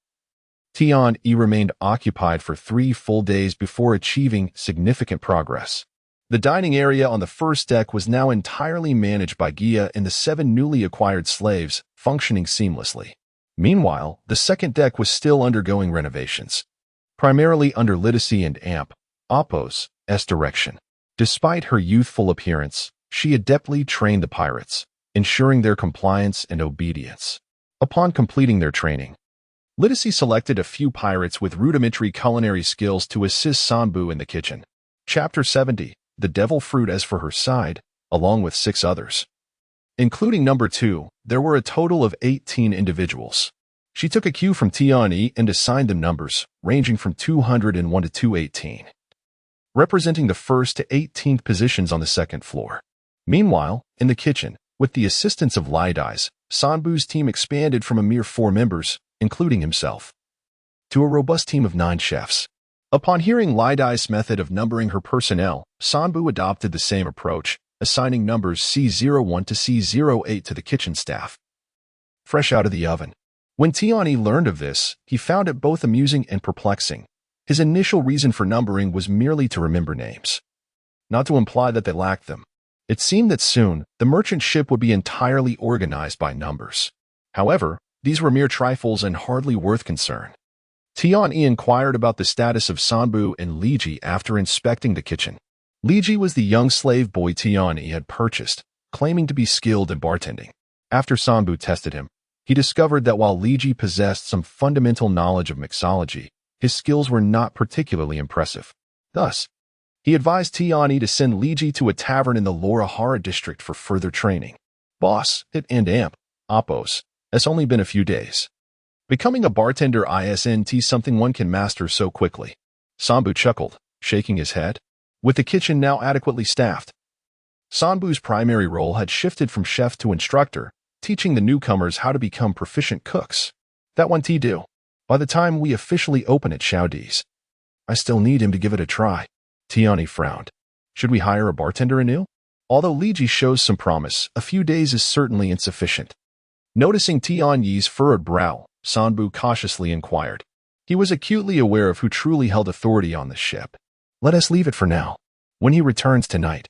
Tian-E remained occupied for 3 full days before achieving significant progress. The dining area on the first deck was now entirely managed by Gia and the 7 newly acquired slaves, functioning seamlessly. Meanwhile, the second deck was still undergoing renovations, primarily under Lydicy and Appo's direction. Despite her youthful appearance, she adeptly trained the pirates, ensuring their compliance and obedience. Upon completing their training, Lydicy selected a few pirates with rudimentary culinary skills to assist Sanbu in the kitchen. Chapter 70, The Devil Fruit. As for her side, along with 6 others, including number 2, there were a total of 18 individuals. She took a cue from Tian-E and assigned them numbers, ranging from 201 to 218, representing the 1st to 18th positions on the second floor. Meanwhile, in the kitchen, with the assistance of Lydice, Sanbu's team expanded from a mere 4 members, including himself, to a robust team of 9 chefs. Upon hearing Lydice's method of numbering her personnel, Sanbu adopted the same approach, assigning numbers C01 to C08 to the kitchen staff, fresh out of the oven. When Tian-E learned of this, he found it both amusing and perplexing. His initial reason for numbering was merely to remember names, not to imply that they lacked them. It seemed that soon, the merchant ship would be entirely organized by numbers. However, these were mere trifles and hardly worth concern. Tian-yi inquired about the status of Sanbu and Liji after inspecting the kitchen. Liji was the young slave boy Tian-yi had purchased, claiming to be skilled in bartending. After Sanbu tested him, he discovered that while Liji possessed some fundamental knowledge of mixology, his skills were not particularly impressive. Thus, he advised Tian-yi to send Liji to a tavern in the Lorahara district for further training. Boss, it and amp, Oppos, has only been a few days. Becoming a bartender isn't something one can master so quickly. Sanbu chuckled, shaking his head. With the kitchen now adequately staffed, Sanbu's primary role had shifted from chef to instructor, teaching the newcomers how to become proficient cooks. That won't do. By the time we officially open at Xiaodi's, I still need him to give it a try. Tian-yi frowned. Should we hire a bartender anew? Although Liji shows some promise, a few days is certainly insufficient. Noticing Tian-yi's furrowed brow, Sanbu cautiously inquired. He was acutely aware of who truly held authority on the ship. Let us leave it for now. When he returns tonight,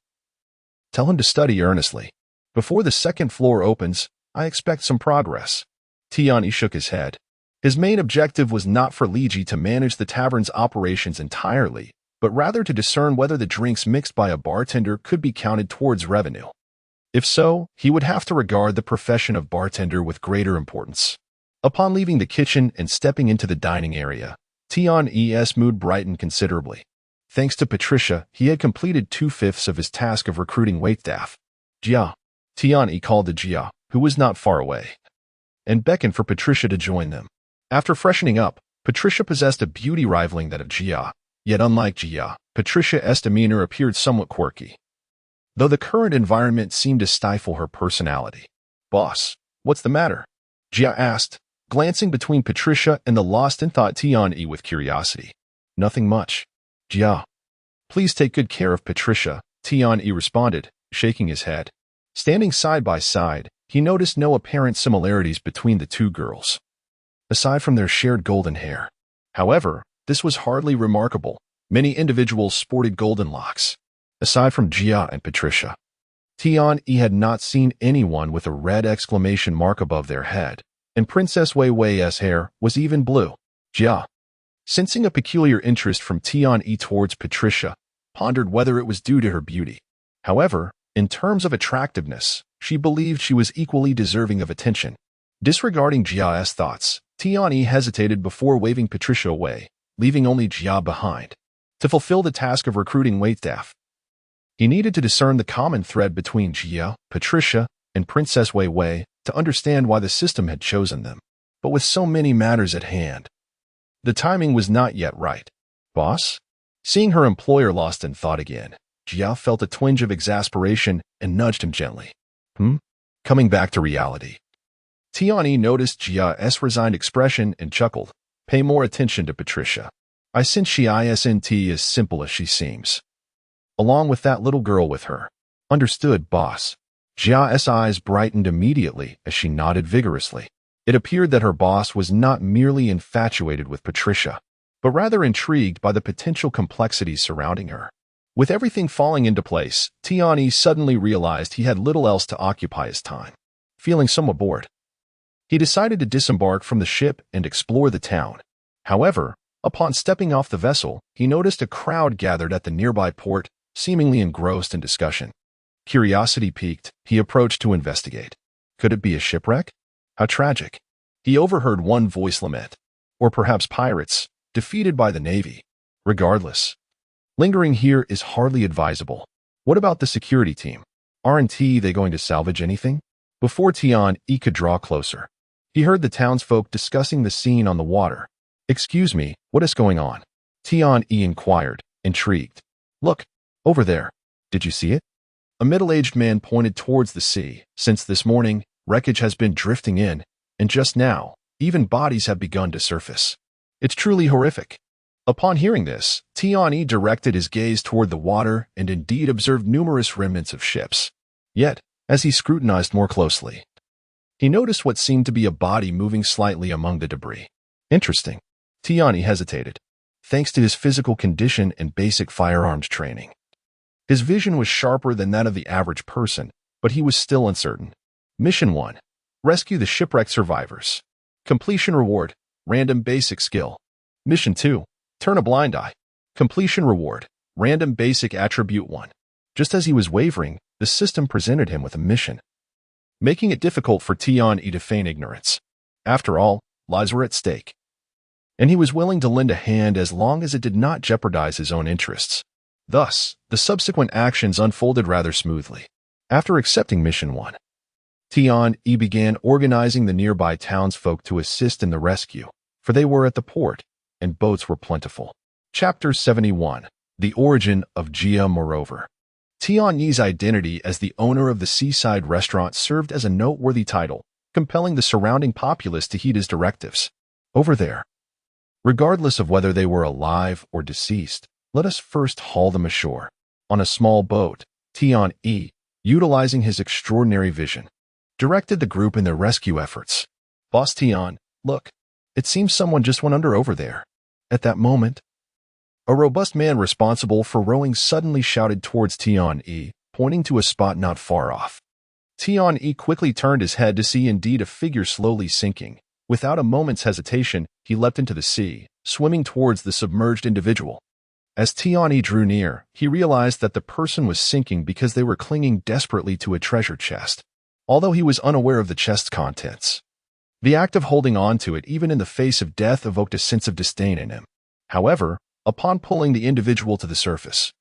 tell him to study earnestly. Before the second floor opens, I expect some progress. Tian-yi shook his head. His main objective was not for Liji to manage the tavern's operations entirely, but rather to discern whether the drinks mixed by a bartender could be counted towards revenue. If so, he would have to regard the profession of bartender with greater importance. Upon leaving the kitchen and stepping into the dining area, Tian-yi's mood brightened considerably. Thanks to Patricia, he had completed 2/5 of his task of recruiting waitstaff. Jia. Tian-yi called to Jia, who was not far away, and beckoned for Patricia to join them. After freshening up, Patricia possessed a beauty rivaling that of Jia, yet unlike Jia, Patricia's demeanor appeared somewhat quirky, though the current environment seemed to stifle her personality. Boss, what's the matter? Jia asked, glancing between Patricia and the lost-in-thought Tian-yi with curiosity. Nothing much. Jia. Please take good care of Patricia, Tian-yi responded, shaking his head. Standing side by side, he noticed no apparent similarities between the two girls, aside from their shared golden hair. However, this was hardly remarkable. Many individuals sported golden locks, aside from Jia and Patricia. Tian-yi had not seen anyone with a red exclamation mark above their head, and Princess Wei Wei's hair was even blue. Jia, sensing a peculiar interest from Tian-yi towards Patricia, pondered whether it was due to her beauty. However, in terms of attractiveness, she believed she was equally deserving of attention. Disregarding Jia's thoughts, Tian-yi hesitated before waving Patricia away, leaving only Jia behind. To fulfill the task of recruiting waitstaff, he needed to discern the common thread between Jia, Patricia, and Princess Wei to understand why the system had chosen them. But with so many matters at hand, the timing was not yet right. Boss? Seeing her employer lost in thought again, Jia felt a twinge of exasperation and nudged him gently. Coming back to reality. Tian-yi noticed Jia's resigned expression and chuckled. Pay more attention to Patricia. I sense she isn't as simple as she seems. Along with that little girl with her. Understood, boss. Jia's eyes brightened immediately as she nodded vigorously. It appeared that her boss was not merely infatuated with Patricia, but rather intrigued by the potential complexities surrounding her. With everything falling into place, Tian-yi suddenly realized he had little else to occupy his time. Feeling somewhat bored, he decided to disembark from the ship and explore the town. However, upon stepping off the vessel, he noticed a crowd gathered at the nearby port, seemingly engrossed in discussion. Curiosity piqued, he approached to investigate. Could it be a shipwreck? How tragic. He overheard one voice lament. Or perhaps pirates, defeated by the Navy. Regardless, lingering here is hardly advisable. What about the security team? Aren't they going to salvage anything? Before Tian-yi could draw closer, he heard the townsfolk discussing the scene on the water. Excuse me, what is going on? Tian-yi inquired, intrigued. Look, over there. Did you see it? A middle-aged man pointed towards the sea. Since this morning, wreckage has been drifting in, and just now, even bodies have begun to surface. It's truly horrific. Upon hearing this, Tian-yi directed his gaze toward the water and indeed observed numerous remnants of ships. Yet, as he scrutinized more closely, he noticed what seemed to be a body moving slightly among the debris. Interesting. Tian-yi hesitated. Thanks to his physical condition and basic firearms training, his vision was sharper than that of the average person, but he was still uncertain. Mission 1. Rescue the shipwrecked survivors. Completion reward, random basic skill. Mission 2. Turn a blind eye. Completion reward. Random basic attribute 1. Just as he was wavering, the system presented him with a mission, making it difficult for Tian-E to feign ignorance. After all, lives were at stake, and he was willing to lend a hand as long as it did not jeopardize his own interests. Thus, the subsequent actions unfolded rather smoothly. After accepting Mission 1, Tian-E began organizing the nearby townsfolk to assist in the rescue, for they were at the port, and boats were plentiful. Chapter 71. The Origin of Jia. Moreover, Tian-Ye's identity as the owner of the seaside restaurant served as a noteworthy title, compelling the surrounding populace to heed his directives. Over there. Regardless of whether they were alive or deceased, let us first haul them ashore. On a small boat, Tian-E, utilizing his extraordinary vision, directed the group in their rescue efforts. Boss Tian, look, it seems someone just went under over there. At that moment, a robust man responsible for rowing suddenly shouted towards Tian-E, pointing to a spot not far off. Tian-E quickly turned his head to see indeed a figure slowly sinking. Without a moment's hesitation, he leapt into the sea, swimming towards the submerged individual. As Tian-E drew near, he realized that the person was sinking because they were clinging desperately to a treasure chest, although he was unaware of the chest's contents. The act of holding on to it, even in the face of death, evoked a sense of disdain in him. However, upon pulling the individual to the surface,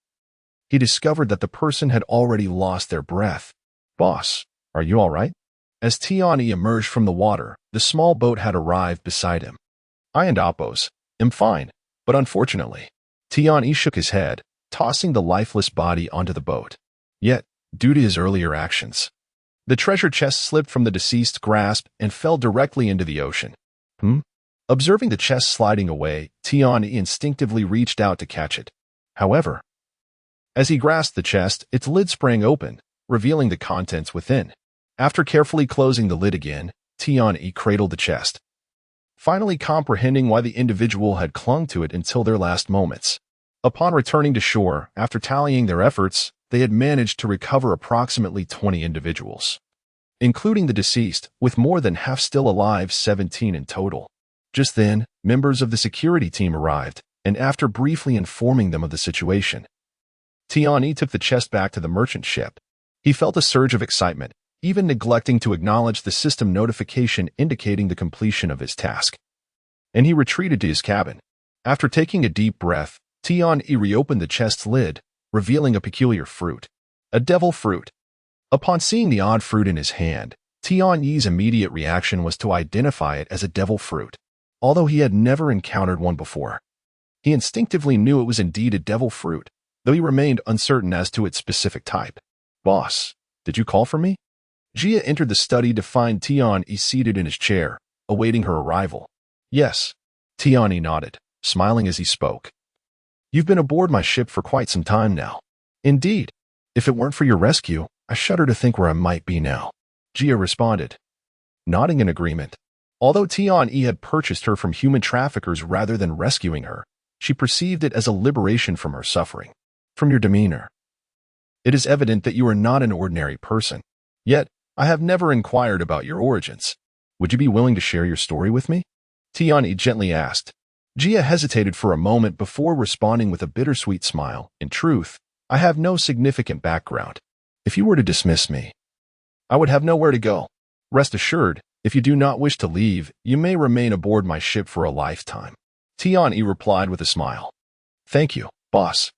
he discovered that the person had already lost their breath. Boss, are you all right? As Tian-E emerged from the water, the small boat had arrived beside him. I and Appos am fine, but unfortunately, Tian-E shook his head, tossing the lifeless body onto the boat. Yet, due to his earlier actions, the treasure chest slipped from the deceased's grasp and fell directly into the ocean. Observing the chest sliding away, Tian-E instinctively reached out to catch it. However, as he grasped the chest, its lid sprang open, revealing the contents within. After carefully closing the lid again, Tian-E cradled the chest, finally comprehending why the individual had clung to it until their last moments. Upon returning to shore, after tallying their efforts, they had managed to recover approximately 20 individuals, including the deceased, with more than half still alive, 17 in total. Just then, members of the security team arrived, and after briefly informing them of the situation, Tian-E took the chest back to the merchant ship. He felt a surge of excitement, even neglecting to acknowledge the system notification indicating the completion of his task. And he retreated to his cabin. After taking a deep breath, Tian-E reopened the chest's lid, revealing a peculiar fruit. A devil fruit. Upon seeing the odd fruit in his hand, Tian-Ye's immediate reaction was to identify it as a devil fruit. Although he had never encountered one before, he instinctively knew it was indeed a devil fruit, though he remained uncertain as to its specific type. Boss, did you call for me? Jia entered the study to find Tian-E seated in his chair, awaiting her arrival. Yes, Tian-E nodded, smiling as he spoke. You've been aboard my ship for quite some time now. Indeed, if it weren't for your rescue, I shudder to think where I might be now. Jia responded, nodding in agreement. Although Tian-E had purchased her from human traffickers rather than rescuing her, she perceived it as a liberation from her suffering. From your demeanor, it is evident that you are not an ordinary person. Yet, I have never inquired about your origins. Would you be willing to share your story with me? Tian-E gently asked. Jia hesitated for a moment before responding with a bittersweet smile. In truth, I have no significant background. If you were to dismiss me, I would have nowhere to go. Rest assured, if you do not wish to leave, you may remain aboard my ship for a lifetime. Tian-E replied with a smile. Thank you, boss.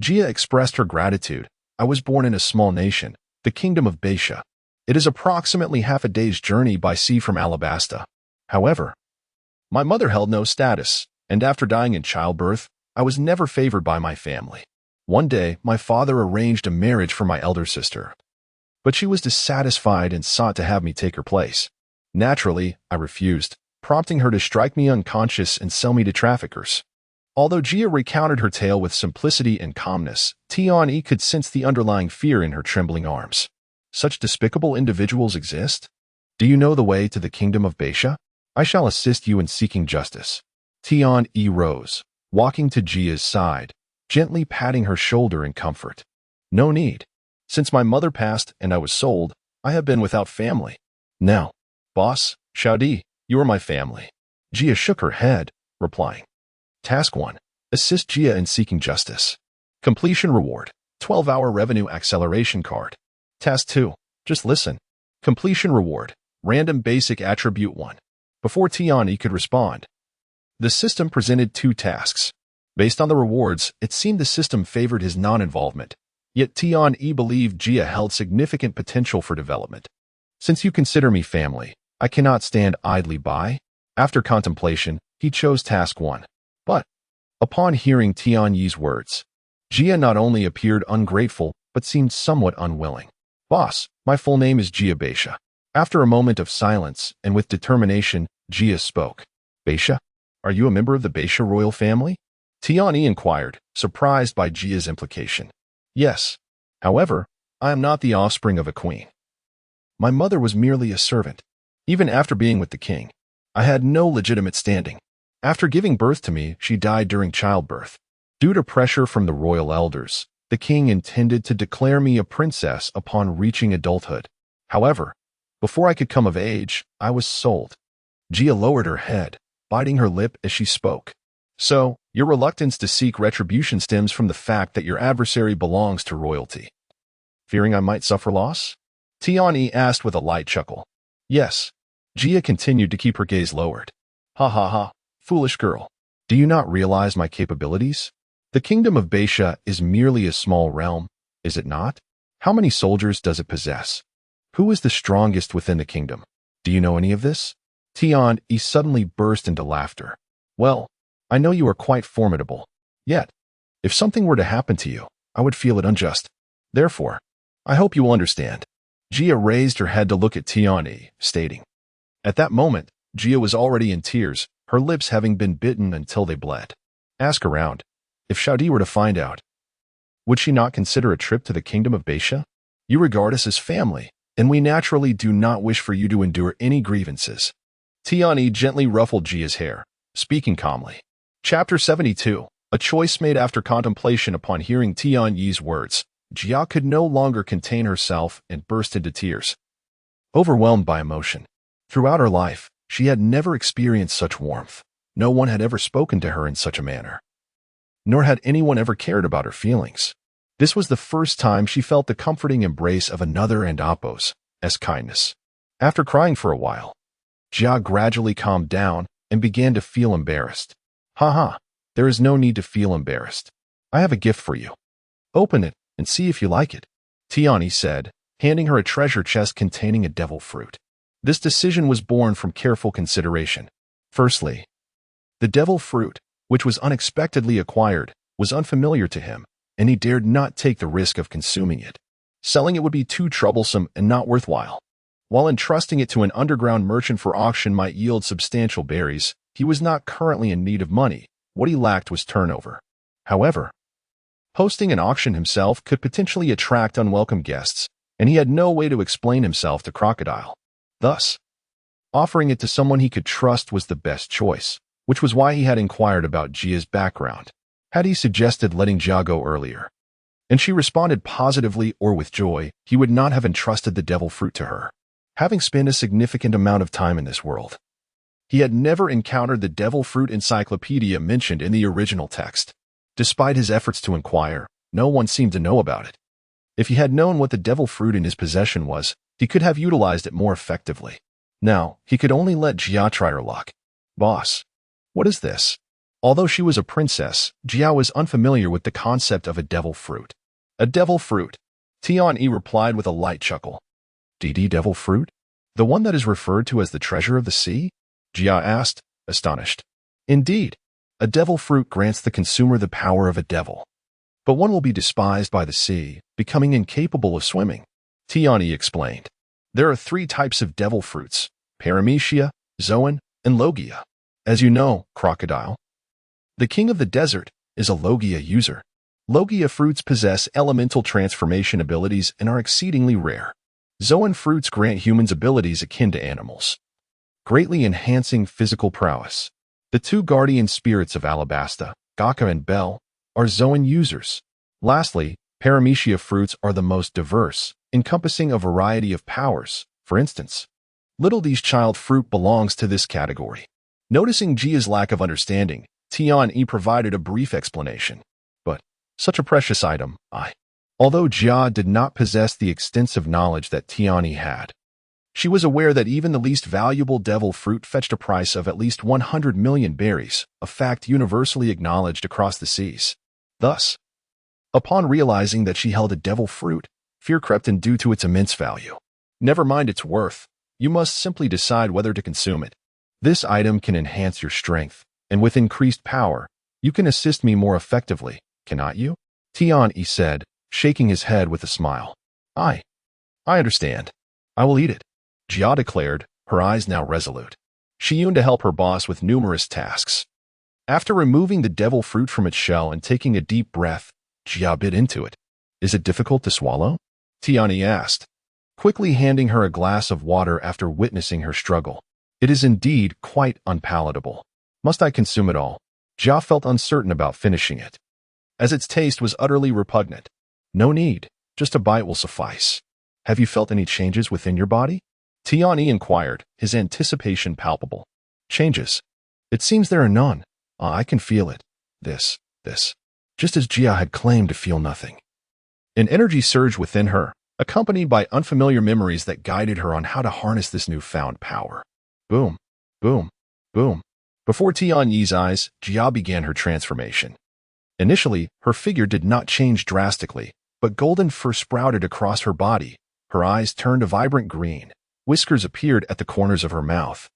Jia expressed her gratitude. I was born in a small nation, the kingdom of Beisha. It is approximately half a day's journey by sea from Alabasta. However, my mother held no status, and after dying in childbirth, I was never favored by my family. One day, my father arranged a marriage for my elder sister, but she was dissatisfied and sought to have me take her place. Naturally, I refused, prompting her to strike me unconscious and sell me to traffickers. Although Jia recounted her tale with simplicity and calmness, Tian-E could sense the underlying fear in her trembling arms. Such despicable individuals exist? Do you know the way to the kingdom of Beisha? I shall assist you in seeking justice. Tian-E rose, walking to Jia's side, gently patting her shoulder in comfort. No need. Since my mother passed and I was sold, I have been without family. Now, boss, Xiaodi, you are my family. Jia shook her head, replying. Task 1. Assist Jia in seeking justice. Completion reward. 12-hour revenue acceleration card. Task 2. Just listen. Completion reward. Random basic attribute 1. Before Tian could respond, the system presented 2 tasks. Based on the rewards, it seemed the system favored his non-involvement. Yet Tian believed Jia held significant potential for development. Since you consider me family, I cannot stand idly by. After contemplation, he chose task 1. But, upon hearing Tian Yi's words, Jia not only appeared ungrateful, but seemed somewhat unwilling. Boss, my full name is Jia Beisha. After a moment of silence, and with determination, Jia spoke. Beisha? Are you a member of the Beisha royal family? Tian inquired, surprised by Jia's implication. Yes. However, I am not the offspring of a queen. My mother was merely a servant. Even after being with the king, I had no legitimate standing. After giving birth to me, she died during childbirth. Due to pressure from the royal elders, the king intended to declare me a princess upon reaching adulthood. However, before I could come of age, I was sold. Jia lowered her head, biting her lip as she spoke. So, your reluctance to seek retribution stems from the fact that your adversary belongs to royalty. Fearing I might suffer loss? Tian asked with a light chuckle. Yes. Jia continued to keep her gaze lowered. Ha ha ha, foolish girl. Do you not realize my capabilities? The kingdom of Beisha is merely a small realm, is it not? How many soldiers does it possess? Who is the strongest within the kingdom? Do you know any of this? Tian suddenly burst into laughter. Well, I know you are quite formidable. Yet, if something were to happen to you, I would feel it unjust. Therefore, I hope you will understand. Jia raised her head to look at Tian, stating. At that moment, Jia was already in tears, her lips having been bitten until they bled. Ask around. If Shaodi were to find out, would she not consider a trip to the kingdom of Beisha? You regard us as family, and we naturally do not wish for you to endure any grievances. Tian gently ruffled Jia's hair, speaking calmly. Chapter 72. A choice made after contemplation. Upon hearing Tian Yi's words, Jia could no longer contain herself and burst into tears. Overwhelmed by emotion. Throughout her life, she had never experienced such warmth. No one had ever spoken to her in such a manner. Nor had anyone ever cared about her feelings. This was the first time she felt the comforting embrace of another and Appo's, as kindness. After crying for a while, Jia gradually calmed down and began to feel embarrassed. Haha, there is no need to feel embarrassed. I have a gift for you. Open it and see if you like it, Tian said, handing her a treasure chest containing a devil fruit. This decision was born from careful consideration. Firstly, the devil fruit, which was unexpectedly acquired, was unfamiliar to him, and he dared not take the risk of consuming it. Selling it would be too troublesome and not worthwhile. While entrusting it to an underground merchant for auction might yield substantial berries, he was not currently in need of money. What he lacked was turnover. However, hosting an auction himself could potentially attract unwelcome guests, and he had no way to explain himself to Crocodile. Thus, offering it to someone he could trust was the best choice, which was why he had inquired about Jia's background. Had he suggested letting Jia go earlier, and she responded positively or with joy, he would not have entrusted the devil fruit to her. Having spent a significant amount of time in this world, he had never encountered the devil fruit encyclopedia mentioned in the original text. Despite his efforts to inquire, no one seemed to know about it. If he had known what the devil fruit in his possession was, he could have utilized it more effectively. Now, he could only let Jia try her luck. Boss, what is this? Although she was a princess, Jia was unfamiliar with the concept of a devil fruit. A devil fruit, Tian replied with a light chuckle. DD devil fruit? The one that is referred to as the treasure of the sea? Jia asked, astonished. Indeed, a devil fruit grants the consumer the power of a devil. But one will be despised by the sea, becoming incapable of swimming. Tian explained. There are 3 types of devil fruits, Paramecia, Zoan, and Logia. As you know, Crocodile, the king of the desert is a Logia user. Logia fruits possess elemental transformation abilities and are exceedingly rare. Zoan fruits grant humans abilities akin to animals, greatly enhancing physical prowess. The 2 guardian spirits of Alabasta, Gaka and Bel, are Zoan users. Lastly, Paramecia fruits are the most diverse, encompassing a variety of powers. For instance, Little D's child fruit belongs to this category. Noticing Jia's lack of understanding, Tian-Yi provided a brief explanation. But such a precious item, Although Jia did not possess the extensive knowledge that Tian-Yi had, she was aware that even the least valuable devil fruit fetched a price of at least 100 million berries, a fact universally acknowledged across the seas. Thus, upon realizing that she held a devil fruit, fear crept in due to its immense value. Never mind its worth, you must simply decide whether to consume it. This item can enhance your strength, and with increased power, you can assist me more effectively, cannot you? Tian-Yi said, shaking his head with a smile. I understand. I will eat it, Jia declared, her eyes now resolute. She yearned to help her boss with numerous tasks. After removing the devil fruit from its shell and taking a deep breath, Jia bit into it. Is it difficult to swallow? Tian-Yi asked, quickly handing her a glass of water after witnessing her struggle. It is indeed quite unpalatable. Must I consume it all? Jia felt uncertain about finishing it, as its taste was utterly repugnant. No need, just a bite will suffice. Have you felt any changes within your body? Tian-Yi inquired, his anticipation palpable. Changes? It seems there are none. I can feel it. This. Just as Jia had claimed to feel nothing. An energy surged within her, accompanied by unfamiliar memories that guided her on how to harness this newfound power. Boom, boom, boom. Before Tian-Yi's eyes, Jia began her transformation. Initially, her figure did not change drastically, but golden fur sprouted across her body. Her eyes turned a vibrant green. Whiskers appeared at the corners of her mouth,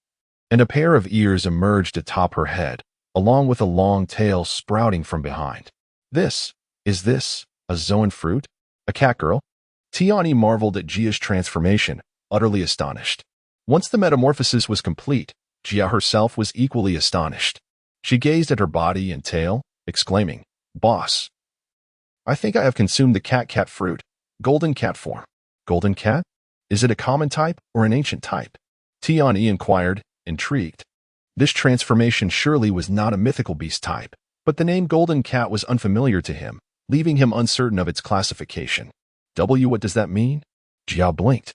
and a pair of ears emerged atop her head, along with a long tail sprouting from behind. Is this a Zoan fruit? A cat girl? Tian-Yi marveled at Jia's transformation, utterly astonished. Once the metamorphosis was complete, Jia herself was equally astonished. She gazed at her body and tail, exclaiming, Boss, I think I have consumed the cat fruit, golden cat form. Golden cat? Is it a common type or an ancient type? Tian-Yi inquired, intrigued. This transformation surely was not a mythical beast type, but the name golden cat was unfamiliar to him, leaving him uncertain of its classification. What does that mean? Jia blinked,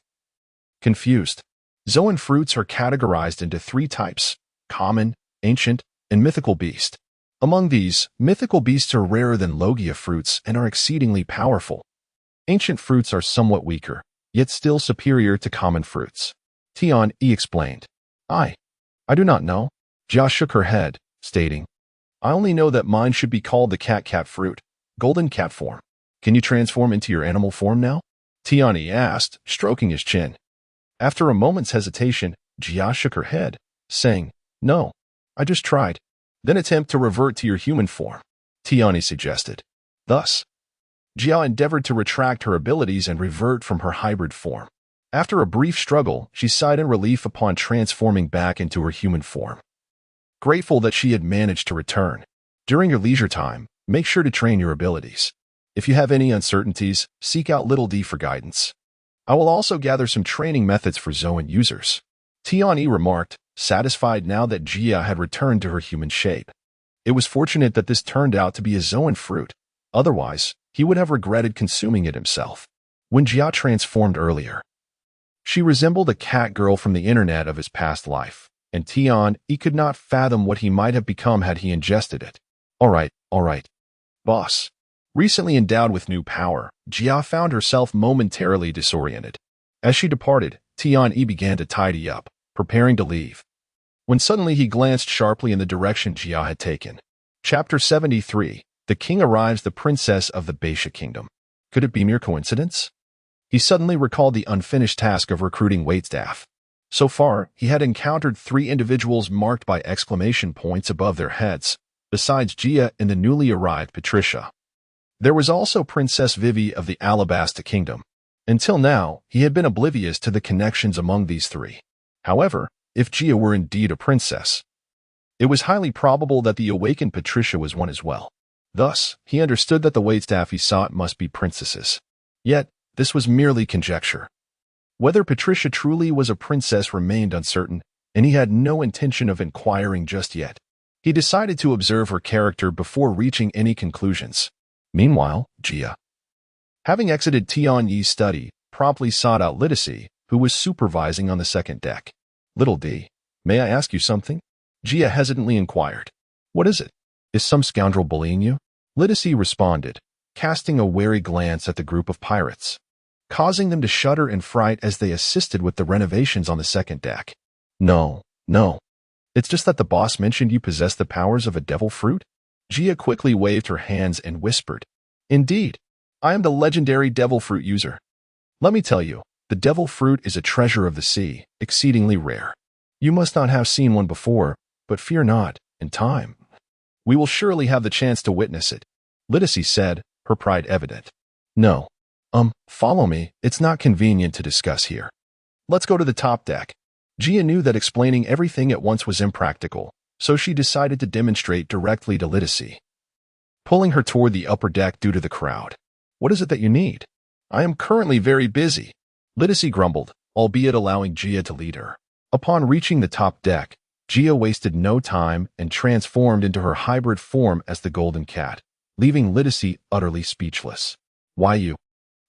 confused. Zoan fruits are categorized into 3 types: common, ancient, and mythical beast. Among these, mythical beasts are rarer than Logia fruits and are exceedingly powerful. Ancient fruits are somewhat weaker, yet still superior to common fruits. Tian-Yi explained. I do not know. Jia shook her head, stating, I only know that mine should be called the cat fruit, golden cat form. Can you transform into your animal form now? Tian-Yi asked, stroking his chin. After a moment's hesitation, Jia shook her head, saying, No, I just tried. Then attempt to revert to your human form, Tian-Yi suggested. Thus, Jia endeavored to retract her abilities and revert from her hybrid form. After a brief struggle, she sighed in relief upon transforming back into her human form. Grateful that she had managed to return. During your leisure time, make sure to train your abilities. If you have any uncertainties, seek out Little D for guidance. I will also gather some training methods for Zoan users. Tian-Yi remarked, satisfied now that Jia had returned to her human shape. It was fortunate that this turned out to be a Zoan fruit. Otherwise, he would have regretted consuming it himself. When Jia transformed earlier, she resembled a cat girl from the internet of his past life, and Tian-Yi could not fathom what he might have become had he ingested it. All right, boss. Recently endowed with new power, Jia found herself momentarily disoriented. As she departed, Tian-Yi began to tidy up, preparing to leave, when suddenly he glanced sharply in the direction Jia had taken. Chapter 73. The king arrives, the princess of the Beixia kingdom. Could it be mere coincidence? He suddenly recalled the unfinished task of recruiting waitstaff. So far, he had encountered 3 individuals marked by exclamation points above their heads, besides Jia and the newly arrived Patricia. There was also Princess Vivi of the Alabasta Kingdom. Until now, he had been oblivious to the connections among these 3. However, if Jia were indeed a princess, it was highly probable that the awakened Patricia was one as well. Thus, he understood that the waitstaff he sought must be princesses. Yet, this was merely conjecture. Whether Patricia truly was a princess remained uncertain, and he had no intention of inquiring just yet. He decided to observe her character before reaching any conclusions. Meanwhile, Jia, having exited Tian-Yi's study, promptly sought out Literacy, who was supervising on the second deck. Little D, may I ask you something? Jia hesitantly inquired. What is it? Is some scoundrel bullying you? Lydicy responded, casting a wary glance at the group of pirates, causing them to shudder in fright as they assisted with the renovations on the second deck. No. It's just that the boss mentioned you possess the powers of a devil fruit? Gia quickly waved her hands and whispered, Indeed, I am the legendary devil fruit user. Let me tell you, the devil fruit is a treasure of the sea, exceedingly rare. You must not have seen one before, but fear not, in time we will surely have the chance to witness it, Lydicy said, her pride evident. No. Follow me, it's not convenient to discuss here. Let's go to the top deck. Gia knew that explaining everything at once was impractical, so she decided to demonstrate directly to Lydicy, pulling her toward the upper deck due to the crowd. What is it that you need? I am currently very busy, Lydicy grumbled, albeit allowing Gia to lead her. Upon reaching the top deck, Gia wasted no time and transformed into her hybrid form as the Golden Cat, leaving Lydicy utterly speechless. Why you?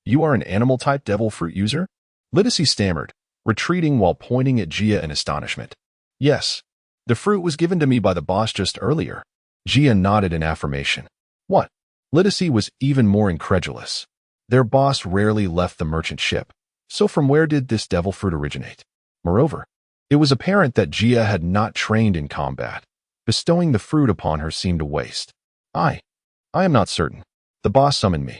You are an animal-type devil fruit user? Lydicy stammered, retreating while pointing at Gia in astonishment. Yes. The fruit was given to me by the boss just earlier. Gia nodded in affirmation. What? Lydicy was even more incredulous. Their boss rarely left the merchant ship, so from where did this devil fruit originate? Moreover, it was apparent that Gia had not trained in combat. Bestowing the fruit upon her seemed a waste. I am not certain. The boss summoned me,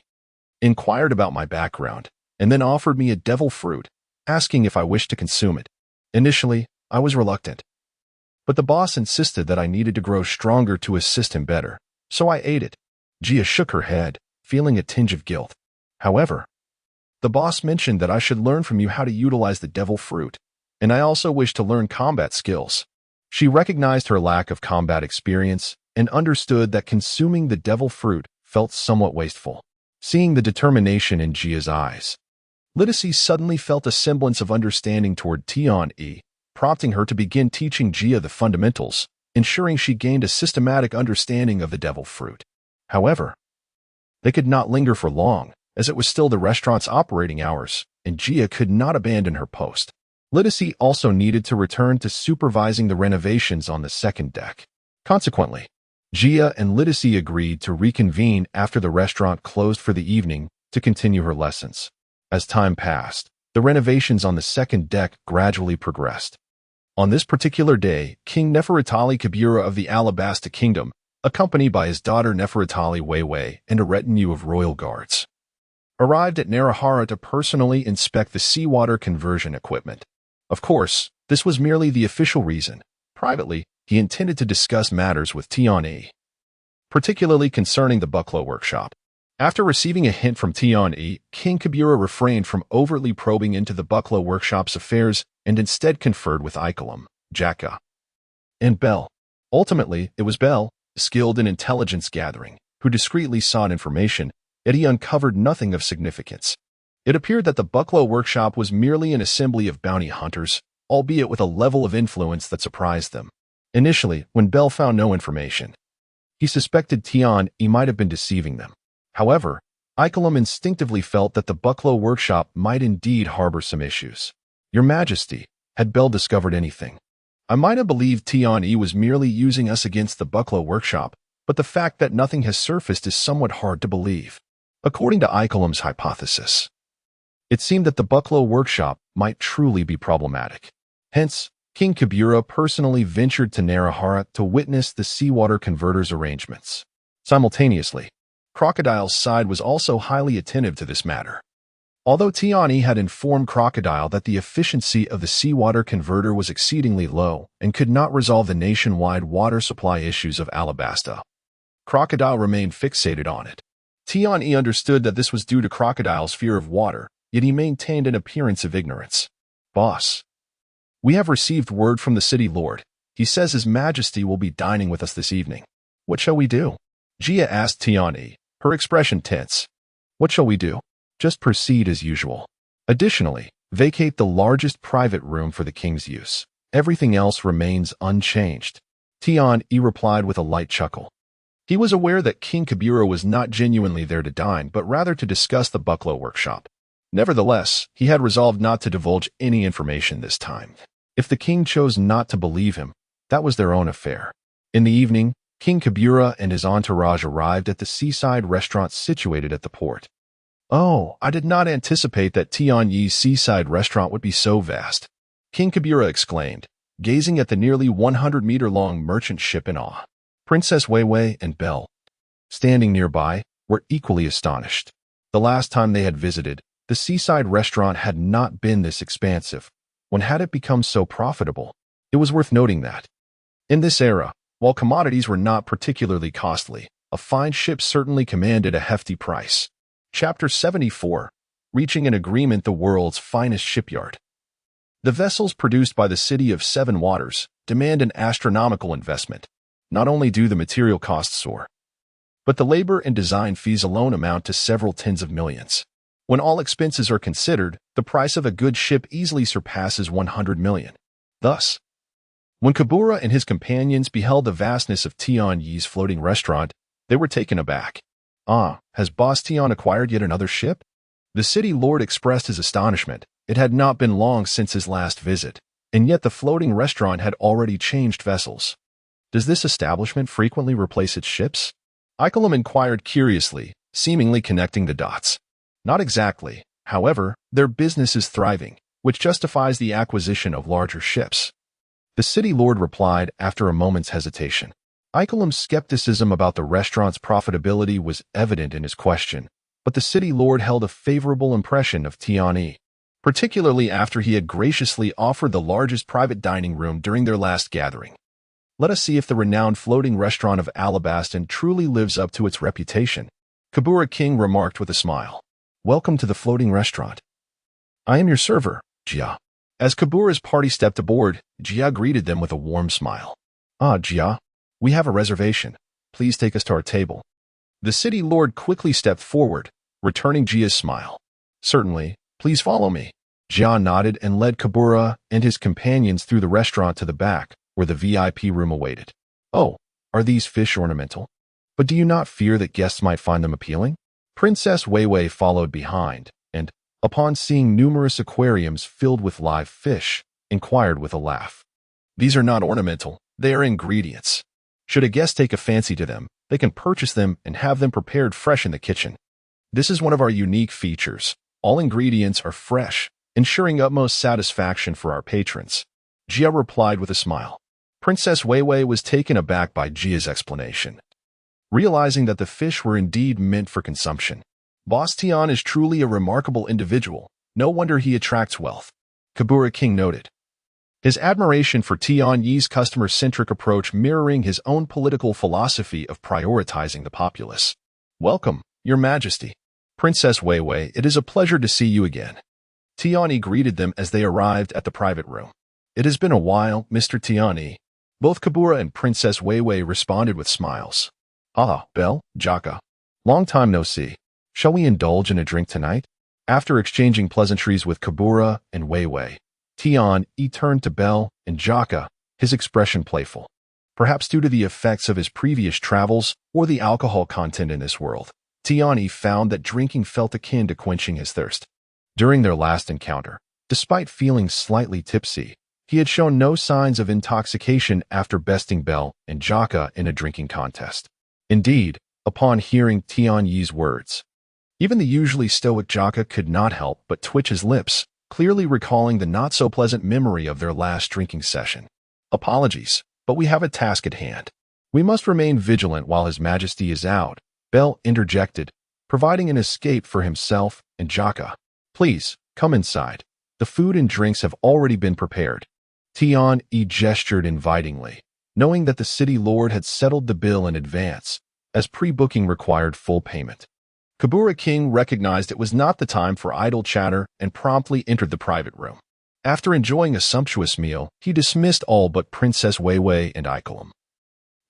inquired about my background, and then offered me a devil fruit, asking if I wished to consume it. Initially, I was reluctant, but the boss insisted that I needed to grow stronger to assist him better, so I ate it. Gia shook her head, feeling a tinge of guilt. However, the boss mentioned that I should learn from you how to utilize the devil fruit, and I also wish to learn combat skills. She recognized her lack of combat experience and understood that consuming the devil fruit felt somewhat wasteful. Seeing the determination in Gia's eyes, Lydicy suddenly felt a semblance of understanding toward Tian-E, prompting her to begin teaching Gia the fundamentals, ensuring she gained a systematic understanding of the devil fruit. However, they could not linger for long, as it was still the restaurant's operating hours, and Gia could not abandon her post. Lydicy also needed to return to supervising the renovations on the second deck. Consequently, Gia and Lydicy agreed to reconvene after the restaurant closed for the evening to continue her lessons. As time passed, the renovations on the second deck gradually progressed. On this particular day, King Nefertali Kabira of the Alabasta Kingdom, accompanied by his daughter Nefertali Weiwei and a retinue of royal guards, arrived at Narahara to personally inspect the seawater conversion equipment. Of course, this was merely the official reason. Privately, he intended to discuss matters with Tian-E, particularly concerning the Bucklow workshop. After receiving a hint from Tian-E, King Kabira refrained from overtly probing into the Bucklow workshop's affairs and instead conferred with Ikelam, Jaka, and Bell. Ultimately, it was Bell, skilled in intelligence gathering, who discreetly sought information, yet he uncovered nothing of significance. It appeared that the Bucklow workshop was merely an assembly of bounty hunters, albeit with a level of influence that surprised them. Initially, when Bell found no information, he suspected Tian-E might have been deceiving them. However, Ikelam instinctively felt that the Bucklow workshop might indeed harbor some issues. Your Majesty, had Bell discovered anything? I might have believed Tian-E was merely using us against the Bucklow workshop, but the fact that nothing has surfaced is somewhat hard to believe. According to Ikelam's hypothesis, it seemed that the Bucklow workshop might truly be problematic. Hence, King Kabira personally ventured to Narahara to witness the seawater converters' arrangements. Simultaneously, Crocodile's side was also highly attentive to this matter. Although Tian-E had informed Crocodile that the efficiency of the seawater converter was exceedingly low and could not resolve the nationwide water supply issues of Alabasta, Crocodile remained fixated on it. Tian-E understood that this was due to Crocodile's fear of water, yet he maintained an appearance of ignorance. Boss, we have received word from the city lord. He says His Majesty will be dining with us this evening. What shall we do? Gia asked Tian-E, her expression tense. What shall we do? Just proceed as usual. Additionally, vacate the largest private room for the king's use. Everything else remains unchanged. Tian-E replied with a light chuckle. He was aware that King Kabira was not genuinely there to dine, but rather to discuss the Bucklow workshop. Nevertheless, he had resolved not to divulge any information this time. If the king chose not to believe him, that was their own affair. In the evening, King Kabura and his entourage arrived at the seaside restaurant situated at the port. Oh, I did not anticipate that Tianyi's seaside restaurant would be so vast, King Kabura exclaimed, gazing at the nearly 100-meter-long merchant ship in awe. Princess Weiwei and Belle, standing nearby, were equally astonished. The last time they had visited, the seaside restaurant had not been this expansive. When had it become so profitable? It was worth noting that, in this era, while commodities were not particularly costly, a fine ship certainly commanded a hefty price. Chapter 74. Reaching an Agreement, the world's finest shipyard. The vessels produced by the City of Seven Waters demand an astronomical investment. Not only do the material costs soar, but the labor and design fees alone amount to several tens of millions. When all expenses are considered, the price of a good ship easily surpasses 100 million. Thus, when Kabura and his companions beheld the vastness of Tianyi's floating restaurant, they were taken aback. Ah, has Boss Tian acquired yet another ship? The city lord expressed his astonishment. It had not been long since his last visit, and yet the floating restaurant had already changed vessels. Does this establishment frequently replace its ships? Icolum inquired curiously, seemingly connecting the dots. Not exactly. However, their business is thriving, which justifies the acquisition of larger ships. The city lord replied after a moment's hesitation. Icolum's skepticism about the restaurant's profitability was evident in his question, but the city lord held a favorable impression of Tianyi, particularly after he had graciously offered the largest private dining room during their last gathering. Let us see if the renowned floating restaurant of Adamantine truly lives up to its reputation, Kabura King remarked with a smile. Welcome to the floating restaurant. I am your server, Jia. As Kabura's party stepped aboard, Jia greeted them with a warm smile. Ah, Jia, we have a reservation. Please take us to our table. The city lord quickly stepped forward, returning Jia's smile. Certainly, please follow me. Jia nodded and led Kabura and his companions through the restaurant to the back, where the VIP room awaited. Oh, are these fish ornamental? But do you not fear that guests might find them appealing? Princess Weiwei followed behind, and, upon seeing numerous aquariums filled with live fish, inquired with a laugh. These are not ornamental, they are ingredients. Should a guest take a fancy to them, they can purchase them and have them prepared fresh in the kitchen. This is one of our unique features. All ingredients are fresh, ensuring utmost satisfaction for our patrons. Jia replied with a smile. Princess Weiwei was taken aback by Jia's explanation, realizing that the fish were indeed meant for consumption. Boss Tian is truly a remarkable individual. No wonder he attracts wealth, Kabura King noted, his admiration for Tianyi's customer-centric approach mirroring his own political philosophy of prioritizing the populace. Welcome, Your Majesty. Princess Weiwei, it is a pleasure to see you again. Tianyi greeted them as they arrived at the private room. It has been a while, Mr. Tianyi. Both Kabura and Princess Weiwei responded with smiles. Ah, Belle, Jaka. Long time no see. Shall we indulge in a drink tonight? After exchanging pleasantries with Kabura and Weiwei, Tianyi turned to Belle and Jaka, his expression playful. Perhaps due to the effects of his previous travels or the alcohol content in this world, Tianyi found that drinking felt akin to quenching his thirst. During their last encounter, despite feeling slightly tipsy, he had shown no signs of intoxication after besting Belle and Jaka in a drinking contest. Indeed, upon hearing Tianyi's words, even the usually stoic Jaka could not help but twitch his lips, clearly recalling the not-so-pleasant memory of their last drinking session. Apologies, but we have a task at hand. We must remain vigilant while His Majesty is out, Belle interjected, providing an escape for himself and Jaka. Please, come inside. The food and drinks have already been prepared. Tianyi gestured invitingly, knowing that the city lord had settled the bill in advance, as pre-booking required full payment. Kabura King recognized it was not the time for idle chatter and promptly entered the private room. After enjoying a sumptuous meal, he dismissed all but Princess Weiwei and Icolum,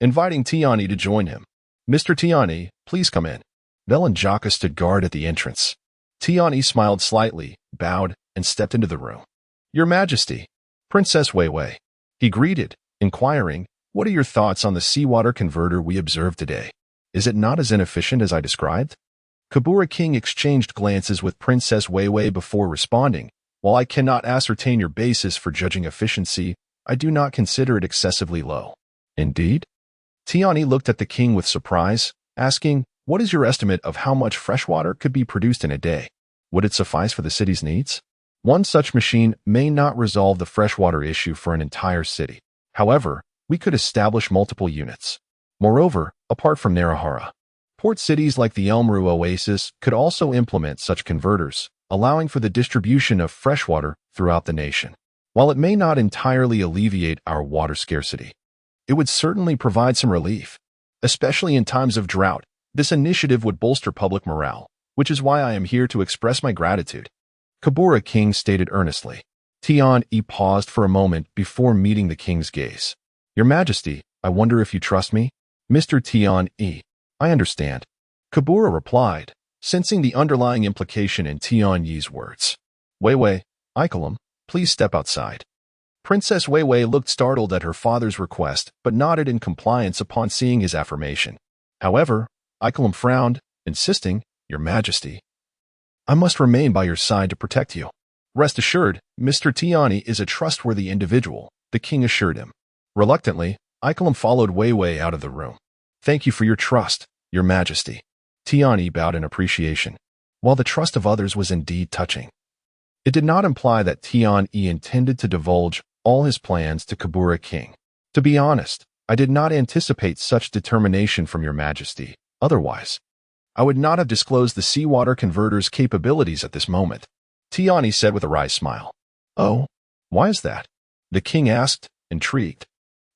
inviting Tianyi to join him. Mr. Tianyi, please come in. Belle and Jaka stood guard at the entrance. Tianyi smiled slightly, bowed, and stepped into the room. Your Majesty, Princess Weiwei, he greeted, inquiring, what are your thoughts on the seawater converter we observed today? Is it not as inefficient as I described? Kabura King exchanged glances with Princess Weiwei before responding. While I cannot ascertain your basis for judging efficiency, I do not consider it excessively low. Indeed? Tiani looked at the king with surprise, asking, "What is your estimate of how much fresh water could be produced in a day? Would it suffice for the city's needs?" One such machine may not resolve the freshwater issue for an entire city. However, we could establish multiple units. Moreover, apart from Narahara, port cities like the Elmru Oasis could also implement such converters, allowing for the distribution of freshwater throughout the nation. While it may not entirely alleviate our water scarcity, it would certainly provide some relief. Especially in times of drought, this initiative would bolster public morale, which is why I am here to express my gratitude. Kabura King stated earnestly. Tian-E paused for a moment before meeting the king's gaze. "Your Majesty, I wonder if you trust me?" "Mr. Tian-E, I understand," Kabura replied, sensing the underlying implication in Tian-Yi's words. "Weiwei, Ikelam, please step outside." Princess Weiwei looked startled at her father's request, but nodded in compliance upon seeing his affirmation. However, Ikelam frowned, insisting, "Your Majesty, I must remain by your side to protect you." "Rest assured, Mr. Tiani is a trustworthy individual," the king assured him. Reluctantly, Ikelam followed Weiwei out of the room. "Thank you for your trust, Your Majesty." Tiani bowed in appreciation. While the trust of others was indeed touching, it did not imply that Tian-E intended to divulge all his plans to Kabura King. "To be honest, I did not anticipate such determination from Your Majesty. Otherwise, I would not have disclosed the seawater converter's capabilities at this moment," Tiani said with a wry smile. "Oh, why is that?" the king asked, intrigued.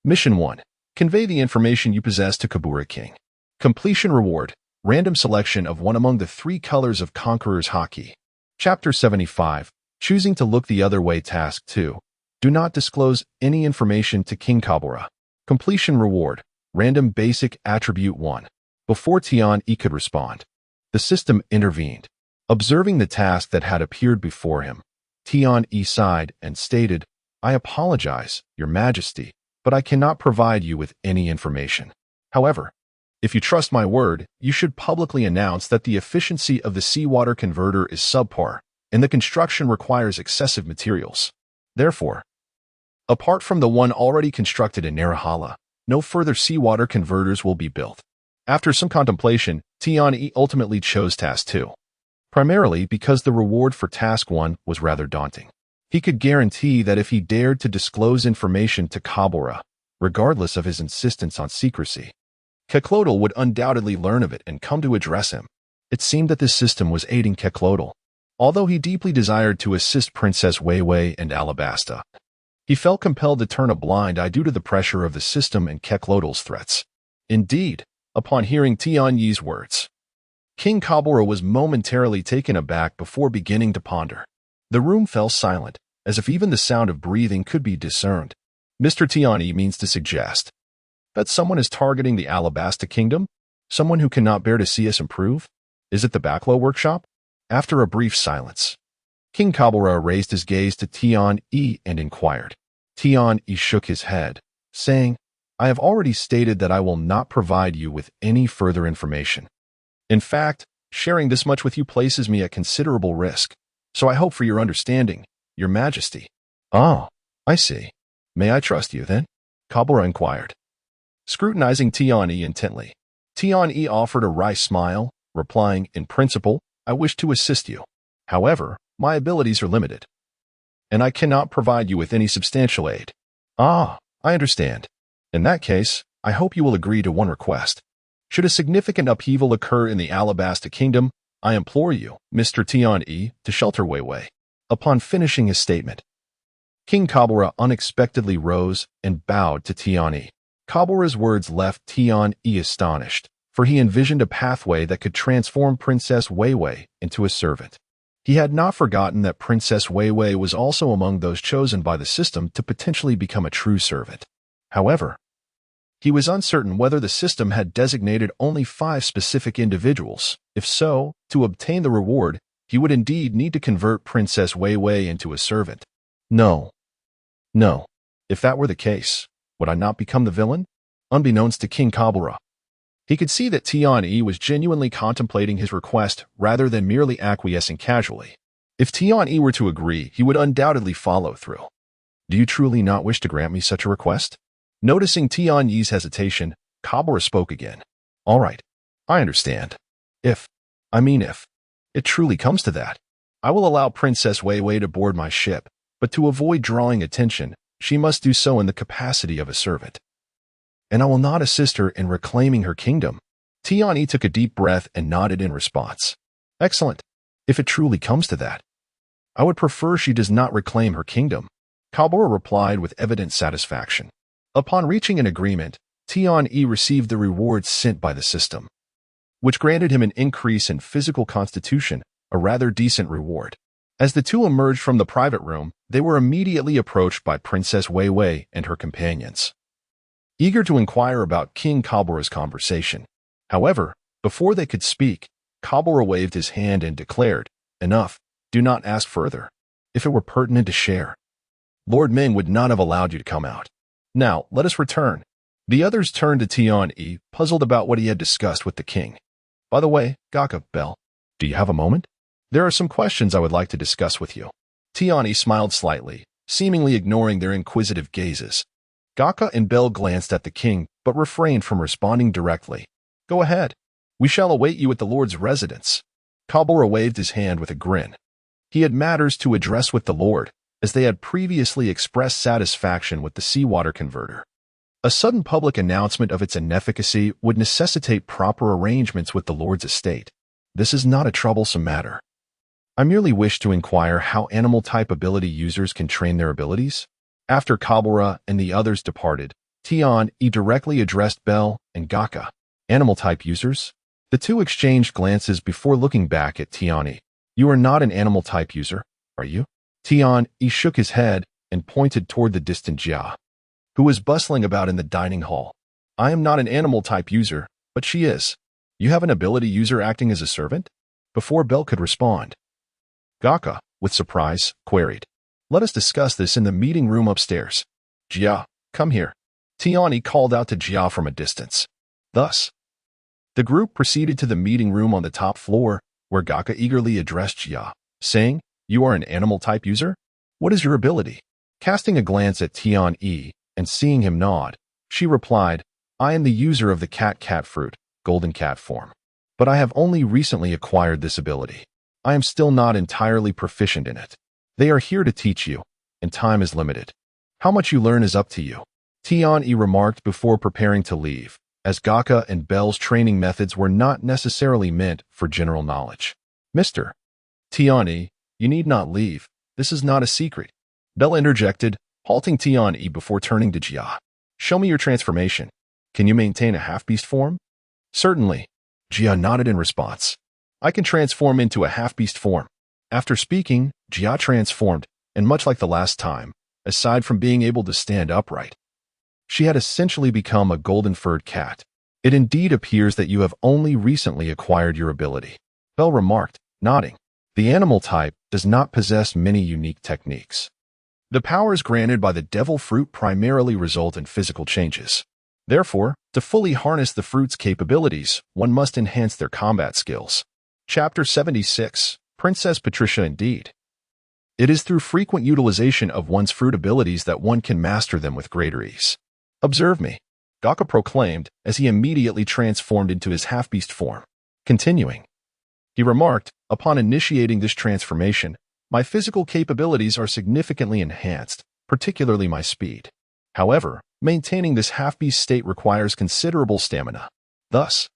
Mission 1. Convey the information you possess to Kabura King. Completion reward. Random selection of one among the 3 colors of Conqueror's Haki. Chapter 75. Choosing to look the other way. Task 2. Do not disclose any information to King Kabura. Completion reward. Random basic attribute 1. Before Tian-E could respond, the system intervened. Observing the task that had appeared before him, Tian-E sighed and stated, "I apologize, Your Majesty, but I cannot provide you with any information. However, if you trust my word, you should publicly announce that the efficiency of the seawater converter is subpar, and the construction requires excessive materials. Therefore, apart from the one already constructed in Narahala, no further seawater converters will be built." After some contemplation, Tian-E ultimately chose Task 2, primarily because the reward for Task 1 was rather daunting. He could guarantee that if he dared to disclose information to Kabura, regardless of his insistence on secrecy, Keklodal would undoubtedly learn of it and come to address him. It seemed that this system was aiding Keklodal. Although he deeply desired to assist Princess Weiwei and Alabasta, he felt compelled to turn a blind eye due to the pressure of the system and Keklodal's threats. Indeed, upon hearing Tian-Yi's words, King Kabura was momentarily taken aback before beginning to ponder. The room fell silent, as if even the sound of breathing could be discerned. "Mr. Tian-E means to suggest that someone is targeting the Alabasta Kingdom? Someone who cannot bear to see us improve? Is it the Backlow workshop?" After a brief silence, King Kabura raised his gaze to Tian-E and inquired. Tian-E shook his head, saying, "I have already stated that I will not provide you with any further information. In fact, sharing this much with you places me at considerable risk, so I hope for your understanding, Your Majesty." "Oh, I see. May I trust you, then?" Kabura inquired, scrutinizing Tian-E intently. Tian-E offered a wry smile, replying, "In principle, I wish to assist you. However, my abilities are limited, and I cannot provide you with any substantial aid." "Ah, I understand. In that case, I hope you will agree to one request. Should a significant upheaval occur in the Alabasta Kingdom, I implore you, Mr. Tian-E, to shelter Weiwei." Upon finishing his statement, King Kabura unexpectedly rose and bowed to Tian-E. Kabura's words left Tian-E astonished, for he envisioned a pathway that could transform Princess Weiwei into a servant. He had not forgotten that Princess Weiwei was also among those chosen by the system to potentially become a true servant. However, he was uncertain whether the system had designated only 5 specific individuals. If so, to obtain the reward, he would indeed need to convert Princess Weiwei into a servant. No. If that were the case, would I not become the villain? Unbeknownst to King Kabura, he could see that Tian-E was genuinely contemplating his request rather than merely acquiescing casually. If Tian-E were to agree, he would undoubtedly follow through. "Do you truly not wish to grant me such a request?" Noticing Tian-Yi's hesitation, Kabura spoke again. All right, I understand. If it truly comes to that, I will allow Princess Wei Wei to board my ship, but to avoid drawing attention, she must do so in the capacity of a servant. And I will not assist her in reclaiming her kingdom. Tianyi took a deep breath and nodded in response. Excellent. If it truly comes to that, I would prefer she does not reclaim her kingdom. Kabura replied with evident satisfaction. Upon reaching an agreement, Tianyi received the rewards sent by the system, which granted him an increase in physical constitution, a rather decent reward. As the two emerged from the private room, they were immediately approached by Princess Wei Wei and her companions, eager to inquire about King Kabura's conversation. However, before they could speak, Kabura waved his hand and declared, Enough, do not ask further. If it were pertinent to share, Lord Ming would not have allowed you to come out. Now, let us return. The others turned to Tianyi, puzzled about what he had discussed with the king. By the way, Gaka, Bell, do you have a moment? There are some questions I would like to discuss with you. Tianyi smiled slightly, seemingly ignoring their inquisitive gazes. Gaka and Bell glanced at the king, but refrained from responding directly. Go ahead. We shall await you at the Lord's residence. Kabura waved his hand with a grin. He had matters to address with the Lord, as they had previously expressed satisfaction with the seawater converter. A sudden public announcement of its inefficacy would necessitate proper arrangements with the Lord's estate. This is not a troublesome matter. I merely wish to inquire how animal-type ability users can train their abilities. After Kabura and the others departed, Tianyi directly addressed Bell and Gaka. Animal-type users? The two exchanged glances before looking back at Tianyi. You are not an animal-type user, are you? Tianyi shook his head and pointed toward the distant Jia, who was bustling about in the dining hall. I am not an animal-type user, but she is. You have an ability user acting as a servant? Before Bell could respond, Gaka, with surprise, queried. Let us discuss this in the meeting room upstairs. Jia, come here. Tianyi called out to Jia from a distance. Thus, the group proceeded to the meeting room on the top floor, where Gaka eagerly addressed Jia, saying, You are an animal-type user? What is your ability? Casting a glance at Tianyi and seeing him nod, she replied, I am the user of the cat fruit, golden cat form. But I have only recently acquired this ability. I am still not entirely proficient in it. They are here to teach you, and time is limited. How much you learn is up to you. Tianyi remarked before preparing to leave, as Gaka and Bell's training methods were not necessarily meant for general knowledge. Mr. Tianyi, you need not leave. This is not a secret. Bell interjected, halting Tianyi before turning to Jia. Show me your transformation. Can you maintain a half-beast form? Certainly. Jia nodded in response. I can transform into a half-beast form. After speaking, Jia transformed, and much like the last time, aside from being able to stand upright, she had essentially become a golden-furred cat. It indeed appears that you have only recently acquired your ability. Bell remarked, nodding. The animal type does not possess many unique techniques. The powers granted by the devil fruit primarily result in physical changes. Therefore, to fully harness the fruit's capabilities, one must enhance their combat skills. Chapter 76, Princess Patricia Indeed. It is through frequent utilization of one's fruit abilities that one can master them with greater ease. Observe me, Gaka proclaimed as he immediately transformed into his half-beast form. Continuing, he remarked, upon initiating this transformation, my physical capabilities are significantly enhanced, particularly my speed. However, maintaining this half-beast state requires considerable stamina. Thus,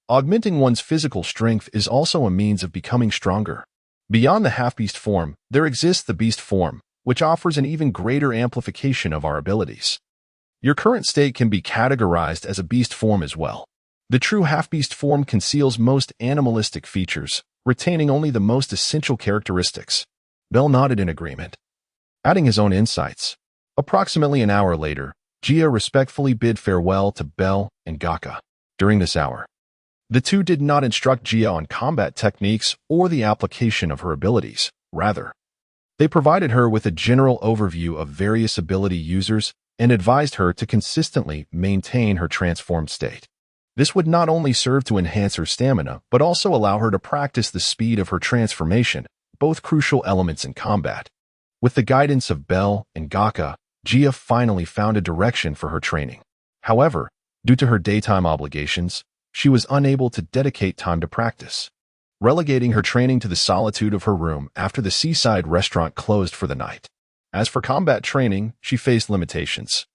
augmenting one's physical strength is also a means of becoming stronger. Beyond the half-beast form, there exists the beast form, which offers an even greater amplification of our abilities. Your current state can be categorized as a beast form as well. The true half-beast form conceals most animalistic features, retaining only the most essential characteristics. Bell nodded in agreement, adding his own insights. Approximately an hour later, Jia respectfully bid farewell to Bell and Gaka. During this hour, the two did not instruct Jia on combat techniques or the application of her abilities. Rather, they provided her with a general overview of various ability users and advised her to consistently maintain her transformed state. This would not only serve to enhance her stamina, but also allow her to practice the speed of her transformation, both crucial elements in combat. With the guidance of Bell and Gaka, Jia finally found a direction for her training. However, Due to her daytime obligations, she was unable to dedicate time to practice, relegating her training to the solitude of her room after the seaside restaurant closed for the night. As for combat training, she faced limitations.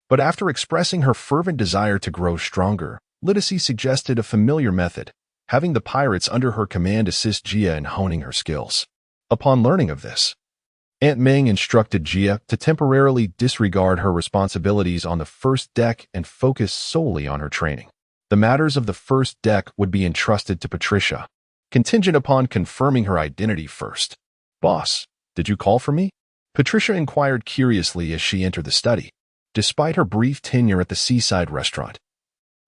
But after expressing her fervent desire to grow stronger, Lydice suggested a familiar method, having the pirates under her command assist Gia in honing her skills. Upon learning of this, Aunt Ming instructed Gia to temporarily disregard her responsibilities on the first deck and focus solely on her training. The matters of the first deck would be entrusted to Patricia, contingent upon confirming her identity first. "Boss, did you call for me?" Patricia inquired curiously as she entered the study. Despite her brief tenure at the seaside restaurant,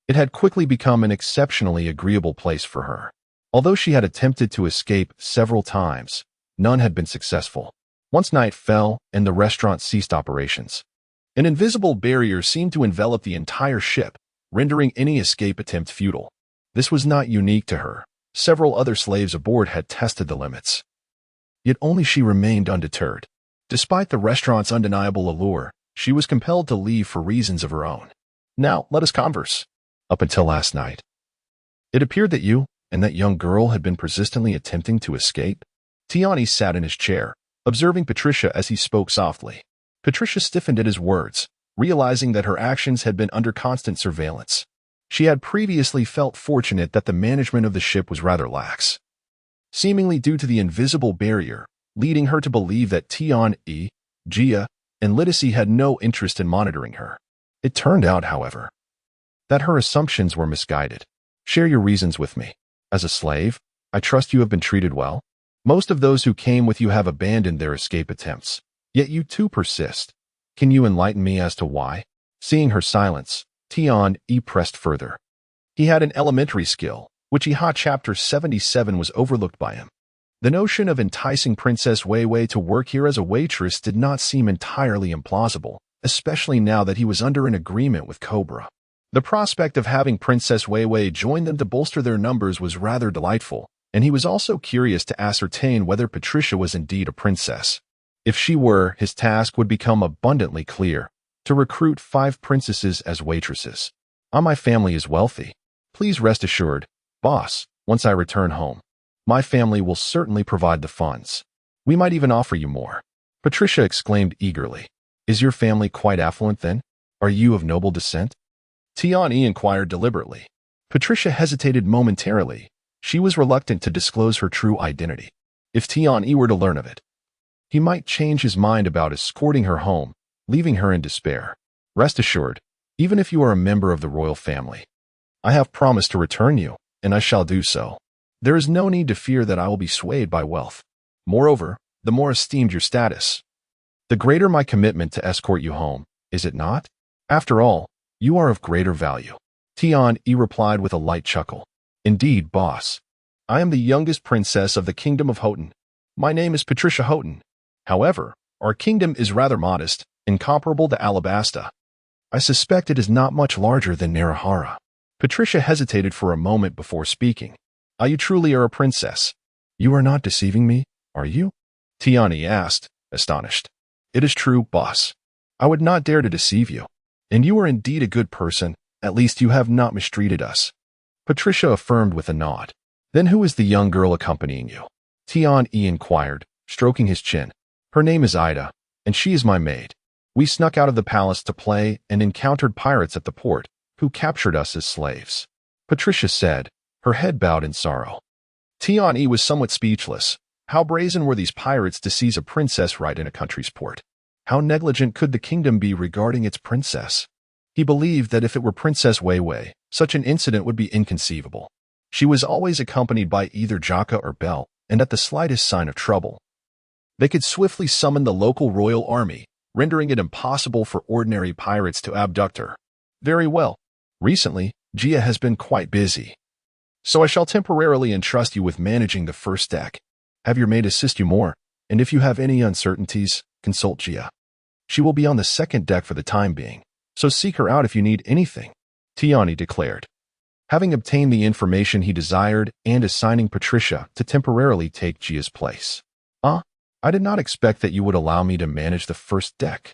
it had quickly become an exceptionally agreeable place for her. Although she had attempted to escape several times, none had been successful. Once night fell and the restaurant ceased operations, an invisible barrier seemed to envelop the entire ship, rendering any escape attempt futile. This was not unique to her. Several other slaves aboard had tested the limits. Yet only she remained undeterred. Despite the restaurant's undeniable allure, she was compelled to leave for reasons of her own. "Now, let us converse. Up until last night, it appeared that you and that young girl had been persistently attempting to escape." Tiani sat in his chair, observing Patricia as he spoke softly. Patricia stiffened at his words, realizing that her actions had been under constant surveillance. She had previously felt fortunate that the management of the ship was rather lax, seemingly due to the invisible barrier, leading her to believe that Tian-E, Gia, and Lydice had no interest in monitoring her. It turned out, however, that her assumptions were misguided. "Share your reasons with me. As a slave, I trust you have been treated well. Most of those who came with you have abandoned their escape attempts, yet you too persist. Can you enlighten me as to why?" Seeing her silence, Tian-E pressed further. He had an elementary skill, which Chapter 77 was overlooked by him. The notion of enticing Princess Wei Wei to work here as a waitress did not seem entirely implausible, especially now that he was under an agreement with Cobra. The prospect of having Princess Wei Wei join them to bolster their numbers was rather delightful, and he was also curious to ascertain whether Patricia was indeed a princess. If she were, his task would become abundantly clear: to recruit 5 princesses as waitresses. My family is wealthy. Please rest assured, boss, once I return home, my family will certainly provide the funds. We might even offer you more." Patricia exclaimed eagerly. "Is your family quite affluent then? Are you of noble descent?" Tian-E inquired deliberately. Patricia hesitated momentarily. She was reluctant to disclose her true identity. If Tian-E were to learn of it, he might change his mind about escorting her home, leaving her in despair. "Rest assured, even if you are a member of the royal family, I have promised to return you, and I shall do so. There is no need to fear that I will be swayed by wealth. Moreover, the more esteemed your status, the greater my commitment to escort you home, is it not? After all, you are of greater value." Tian-E replied with a light chuckle. "Indeed, boss. I am the youngest princess of the Kingdom of Houghton. My name is Patricia Houghton. However, our kingdom is rather modest, incomparable to Alabasta. I suspect it is not much larger than Narahara." Patricia hesitated for a moment before speaking. "You truly are a princess. You are not deceiving me, are you?" Tiani asked, astonished. "It is true, boss. I would not dare to deceive you. And you are indeed a good person. At least you have not mistreated us." Patricia affirmed with a nod. "Then who is the young girl accompanying you?" Tian-E inquired, stroking his chin. "Her name is Ida, and she is my maid. We snuck out of the palace to play and encountered pirates at the port, who captured us as slaves," Patricia said, her head bowed in sorrow. Tian-E was somewhat speechless. How brazen were these pirates to seize a princess right in a country's port? How negligent could the kingdom be regarding its princess? He believed that if it were Princess Wei Wei, such an incident would be inconceivable. She was always accompanied by either Jaka or Belle, and at the slightest sign of trouble, they could swiftly summon the local royal army, rendering it impossible for ordinary pirates to abduct her. "Very well. Recently, Gia has been quite busy, so I shall temporarily entrust you with managing the first deck. Have your maid assist you more, and if you have any uncertainties, consult Gia. She will be on the second deck for the time being, so seek her out if you need anything," Tiani declared. Having obtained the information he desired and assigning Patricia to temporarily take Gia's place. I did not expect that you would allow me to manage the first deck."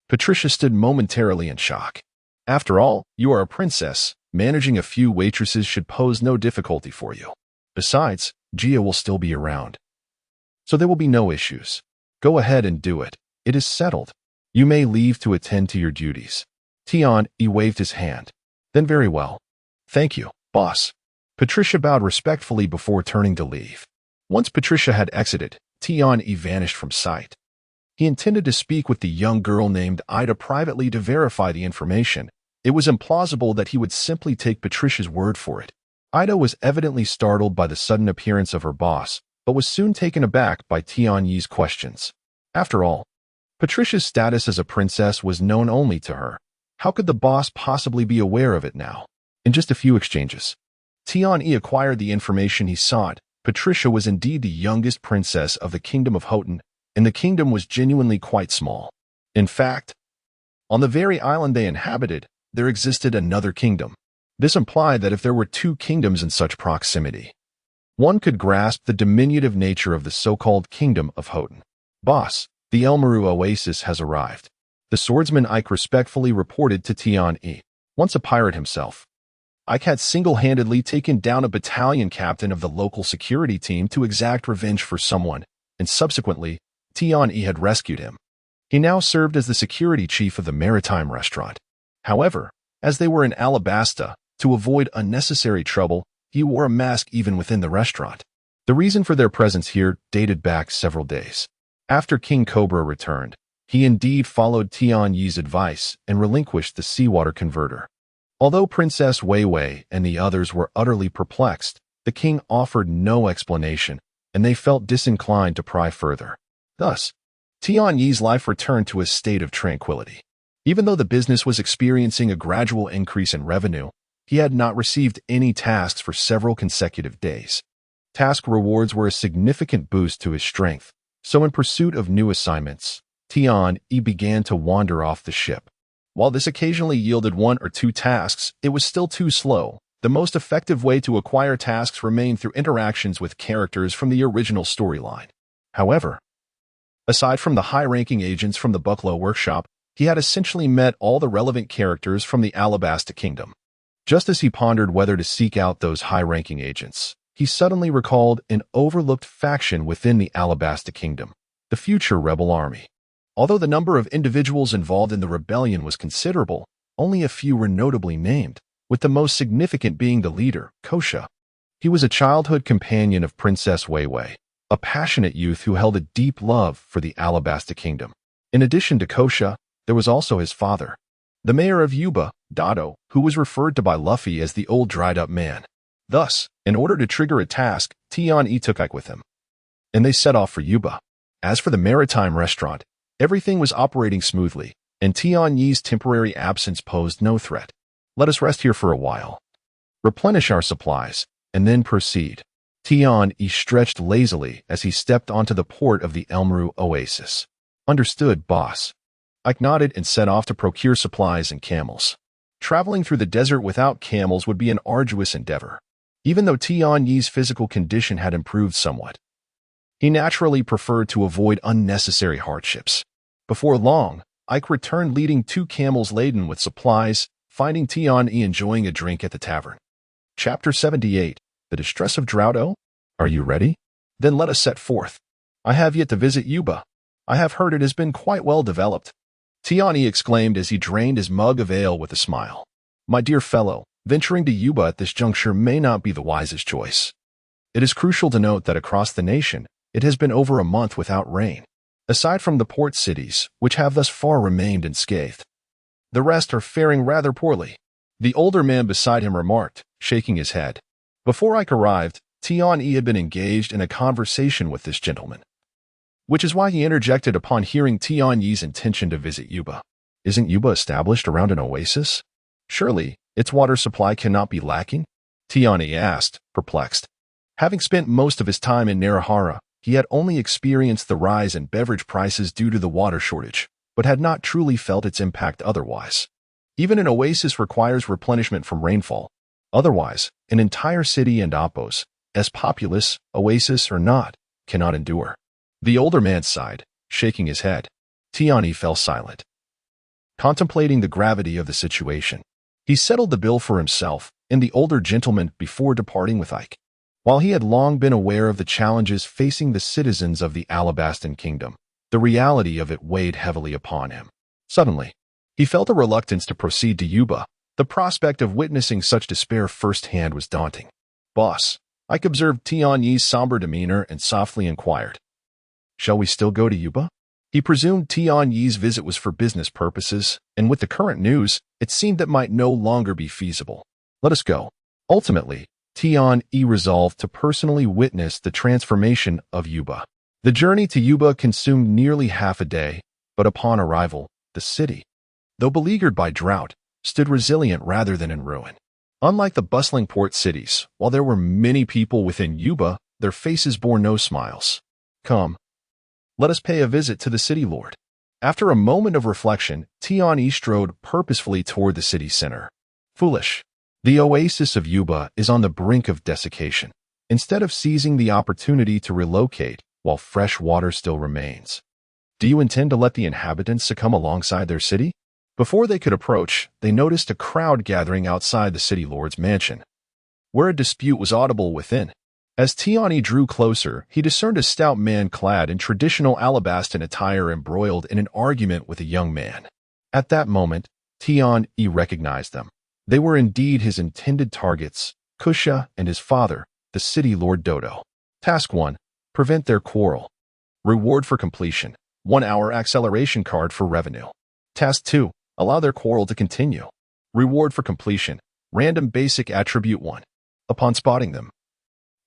Patricia stood momentarily in shock. After all, you are a princess. Managing a few waitresses should pose no difficulty for you. Besides, Gia will still be around, so there will be no issues. Go ahead and do it. It is settled. You may leave to attend to your duties. Tian-yi waved his hand. Then very well. Thank you, boss. Patricia bowed respectfully before turning to leave. Once Patricia had exited, Tian-yi vanished from sight. He intended to speak with the young girl named Ida privately to verify the information. It was implausible that he would simply take Patricia's word for it. Ida was evidently startled by the sudden appearance of her boss, but was soon taken aback by Tian-yi's questions. After all, Patricia's status as a princess was known only to her. How could the boss possibly be aware of it now? In just a few exchanges, Tian-yi acquired the information he sought. Patricia was indeed the youngest princess of the Kingdom of Houghton, and the kingdom was genuinely quite small. In fact, on the very island they inhabited, there existed another kingdom. This implied that if there were two kingdoms in such proximity, one could grasp the diminutive nature of the so-called Kingdom of Houghton. Boss, the Elmeru Oasis has arrived. The swordsman Ike respectfully reported to Tian-yi. Once a pirate himself, Ike had single-handedly taken down a battalion captain of the local security team to exact revenge for someone, and subsequently, Tian-yi had rescued him. He now served as the security chief of the maritime restaurant. However, as they were in Alabasta, to avoid unnecessary trouble, he wore a mask even within the restaurant. The reason for their presence here dated back several days. After King Cobra returned, he indeed followed Tian-yi's advice and relinquished the seawater converter. Although Princess Weiwei and the others were utterly perplexed, the king offered no explanation, and they felt disinclined to pry further. Thus, Tian-yi's life returned to a state of tranquility. Even though the business was experiencing a gradual increase in revenue, he had not received any tasks for several consecutive days. Task rewards were a significant boost to his strength, so in pursuit of new assignments, Tian-yi began to wander off the ship. While this occasionally yielded one or two tasks, it was still too slow. The most effective way to acquire tasks remained through interactions with characters from the original storyline. However, aside from the high-ranking agents from the Bucklow Workshop, he had essentially met all the relevant characters from the Alabasta Kingdom. Just as he pondered whether to seek out those high-ranking agents, he suddenly recalled an overlooked faction within the Alabasta Kingdom, the future rebel army. Although the number of individuals involved in the rebellion was considerable, only a few were notably named, with the most significant being the leader, Kosha. He was a childhood companion of Princess Weiwei, a passionate youth who held a deep love for the Alabasta Kingdom. In addition to Kosha, there was also his father, the mayor of Yuba, Dado, who was referred to by Luffy as the old dried-up man. Thus, in order to trigger a task, Tian-yi took Ike with him, and they set off for Yuba. As for the maritime restaurant, everything was operating smoothly, and Tian-yi's temporary absence posed no threat. Let us rest here for a while, replenish our supplies, and then proceed. Tian-yi stretched lazily as he stepped onto the port of the Elmeru Oasis. Understood, boss. Ike nodded and set off to procure supplies and camels. Traveling through the desert without camels would be an arduous endeavor. Even though Tian-yi's physical condition had improved somewhat, he naturally preferred to avoid unnecessary hardships. Before long, Ike returned leading 2 camels laden with supplies, finding Tian-yi enjoying a drink at the tavern. Chapter 78, The Distress of Draudo? Are you ready? Then let us set forth. I have yet to visit Yuba. I have heard it has been quite well developed. Tian-yi exclaimed as he drained his mug of ale with a smile. My dear fellow, venturing to Yuba at this juncture may not be the wisest choice. It is crucial to note that across the nation, it has been over a month without rain. Aside from the port cities, which have thus far remained unscathed, the rest are faring rather poorly. The older man beside him remarked, shaking his head. Before Ike arrived, Tian-yi had been engaged in a conversation with this gentleman, which is why he interjected upon hearing Tian-yi's intention to visit Yuba. Isn't Yuba established around an oasis? Surely, its water supply cannot be lacking? Tian-yi asked, perplexed. Having spent most of his time in Narahara, he had only experienced the rise in beverage prices due to the water shortage, but had not truly felt its impact otherwise. Even an oasis requires replenishment from rainfall. Otherwise, an entire city and Apos, as populous, oasis or not, cannot endure. The older man sighed, shaking his head. Tian-yi fell silent. contemplating the gravity of the situation. He settled the bill for himself and the older gentleman before departing with Ike. While he had long been aware of the challenges facing the citizens of the Adamantine kingdom, the reality of it weighed heavily upon him. Suddenly, he felt a reluctance to proceed to Yuba. The prospect of witnessing such despair firsthand was daunting. "Boss," Ike observed Tiany's somber demeanor and softly inquired, "Shall we still go to Yuba?" He presumed Tiany's visit was for business purposes, and with the current news, it seemed that might no longer be feasible. "Let us go." Ultimately, Tiany resolved to personally witness the transformation of Yuba. The journey to Yuba consumed nearly half a day, but upon arrival, the city, though beleaguered by drought, stood resilient rather than in ruin. Unlike the bustling port cities, while there were many people within Yuba, their faces bore no smiles. "Come, let us pay a visit to the city lord." After a moment of reflection, Tiany strode purposefully toward the city center. Foolish. The oasis of Yuba is on the brink of desiccation. Instead of seizing the opportunity to relocate while fresh water still remains, do you intend to let the inhabitants succumb alongside their city? Before they could approach, they noticed a crowd gathering outside the city lord's mansion, where a dispute was audible within. As Tiany drew closer, he discerned a stout man clad in traditional Alabastan attire embroiled in an argument with a young man. At that moment, Tiany recognized them. They were indeed his intended targets, Kusha and his father, the city lord Dodo. Task 1. Prevent their quarrel. Reward for completion. 1 hour acceleration card for revenue. Task 2. Allow their quarrel to continue. Reward for completion. Random basic attribute 1. Upon spotting them,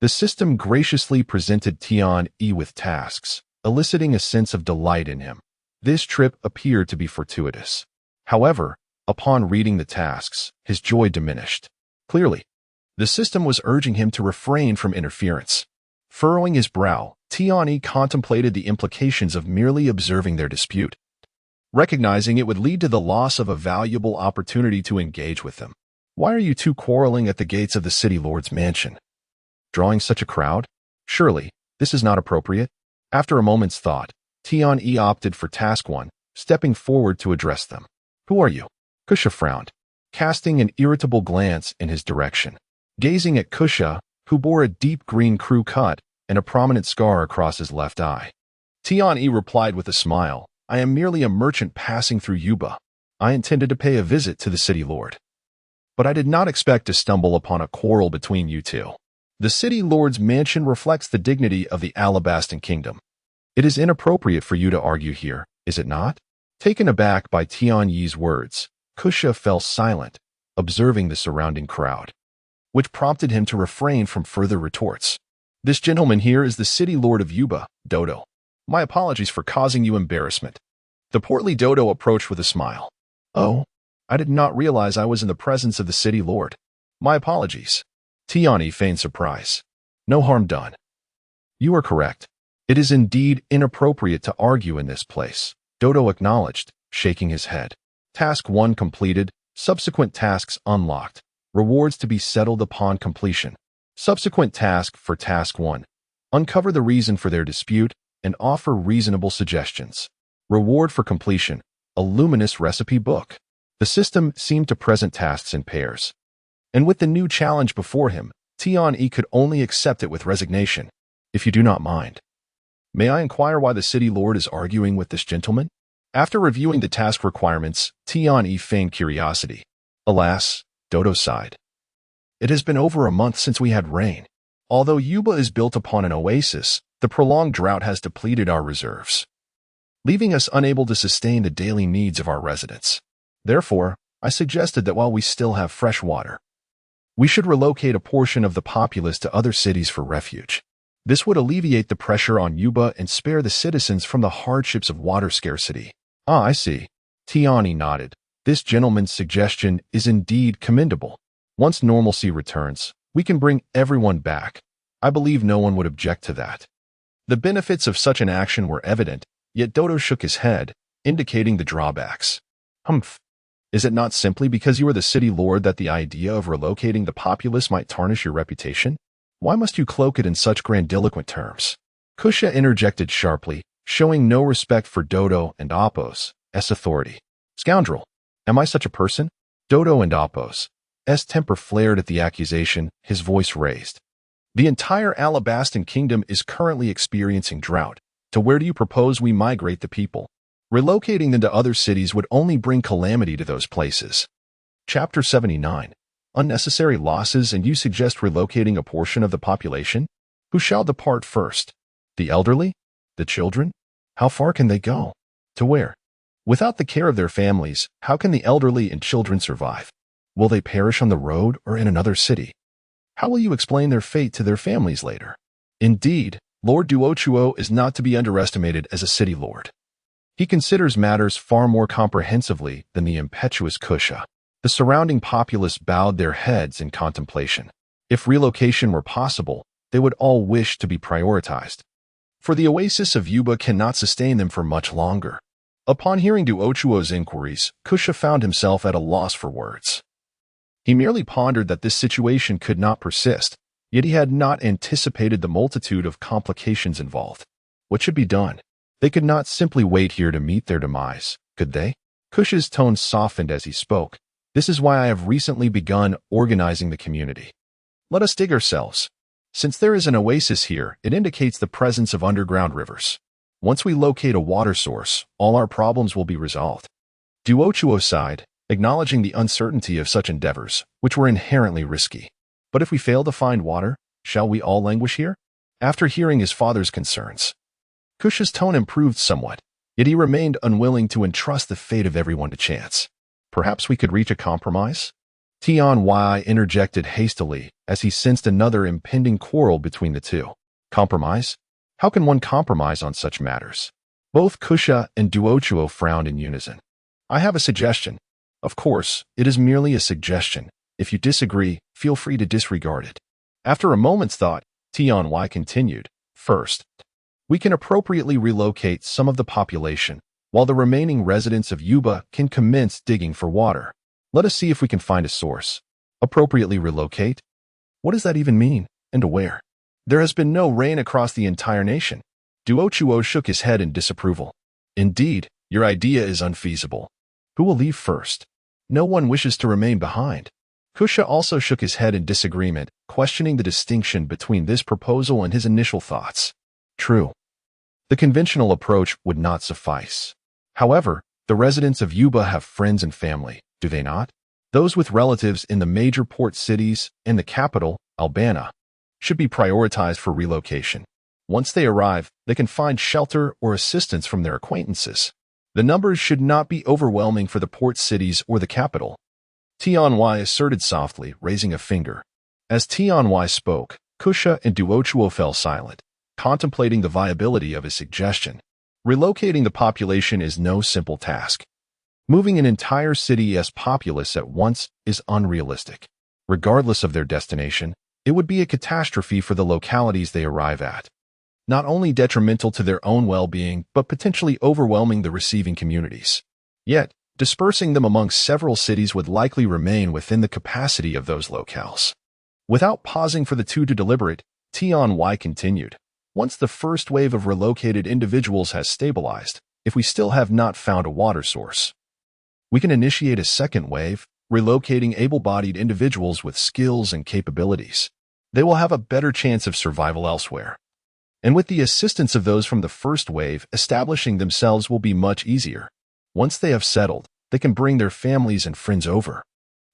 the system graciously presented Tiany with tasks, eliciting a sense of delight in him. This trip appeared to be fortuitous. However, upon reading the tasks, his joy diminished. Clearly, the system was urging him to refrain from interference. Furrowing his brow, Tiany contemplated the implications of merely observing their dispute, recognizing it would lead to the loss of a valuable opportunity to engage with them. "Why are you two quarreling at the gates of the city lord's mansion? Drawing such a crowd? Surely, this is not appropriate." After a moment's thought, Tiany opted for task 1, stepping forward to address them. "Who are you?" Kusha frowned, casting an irritable glance in his direction. Gazing at Kusha, who bore a deep green crew cut and a prominent scar across his left eye, Tiany replied with a smile, "I am merely a merchant passing through Yuba. I intended to pay a visit to the city lord, but I did not expect to stumble upon a quarrel between you two. The city lord's mansion reflects the dignity of the Alabastan kingdom. It is inappropriate for you to argue here, is it not?" Taken aback by Tiany's words, Kusha fell silent, observing the surrounding crowd, which prompted him to refrain from further retorts. "This gentleman here is the city lord of Yuba, Dodo. My apologies for causing you embarrassment." The portly Dodo approached with a smile. "Oh, I did not realize I was in the presence of the city lord. My apologies." Tiany feigned surprise. "No harm done. You are correct. It is indeed inappropriate to argue in this place," Dodo acknowledged, shaking his head. Task 1 completed, subsequent tasks unlocked, rewards to be settled upon completion. Subsequent task for task 1. Uncover the reason for their dispute and offer reasonable suggestions. Reward for completion, a luminous recipe book. The system seemed to present tasks in pairs, and with the new challenge before him, Tiany could only accept it with resignation. "If you do not mind, may I inquire why the city lord is arguing with this gentleman?" After reviewing the task requirements, Tiany feigned curiosity. "Alas," Dodo sighed, "it has been over a month since we had rain. Although Yuba is built upon an oasis, the prolonged drought has depleted our reserves, leaving us unable to sustain the daily needs of our residents. Therefore, I suggested that while we still have fresh water, we should relocate a portion of the populace to other cities for refuge. This would alleviate the pressure on Yuba and spare the citizens from the hardships of water scarcity." "Ah, I see." Tiany nodded. "This gentleman's suggestion is indeed commendable. Once normalcy returns, we can bring everyone back. I believe no one would object to that." The benefits of such an action were evident, yet Dodo shook his head, indicating the drawbacks. "Humph. Is it not simply because you are the city lord that the idea of relocating the populace might tarnish your reputation? Why must you cloak it in such grandiloquent terms?" Kusha interjected sharply, showing no respect for Dodo and Apos' authority. Scoundrel! Am I such a person? Dodo and Apos. S. temper flared at the accusation, his voice raised. The entire Alabastan kingdom is currently experiencing drought. To where do you propose we migrate the people? Relocating them to other cities would only bring calamity to those places. Chapter 79. Unnecessary losses, and you suggest relocating a portion of the population? Who shall depart first? The elderly? The children? How far can they go? To where? Without the care of their families, how can the elderly and children survive? Will they perish on the road or in another city? How will you explain their fate to their families later? Indeed, Lord Duochuo is not to be underestimated as a city lord. He considers matters far more comprehensively than the impetuous Kusha. The surrounding populace bowed their heads in contemplation. If relocation were possible, they would all wish to be prioritized. For the oasis of Yuba cannot sustain them for much longer. Upon hearing Duochuo's inquiries, Kusha found himself at a loss for words. He merely pondered that this situation could not persist, yet he had not anticipated the multitude of complications involved. What should be done? They could not simply wait here to meet their demise, could they? Kusha's tone softened as he spoke. This is why I have recently begun organizing the community. Let us dig ourselves. Since there is an oasis here, it indicates the presence of underground rivers. Once we locate a water source, all our problems will be resolved. Duochuo sighed, acknowledging the uncertainty of such endeavors, which were inherently risky. But if we fail to find water, shall we all languish here? After hearing his father's concerns, Kusha's tone improved somewhat, yet he remained unwilling to entrust the fate of everyone to chance. Perhaps we could reach a compromise? Tian Wai interjected hastily as he sensed another impending quarrel between the two. Compromise? How can one compromise on such matters? Both Kusha and Duochuo frowned in unison. I have a suggestion. Of course, it is merely a suggestion. If you disagree, feel free to disregard it. After a moment's thought, Tian Wai continued. First, we can appropriately relocate some of the population, while the remaining residents of Yuba can commence digging for water. Let us see if we can find a source. Appropriately relocate? What does that even mean, and to where? There has been no rain across the entire nation. Duochuo shook his head in disapproval. Indeed, your idea is unfeasible. Who will leave first? No one wishes to remain behind. Kusha also shook his head in disagreement, questioning the distinction between this proposal and his initial thoughts. True. The conventional approach would not suffice. However, the residents of Yuba have friends and family, do they not? Those with relatives in the major port cities and the capital, Albana, should be prioritized for relocation. Once they arrive, they can find shelter or assistance from their acquaintances. The numbers should not be overwhelming for the port cities or the capital. Tian Wai asserted softly, raising a finger. As Tian Wai spoke, Kusha and Duochuo fell silent, contemplating the viability of his suggestion. Relocating the population is no simple task. Moving an entire city's populace at once is unrealistic. Regardless of their destination, it would be a catastrophe for the localities they arrive at. Not only detrimental to their own well-being, but potentially overwhelming the receiving communities. Yet, dispersing them among several cities would likely remain within the capacity of those locales. Without pausing for the two to deliberate, Tian Wai continued. Once the first wave of relocated individuals has stabilized, if we still have not found a water source, we can initiate a second wave, relocating able-bodied individuals with skills and capabilities. They will have a better chance of survival elsewhere. And with the assistance of those from the first wave, establishing themselves will be much easier. Once they have settled, they can bring their families and friends over.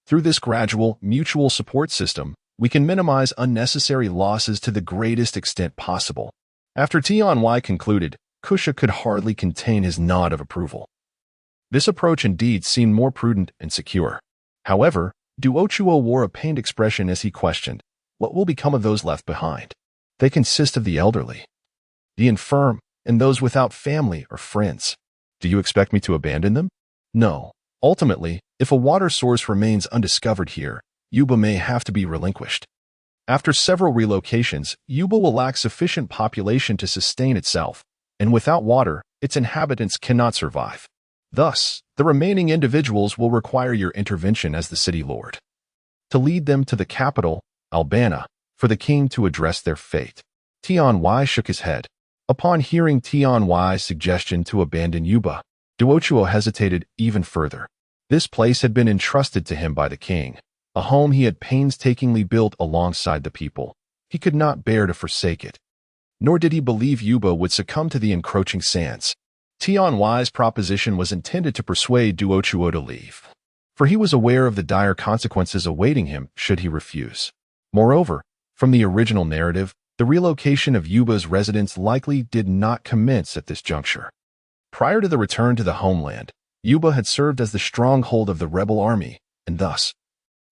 Through this gradual, mutual support system, we can minimize unnecessary losses to the greatest extent possible. After Tian Wai concluded, Kusha could hardly contain his nod of approval. This approach indeed seemed more prudent and secure. However, Duochuo wore a pained expression as he questioned, what will become of those left behind? They consist of the elderly, the infirm, and those without family or friends. Do you expect me to abandon them? No. Ultimately, if a water source remains undiscovered here, Yuba may have to be relinquished. After several relocations, Yuba will lack sufficient population to sustain itself, and without water, its inhabitants cannot survive. Thus, the remaining individuals will require your intervention as the city lord, to lead them to the capital, Albana, for the king to address their fate. Tian Wai shook his head. Upon hearing Tian Wai's suggestion to abandon Yuba, Duochuo hesitated even further. This place had been entrusted to him by the king, a home he had painstakingly built alongside the people. He could not bear to forsake it. Nor did he believe Yuba would succumb to the encroaching sands. Tian Yu's proposition was intended to persuade Duochuo to leave, for he was aware of the dire consequences awaiting him should he refuse. Moreover, from the original narrative, the relocation of Yuba's residence likely did not commence at this juncture. Prior to the return to the homeland, Yuba had served as the stronghold of the rebel army, and thus,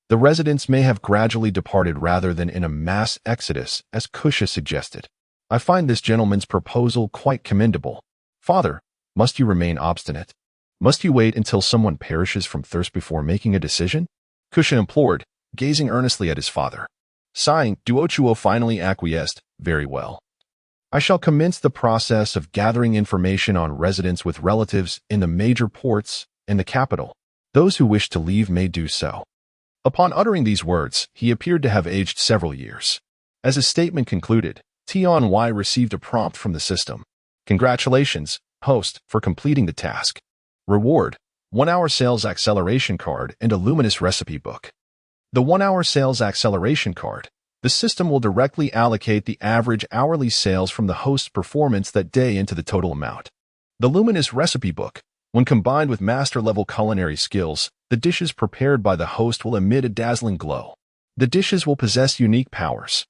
the residents may have gradually departed rather than in a mass exodus, as Kusha suggested. I find this gentleman's proposal quite commendable. Father, must you remain obstinate? Must you wait until someone perishes from thirst before making a decision? Kusha implored, gazing earnestly at his father. Sighing, Duochuo finally acquiesced. Very well. I shall commence the process of gathering information on residents with relatives in the major ports in the capital. Those who wish to leave may do so. Upon uttering these words, he appeared to have aged several years. As his statement concluded, Tian Yu received a prompt from the system. Congratulations, host, for completing the task. Reward: 1-hour sales acceleration card and a luminous recipe book. The 1-hour sales acceleration card. The system will directly allocate the average hourly sales from the host's performance that day into the total amount. The luminous recipe book. When combined with master-level culinary skills, the dishes prepared by the host will emit a dazzling glow. The dishes will possess unique powers.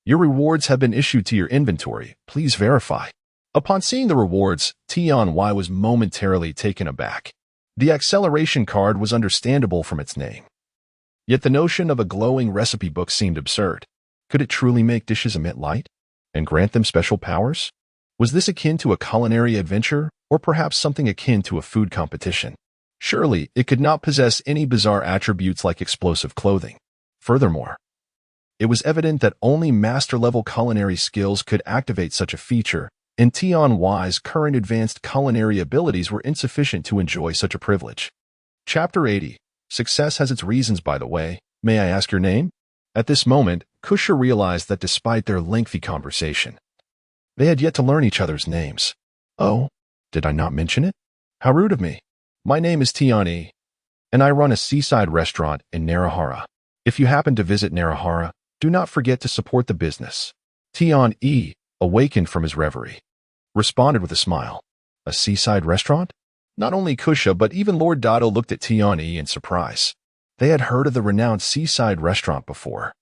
Your rewards have been issued to your inventory. Please verify. Upon seeing the rewards, Tian Yu was momentarily taken aback. The acceleration card was understandable from its name. Yet the notion of a glowing recipe book seemed absurd. Could it truly make dishes emit light and grant them special powers? Was this akin to a culinary adventure, or perhaps something akin to a food competition? Surely, it could not possess any bizarre attributes like explosive clothing. Furthermore, it was evident that only master-level culinary skills could activate such a feature, and Tian Yu's current advanced culinary abilities were insufficient to enjoy such a privilege. Chapter 80. Success has its reasons, by the way. May I ask your name? At this moment, Kusha realized that despite their lengthy conversation, they had yet to learn each other's names. Oh, did I not mention it? How rude of me. My name is Tian Yu, and I run a seaside restaurant in Narahara. If you happen to visit Narahara, do not forget to support the business. Tian Yu, awakened from his reverie, responded with a smile. A seaside restaurant? Not only Kusha, but even Lord Dado looked at Tian Yu in surprise. They had heard of the renowned seaside restaurant before.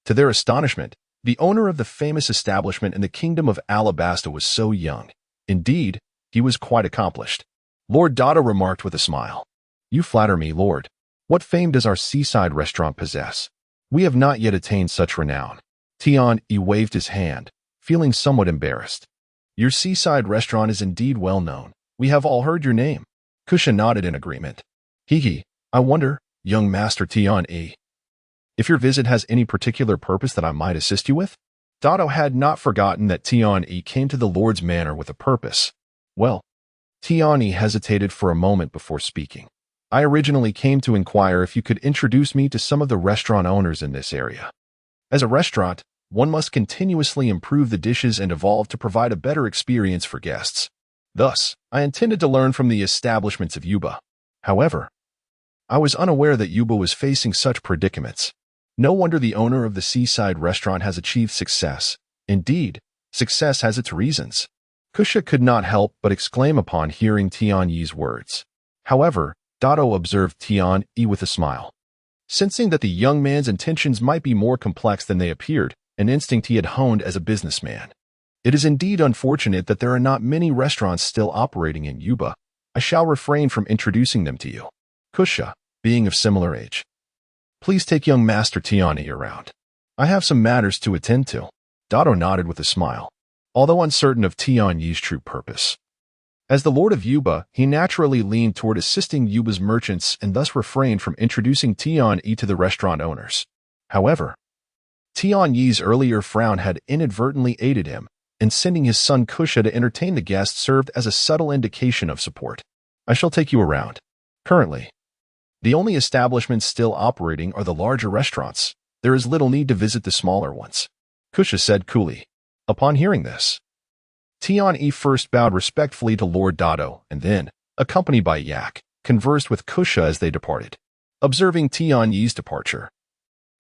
To their astonishment, the owner of the famous establishment in the kingdom of Alabasta was so young. Indeed, he was quite accomplished. Lord Dado remarked with a smile. You flatter me, Lord. What fame does our seaside restaurant possess? We have not yet attained such renown. Tian Yu waved his hand, feeling somewhat embarrassed. Your seaside restaurant is indeed well known. We have all heard your name. Kusha nodded in agreement. Hee, I wonder, young Master Tian Yu, if your visit has any particular purpose that I might assist you with? Dado had not forgotten that Tian Yu came to the Lord's manor with a purpose. Well, Tian Yu hesitated for a moment before speaking. I originally came to inquire if you could introduce me to some of the restaurant owners in this area. As a restaurant, one must continuously improve the dishes and evolve to provide a better experience for guests. Thus, I intended to learn from the establishments of Yuba. However, I was unaware that Yuba was facing such predicaments. No wonder the owner of the seaside restaurant has achieved success. Indeed, success has its reasons. Kusha could not help but exclaim upon hearing Tian Yu's words. However, Dado observed Tian Yu with a smile. Sensing that the young man's intentions might be more complex than they appeared, an instinct he had honed as a businessman. It is indeed unfortunate that there are not many restaurants still operating in Yuba. I shall refrain from introducing them to you. Kusha, being of similar age. Please take young Master Tian Yu around. I have some matters to attend to. Dado nodded with a smile, although uncertain of Tian Yu's true purpose. As the Lord of Yuba, he naturally leaned toward assisting Yuba's merchants and thus refrained from introducing Tian Yu to the restaurant owners. However, Tian Yu's earlier frown had inadvertently aided him, and sending his son Kusha to entertain the guests served as a subtle indication of support. I shall take you around. Currently, the only establishments still operating are the larger restaurants. There is little need to visit the smaller ones, Kusha said coolly. Upon hearing this, Tian Yu first bowed respectfully to Lord Dado, and then, accompanied by Yak, conversed with Kusha as they departed. Observing Tian Yi's departure,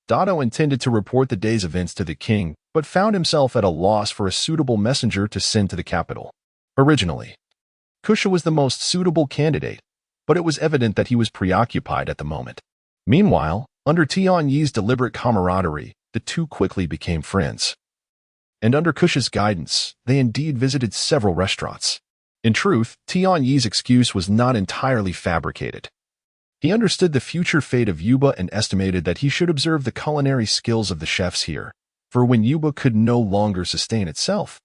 Dado intended to report the day's events to the king, but found himself at a loss for a suitable messenger to send to the capital. Originally, Kusha was the most suitable candidate, but it was evident that he was preoccupied at the moment. Meanwhile, under Tian Yi's deliberate camaraderie, the two quickly became friends. And under Kusha's guidance, they indeed visited several restaurants. In truth, Tian Yi's excuse was not entirely fabricated. He understood the future fate of Yuba and estimated that he should observe the culinary skills of the chefs here, for when Yuba could no longer sustain itself,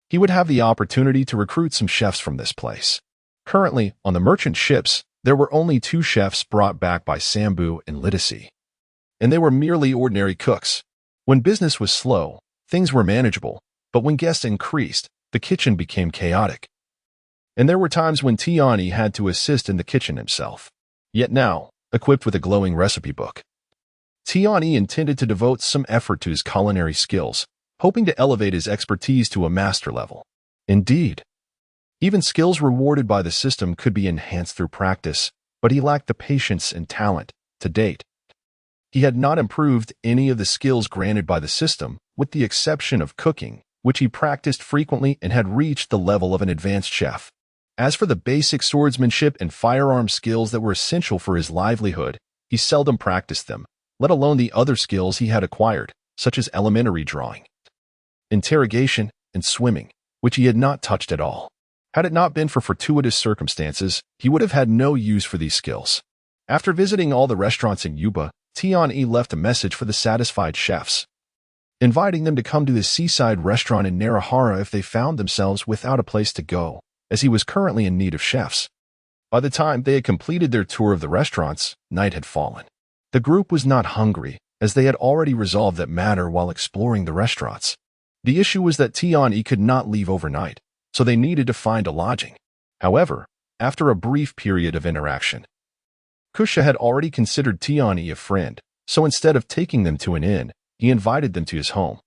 he would have the opportunity to recruit some chefs from this place. Currently, on the merchant ships, there were only 2 chefs brought back by Sambu and Lidasi, and they were merely ordinary cooks. When business was slow, things were manageable, but when guests increased, the kitchen became chaotic. And there were times when Tiani had to assist in the kitchen himself. Yet now, equipped with a glowing recipe book, Tiani intended to devote some effort to his culinary skills, hoping to elevate his expertise to a master level. Indeed, even skills rewarded by the system could be enhanced through practice, but he lacked the patience and talent to date. He had not improved any of the skills granted by the system, with the exception of cooking, which he practiced frequently and had reached the level of an advanced chef. As for the basic swordsmanship and firearm skills that were essential for his livelihood, he seldom practiced them, let alone the other skills he had acquired, such as elementary drawing, interrogation, and swimming, which he had not touched at all. Had it not been for fortuitous circumstances, he would have had no use for these skills. After visiting all the restaurants in Yuba, Tian-E left a message for the satisfied chefs, inviting them to come to the seaside restaurant in Narahara if they found themselves without a place to go, as he was currently in need of chefs. By the time they had completed their tour of the restaurants, night had fallen. The group was not hungry, as they had already resolved that matter while exploring the restaurants. The issue was that Tian-E could not leave overnight, so they needed to find a lodging. However, after a brief period of interaction, Kusha had already considered Tian-E a friend, so instead of taking them to an inn, he invited them to his home,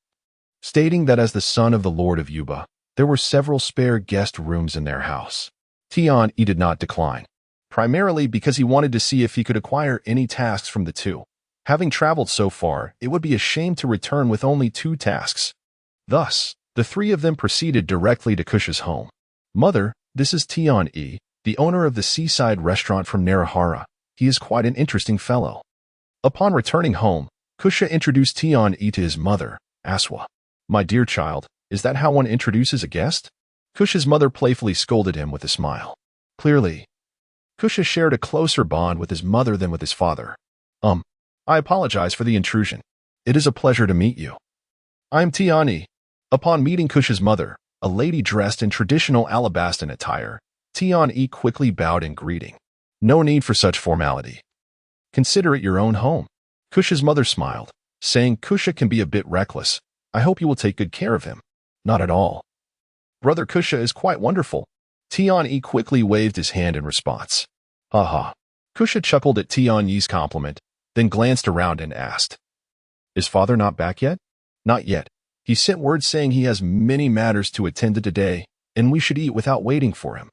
stating that as the son of the Lord of Yuba, there were several spare guest rooms in their house. Tian-E did not decline, primarily because he wanted to see if he could acquire any tasks from the two. Having traveled so far, it would be a shame to return with only 2 tasks. Thus, the 3 of them proceeded directly to Kusha's home. "Mother, this is Tian-E, the owner of the seaside restaurant from Narahara. He is quite an interesting fellow." Upon returning home, Kusha introduced Tian-E to his mother, Aswa. "My dear child, is that how one introduces a guest?" Kusha's mother playfully scolded him with a smile. Clearly, Kusha shared a closer bond with his mother than with his father. I apologize for the intrusion. It is a pleasure to meet you. I am Tian-E." Upon meeting Kusha's mother, a lady dressed in traditional Alabastan attire, Tian-E quickly bowed in greeting. "No need for such formality. Consider it your own home." Kusha's mother smiled, saying, "Kusha can be a bit reckless. I hope you will take good care of him." "Not at all. Brother Kusha is quite wonderful." Tian-E quickly waved his hand in response. "Haha." Kusha chuckled at Tian-Yi's compliment, then glanced around and asked, "Is father not back yet?" "Not yet. He sent word saying he has many matters to attend to today, and we should eat without waiting for him."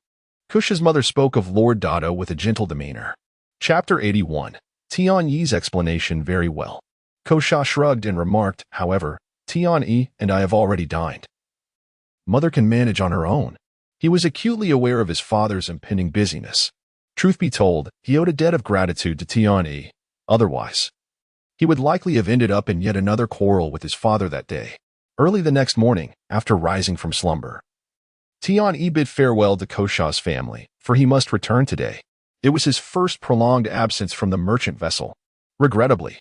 Kusha's mother spoke of Lord Dado with a gentle demeanor. Chapter 81. Tian-Yi's explanation very well. Kusha shrugged and remarked, "However, Tian-E and I have already dined. Mother can manage on her own." He was acutely aware of his father's impending busyness. Truth be told, he owed a debt of gratitude to Tian-E. Otherwise, he would likely have ended up in yet another quarrel with his father that day. Early the next morning, after rising from slumber, Tian-E bid farewell to Kusha's family, for he must return today. It was his first prolonged absence from the merchant vessel. Regrettably,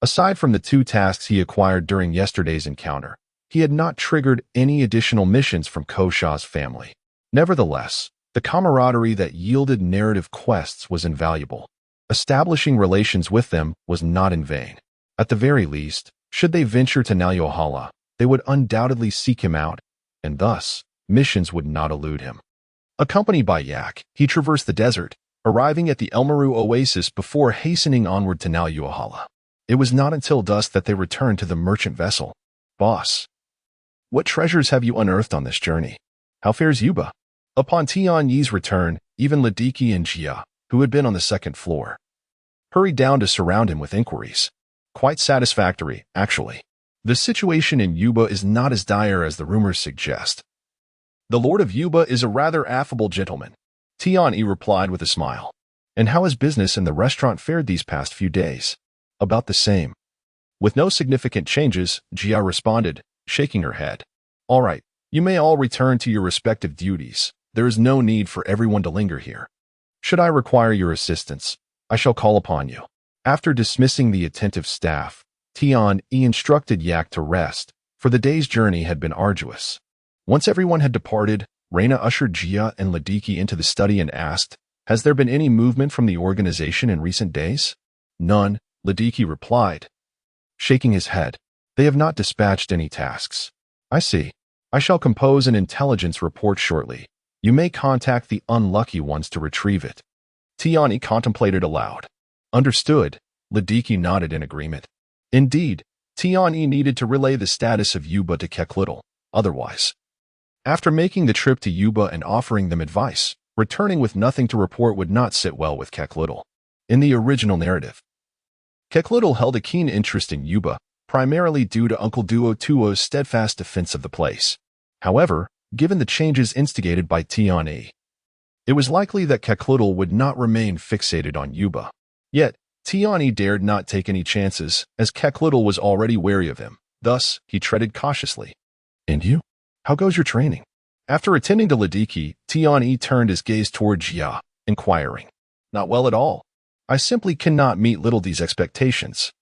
aside from the 2 tasks he acquired during yesterday's encounter, he had not triggered any additional missions from Kusha's family. Nevertheless, the camaraderie that yielded narrative quests was invaluable. Establishing relations with them was not in vain. At the very least, should they venture to Nalyohala, they would undoubtedly seek him out, and thus, missions would not elude him. Accompanied by Yak, he traversed the desert, arriving at the Elmaru oasis before hastening onward to Nalyohala. It was not until dusk that they returned to the merchant vessel. "Boss, what treasures have you unearthed on this journey? How fares Yuba?" Upon Tian-Yi's return, Even Ladiki and Jia, who had been on the second floor, hurried down to surround him with inquiries. Quite satisfactory, actually. The situation in Yuba is not as dire as the rumors suggest. The Lord of Yuba is a rather affable gentleman, Tian-Yi replied with a smile. And how has business in the restaurant fared these past few days? About the same. With no significant changes, Jia responded, shaking her head. All right, you may all return to your respective duties. There is no need for everyone to linger here. Should I require your assistance, I shall call upon you. After dismissing the attentive staff, Tian-Yi instructed Yak to rest, for the day's journey had been arduous. Once everyone had departed, Reina ushered Jia and Ladiki into the study and asked, has there been any movement from the organization in recent days? None, Ladiki replied, shaking his head. They have not dispatched any tasks. I see. I shall compose an intelligence report shortly. You may contact the unlucky ones to retrieve it. Tian-Yi contemplated aloud. Understood, Ladiki nodded in agreement. Indeed, Tian-Yi needed to relay the status of Yuba to Kek-Little. Otherwise, after making the trip to Yuba and offering them advice, returning with nothing to report would not sit well with Kek-Little. In the original narrative, Kek-Little held a keen interest in Yuba, primarily due to Uncle Duo Tuo's steadfast defense of the place. However, given the changes instigated by Tian-Yi, it was likely that Kek-Little would not remain fixated on Yuba. Yet, Tian-Yi dared not take any chances, as Kek-Little was already wary of him. Thus, he treaded cautiously. And you? How goes your training? After attending to Ladiki, Tian-Yi turned his gaze toward Jia, inquiring. Not well at all. I simply cannot meet Little D's expectations.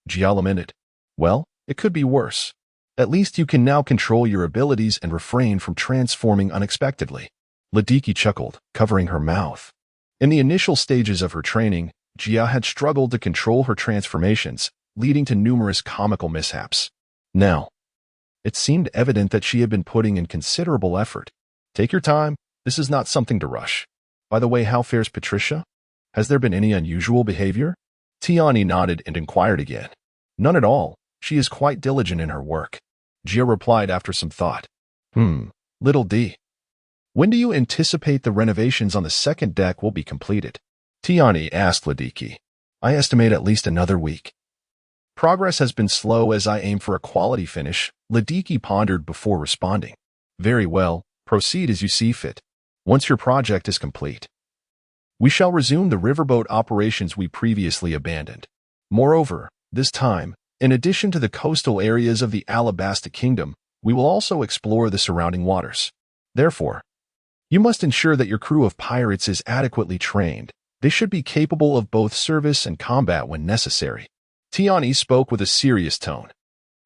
Jia lamented. Well, it could be worse. At least you can now control your abilities and refrain from transforming unexpectedly. Ladiki chuckled, covering her mouth. In the initial stages of her training, Jia had struggled to control her transformations, leading to numerous comical mishaps. Now, it seemed evident that she had been putting in considerable effort. Take your time. This is not something to rush. By the way, how fares Patricia? Has there been any unusual behavior? Tian-Yi nodded and inquired again. None at all. She is quite diligent in her work. Jia replied after some thought. Little D. When do you anticipate the renovations on the second deck will be completed? Tian-Yi asked Ladiki. I estimate at least another week. Progress has been slow as I aim for a quality finish, Ladiki pondered before responding. Very well, proceed as you see fit. Once your project is complete, we shall resume the riverboat operations we previously abandoned. Moreover, this time, in addition to the coastal areas of the Alabasta Kingdom, we will also explore the surrounding waters. Therefore, you must ensure that your crew of pirates is adequately trained. They should be capable of both service and combat when necessary. Tian-Yi spoke with a serious tone.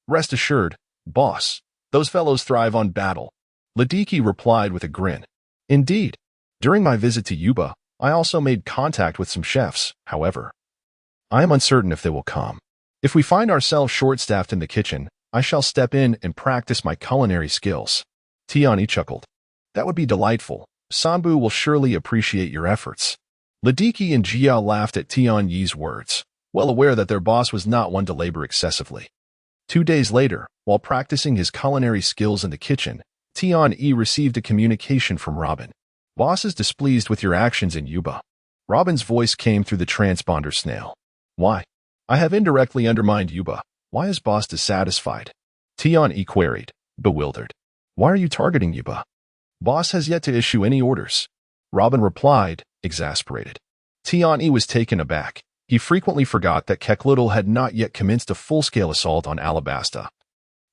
Rest assured, boss, those fellows thrive on battle. Ladiki replied with a grin. Indeed, during my visit to Yuba, I also made contact with some chefs. However, I am uncertain if they will come. If we find ourselves short-staffed in the kitchen, I shall step in and practice my culinary skills. Tian-Yi chuckled. That would be delightful. Sanbu will surely appreciate your efforts. Ladiki and Jia laughed at Tian-Yi's words, well aware that their boss was not one to labor excessively. 2 days later, while practicing his culinary skills in the kitchen, Tian-Yi received a communication from Robin. Boss is displeased with your actions in Yuba. Robin's voice came through the transponder snail. Why? I have indirectly undermined Yuba. Why is boss dissatisfied? Tian-Yi queried, bewildered. Why are you targeting Yuba? Boss has yet to issue any orders. Robin replied, exasperated. Tian-Yi was taken aback. He frequently forgot that Kek-Little had not yet commenced a full-scale assault on Alabasta,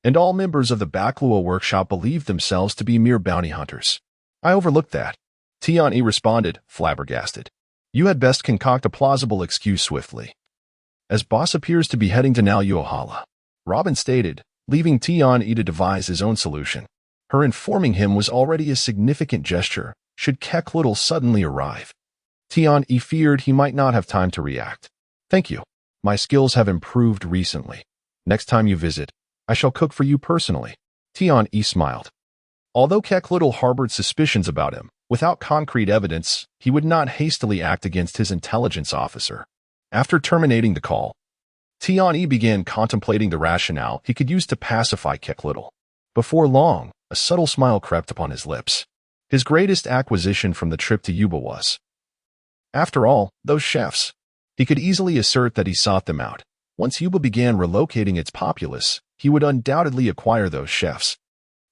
and all members of the Baklua workshop believed themselves to be mere bounty hunters. I overlooked that. Tian-Yi responded, flabbergasted. You had best concoct a plausible excuse swiftly, as boss appears to be heading to Naluohala. Robin stated, leaving Tian-Yi to devise his own solution. Her informing him was already a significant gesture, should Kek-Little suddenly arrive. Tian-Yi feared he might not have time to react. Thank you. My skills have improved recently. Next time you visit, I shall cook for you personally. Tian-Yi smiled. Although Kek-Little harbored suspicions about him, without concrete evidence, he would not hastily act against his intelligence officer. After terminating the call, Tian-Yi began contemplating the rationale he could use to pacify Kek-Little. Before long, a subtle smile crept upon his lips. His greatest acquisition from the trip to Yuba was, after all, those chefs. He could easily assert that he sought them out. Once Yuba began relocating its populace, he would undoubtedly acquire those chefs.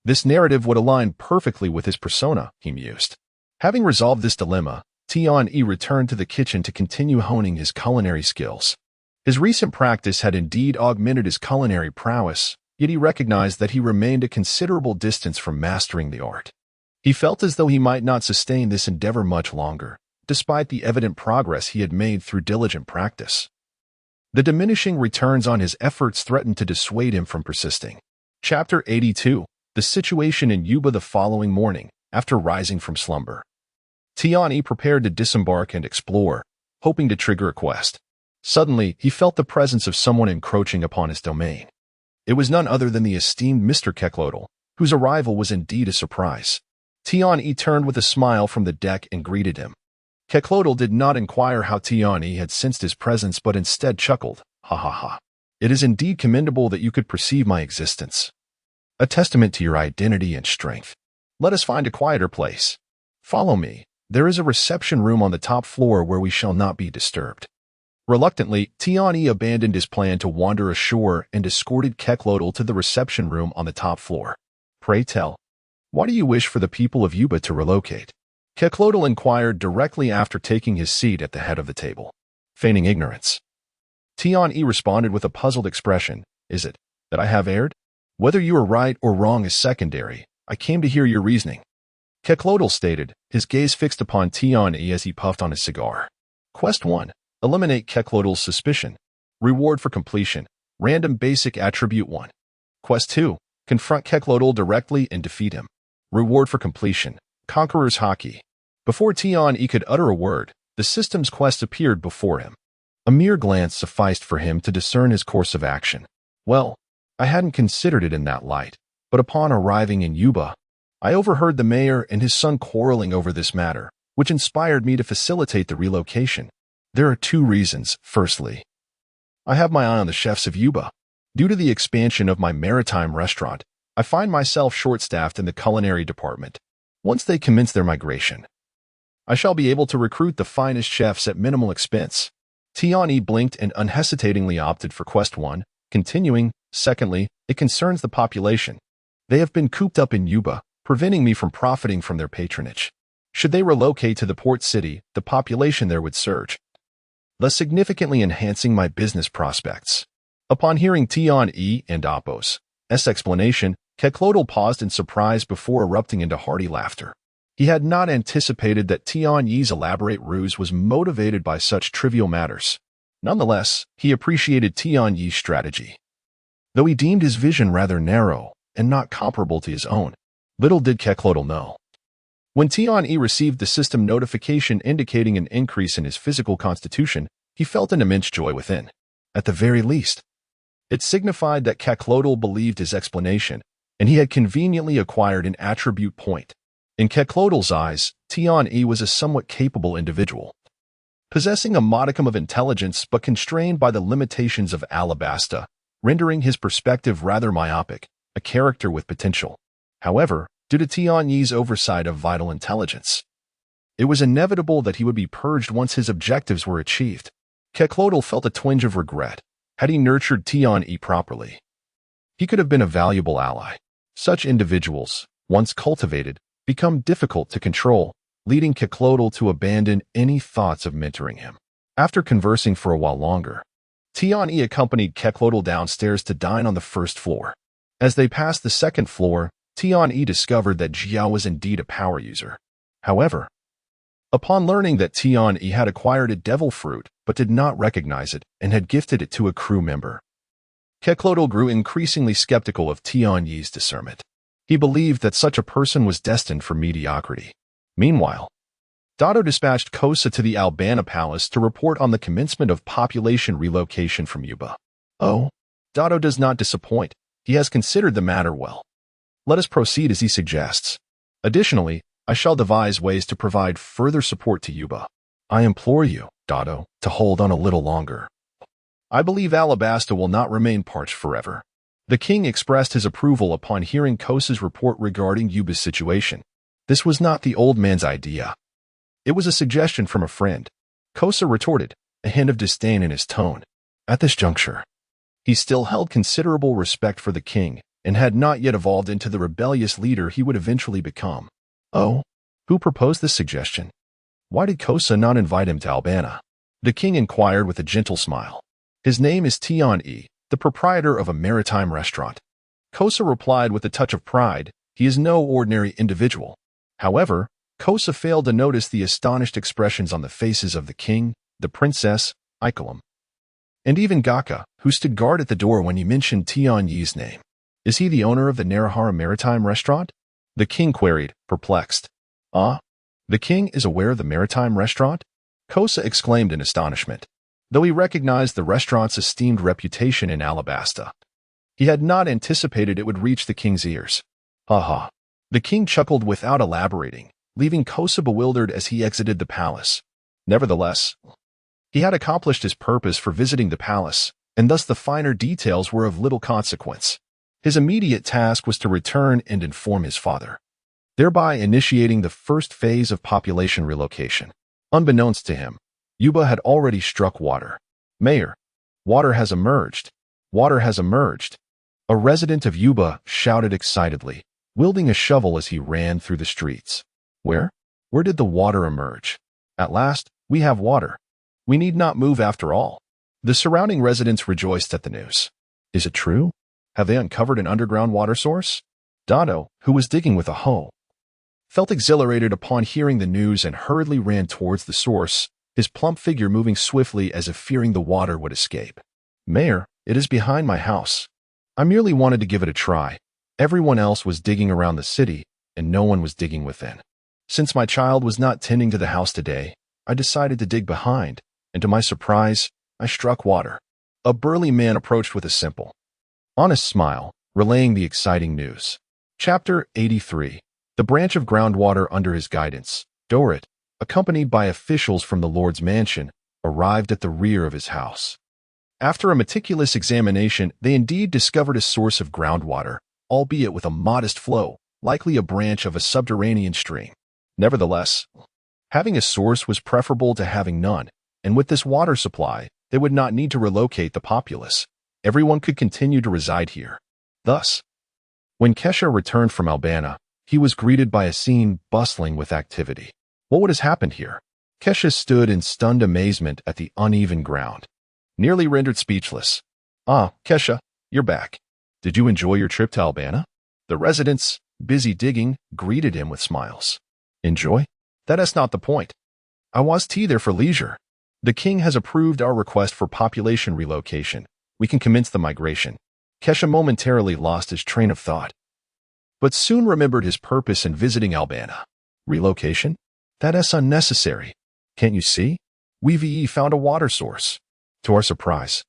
This narrative would align perfectly with his persona, he mused. Having resolved this dilemma, Tian-Yi returned to the kitchen to continue honing his culinary skills. His recent practice had indeed augmented his culinary prowess, yet he recognized that he remained a considerable distance from mastering the art. He felt as though he might not sustain this endeavor much longer, despite the evident progress he had made through diligent practice. The diminishing returns on his efforts threatened to dissuade him from persisting. Chapter 82. The situation in Yuba the following morning, after rising from slumber. Tian-Yi prepared to disembark and explore, hoping to trigger a quest. Suddenly, he felt the presence of someone encroaching upon his domain. It was none other than the esteemed Mr. Keklodel, whose arrival was indeed a surprise. Tian-Yi turned with a smile from the deck and greeted him. Keklodel did not inquire how Tian-Yi had sensed his presence but instead chuckled, "Ha ha ha. It is indeed commendable that you could perceive my existence. A testament to your identity and strength. Let us find a quieter place. Follow me. There is a reception room on the top floor where we shall not be disturbed." Reluctantly, Tian-Yi abandoned his plan to wander ashore and escorted Keklodel to the reception room on the top floor. "Pray tell, why do you wish for the people of Yuba to relocate?" Keklodel inquired directly after taking his seat at the head of the table. Feigning ignorance, Tian-Yi responded with a puzzled expression, "Is it that I have erred? Whether you are right or wrong is secondary. I came to hear your reasoning." Keklodel stated, his gaze fixed upon Tian-Yi as he puffed on his cigar. Quest 1. Eliminate Keklodel's suspicion. Reward for completion. Random basic attribute 1. Quest 2. Confront Keklodel directly and defeat him. Reward for completion. Conqueror's Hockey. Before Tian-Yi could utter a word, the system's quest appeared before him. A mere glance sufficed for him to discern his course of action. Well, I hadn't considered it in that light, but upon arriving in Yuba, I overheard the mayor and his son quarreling over this matter, which inspired me to facilitate the relocation. There are 2 reasons. Firstly, I have my eye on the chefs of Yuba. Due to the expansion of my maritime restaurant, I find myself short-staffed in the culinary department. Once they commence their migration, I shall be able to recruit the finest chefs at minimal expense. Tian-Yi blinked and unhesitatingly opted for Quest 1, continuing, secondly, it concerns the population. They have been cooped up in Yuba, preventing me from profiting from their patronage. Should they relocate to the port city, the population there would surge, thus significantly enhancing my business prospects. Upon hearing Tian-Yi and Apos' explanation, Keklodel paused in surprise before erupting into hearty laughter. He had not anticipated that Tian-Yi's elaborate ruse was motivated by such trivial matters. Nonetheless, he appreciated Tian-Yi's strategy. Though he deemed his vision rather narrow and not comparable to his own, little did Keklodel know. When Tian-Yi received the system notification indicating an increase in his physical constitution, he felt an immense joy within. At the very least, it signified that Keklodel believed his explanation, and he had conveniently acquired an attribute point. In Keklodel's eyes, Tian-Yi was a somewhat capable individual, possessing a modicum of intelligence but constrained by the limitations of Alabasta, rendering his perspective rather myopic, a character with potential. However, due to Tian-Yi's oversight of vital intelligence, it was inevitable that he would be purged once his objectives were achieved. Keklodel felt a twinge of regret. Had he nurtured Tian-Yi properly, he could have been a valuable ally. Such individuals, once cultivated, become difficult to control, leading Keklodel to abandon any thoughts of mentoring him. After conversing for a while longer, Tian-Yi accompanied Keklodel downstairs to dine on the first floor. As they passed the second floor, Tian-Yi discovered that Jiao was indeed a power user. However, upon learning that Tian-Yi had acquired a devil fruit but did not recognize it and had gifted it to a crew member, Keklodel grew increasingly skeptical of Tian-Yi's discernment. He believed that such a person was destined for mediocrity. Meanwhile, Dado dispatched Kosa to the Albana Palace to report on the commencement of population relocation from Yuba. Oh, Dado does not disappoint. He has considered the matter well. Let us proceed as he suggests. Additionally, I shall devise ways to provide further support to Yuba. I implore you, Dado, to hold on a little longer. I believe Alabasta will not remain parched forever. The king expressed his approval upon hearing Kosa's report regarding Yuba's situation. This was not the old man's idea. It was a suggestion from a friend. Kosa retorted, a hint of disdain in his tone. At this juncture, he still held considerable respect for the king and had not yet evolved into the rebellious leader he would eventually become. Oh, who proposed this suggestion? Why did Kosa not invite him to Albana? The king inquired with a gentle smile. His name is Tian-e, the proprietor of a maritime restaurant. Kosa replied with a touch of pride. He is no ordinary individual. However, Kosa failed to notice the astonished expressions on the faces of the king, the princess, Ikelam, and even Gaka, who stood guard at the door when he mentioned Tian-ye's name. Is he the owner of the Narahara Maritime Restaurant? The king queried, perplexed. Ah? The king is aware of the maritime restaurant? Kosa exclaimed in astonishment. Though he recognized the restaurant's esteemed reputation in Alabasta, he had not anticipated it would reach the king's ears. Ha ha. The king chuckled without elaborating, leaving Kosa bewildered as he exited the palace. Nevertheless, he had accomplished his purpose for visiting the palace, and thus the finer details were of little consequence. His immediate task was to return and inform his father, thereby initiating the first phase of population relocation. Unbeknownst to him, Yuba had already struck water. Mayor, water has emerged. Water has emerged. A resident of Yuba shouted excitedly, wielding a shovel as he ran through the streets. Where? Where did the water emerge? At last, we have water. We need not move after all. The surrounding residents rejoiced at the news. Is it true? Have they uncovered an underground water source? Dado, who was digging with a hoe, felt exhilarated upon hearing the news and hurriedly ran towards the source, his plump figure moving swiftly as if fearing the water would escape. Mayor, it is behind my house. I merely wanted to give it a try. Everyone else was digging around the city, and no one was digging within. Since my child was not tending to the house today, I decided to dig behind, and to my surprise, I struck water. A burly man approached with a simple, honest smile, relaying the exciting news. Chapter 83. The branch of groundwater under his guidance, Dorit, accompanied by officials from the Lord's mansion, arrived at the rear of his house. After a meticulous examination, they indeed discovered a source of groundwater, albeit with a modest flow, likely a branch of a subterranean stream. Nevertheless, having a source was preferable to having none, and with this water supply, they would not need to relocate the populace. Everyone could continue to reside here. Thus, when Kesha returned from Albana, he was greeted by a scene bustling with activity. What has happened here? Kesha stood in stunned amazement at the uneven ground, nearly rendered speechless. Ah, Kesha, you're back. Did you enjoy your trip to Albana? The residents, busy digging, greeted him with smiles. Enjoy? That is not the point. I was there for leisure. The king has approved our request for population relocation. We can commence the migration. Kesha momentarily lost his train of thought, but soon remembered his purpose in visiting Albana. Relocation? That is unnecessary. Can't you see? We've found a water source. To our surprise,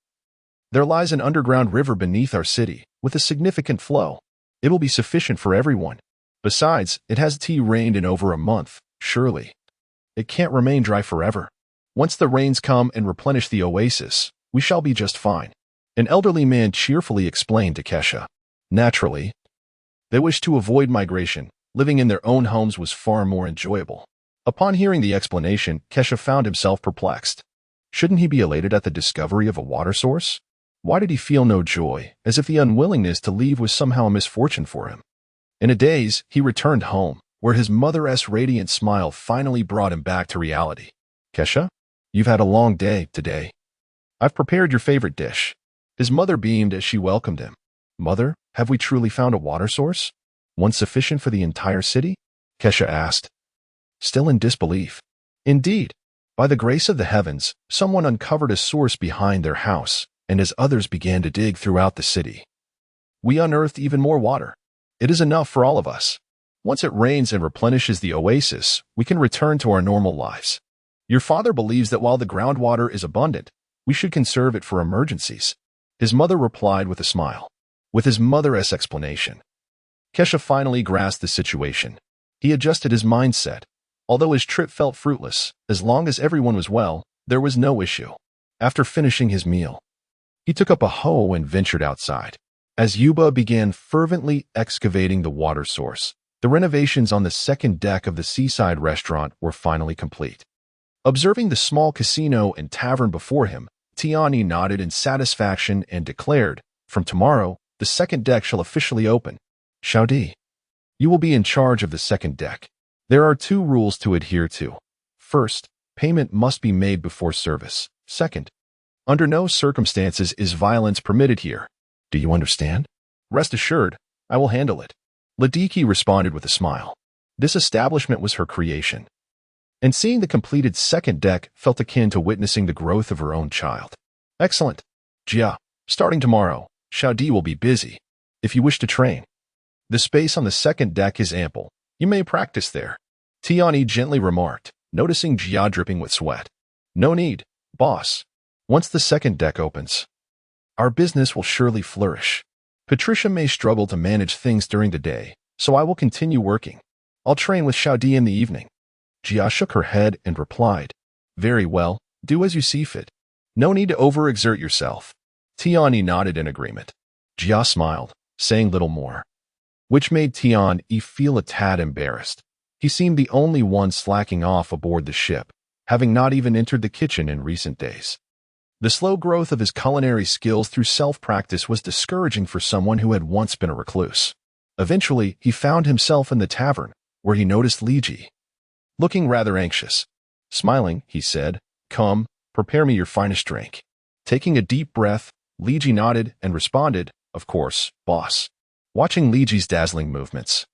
there lies an underground river beneath our city, with a significant flow. It will be sufficient for everyone. Besides, it has rained in over a month, surely. It can't remain dry forever. Once the rains come and replenish the oasis, we shall be just fine. An elderly man cheerfully explained to Kesha. Naturally, they wished to avoid migration. Living in their own homes was far more enjoyable. Upon hearing the explanation, Kesha found himself perplexed. Shouldn't he be elated at the discovery of a water source? Why did he feel no joy, as if the unwillingness to leave was somehow a misfortune for him? In a daze, he returned home, where his mother's radiant smile finally brought him back to reality. Kesha, you've had a long day today. I've prepared your favorite dish. His mother beamed as she welcomed him. Mother, have we truly found a water source? One sufficient for the entire city? Kesha asked, still in disbelief. Indeed, by the grace of the heavens, someone uncovered a source behind their house, and as others began to dig throughout the city, we unearthed even more water. It is enough for all of us. Once it rains and replenishes the oasis, we can return to our normal lives. Your father believes that while the groundwater is abundant, we should conserve it for emergencies. His mother replied with a smile. With his mother's explanation, Kesha finally grasped the situation. He adjusted his mindset. Although his trip felt fruitless, as long as everyone was well, there was no issue. After finishing his meal, he took up a hoe and ventured outside. As Yuba began fervently excavating the water source, The renovations on the second deck of the seaside restaurant were finally complete. Observing the small casino and tavern before him, Tiani nodded in satisfaction and declared, "From tomorrow, the second deck shall officially open. Xiaodi, you will be in charge of the second deck. There are 2 rules to adhere to. First, payment must be made before service. Second, under no circumstances is violence permitted here. Do you understand? Rest assured, I will handle it." Ladiki responded with a smile. This establishment was her creation, and seeing the completed second deck felt akin to witnessing the growth of her own child. Excellent. Jia, starting tomorrow, Xiaodi will be busy. If you wish to train, the space on the second deck is ample. You may practice there. Tiani gently remarked, noticing Jia dripping with sweat. No need, boss. Once the second deck opens, our business will surely flourish. Patricia may struggle to manage things during the day, so I will continue working. I'll train with Xiaodi in the evening. Jia shook her head and replied, "Very well, do as you see fit. No need to overexert yourself." Tiani nodded in agreement. Jia smiled, saying little more, which made Tian-Yi feel a tad embarrassed. He seemed the only one slacking off aboard the ship, having not even entered the kitchen in recent days. The slow growth of his culinary skills through self-practice was discouraging for someone who had once been a recluse. Eventually, he found himself in the tavern, where he noticed Li Ji, looking rather anxious. Smiling, he said, "Come, prepare me your finest drink." Taking a deep breath, Li Ji nodded and responded, "Of course, boss." Watching Li Ji's dazzling movements,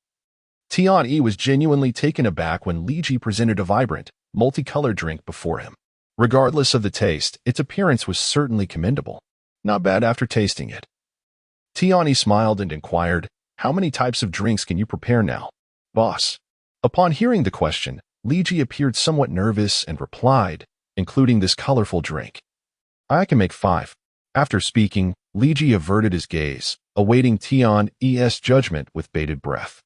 Tian-Yi was genuinely taken aback when Li Ji presented a vibrant, multicolored drink before him. Regardless of the taste, its appearance was certainly commendable. Not bad after tasting it. Tiani smiled and inquired, "How many types of drinks can you prepare now, boss?" Upon hearing the question, Li Ji appeared somewhat nervous and replied, "Including this colorful drink, I can make 5. After speaking, Li Ji averted his gaze, awaiting Tian-Yi's judgment with bated breath.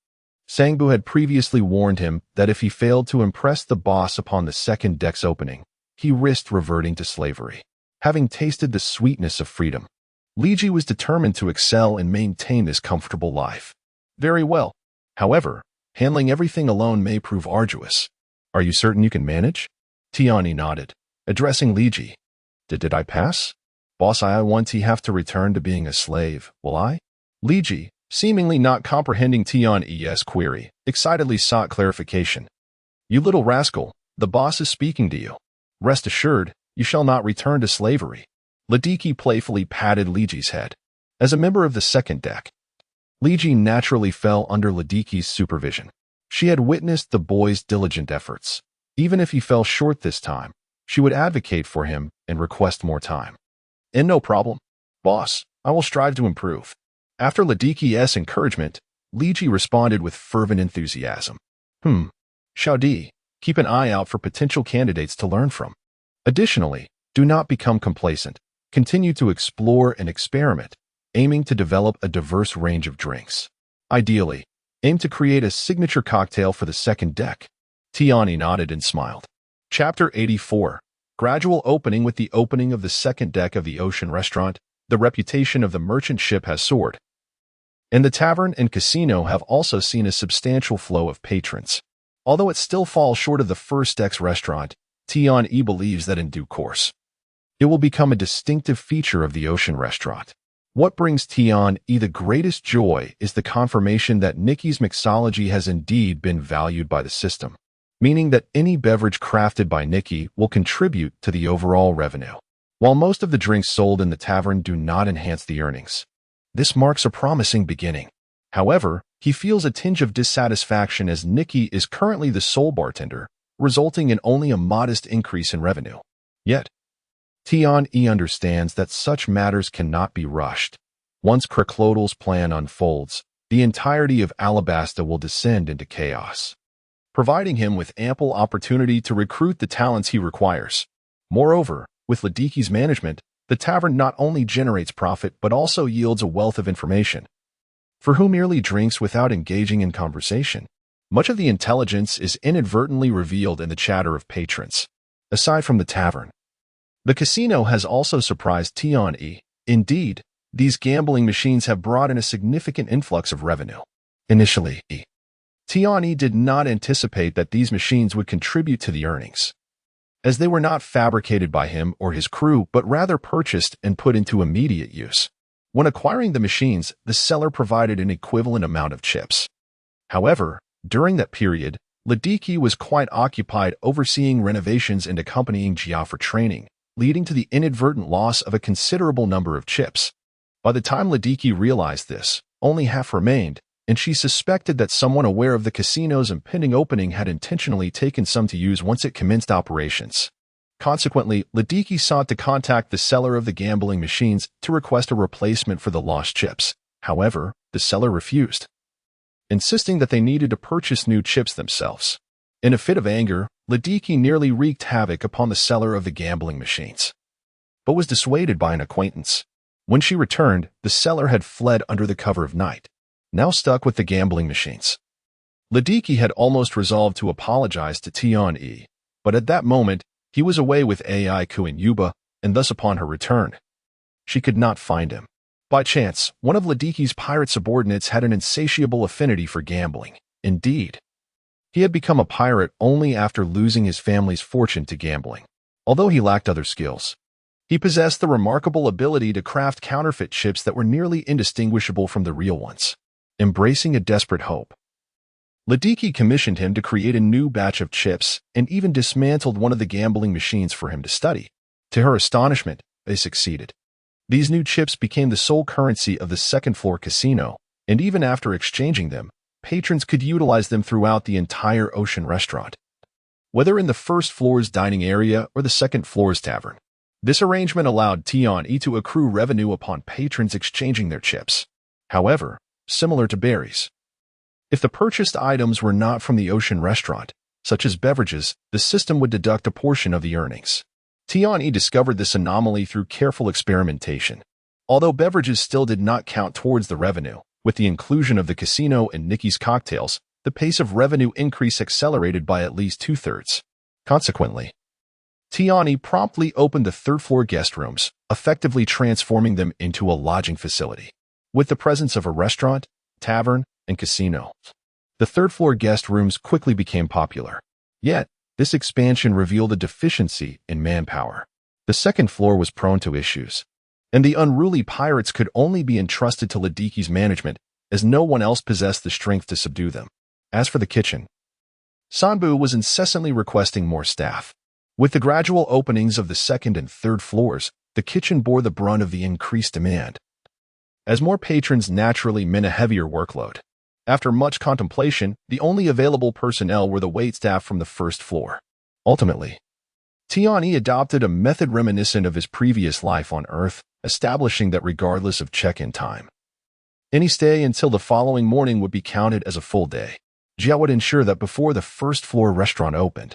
Sangbu had previously warned him that if he failed to impress the boss upon the second deck's opening, he risked reverting to slavery. Having tasted the sweetness of freedom, Li Ji was determined to excel and maintain this comfortable life. Very well. However, handling everything alone may prove arduous. Are you certain you can manage? Tiani nodded, addressing Li Ji. Did I pass? Boss, I won't have to return to being a slave, will I? Li Ji, seemingly not comprehending Tian-Yi's query, excitedly sought clarification. You little rascal, the boss is speaking to you. Rest assured, you shall not return to slavery. Ladiki playfully patted Li Ji's head. As a member of the second deck, Li Ji naturally fell under Ladiki's supervision. She had witnessed the boy's diligent efforts. Even if he fell short this time, she would advocate for him and request more time. And no problem, boss, I will strive to improve. After Ladiki's encouragement, Li Ji responded with fervent enthusiasm. Xiaodi, keep an eye out for potential candidates to learn from. Additionally, do not become complacent. Continue to explore and experiment, aiming to develop a diverse range of drinks. Ideally, aim to create a signature cocktail for the second deck. Tiani nodded and smiled. Chapter 84. Gradual opening. With the opening of the second deck of the ocean restaurant, the reputation of the merchant ship has soared, and the tavern and casino have also seen a substantial flow of patrons. Although it still falls short of the first deck's restaurant, Tian-Yi believes that in due course, it will become a distinctive feature of the ocean restaurant. What brings Tian-Yi the greatest joy is the confirmation that Nikki's mixology has indeed been valued by the system, meaning that any beverage crafted by Nikki will contribute to the overall revenue. While most of the drinks sold in the tavern do not enhance the earnings, this marks a promising beginning. However, he feels a tinge of dissatisfaction as Nikki is currently the sole bartender, resulting in only a modest increase in revenue. Yet, Tian-Yi understands that such matters cannot be rushed. Once Kraklodel's plan unfolds, the entirety of Alabasta will descend into chaos, providing him with ample opportunity to recruit the talents he requires. Moreover, with Ladiki's management, the tavern not only generates profit but also yields a wealth of information. For who merely drinks without engaging in conversation? Much of the intelligence is inadvertently revealed in the chatter of patrons. Aside from the tavern, the casino has also surprised Tian-Yi. Indeed, these gambling machines have brought in a significant influx of revenue. Initially, Tianyi did not anticipate that these machines would contribute to the earnings, as they were not fabricated by him or his crew, but rather purchased and put into immediate use. When acquiring the machines, the seller provided an equivalent amount of chips. However, during that period, Ladiki was quite occupied overseeing renovations and accompanying Jia for training, leading to the inadvertent loss of a considerable number of chips. By the time Ladiki realized this, only half remained, and she suspected that someone aware of the casino's impending opening had intentionally taken some to use once it commenced operations. Consequently, Ladiki sought to contact the seller of the gambling machines to request a replacement for the lost chips. However, the seller refused, insisting that they needed to purchase new chips themselves. In a fit of anger, Ladiki nearly wreaked havoc upon the seller of the gambling machines, but was dissuaded by an acquaintance. When she returned, the seller had fled under the cover of night, now stuck with the gambling machines. Ladiki had almost resolved to apologize to Tianyi, but at that moment, he was away with Aiku and Yuba, and thus upon her return, she could not find him. By chance, one of Ladiki's pirate subordinates had an insatiable affinity for gambling. Indeed, he had become a pirate only after losing his family's fortune to gambling. Although he lacked other skills, he possessed the remarkable ability to craft counterfeit chips that were nearly indistinguishable from the real ones. Embracing a desperate hope, Ladiki commissioned him to create a new batch of chips and even dismantled one of the gambling machines for him to study. To her astonishment, they succeeded. These new chips became the sole currency of the second-floor casino, and even after exchanging them, patrons could utilize them throughout the entire Ocean restaurant, whether in the first floor's dining area or the second floor's tavern. This arrangement allowed Tianyi to accrue revenue upon patrons exchanging their chips. However, similar to berries, if the purchased items were not from the Ocean restaurant, such as beverages, the system would deduct a portion of the earnings. Tianyi discovered this anomaly through careful experimentation. Although beverages still did not count towards the revenue, with the inclusion of the casino and Nikki's cocktails, the pace of revenue increase accelerated by at least 2/3. Consequently, Tianyi promptly opened the third-floor guest rooms, effectively transforming them into a lodging facility. With the presence of a restaurant, tavern, and casino, the third-floor guest rooms quickly became popular. Yet, this expansion revealed a deficiency in manpower. The second floor was prone to issues, and the unruly pirates could only be entrusted to Ladiki's management, as no one else possessed the strength to subdue them. As for the kitchen, Sanbu was incessantly requesting more staff. With the gradual openings of the second and third floors, the kitchen bore the brunt of the increased demand, as more patrons naturally meant a heavier workload. After much contemplation, the only available personnel were the waitstaff from the first floor. Ultimately, Tianyi adopted a method reminiscent of his previous life on Earth, establishing that regardless of check-in time, any stay until the following morning would be counted as a full day. Jia would ensure that before the first-floor restaurant opened,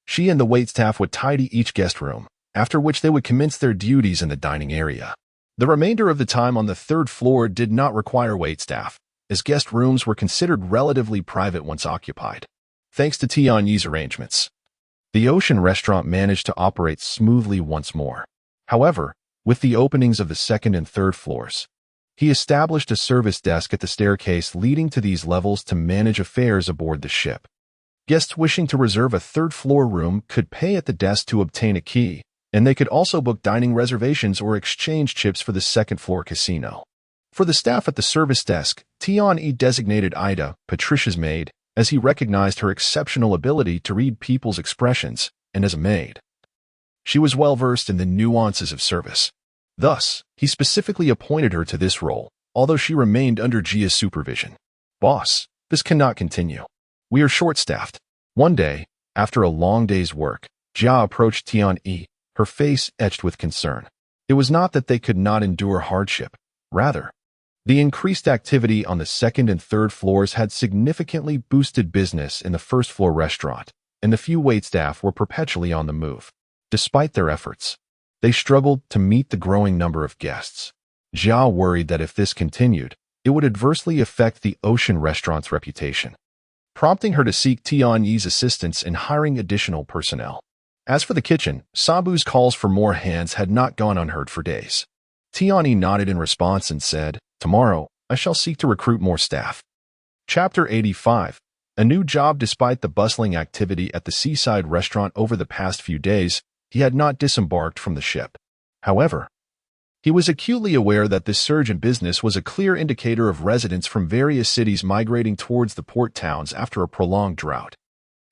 she and the waitstaff would tidy each guest room, after which they would commence their duties in the dining area. The remainder of the time on the third floor did not require waitstaff, as guest rooms were considered relatively private once occupied. Thanks to Tianyi's arrangements, the Ocean restaurant managed to operate smoothly once more. However, with the openings of the second and third floors, he established a service desk at the staircase leading to these levels to manage affairs aboard the ship. Guests wishing to reserve a third-floor room could pay at the desk to obtain a key, and they could also book dining reservations or exchange chips for the second-floor casino. For the staff at the service desk, Tianyi designated Ida, Patricia's maid, as he recognized her exceptional ability to read people's expressions, and as a maid, she was well-versed in the nuances of service. Thus, he specifically appointed her to this role, although she remained under Jia's supervision. "Boss, this cannot continue. We are short-staffed." One day, after a long day's work, Jia approached Tianyi, her face etched with concern. It was not that they could not endure hardship. Rather, the increased activity on the second and third floors had significantly boosted business in the first-floor restaurant, and the few waitstaff were perpetually on the move. Despite their efforts, they struggled to meet the growing number of guests. Jia worried that if this continued, it would adversely affect the Ocean restaurant's reputation, prompting her to seek Tianyi's assistance in hiring additional personnel. As for the kitchen, Sabu's calls for more hands had not gone unheard for days. Tianyi nodded in response and said, "Tomorrow, I shall seek to recruit more staff." Chapter 85. A new job. Despite the bustling activity at the seaside restaurant over the past few days, he had not disembarked from the ship. However, he was acutely aware that this surge in business was a clear indicator of residents from various cities migrating towards the port towns after a prolonged drought.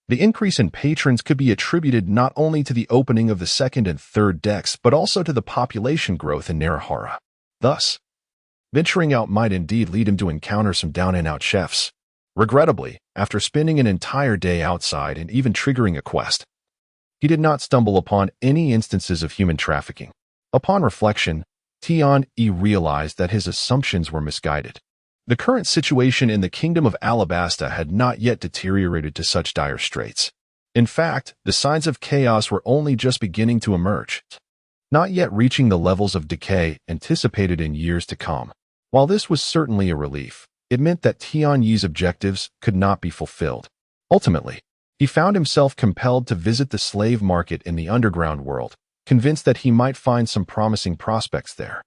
The increase in patrons could be attributed not only to the opening of the second and third decks, but also to the population growth in Narahara. Thus, venturing out might indeed lead him to encounter some down-and-out chefs. Regrettably, after spending an entire day outside and even triggering a quest, he did not stumble upon any instances of human trafficking. Upon reflection, Tian-E realized that his assumptions were misguided. The current situation in the Kingdom of Alabasta had not yet deteriorated to such dire straits. In fact, the signs of chaos were only just beginning to emerge, not yet reaching the levels of decay anticipated in years to come. While this was certainly a relief, it meant that Tian-Yi's objectives could not be fulfilled. Ultimately, he found himself compelled to visit the slave market in the underground world, convinced that he might find some promising prospects there.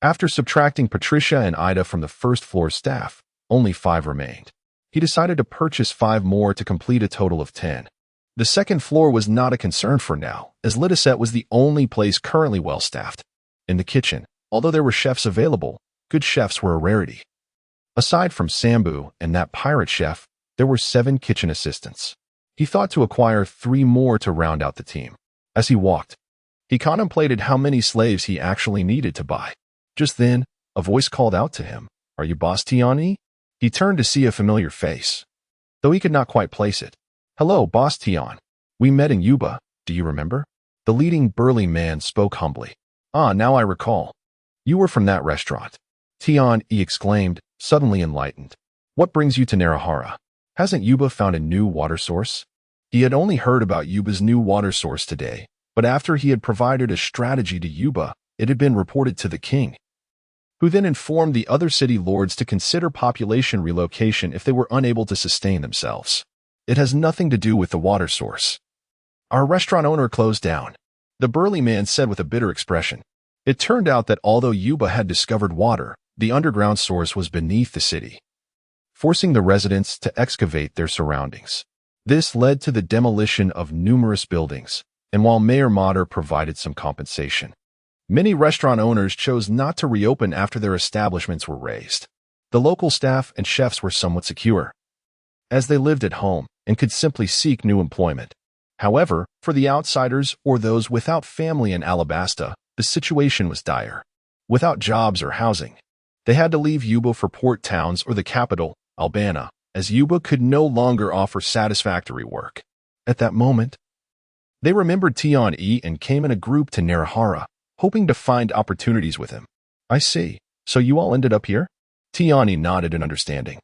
After subtracting Patricia and Ida from the first-floor staff, only 5 remained. He decided to purchase 5 more to complete a total of 10. The second floor was not a concern for now, as Lidicet was the only place currently well-staffed. In the kitchen, although there were chefs available, good chefs were a rarity. Aside from Sambu and that pirate chef, there were 7 kitchen assistants. He thought to acquire 3 more to round out the team. As he walked, he contemplated how many slaves he actually needed to buy. Just then, a voice called out to him, "Are you Boss Tian-E?" He turned to see a familiar face, though he could not quite place it. "Hello, Boss Tian. We met in Yuba, do you remember?" The leading burly man spoke humbly. "Ah, now I recall. You were from that restaurant." Tian-E exclaimed, suddenly enlightened. "What brings you to Narahara? Hasn't Yuba found a new water source?" He had only heard about Yuba's new water source today, but after he had provided a strategy to Yuba, it had been reported to the king, who then informed the other city lords to consider population relocation if they were unable to sustain themselves. "It has nothing to do with the water source. Our restaurant owner closed down," the burly man said with a bitter expression. It turned out that although Yuba had discovered water, the underground source was beneath the city, forcing the residents to excavate their surroundings. This led to the demolition of numerous buildings, and while Mayor Mater provided some compensation, many restaurant owners chose not to reopen after their establishments were razed. The local staff and chefs were somewhat secure, as they lived at home and could simply seek new employment. However, for the outsiders or those without family in Alabasta, the situation was dire. Without jobs or housing, they had to leave Yuba for port towns or the capital, Albana, as Yuba could no longer offer satisfactory work. At that moment, they remembered Tian-E and came in a group to Narahara, hoping to find opportunities with him. "I see. So you all ended up here?" Tian-E nodded in understanding.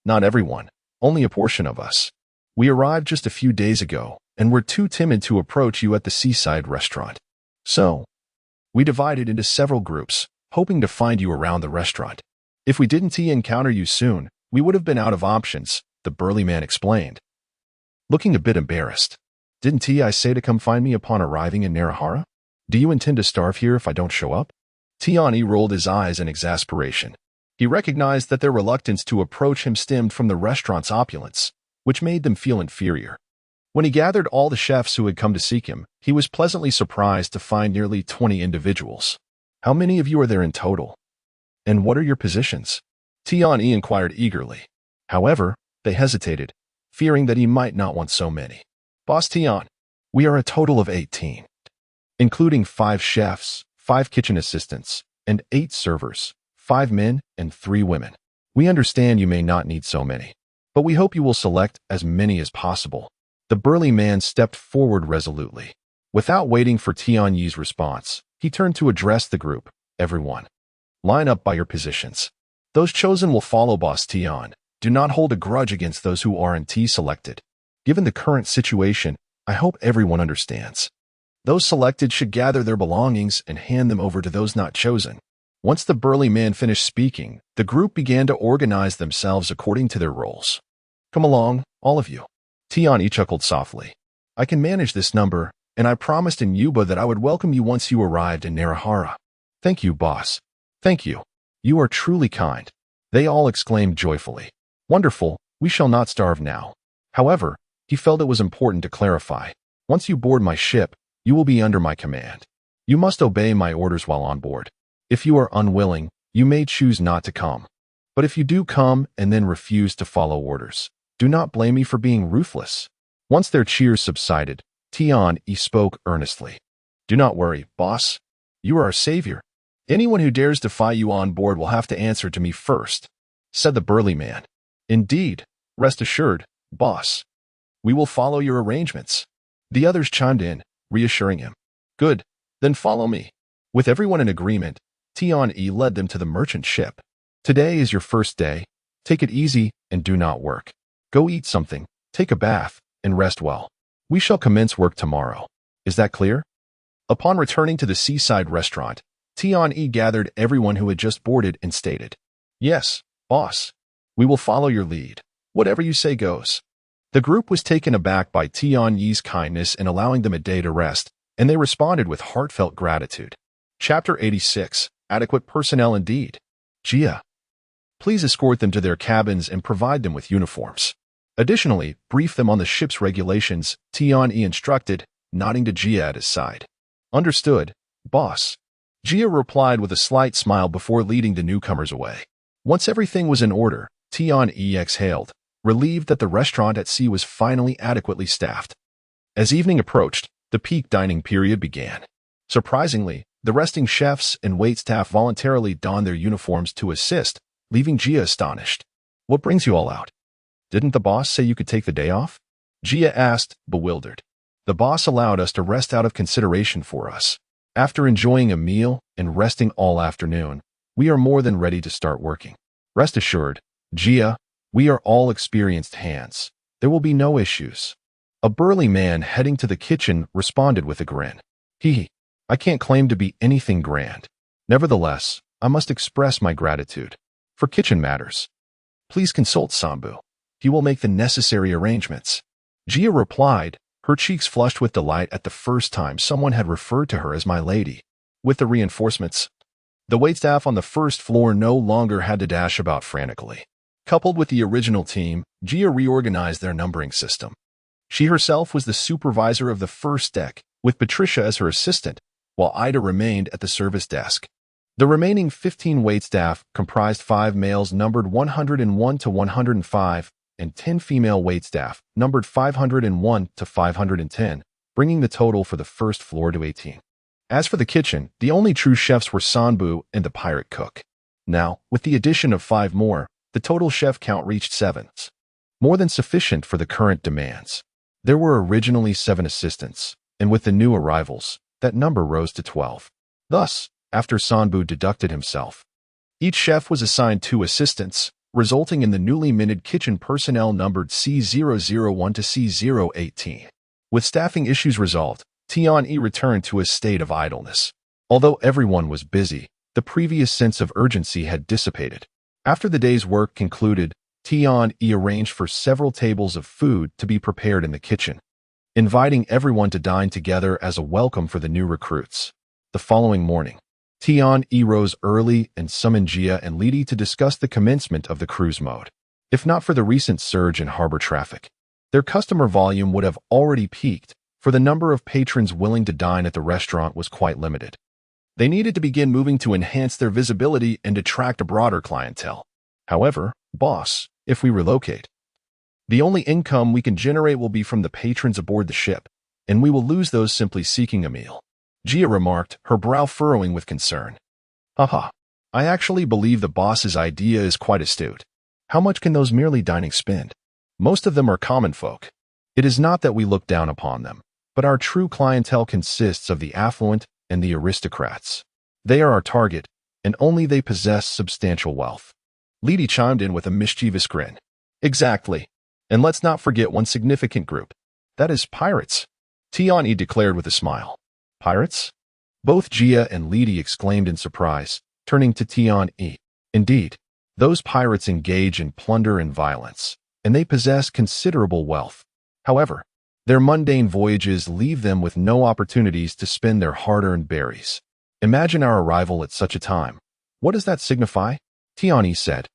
"Not everyone, only a portion of us. We arrived just a few days ago, and were too timid to approach you at the seaside restaurant. So, we divided into several groups, hoping to find you around the restaurant. If we didn't encounter you soon, we would have been out of options," the burly man explained, looking a bit embarrassed. "Didn't I say to come find me upon arriving in Narahara? Do you intend to starve here if I don't show up?" Tian-E rolled his eyes in exasperation. He recognized that their reluctance to approach him stemmed from the restaurant's opulence, which made them feel inferior. When he gathered all the chefs who had come to seek him, he was pleasantly surprised to find nearly 20 individuals. "How many of you are there in total? And what are your positions?" Tian-E inquired eagerly. However, they hesitated, fearing that he might not want so many. "Boss Tian, we are a total of 18, including 5 chefs, 5 kitchen assistants, and 8 servers, 5 men and 3 women. We understand you may not need so many, but we hope you will select as many as possible." The burly man stepped forward resolutely. Without waiting for Tian-Yi's response, he turned to address the group. "Everyone, line up by your positions. Those chosen will follow Boss Tian. Do not hold a grudge against those who aren't selected. Given the current situation, I hope everyone understands. Those selected should gather their belongings and hand them over to those not chosen." Once the burly man finished speaking, the group began to organize themselves according to their roles. "Come along, all of you." Tian-E chuckled softly. "I can manage this number, and I promised in Yuba that I would welcome you once you arrived in Narahara." "Thank you, boss. Thank you. You are truly kind," they all exclaimed joyfully. Wonderful, we shall not starve now. However, he felt it was important to clarify. Once you board my ship, you will be under my command. You must obey my orders while on board. If you are unwilling, you may choose not to come. But if you do come and then refuse to follow orders, do not blame me for being ruthless. Once their cheers subsided, Tian-E spoke earnestly. Do not worry, boss. You are our savior. Anyone who dares defy you on board will have to answer to me first, said the burly man. Indeed, rest assured, boss. We will follow your arrangements. The others chimed in, reassuring him. Good, then follow me. With everyone in agreement, Tian-E led them to the merchant ship. Today is your first day. Take it easy and do not work. Go eat something, take a bath, and rest well. We shall commence work tomorrow. Is that clear? Upon returning to the seaside restaurant, Tian-E gathered everyone who had just boarded and stated, Yes, boss. We will follow your lead. Whatever you say goes. The group was taken aback by Tian-Ye's kindness in allowing them a day to rest, and they responded with heartfelt gratitude. Chapter 86. Adequate personnel indeed. Jia. Please escort them to their cabins and provide them with uniforms. Additionally, brief them on the ship's regulations, Tian-E instructed, nodding to Jia at his side. Understood, boss. Jia replied with a slight smile before leading the newcomers away. Once everything was in order, Tian-E exhaled, relieved that the restaurant at sea was finally adequately staffed. As evening approached, the peak dining period began. Surprisingly, the resting chefs and waitstaff voluntarily donned their uniforms to assist, leaving Jia astonished. What brings you all out? Didn't the boss say you could take the day off? Jia asked, bewildered. The boss allowed us to rest out of consideration for us. After enjoying a meal and resting all afternoon, we are more than ready to start working. Rest assured, Jia, we are all experienced hands. There will be no issues. A burly man heading to the kitchen responded with a grin. I can't claim to be anything grand. Nevertheless, I must express my gratitude. For kitchen matters, please consult Sambu. He will make the necessary arrangements. Jia replied, her cheeks flushed with delight at the first time someone had referred to her as my lady. With the reinforcements, the waitstaff on the first floor no longer had to dash about frantically. Coupled with the original team, Jia reorganized their numbering system. She herself was the supervisor of the first deck, with Patricia as her assistant, while Ida remained at the service desk. The remaining 15 waitstaff comprised 5 males numbered 101 to 105 and 10 female waitstaff numbered 501 to 510, bringing the total for the first floor to 18. As for the kitchen, the only true chefs were Sanbu and the pirate cook. Now, with the addition of 5 more, the total chef count reached 7, more than sufficient for the current demands. There were originally 7 assistants, and with the new arrivals, that number rose to 12. Thus, after Sanbu deducted himself, each chef was assigned 2 assistants, resulting in the newly minted kitchen personnel numbered C001 to C018. With staffing issues resolved, Tian-E returned to a state of idleness. Although everyone was busy, the previous sense of urgency had dissipated. After the day's work concluded, Tian-E arranged for several tables of food to be prepared in the kitchen, inviting everyone to dine together as a welcome for the new recruits. The following morning, Tian-E rose early and summoned Jia and Lidi to discuss the commencement of the cruise mode. If not for the recent surge in harbor traffic, their customer volume would have already peaked, for the number of patrons willing to dine at the restaurant was quite limited. They needed to begin moving to enhance their visibility and attract a broader clientele. However, boss, if we relocate, the only income we can generate will be from the patrons aboard the ship, and we will lose those simply seeking a meal. Jia remarked, her brow furrowing with concern. Haha, I actually believe the boss's idea is quite astute. How much can those merely dining spend? Most of them are common folk. It is not that we look down upon them, but our true clientele consists of the affluent and the aristocrats. They are our target, and only they possess substantial wealth. Lidi chimed in with a mischievous grin. Exactly. And let's not forget one significant group. That is pirates. Tian-E declared with a smile. Pirates? Both Jia and Lidi exclaimed in surprise, turning to Tian-E. Indeed, those pirates engage in plunder and violence, and they possess considerable wealth. However, their mundane voyages leave them with no opportunities to spend their hard-earned berries. Imagine our arrival at such a time. What does that signify? Tian-E said.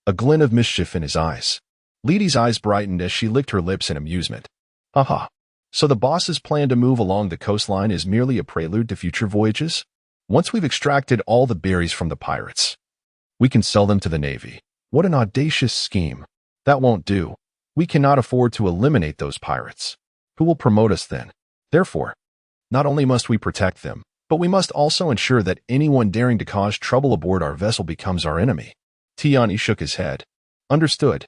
a glint of mischief in his eyes. Lidi's eyes brightened as she licked her lips in amusement. Haha. So the boss's plan to move along the coastline is merely a prelude to future voyages? Once we've extracted all the berries from the pirates, we can sell them to the Navy. What an audacious scheme. That won't do. We cannot afford to eliminate those pirates. Who will promote us then? Therefore, not only must we protect them, but we must also ensure that anyone daring to cause trouble aboard our vessel becomes our enemy. Tian Yi shook his head. Understood.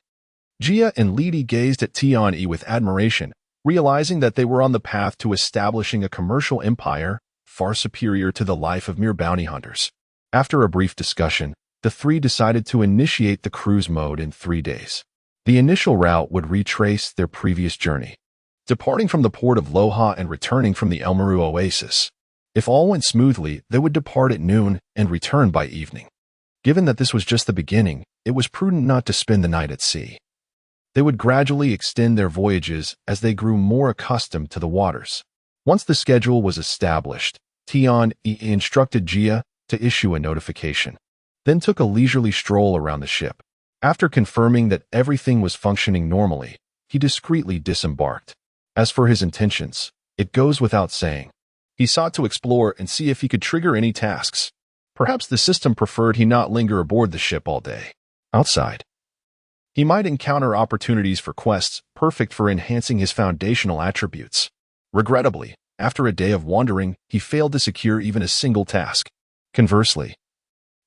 Jia and Lidi gazed at Tian Yi with admiration, realizing that they were on the path to establishing a commercial empire far superior to the life of mere bounty hunters. After a brief discussion, the three decided to initiate the cruise mode in 3 days. The initial route would retrace their previous journey, departing from the port of Loha and returning from the Elmaru Oasis. If all went smoothly, they would depart at noon and return by evening. Given that this was just the beginning, it was prudent not to spend the night at sea. They would gradually extend their voyages as they grew more accustomed to the waters. Once the schedule was established, Tian Yi instructed Jia to issue a notification, then took a leisurely stroll around the ship. After confirming that everything was functioning normally, he discreetly disembarked. As for his intentions, it goes without saying. He sought to explore and see if he could trigger any tasks. Perhaps the system preferred he not linger aboard the ship all day. Outside, he might encounter opportunities for quests perfect for enhancing his foundational attributes. Regrettably, after a day of wandering, he failed to secure even a single task. Conversely,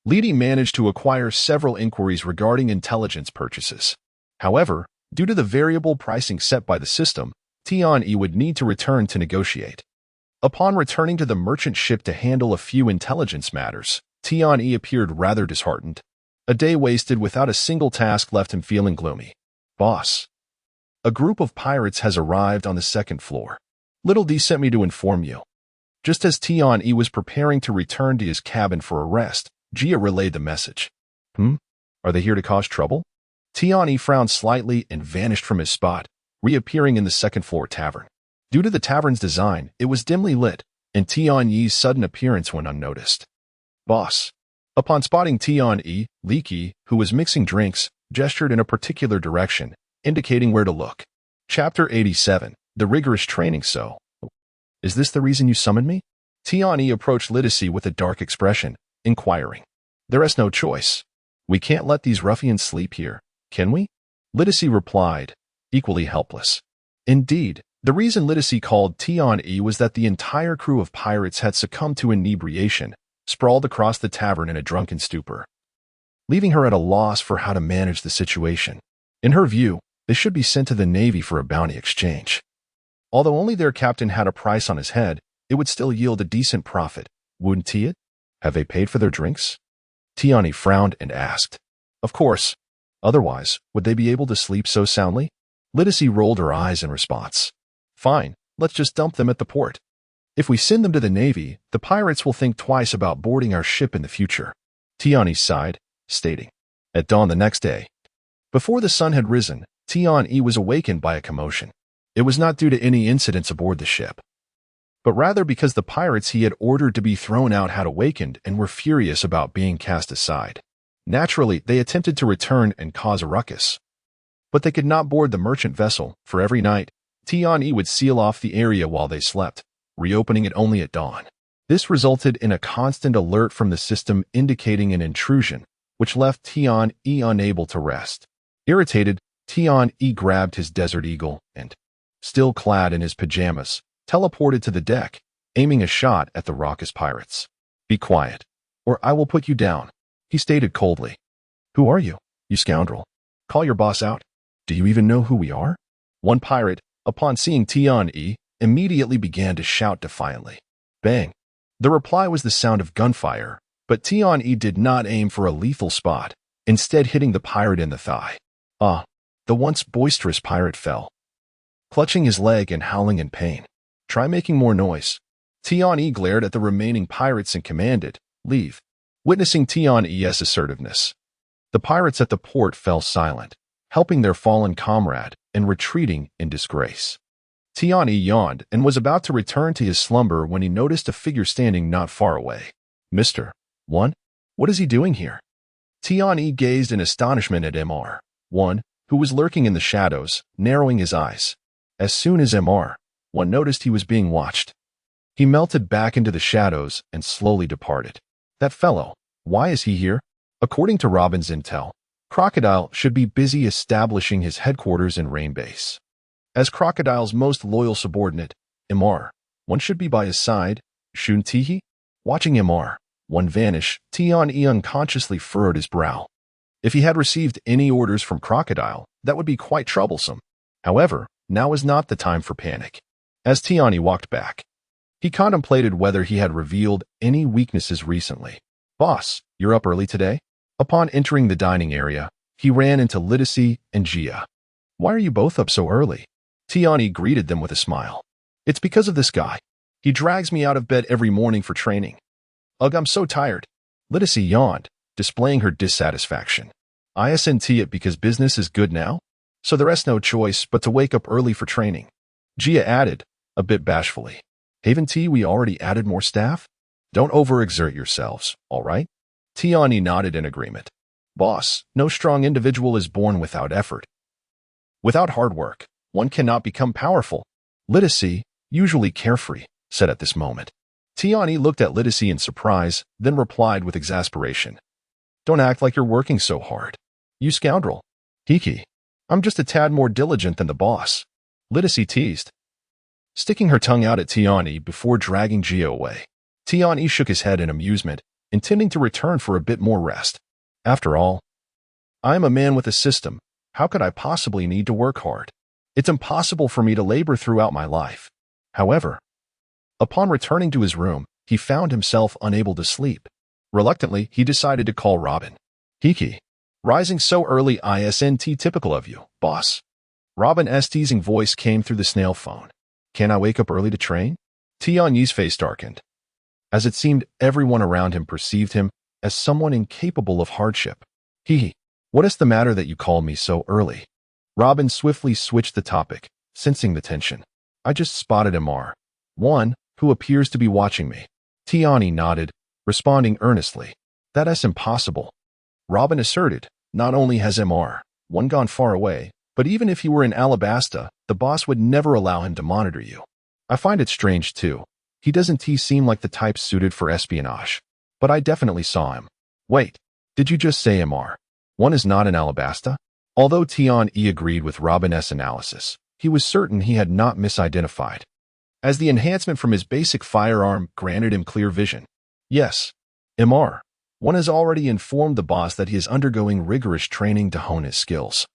Lidi managed to acquire several inquiries regarding intelligence purchases. However, due to the variable pricing set by the system, Tian Yi would need to return to negotiate. Upon returning to the merchant ship to handle a few intelligence matters, Tian Yi appeared rather disheartened. A day wasted without a single task left him feeling gloomy. Boss, a group of pirates has arrived on the 2nd floor. Little D sent me to inform you. Just as Tian Yi was preparing to return to his cabin for a rest, Jia relayed the message. Are they here to cause trouble? Tian Yi frowned slightly and vanished from his spot, reappearing in the 2nd floor tavern. Due to the tavern's design, it was dimly lit, and Tian Yi's sudden appearance went unnoticed. Boss. Upon spotting Tian Yi, Li Qi, who was mixing drinks, gestured in a particular direction, indicating where to look. Chapter 87. The Rigorous Training. So, is this the reason you summoned me? Tian Yi approached Lidisi with a dark expression, inquiring. There is no choice. We can't let these ruffians sleep here, can we? Lidisi replied, equally helpless. Indeed, the reason Lidisi called Tian Yi was that the entire crew of pirates had succumbed to inebriation, sprawled across the tavern in a drunken stupor, leaving her at a loss for how to manage the situation. In her view, they should be sent to the Navy for a bounty exchange. Although only their captain had a price on his head, it would still yield a decent profit, wouldn't it? Have they paid for their drinks? Tian Yi frowned and asked. Of course. Otherwise, would they be able to sleep so soundly? Lidisi rolled her eyes in response. Fine, let's just dump them at the port. If we send them to the Navy, the pirates will think twice about boarding our ship in the future. Tian Yi sighed, stating. At dawn the next day, before the sun had risen, Tian Yi was awakened by a commotion. It was not due to any incidents aboard the ship, but rather because the pirates he had ordered to be thrown out had awakened and were furious about being cast aside. Naturally, they attempted to return and cause a ruckus. But they could not board the merchant vessel, for every night, Tian Yi would seal off the area while they slept, reopening it only at dawn. This resulted in a constant alert from the system indicating an intrusion, which left Tian Yi unable to rest. Irritated, Tian Yi grabbed his Desert Eagle and, still clad in his pajamas, teleported to the deck, aiming a shot at the raucous pirates. Be quiet, or I will put you down, he stated coldly. Who are you, you scoundrel? Call your boss out. Do you even know who we are? One pirate, upon seeing Tian Yi, immediately began to shout defiantly. Bang! The reply was the sound of gunfire, but Tian Yi did not aim for a lethal spot, instead hitting the pirate in the thigh. The once boisterous pirate fell, clutching his leg and howling in pain. Try making more noise. Tian Yi glared at the remaining pirates and commanded, leave. Witnessing Tian Yi's assertiveness, the pirates at the port fell silent, helping their fallen comrade and retreating in disgrace. Tian Yi yawned and was about to return to his slumber when he noticed a figure standing not far away. Mr. 1? What is he doing here? Tian gazed in astonishment at Mr. who was lurking in the shadows, narrowing his eyes. As soon as Mr. noticed he was being watched, he melted back into the shadows and slowly departed. That fellow, why is he here? According to Robin's intel, Crocodile should be busy establishing his headquarters in Rain Base. As Crocodile's most loyal subordinate, Mr. should be by his side, shouldn't he? Watching Mr. vanish, Tian unconsciously furrowed his brow. If he had received any orders from Crocodile, that would be quite troublesome. However, now is not the time for panic. As Tian walked back, he contemplated whether he had revealed any weaknesses recently. Boss, you're up early today? Upon entering the dining area, he ran into Liddacy and Gia. Why are you both up so early? Tian greeted them with a smile. It's because of this guy. He drags me out of bed every morning for training. Ugh, I'm so tired. Liddacy yawned, displaying her dissatisfaction. Isn't it because business is good now? So there is no choice but to wake up early for training. Gia added, a bit bashfully. Haven't we already added more staff? Don't overexert yourselves, all right? Tian nodded in agreement. Boss, no strong individual is born without effort. Without hard work, one cannot become powerful. Liddacy, usually carefree, said at this moment. Tian looked at Liddacy in surprise, then replied with exasperation. Don't act like you're working so hard. You scoundrel. Hiki. I'm just a tad more diligent than the boss. Liddacy teased, sticking her tongue out at Tian before dragging Gia away. Tian shook his head in amusement, intending to return for a bit more rest. After all, I am a man with a system. How could I possibly need to work hard? It's impossible for me to labor throughout my life. However, upon returning to his room, he found himself unable to sleep. Reluctantly, he decided to call Robin. Hiki. Rising so early isn't typical of you, boss. Robin's teasing voice came through the snail phone. Can I wake up early to train? Tian's face darkened, as it seemed everyone around him perceived him as someone incapable of hardship. What is the matter that you call me so early? Robin swiftly switched the topic, sensing the tension. I just spotted Mr. who appears to be watching me. Tian nodded, responding earnestly. That's impossible. Robin asserted, not only has Mr. gone far away, but even if he were in Alabasta, the boss would never allow him to monitor you. I find it strange, too. He doesn't seem like the type suited for espionage. But I definitely saw him. Wait, did you just say Mr. is not in Alabasta? Although Tian agreed with Robin's analysis, he was certain he had not misidentified, as the enhancement from his basic firearm granted him clear vision. Yes, Mr. has already informed the boss that he is undergoing rigorous training to hone his skills.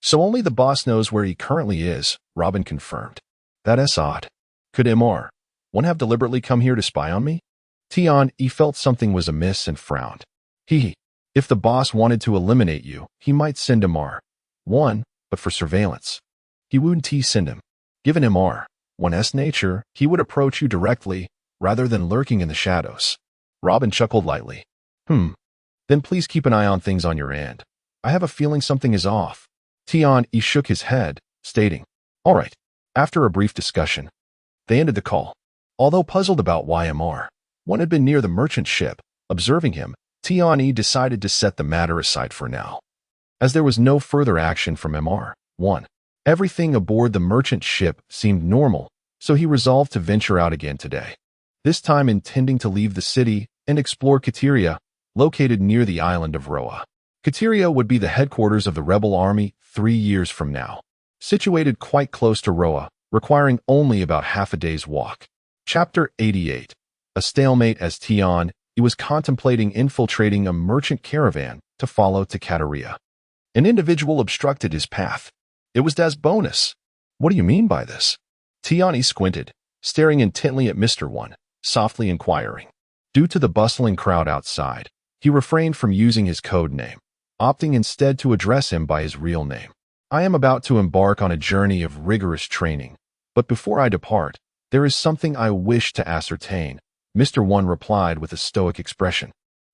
So only the boss knows where he currently is, Robin confirmed. That's odd. Could Mr. have deliberately come here to spy on me? Tian felt something was amiss and frowned. If the boss wanted to eliminate you, he might send Mr. but for surveillance. He wouldn't send him. Given Mr.'s nature, he would approach you directly, rather than lurking in the shadows. Robin chuckled lightly. Then please keep an eye on things on your end. I have a feeling something is off. Tian shook his head, stating, all right. After a brief discussion, they ended the call. Although puzzled about why Mr. had been near the merchant ship, observing him, Tian decided to set the matter aside for now. As there was no further action from Mr. Everything aboard the merchant ship seemed normal, so he resolved to venture out again today. This time intending to leave the city and explore Kateria, located near the island of Roa. Kateria would be the headquarters of the rebel army 3 years from now, situated quite close to Roa, requiring only about half a day's walk. Chapter 88. A stalemate. As Tian was contemplating infiltrating a merchant caravan to follow to Kateria, an individual obstructed his path. It was Das Bonus. What do you mean by this? Tian squinted, staring intently at Mr. Softly inquiring. Due to the bustling crowd outside, he refrained from using his code name, opting instead to address him by his real name. I am about to embark on a journey of rigorous training, but before I depart, there is something I wish to ascertain, Mr. replied with a stoic expression.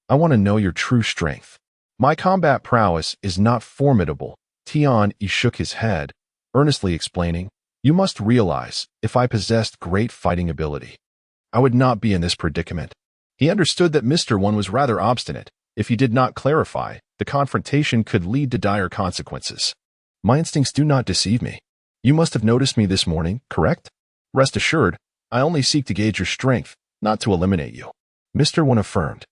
I want to know your true strength. My combat prowess is not formidable. Tian shook his head, earnestly explaining, you must realize, if I possessed great fighting ability, I would not be in this predicament. He understood that Mr. was rather obstinate, If he did not clarify, the confrontation could lead to dire consequences. My instincts do not deceive me. You must have noticed me this morning, correct? Rest assured, I only seek to gauge your strength, not to eliminate you. Mr. One affirmed,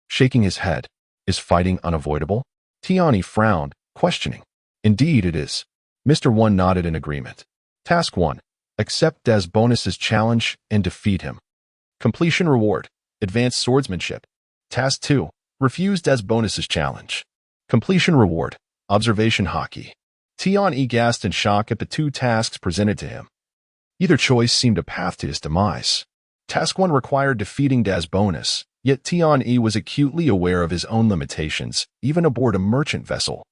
shaking his head. Is fighting unavoidable? Tiani frowned, questioning. Indeed it is. Mr. One nodded in agreement. Task 1. Accept Des Bonus's challenge and defeat him. Completion reward. Advanced swordsmanship. Task 2. Refuse Des Bonus's challenge. Completion reward. Observation hockey. Tian gasped in shock at the two tasks presented to him. Either choice seemed a path to his demise. Task 1 required defeating Des Bonus, yet Tian was acutely aware of his own limitations, even aboard a merchant vessel.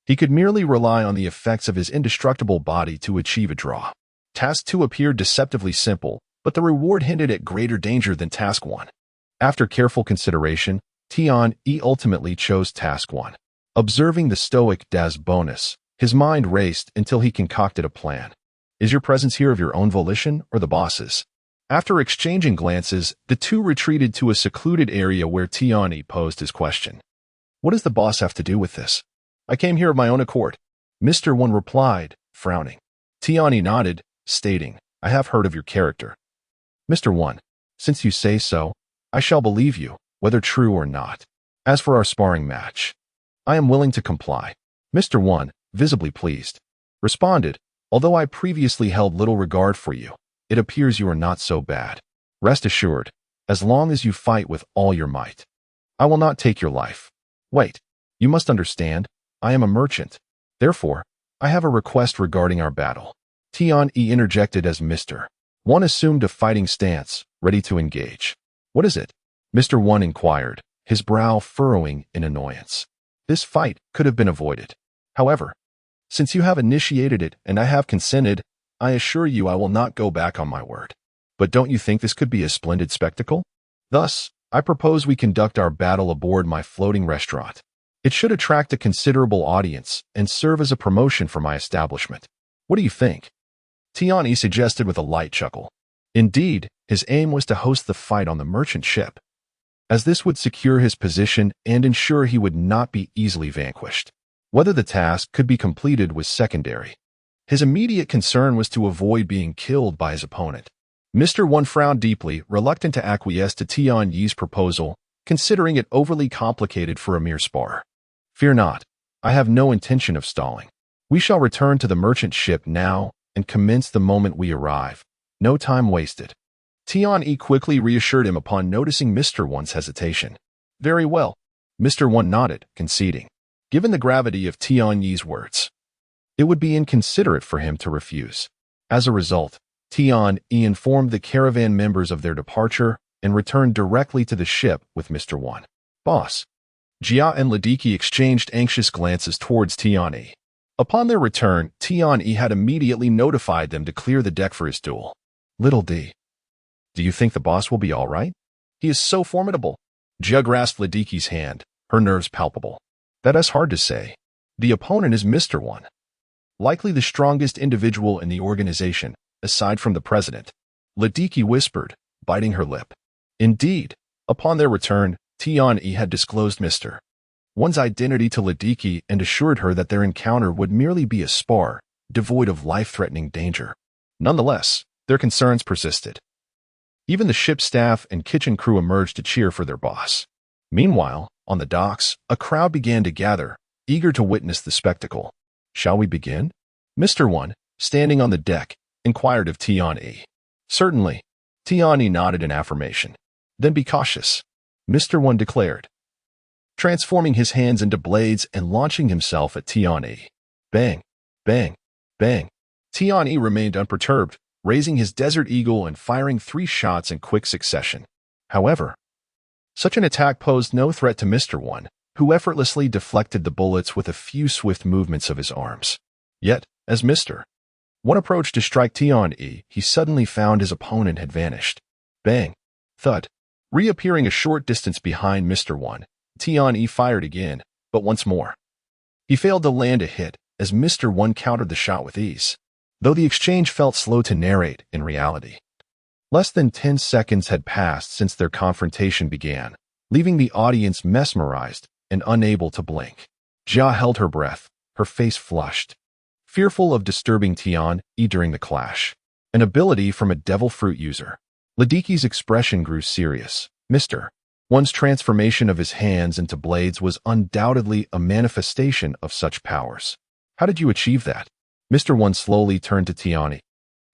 He could merely rely on the effects of his indestructible body to achieve a draw. Task 2 appeared deceptively simple, but the reward hinted at greater danger than Task 1. After careful consideration, Tian ultimately chose Task 1. Observing the stoic Des Bonus, his mind raced until he concocted a plan. Is your presence here of your own volition or the boss's? After exchanging glances, the two retreated to a secluded area where Tiani posed his question. What does the boss have to do with this? I came here of my own accord. Mr. One replied, frowning. Tiani nodded, stating, I have heard of your character. Mr. One, since you say so, I shall believe you, whether true or not. As for our sparring match, I am willing to comply. Mr. One, visibly pleased, responded, although I previously held little regard for you, it appears you are not so bad. Rest assured, as long as you fight with all your might, I will not take your life. Wait, you must understand, I am a merchant. Therefore, I have a request regarding our battle. Tian interjected as Mr. One assumed a fighting stance, ready to engage. What is it? Mr. One inquired, his brow furrowing in annoyance. This fight could have been avoided. However, since you have initiated it and I have consented, I assure you I will not go back on my word. But don't you think this could be a splendid spectacle? Thus, I propose we conduct our battle aboard my floating restaurant. It should attract a considerable audience and serve as a promotion for my establishment. What do you think? Tiani suggested with a light chuckle. Indeed, his aim was to host the fight on the merchant ship, as this would secure his position and ensure he would not be easily vanquished. Whether the task could be completed was secondary. His immediate concern was to avoid being killed by his opponent. Mr. One frowned deeply, reluctant to acquiesce to Tian Yi's proposal, considering it overly complicated for a mere spar. Fear not, I have no intention of stalling. We shall return to the merchant ship now and commence the moment we arrive. No time wasted. Tian quickly reassured him upon noticing Mr. One's hesitation. Very well. Mr. One nodded, conceding. Given the gravity of Tian Yi's words, it would be inconsiderate for him to refuse. As a result, Tian informed the caravan members of their departure and returned directly to the ship with Mr. One. Boss. Jia and Ladiki exchanged anxious glances towards Tian. Upon their return, Tian had immediately notified them to clear the deck for his duel. Little D. Do you think the boss will be all right? He is so formidable. Jia grasped Ladiki's hand, her nerves palpable. That is hard to say. The opponent is Mr. One, likely the strongest individual in the organization, aside from the president. Ladiki whispered, biting her lip. Indeed, upon their return, Tian had disclosed Mr. One's identity to Ladiki and assured her that their encounter would merely be a spar, devoid of life-threatening danger. Nonetheless, their concerns persisted. Even the ship's staff and kitchen crew emerged to cheer for their boss. Meanwhile, on the docks, a crowd began to gather, eager to witness the spectacle. Shall we begin? Mr. One, standing on the deck, inquired of Tian. Certainly. Tian nodded in affirmation. Then be cautious, Mr. One declared, transforming his hands into blades and launching himself at Tian. Bang, bang, bang. Tian remained unperturbed, raising his Desert Eagle and firing 3 shots in quick succession. However, such an attack posed no threat to Mr. One, who effortlessly deflected the bullets with a few swift movements of his arms. Yet, as Mr. One approached to strike Tian, he suddenly found his opponent had vanished. Bang! Thud! Reappearing a short distance behind Mr. One, Tian fired again, but once more. He failed to land a hit, as Mr. One countered the shot with ease, though the exchange felt slow to narrate in reality. Less than 10 seconds had passed since their confrontation began, leaving the audience mesmerized and unable to blink. Jia held her breath, her face flushed, fearful of disturbing Tian-yi during the clash. An ability from a devil fruit user. Ladiki's expression grew serious. Mr. One's transformation of his hands into blades was undoubtedly a manifestation of such powers. How did you achieve that? Mr. One slowly turned to Tian-yi,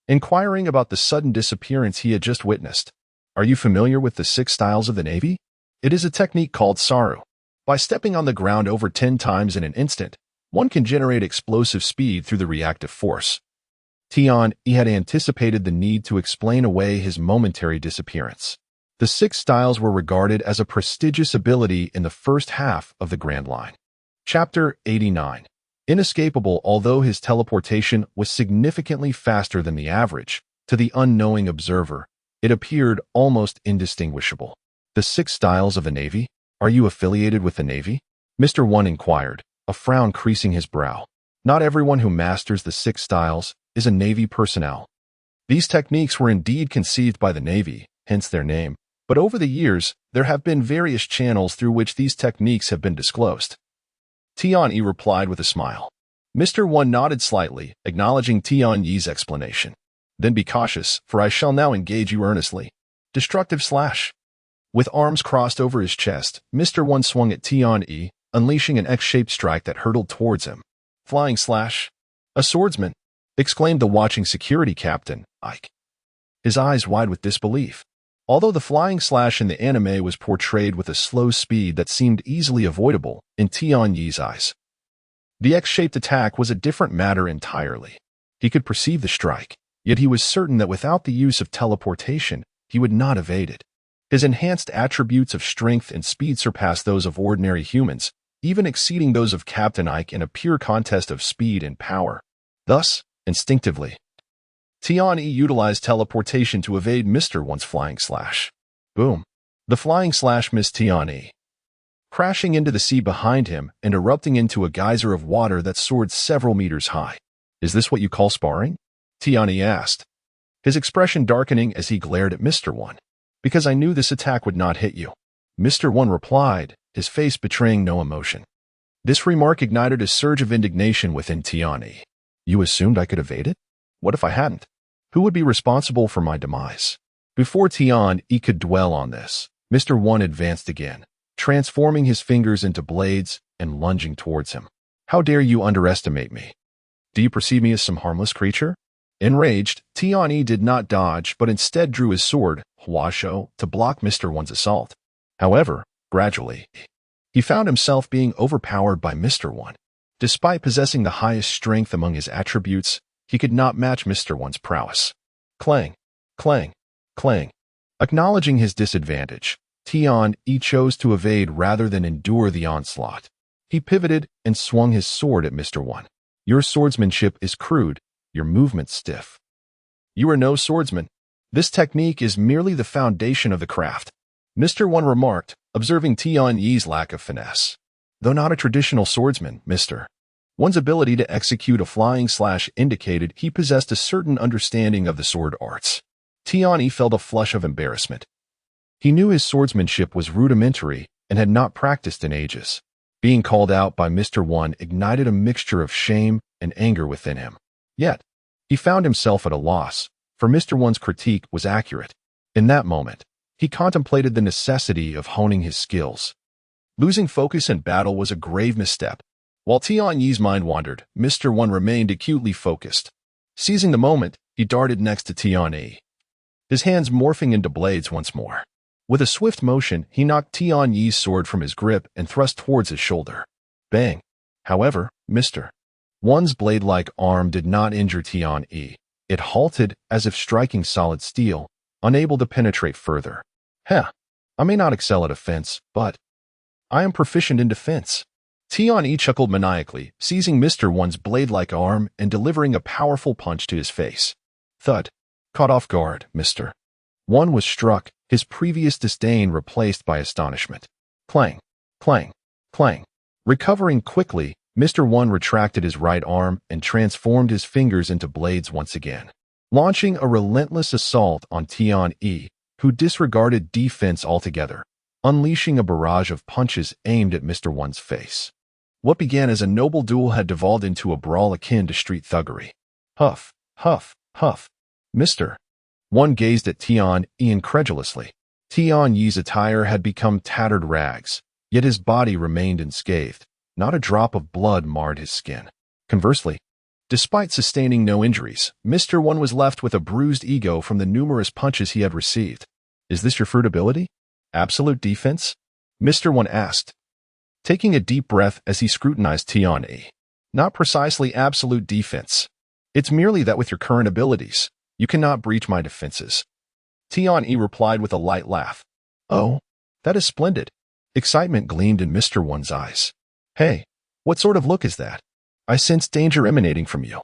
inquiring about the sudden disappearance he had just witnessed. Are you familiar with the 6 styles of the Navy? It is a technique called Saru. By stepping on the ground over 10 times in an instant, one can generate explosive speed through the reactive force. Tian-yi had anticipated the need to explain away his momentary disappearance. The 6 styles were regarded as a prestigious ability in the first half of the Grand Line. Chapter 89. Inescapable. Although his teleportation was significantly faster than the average, to the unknowing observer, it appeared almost indistinguishable. The 6 styles of the Navy? Are you affiliated with the Navy? Mr. One inquired, a frown creasing his brow. Not everyone who masters the 6 styles is a Navy personnel. These techniques were indeed conceived by the Navy, hence their name, but over the years, there have been various channels through which these techniques have been disclosed. Tian-yi replied with a smile. Mr. One nodded slightly, acknowledging Tian-yi's explanation. Then be cautious, for I shall now engage you earnestly. Destructive slash. With arms crossed over his chest, Mr. One swung at Tian-yi, unleashing an X-shaped strike that hurtled towards him. Flying slash. A swordsman, exclaimed the watching security captain, Ike, his eyes wide with disbelief. Although the flying slash in the anime was portrayed with a slow speed that seemed easily avoidable in Tian-yi's eyes, the X-shaped attack was a different matter entirely. He could perceive the strike, yet he was certain that without the use of teleportation, he would not evade it. His enhanced attributes of strength and speed surpassed those of ordinary humans, even exceeding those of Captain Ike in a pure contest of speed and power. Thus, instinctively, Tian-yi utilized teleportation to evade Mr. One's flying slash. Boom. The flying slash missed Tian-yi, crashing into the sea behind him and erupting into a geyser of water that soared several meters high. Is this what you call sparring? Tian-yi asked, his expression darkening as he glared at Mr. One. Because I knew this attack would not hit you. Mr. One replied, his face betraying no emotion. This remark ignited a surge of indignation within Tian-yi. You assumed I could evade it? What if I hadn't? Who would be responsible for my demise? Before Tian-yi could dwell on this, Mr. One advanced again, transforming his fingers into blades and lunging towards him. How dare you underestimate me? Do you perceive me as some harmless creature? Enraged, Tian-yi did not dodge but instead drew his sword, Huasho, to block Mr. One's assault. However, gradually, he found himself being overpowered by Mr. One. Despite possessing the highest strength among his attributes, he could not match Mr. One's prowess. Clang, clang, clang. Acknowledging his disadvantage, Tian-yi chose to evade rather than endure the onslaught. He pivoted and swung his sword at Mr. One. Your swordsmanship is crude, your movement stiff. You are no swordsman. This technique is merely the foundation of the craft, Mr. One remarked, observing Tian-yi's lack of finesse. Though not a traditional swordsman, Mr. One's ability to execute a flying slash indicated he possessed a certain understanding of the sword arts. Tian-yi felt a flush of embarrassment. He knew his swordsmanship was rudimentary and had not practiced in ages. Being called out by Mr. One ignited a mixture of shame and anger within him. Yet, he found himself at a loss, for Mr. One's critique was accurate. In that moment, he contemplated the necessity of honing his skills. Losing focus in battle was a grave misstep. While Tian-yi's mind wandered, Mr. One remained acutely focused. Seizing the moment, he darted next to Tian-yi, his hands morphing into blades once more. With a swift motion, he knocked Tian-yi's sword from his grip and thrust towards his shoulder. Bang! However, Mr. One's blade-like arm did not injure Tian-yi. It halted as if striking solid steel, unable to penetrate further. Heh, I may not excel at offense, but I am proficient in defense. Tian-yi chuckled maniacally, seizing Mr. One's blade-like arm and delivering a powerful punch to his face. Thud. Caught off guard, Mr. One was struck, his previous disdain replaced by astonishment. Clang, clang, clang. Recovering quickly, Mr. One retracted his right arm and transformed his fingers into blades once again, launching a relentless assault on Tian-yi, who disregarded defense altogether. unleashing a barrage of punches aimed at Mr. One's face. What began as a noble duel had devolved into a brawl akin to street thuggery. Huff, huff, huff. Mr. One gazed at Tian-yi incredulously. Tian-yi's attire had become tattered rags, yet his body remained unscathed. Not a drop of blood marred his skin. Conversely, despite sustaining no injuries, Mr. One was left with a bruised ego from the numerous punches he had received. Is this your fruit ability? Absolute defense? Mr. One asked, taking a deep breath as he scrutinized Tian-yi. Not precisely absolute defense. It's merely that with your current abilities, you cannot breach my defenses. Tian-yi replied with a light laugh. Oh, that is splendid. Excitement gleamed in Mr. One's eyes. Hey, what sort of look is that? I sense danger emanating from you.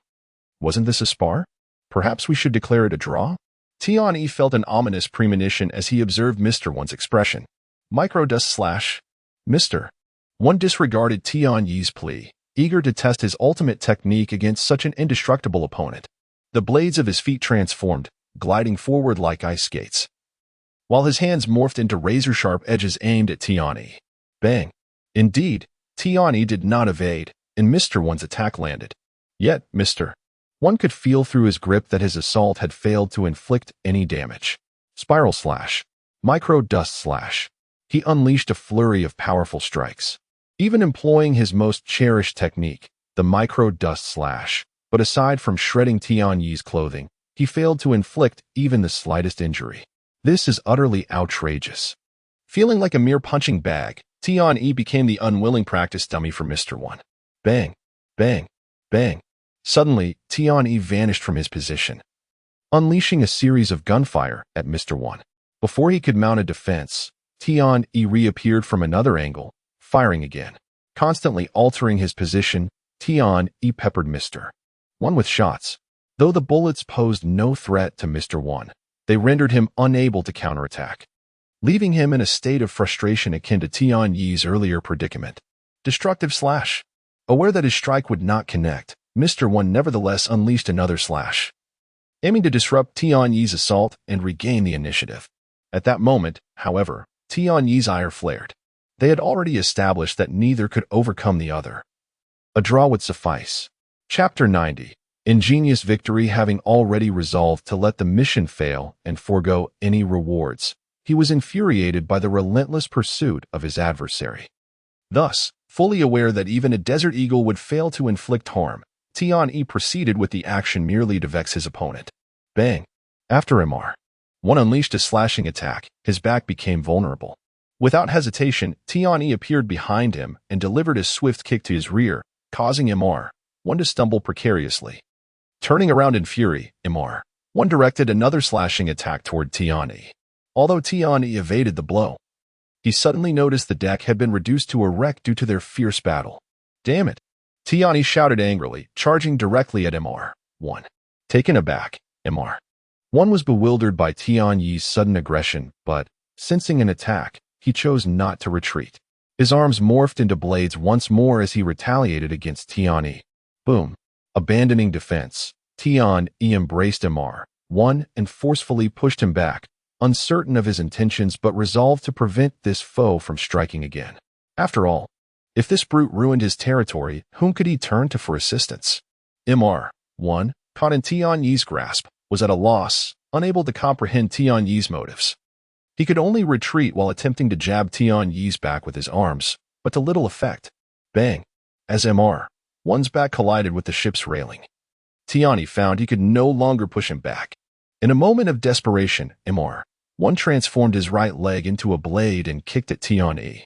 Wasn't this a spar? Perhaps we should declare it a draw? Tian-yi felt an ominous premonition as he observed Mr. One's expression. Microdust slash. Mr. One disregarded Tian-yi's plea, eager to test his ultimate technique against such an indestructible opponent. The blades of his feet transformed, gliding forward like ice skates, while his hands morphed into razor-sharp edges aimed at Tian-yi. Bang! Indeed, Tian-yi did not evade, and Mr. One's attack landed. Yet, Mr. One could feel through his grip that his assault had failed to inflict any damage. Spiral slash. Micro dust slash. He unleashed a flurry of powerful strikes, even employing his most cherished technique, the micro dust slash. But aside from shredding Tian-yi's clothing, he failed to inflict even the slightest injury. This is utterly outrageous. Feeling like a mere punching bag, Tian-yi became the unwilling practice dummy for Mr. One. Bang, bang, bang. Suddenly, Tian-yi vanished from his position, unleashing a series of gunfire at Mr. One. Before he could mount a defense, Tian-yi reappeared from another angle, firing again. Constantly altering his position, Tian-yi peppered Mr. One with shots. Though the bullets posed no threat to Mr. One, they rendered him unable to counterattack, leaving him in a state of frustration akin to Tian-yi's earlier predicament. Destructive slash. Aware that his strike would not connect, Mr. One nevertheless unleashed another slash, aiming to disrupt Tian-yi's assault and regain the initiative. At that moment, however, Tian-yi's ire flared. They had already established that neither could overcome the other. A draw would suffice. Chapter 90. Ingenious victory. Having already resolved to let the mission fail and forego any rewards, he was infuriated by the relentless pursuit of his adversary. Thus, fully aware that even a desert eagle would fail to inflict harm, Tian-yi proceeded with the action merely to vex his opponent. Bang! After Mr. One unleashed a slashing attack, his back became vulnerable. Without hesitation, Tian-yi appeared behind him and delivered a swift kick to his rear, causing Mr. One to stumble precariously. Turning around in fury, Mr. One directed another slashing attack toward Tian-yi. Although Tian-yi evaded the blow, he suddenly noticed the deck had been reduced to a wreck due to their fierce battle. Damn it! Tian-yi shouted angrily, charging directly at Mr. One. Taken aback, Mr. One was bewildered by Tian-yi's sudden aggression, but, sensing an attack, he chose not to retreat. His arms morphed into blades once more as he retaliated against Tian-yi. Boom. Abandoning defense, Tian-yi embraced Mr. One and forcefully pushed him back, uncertain of his intentions but resolved to prevent this foe from striking again. After all, if this brute ruined his territory, whom could he turn to for assistance? Mr. One, caught in Tian-yi's grasp, was at a loss, unable to comprehend Tian-yi's motives. He could only retreat while attempting to jab Tian-yi's back with his arms, but to little effect. Bang! As Mr. One's back collided with the ship's railing, Tian-yi found he could no longer push him back. In a moment of desperation, Mr. One transformed his right leg into a blade and kicked at Tian-yi,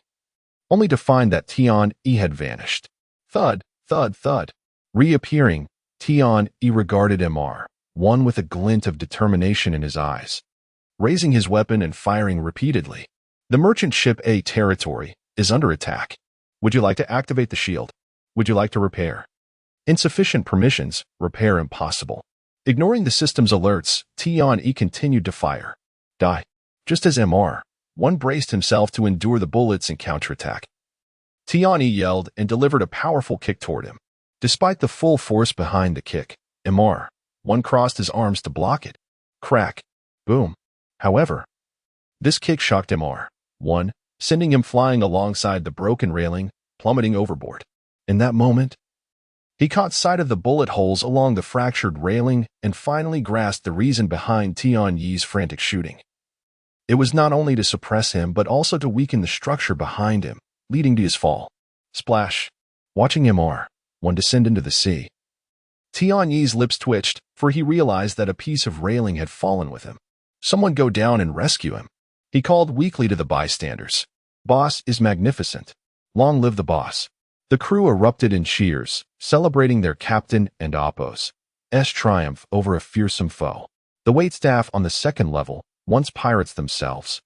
only to find that Tian-yi had vanished. Thud, thud, thud. Reappearing, Tian-yi regarded Mr. One with a glint of determination in his eyes, raising his weapon and firing repeatedly. The merchant ship A territory is under attack. Would you like to activate the shield? Would you like to repair? Insufficient permissions, repair impossible. Ignoring the system's alerts, Tian-yi continued to fire. Die. Just as Mr. One braced himself to endure the bullets and counterattack, Tian-yi yelled and delivered a powerful kick toward him. Despite the full force behind the kick, Mr. One crossed his arms to block it. Crack. Boom. However, this kick shocked Mr. One, sending him flying alongside the broken railing, plummeting overboard. In that moment, he caught sight of the bullet holes along the fractured railing and finally grasped the reason behind Tian Yi's frantic shooting. It was not only to suppress him but also to weaken the structure behind him, leading to his fall. Splash. Watching MR1 descend into the sea. Tian Yi's lips twitched, for he realized that a piece of railing had fallen with him. Someone go down and rescue him. He called weakly to the bystanders. Boss is magnificent. Long live the boss. The crew erupted in cheers, celebrating their captain and Appo's triumph over a fearsome foe. The waitstaff on the second level, once pirates themselves,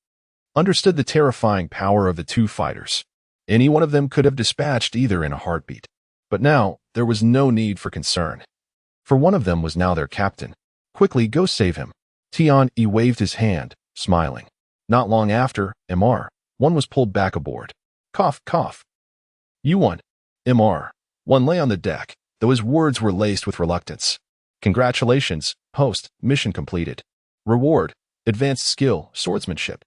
understood the terrifying power of the two fighters. Any one of them could have dispatched either in a heartbeat. But now, there was no need for concern. For one of them was now their captain. Quickly, go save him. Tian Yi waved his hand, smiling. Not long after, MR1 was pulled back aboard. Cough, cough. You won. MR1 lay on the deck, though his words were laced with reluctance. Congratulations, host, mission completed. Reward, advanced skill, swordsmanship.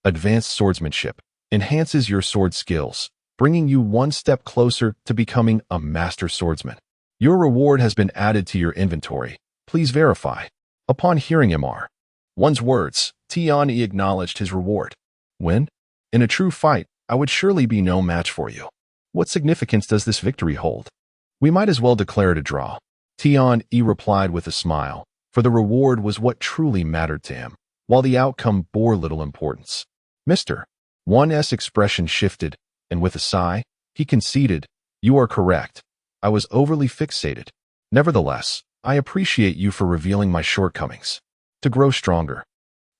Advanced swordsmanship enhances your sword skills, bringing you one step closer to becoming a master swordsman. Your reward has been added to your inventory. Please verify. Upon hearing MR1's words, Tian Yi acknowledged his reward. Win? In a true fight, I would surely be no match for you. What significance does this victory hold? We might as well declare it a draw. Tian Yi replied with a smile, for the reward was what truly mattered to him, while the outcome bore little importance. Mr. 1's expression shifted, and with a sigh, he conceded, You are correct. I was overly fixated. Nevertheless, I appreciate you for revealing my shortcomings. To grow stronger,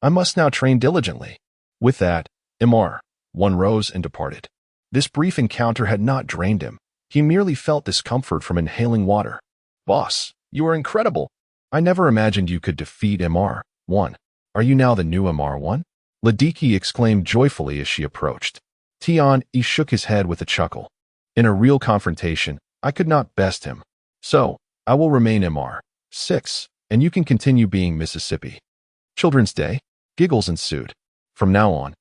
I must now train diligently. With that, MR1 rose and departed. This brief encounter had not drained him. He merely felt discomfort from inhaling water. Boss, you are incredible. I never imagined you could defeat MR1. Are you now the new MR1? Ladiki exclaimed joyfully as she approached. Tian Yi shook his head with a chuckle. In a real confrontation, I could not best him. So, I will remain MR6, and you can continue being Mississippi. Children's Day? Giggles ensued. From now on,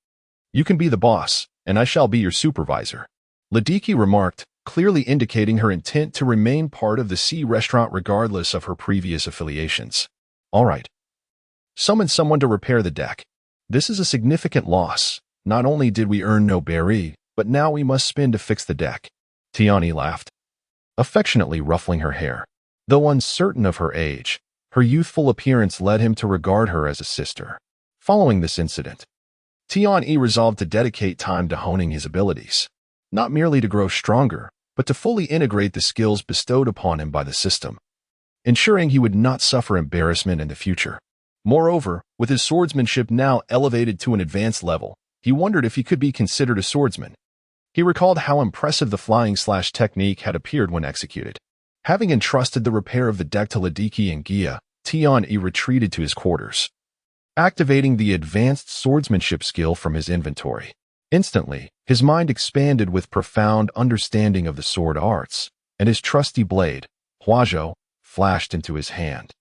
you can be the boss, and I shall be your supervisor. Ladiki remarked, clearly indicating her intent to remain part of the sea restaurant regardless of her previous affiliations. All right. Summon someone to repair the deck. This is a significant loss. Not only did we earn no berry, but now we must spin to fix the deck. Tian Yi laughed, affectionately ruffling her hair. Though uncertain of her age, her youthful appearance led him to regard her as a sister. Following this incident, Tian Yi resolved to dedicate time to honing his abilities, not merely to grow stronger, but to fully integrate the skills bestowed upon him by the system, ensuring he would not suffer embarrassment in the future. Moreover, with his swordsmanship now elevated to an advanced level, he wondered if he could be considered a swordsman. He recalled how impressive the flying slash technique had appeared when executed. Having entrusted the repair of the deck to Ladiki and Gia, Tian Yi retreated to his quarters, activating the advanced swordsmanship skill from his inventory. Instantly, his mind expanded with profound understanding of the sword arts, and his trusty blade, Huazhou, flashed into his hand.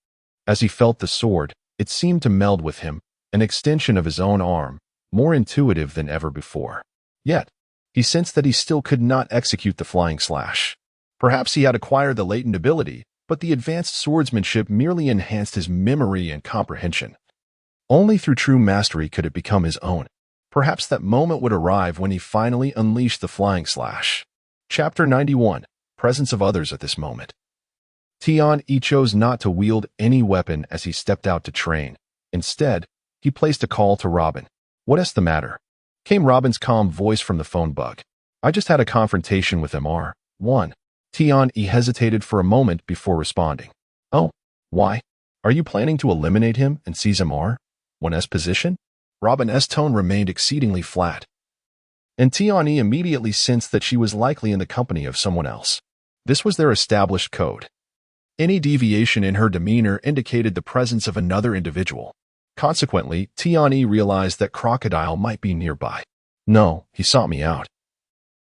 As he felt the sword, it seemed to meld with him, an extension of his own arm, more intuitive than ever before. Yet, he sensed that he still could not execute the flying slash. Perhaps he had acquired the latent ability, but the advanced swordsmanship merely enhanced his memory and comprehension. Only through true mastery could it become his own. Perhaps that moment would arrive when he finally unleashed the flying slash. Chapter 91. Presence of others at this moment. Tian Yi chose not to wield any weapon as he stepped out to train. Instead, he placed a call to Robin. What's the matter? Came Robin's calm voice from the phone bug. I just had a confrontation with MR1. Tian Yi hesitated for a moment before responding. Oh, why? Are you planning to eliminate him and seize MR1's position? Robin's tone remained exceedingly flat, and Tian Yi immediately sensed that she was likely in the company of someone else. This was their established code. Any deviation in her demeanor indicated the presence of another individual. Consequently, Tian Yi realized that Crocodile might be nearby. No, he sought me out,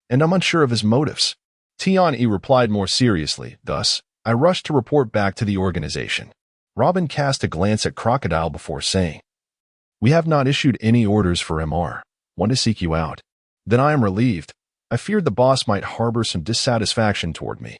and I'm unsure of his motives. Tian Yi replied more seriously. Thus, I rushed to report back to the organization. Robin cast a glance at Crocodile before saying, We have not issued any orders for MR1 to seek you out. Then I am relieved. I feared the boss might harbor some dissatisfaction toward me.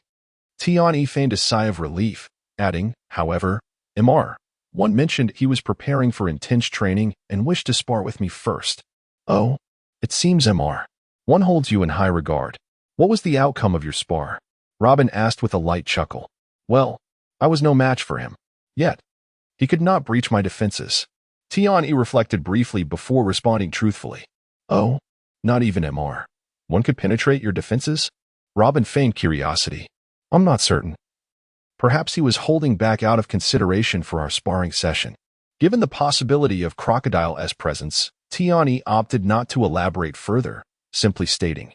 Tian feigned a sigh of relief, adding, however, Mr. One mentioned he was preparing for intense training and wished to spar with me first. Oh, it seems Mr. One holds you in high regard. What was the outcome of your spar? Robin asked with a light chuckle. Well, I was no match for him. Yet, he could not breach my defenses. Tian reflected briefly before responding truthfully. Oh, not even Mr. One could penetrate your defenses? Robin feigned curiosity. I'm not certain. Perhaps he was holding back out of consideration for our sparring session. Given the possibility of Crocodile's presence, Tian opted not to elaborate further, simply stating,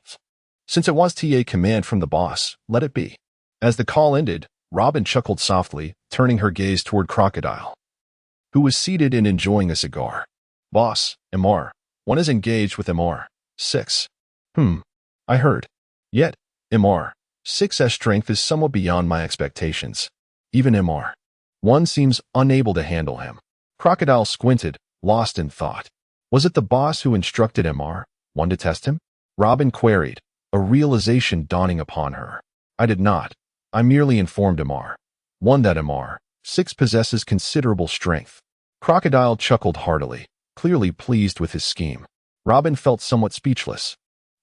since it was TA command from the boss, let it be. As the call ended, Robin chuckled softly, turning her gaze toward Crocodile, who was seated and enjoying a cigar. Boss, Mr. One is engaged with Mr. 6. I heard. Yet, Mr. 6's strength is somewhat beyond my expectations. Even Mr. One seems unable to handle him. Crocodile squinted, lost in thought. Was it the boss who instructed Mr. One to test him? Robin queried, a realization dawning upon her. I did not. I merely informed Mr. One that Mr. 6 possesses considerable strength. Crocodile chuckled heartily, clearly pleased with his scheme. Robin felt somewhat speechless.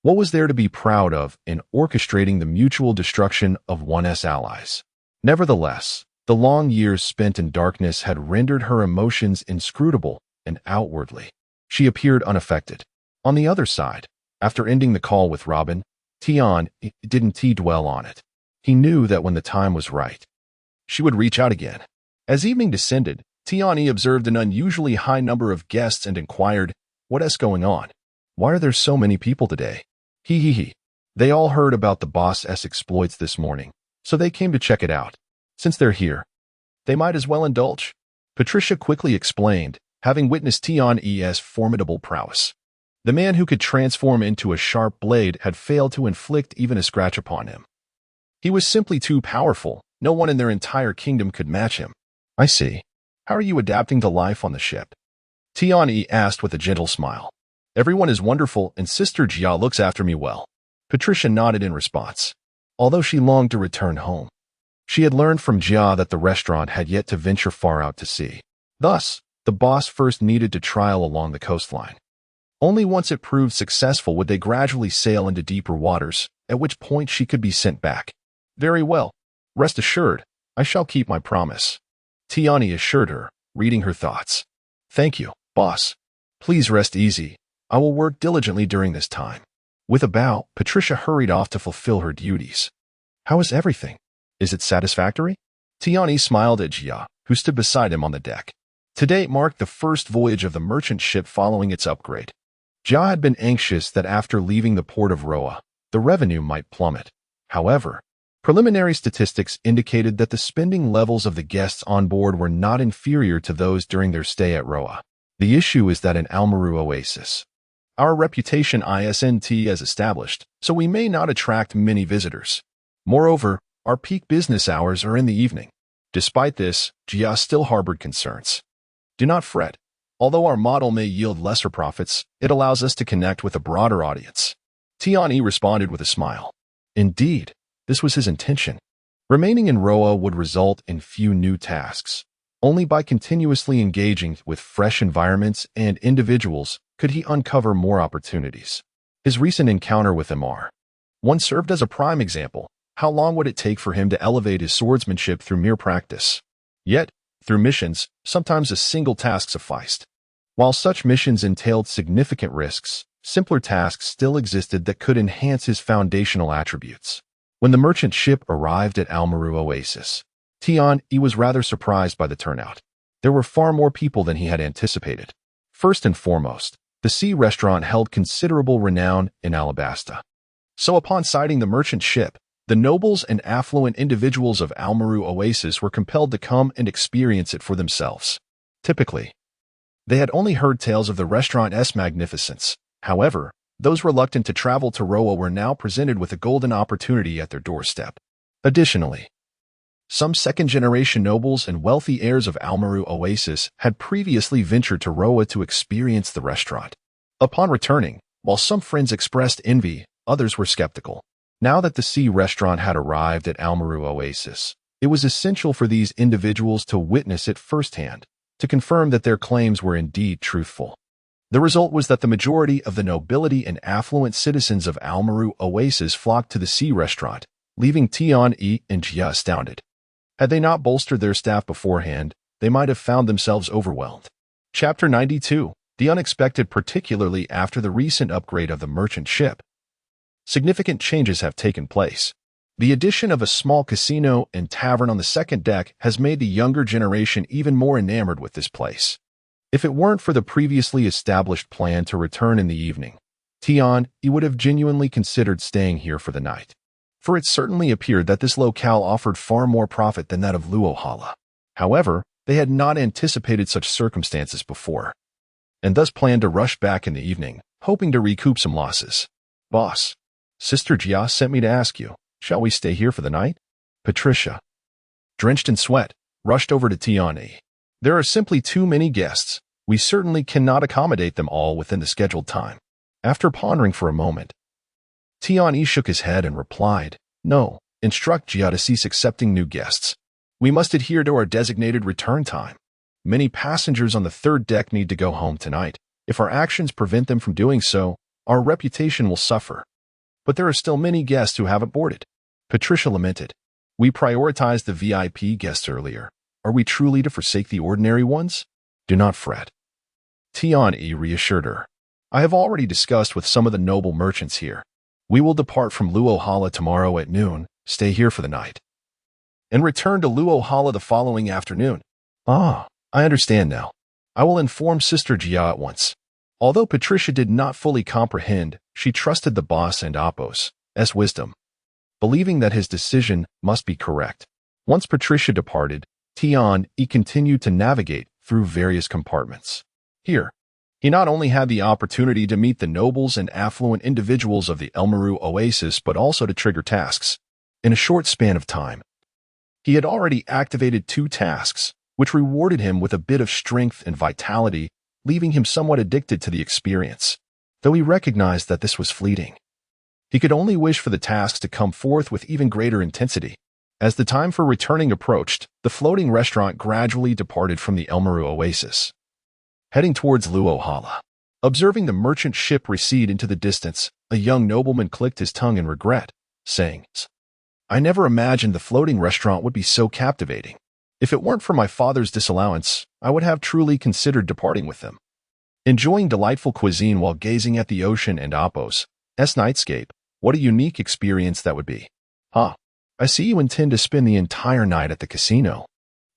What was there to be proud of in orchestrating the mutual destruction of one's allies? Nevertheless, the long years spent in darkness had rendered her emotions inscrutable, and outwardly, she appeared unaffected. On the other side, after ending the call with Robin, Tian didn't dwell on it. He knew that when the time was right, she would reach out again. As evening descended, Tian observed an unusually high number of guests and inquired, "What's going on? Why are there so many people today?" He. They all heard about the boss's exploits this morning, so they came to check it out. Since they're here, they might as well indulge. Patricia quickly explained, having witnessed Tian's formidable prowess. The man who could transform into a sharp blade had failed to inflict even a scratch upon him. He was simply too powerful. No one in their entire kingdom could match him. I see. How are you adapting to life on the ship? Tian asked with a gentle smile. Everyone is wonderful, and Sister Jia looks after me well. Patricia nodded in response. Although she longed to return home, she had learned from Jia that the restaurant had yet to venture far out to sea. Thus, the boss first needed to trial along the coastline. Only once it proved successful would they gradually sail into deeper waters, at which point she could be sent back. Very well. Rest assured, I shall keep my promise. Tian assured her, reading her thoughts. Thank you, boss. Please rest easy. I will work diligently during this time. With a bow, Patricia hurried off to fulfill her duties. How is everything? Is it satisfactory? Tian smiled at Jia, who stood beside him on the deck. Today marked the first voyage of the merchant ship following its upgrade. Jia had been anxious that after leaving the port of Roa, the revenue might plummet. However, preliminary statistics indicated that the spending levels of the guests on board were not inferior to those during their stay at Roa. The issue is that in Almaru Oasis, our reputation isn't as established, so we may not attract many visitors. Moreover, our peak business hours are in the evening. Despite this, Jia still harbored concerns. Do not fret. Although our model may yield lesser profits, it allows us to connect with a broader audience. Tian responded with a smile. Indeed, this was his intention. Remaining in Roa would result in few new tasks. Only by continuously engaging with fresh environments and individuals could he uncover more opportunities. His recent encounter with Mr. One served as a prime example. How long would it take for him to elevate his swordsmanship through mere practice? Yet, through missions, sometimes a single task sufficed. While such missions entailed significant risks, simpler tasks still existed that could enhance his foundational attributes. When the merchant ship arrived at Almaru Oasis, Tian was rather surprised by the turnout. There were far more people than he had anticipated. First and foremost, the sea restaurant held considerable renown in Alabasta. So upon sighting the merchant ship, the nobles and affluent individuals of Almaru Oasis were compelled to come and experience it for themselves. Typically, they had only heard tales of the restaurant's magnificence. However, those reluctant to travel to Roa were now presented with a golden opportunity at their doorstep. Additionally, some second-generation nobles and wealthy heirs of Almaru Oasis had previously ventured to Roa to experience the restaurant. Upon returning, While some friends expressed envy, others were skeptical. Now that the sea restaurant had arrived at Almaru Oasis, it was essential for these individuals to witness it firsthand, to confirm that their claims were indeed truthful. The result was that the majority of the nobility and affluent citizens of Almaru Oasis flocked to the sea restaurant, leaving Tian-E and Jia astounded. Had they not bolstered their staff beforehand, they might have found themselves overwhelmed. Chapter 92. The unexpected, particularly after the recent upgrade of the merchant ship. Significant changes have taken place. The addition of a small casino and tavern on the second deck has made the younger generation even more enamored with this place. If it weren't for the previously established plan to return in the evening, Tian-E would have genuinely considered staying here for the night. For it certainly appeared that this locale offered far more profit than that of Luohala. However, they had not anticipated such circumstances before, and thus planned to rush back in the evening, hoping to recoup some losses. Boss, Sister Jia sent me to ask you, shall we stay here for the night? Patricia, drenched in sweat, rushed over to Tian-E. There are simply too many guests. We certainly cannot accommodate them all within the scheduled time. After pondering for a moment, Tian-E shook his head and replied, No, instruct Jia to cease accepting new guests. We must adhere to our designated return time. Many passengers on the third deck need to go home tonight. If our actions prevent them from doing so, our reputation will suffer. But there are still many guests who haven't boarded. Patricia lamented. We prioritized the VIP guests earlier. Are we truly to forsake the ordinary ones? Do not fret. Tian-E reassured her. I have already discussed with some of the noble merchants here. We will depart from Luohala tomorrow at noon, stay here for the night, and return to Luohala the following afternoon. Ah, I understand now. I will inform Sister Jia at once. Although Patricia did not fully comprehend, she trusted the boss and Apos' wisdom, believing that his decision must be correct. Once Patricia departed, Tian-E continued to navigate through various compartments. Here, he not only had the opportunity to meet the nobles and affluent individuals of the Almaru Oasis, but also to trigger tasks. In a short span of time, he had already activated 2 tasks, which rewarded him with a bit of strength and vitality, leaving him somewhat addicted to the experience. Though he recognized that this was fleeting, he could only wish for the tasks to come forth with even greater intensity. As the time for returning approached, the floating restaurant gradually departed from the Almaru Oasis, heading towards Luohala. Observing the merchant ship recede into the distance, a young nobleman clicked his tongue in regret, saying, I never imagined the floating restaurant would be so captivating. If it weren't for my father's disallowance, I would have truly considered departing with them. Enjoying delightful cuisine while gazing at the ocean and Apos' nightscape, what a unique experience that would be. I see you intend to spend the entire night at the casino.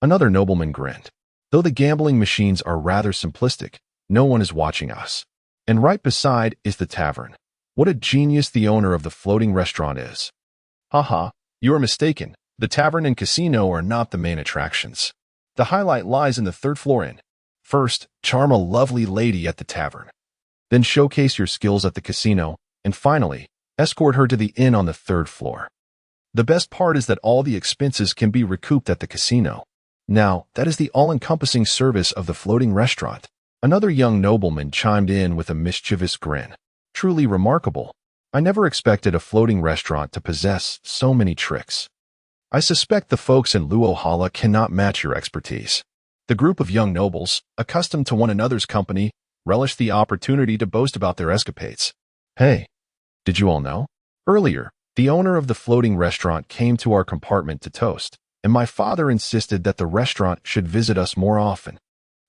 Another nobleman grinned. Though the gambling machines are rather simplistic, no one is watching us. And right beside is the tavern. What a genius the owner of the floating restaurant is. You are mistaken. The tavern and casino are not the main attractions. The highlight lies in the third floor inn. First, charm a lovely lady at the tavern. Then showcase your skills at the casino. And finally, escort her to the inn on the third floor. The best part is that all the expenses can be recouped at the casino. Now, that is the all-encompassing service of the floating restaurant. Another young nobleman chimed in with a mischievous grin. Truly remarkable. I never expected a floating restaurant to possess so many tricks. I suspect the folks in Luohala cannot match your expertise. The group of young nobles, accustomed to one another's company, relished the opportunity to boast about their escapades. Hey, did you all know? Earlier, the owner of the floating restaurant came to our compartment to toast, and my father insisted that the restaurant should visit us more often.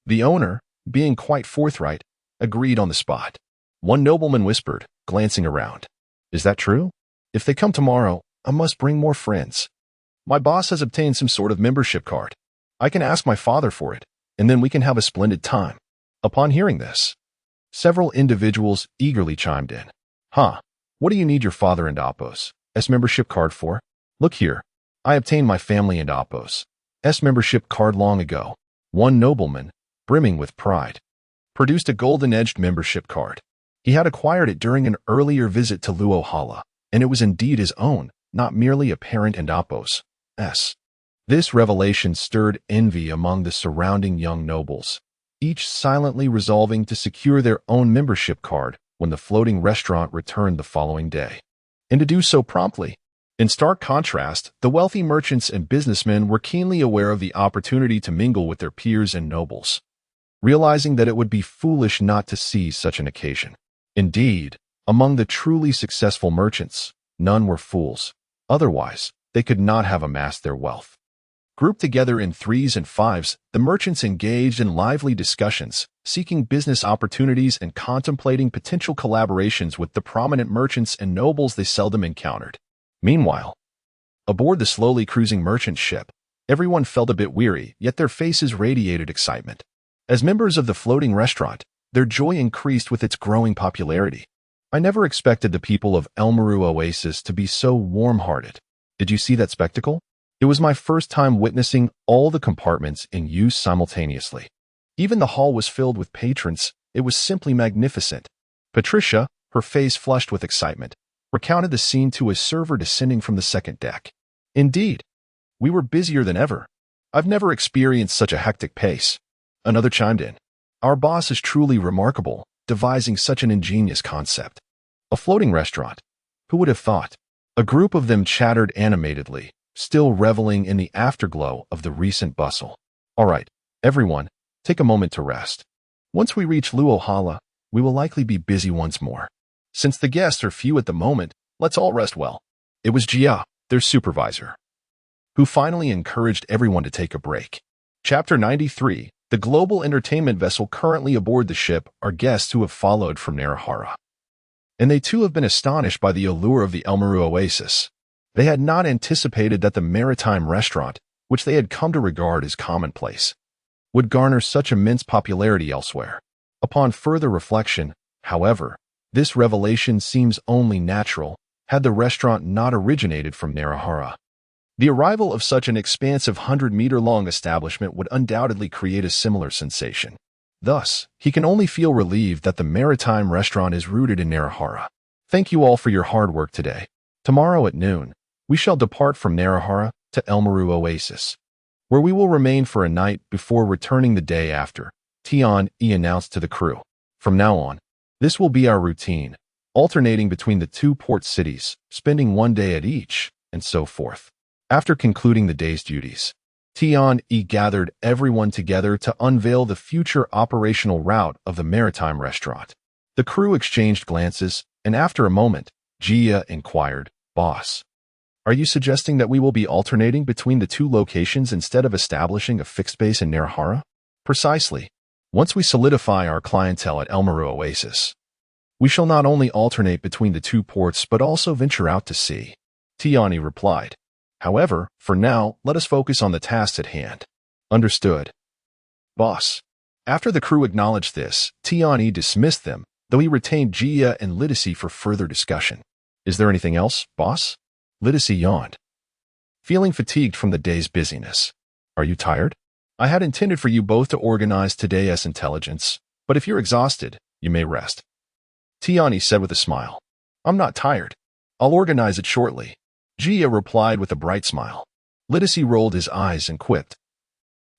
The owner, being quite forthright, agreed on the spot. One nobleman whispered, glancing around. Is that true? If they come tomorrow, I must bring more friends. My boss has obtained some sort of membership card. I can ask my father for it, and then we can have a splendid time. Upon hearing this, several individuals eagerly chimed in. What do you need your father and Apos' membership card for? Look here, I obtained my family and Apos' membership card long ago. One nobleman, brimming with pride, produced a golden-edged membership card. He had acquired it during an earlier visit to Luohala, and it was indeed his own, not merely a parent and Apos'. This revelation stirred envy among the surrounding young nobles, each silently resolving to secure their own membership card when the floating restaurant returned the following day, and to do so promptly. In stark contrast, the wealthy merchants and businessmen were keenly aware of the opportunity to mingle with their peers and nobles, realizing that it would be foolish not to seize such an occasion. Indeed, among the truly successful merchants, none were fools. Otherwise, they could not have amassed their wealth. Grouped together in threes and fives, the merchants engaged in lively discussions, seeking business opportunities and contemplating potential collaborations with the prominent merchants and nobles they seldom encountered. Meanwhile, aboard the slowly cruising merchant ship, everyone felt a bit weary, yet their faces radiated excitement. As members of the floating restaurant, their joy increased with its growing popularity. I never expected the people of El Meru Oasis to be so warm-hearted. Did you see that spectacle? It was my first time witnessing all the compartments in use simultaneously. Even the hall was filled with patrons. It was simply magnificent. Patricia, her face flushed with excitement, recounted the scene to a server descending from the second deck. Indeed, we were busier than ever. I've never experienced such a hectic pace. Another chimed in. Our boss is truly remarkable, devising such an ingenious concept. A floating restaurant. Who would have thought? A group of them chattered animatedly, still reveling in the afterglow of the recent bustle. All right, everyone, take a moment to rest. Once we reach Luohala, we will likely be busy once more. Since the guests are few at the moment, let's all rest well. It was Jia, their supervisor, who finally encouraged everyone to take a break. Chapter 93. The global entertainment vessel currently aboard the ship are guests who have followed from Narahara. And they too have been astonished by the allure of the El Meru Oasis. They had not anticipated that the maritime restaurant, which they had come to regard as commonplace, would garner such immense popularity elsewhere. Upon further reflection, however, this revelation seems only natural had the restaurant not originated from Narahara. The arrival of such an expansive 100-meter-long establishment would undoubtedly create a similar sensation. Thus, he can only feel relieved that the maritime restaurant is rooted in Narahara. Thank you all for your hard work today. Tomorrow at noon, we shall depart from Narahara to El Meru Oasis, where we will remain for a night before returning the day after, Tian-E announced to the crew. From now on, this will be our routine, alternating between the two port cities, spending one day at each, and so forth. After concluding the day's duties, Tian-E gathered everyone together to unveil the future operational route of the maritime restaurant. The crew exchanged glances, and after a moment, Jia inquired, "Boss, are you suggesting that we will be alternating between the two locations instead of establishing a fixed base in Narahara?" Precisely. Once we solidify our clientele at El Meru Oasis, we shall not only alternate between the two ports but also venture out to sea, Tian-E replied. However, for now, let us focus on the tasks at hand. Understood. Boss. After the crew acknowledged this, Tian-E dismissed them, though he retained Jia and Lidisi for further discussion. Is there anything else, boss? Lidisi yawned, feeling fatigued from the day's busyness. Are you tired? I had intended for you both to organize today's intelligence, but if you're exhausted, you may rest. Tian-E said with a smile. I'm not tired. I'll organize it shortly. Jia replied with a bright smile. Lidisi rolled his eyes and quipped.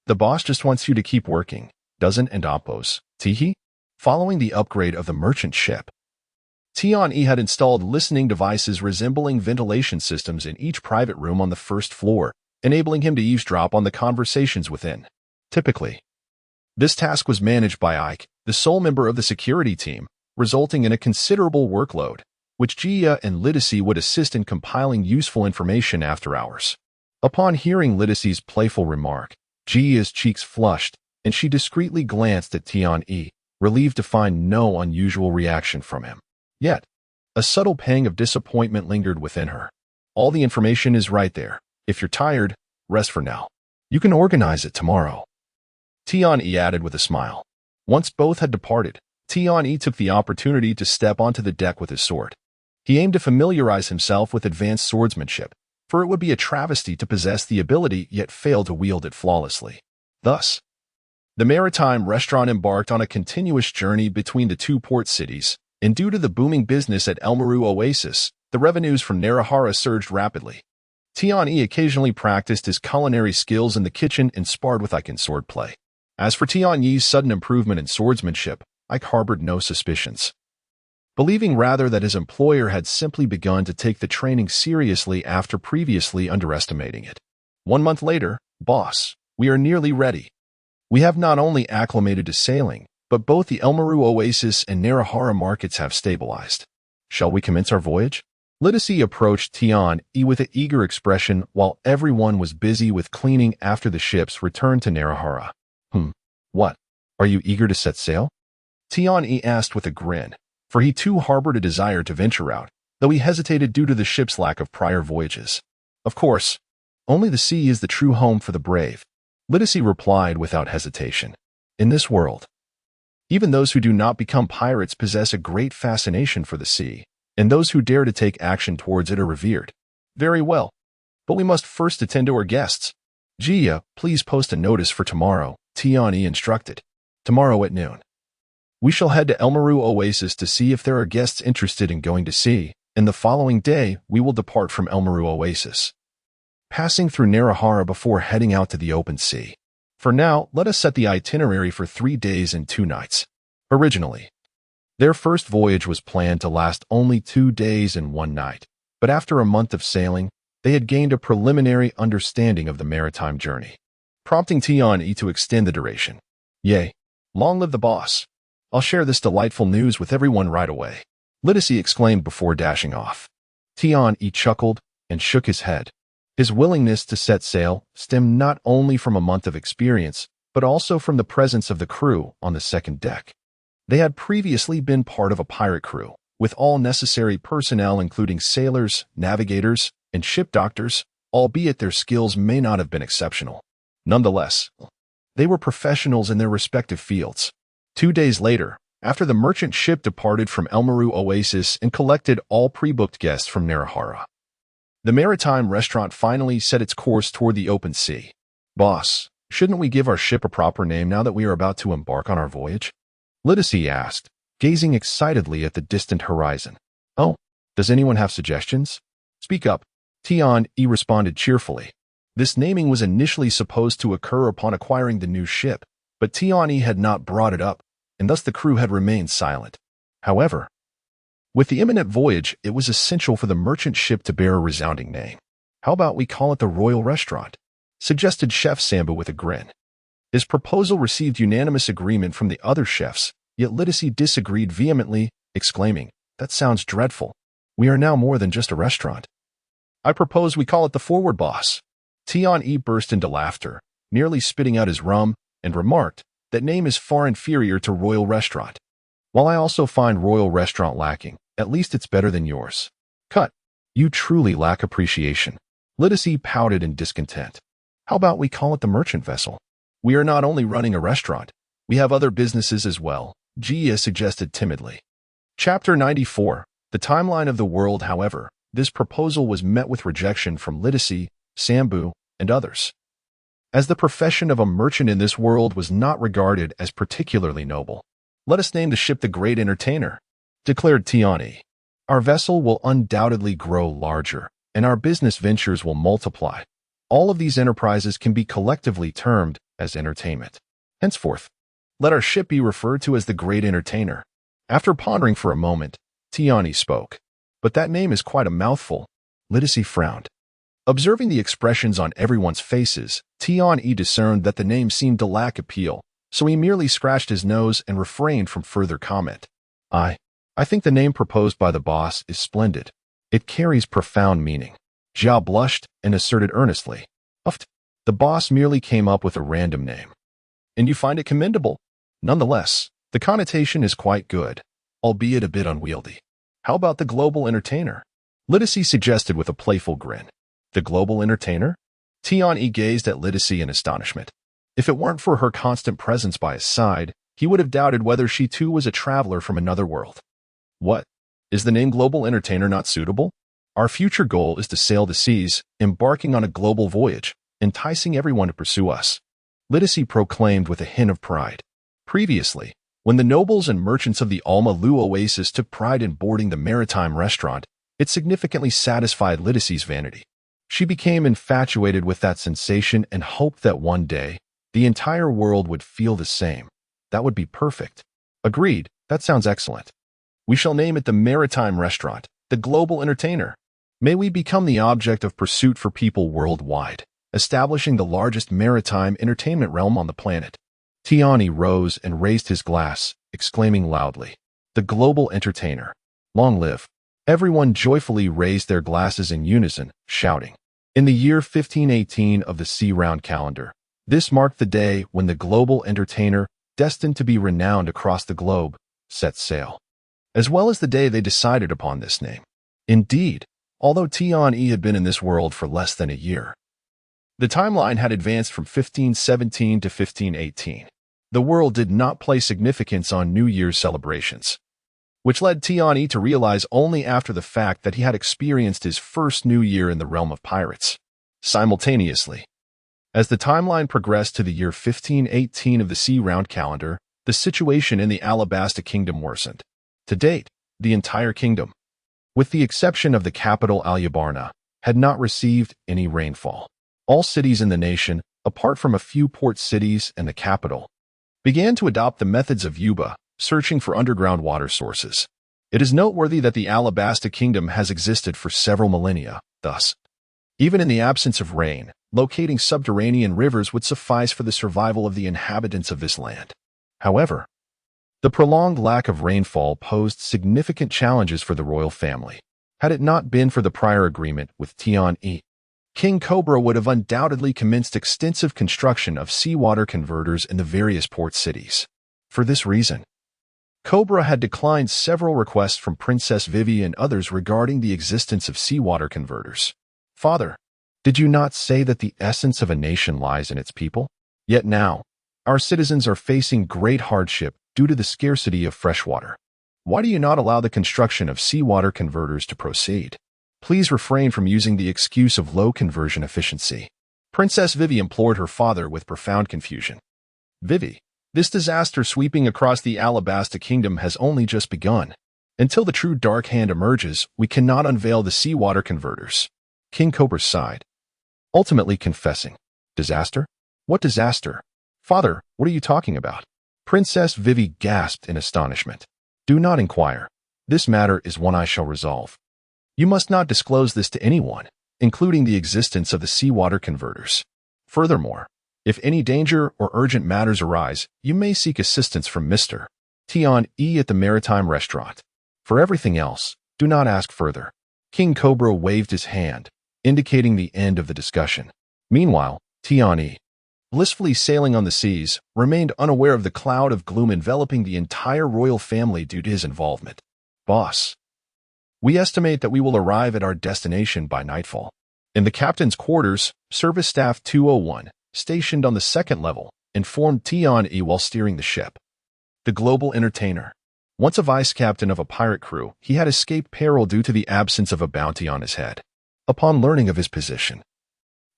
The boss just wants you to keep working, doesn't and oppose, Tihi? Following the upgrade of the merchant ship, Tian-E had installed listening devices resembling ventilation systems in each private room on the first floor, enabling him to eavesdrop on the conversations within. Typically, this task was managed by Ike, the sole member of the security team, resulting in a considerable workload, which Jia and Lidisi would assist in compiling useful information after hours. Upon hearing Lidisi's playful remark, Jia's cheeks flushed, and she discreetly glanced at Tian-E, relieved to find no unusual reaction from him. Yet, a subtle pang of disappointment lingered within her. All the information is right there. If you're tired, rest for now. You can organize it tomorrow. Tian-E added with a smile. Once both had departed, Tian-E took the opportunity to step onto the deck with his sword. He aimed to familiarize himself with advanced swordsmanship, for it would be a travesty to possess the ability yet fail to wield it flawlessly. Thus, the maritime restaurant embarked on a continuous journey between the two port cities, and due to the booming business at El Meru Oasis, the revenues from Narahara surged rapidly. Tian-E occasionally practiced his culinary skills in the kitchen and sparred with Ike in swordplay. As for Tian-Yi's sudden improvement in swordsmanship, Ike harbored no suspicions. believing rather that his employer had simply begun to take the training seriously after previously underestimating it. 1 month later, boss, we are nearly ready. We have not only acclimated to sailing, but both the Elmaru Oasis and Narahara markets have stabilized. Shall we commence our voyage? Liddacy approached Tian-E with an eager expression while everyone was busy with cleaning after the ships returned to Narahara. What? Are you eager to set sail? Tian-E asked with a grin, for he too harbored a desire to venture out, though he hesitated due to the ship's lack of prior voyages. Of course, only the sea is the true home for the brave, Liddacy replied without hesitation. In this world, even those who do not become pirates possess a great fascination for the sea, and those who dare to take action towards it are revered. Very well, but we must first attend to our guests. Gia, please post a notice for tomorrow, Tian-E instructed. Tomorrow at noon. We shall head to Elmaru Oasis to see if there are guests interested in going to sea, and the following day we will depart from Elmaru Oasis, passing through Narahara before heading out to the open sea. For now, let us set the itinerary for 3 days and 2 nights. Originally, their first voyage was planned to last only 2 days and 1 night, but after a month of sailing, they had gained a preliminary understanding of the maritime journey, prompting Tian-E to extend the duration. Yay! Long live the boss! I'll share this delightful news with everyone right away, Liddacy exclaimed before dashing off. Tian-E chuckled and shook his head. His willingness to set sail stemmed not only from a month of experience, but also from the presence of the crew on the second deck. They had previously been part of a pirate crew, with all necessary personnel including sailors, navigators, and ship doctors, albeit their skills may not have been exceptional. Nonetheless, they were professionals in their respective fields. 2 days later, after the merchant ship departed from Elmaru Oasis and collected all pre-booked guests from Narahara, the maritime restaurant finally set its course toward the open sea. Boss, shouldn't we give our ship a proper name now that we are about to embark on our voyage? Liddacy asked, gazing excitedly at the distant horizon. Oh, does anyone have suggestions? Speak up, Tian-E responded cheerfully. This naming was initially supposed to occur upon acquiring the new ship, but Tian-E had not brought it up, and thus the crew had remained silent. However, with the imminent voyage, it was essential for the merchant ship to bear a resounding name. How about we call it the Royal Restaurant? Suggested Chef Sambu with a grin. His proposal received unanimous agreement from the other chefs, yet Liddacy disagreed vehemently, exclaiming, "That sounds dreadful. We are now more than just a restaurant. I propose we call it the Forward Boss." Tian-E burst into laughter, nearly spitting out his rum, and remarked, "That name is far inferior to Royal Restaurant. While I also find Royal Restaurant lacking, at least it's better than yours." Cut. You truly lack appreciation. Liddacy pouted in discontent. How about we call it the Merchant Vessel? We are not only running a restaurant, we have other businesses as well, Gia suggested timidly. Chapter 94. The Timeline of the World. However, this proposal was met with rejection from Liddacy, Sambu, and others, as the profession of a merchant in this world was not regarded as particularly noble. Let us name the ship the Great Entertainer, declared Tian-E. Our vessel will undoubtedly grow larger, and our business ventures will multiply. All of these enterprises can be collectively termed as entertainment. Henceforth, let our ship be referred to as the Great Entertainer. After pondering for a moment, Tian-E spoke. But that name is quite a mouthful. Liddacy frowned. Observing the expressions on everyone's faces, Tian-E discerned that the name seemed to lack appeal, so he merely scratched his nose and refrained from further comment. I think the name proposed by the boss is splendid. It carries profound meaning. Jia blushed and asserted earnestly. The boss merely came up with a random name. And you find it commendable. Nonetheless, the connotation is quite good, albeit a bit unwieldy. How about the Global Entertainer? Liddacy suggested with a playful grin. The Global Entertainer? Tian-E gazed at Liddacy in astonishment. If it weren't for her constant presence by his side, he would have doubted whether she too was a traveler from another world. What? Is the name Global Entertainer not suitable? Our future goal is to sail the seas, embarking on a global voyage, enticing everyone to pursue us, Liddacy proclaimed with a hint of pride. Previously, when the nobles and merchants of the Alma-Lu Oasis took pride in boarding the maritime restaurant, it significantly satisfied Liddacy's vanity. She became infatuated with that sensation and hoped that one day, the entire world would feel the same. That would be perfect. Agreed, that sounds excellent. We shall name it the Maritime Restaurant, the Global Entertainer. May we become the object of pursuit for people worldwide, establishing the largest maritime entertainment realm on the planet. Tiani rose and raised his glass, exclaiming loudly, "The Global Entertainer. Long live." Everyone joyfully raised their glasses in unison, shouting. In the year 1518 of the sea-round calendar, this marked the day when the Global Entertainer, destined to be renowned across the globe, set sail. As well as the day they decided upon this name. Indeed, although Tian-E had been in this world for less than a year, the timeline had advanced from 1517 to 1518. The world did not place significance on New Year's celebrations, which led Tiani to realize only after the fact that he had experienced his first New Year in the realm of pirates. Simultaneously, as the timeline progressed to the year 1518 of the sea-round calendar, the situation in the Alabasta Kingdom worsened. To date, the entire kingdom, with the exception of the capital Alyabarna, had not received any rainfall. All cities in the nation, apart from a few port cities and the capital, began to adopt the methods of Yuba, searching for underground water sources. It is noteworthy that the Alabasta Kingdom has existed for several millennia. Thus, even in the absence of rain, locating subterranean rivers would suffice for the survival of the inhabitants of this land. However, the prolonged lack of rainfall posed significant challenges for the royal family. Had it not been for the prior agreement with Tian-E, King Cobra would have undoubtedly commenced extensive construction of seawater converters in the various port cities. For this reason, Cobra had declined several requests from Princess Vivi and others regarding the existence of seawater converters. "Father, did you not say that the essence of a nation lies in its people? Yet now, our citizens are facing great hardship due to the scarcity of fresh water. Why do you not allow the construction of seawater converters to proceed? Please refrain from using the excuse of low conversion efficiency." Princess Vivi implored her father with profound confusion. "Vivi, this disaster sweeping across the Alabasta Kingdom has only just begun. Until the true Dark Hand emerges, we cannot unveil the seawater converters." King Cobra sighed, ultimately confessing, "Disaster? What disaster? Father, what are you talking about?" Princess Vivi gasped in astonishment. "Do not inquire. This matter is one I shall resolve. You must not disclose this to anyone, including the existence of the seawater converters. Furthermore, if any danger or urgent matters arise, you may seek assistance from Mr. Tian-E at the Maritime Restaurant. For everything else, do not ask further." King Cobra waved his hand, indicating the end of the discussion. Meanwhile, Tian-E, blissfully sailing on the seas, remained unaware of the cloud of gloom enveloping the entire royal family due to his involvement. "Boss, we estimate that we will arrive at our destination by nightfall." In the captain's quarters, Service Staff 201, stationed on the second level, informed Tian-E while steering the ship. The Global Entertainer. Once a vice-captain of a pirate crew, he had escaped peril due to the absence of a bounty on his head. Upon learning of his position,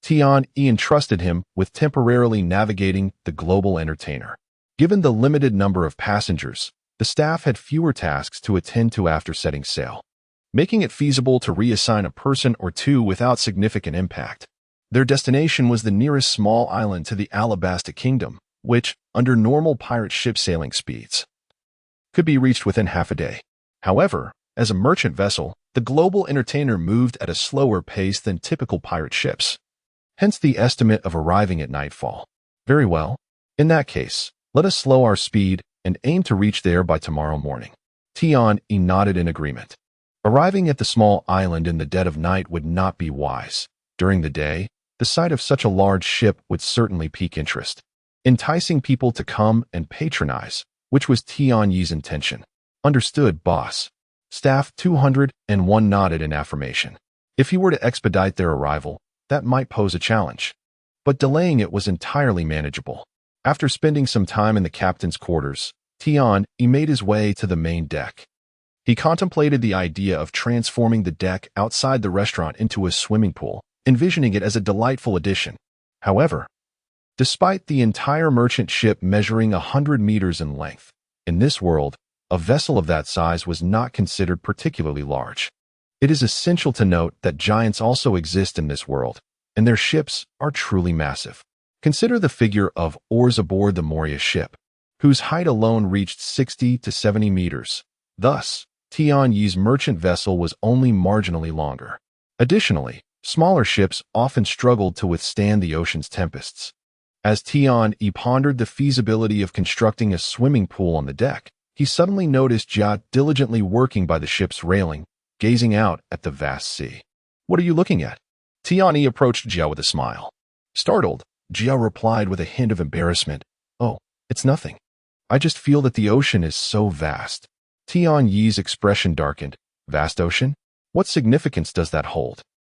Tian-E entrusted him with temporarily navigating the Global Entertainer. Given the limited number of passengers, the staff had fewer tasks to attend to after setting sail, making it feasible to reassign a person or two without significant impact. Their destination was the nearest small island to the Alabasta Kingdom, which, under normal pirate ship sailing speeds, could be reached within half a day. However, as a merchant vessel, the Global Entertainer moved at a slower pace than typical pirate ships. Hence the estimate of arriving at nightfall. "Very well. In that case, let us slow our speed and aim to reach there by tomorrow morning." Tian-E nodded in agreement. Arriving at the small island in the dead of night would not be wise. During the day, the sight of such a large ship would certainly pique interest, enticing people to come and patronize, which was Tian-Yi's intention. "Understood, boss." Staff 201 nodded in affirmation. If he were to expedite their arrival, that might pose a challenge, but delaying it was entirely manageable. After spending some time in the captain's quarters, Tian-E made his way to the main deck. He contemplated the idea of transforming the deck outside the restaurant into a swimming pool, envisioning it as a delightful addition. However, despite the entire merchant ship measuring 100 meters in length, in this world, a vessel of that size was not considered particularly large. It is essential to note that giants also exist in this world, and their ships are truly massive. Consider the figure of oars aboard the Moria ship, whose height alone reached 60 to 70 meters. Thus, Tian Yi's merchant vessel was only marginally longer. Additionally, smaller ships often struggled to withstand the ocean's tempests. As Tian Yi pondered the feasibility of constructing a swimming pool on the deck, he suddenly noticed Jia diligently working by the ship's railing, gazing out at the vast sea. "What are you looking at?" Tian Yi approached Jia with a smile. Startled, Jia replied with a hint of embarrassment, "Oh, it's nothing. I just feel that the ocean is so vast." Tian Yi's expression darkened. "Vast ocean? What significance does that hold?"